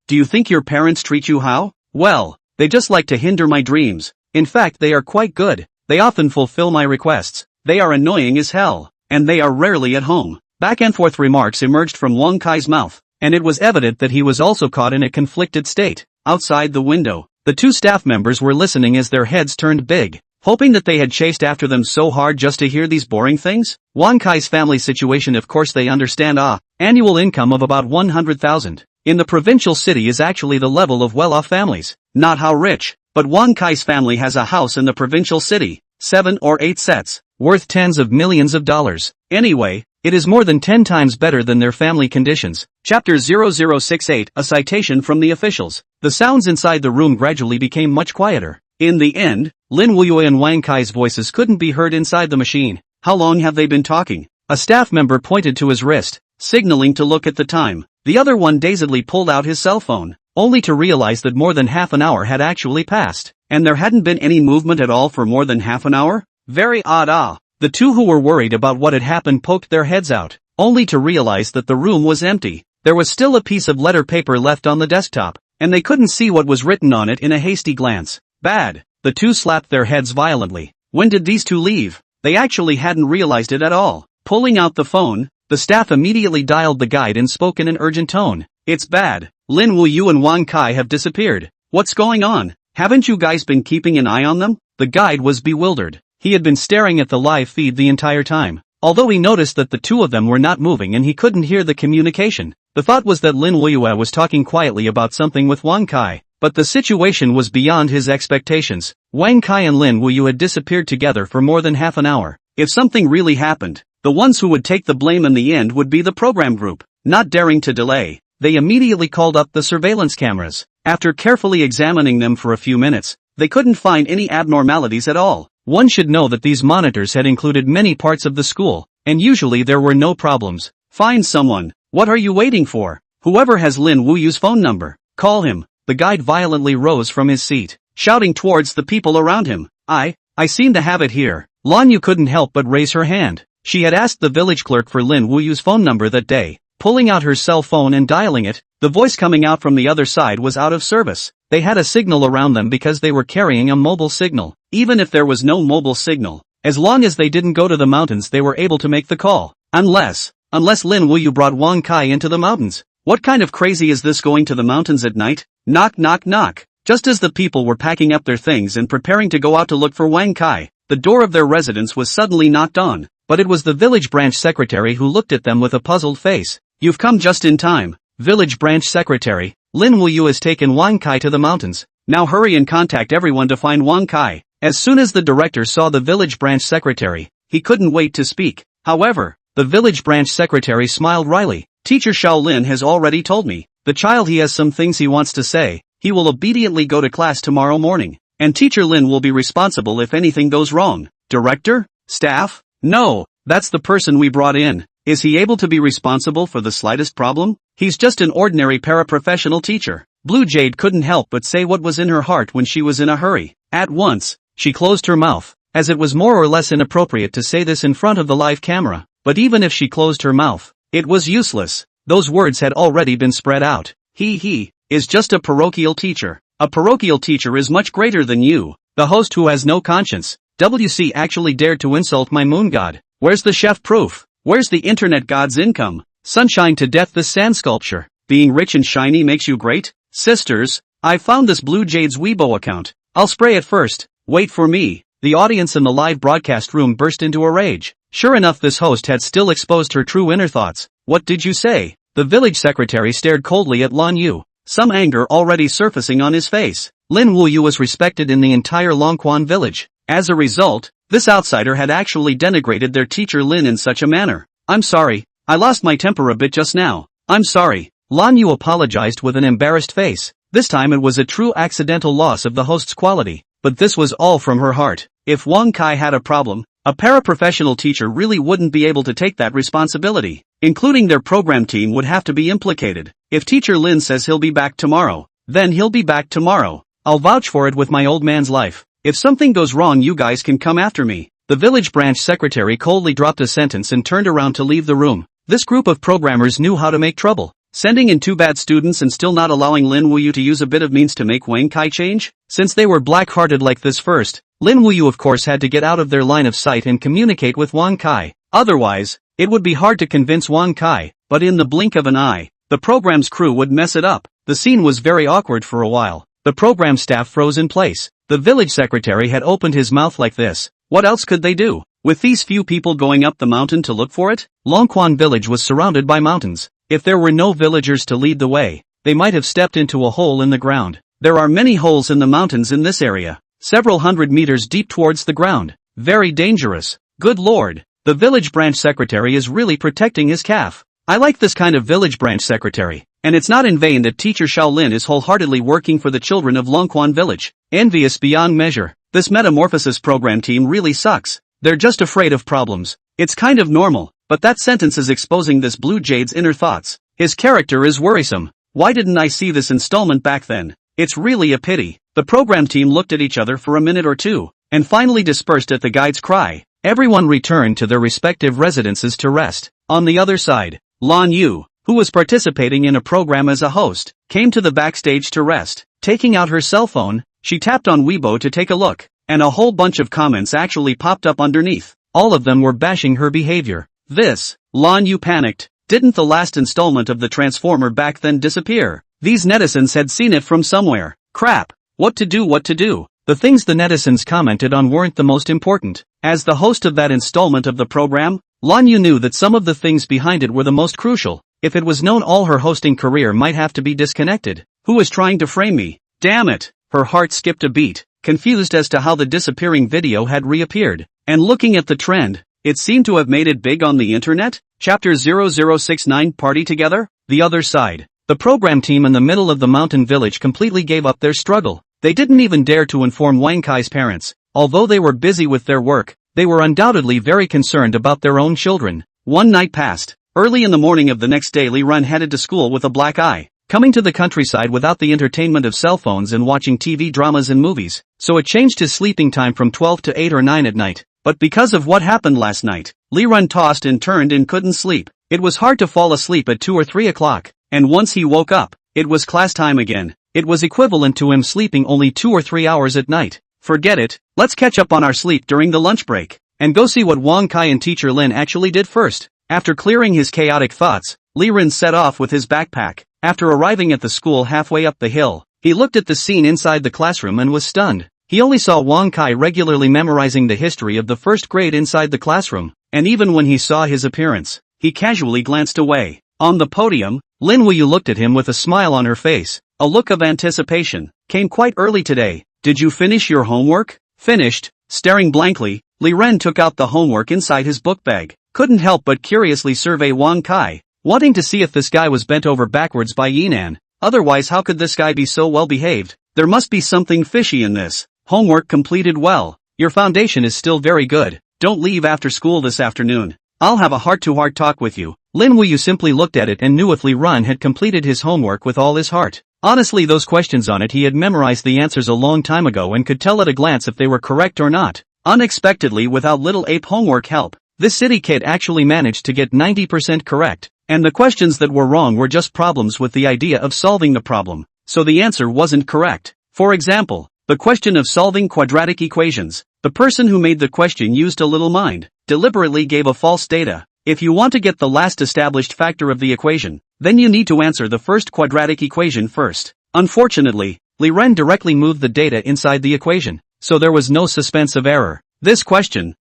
do you think your parents treat you how? Well, they just like to hinder my dreams. In fact, they are quite good. They often fulfill my requests. They are annoying as hell, and they are rarely at home. Back and forth remarks emerged from Wang Kai's mouth, and it was evident that he was also caught in a conflicted state. Outside the window, the two staff members were listening as their heads turned big, hoping that they had chased after them so hard just to hear these boring things. Wang Kai's family situation, of course they understand. Annual income of about 100,000. In the provincial city is actually the level of well-off families. Not how rich, but Wang Kai's family has a house in the provincial city, 7 or 8 sets, worth tens of millions of dollars. Anyway, it is more than 10 times better than their family conditions. Chapter 0068, a citation from the officials. The sounds inside the room gradually became much quieter. In the end, Lin Wuyue and Wang Kai's voices couldn't be heard inside the machine. How long have they been talking? A staff member pointed to his wrist, signaling to look at the time. The other one dazedly pulled out his cell phone, only to realize that more than half an hour had actually passed, and there hadn't been any movement at all for more than half an hour? Very odd. The two who were worried about what had happened poked their heads out, only to realize that the room was empty. There was still a piece of letter paper left on the desktop, and they couldn't see what was written on it in a hasty glance. Bad. The two slapped their heads violently. When did these two leave? They actually hadn't realized it at all. Pulling out the phone, the staff immediately dialed the guide and spoke in an urgent tone. It's bad. Lin Wuyue and Wang Kai have disappeared. What's going on? Haven't you guys been keeping an eye on them? The guide was bewildered. He had been staring at the live feed the entire time, although he noticed that the two of them were not moving and he couldn't hear the communication. The thought was that Lin Wuyue was talking quietly about something with Wang Kai, but the situation was beyond his expectations. Wang Kai and Lin Wuyue had disappeared together for more than half an hour. If something really happened, the ones who would take the blame in the end would be the program group. Not daring to delay, they immediately called up the surveillance cameras. After carefully examining them for a few minutes, they couldn't find any abnormalities at all. One should know that these monitors had included many parts of the school, and usually there were no problems. Find someone. What are you waiting for? Whoever has Lin Wuyue's phone number, call him. The guide violently rose from his seat, shouting towards the people around him. I seem to have it here. Lan Yu couldn't help but raise her hand. She had asked the village clerk for Lin Wuyue's phone number that day. Pulling out her cell phone and dialing it, the voice coming out from the other side was out of service. They had a signal around them because they were carrying a mobile signal. Even if there was no mobile signal, as long as they didn't go to the mountains they were able to make the call. Unless Lin Wuyue brought Wang Kai into the mountains. What kind of crazy is this going to the mountains at night? Knock knock knock. Just as the people were packing up their things and preparing to go out to look for Wang Kai, the door of their residence was suddenly knocked on. But it was the village branch secretary who looked at them with a puzzled face. You've come just in time. Village branch secretary, Lin Wuyue has taken Wang Kai to the mountains. Now hurry and contact everyone to find Wang Kai. As soon as the director saw the village branch secretary, he couldn't wait to speak. However, the village branch secretary smiled wryly. Teacher Shaolin has already told me. The child he has some things he wants to say. He will obediently go to class tomorrow morning. And Teacher Lin will be responsible if anything goes wrong. Director? Staff? No, that's the person we brought in. Is he able to be responsible for the slightest problem? He's just an ordinary paraprofessional teacher. Blue Jade couldn't help but say what was in her heart when she was in a hurry. At once, she closed her mouth, as it was more or less inappropriate to say this in front of the live camera. But even if she closed her mouth, it was useless. Those words had already been spread out. He is just a parochial teacher. A parochial teacher is much greater than you, the host who has no conscience. WC actually dared to insult my moon god. Where's the chef proof? Where's the internet god's income? Sunshine to death this sand sculpture. Being rich and shiny makes you great? Sisters, I found this Blue Jade's Weibo account. I'll spray it first. Wait for me. The audience in the live broadcast room burst into a rage. Sure enough, this host had still exposed her true inner thoughts. What did you say? The village secretary stared coldly at Lin Wuyue, some anger already surfacing on his face. Lin Wuyue was respected in the entire Longquan village. As a result, this outsider had actually denigrated their teacher Lin in such a manner. I'm sorry, I lost my temper a bit just now. I'm sorry. Lin Wuyue apologized with an embarrassed face. This time it was a true accidental loss of the host's quality, but this was all from her heart. If Wang Kai had a problem, a paraprofessional teacher really wouldn't be able to take that responsibility. Including their program team would have to be implicated. If Teacher Lin says he'll be back tomorrow, then he'll be back tomorrow. I'll vouch for it with my old man's life. If something goes wrong, you guys can come after me. The village branch secretary coldly dropped a sentence and turned around to leave the room. This group of programmers knew how to make trouble. Sending in 2 bad students and still not allowing Lin Wuyue to use a bit of means to make Wang Kai change? Since they were black-hearted like this first, Lin Wuyue of course had to get out of their line of sight and communicate with Wang Kai. Otherwise, it would be hard to convince Wang Kai, but in the blink of an eye, the program's crew would mess it up. The scene was very awkward for a while. The program staff froze in place. The village secretary had opened his mouth like this. What else could they do? With these few people going up the mountain to look for it? Longquan village was surrounded by mountains. If there were no villagers to lead the way, they might have stepped into a hole in the ground. There are many holes in the mountains in this area, several hundred meters deep towards the ground. Very dangerous. Good lord. The village branch secretary is really protecting his calf. I like this kind of village branch secretary. And it's not in vain that teacher Shaolin is wholeheartedly working for the children of Longquan village. Envious beyond measure. This metamorphosis program team really sucks. They're just afraid of problems. It's kind of normal, but that sentence is exposing this Blue Jade's inner thoughts. His character is worrisome. Why didn't I see this installment back then? It's really a pity. The program team looked at each other for a minute or two, and finally dispersed at the guide's cry. Everyone returned to their respective residences to rest. On the other side, Lin Wuyue, who was participating in a program as a host, came to the backstage to rest. Taking out her cell phone, she tapped on Weibo to take a look, and a whole bunch of comments actually popped up underneath. All of them were bashing her behavior. Lin Wuyue panicked. Didn't the last installment of the Transformer back then disappear? These netizens had seen it from somewhere. Crap. What to do? The things the netizens commented on weren't the most important. As the host of that installment of the program, Lin Wuyue knew that some of the things behind it were the most crucial. If it was known, all her hosting career might have to be disconnected. Who is trying to frame me? Damn it! Her heart skipped a beat, confused as to how the disappearing video had reappeared. And looking at the trend, it seemed to have made it big on the internet. Chapter 0069 Party Together? The other side. The program team in the middle of the mountain village completely gave up their struggle. They didn't even dare to inform Wang Kai's parents. Although they were busy with their work, they were undoubtedly very concerned about their own children. One night passed. Early in the morning of the next day, Li Run headed to school with a black eye. Coming to the countryside without the entertainment of cell phones and watching TV dramas and movies, so it changed his sleeping time from 12 to 8 or 9 at night. But because of what happened last night, Li Run tossed and turned and couldn't sleep. It was hard to fall asleep at 2 or 3 o'clock, and once he woke up, it was class time again. It was equivalent to him sleeping only 2 or 3 hours at night. Forget it, let's catch up on our sleep during the lunch break, and go see what Wang Kai and teacher Lin actually did first. After clearing his chaotic thoughts, Li Run set off with his backpack. After arriving at the school halfway up the hill, he looked at the scene inside the classroom and was stunned. He only saw Wang Kai regularly memorizing the history of the first grade inside the classroom, and even when he saw his appearance, he casually glanced away. On the podium, Lin Wuyue looked at him with a smile on her face. A look of anticipation. Came quite early today. Did you finish your homework? Finished. Staring blankly, Li Ren took out the homework inside his book bag. Couldn't help but curiously survey Wang Kai. wanting to see if this guy was bent over backwards by Yinan. Otherwise, how could this guy be so well behaved? There must be something fishy in this. Homework completed well. Your foundation is still very good. Don't leave after school this afternoon. I'll have a heart-to-heart talk with you. Lin Wuyue simply looked at it and knew if Li Run had completed his homework with all his heart. Honestly, those questions on it, he had memorized the answers a long time ago and could tell at a glance if they were correct or not. Unexpectedly, without little ape homework help, this city kid actually managed to get 90% correct. And the questions that were wrong were just problems with the idea of solving the problem. So the answer wasn't correct. For example, the question of solving quadratic equations. The person who made the question used a little mind, deliberately gave a false data. If you want to get the last established factor of the equation, then you need to answer the first quadratic equation first. Unfortunately, Li Ren directly moved the data inside the equation, so there was no suspense of error. This question,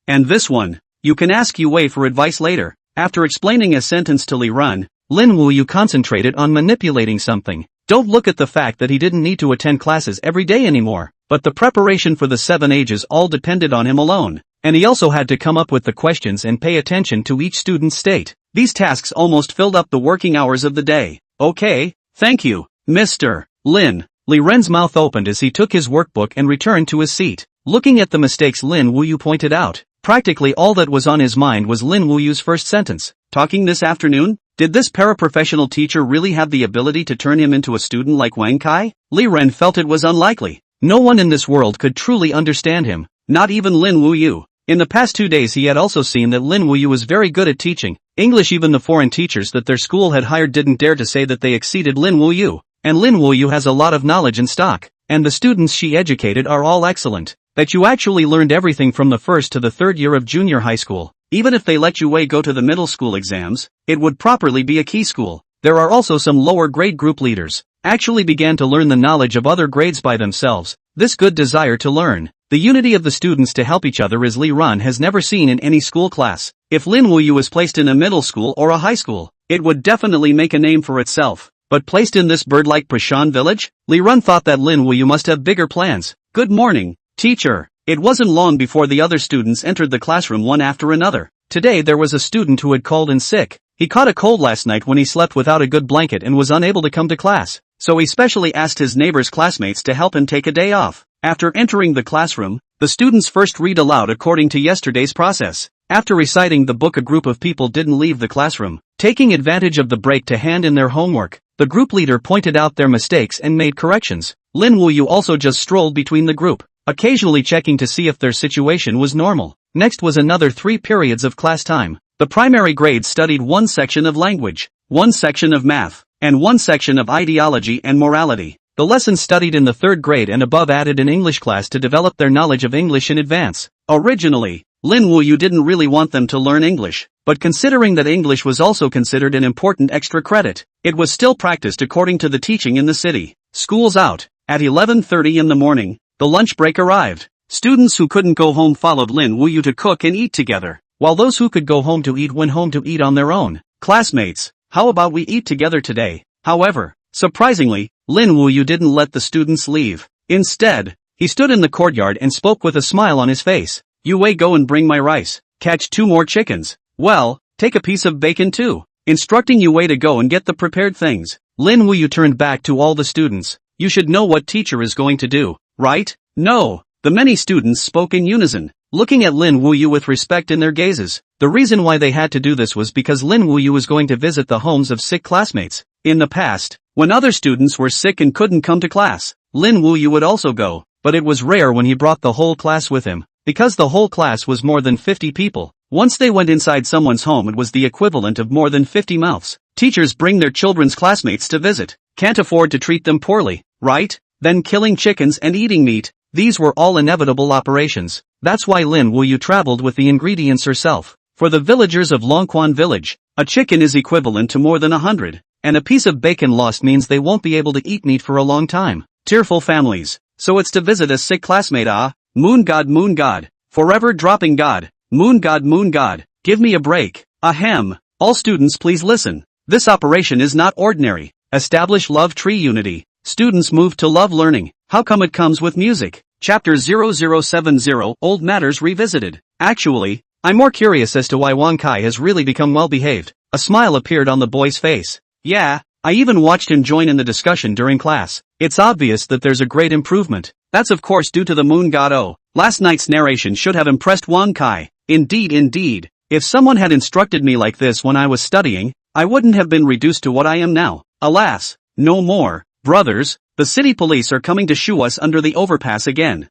and this one. You can ask Yue for advice later. After explaining a sentence to Li Ren, Lin Wuyue concentrated on manipulating something. Don't look at the fact that he didn't need to attend classes every day anymore, but the preparation for the 7 ages all depended on him alone. And he also had to come up with the questions and pay attention to each student's state. These tasks almost filled up the working hours of the day. Okay, thank you, Mr. Lin. Li Ren's mouth opened as he took his workbook and returned to his seat. Looking at the mistakes Lin Wuyue pointed out, practically all that was on his mind was Lin Wuyue's first sentence. Talking this afternoon? Did this paraprofessional teacher really have the ability to turn him into a student like Wang Kai? Li Ren felt it was unlikely. No one in this world could truly understand him, not even Lin Wuyue. In the past 2 days he had also seen that Lin Wuyue was very good at teaching English. Even the foreign teachers that their school had hired didn't dare to say that they exceeded Lin Wuyue. And Lin Wuyue has a lot of knowledge in stock, and the students she educated are all excellent. That you actually learned everything from the first to the 3rd year of junior high school. Even if they let Yue go to the middle school exams, it would properly be a key school. There are also some lower grade group leaders, actually began to learn the knowledge of other grades by themselves. This good desire to learn, the unity of the students to help each other is Li Ren has never seen in any school class. If Lin Wuyue was placed in a middle school or a high school, it would definitely make a name for itself. But placed in this bird-like Prashan village? Li Ren thought that Lin Wuyue must have bigger plans. Good morning, teacher. It wasn't long before the other students entered the classroom one after another. Today there was a student who had called in sick. He caught a cold last night when he slept without a good blanket and was unable to come to class. So he specially asked his neighbor's classmates to help him take a day off. After entering the classroom, the students first read aloud according to yesterday's process. After reciting the book, a group of people didn't leave the classroom, taking advantage of the break to hand in their homework. The group leader pointed out their mistakes and made corrections. Lin Wuyue also just strolled between the group, occasionally checking to see if their situation was normal. Next was another 3 periods of class time. The primary grades studied 1 section of language, 1 section of math, and 1 section of ideology and morality. The lessons studied in the 3rd grade and above added an English class to develop their knowledge of English in advance. Originally, Lin Wuyue didn't really want them to learn English, but considering that English was also considered an important extra credit, it was still practiced according to the teaching in the city. School's out. At 11:30 in the morning, the lunch break arrived. Students who couldn't go home followed Lin Wuyue to cook and eat together, while those who could go home to eat went home to eat on their own. Classmates, how about we eat together today? However, surprisingly, Lin Wuyue didn't let the students leave. Instead, he stood in the courtyard and spoke with a smile on his face. Yue, go and bring my rice. Catch 2 more chickens. Well, take a piece of bacon too. Instructing Yue to go and get the prepared things, Lin Wuyue turned back to all the students. You should know what teacher is going to do, right? No. The many students spoke in unison, looking at Lin Wuyue with respect in their gazes. The reason why they had to do this was because Lin Wuyue was going to visit the homes of sick classmates. In the past, when other students were sick and couldn't come to class, Lin Wuyue would also go, but it was rare when he brought the whole class with him. Because the whole class was more than 50 people, once they went inside someone's home it was the equivalent of more than 50 mouths. Teachers bring their children's classmates to visit, can't afford to treat them poorly, right? Then killing chickens and eating meat, these were all inevitable operations. That's why Lin Wuyue traveled with the ingredients herself. For the villagers of Longquan village, a chicken is equivalent to more than 100, and a piece of bacon lost means they won't be able to eat meat for a long time. Tearful families. So it's to visit a sick classmate. Moon God, forever dropping God, moon God, give me a break. Ahem. All students please listen. This operation is not ordinary. Establish love tree unity. Students move to love learning. How come it comes with music? Chapter 0070 Old Matters Revisited. Actually, I'm more curious as to why Wang Kai has really become well-behaved. A smile appeared on the boy's face. Yeah, I even watched him join in the discussion during class. It's obvious that there's a great improvement. That's of course due to the moon god O. Last night's narration should have impressed Wang Kai. Indeed. If someone had instructed me like this when I was studying, I wouldn't have been reduced to what I am now. Alas, no more. Brothers, the city police are coming to shoo us under the overpass again.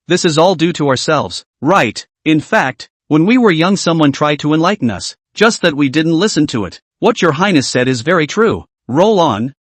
This is all due to ourselves. Right. In fact, when we were young someone tried to enlighten us, just that we didn't listen to it. What your highness said is very true. Roll on.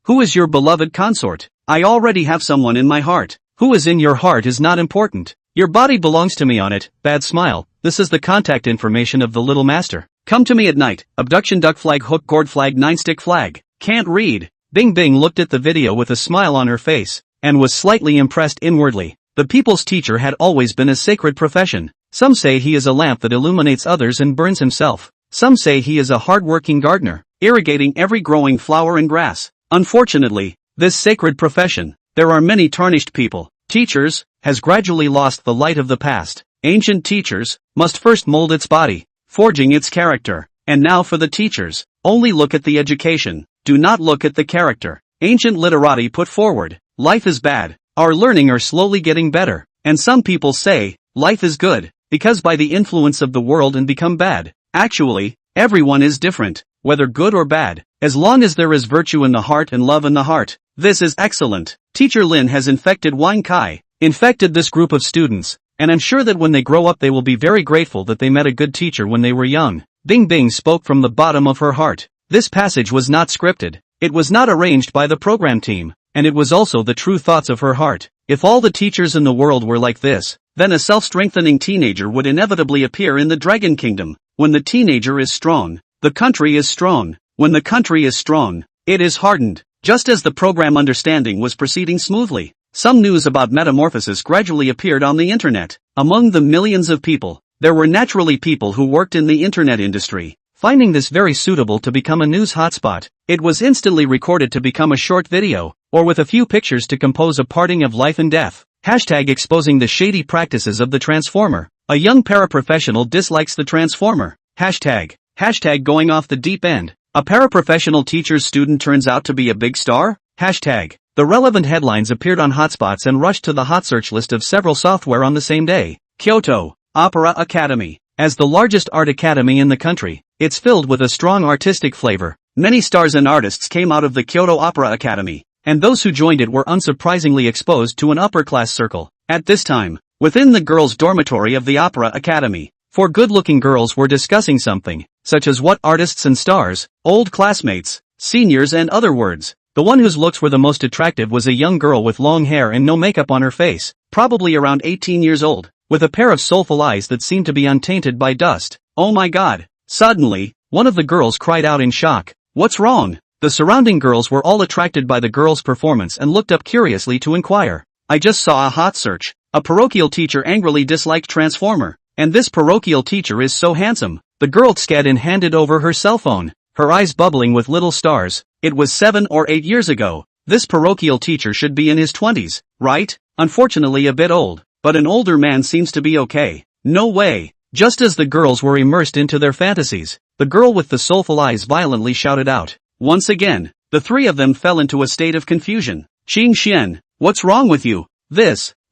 Who is your beloved consort? I already have someone in my heart. Who is in your heart is not important. Your body belongs to me on it. Bad smile. This is the contact information of the little master. Come to me at night. Abduction duck flag hook gourd flag 9-stick flag. Can't read. Bing Bing looked at the video with a smile on her face, and was slightly impressed inwardly. The people's teacher had always been a sacred profession. Some say he is a lamp that illuminates others and burns himself. Some say he is a hard-working gardener, irrigating every growing flower and grass. Unfortunately, this sacred profession, there are many tarnished people. Teachers, has gradually lost the light of the past. Ancient teachers, must first mold its body, forging its character. And now for the teachers, only look at the education, do not look at the character. Ancient literati put forward, life is bad, our learning are slowly getting better. And some people say, life is good, because by the influence of the world and become bad. Actually, everyone is different, whether good or bad, as long as there is virtue in the heart and love in the heart. This is excellent. Teacher Lin has infected Wang Kai, infected this group of students, and I'm sure that when they grow up they will be very grateful that they met a good teacher when they were young. Bing Bing spoke from the bottom of her heart. This passage was not scripted, it was not arranged by the program team, and it was also the true thoughts of her heart. If all the teachers in the world were like this, then a self-strengthening teenager would inevitably appear in the Dragon Kingdom. When the teenager is strong, the country is strong. When the country is strong, it is hardened. Just as the program understanding was proceeding smoothly, some news about metamorphosis gradually appeared on the internet. Among the millions of people, there were naturally people who worked in the internet industry. Finding this very suitable to become a news hotspot, it was instantly recorded to become a short video, or with a few pictures to compose a parting of life and death. Hashtag exposing the shady practices of the transformer. A young paraprofessional dislikes the transformer. Hashtag going off the deep end. A paraprofessional teacher's student turns out to be a big star? Hashtag. The relevant headlines appeared on hotspots and rushed to the hot search list of several software on the same day. Kyoto Opera Academy. As the largest art academy in the country, it's filled with a strong artistic flavor. Many stars and artists came out of the Kyoto Opera Academy, and those who joined it were unsurprisingly exposed to an upper-class circle. At this time, within the girls' dormitory of the Opera Academy, four good-looking girls were discussing something, such as what artists and stars, old classmates, seniors and other words. The one whose looks were the most attractive was a young girl with long hair and no makeup on her face, probably around 18 years old, with a pair of soulful eyes that seemed to be untainted by dust. Oh my god! Suddenly, one of the girls cried out in shock. What's wrong? The surrounding girls were all attracted by the girl's performance and looked up curiously to inquire. I just saw a hot search. A parochial teacher angrily disliked Transformer. And this parochial teacher is so handsome. The girl sked and handed over her cell phone, her eyes bubbling with little stars. It was 7 or 8 years ago. This parochial teacher should be in his 20s, right? Unfortunately a bit old, but an older man seems to be okay. No way. Just as the girls were immersed into their fantasies, the girl with the soulful eyes violently shouted out. Once again, the three of them fell into a state of confusion. Qing Xian, what's wrong with you?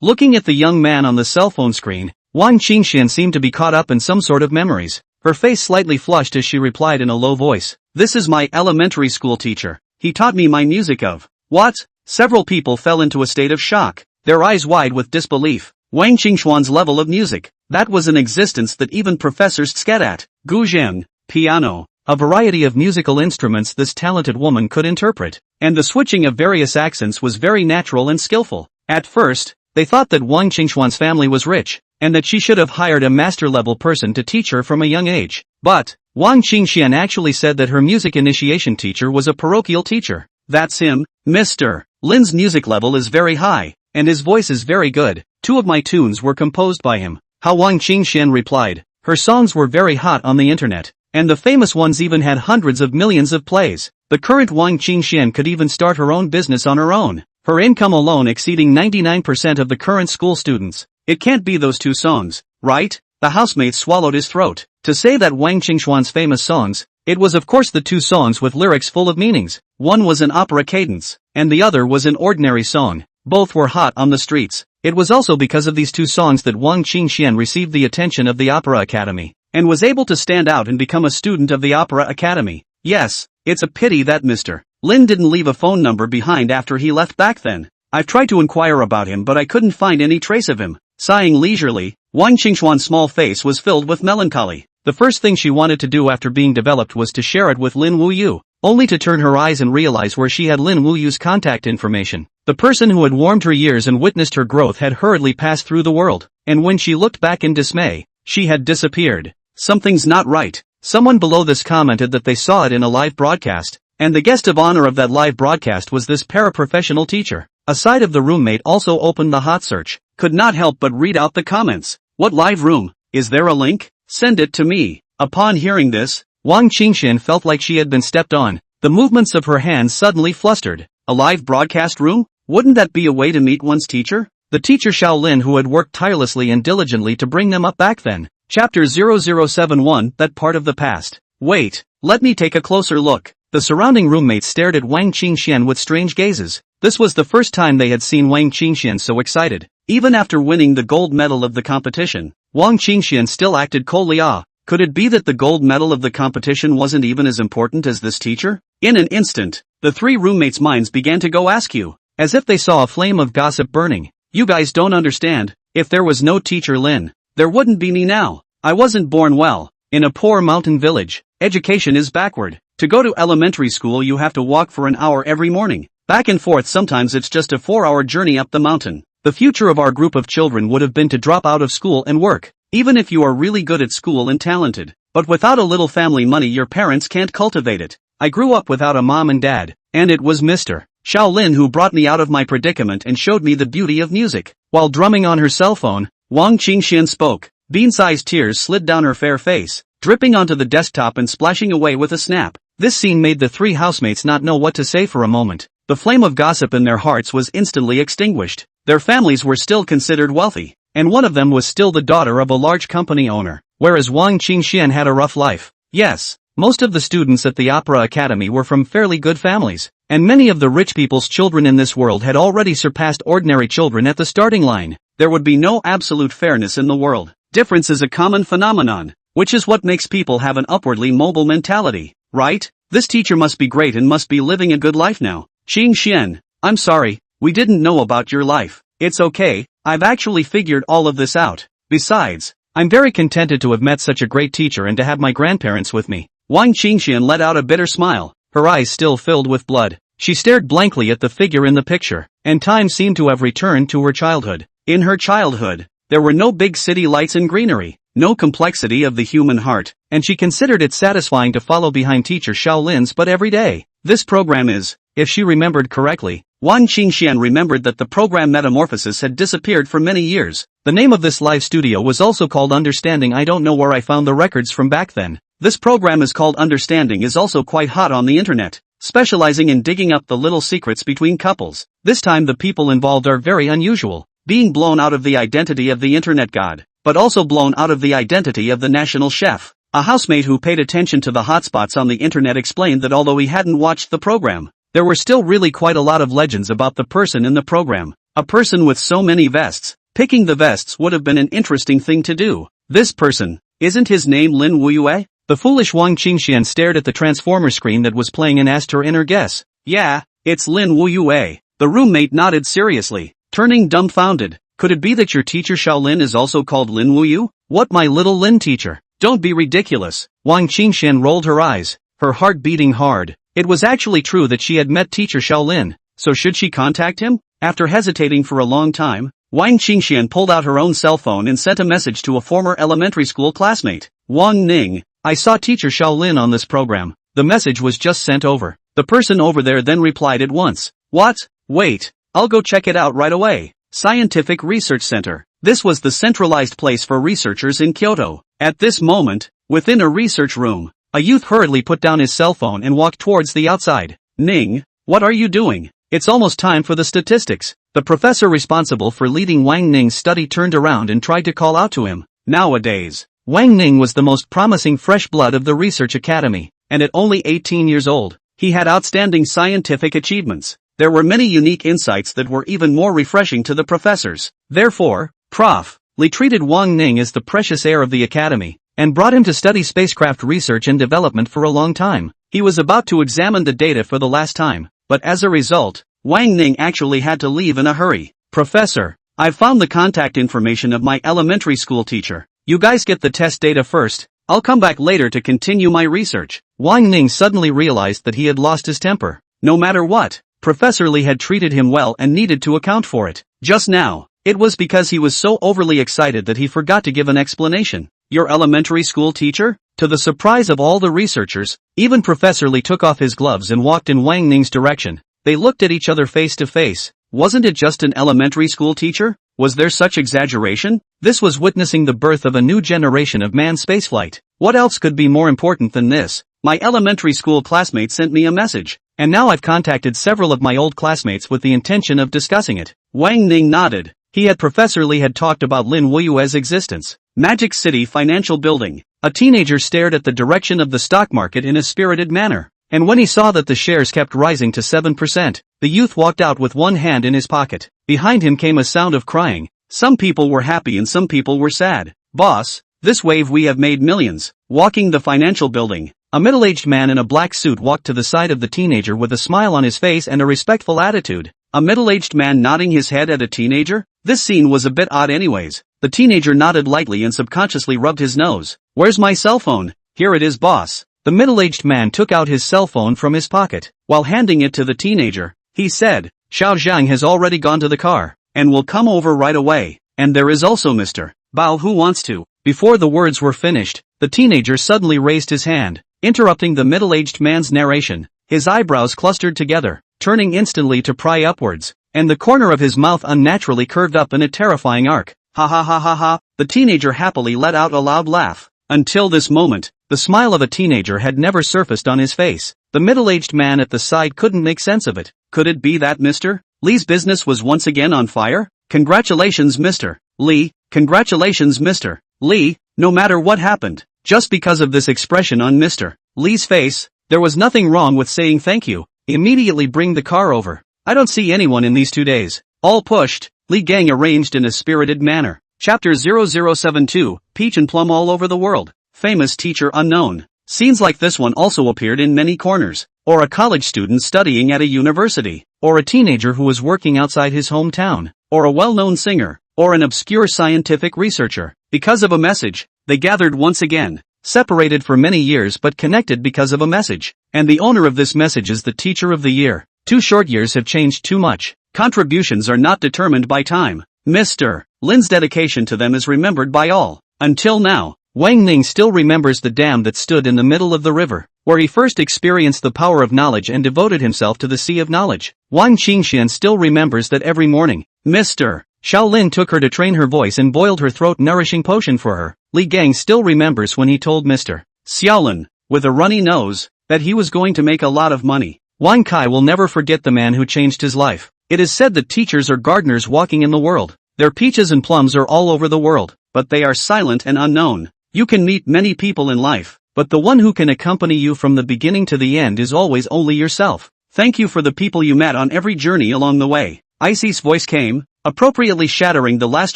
Looking at the young man on the cell phone screen, Wang Qingxian seemed to be caught up in some sort of memories. Her face slightly flushed as she replied in a low voice. This is my elementary school teacher. He taught me my music of. What? Several people fell into a state of shock, their eyes wide with disbelief. Wang Qingxuan's level of music, that was an existence that even professors sked at. Guzheng, piano, a variety of musical instruments this talented woman could interpret, and the switching of various accents was very natural and skillful. At first, they thought that Wang Qingxuan's family was rich, and that she should have hired a master-level person to teach her from a young age. But, Wang Qingxian actually said that her music initiation teacher was a parochial teacher. That's him, Mr. Lin's music level is very high, and his voice is very good. 2 of my tunes were composed by him. How Wang Qingxian replied. Her songs were very hot on the internet, and the famous ones even had hundreds of millions of plays. The current Wang Qingxian could even start her own business on her own, her income alone exceeding 99% of the current school students. It can't be those 2 songs, right? The housemate swallowed his throat. To say that Wang Qingxuan's famous songs, it was of course the two songs with lyrics full of meanings. One was an opera cadence, and the other was an ordinary song. Both were hot on the streets. It was also because of these two songs that Wang Qingxian received the attention of the Opera Academy, and was able to stand out and become a student of the Opera Academy. Yes, it's a pity that Mr. Lin didn't leave a phone number behind after he left back then. I've tried to inquire about him but I couldn't find any trace of him. Sighing leisurely, Wang Qingxuan's small face was filled with melancholy. The first thing she wanted to do after being developed was to share it with Lin Wuyue, only to turn her eyes and realize where she had Lin Wuyue's contact information. The person who had warmed her years and witnessed her growth had hurriedly passed through the world, and when she looked back in dismay, she had disappeared. Something's not right. Someone below this commented that they saw it in a live broadcast, and the guest of honor of that live broadcast was this paraprofessional teacher. A side of the roommate also opened the hot search. Could not help but read out the comments. What live room? Is there a link? Send it to me. Upon hearing this, Wang Qingxian felt like she had been stepped on. The movements of her hands suddenly flustered. A live broadcast room? Wouldn't that be a way to meet one's teacher? The teacher Shaolin who had worked tirelessly and diligently to bring them up back then. Chapter 0071, that part of the past. Wait, let me take a closer look. The surrounding roommates stared at Wang Qingxian with strange gazes. This was the first time they had seen Wang Qingxian so excited. Even after winning the gold medal of the competition, Wang Qingxian still acted coldly. Could it be that the gold medal of the competition wasn't even as important as this teacher? In an instant, the three roommates' minds began to go askew, as if they saw a flame of gossip burning. You guys don't understand. If there was no teacher Lin, there wouldn't be me now. I wasn't born well, in a poor mountain village. Education is backward. To go to elementary school you have to walk for an hour every morning. Back and forth sometimes it's just a 4-hour journey up the mountain. The future of our group of children would have been to drop out of school and work. Even if you are really good at school and talented. But without a little family money your parents can't cultivate it. I grew up without a mom and dad, and it was Mr. Shaolin who brought me out of my predicament and showed me the beauty of music. While drumming on her cell phone, Wang Qingxian spoke. Bean-sized tears slid down her fair face, dripping onto the desktop and splashing away with a snap. This scene made the three housemates not know what to say for a moment. The flame of gossip in their hearts was instantly extinguished. Their families were still considered wealthy, and one of them was still the daughter of a large company owner, whereas Wang Qingxian had a rough life. Yes, most of the students at the Opera Academy were from fairly good families, and many of the rich people's children in this world had already surpassed ordinary children at the starting line. There would be no absolute fairness in the world. Difference is a common phenomenon, which is what makes people have an upwardly mobile mentality, right? This teacher must be great and must be living a good life now. Qingxian, I'm sorry, we didn't know about your life. It's okay, I've actually figured all of this out. Besides, I'm very contented to have met such a great teacher and to have my grandparents with me. Wang Qingxian let out a bitter smile, her eyes still filled with blood. She stared blankly at the figure in the picture, and time seemed to have returned to her childhood. In her childhood, there were no big city lights and greenery, no complexity of the human heart, and she considered it satisfying to follow behind teacher Shaolin's but every day. This program is, if she remembered correctly, Wang Qingxian remembered that the program Metamorphosis had disappeared for many years. The name of this live studio was also called Understanding. I don't know where I found the records from back then. This program is called Understanding is also quite hot on the internet, specializing in digging up the little secrets between couples. This time the people involved are very unusual, being blown out of the identity of the internet god, but also blown out of the identity of the national chef. A housemate who paid attention to the hotspots on the internet explained that although he hadn't watched the program, there were still really quite a lot of legends about the person in the program. A person with so many vests. Picking the vests would have been an interesting thing to do. This person, isn't his name Lin Wuyue? The foolish Wang Qingxian stared at the transformer screen that was playing and asked her inner guess. Yeah, it's Lin Wuyue. The roommate nodded seriously, turning dumbfounded. Could it be that your teacher Shaolin is also called Lin Wuyue? What, my little Lin teacher? Don't be ridiculous. Wang Qingxian rolled her eyes, her heart beating hard. It was actually true that she had met teacher Shaolin, so should she contact him? After hesitating for a long time, Wang Qingxian pulled out her own cell phone and sent a message to a former elementary school classmate. Wang Ning, I saw teacher Shaolin on this program. The message was just sent over. The person over there then replied at once. What? Wait, I'll go check it out right away. Scientific Research Center. This was the centralized place for researchers in Kyoto. At this moment, within a research room, a youth hurriedly put down his cell phone and walked towards the outside. Ning, what are you doing? It's almost time for the statistics. The professor responsible for leading Wang Ning's study turned around and tried to call out to him. Nowadays, Wang Ning was the most promising fresh blood of the research academy, and at only 18 years old, he had outstanding scientific achievements. There were many unique insights that were even more refreshing to the professors. Therefore, Prof. Li treated Wang Ning as the precious heir of the academy, and brought him to study spacecraft research and development for a long time. He was about to examine the data for the last time, but as a result, Wang Ning actually had to leave in a hurry. Professor, I've found the contact information of my elementary school teacher. You guys get the test data first. I'll come back later to continue my research. Wang Ning suddenly realized that he had lost his temper. No matter what, Professor Li had treated him well and needed to account for it. Just now, it was because he was so overly excited that he forgot to give an explanation. Your elementary school teacher? To the surprise of all the researchers, even Professor Li took off his gloves and walked in Wang Ning's direction. They looked at each other face to face. Wasn't it just an elementary school teacher? Was there such exaggeration? This was witnessing the birth of a new generation of manned spaceflight. What else could be more important than this? My elementary school classmate sent me a message, and now I've contacted several of my old classmates with the intention of discussing it. Wang Ning nodded. Professor Li had talked about Lin Wuyue's existence. Magic City Financial Building. A teenager stared at the direction of the stock market in a spirited manner, and when he saw that the shares kept rising to 7%, the youth walked out with one hand in his pocket. Behind him came a sound of crying. Some people were happy and some people were sad. Boss, this wave we have made millions. Walking the financial building, a middle-aged man in a black suit walked to the side of the teenager with a smile on his face and a respectful attitude. A middle-aged man nodding his head at a teenager? This scene was a bit odd anyways. The teenager nodded lightly and subconsciously rubbed his nose. Where's my cell phone? Here it is, boss. The middle-aged man took out his cell phone from his pocket. While handing it to the teenager, he said, Xiao Zhang has already gone to the car, and will come over right away. And there is also Mr. Bao who wants to. Before the words were finished, the teenager suddenly raised his hand, interrupting the middle-aged man's narration. His eyebrows clustered together, turning instantly to pry upwards, and the corner of his mouth unnaturally curved up in a terrifying arc. Ha ha ha ha ha, the teenager happily let out a loud laugh. Until this moment, the smile of a teenager had never surfaced on his face. The middle-aged man at the side couldn't make sense of it. Could it be that Mr. Li's business was once again on fire? Congratulations Mr. Li, congratulations Mr. Li, no matter what happened, just because of this expression on Mr. Li's face, there was nothing wrong with saying thank you. Immediately bring the car over. I don't see anyone in these 2 days. All pushed, Li Gang arranged in a spirited manner. Chapter 0072, Peach and Plum all over the world. Famous teacher unknown. Scenes like this one also appeared in many corners. Or a college student studying at a university. Or a teenager who was working outside his hometown. Or a well-known singer. Or an obscure scientific researcher. Because of a message, they gathered once again. Separated for many years but connected because of a message. And the owner of this message is the teacher of the year. 2 short years have changed too much. Contributions are not determined by time. Mr. Lin's dedication to them is remembered by all. Until now, Wang Ning still remembers the dam that stood in the middle of the river, where he first experienced the power of knowledge and devoted himself to the sea of knowledge. Wang Qingxian still remembers that every morning, Mr. Lin took her to train her voice and boiled her throat-nourishing potion for her. Li Gang still remembers when he told Mr. Xiaolin, with a runny nose, that he was going to make a lot of money. Wang Kai will never forget the man who changed his life. It is said that teachers are gardeners walking in the world. Their peaches and plums are all over the world, but they are silent and unknown. You can meet many people in life, but the one who can accompany you from the beginning to the end is always only yourself. Thank you for the people you met on every journey along the way. Icy's voice came, appropriately shattering the last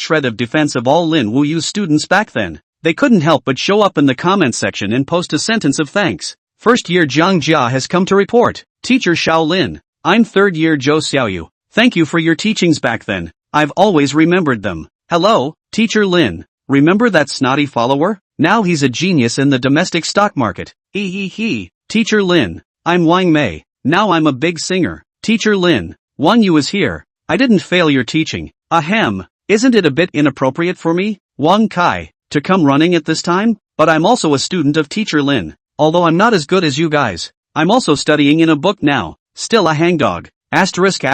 shred of defense of all Lin Wuyue's students back then. They couldn't help but show up in the comment section and post a sentence of thanks. First year Zhang Jia has come to report. Teacher Lin. I'm third year Zhou Xiaoyu. Thank you for your teachings back then. I've always remembered them. Hello, Teacher Lin. Remember that snotty follower? Now he's a genius in the domestic stock market. He. Teacher Lin. I'm Wang Mei. Now I'm a big singer. Teacher Lin. Wang Yu is here. I didn't fail your teaching. Ahem. Isn't it a bit inappropriate for me, Wang Kai, to come running at this time? But I'm also a student of Teacher Lin. Although I'm not as good as you guys. I'm also studying in a book now. Still a hangdog. Asterisk.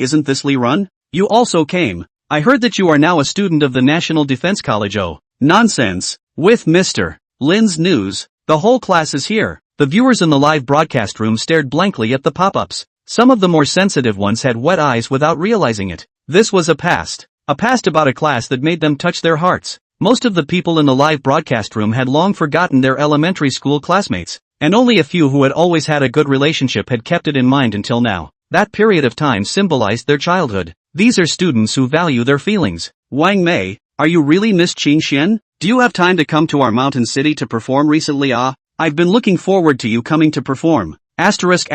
Isn't this Li Run? You also came. I heard that you are now a student of the National Defense College. Oh, nonsense. With Mr. Lin's news, the whole class is here. The viewers in the live broadcast room stared blankly at the pop-ups. Some of the more sensitive ones had wet eyes without realizing it. This was a past about a class that made them touch their hearts. Most of the people in the live broadcast room had long forgotten their elementary school classmates, and only a few who had always had a good relationship had kept it in mind until now. That period of time symbolized their childhood. These are students who value their feelings. Wang Mei, are you really Miss Qing Xian? Do you have time to come to our mountain city to perform recently? I've been looking forward to you coming to perform. Asterisk.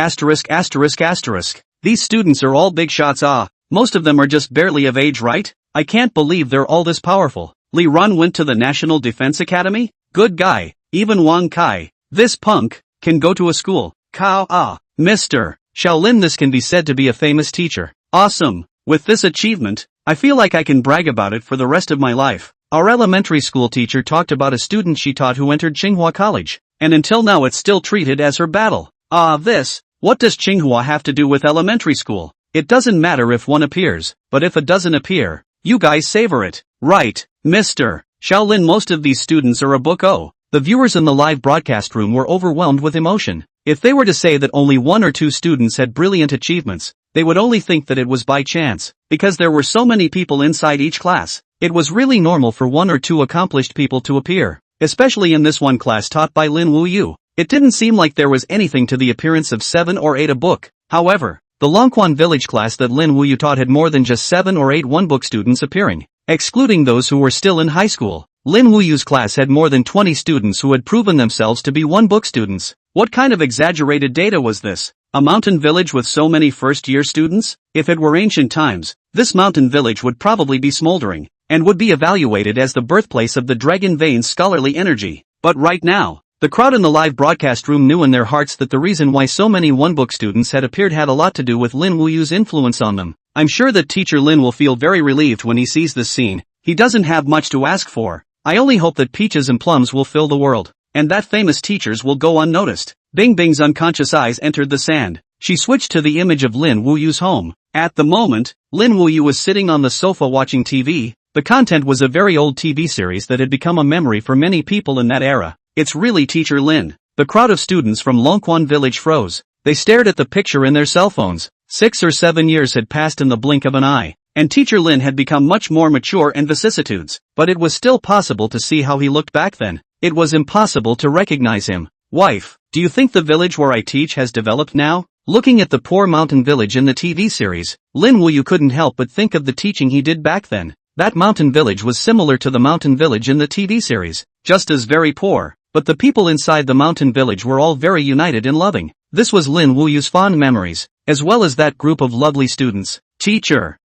These students are all big shots. Most of them are just barely of age, right? I can't believe they're all this powerful. Li Ran went to the National Defense Academy? Good guy. Even Wang Kai, this punk, can go to a school. Mr. Shaolin, this can be said to be a famous teacher. Awesome. With this achievement, I feel like I can brag about it for the rest of my life. Our elementary school teacher talked about a student she taught who entered Tsinghua College, and until now it's still treated as her battle. What does Tsinghua have to do with elementary school? It doesn't matter if one appears, but if it doesn't appear, you guys savor it. Right, Mr. Shaolin, most of these students are a book O. The viewers in the live broadcast room were overwhelmed with emotion. If they were to say that only 1 or 2 students had brilliant achievements, they would only think that it was by chance, because there were so many people inside each class. It was really normal for 1 or 2 accomplished people to appear, especially in this one class taught by Lin Wuyue. It didn't seem like there was anything to the appearance of 7 or 8 a book. However, the Longquan village class that Lin Wuyue taught had more than just 7 or 8 one-book students appearing. Excluding those who were still in high school, Lin Wuyue's class had more than 20 students who had proven themselves to be one-book students. What kind of exaggerated data was this? A mountain village with so many first-year students? If it were ancient times, this mountain village would probably be smoldering, and would be evaluated as the birthplace of the Dragon Vein's scholarly energy. But right now, the crowd in the live broadcast room knew in their hearts that the reason why so many one-book students had appeared had a lot to do with Lin Wuyue's influence on them. I'm sure that teacher Lin will feel very relieved when he sees this scene. He doesn't have much to ask for. I only hope that peaches and plums will fill the world, and that famous teachers will go unnoticed. Bing Bing's unconscious eyes entered the sand. She switched to the image of Lin Wuyue's home. At the moment, Lin Wuyue was sitting on the sofa watching TV. The content was a very old TV series that had become a memory for many people in that era. It's really teacher Lin. The crowd of students from Longquan village froze. They stared at the picture in their cell phones. 6 or 7 years had passed in the blink of an eye, and teacher Lin had become much more mature in vicissitudes. But it was still possible to see how he looked back then. It was impossible to recognize him. Wife, do you think the village where I teach has developed now? Looking at the poor mountain village in the TV series, Lin Wuyue couldn't help but think of the teaching he did back then. That mountain village was similar to the mountain village in the TV series, just as very poor. But the people inside the mountain village were all very united and loving. This was Lin Wuyue's fond memories, as well as that group of lovely students. Teacher,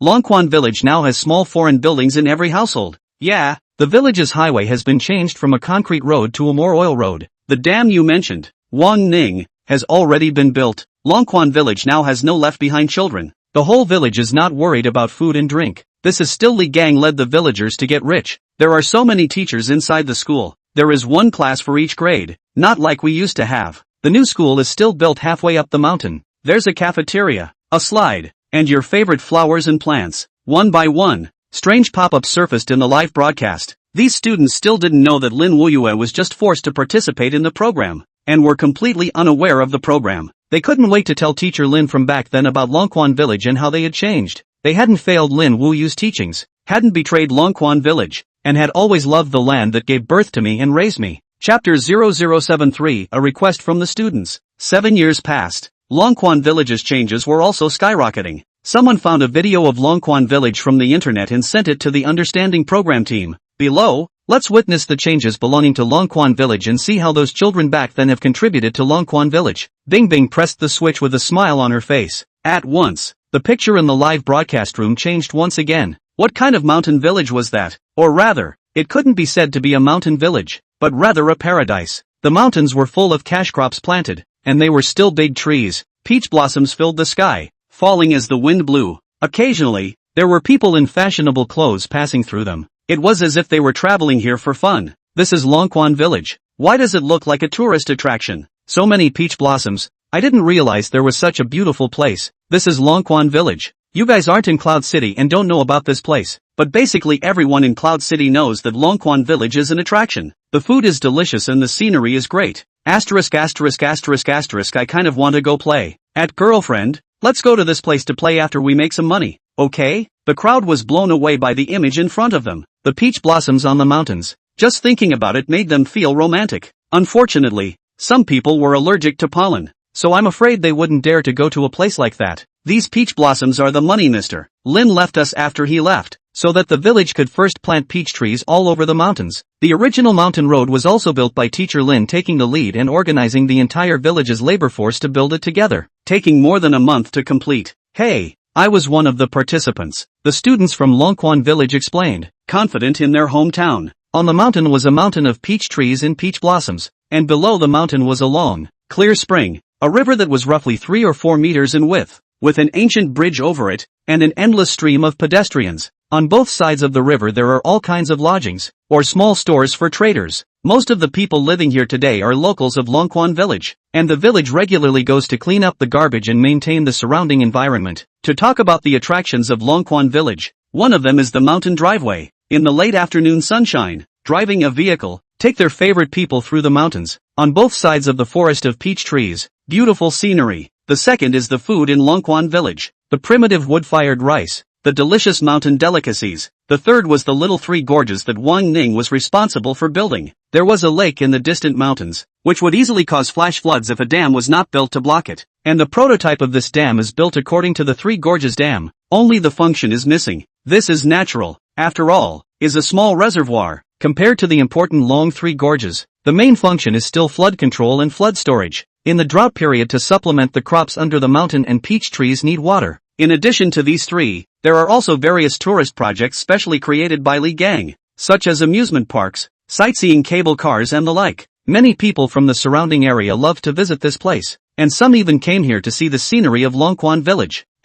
Longquan village now has small foreign buildings in every household. Yeah, the village's highway has been changed from a concrete road to a more oil road. The dam you mentioned, Wang Ning, has already been built. Longquan village now has no left behind children. The whole village is not worried about food and drink. This is still Li Gang led the villagers to get rich. There are so many teachers inside the school. There is one class for each grade, not like we used to have. The new school is still built halfway up the mountain. There's a cafeteria, a slide, and your favorite flowers and plants. One by one, strange pop-ups surfaced in the live broadcast. These students still didn't know that Lin Wuyue was just forced to participate in the program, and were completely unaware of the program. They couldn't wait to tell teacher Lin from back then about Longquan village and how they had changed. They hadn't failed Lin Wuyue's teachings, hadn't betrayed Longquan village, and had always loved the land that gave birth to me and raised me. Chapter 0073, a request from the students. 7 years passed. Longquan village's changes were also skyrocketing. Someone found a video of Longquan village from the internet and sent it to the Understanding program team. Below, let's witness the changes belonging to Longquan village and see how those children back then have contributed to Longquan village. Bing Bing pressed the switch with a smile on her face. At once, the picture in the live broadcast room changed once again. What kind of mountain village was that? Or rather, it couldn't be said to be a mountain village, but rather a paradise. The mountains were full of cash crops planted, and they were still big trees. Peach blossoms filled the sky, falling as the wind blew. Occasionally, there were people in fashionable clothes passing through them. It was as if they were traveling here for fun. This is Longquan village. Why does it look like a tourist attraction? So many peach blossoms. I didn't realize there was such a beautiful place. This is Longquan village. You guys aren't in Cloud City and don't know about this place, but basically everyone in Cloud City knows that Longquan village is an attraction. The food is delicious and the scenery is great. I kind of want to go play. At girlfriend, let's go to this place to play after we make some money, okay? The crowd was blown away by the image in front of them. the peach blossoms on the mountains. Just thinking about it made them feel romantic. Unfortunately, some people were allergic to pollen, so I'm afraid they wouldn't dare to go to a place like that. These peach blossoms are the money. Mr. Lin left us after he left, so that the village could first plant peach trees all over the mountains. The original mountain road was also built by teacher Lin, taking the lead and organizing the entire village's labor force to build it together, taking more than a month to complete. Hey, I was one of the participants, the students from Longquan village explained, confident in their hometown. On the mountain was a mountain of peach trees and peach blossoms, and below the mountain was a long, clear spring, a river that was roughly 3 or 4 meters in width, with an ancient bridge over it, and an endless stream of pedestrians. On both sides of the river there are all kinds of lodgings, or small stores for traders. Most of the people living here today are locals of Longquan village, and the village regularly goes to clean up the garbage and maintain the surrounding environment. To talk about the attractions of Longquan village, one of them is the mountain driveway. In the late afternoon sunshine, driving a vehicle, take their favorite people through the mountains, on both sides of the forest of peach trees, beautiful scenery. The second is the food in Longquan village, the primitive wood-fired rice, the delicious mountain delicacies. The third was the little 3 gorges that Wang Ning was responsible for building. There was a lake in the distant mountains, which would easily cause flash floods if a dam was not built to block it. And the prototype of this dam is built according to the 3 gorges dam, only the function is missing. This is natural, after all, is a small reservoir. Compared to the important long 3 gorges, the main function is still flood control and flood storage. In the drought period to supplement the crops under the mountain, and peach trees need water. In addition to these 3, there are also various tourist projects specially created by Li Gang, such as amusement parks, sightseeing cable cars and the like. Many people from the surrounding area love to visit this place, and some even came here to see the scenery of Longquan village. *********.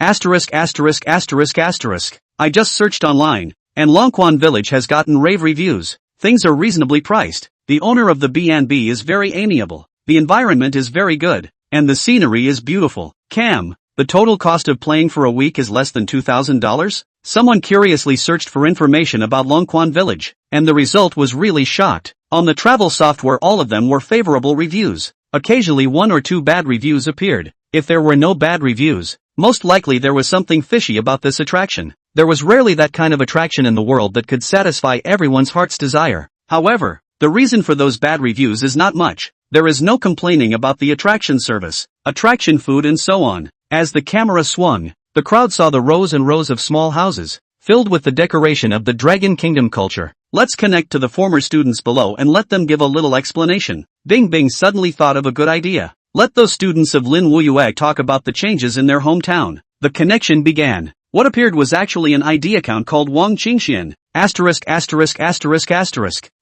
I just searched online, and Longquan village has gotten rave reviews. Things are reasonably priced. The owner of the B&B is very amiable. The environment is very good, and the scenery is beautiful. Cam, the total cost of playing for a week is less than $2,000? Someone curiously searched for information about Longquan village, and the result was really shocked. On the travel software all of them were favorable reviews. Occasionally 1 or 2 bad reviews appeared. If there were no bad reviews, most likely there was something fishy about this attraction. There was rarely that kind of attraction in the world that could satisfy everyone's heart's desire. However, the reason for those bad reviews is not much. There is no complaining about the attraction service, attraction food and so on. As the camera swung, the crowd saw the rows and rows of small houses, filled with the decoration of the Dragon Kingdom culture. Let's connect to the former students below and let them give a little explanation. Bing Bing suddenly thought of a good idea. Let those students of Lin Wuyue talk about the changes in their hometown. The connection began. What appeared was actually an ID account called Wang Qingxian. *********.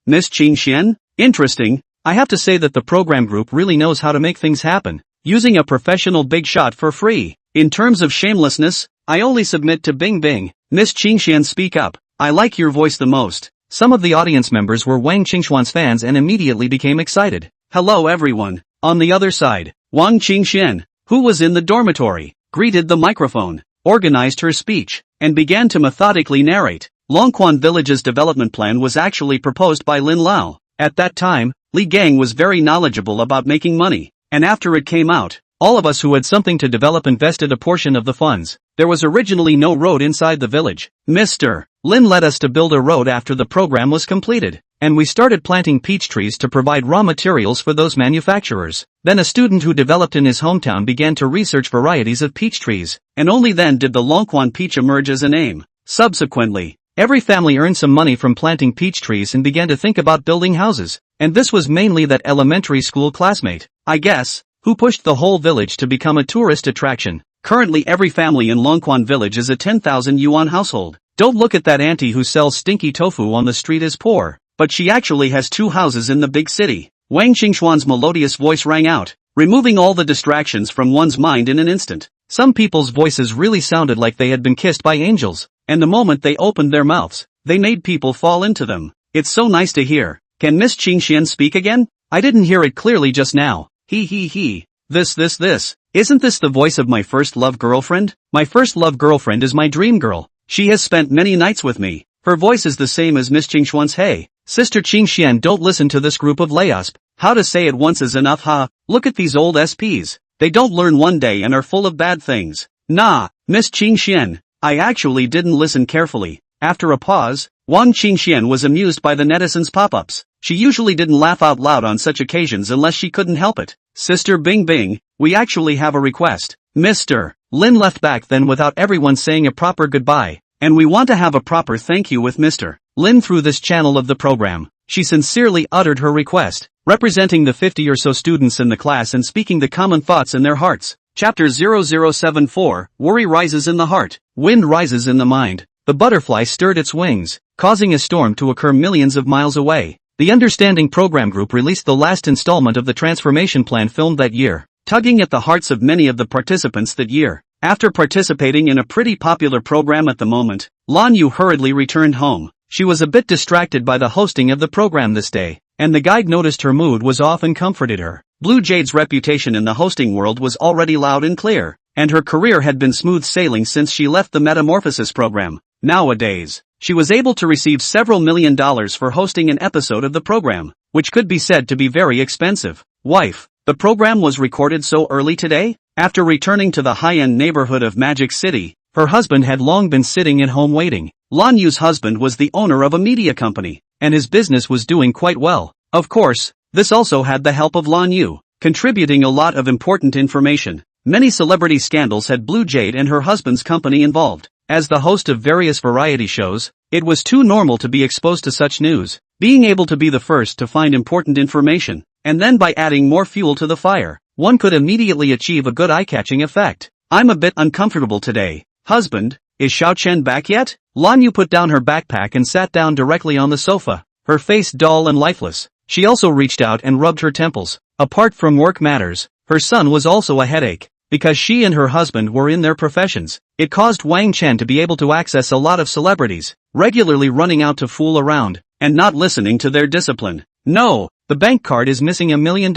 Miss Qingxian? Interesting. I have to say that the program group really knows how to make things happen, using a professional big shot for free. In terms of shamelessness, I only submit to Bing Bing. Miss Qingxian, speak up. I like your voice the most. Some of the audience members were Wang Qingxian's fans and immediately became excited. Hello everyone. On the other side, Wang Qingxian, who was in the dormitory, greeted the microphone, organized her speech, and began to methodically narrate. Longquan village's development plan was actually proposed by Lin Lao. At that time, Li Gang was very knowledgeable about making money, and after it came out, all of us who had something to develop invested a portion of the funds. There was originally no road inside the village. Mr. Lin led us to build a road after the program was completed, and we started planting peach trees to provide raw materials for those manufacturers. Then a student who developed in his hometown began to research varieties of peach trees, and only then did the Longquan peach emerge as a name. Subsequently, every family earned some money from planting peach trees and began to think about building houses, and this was mainly that elementary school classmate, I guess, who pushed the whole village to become a tourist attraction. Currently every family in Longquan village is a 10,000 yuan household. Don't look at that auntie who sells stinky tofu on the street as poor, but she actually has 2 houses in the big city. Wang Qingxuan's melodious voice rang out, removing all the distractions from one's mind in an instant. Some people's voices really sounded like they had been kissed by angels, and the moment they opened their mouths, they made people fall into them. It's so nice to hear. Can Miss Qingxian speak again? I didn't hear it clearly just now. He. This. Isn't this the voice of my first love girlfriend? My first love girlfriend is my dream girl. She has spent many nights with me. Her voice is the same as Miss Qingxuan's. Hey, Sister Qingxian, don't listen to this group of layasp. How to say it once is enough, huh? Look at these old SPs. They don't learn one day and are full of bad things. Nah, Miss Qingxian, I actually didn't listen carefully. After a pause, Wang Qingxian was amused by the netizens' pop-ups. She usually didn't laugh out loud on such occasions unless she couldn't help it. Sister Bing Bing, we actually have a request. Mr. Lin left back then without everyone saying a proper goodbye, and we want to have a proper thank you with Mr. Lin through this channel of the program. She sincerely uttered her request, representing the 50 or so students in the class and speaking the common thoughts in their hearts. Chapter 0074, Worry rises in the heart, wind rises in the mind. The butterfly stirred its wings, causing a storm to occur millions of miles away. The Understanding Program Group released the last installment of the transformation plan filmed that year, tugging at the hearts of many of the participants that year. After participating in a pretty popular program at the moment, Lin Wuyue hurriedly returned home. She was a bit distracted by the hosting of the program this day, and the guide noticed her mood was off and comforted her. Blue Jade's reputation in the hosting world was already loud and clear, and her career had been smooth sailing since she left the Metamorphosis program. Nowadays, she was able to receive several $1 million for hosting an episode of the program, which could be said to be very expensive. Wife, the program was recorded so early today? After returning to the high-end neighborhood of Magic City, her husband had long been sitting at home waiting. Lin Wuyue's husband was the owner of a media company, and his business was doing quite well. Of course, this also had the help of Lin Wuyue, contributing a lot of important information. Many celebrity scandals had Blue Jade and her husband's company involved. As the host of various variety shows, it was too normal to be exposed to such news. Being able to be the first to find important information, and then by adding more fuel to the fire, one could immediately achieve a good eye-catching effect. I'm a bit uncomfortable today. Husband, is Xiao Chen back yet? Lin Wuyue put down her backpack and sat down directly on the sofa, her face dull and lifeless. She also reached out and rubbed her temples. Apart from work matters, her son was also a headache. Because she and her husband were in their professions, it caused Wang Chen to be able to access a lot of celebrities, regularly running out to fool around, and not listening to their discipline. No, the bank card is missing $1 million,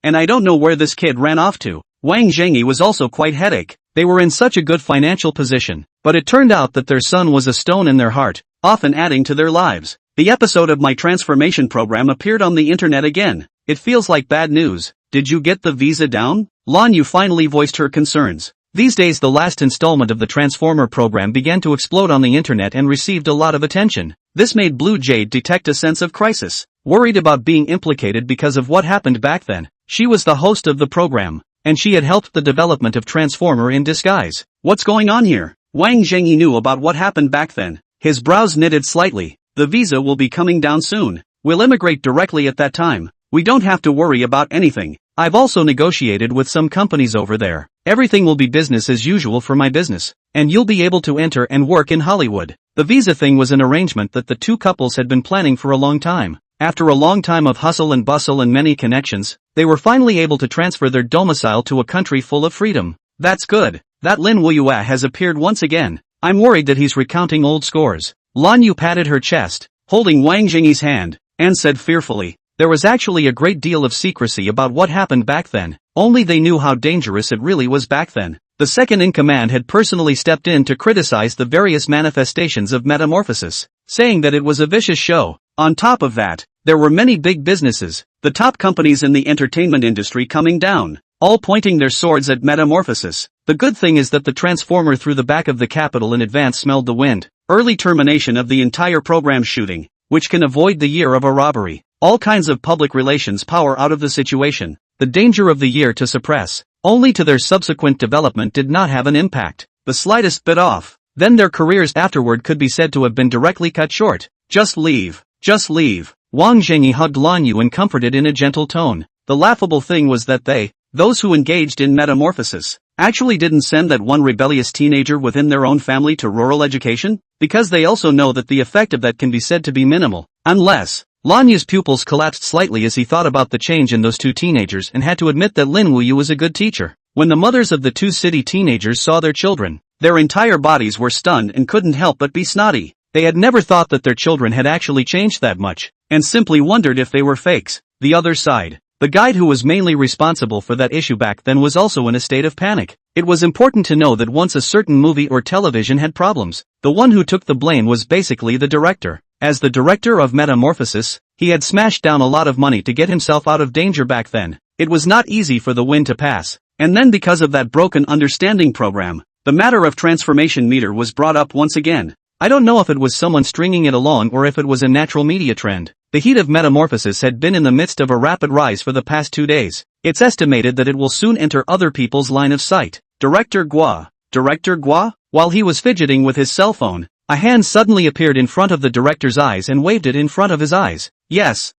and I don't know where this kid ran off to. Wang Zhengyi was also quite headache. They were in such a good financial position, but it turned out that their son was a stone in their heart, often adding to their lives. The episode of my transformation program appeared on the internet again. It feels like bad news. Did you get the visa down? Lin Wuyue finally voiced her concerns. These days the last installment of the Transformer program began to explode on the internet and received a lot of attention. This made Blue Jade detect a sense of crisis, worried about being implicated because of what happened back then. She was the host of the program, and she had helped the development of Transformer in disguise. What's going on here? Wang Zhengyi knew about what happened back then. His brows knitted slightly. The visa will be coming down soon. We'll immigrate directly at that time. We don't have to worry about anything. I've also negotiated with some companies over there. Everything will be business as usual for my business, and you'll be able to enter and work in Hollywood. The visa thing was an arrangement that the two couples had been planning for a long time. After a long time of hustle and bustle and many connections, they were finally able to transfer their domicile to a country full of freedom. That's good. That Lin Wuyue has appeared once again. I'm worried that he's recounting old scores. Lin Wuyue patted her chest, holding Wang Jingyi's hand, and said fearfully, there was actually a great deal of secrecy about what happened back then. Only they knew how dangerous it really was back then. The second-in-command had personally stepped in to criticize the various manifestations of metamorphosis, saying that it was a vicious show. On top of that, there were many big businesses, the top companies in the entertainment industry coming down, all pointing their swords at metamorphosis. The good thing is that the transformer through the back of the capital in advance smelled the wind. Early termination of the entire program shooting, which can avoid the year of a robbery. All kinds of public relations power out of the situation. The danger of the year to suppress, only to their subsequent development did not have an impact. The slightest bit off, then their careers afterward could be said to have been directly cut short. Just leave. Just leave. Wang Zhengyi hugged Lin Wuyue and comforted in a gentle tone. The laughable thing was that those who engaged in metamorphosis, actually didn't send that one rebellious teenager within their own family to rural education, because they also know that the effect of that can be said to be minimal, unless... Lin Wuyue's pupils collapsed slightly as he thought about the change in those two teenagers and had to admit that Lin Wuyue was a good teacher. When the mothers of the two city teenagers saw their children, their entire bodies were stunned and couldn't help but be snotty. They had never thought that their children had actually changed that much, and simply wondered if they were fakes. The other side, the guide who was mainly responsible for that issue back then was also in a state of panic. It was important to know that once a certain movie or television had problems, the one who took the blame was basically the director. As the director of Metamorphosis, he had smashed down a lot of money to get himself out of danger back then. It was not easy for the wind to pass. And then because of that broken understanding program, the matter of transformation meter was brought up once again. I don't know if it was someone stringing it along or if it was a natural media trend. The heat of metamorphosis had been in the midst of a rapid rise for the past 2 days. It's estimated that it will soon enter other people's line of sight. Director Gua. Director Gua? While he was fidgeting with his cell phone, a hand suddenly appeared in front of the director's eyes and waved it in front of his eyes. Yes,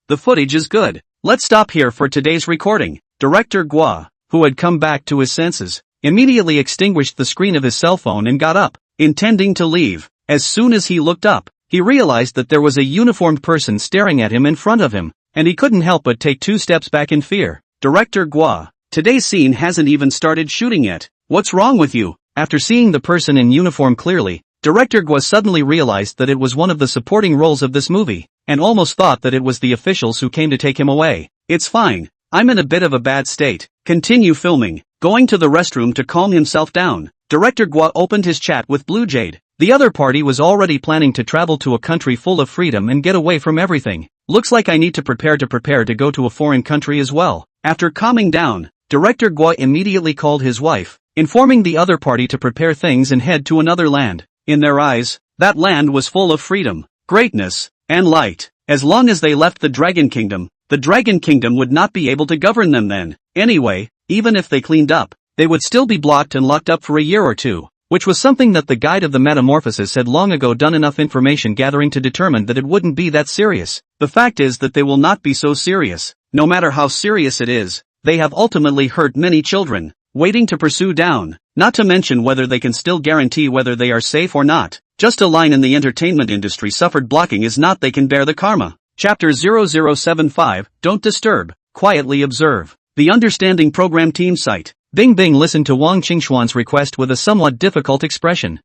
the footage is good. Let's stop here for today's recording. Director Gua, who had come back to his senses, immediately extinguished the screen of his cell phone and got up, intending to leave. As soon as he looked up, he realized that there was a uniformed person staring at him in front of him, and he couldn't help but take 2 steps back in fear. Director Gua, today's scene hasn't even started shooting yet. What's wrong with you? After seeing the person in uniform clearly, Director Gua suddenly realized that it was one of the supporting roles of this movie, and almost thought that it was the officials who came to take him away. It's fine. I'm in a bit of a bad state. Continue filming. Going to the restroom to calm himself down, Director Gua opened his chat with Blue Jade. The other party was already planning to travel to a country full of freedom and get away from everything. Looks like I need to prepare to go to a foreign country as well. After calming down, Director Gua immediately called his wife, informing the other party to prepare things and head to another land. In their eyes, that land was full of freedom, greatness, and light. As long as they left the Dragon Kingdom would not be able to govern them then. Anyway, even if they cleaned up, they would still be blocked and locked up for a year or two, which was something that the guide of the metamorphosis had long ago done enough information gathering to determine that it wouldn't be that serious. The fact is that they will not be so serious. No matter how serious it is, they have ultimately hurt many children, waiting to pursue down, not to mention whether they can still guarantee whether they are safe or not. Just a line in the entertainment industry suffered blocking is not they can bear the karma. Chapter 0075, Don't Disturb, Quietly Observe. The Understanding Program Team site. Bing Bing listened to Wang Qingxuan's request with a somewhat difficult expression.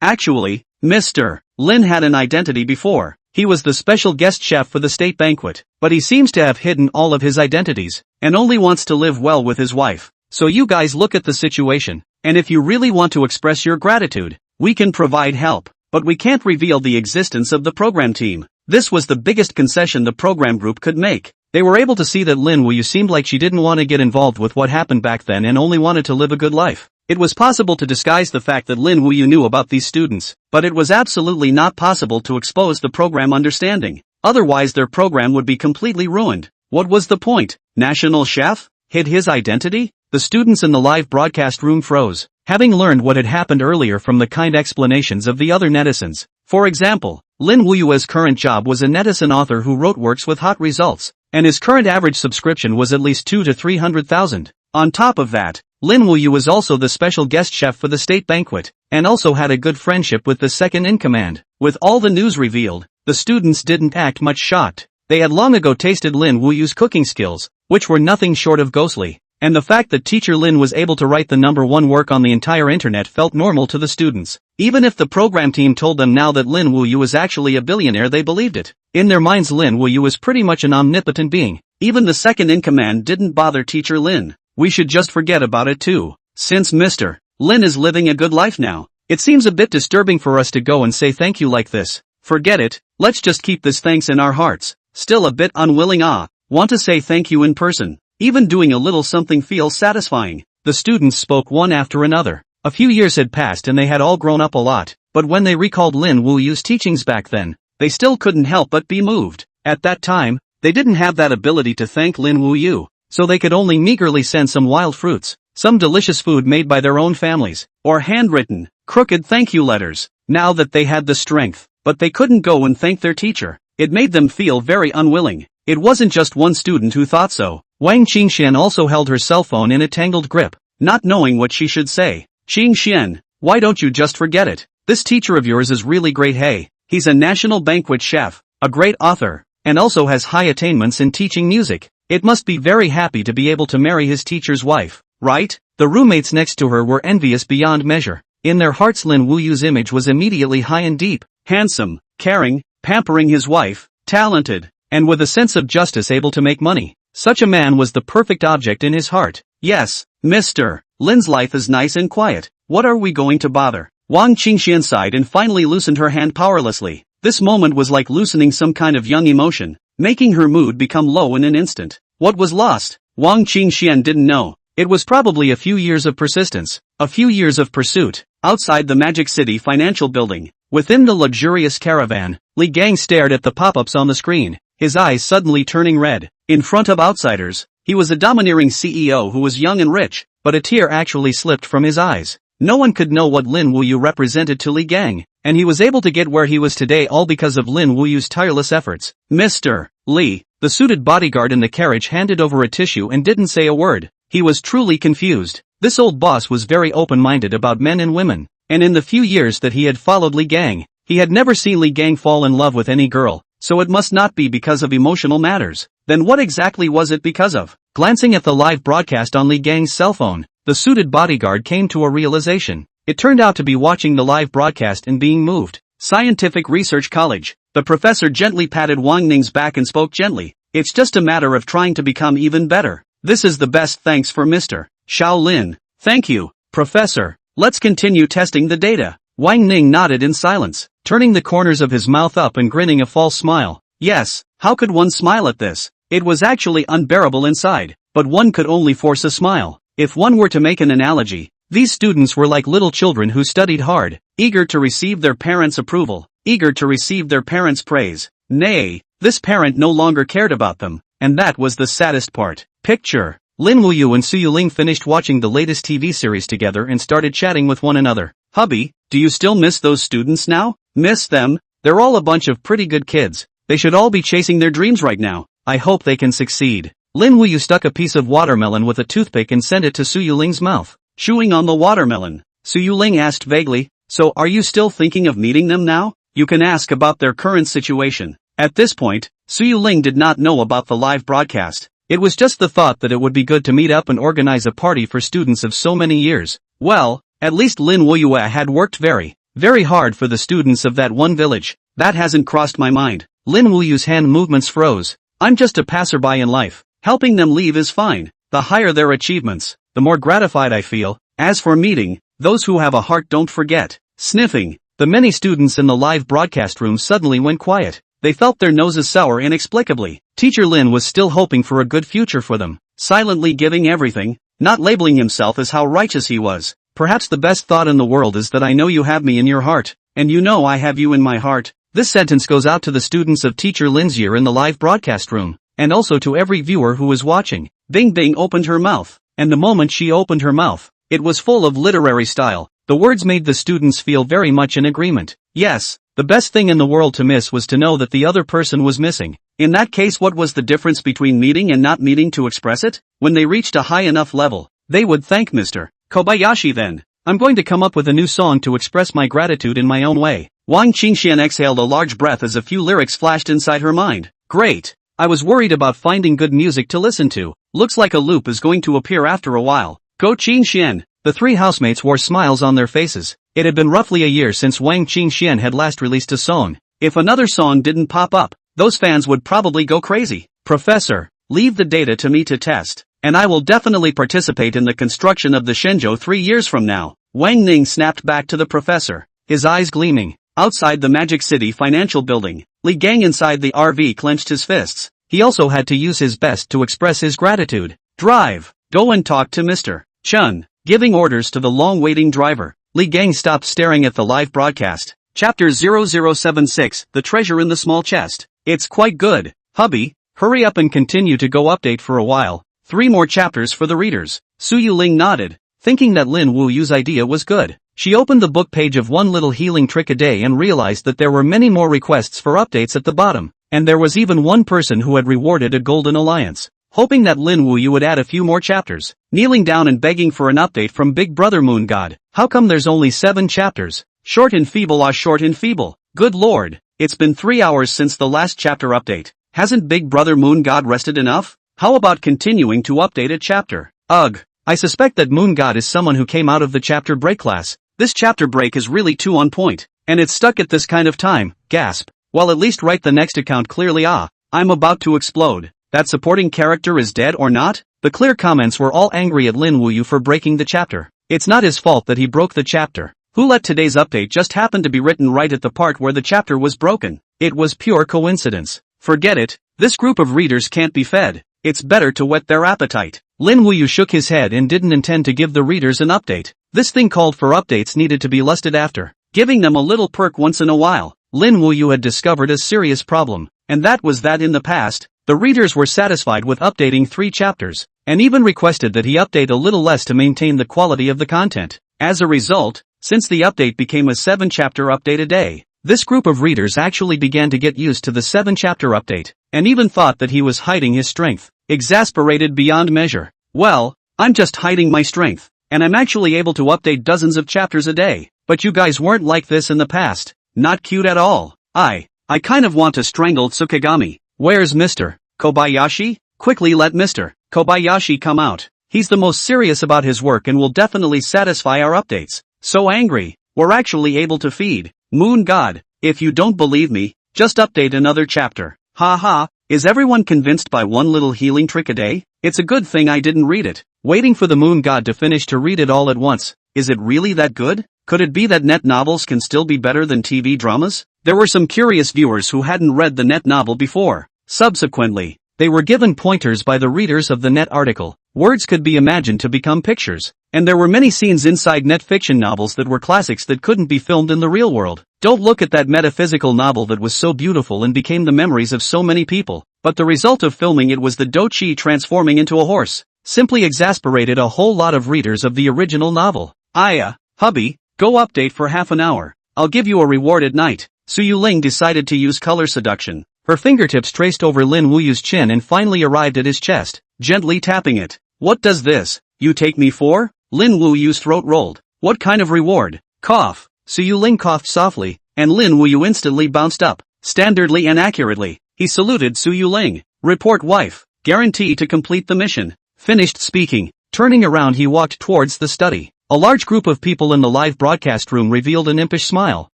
Actually, Mr. Lin had an identity before. He was the special guest chef for the state banquet, but he seems to have hidden all of his identities, and only wants to live well with his wife. So you guys look at the situation, and if you really want to express your gratitude, we can provide help, but we can't reveal the existence of the program team. This was the biggest concession the program group could make. They were able to see that Lin Wuyue seemed like she didn't want to get involved with what happened back then and only wanted to live a good life. It was possible to disguise the fact that Lin Wuyue knew about these students, but it was absolutely not possible to expose the program understanding. Otherwise their program would be completely ruined. What was the point? National Chef? Hid his identity? The students in the live broadcast room froze, having learned what had happened earlier from the kind explanations of the other netizens. For example, Lin Wuyue's current job was a netizen author who wrote works with hot results, and his current average subscription was at least 200,000 to 300,000. On top of that, Lin Wuyue was also the special guest chef for the state banquet, and also had a good friendship with the second-in-command. With all the news revealed, the students didn't act much shocked. They had long ago tasted Lin Wuyue's cooking skills, which were nothing short of ghostly, and the fact that teacher Lin was able to write the #1 work on the entire internet felt normal to the students. Even if the program team told them now that Lin Wuyue was actually a billionaire, they believed it. In their minds, Lin Wuyue was pretty much an omnipotent being. Even the second-in-command didn't bother teacher Lin. We should just forget about it too. Since Mr. Lin is living a good life now, it seems a bit disturbing for us to go and say thank you like this. Forget it, let's just keep this thanks in our hearts. Still a bit unwilling. Want to say thank you in person. Even doing a little something feels satisfying. The students spoke one after another. A few years had passed and they had all grown up a lot, but when they recalled Lin Wuyue's teachings back then, they still couldn't help but be moved. At that time, they didn't have that ability to thank Lin Wuyue, so they could only meagerly send some wild fruits, some delicious food made by their own families, or handwritten, crooked thank you letters. Now that they had the strength, but they couldn't go and thank their teacher, it made them feel very unwilling. It wasn't just one student who thought so. Wang Qingxian also held her cell phone in a tangled grip, not knowing what she should say. Qingxian, why don't you just forget it? This teacher of yours is really great. Hey, he's a national banquet chef, a great author, and also has high attainments in teaching music. It must be very happy to be able to marry his teacher's wife, right? The roommates next to her were envious beyond measure. In their hearts, Lin Wuyue's image was immediately high and deep, handsome, caring, pampering his wife, talented, and with a sense of justice, able to make money. Such a man was the perfect object in his heart. Yes, Mr. Lin's life is nice and quiet. What are we going to bother? Wang Qingxian sighed and finally loosened her hand powerlessly. This moment was like loosening some kind of young emotion, making her mood become low in an instant. What was lost? Wang Qingxian didn't know. It was probably a few years of persistence, a few years of pursuit. outside the Magic City financial building. Within the luxurious caravan, Li Gang stared at the pop-ups on the screen, his eyes suddenly turning red. In front of outsiders, he was a domineering CEO who was young and rich, but a tear actually slipped from his eyes. No one could know what Lin Wuyue represented to Li Gang, and he was able to get where he was today all because of Lin Wuyue's tireless efforts. Mr. Li, the suited bodyguard in the carriage handed over a tissue and didn't say a word. He was truly confused. This old boss was very open-minded about men and women, and in the few years that he had followed Li Gang, he had never seen Li Gang fall in love with any girl, so it must not be because of emotional matters. Then what exactly was it because of? Glancing at the live broadcast on Li Gang's cell phone, the suited bodyguard came to a realization. It turned out to be watching the live broadcast and being moved. Scientific Research College. The professor gently patted Wang Ning's back and spoke gently. It's just a matter of trying to become even better. This is the best thanks for Mr. Shaolin. Thank you, Professor. Let's continue testing the data. Wang Ning nodded in silence, turning the corners of his mouth up and grinning a false smile. Yes, how could one smile at this? It was actually unbearable inside, but one could only force a smile. If one were to make an analogy, these students were like little children who studied hard, eager to receive their parents' approval, eager to receive their parents' praise. Nay, this parent no longer cared about them, and that was the saddest part. Picture. Lin Wuyue and Su Yuling finished watching the latest TV series together and started chatting with one another. Hubby, do you still miss those students now? Miss them? They're all a bunch of pretty good kids. They should all be chasing their dreams right now. I hope they can succeed. Lin Wuyue stuck a piece of watermelon with a toothpick and sent it to Su Yuling's mouth. Chewing on the watermelon, Su Yuling asked vaguely, so are you still thinking of meeting them now? You can ask about their current situation. At this point, Su Yuling did not know about the live broadcast. It was just the thought that it would be good to meet up and organize a party for students of so many years. Well, at least Lin Wuyue had worked very hard for the students of that one village. That hasn't crossed my mind. Lin Wuyue's hand movements froze. I'm just a passerby in life. Helping them leave is fine. The higher their achievements, the more gratified I feel. As for meeting, those who have a heart don't forget. Sniffing. The many students in the live broadcast room suddenly went quiet. They felt their noses sour inexplicably. Teacher Lin was still hoping for a good future for them, silently giving everything, not labeling himself as how righteous he was. Perhaps the best thought in the world is that I know you have me in your heart, and you know I have you in my heart. This sentence goes out to the students of Teacher Lin's year in the live broadcast room, and also to every viewer who was watching. Bing Bing opened her mouth, and the moment she opened her mouth, it was full of literary style. The words made the students feel very much in agreement. Yes, the best thing in the world to miss was to know that the other person was missing. In that case, what was the difference between meeting and not meeting to express it? When they reached a high enough level, they would thank Mr. Kobayashi then. I'm going to come up with a new song to express my gratitude in my own way. Wang Qingxian exhaled a large breath as a few lyrics flashed inside her mind. Great. I was worried about finding good music to listen to. Looks like a loop is going to appear after a while. Go Qingxian. The three housemates wore smiles on their faces. It had been roughly a year since Wang Qingxian had last released a song. If another song didn't pop up, those fans would probably go crazy. Professor, leave the data to me to test, and I will definitely participate in the construction of the Shenzhou 3 years from now. Wang Ning snapped back to the professor, his eyes gleaming. Outside the Magic City financial building, Li Gang inside the RV clenched his fists. He also had to use his best to express his gratitude. Drive. Go and talk to Mr. Chun. Giving orders to the long-waiting driver, Li Gang stopped staring at the live broadcast. Chapter 0076, The Treasure in the Small Chest. It's quite good, hubby. Hurry up and continue to go update for a while. 3 more chapters for the readers. Su Yuling nodded, thinking that Lin Wuyue's idea was good. She opened the book page of One Little Healing Trick a Day and realized that there were many more requests for updates at the bottom, and there was even one person who had rewarded a golden alliance. Hoping that Lin Wuyue would add a few more chapters, kneeling down and begging for an update from Big Brother Moon God. How come there's only 7 chapters? Short and feeble, short and feeble. Good lord, it's been 3 hours since the last chapter update. Hasn't Big Brother Moon God rested enough? How about continuing to update a chapter? Ugh, I suspect that Moon God is someone who came out of the chapter break class. This chapter break is really too on point, and it's stuck at this kind of time. Gasp. Well, at least write the next account clearly. I'm about to explode. That supporting character is dead or not? The clear comments were all angry at Lin Wuyue for breaking the chapter. It's not his fault that he broke the chapter. Who let today's update just happen to be written right at the part where the chapter was broken? It was pure coincidence. Forget it, this group of readers can't be fed. It's better to whet their appetite. Lin Wuyue shook his head and didn't intend to give the readers an update. This thing called for updates needed to be lusted after. Giving them a little perk once in a while. Lin Wuyue had discovered a serious problem, and that was that in the past, the readers were satisfied with updating 3 chapters, and even requested that he update a little less to maintain the quality of the content. As a result, since the update became a 7-chapter update a day, this group of readers actually began to get used to the 7-chapter update, and even thought that he was hiding his strength. Exasperated beyond measure. Well, I'm just hiding my strength, and I'm actually able to update dozens of chapters a day, but you guys weren't like this in the past. Not cute at all. I kind of want to strangle Tsukigami. Where's Mr. Kobayashi? Quickly let Mr. Kobayashi come out. He's the most serious about his work and will definitely satisfy our updates. So angry, we're actually able to feed. Moon God, if you don't believe me, just update another chapter. Ha. Is everyone convinced by one little healing trick a day? It's a good thing I didn't read it. Waiting for the Moon God to finish to read it all at once. Is it really that good? Could it be that net novels can still be better than TV dramas? There were some curious viewers who hadn't read the net novel before. Subsequently, they were given pointers by the readers of the net article. Words could be imagined to become pictures, and there were many scenes inside net fiction novels that were classics that couldn't be filmed in the real world. Don't look at that metaphysical novel that was so beautiful and became the memories of so many people, but the result of filming it was the Dochi transforming into a horse. Simply exasperated a whole lot of readers of the original novel. Hubby, go update for half an hour. I'll give you a reward at night. Su Ling decided to use color seduction. Her fingertips traced over Lin Wuyue's chin and finally arrived at his chest, gently tapping it. What does this, you take me for? Lin Wuyue's throat rolled. What kind of reward? Cough. Su Ling coughed softly, and Lin Wuyue instantly bounced up. Standardly and accurately, he saluted Su Ling. Report wife. Guarantee to complete the mission. Finished speaking. Turning around he walked towards the study. A large group of people in the live broadcast room revealed an impish smile.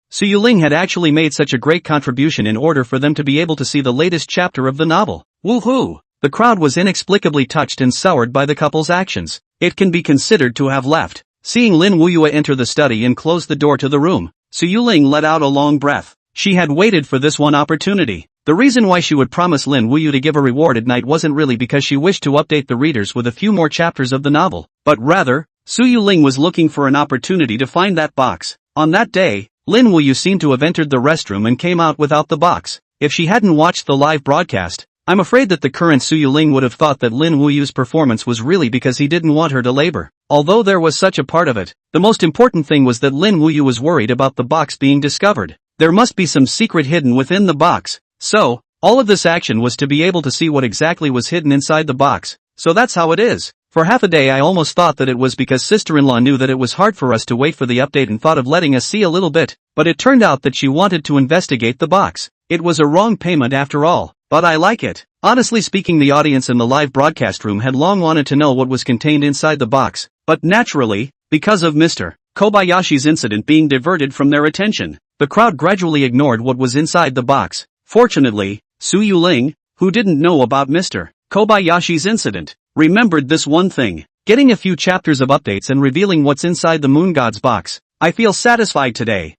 Su Ling had actually made such a great contribution in order for them to be able to see the latest chapter of the novel. Woohoo! The crowd was inexplicably touched and soured by the couple's actions. It can be considered to have left. Seeing Lin Wuyue enter the study and close the door to the room, Su Ling let out a long breath. She had waited for this one opportunity. The reason why she would promise Lin Wuyue to give a reward at night wasn't really because she wished to update the readers with a few more chapters of the novel, but rather, Su Ling was looking for an opportunity to find that box. On that day, Lin Wuyue seemed to have entered the restroom and came out without the box. If she hadn't watched the live broadcast, I'm afraid that the current Su Ling would have thought that Lin Wuyue's performance was really because he didn't want her to labor. Although there was such a part of it, the most important thing was that Lin Wuyue was worried about the box being discovered. There must be some secret hidden within the box. So, all of this action was to be able to see what exactly was hidden inside the box. So that's how it is. For half a day I almost thought that it was because sister-in-law knew that it was hard for us to wait for the update and thought of letting us see a little bit, but it turned out that she wanted to investigate the box. It was a wrong payment after all, but I like it. Honestly speaking, the audience in the live broadcast room had long wanted to know what was contained inside the box, but naturally, because of Mr. Kobayashi's incident being diverted from their attention, the crowd gradually ignored what was inside the box. Fortunately, Su Ling, who didn't know about Mr. Kobayashi's incident, remembered this one thing. Getting a few chapters of updates and revealing what's inside the Moon God's box. I feel satisfied today.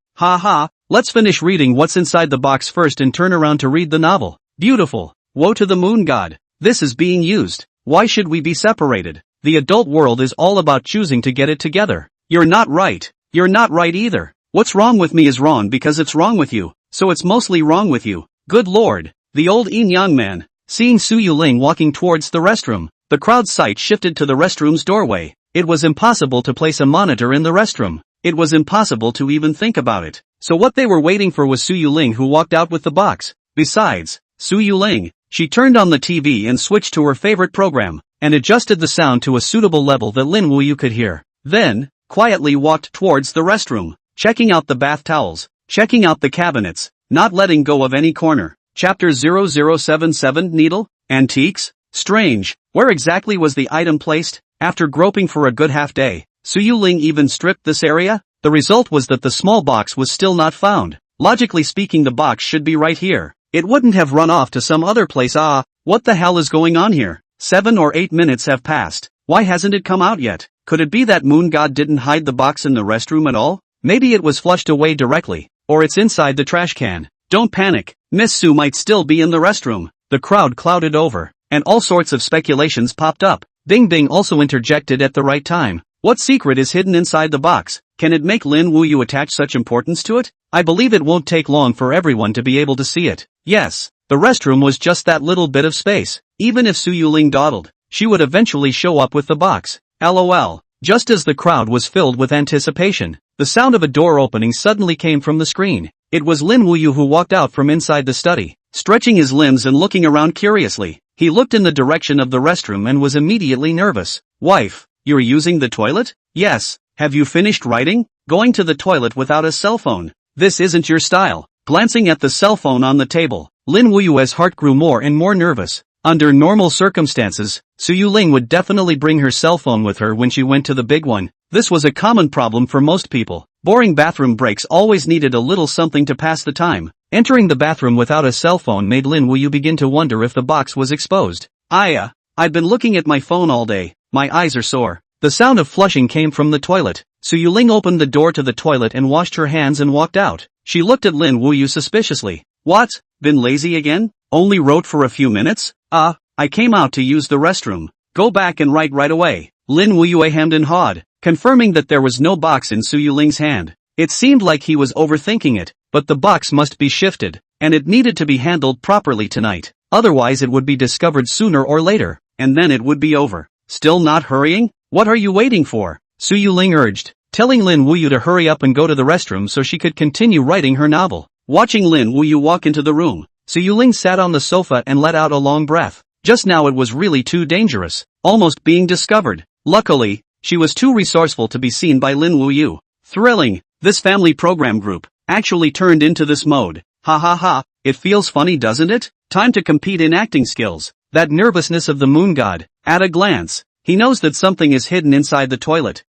Let's finish reading what's inside the box first and turn around to read the novel. Beautiful. Woe to the Moon God. This is being used. Why should we be separated? The adult world is all about choosing to get it together. You're not right. You're not right either. What's wrong with me is wrong because it's wrong with you. So it's mostly wrong with you. Good lord. The old yin-yang man. Seeing Su Ling walking towards the restroom, the crowd's sight shifted to the restroom's doorway. It was impossible to place a monitor in the restroom. It was impossible to even think about it. So what they were waiting for was Su Ling, who walked out with the box. Besides, Su Ling, she turned on the TV and switched to her favorite program, and adjusted the sound to a suitable level that Lin Wuyue could hear. Then, quietly walked towards the restroom, checking out the bath towels, checking out the cabinets, not letting go of any corner. Chapter 0077 Needle? Antiques? Strange. Where exactly was the item placed? After groping for a good half day, Su Ling even stripped this area? The result was that the small box was still not found. Logically speaking, the box should be right here. It wouldn't have run off to some other place. What the hell is going on here? 7 or 8 minutes have passed. Why hasn't it come out yet? Could it be that Moon God didn't hide the box in the restroom at all? Maybe it was flushed away directly, or it's inside the trash can. Don't panic. Miss Su might still be in the restroom. The crowd clouded over, and all sorts of speculations popped up. Bing Bing also interjected at the right time. What secret is hidden inside the box? Can it make Lin Wuyue attach such importance to it? I believe it won't take long for everyone to be able to see it. Yes, the restroom was just that little bit of space. Even if Su Yuling dawdled, she would eventually show up with the box. LOL. Just as the crowd was filled with anticipation, the sound of a door opening suddenly came from the screen. It was Lin Wuyue who walked out from inside the study. Stretching his limbs and looking around curiously, he looked in the direction of the restroom and was immediately nervous. Wife, you're using the toilet? Yes. Have you finished writing? Going to the toilet without a cell phone. This isn't your style. Glancing at the cell phone on the table, Lin Wuyue's heart grew more and more nervous. Under normal circumstances, Su Yuling would definitely bring her cell phone with her when she went to the big one. This was a common problem for most people. Boring bathroom breaks always needed a little something to pass the time. Entering the bathroom without a cell phone made Lin Wuyue begin to wonder if the box was exposed. I've been looking at my phone all day. My eyes are sore. The sound of flushing came from the toilet. Su Yuling opened the door to the toilet and washed her hands and walked out. She looked at Lin Wuyue suspiciously. What? Been lazy again? Only wrote for a few minutes? I came out to use the restroom. Go back and write right away. Lin Wuyue hemmed and hawed, confirming that there was no box in Su Yuling's hand. It seemed like he was overthinking it, but the box must be shifted, and it needed to be handled properly tonight. Otherwise it would be discovered sooner or later, and then it would be over. Still not hurrying? What are you waiting for? Su Yuling urged, telling Lin Wuyue to hurry up and go to the restroom so she could continue writing her novel. Watching Lin Wuyue walk into the room, Su Yuling sat on the sofa and let out a long breath. Just now it was really too dangerous, almost being discovered. Luckily, she was too resourceful to be seen by Lin Wuyue. Thrilling, this family program group actually turned into this mode. Ha ha ha, it feels funny doesn't it? Time to compete in acting skills. That nervousness of the moon god. At a glance, he knows that something is hidden inside the toilet.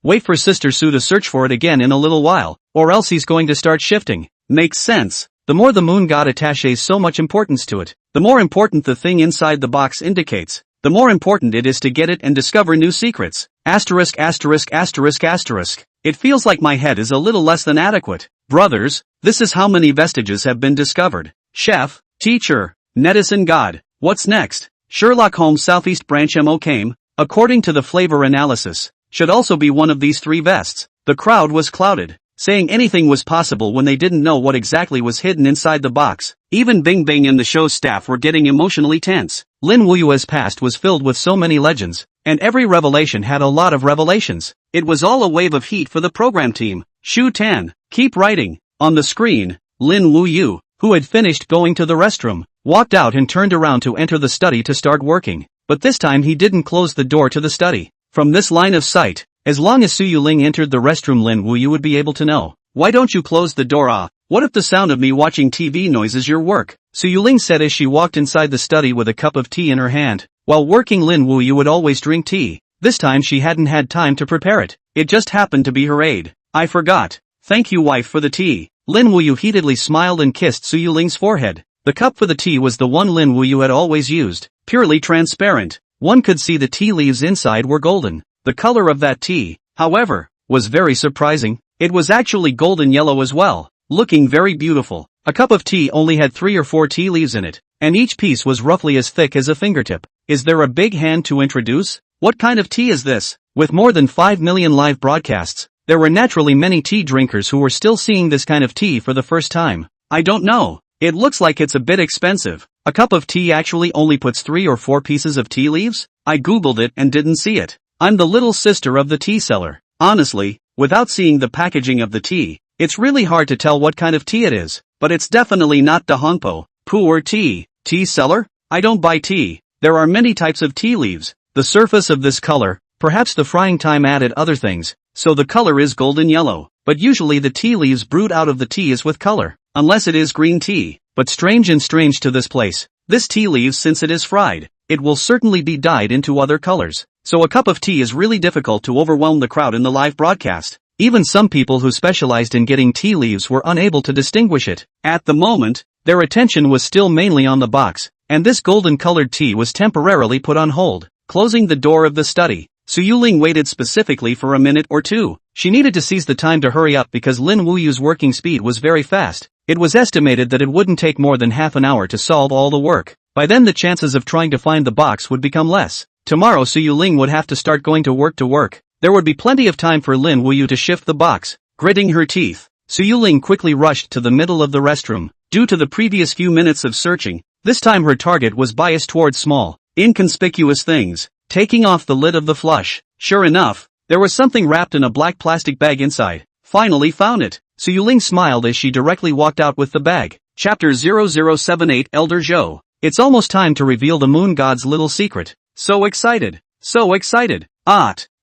Wait for Sister Su to search for it again in a little while, or else he's going to start shifting. Makes sense. The more the moon god attaches so much importance to it, the more important the thing inside the box indicates, the more important it is to get it and discover new secrets. Asterisk asterisk asterisk asterisk. It feels like my head is a little less than adequate. Brothers, this is how many vestiges have been discovered. Chef, teacher, netizen god. What's next? Sherlock Holmes Southeast Branch MO came, according to the flavor analysis, should also be one of these three vests. The crowd was clouded. Saying anything was possible when they didn't know what exactly was hidden inside the box. Even Bing Bing and the show's staff were getting emotionally tense. Lin Wuyue's past was filled with so many legends, and every revelation had a lot of revelations. It was all a wave of heat for the program team. Shu Tan, keep writing. On the screen, Lin Wuyue, who had finished going to the restroom, walked out and turned around to enter the study to start working. But this time he didn't close the door to the study. From this line of sight, as long as Su Yuling entered the restroom, Lin Wuyue would be able to know. Why don't you close the door? What if the sound of me watching TV noises your work? Su Yuling said as she walked inside the study with a cup of tea in her hand. While working, Lin Wuyue would always drink tea. This time she hadn't had time to prepare it. It just happened to be her aid. I forgot. Thank you, wife, for the tea. Lin Wuyue heatedly smiled and kissed Su Yuling's forehead. The cup for the tea was the one Lin Wuyue had always used. Purely transparent. One could see the tea leaves inside were golden. The color of that tea, however, was very surprising. It was actually golden yellow as well, looking very beautiful. A cup of tea only had 3 or 4 tea leaves in it, and each piece was roughly as thick as a fingertip. Is there a big hand to introduce? What kind of tea is this? With more than 5 million live broadcasts, there were naturally many tea drinkers who were still seeing this kind of tea for the first time. I don't know. It looks like it's a bit expensive. A cup of tea actually only puts 3 or 4 pieces of tea leaves? I googled it and didn't see it. I'm the little sister of the tea seller. Honestly, without seeing the packaging of the tea, it's really hard to tell what kind of tea it is, but it's definitely not the Hongpo, Pu'er tea. Tea seller? I don't buy tea. There are many types of tea leaves. The surface of this color, perhaps the frying time added other things, so the color is golden yellow, but usually the tea leaves brewed out of the tea is with color, unless it is green tea. But strange to this place, this tea leaves, since it is fried, it will certainly be dyed into other colors. So a cup of tea is really difficult to overwhelm the crowd in the live broadcast. Even some people who specialized in getting tea leaves were unable to distinguish it. At the moment, their attention was still mainly on the box, and this golden-colored tea was temporarily put on hold. Closing the door of the study, Su Yuling waited specifically for a minute or two. She needed to seize the time to hurry up because Lin Wuyue's working speed was very fast. It was estimated that it wouldn't take more than half an hour to solve all the work. By then the chances of trying to find the box would become less. Tomorrow Su Yuling would have to start going to work. There would be plenty of time for Lin Wuyue to shift the box. Gritting her teeth, Su Yuling quickly rushed to the middle of the restroom. Due to the previous few minutes of searching, this time her target was biased towards small, inconspicuous things. Taking off the lid of the flush, sure enough, there was something wrapped in a black plastic bag inside. Finally found it. Su Yuling smiled as she directly walked out with the bag. Chapter 0078 Elder Zhou. It's almost time to reveal the moon god's little secret. So excited.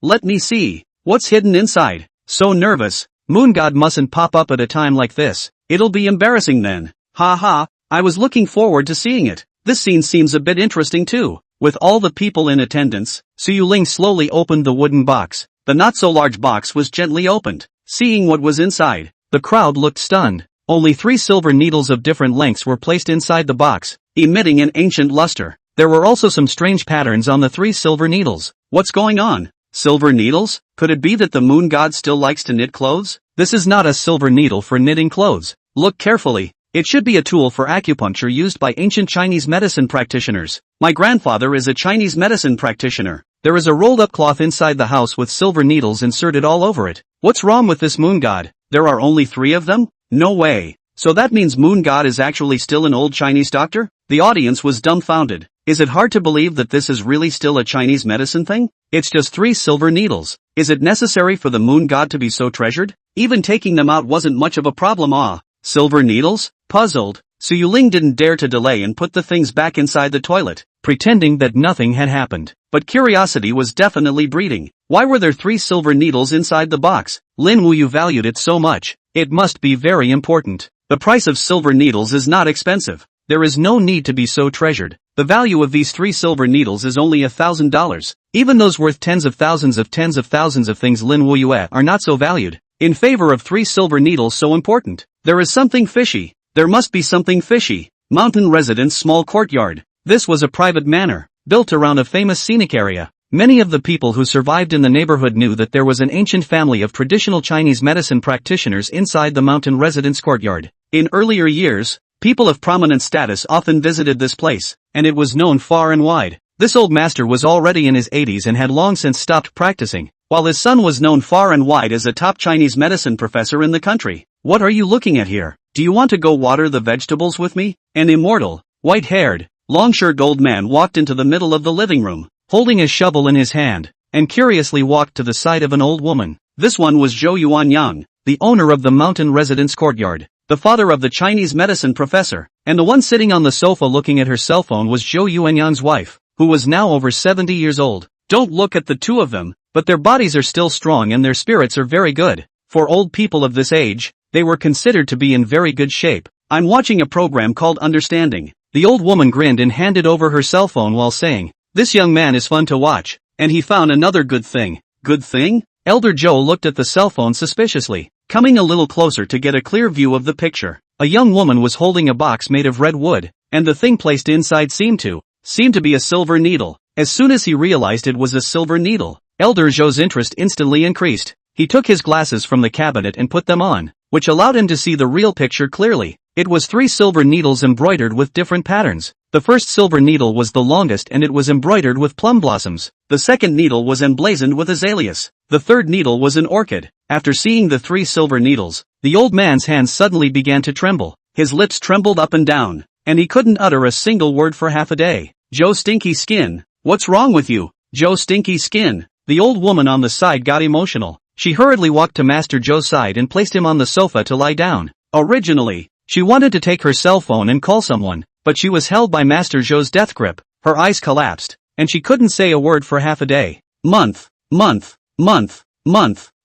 Let me see. What's hidden inside? So nervous. Moon god mustn't pop up at a time like this. It'll be embarrassing then. Ha, I was looking forward to seeing it. This scene seems a bit interesting too. With all the people in attendance, Su Yuling slowly opened the wooden box. The not-so-large box was gently opened. Seeing what was inside, the crowd looked stunned. Only 3 silver needles of different lengths were placed inside the box, emitting an ancient luster. There were also some strange patterns on the 3 silver needles. What's going on? Silver needles? Could it be that the moon god still likes to knit clothes? This is not a silver needle for knitting clothes. Look carefully. It should be a tool for acupuncture used by ancient Chinese medicine practitioners. My grandfather is a Chinese medicine practitioner. There is a rolled-up cloth inside the house with silver needles inserted all over it. What's wrong with this moon god? There are only 3 of them? No way. So that means moon god is actually still an old Chinese doctor? The audience was dumbfounded. Is it hard to believe that this is really still a Chinese medicine thing? It's just 3 silver needles. Is it necessary for the moon god to be so treasured? Even taking them out wasn't much of a problem. Silver needles? Puzzled, Su Yuling didn't dare to delay and put the things back inside the toilet, pretending that nothing had happened. But curiosity was definitely breeding. Why were there 3 silver needles inside the box? Lin Wuyue valued it so much. It must be very important. The price of silver needles is not expensive. There is no need to be so treasured. The value of these 3 silver needles is only $1,000. Even those worth tens of thousands of things Lin Wuyue are not so valued. In favor of 3 silver needles so important. There is something fishy. There must be something fishy. Mountain residence small courtyard. This was a private manor, built around a famous scenic area. Many of the people who survived in the neighborhood knew that there was an ancient family of traditional Chinese medicine practitioners inside the mountain residence courtyard. In earlier years, people of prominent status often visited this place, and it was known far and wide. This old master was already in his 80s and had long since stopped practicing, while his son was known far and wide as a top Chinese medicine professor in the country. What are you looking at here? Do you want to go water the vegetables with me? An immortal, white-haired, long-shirt old man walked into the middle of the living room, holding a shovel in his hand, and curiously walked to the side of an old woman. This one was Zhou Yuanyang, the owner of the mountain residence courtyard, the father of the Chinese medicine professor, and the one sitting on the sofa looking at her cell phone was Zhou Yuanyang's wife, who was now over 70 years old. Don't look at the 2 of them, but their bodies are still strong and their spirits are very good. For old people of this age, they were considered to be in very good shape. I'm watching a program called Understanding. The old woman grinned and handed over her cell phone while saying, "This young man is fun to watch, and he found another good thing." Good thing? Elder Zhou looked at the cell phone suspiciously, coming a little closer to get a clear view of the picture. A young woman was holding a box made of red wood, and the thing placed inside seemed to be a silver needle. As soon as he realized it was a silver needle, Elder Zhou's interest instantly increased. He took his glasses from the cabinet and put them on, which allowed him to see the real picture clearly. It was 3 silver needles embroidered with different patterns. The first silver needle was the longest and it was embroidered with plum blossoms. The second needle was emblazoned with azaleas. The third needle was an orchid. After seeing the 3 silver needles, the old man's hands suddenly began to tremble. His lips trembled up and down, and he couldn't utter a single word for half a day. "Joe Stinky Skin, what's wrong with you? Joe Stinky Skin." The old woman on the side got emotional. She hurriedly walked to Master Zhou's side and placed him on the sofa to lie down. Originally, she wanted to take her cell phone and call someone, but she was held by Master Zhou's death grip. Her eyes collapsed, and she couldn't say a word for half a day. Month.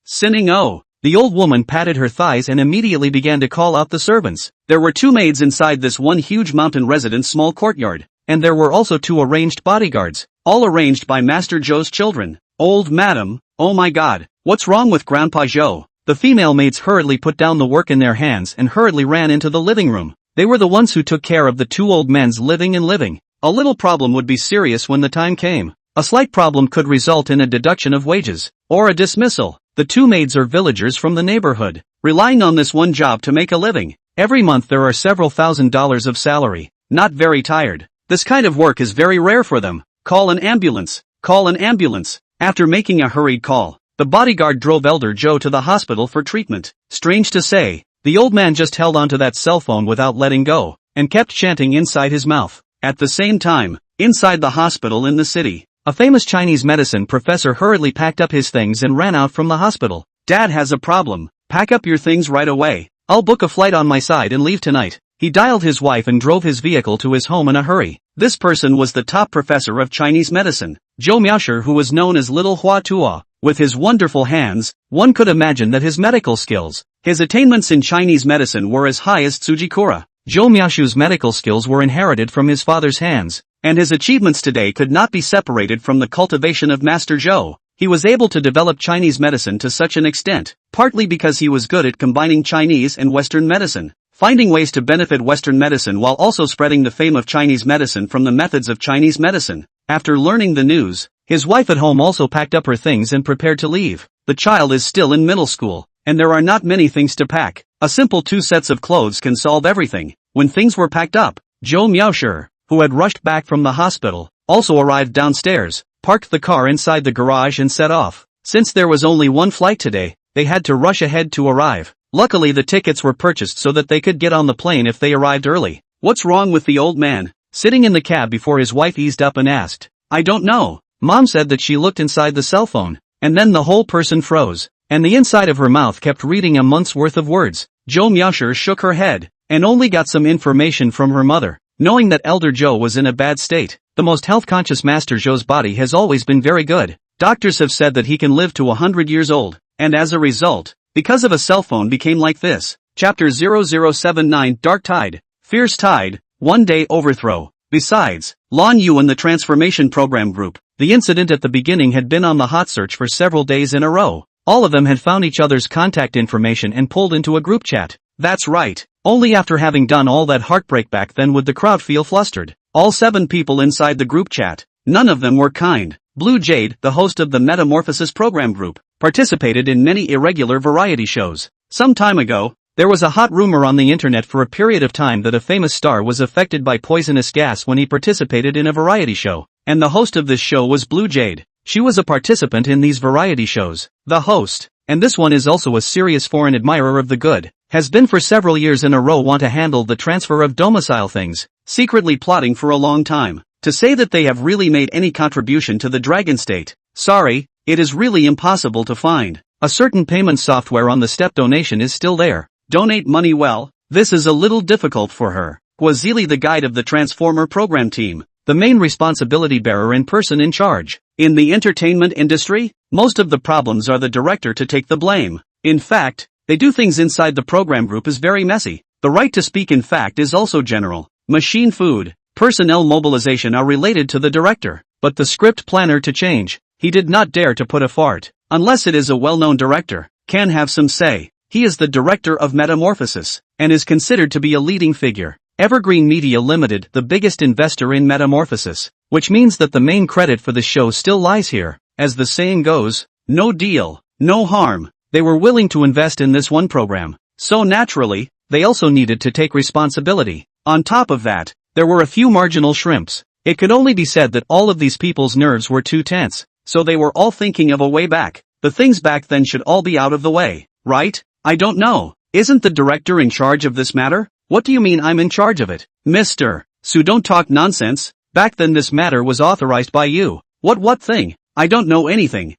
Sinning oh. The old woman patted her thighs and immediately began to call out the servants. There were 2 maids inside this one huge mountain residence small courtyard, and there were also 2 arranged bodyguards, all arranged by Master Zhou's children. Old madam, oh my god, what's wrong with Grandpa Zhou? The female maids hurriedly put down the work in their hands and hurriedly ran into the living room. They were the ones who took care of the 2 old men's living. A little problem would be serious when the time came. A slight problem could result in a deduction of wages, or a dismissal. The 2 maids are villagers from the neighborhood, relying on this one job to make a living. Every month there are several $1,000s of salary. Not very tired. This kind of work is very rare for them. Call an ambulance. Call an ambulance. After making a hurried call, the bodyguard drove Elder Joe to the hospital for treatment. Strange to say, the old man just held onto that cell phone without letting go, and kept chanting inside his mouth. At the same time, inside the hospital in the city, a famous Chinese medicine professor hurriedly packed up his things and ran out from the hospital. Dad has a problem. Pack up your things right away. I'll book a flight on my side and leave tonight. He dialed his wife and drove his vehicle to his home in a hurry. This person was the top professor of Chinese medicine, Zhou Miaoshi, who was known as Little Hua Tuo. With his wonderful hands, one could imagine that his medical skills, his attainments in Chinese medicine were as high as Tsujikura. Zhou Miaoshi's medical skills were inherited from his father's hands, and his achievements today could not be separated from the cultivation of Master Zhou. He was able to develop Chinese medicine to such an extent, partly because he was good at combining Chinese and Western medicine, finding ways to benefit Western medicine while also spreading the fame of Chinese medicine from the methods of Chinese medicine. After learning the news, his wife at home also packed up her things and prepared to leave. The child is still in middle school, and there are not many things to pack. A simple 2 sets of clothes can solve everything. When things were packed up, Zhou Miaoshi, who had rushed back from the hospital, also arrived downstairs, parked the car inside the garage and set off. Since there was only one flight today, they had to rush ahead to arrive. Luckily the tickets were purchased so that they could get on the plane if they arrived early. What's wrong with the old man? Sitting in the cab before his wife eased up and asked. I don't know. Mom said that she looked inside the cell phone, and then the whole person froze, and the inside of her mouth kept reading a month's worth of words. Zhou Miaoshi shook her head, and only got some information from her mother, knowing that Elder Joe was in a bad state. The most health-conscious Master Zhou's body has always been very good. Doctors have said that he can live to 100 years old, and as a result, because of a cell phone became like this. Chapter 0079 Dark Tide, Fierce Tide, One Day Overthrow. Besides, Lin Wuyue and the Transformation Program Group, the incident at the beginning had been on the hot search for several days in a row. All of them had found each other's contact information and pulled into a group chat. That's right, only after having done all that heartbreak back then would the crowd feel flustered. All 7 people inside the group chat, none of them were kind. Blue Jade, the host of the Metamorphosis Program Group, participated in many irregular variety shows. Some time ago, there was a hot rumor on the internet for a period of time that a famous star was affected by poisonous gas when he participated in a variety show, and the host of this show was Blue Jade. She was a participant in these variety shows. The host, and this one is also a serious foreign admirer of the good, has been for several years in a row want to handle the transfer of domicile things, secretly plotting for a long time. To say that they have really made any contribution to the Dragon State, sorry, it is really impossible to find. A certain payment software on the step donation is still there. Donate money well, this is a little difficult for her. Guazili, the guide of the Transformer program team, the main responsibility bearer and person in charge. In the entertainment industry, most of the problems are the director to take the blame. In fact, they do things inside the program group is very messy. The right to speak in fact is also general. Machine food, personnel mobilization are related to the director, but the script planner to change, he did not dare to put a fart, unless it is a well-known director, can have some say. He is the director of Metamorphosis, and is considered to be a leading figure. Evergreen Media Limited, the biggest investor in Metamorphosis, which means that the main credit for the show still lies here. As the saying goes, no deal, no harm. They were willing to invest in this one program, so naturally, they also needed to take responsibility. On top of that, there were a few marginal shrimps. It could only be said that all of these people's nerves were too tense, so they were all thinking of a way back. The things back then should all be out of the way, right? I don't know. Isn't the director in charge of this matter? What do you mean I'm in charge of it? Mr. Su, don't talk nonsense. Back then this matter was authorized by you. What thing? I don't know anything.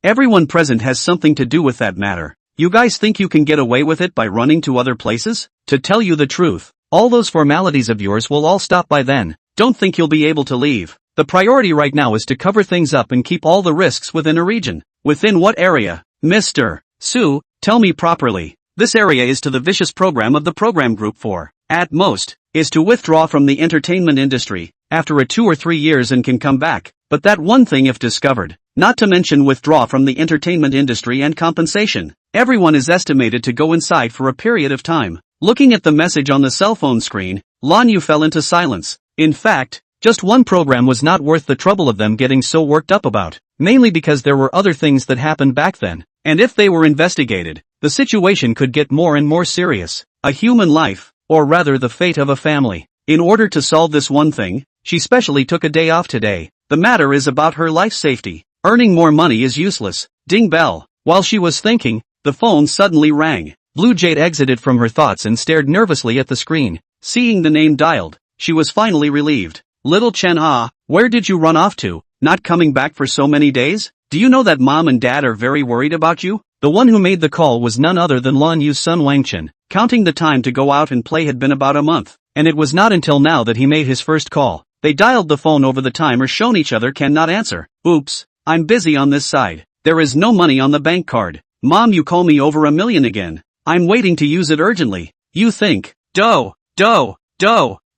Everyone present has something to do with that matter. You guys think you can get away with it by running to other places? To tell you the truth, all those formalities of yours will all stop by then. Don't think you'll be able to leave. The priority right now is to cover things up and keep all the risks within a region. Within what area? Mr. Su, tell me properly. This area is to the vicious program of the program group 4. At most, is to withdraw from the entertainment industry, after a 2 or 3 years and can come back, but that one thing if discovered, not to mention withdraw from the entertainment industry and compensation. Everyone is estimated to go inside for a period of time. Looking at the message on the cell phone screen, Lin Wuyue fell into silence. In fact, just one program was not worth the trouble of them getting so worked up about, mainly because there were other things that happened back then, and if they were investigated, the situation could get more and more serious. A human life, or rather the fate of a family. In order to solve this one thing, she specially took a day off today. The matter is about her life safety. Earning more money is useless. Ding bell. While she was thinking, the phone suddenly rang. Blue Jade exited from her thoughts and stared nervously at the screen. Seeing the name dialed, she was finally relieved. Little Chen where did you run off to? Not coming back for so many days? Do you know that mom and dad are very worried about you? The one who made the call was none other than Lin Wuyue's son Wang Chen. Counting the time to go out and play had been about a month, and it was not until now that he made his first call. They dialed the phone over the timer shown each other cannot answer. Oops, I'm busy on this side. There is no money on the bank card. Mom, you call me over $1 million again. I'm waiting to use it urgently. You think, Lin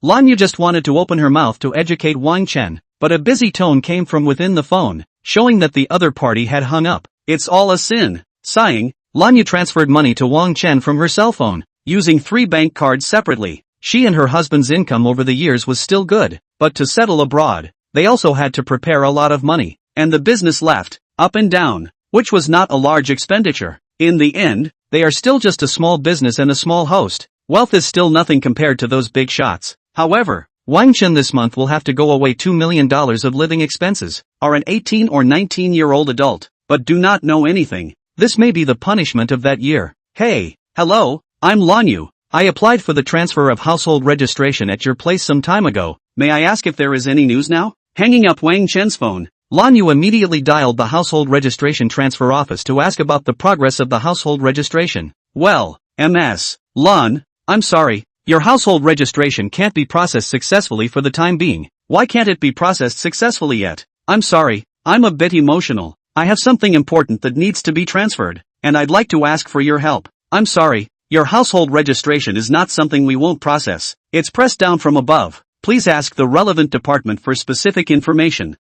Wuyue just wanted to open her mouth to educate Wang Chen, but a busy tone came from within the phone, showing that the other party had hung up. It's all a sin. Sighing, Lin Wuyue transferred money to Wang Chen from her cell phone, using 3 bank cards separately. She and her husband's income over the years was still good, but to settle abroad, they also had to prepare a lot of money, and the business left, up and down, which was not a large expenditure. In the end, they are still just a small business and a small host. Wealth is still nothing compared to those big shots. However, Wang Chen this month will have to go away $2 million of living expenses, are an 18 or 19-year-old adult, but do not know anything. This may be the punishment of that year. Hey, hello, I'm Lin Wuyue. I applied for the transfer of household registration at your place some time ago. May I ask if there is any news now? Hanging up Wang Chen's phone, Lin Wuyue immediately dialed the household registration transfer office to ask about the progress of the household registration. Well, Lin, I'm sorry, your household registration can't be processed successfully for the time being. Why can't it be processed successfully yet? I'm sorry, I'm a bit emotional. I have something important that needs to be transferred, and I'd like to ask for your help. I'm sorry, your household registration is not something we won't process. It's pressed down from above. Please ask the relevant department for specific information.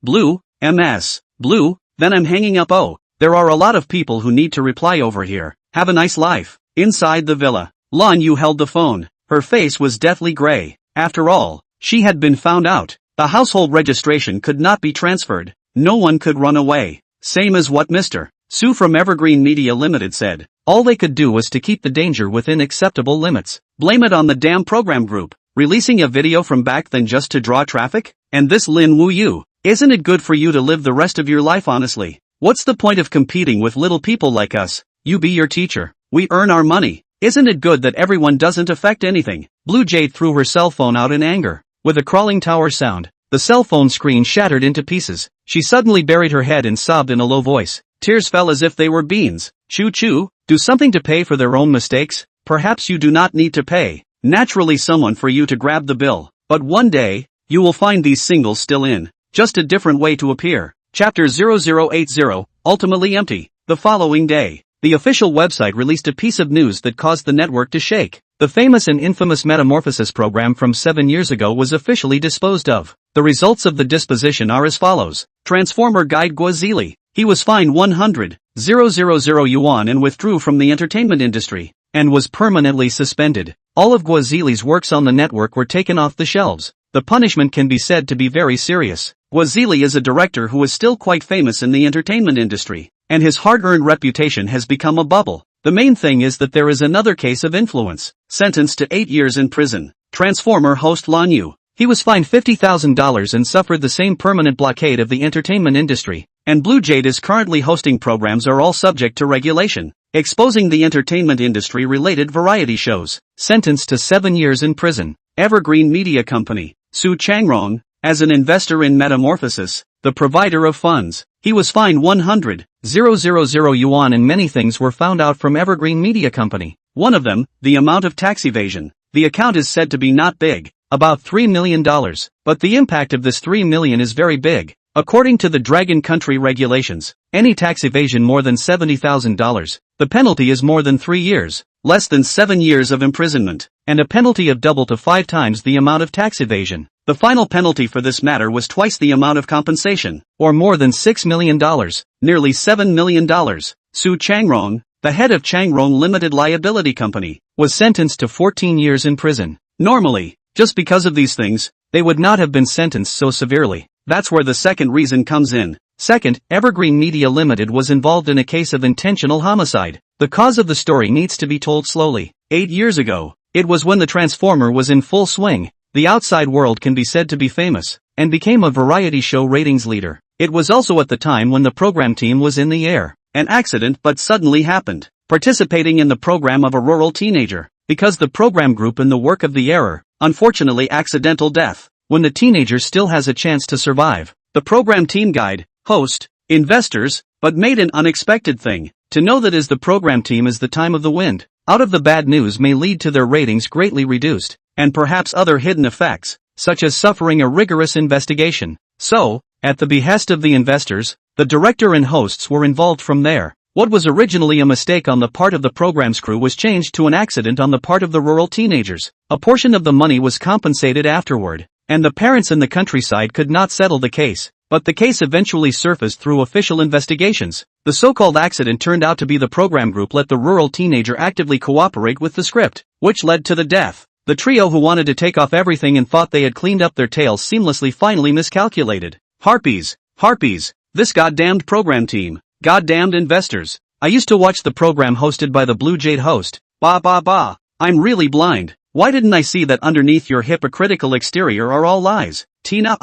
Blue, then I'm hanging up. Oh, there are a lot of people who need to reply over here. Have a nice life. Inside the villa, Lin Wuyue held the phone. Her face was deathly gray. After all, she had been found out. The household registration could not be transferred. No one could run away. Same as what Mr. Su from Evergreen Media Limited said. All they could do was to keep the danger within acceptable limits. Blame it on the damn program group. Releasing a video from back then just to draw traffic? And this Lin Wuyue, isn't it good for you to live the rest of your life honestly? What's the point of competing with little people like us? You be your teacher. We earn our money. Isn't it good that everyone doesn't affect anything? Blue Jade threw her cell phone out in anger. With a crawling tower sound, the cell phone screen shattered into pieces. She suddenly buried her head and sobbed in a low voice. Tears fell as if they were beans. Choo-choo, do something to pay for their own mistakes? Perhaps you do not need to pay. Naturally someone for you to grab the bill. But one day, you will find these singles still in. Just a different way to appear. Chapter 0080, ultimately empty. The following day, the official website released a piece of news that caused the network to shake. The famous and infamous Metamorphosis program from 7 years ago was officially disposed of. The results of the disposition are as follows. Transformer guide Guazili. He was fined 100,000 yuan and withdrew from the entertainment industry, and was permanently suspended. All of Guazili's works on the network were taken off the shelves. The punishment can be said to be very serious. Guazili is a director who is still quite famous in the entertainment industry, and his hard-earned reputation has become a bubble. The main thing is that there is another case of influence. Sentenced to 8 years in prison. Transformer host Lin Wuyue. He was fined $50,000 and suffered the same permanent blockade of the entertainment industry. And Blue Jade is currently hosting programs are all subject to regulation, exposing the entertainment industry-related variety shows. Sentenced to 7 years in prison. Evergreen Media Company. Su Changrong, as an investor in Metamorphosis, the provider of funds. He was fined 100,000 yuan and many things were found out from Evergreen Media Company. One of them, the amount of tax evasion. The account is said to be not big, about $3 million, but the impact of this $3 million is very big. According to the Dragon Country regulations, any tax evasion more than $70,000, the penalty is more than 3 years, less than 7 years of imprisonment, and a penalty of double to 5 times the amount of tax evasion. The final penalty for this matter was twice the amount of compensation, or more than $6 million, nearly $7 million. Su Changrong, the head of Changrong Limited Liability Company, was sentenced to 14 years in prison. Normally, just because of these things, they would not have been sentenced so severely. That's where the second reason comes in. Second, Evergreen Media Limited was involved in a case of intentional homicide. The cause of the story needs to be told slowly. 8 years ago, It was when the Transformer was in full swing. The outside world can be said to be famous, and became a variety show ratings leader. It was also at the time when the program team was in the air. An accident but suddenly happened. Participating in the program of a rural teenager. Because the program group in the work of the error, unfortunately accidental death. When the teenager still has a chance to survive. The program team guide, host, investors, but made an unexpected thing. To know that is the program team is the time of the wind. Out of the bad news may lead to their ratings greatly reduced. And perhaps other hidden effects, such as suffering a rigorous investigation. So, at the behest of the investors, the director and hosts were involved from there. What was originally a mistake on the part of the program's crew was changed to an accident on the part of the rural teenagers. A portion of the money was compensated afterward, and the parents in the countryside could not settle the case. But the case eventually surfaced through official investigations. The so-called accident turned out to be the program group let the rural teenager actively cooperate with the script, which led to the death. The trio who wanted to take off everything and thought they had cleaned up their tails seamlessly finally miscalculated. Harpies, this goddamned program team, goddamned investors. I used to watch the program hosted by the Blue Jade host. I'm really blind. Why didn't I see that underneath your hypocritical exterior are all lies? Tina,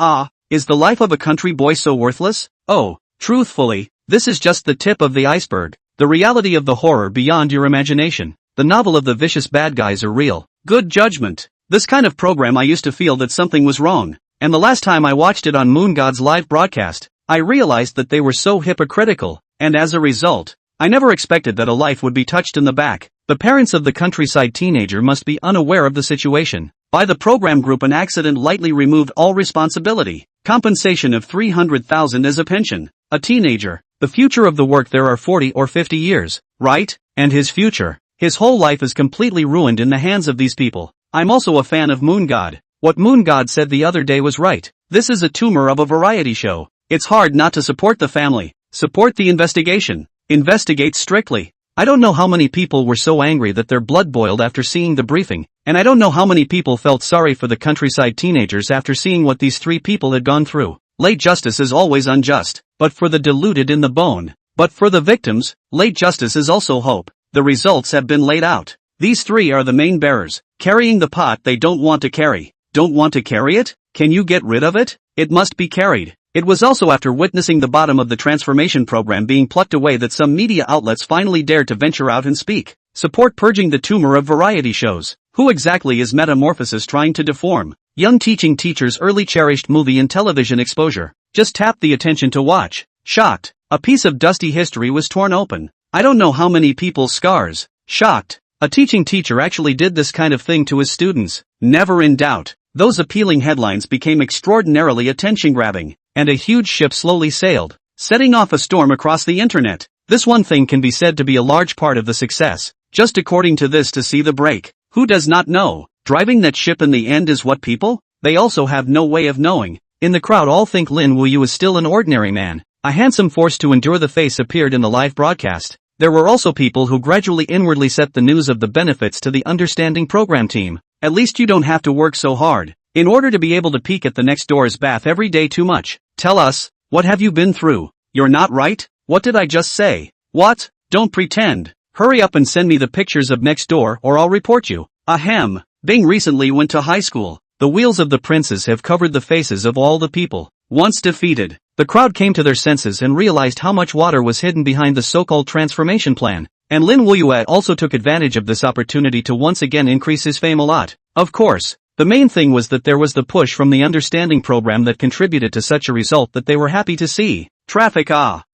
is the life of a country boy so worthless? Oh, truthfully, this is just the tip of the iceberg. The reality of the horror beyond your imagination. The novel of the vicious bad guys are real. Good judgment. This kind of program I used to feel that something was wrong. And the last time I watched it on Moon God's live broadcast, I realized that they were so hypocritical, and as a result, I never expected that a life would be touched in the back. The parents of the countryside teenager must be unaware of the situation. By the program group an accident lightly removed all responsibility. Compensation of 300,000 as a pension. A teenager. The future of the work there are 40 or 50 years, right? And his future. His whole life is completely ruined in the hands of these people. I'm also a fan of Moon God. What Moon God said the other day was right. This is a tumor of a variety show. It's hard not to support the family. Support the investigation. Investigate strictly. I don't know how many people were so angry that their blood boiled after seeing the briefing, and I don't know how many people felt sorry for the countryside teenagers after seeing what these three people had gone through. Late justice is always unjust, but for the deluded in the bone. But for the victims, late justice is also hope. The results have been laid out. These three are the main bearers, carrying the pot they don't want to carry. Don't want to carry it? Can you get rid of it? It must be carried. It was also after witnessing the bottom of the transformation program being plucked away that some media outlets finally dared to venture out and speak. Support purging the tumor of variety shows. Who exactly is Metamorphosis trying to deform? Young teaching teachers' early cherished movie and television exposure. Just tap the attention to watch. Shocked. A piece of dusty history was torn open. I don't know how many people's scars. Shocked. A teaching teacher actually did this kind of thing to his students. Never in doubt. Those appealing headlines became extraordinarily attention-grabbing, and a huge ship slowly sailed, setting off a storm across the internet. This one thing can be said to be a large part of the success, just according to this to see the break. Who does not know? Driving that ship in the end is what people? They also have no way of knowing. In the crowd all think Lin Wuyue is still an ordinary man. A handsome force to endure the face appeared in the live broadcast. There were also people who gradually inwardly set the news of the benefits to the understanding program team. At least you don't have to work so hard, in order to be able to peek at the next door's bath every day too much. Tell us, what have you been through? You're not right? What did I just say? What? Don't pretend. Hurry up and send me the pictures of next door or I'll report you. Ahem. Bing recently went to high school. The wheels of the princes have covered the faces of all the people. Once defeated, the crowd came to their senses and realized how much water was hidden behind the so-called transformation plan. And Lin Wuyue also took advantage of this opportunity to once again increase his fame a lot. Of course, the main thing was that there was the push from the understanding program that contributed to such a result that they were happy to see. Traffic.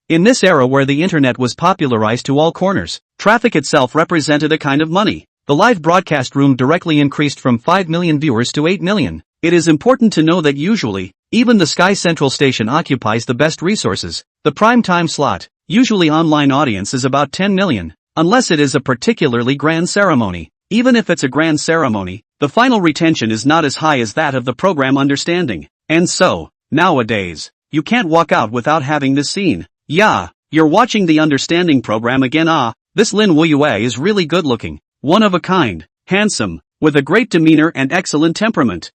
In this era where the internet was popularized to all corners, traffic itself represented a kind of money. The live broadcast room directly increased from 5 million viewers to 8 million. It is important to know that usually, even the Sky Central station occupies the best resources. The prime time slot, usually online audience is about 10 million. Unless it is a particularly grand ceremony. Even if it's a grand ceremony, the final retention is not as high as that of the program understanding. And so, nowadays, you can't walk out without having this seen. Yeah, you're watching the understanding program again. This Lin Wuyue is really good looking. One of a kind, handsome, with a great demeanor and excellent temperament.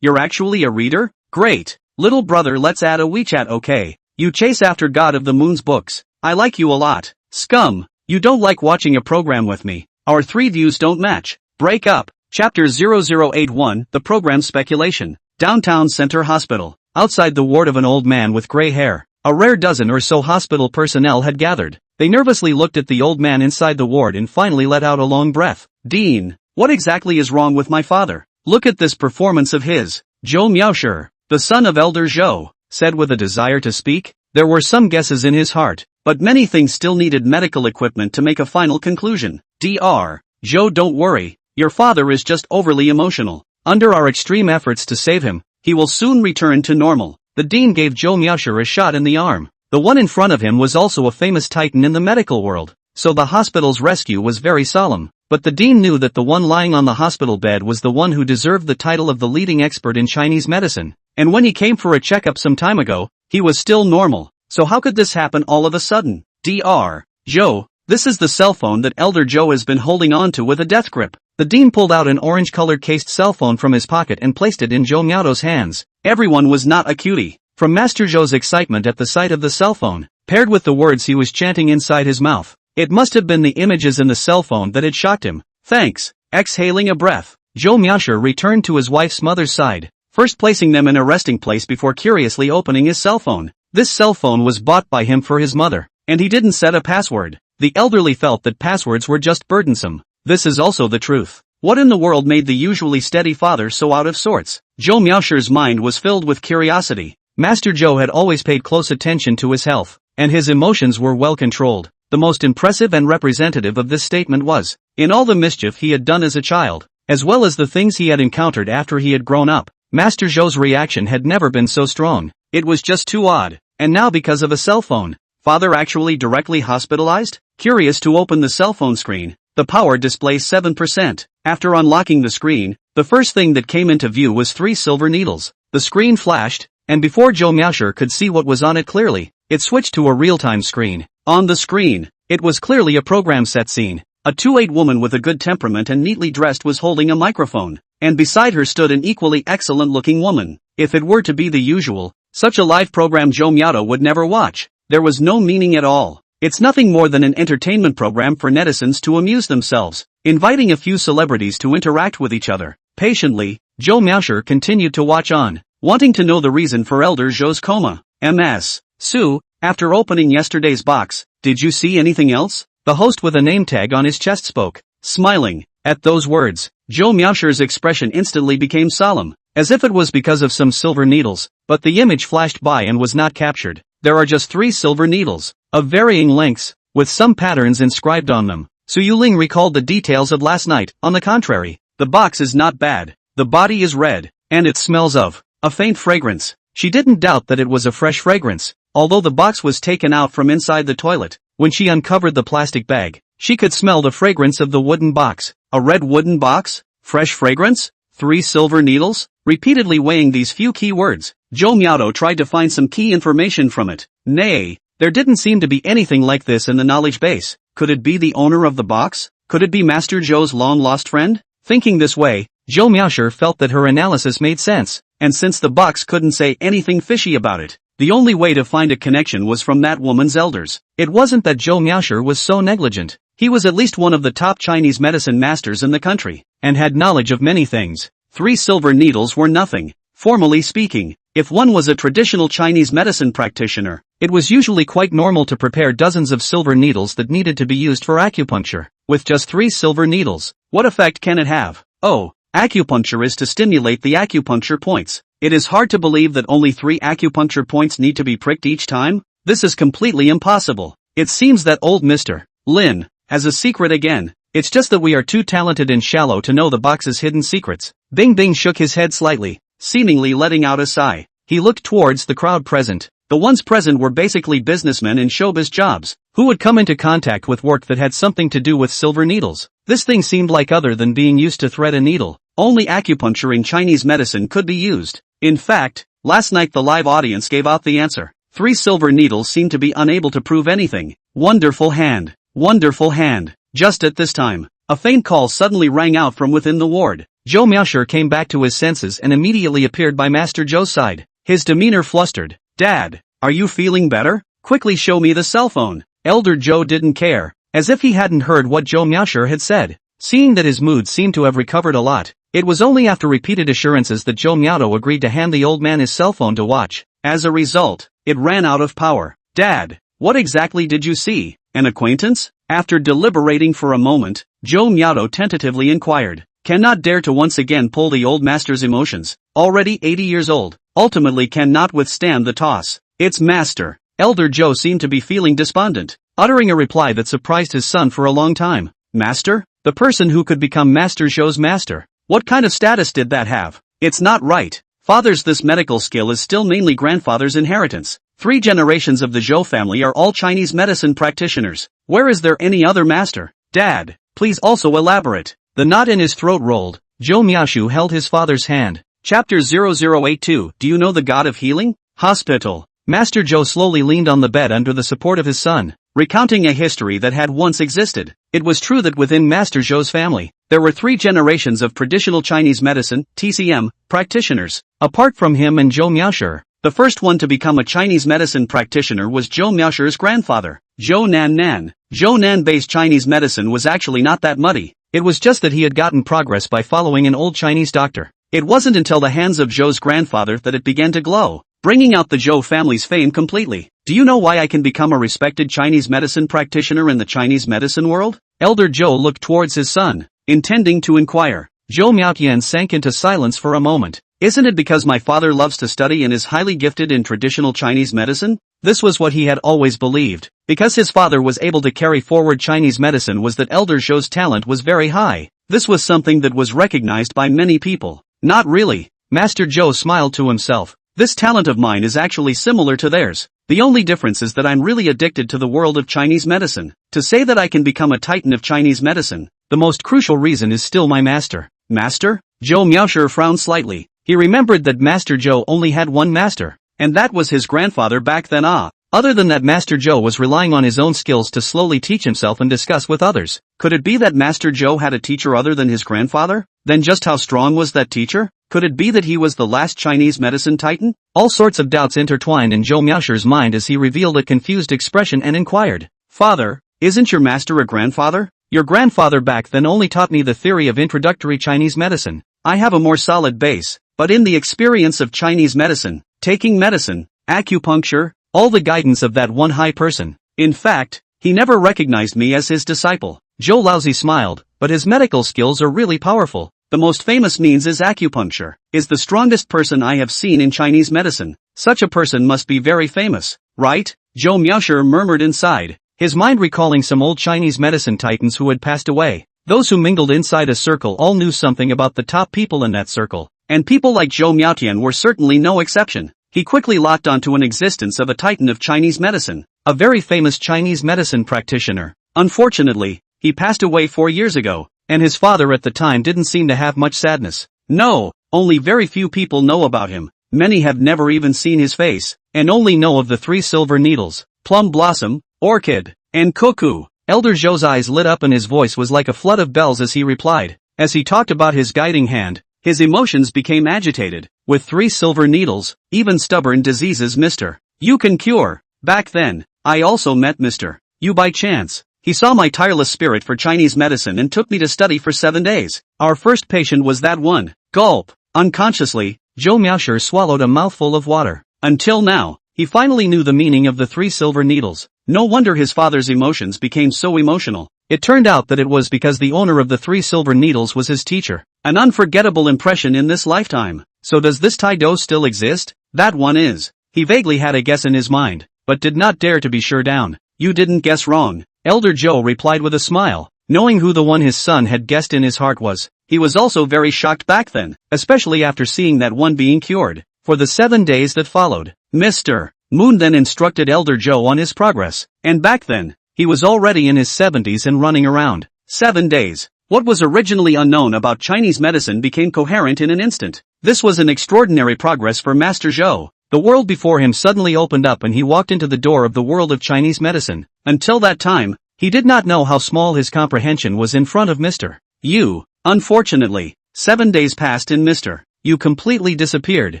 You're actually a reader? Great. Little brother, let's add a WeChat, okay? You chase after God of the Moon's books. I like you a lot. Scum. You don't like watching a program with me. Our three views don't match. Break up. Chapter 0081, The Program Speculation. Downtown Center Hospital. Outside the ward of an old man with gray hair, a rare dozen or so hospital personnel had gathered. They nervously looked at the old man inside the ward and finally let out a long breath. Dean, what exactly is wrong with my father? Look at this performance of his. Zhou Miaoshi, the son of Elder Zhou, said with a desire to speak. There were some guesses in his heart, but many things still needed medical equipment to make a final conclusion. Dr. Zhou, don't worry, your father is just overly emotional. Under our extreme efforts to save him, he will soon return to normal. The dean gave Zhou Miaoshi a shot in the arm. The one in front of him was also a famous titan in the medical world, so the hospital's rescue was very solemn. But the dean knew that the one lying on the hospital bed was the one who deserved the title of the leading expert in Chinese medicine. And when he came for a checkup some time ago, he was still normal. So how could this happen all of a sudden? Dr. Zhou, this is the cell phone that Elder Zhou has been holding on to with a death grip. The dean pulled out an orange-colored cased cell phone from his pocket and placed it in Zhou Miao's hands. Everyone was not a cutie. From Master Zhou's excitement at the sight of the cell phone, paired with the words he was chanting inside his mouth, it must have been the images in the cell phone that had shocked him. Thanks. Exhaling a breath, Zhou Miaoshi returned to his wife's mother's side, first placing them in a resting place before curiously opening his cell phone. This cell phone was bought by him for his mother, and he didn't set a password. The elderly felt that passwords were just burdensome. This is also the truth. What in the world made the usually steady father so out of sorts? Zhou Miaoshi's mind was filled with curiosity. Master Zhou had always paid close attention to his health, and his emotions were well controlled. The most impressive and representative of this statement was, in all the mischief he had done as a child, as well as the things he had encountered after he had grown up, Master Zhou's reaction had never been so strong. It was just too odd. And now because of a cell phone, father actually directly hospitalized? Curious to open the cell phone screen, the power display 7%. After unlocking the screen, the first thing that came into view was 3 silver needles. The screen flashed, and before Zhou Miaoshi could see what was on it clearly, it switched to a real-time screen. On the screen, it was clearly a program set scene. A 2'8" woman with a good temperament and neatly dressed was holding a microphone, and beside her stood an equally excellent-looking woman. If it were to be the usual, such a live program Zhou Miao would never watch. There was no meaning at all. It's nothing more than an entertainment program for netizens to amuse themselves, inviting a few celebrities to interact with each other. Patiently, Zhou Miaoshi continued to watch on, wanting to know the reason for Elder Zhou's coma. Ms. Su, after opening yesterday's box, did you see anything else? The host with a name tag on his chest spoke, smiling. At those words, Zhou Miaoshi's expression instantly became solemn, as if it was because of some silver needles, but the image flashed by and was not captured. There are just 3 silver needles, of varying lengths, with some patterns inscribed on them. Su Yuling recalled the details of last night. On the contrary, the box is not bad. The body is red, and it smells of a faint fragrance. She didn't doubt that it was a fresh fragrance, although the box was taken out from inside the toilet. When she uncovered the plastic bag, she could smell the fragrance of the wooden box. A red wooden box? Fresh fragrance? 3 silver needles? Repeatedly weighing these few key words, Zhou Miao tried to find some key information from it. Nay, there didn't seem to be anything like this in the knowledge base. Could it be the owner of the box? Could it be Master Zhou's long-lost friend? Thinking this way, Zhou Miaoshi felt that her analysis made sense, and since the box couldn't say anything fishy about it, the only way to find a connection was from that woman's elders. It wasn't that Zhou Miaoshi was so negligent. He was at least one of the top Chinese medicine masters in the country, and had knowledge of many things. 3 silver needles were nothing. Formally speaking, if one was a traditional Chinese medicine practitioner, it was usually quite normal to prepare dozens of silver needles that needed to be used for acupuncture. With just 3 silver needles, what effect can it have? Oh, acupuncture is to stimulate the acupuncture points. It is hard to believe that only 3 acupuncture points need to be pricked each time. This is completely impossible. It seems that old Mr. Lin has a secret again. It's just that we are too talented and shallow to know the box's hidden secrets. Bing Bing shook his head slightly, seemingly letting out a sigh. He looked towards the crowd present. The ones present were basically businessmen in showbiz jobs, who would come into contact with work that had something to do with silver needles. This thing seemed like other than being used to thread a needle. Only acupuncture in Chinese medicine could be used. In fact, last night the live audience gave out the answer. 3 silver needles seemed to be unable to prove anything. Wonderful hand. Wonderful hand. Just at this time, a faint call suddenly rang out from within the ward. Zhou Miaoshi came back to his senses and immediately appeared by Master Zhou's side. His demeanor flustered. Dad, are you feeling better? Quickly show me the cell phone. Elder Zhou didn't care, as if he hadn't heard what Zhou Miaoshi had said. Seeing that his mood seemed to have recovered a lot, it was only after repeated assurances that Zhou Miaotou agreed to hand the old man his cell phone to watch. As a result, it ran out of power. Dad, what exactly did you see? An acquaintance? After deliberating for a moment, Zhou Miaotou tentatively inquired. Cannot dare to once again pull the old master's emotions, already 80 years old, ultimately cannot withstand the toss. It's master. Elder Zhou seemed to be feeling despondent, uttering a reply that surprised his son for a long time. Master? The person who could become Master Zhou's master. What kind of status did that have? It's not right. Fathers, this medical skill is still mainly grandfather's inheritance. 3 generations of the Zhou family are all Chinese medicine practitioners. Where is there any other master? Dad, please also elaborate. The knot in his throat rolled. Zhou Miaoshu held his father's hand. Chapter 0082. Do you know the god of healing? Hospital. Master Zhou slowly leaned on the bed under the support of his son, recounting a history that had once existed. It was true that within Master Zhou's family, there were 3 generations of traditional Chinese medicine, TCM, practitioners. Apart from him and Zhou Miaoshu, the first one to become a Chinese medicine practitioner was Zhou Miaoshu's grandfather, Zhou Nan. Zhou Nan-based Chinese medicine was actually not that muddy. It was just that he had gotten progress by following an old Chinese doctor. It wasn't until the hands of Zhou's grandfather that it began to glow, bringing out the Zhou family's fame completely. Do you know why I can become a respected Chinese medicine practitioner in the Chinese medicine world? Elder Zhou looked towards his son, intending to inquire. Zhou Miaotian sank into silence for a moment. Isn't it because my father loves to study and is highly gifted in traditional Chinese medicine? This was what he had always believed. Because his father was able to carry forward Chinese medicine was that Elder Zhou's talent was very high. This was something that was recognized by many people. Not really. Master Zhou smiled to himself. This talent of mine is actually similar to theirs. The only difference is that I'm really addicted to the world of Chinese medicine. To say that I can become a titan of Chinese medicine, the most crucial reason is still my master. Master? Zhou Miaoshu frowned slightly. He remembered that Master Zhou only had one master, and that was his grandfather back then. Other than that, Master Zhou was relying on his own skills to slowly teach himself and discuss with others. Could it be that Master Zhou had a teacher other than his grandfather? Then just how strong was that teacher? Could it be that he was the last Chinese medicine titan? All sorts of doubts intertwined in Zhou Miaoshu's mind as he revealed a confused expression and inquired. Father, isn't your master a grandfather? Your grandfather back then only taught me the theory of introductory Chinese medicine. I have a more solid base, but in the experience of Chinese medicine, taking medicine, acupuncture, all the guidance of that one high person. In fact, he never recognized me as his disciple. Zhou Laozi smiled, but his medical skills are really powerful. The most famous means is acupuncture, is the strongest person I have seen in Chinese medicine. Such a person must be very famous, right? Zhou Miaoshu murmured inside, his mind recalling some old Chinese medicine titans who had passed away. Those who mingled inside a circle all knew something about the top people in that circle, and people like Zhou Miaotian were certainly no exception. He quickly locked onto an existence of a titan of Chinese medicine, a very famous Chinese medicine practitioner. Unfortunately, he passed away 4 years ago, and his father at the time didn't seem to have much sadness. No, only very few people know about him. Many have never even seen his face, and only know of the 3 silver needles, plum blossom, orchid, and cuckoo. Elder Zhou's eyes lit up and his voice was like a flood of bells as he replied. As he talked about his guiding hand, his emotions became agitated. With 3 silver needles, even stubborn diseases Mr. You can cure. Back then, I also met Mr. You by chance. He saw my tireless spirit for Chinese medicine and took me to study for 7 days. Our first patient was that one. Gulp. Unconsciously, Zhou Miaoshu swallowed a mouthful of water. Until now, he finally knew the meaning of the 3 silver needles. No wonder his father's emotions became so emotional. It turned out that it was because the owner of the 3 silver needles was his teacher. An unforgettable impression in this lifetime. So does this Tai Do still exist? That one is. He vaguely had a guess in his mind, but did not dare to be sure down. You didn't guess wrong. Elder Zhou replied with a smile, knowing who the one his son had guessed in his heart was. He was also very shocked back then, especially after seeing that one being cured. For the 7 days that followed, Mr. Moon then instructed Elder Zhou on his progress, and back then, he was already in his 70s and running around. 7 days. What was originally unknown about Chinese medicine became coherent in an instant. This was an extraordinary progress for Master Zhou. The world before him suddenly opened up and he walked into the door of the world of Chinese medicine. Until that time, he did not know how small his comprehension was in front of Mr. Yu. Unfortunately, 7 days passed and Mr. Yu completely disappeared,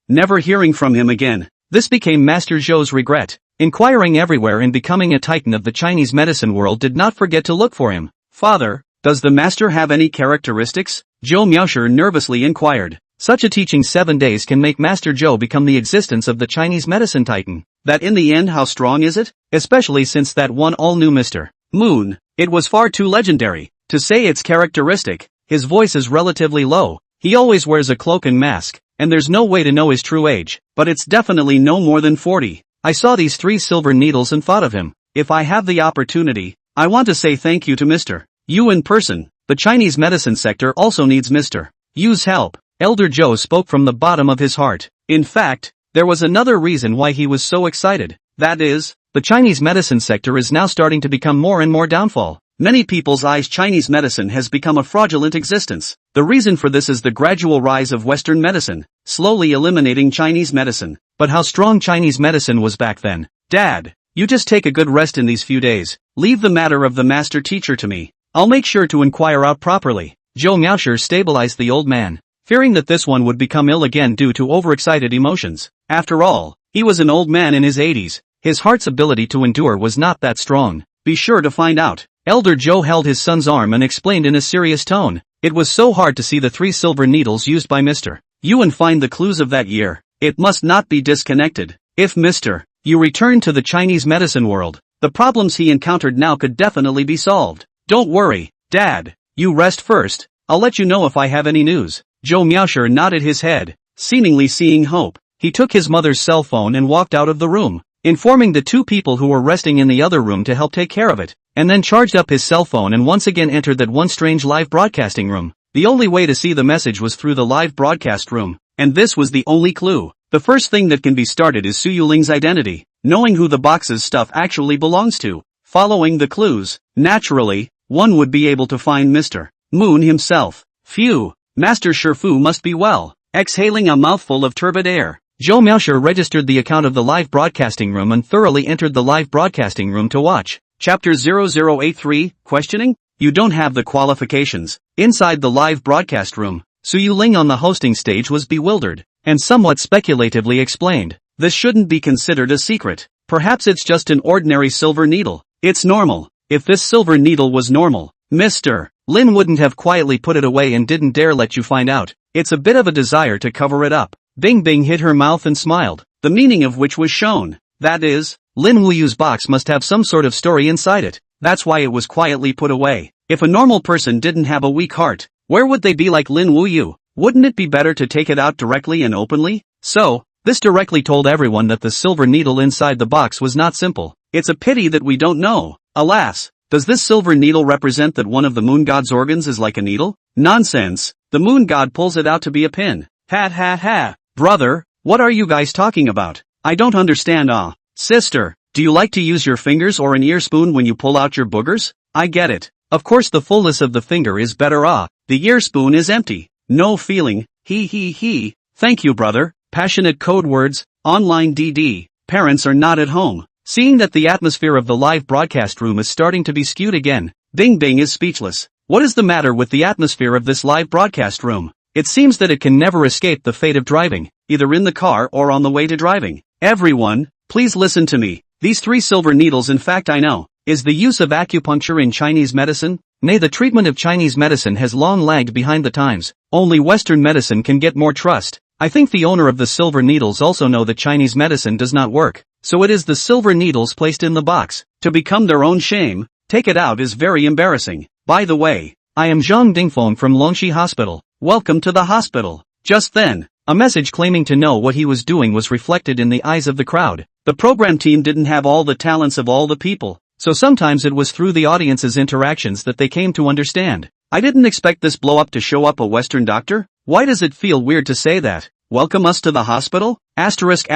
never hearing from him again. This became Master Zhou's regret. Inquiring everywhere and becoming a titan of the Chinese medicine world did not forget to look for him. Father, Does the master have any characteristics? Zhou Miaoshi nervously inquired. Such a teaching 7 days can make Master Zhou become the existence of the Chinese medicine titan. That in the end, how strong is it? Especially since that one all-new Mr. Moon. It was far too legendary to say its characteristic. His voice is relatively low. He always wears a cloak and mask, and there's no way to know his true age. But it's definitely no more than 40. I saw these 3 silver needles and thought of him. If I have the opportunity, I want to say thank you to Mr. Yu in person. The Chinese medicine sector also needs Mr. Yu's help. Elder Zhou spoke from the bottom of his heart. In fact, there was another reason why he was so excited. That is, the Chinese medicine sector is now starting to become more and more downfall. Many people's eyes Chinese medicine has become a fraudulent existence. The reason for this is the gradual rise of Western medicine, slowly eliminating Chinese medicine. But how strong Chinese medicine was back then. Dad, you just take a good rest in these few days. Leave the matter of the master teacher to me. I'll make sure to inquire out properly. Zhou Miaoshi stabilized the old man, fearing that this one would become ill again due to overexcited emotions. After all, he was an old man in his 80s. His heart's ability to endure was not that strong. Be sure to find out. Elder Zhou held his son's arm and explained in a serious tone. It was so hard to see the 3 silver needles used by Mr. Yu and find the clues of that year. It must not be disconnected. If Mr. Yu returned to the Chinese medicine world, the problems he encountered now could definitely be solved. Don't worry, Dad. You rest first. I'll let you know if I have any news. Zhou Miaoshi nodded his head, seemingly seeing hope. He took his mother's cell phone and walked out of the room, informing the 2 people who were resting in the other room to help take care of it, and then charged up his cell phone and once again entered that one strange live broadcasting room. The only way to see the message was through the live broadcast room, and this was the only clue. The first thing that can be started is Su Yuling's identity, knowing who the box's stuff actually belongs to. Following the clues, naturally, one would be able to find Mr. Moon himself. Phew, Master Shifu must be well. Exhaling a mouthful of turbid air, Zhou Miaoshi registered the account of the live broadcasting room and thoroughly entered the live broadcasting room to watch. Chapter 0083, Questioning? You don't have the qualifications. Inside the live broadcast room, Su Yuling on the hosting stage was bewildered, and somewhat speculatively explained. This shouldn't be considered a secret. Perhaps it's just an ordinary silver needle. It's normal. If this silver needle was normal, Mr. Lin wouldn't have quietly put it away and didn't dare let you find out. It's a bit of a desire to cover it up. Bing Bing hid her mouth and smiled, the meaning of which was shown. That is, Lin Wuyue's box must have some sort of story inside it. That's why it was quietly put away. If a normal person didn't have a weak heart, where would they be like Lin Wuyue? Wouldn't it be better to take it out directly and openly? So, this directly told everyone that the silver needle inside the box was not simple. It's a pity that we don't know. Alas, does this silver needle represent that one of the moon god's organs is like a needle? Nonsense. The moon god pulls it out to be a pin. Ha ha ha. Brother, what are you guys talking about? I don't understand. Sister, do you like to use your fingers or an ear spoon when you pull out your boogers? I get it. Of course the fullness of the finger is better. The ear spoon is empty. No feeling. He. Thank you, brother. Passionate code words. Online DD. Parents are not at home. Seeing that the atmosphere of the live broadcast room is starting to be skewed again, Bing Bing is speechless. What is the matter with the atmosphere of this live broadcast room? It seems that it can never escape the fate of driving, either in the car or on the way to driving. Everyone, please listen to me. These 3 silver needles, in fact I know, is the use of acupuncture in Chinese medicine. Nay, the treatment of Chinese medicine has long lagged behind the times. Only Western medicine can get more trust. I think the owner of the silver needles also know that Chinese medicine does not work, so it is the silver needles placed in the box. To become their own shame, take it out is very embarrassing. By the way, I am Zhang Dingfeng from Longxi Hospital. Welcome to the hospital. Just then, a message claiming to know what he was doing was reflected in the eyes of the crowd. The program team didn't have all the talents of all the people, so sometimes it was through the audience's interactions that they came to understand. I didn't expect this blow-up to show up a Western doctor. Why does it feel weird to say that? Welcome us to the hospital? Asterisk.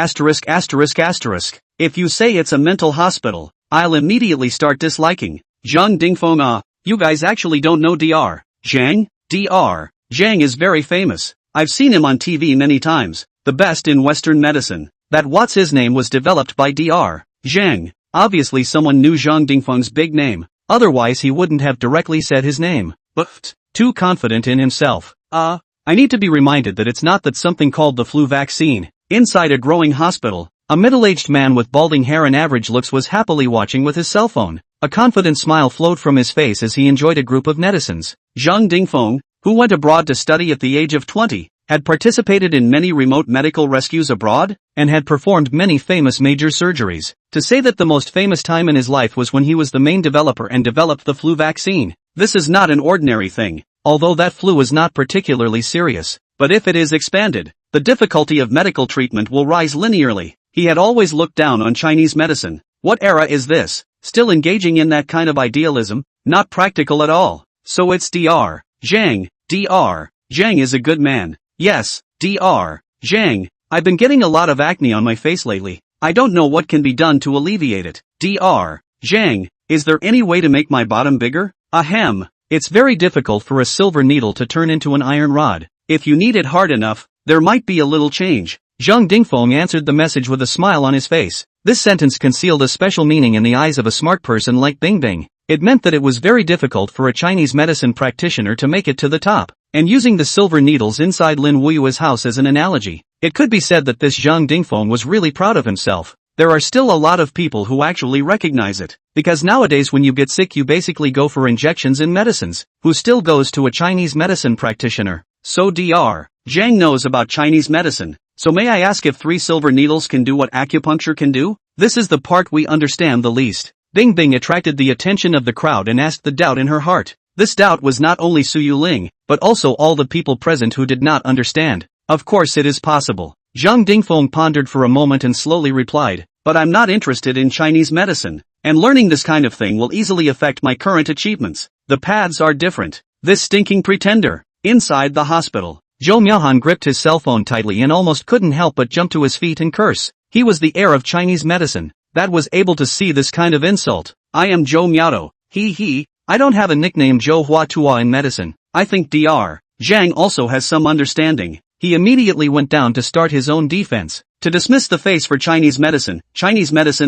If you say it's a mental hospital, I'll immediately start disliking. Zhang Dingfeng. You guys actually don't know Dr. Zhang? Dr. Zhang is very famous. I've seen him on TV many times. The best in Western medicine. That what's his name was developed by Dr. Zhang. Obviously someone knew Zhang Dingfeng's big name. Otherwise he wouldn't have directly said his name. But, too confident in himself. I need to be reminded that it's not that something called the flu vaccine. Inside a growing hospital, a middle-aged man with balding hair and average looks was happily watching with his cell phone. A confident smile flowed from his face as he enjoyed a group of netizens. Zhang Dingfeng, who went abroad to study at the age of 20, had participated in many remote medical rescues abroad, and had performed many famous major surgeries. To say that the most famous time in his life was when he was the main developer and developed the flu vaccine. This is not an ordinary thing. Although that flu is not particularly serious. But if it is expanded, the difficulty of medical treatment will rise linearly. He had always looked down on Chinese medicine. What era is this? Still engaging in that kind of idealism? Not practical at all. So it's Dr. Zhang. Dr. Zhang is a good man. Yes, Dr. Zhang. I've been getting a lot of acne on my face lately. I don't know what can be done to alleviate it. Dr. Zhang, is there any way to make my bottom bigger? Ahem. It's very difficult for a silver needle to turn into an iron rod. If you knead it hard enough, there might be a little change. Zhang Dingfeng answered the message with a smile on his face. This sentence concealed a special meaning in the eyes of a smart person like Bing Bing. It meant that it was very difficult for a Chinese medicine practitioner to make it to the top. And using the silver needles inside Lin Wuyue's house as an analogy, it could be said that this Zhang Dingfeng was really proud of himself. There are still a lot of people who actually recognize it. Because nowadays when you get sick you basically go for injections and medicines. Who still goes to a Chinese medicine practitioner? So Dr. Zhang knows about Chinese medicine. So may I ask if 3 silver needles can do what acupuncture can do? This is the part we understand the least. Bing Bing attracted the attention of the crowd and asked the doubt in her heart. This doubt was not only Su Yuling, but also all the people present who did not understand. Of course it is possible. Zhang Dingfeng pondered for a moment and slowly replied, but I'm not interested in Chinese medicine, and learning this kind of thing will easily affect my current achievements. The paths are different. This stinking pretender. Inside the hospital, Zhou Miaohan gripped his cell phone tightly and almost couldn't help but jump to his feet and curse. He was the heir of Chinese medicine, that was able to see this kind of insult. I am Zhou Miaoto. I don't have a nickname Zhou Hua Tuo in medicine. I think Dr. Zhang also has some understanding. He immediately went down to start his own defense. To dismiss the face for Chinese medicine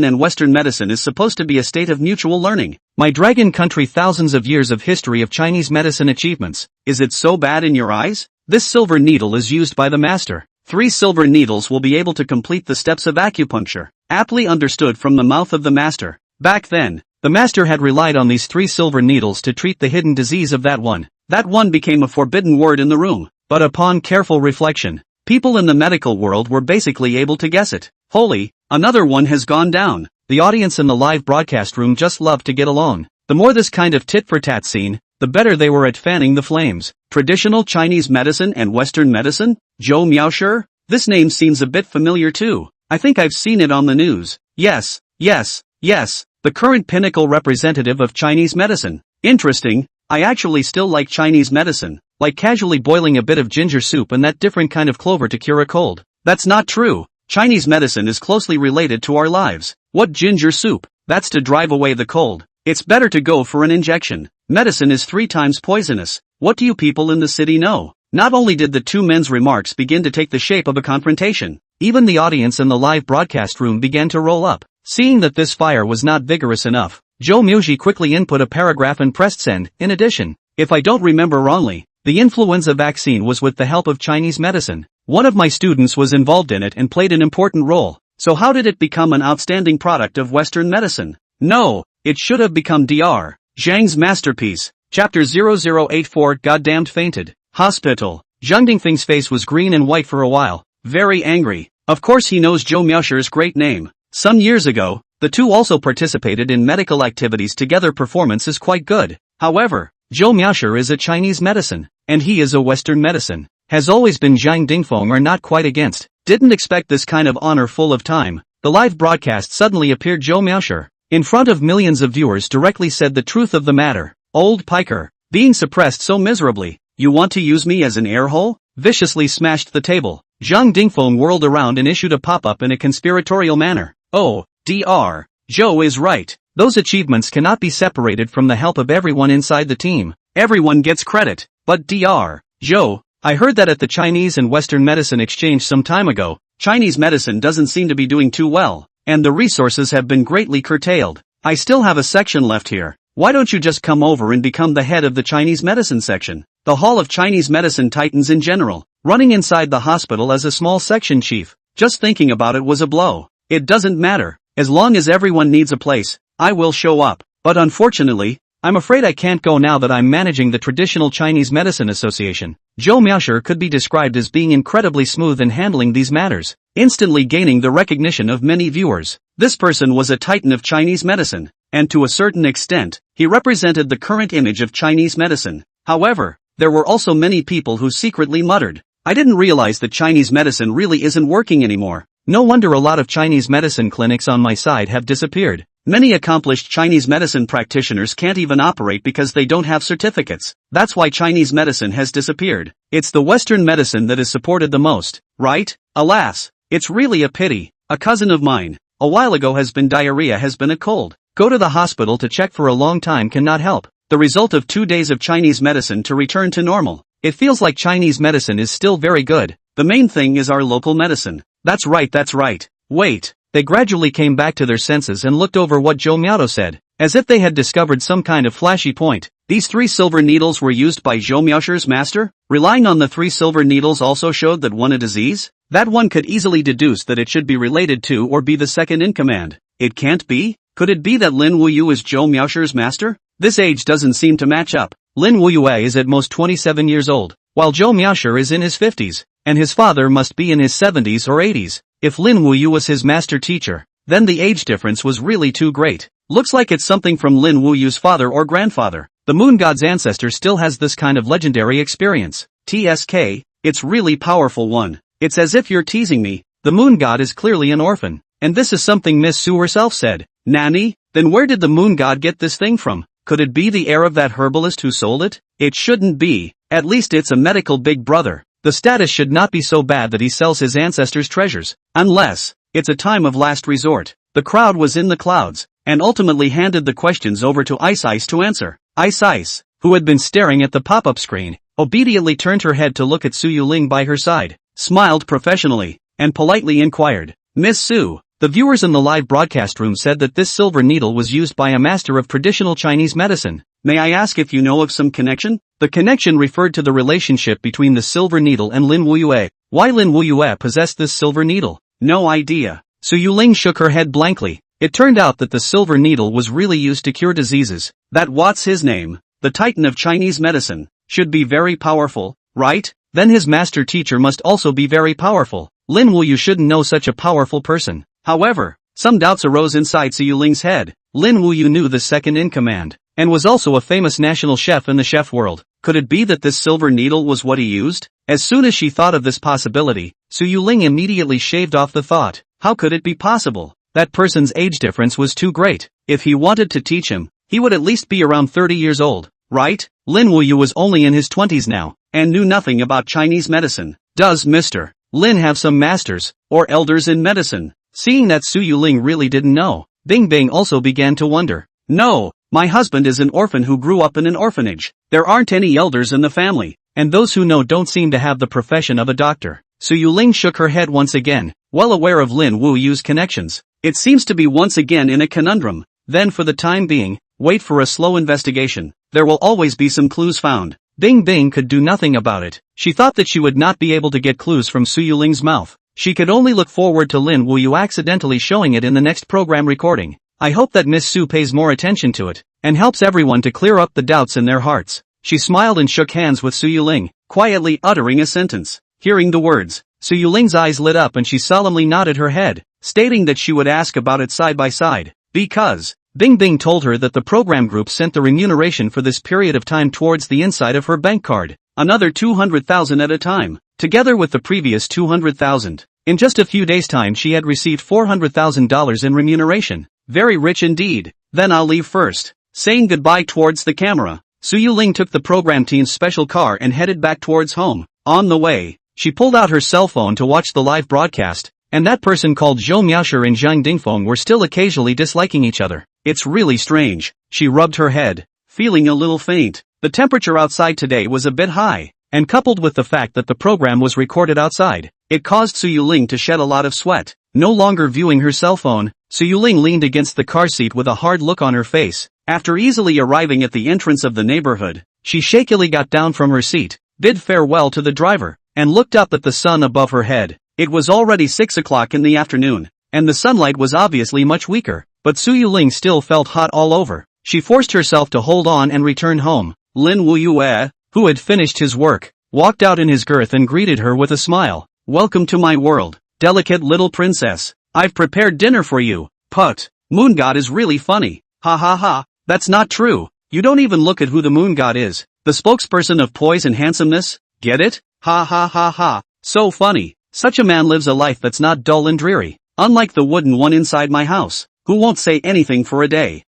and Western medicine is supposed to be a state of mutual learning. My dragon country, thousands of years of history of Chinese medicine achievements. Is it so bad in your eyes? This silver needle is used by the master. 3 silver needles will be able to complete the steps of acupuncture. Aptly understood from the mouth of the master. Back then, the master had relied on these 3 silver needles to treat the hidden disease of that one. That one became a forbidden word in the room. But upon careful reflection, people in the medical world were basically able to guess it. Holy, another one has gone down. The audience in the live broadcast room just loved to get along. The more this kind of tit-for-tat scene, the better they were at fanning the flames. Traditional Chinese medicine and Western medicine? Zhou Miaoshi? This name seems a bit familiar too. I think I've seen it on the news. Yes. The current pinnacle representative of Chinese medicine. Interesting. I actually still like Chinese medicine. Like casually boiling a bit of ginger soup and that different kind of clover to cure a cold. That's not true. Chinese medicine is closely related to our lives. What ginger soup? That's to drive away the cold. It's better to go for an injection. Medicine is 3 times poisonous. What do you people in the city know? Not only did the 2 men's remarks begin to take the shape of a confrontation, even the audience in the live broadcast room began to roll up. Seeing that this fire was not vigorous enough, Zhou Miaoshi quickly input a paragraph and pressed send. In addition, if I don't remember wrongly, the influenza vaccine was with the help of Chinese medicine. One of my students was involved in it and played an important role. So how did it become an outstanding product of Western medicine? No, it should have become Dr. Zhang's masterpiece. Chapter 0084 Goddamned fainted. Hospital. Zhang Dingfeng's face was green and white for a while. Very angry. Of course he knows Zhou Miaoshi's great name. Some years ago, the two also participated in medical activities together. Performance is quite good. However, Zhou Miaoshi is a Chinese medicine, and he is a Western medicine. Has always been Zhang Dingfeng are not quite against. Didn't expect this kind of honor full of time. The live broadcast suddenly appeared. Zhou Miaoshi, in front of millions of viewers, directly said the truth of the matter. Old piker, being suppressed so miserably. You want to use me as an air hole? Viciously smashed the table. Zhang Dingfeng whirled around and issued a pop-up in a conspiratorial manner. Oh, Dr. Zhou is right. Those achievements cannot be separated from the help of everyone inside the team. Everyone gets credit. But Dr. Zhou, I heard that at the Chinese and Western medicine exchange some time ago, Chinese medicine doesn't seem to be doing too well, and the resources have been greatly curtailed. I still have a section left here. Why don't you just come over and become the head of the Chinese medicine section? The Hall of Chinese Medicine Titans in general, running inside the hospital as a small section chief. Just thinking about it was a blow. It doesn't matter. As long as everyone needs a place, I will show up. but unfortunately, I'm afraid I can't go now that I'm managing the Traditional Chinese Medicine Association. Zhou Miaoshi could be described as being incredibly smooth in handling these matters, instantly gaining the recognition of many viewers. This person was a titan of Chinese medicine, and to a certain extent, he represented the current image of Chinese medicine. However, there were also many people who secretly muttered, "I didn't realize that Chinese medicine really isn't working anymore. No wonder a lot of Chinese medicine clinics on my side have disappeared." Many accomplished Chinese medicine practitioners can't even operate because they don't have certificates. That's why Chinese medicine has disappeared. It's the Western medicine that is supported the most, right? Alas, it's really a pity. A cousin of mine, a while ago has been diarrhea, has been a cold. Go to the hospital to check for a long time cannot help. The result of 2 days of Chinese medicine to return to normal. It feels like Chinese medicine is still very good. The main thing is our local medicine. That's right. Wait. They gradually came back to their senses and looked over what Zhou Miaoshi said, as if they had discovered some kind of flashy point. These 3 silver needles were used by Zhou Miaoshi's master? Relying on the 3 silver needles also showed that one a disease? That one could easily deduce that it should be related to or be the second in command. It can't be? Could it be that Lin Wuyue is Zhou Miaoshi's master? This age doesn't seem to match up. Lin Wuyue is at most 27 years old, while Zhou Miaoshi is in his 50s, and his father must be in his 70s or 80s. If Lin Wuyue was his master teacher, then the age difference was really too great. Looks like it's something from Lin Wuyue's father or grandfather. The moon god's ancestor still has this kind of legendary experience. TSK, it's really powerful one. It's as if you're teasing me. The moon god is clearly an orphan. And this is something Miss Su herself said. Nani? Then where did the moon god get this thing from? Could it be the heir of that herbalist who sold it? It shouldn't be. At least it's a medical big brother. The status should not be so bad that he sells his ancestors' treasures. Unless, it's a time of last resort. The crowd was in the clouds, and ultimately handed the questions over to Ice to answer. Ice, who had been staring at the pop-up screen, obediently turned her head to look at Su Yuling by her side, smiled professionally, and politely inquired, "Miss Su." The viewers in the live broadcast room said that this silver needle was used by a master of traditional Chinese medicine. May I ask if you know of some connection? The connection referred to the relationship between the silver needle and Lin Wuyue. Why Lin Wuyue possessed this silver needle? No idea. Su Yuling shook her head blankly. It turned out that the silver needle was really used to cure diseases. That what's his name? The titan of Chinese medicine. Should be very powerful, right? Then his master teacher must also be very powerful. Lin Wuyue shouldn't know such a powerful person. However, some doubts arose inside Su Yuling's head. Lin Wuyue knew the second in command, and was also a famous national chef in the chef world. Could it be that this silver needle was what he used? As soon as she thought of this possibility, Su Yuling immediately shaved off the thought. How could it be possible? That person's age difference was too great. If he wanted to teach him, he would at least be around 30 years old, right? Lin Wuyue was only in his 20s now, and knew nothing about Chinese medicine. Does Mr. Lin have some masters, or elders in medicine? Seeing that Su Yuling really didn't know, Bing Bing also began to wonder. No, my husband is an orphan who grew up in an orphanage. There aren't any elders in the family, and those who know don't seem to have the profession of a doctor. Su Yuling shook her head once again, well aware of Lin Wuyue's connections. It seems to be once again in a conundrum. Then for the time being, wait for a slow investigation. There will always be some clues found. Bing Bing could do nothing about it. She thought that she would not be able to get clues from Su Yuling's mouth. She could only look forward to Lin Wuyue accidentally showing it in the next program recording. I hope that Miss Su pays more attention to it, and helps everyone to clear up the doubts in their hearts. She smiled and shook hands with Su Yuling, quietly uttering a sentence. Hearing the words, Su Yuling's eyes lit up and she solemnly nodded her head, stating that she would ask about it side by side. Because, Bing Bing told her that the program group sent the remuneration for this period of time towards the inside of her bank card. Another 200,000 at a time, together with the previous 200,000. In just a few days' time she had received $400,000 in remuneration. Very rich indeed. Then I'll leave first. Saying goodbye towards the camera, Su Yuling took the program team's special car and headed back towards home. On the way, she pulled out her cell phone to watch the live broadcast, and that person called Zhou Miaoshi and Zhang Dingfeng were still occasionally disliking each other. It's really strange. She rubbed her head, feeling a little faint. The temperature outside today was a bit high, and coupled with the fact that the program was recorded outside, it caused Su Yuling to shed a lot of sweat. No longer viewing her cell phone, Su Yuling leaned against the car seat with a hard look on her face. After easily arriving at the entrance of the neighborhood, she shakily got down from her seat, bid farewell to the driver, and looked up at the sun above her head. It was already 6 o'clock in the afternoon, and the sunlight was obviously much weaker, but Su Yuling still felt hot all over. She forced herself to hold on and return home. Lin Wuyue, who had finished his work, walked out in his girth and greeted her with a smile. "Welcome to my world, delicate little princess. I've prepared dinner for you." "Put, moon god is really funny. Ha ha ha, that's not true. You don't even look at who the moon god is. The spokesperson of poise and handsomeness? Get it? Ha ha ha ha, so funny. Such a man lives a life that's not dull and dreary. Unlike the wooden one inside my house, who won't say anything for a day."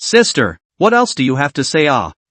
Sister, what else do you have to say?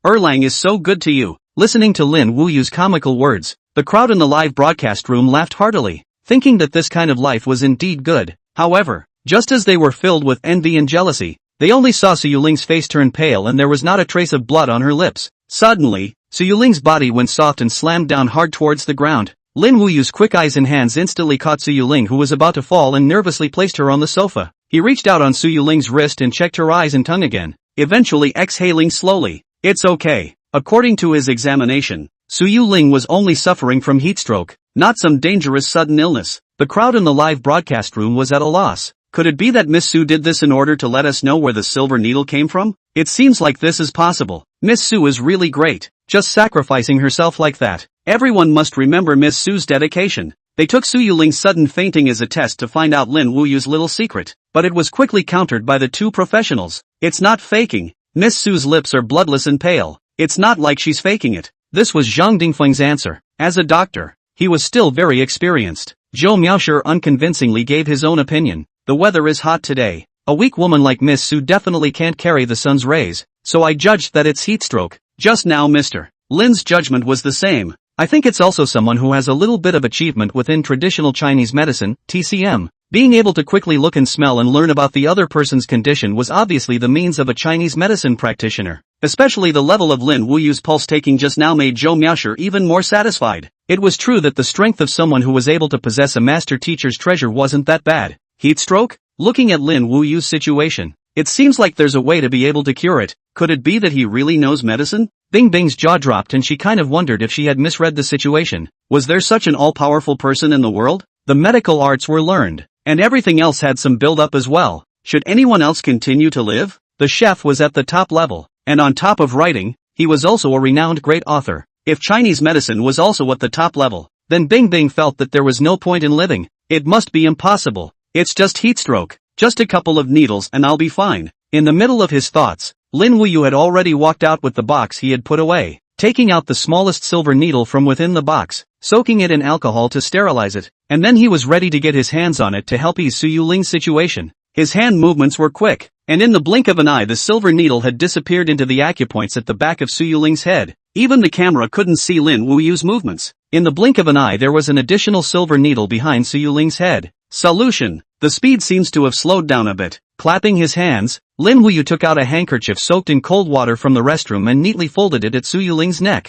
Erlang is so good to you." Listening to Lin Wuyue's comical words, the crowd in the live broadcast room laughed heartily, thinking that this kind of life was indeed good. However, just as they were filled with envy and jealousy, they only saw Su Yuling's face turn pale and there was not a trace of blood on her lips. Suddenly, Su Yuling's body went soft and slammed down hard towards the ground. Lin Wuyue's quick eyes and hands instantly caught Su Yuling, who was about to fall, and nervously placed her on the sofa. He reached out on Su Yuling's wrist and checked her eyes and tongue again, eventually exhaling slowly. "It's okay." According to his examination, Su Yuling was only suffering from heatstroke, not some dangerous sudden illness. The crowd in the live broadcast room was at a loss. Could it be that Miss Su did this in order to let us know where the silver needle came from? It seems like this is possible. Miss Su is really great, just sacrificing herself like that. Everyone must remember Miss Su's dedication. They took Su Yuling's sudden fainting as a test to find out Lin Wuyue's little secret, but it was quickly countered by the two professionals. "It's not faking. Miss Su's lips are bloodless and pale. It's not like she's faking it." This was Zhang Dingfeng's answer. As a doctor, he was still very experienced. Zhou Miaoshi unconvincingly gave his own opinion. "The weather is hot today. A weak woman like Miss Su definitely can't carry the sun's rays, so I judged that it's heatstroke." Just now Mr. Lin's judgment was the same. "I think it's also someone who has a little bit of achievement within traditional Chinese medicine, TCM. Being able to quickly look and smell and learn about the other person's condition was obviously the means of a Chinese medicine practitioner." Especially the level of Lin Wuyue's pulse-taking just now made Zhou Miaoshi even more satisfied. It was true that the strength of someone who was able to possess a master teacher's treasure wasn't that bad. Heatstroke? Looking at Lin Wuyue's situation, it seems like there's a way to be able to cure it. Could it be that he really knows medicine? Bing Bing's jaw dropped and she kind of wondered if she had misread the situation. Was there such an all-powerful person in the world? The medical arts were learned, and everything else had some build-up as well. Should anyone else continue to live? The chef was at the top level, and on top of writing, he was also a renowned great author. If Chinese medicine was also at the top level, then Bing Bing felt that there was no point in living. It must be impossible. It's just heatstroke. Just a couple of needles and I'll be fine. In the middle of his thoughts, Lin Wuyue had already walked out with the box he had put away, taking out the smallest silver needle from within the box, soaking it in alcohol to sterilize it, and then he was ready to get his hands on it to help ease Su Yuling's situation. His hand movements were quick, and in the blink of an eye the silver needle had disappeared into the acupoints at the back of Su Yuling's head. Even the camera couldn't see Lin Wuyue's movements. In the blink of an eye there was an additional silver needle behind Su Yuling's head. Solution. The speed seems to have slowed down a bit. Clapping his hands, Lin Wuyue took out a handkerchief soaked in cold water from the restroom and neatly folded it at Su Yuling's neck.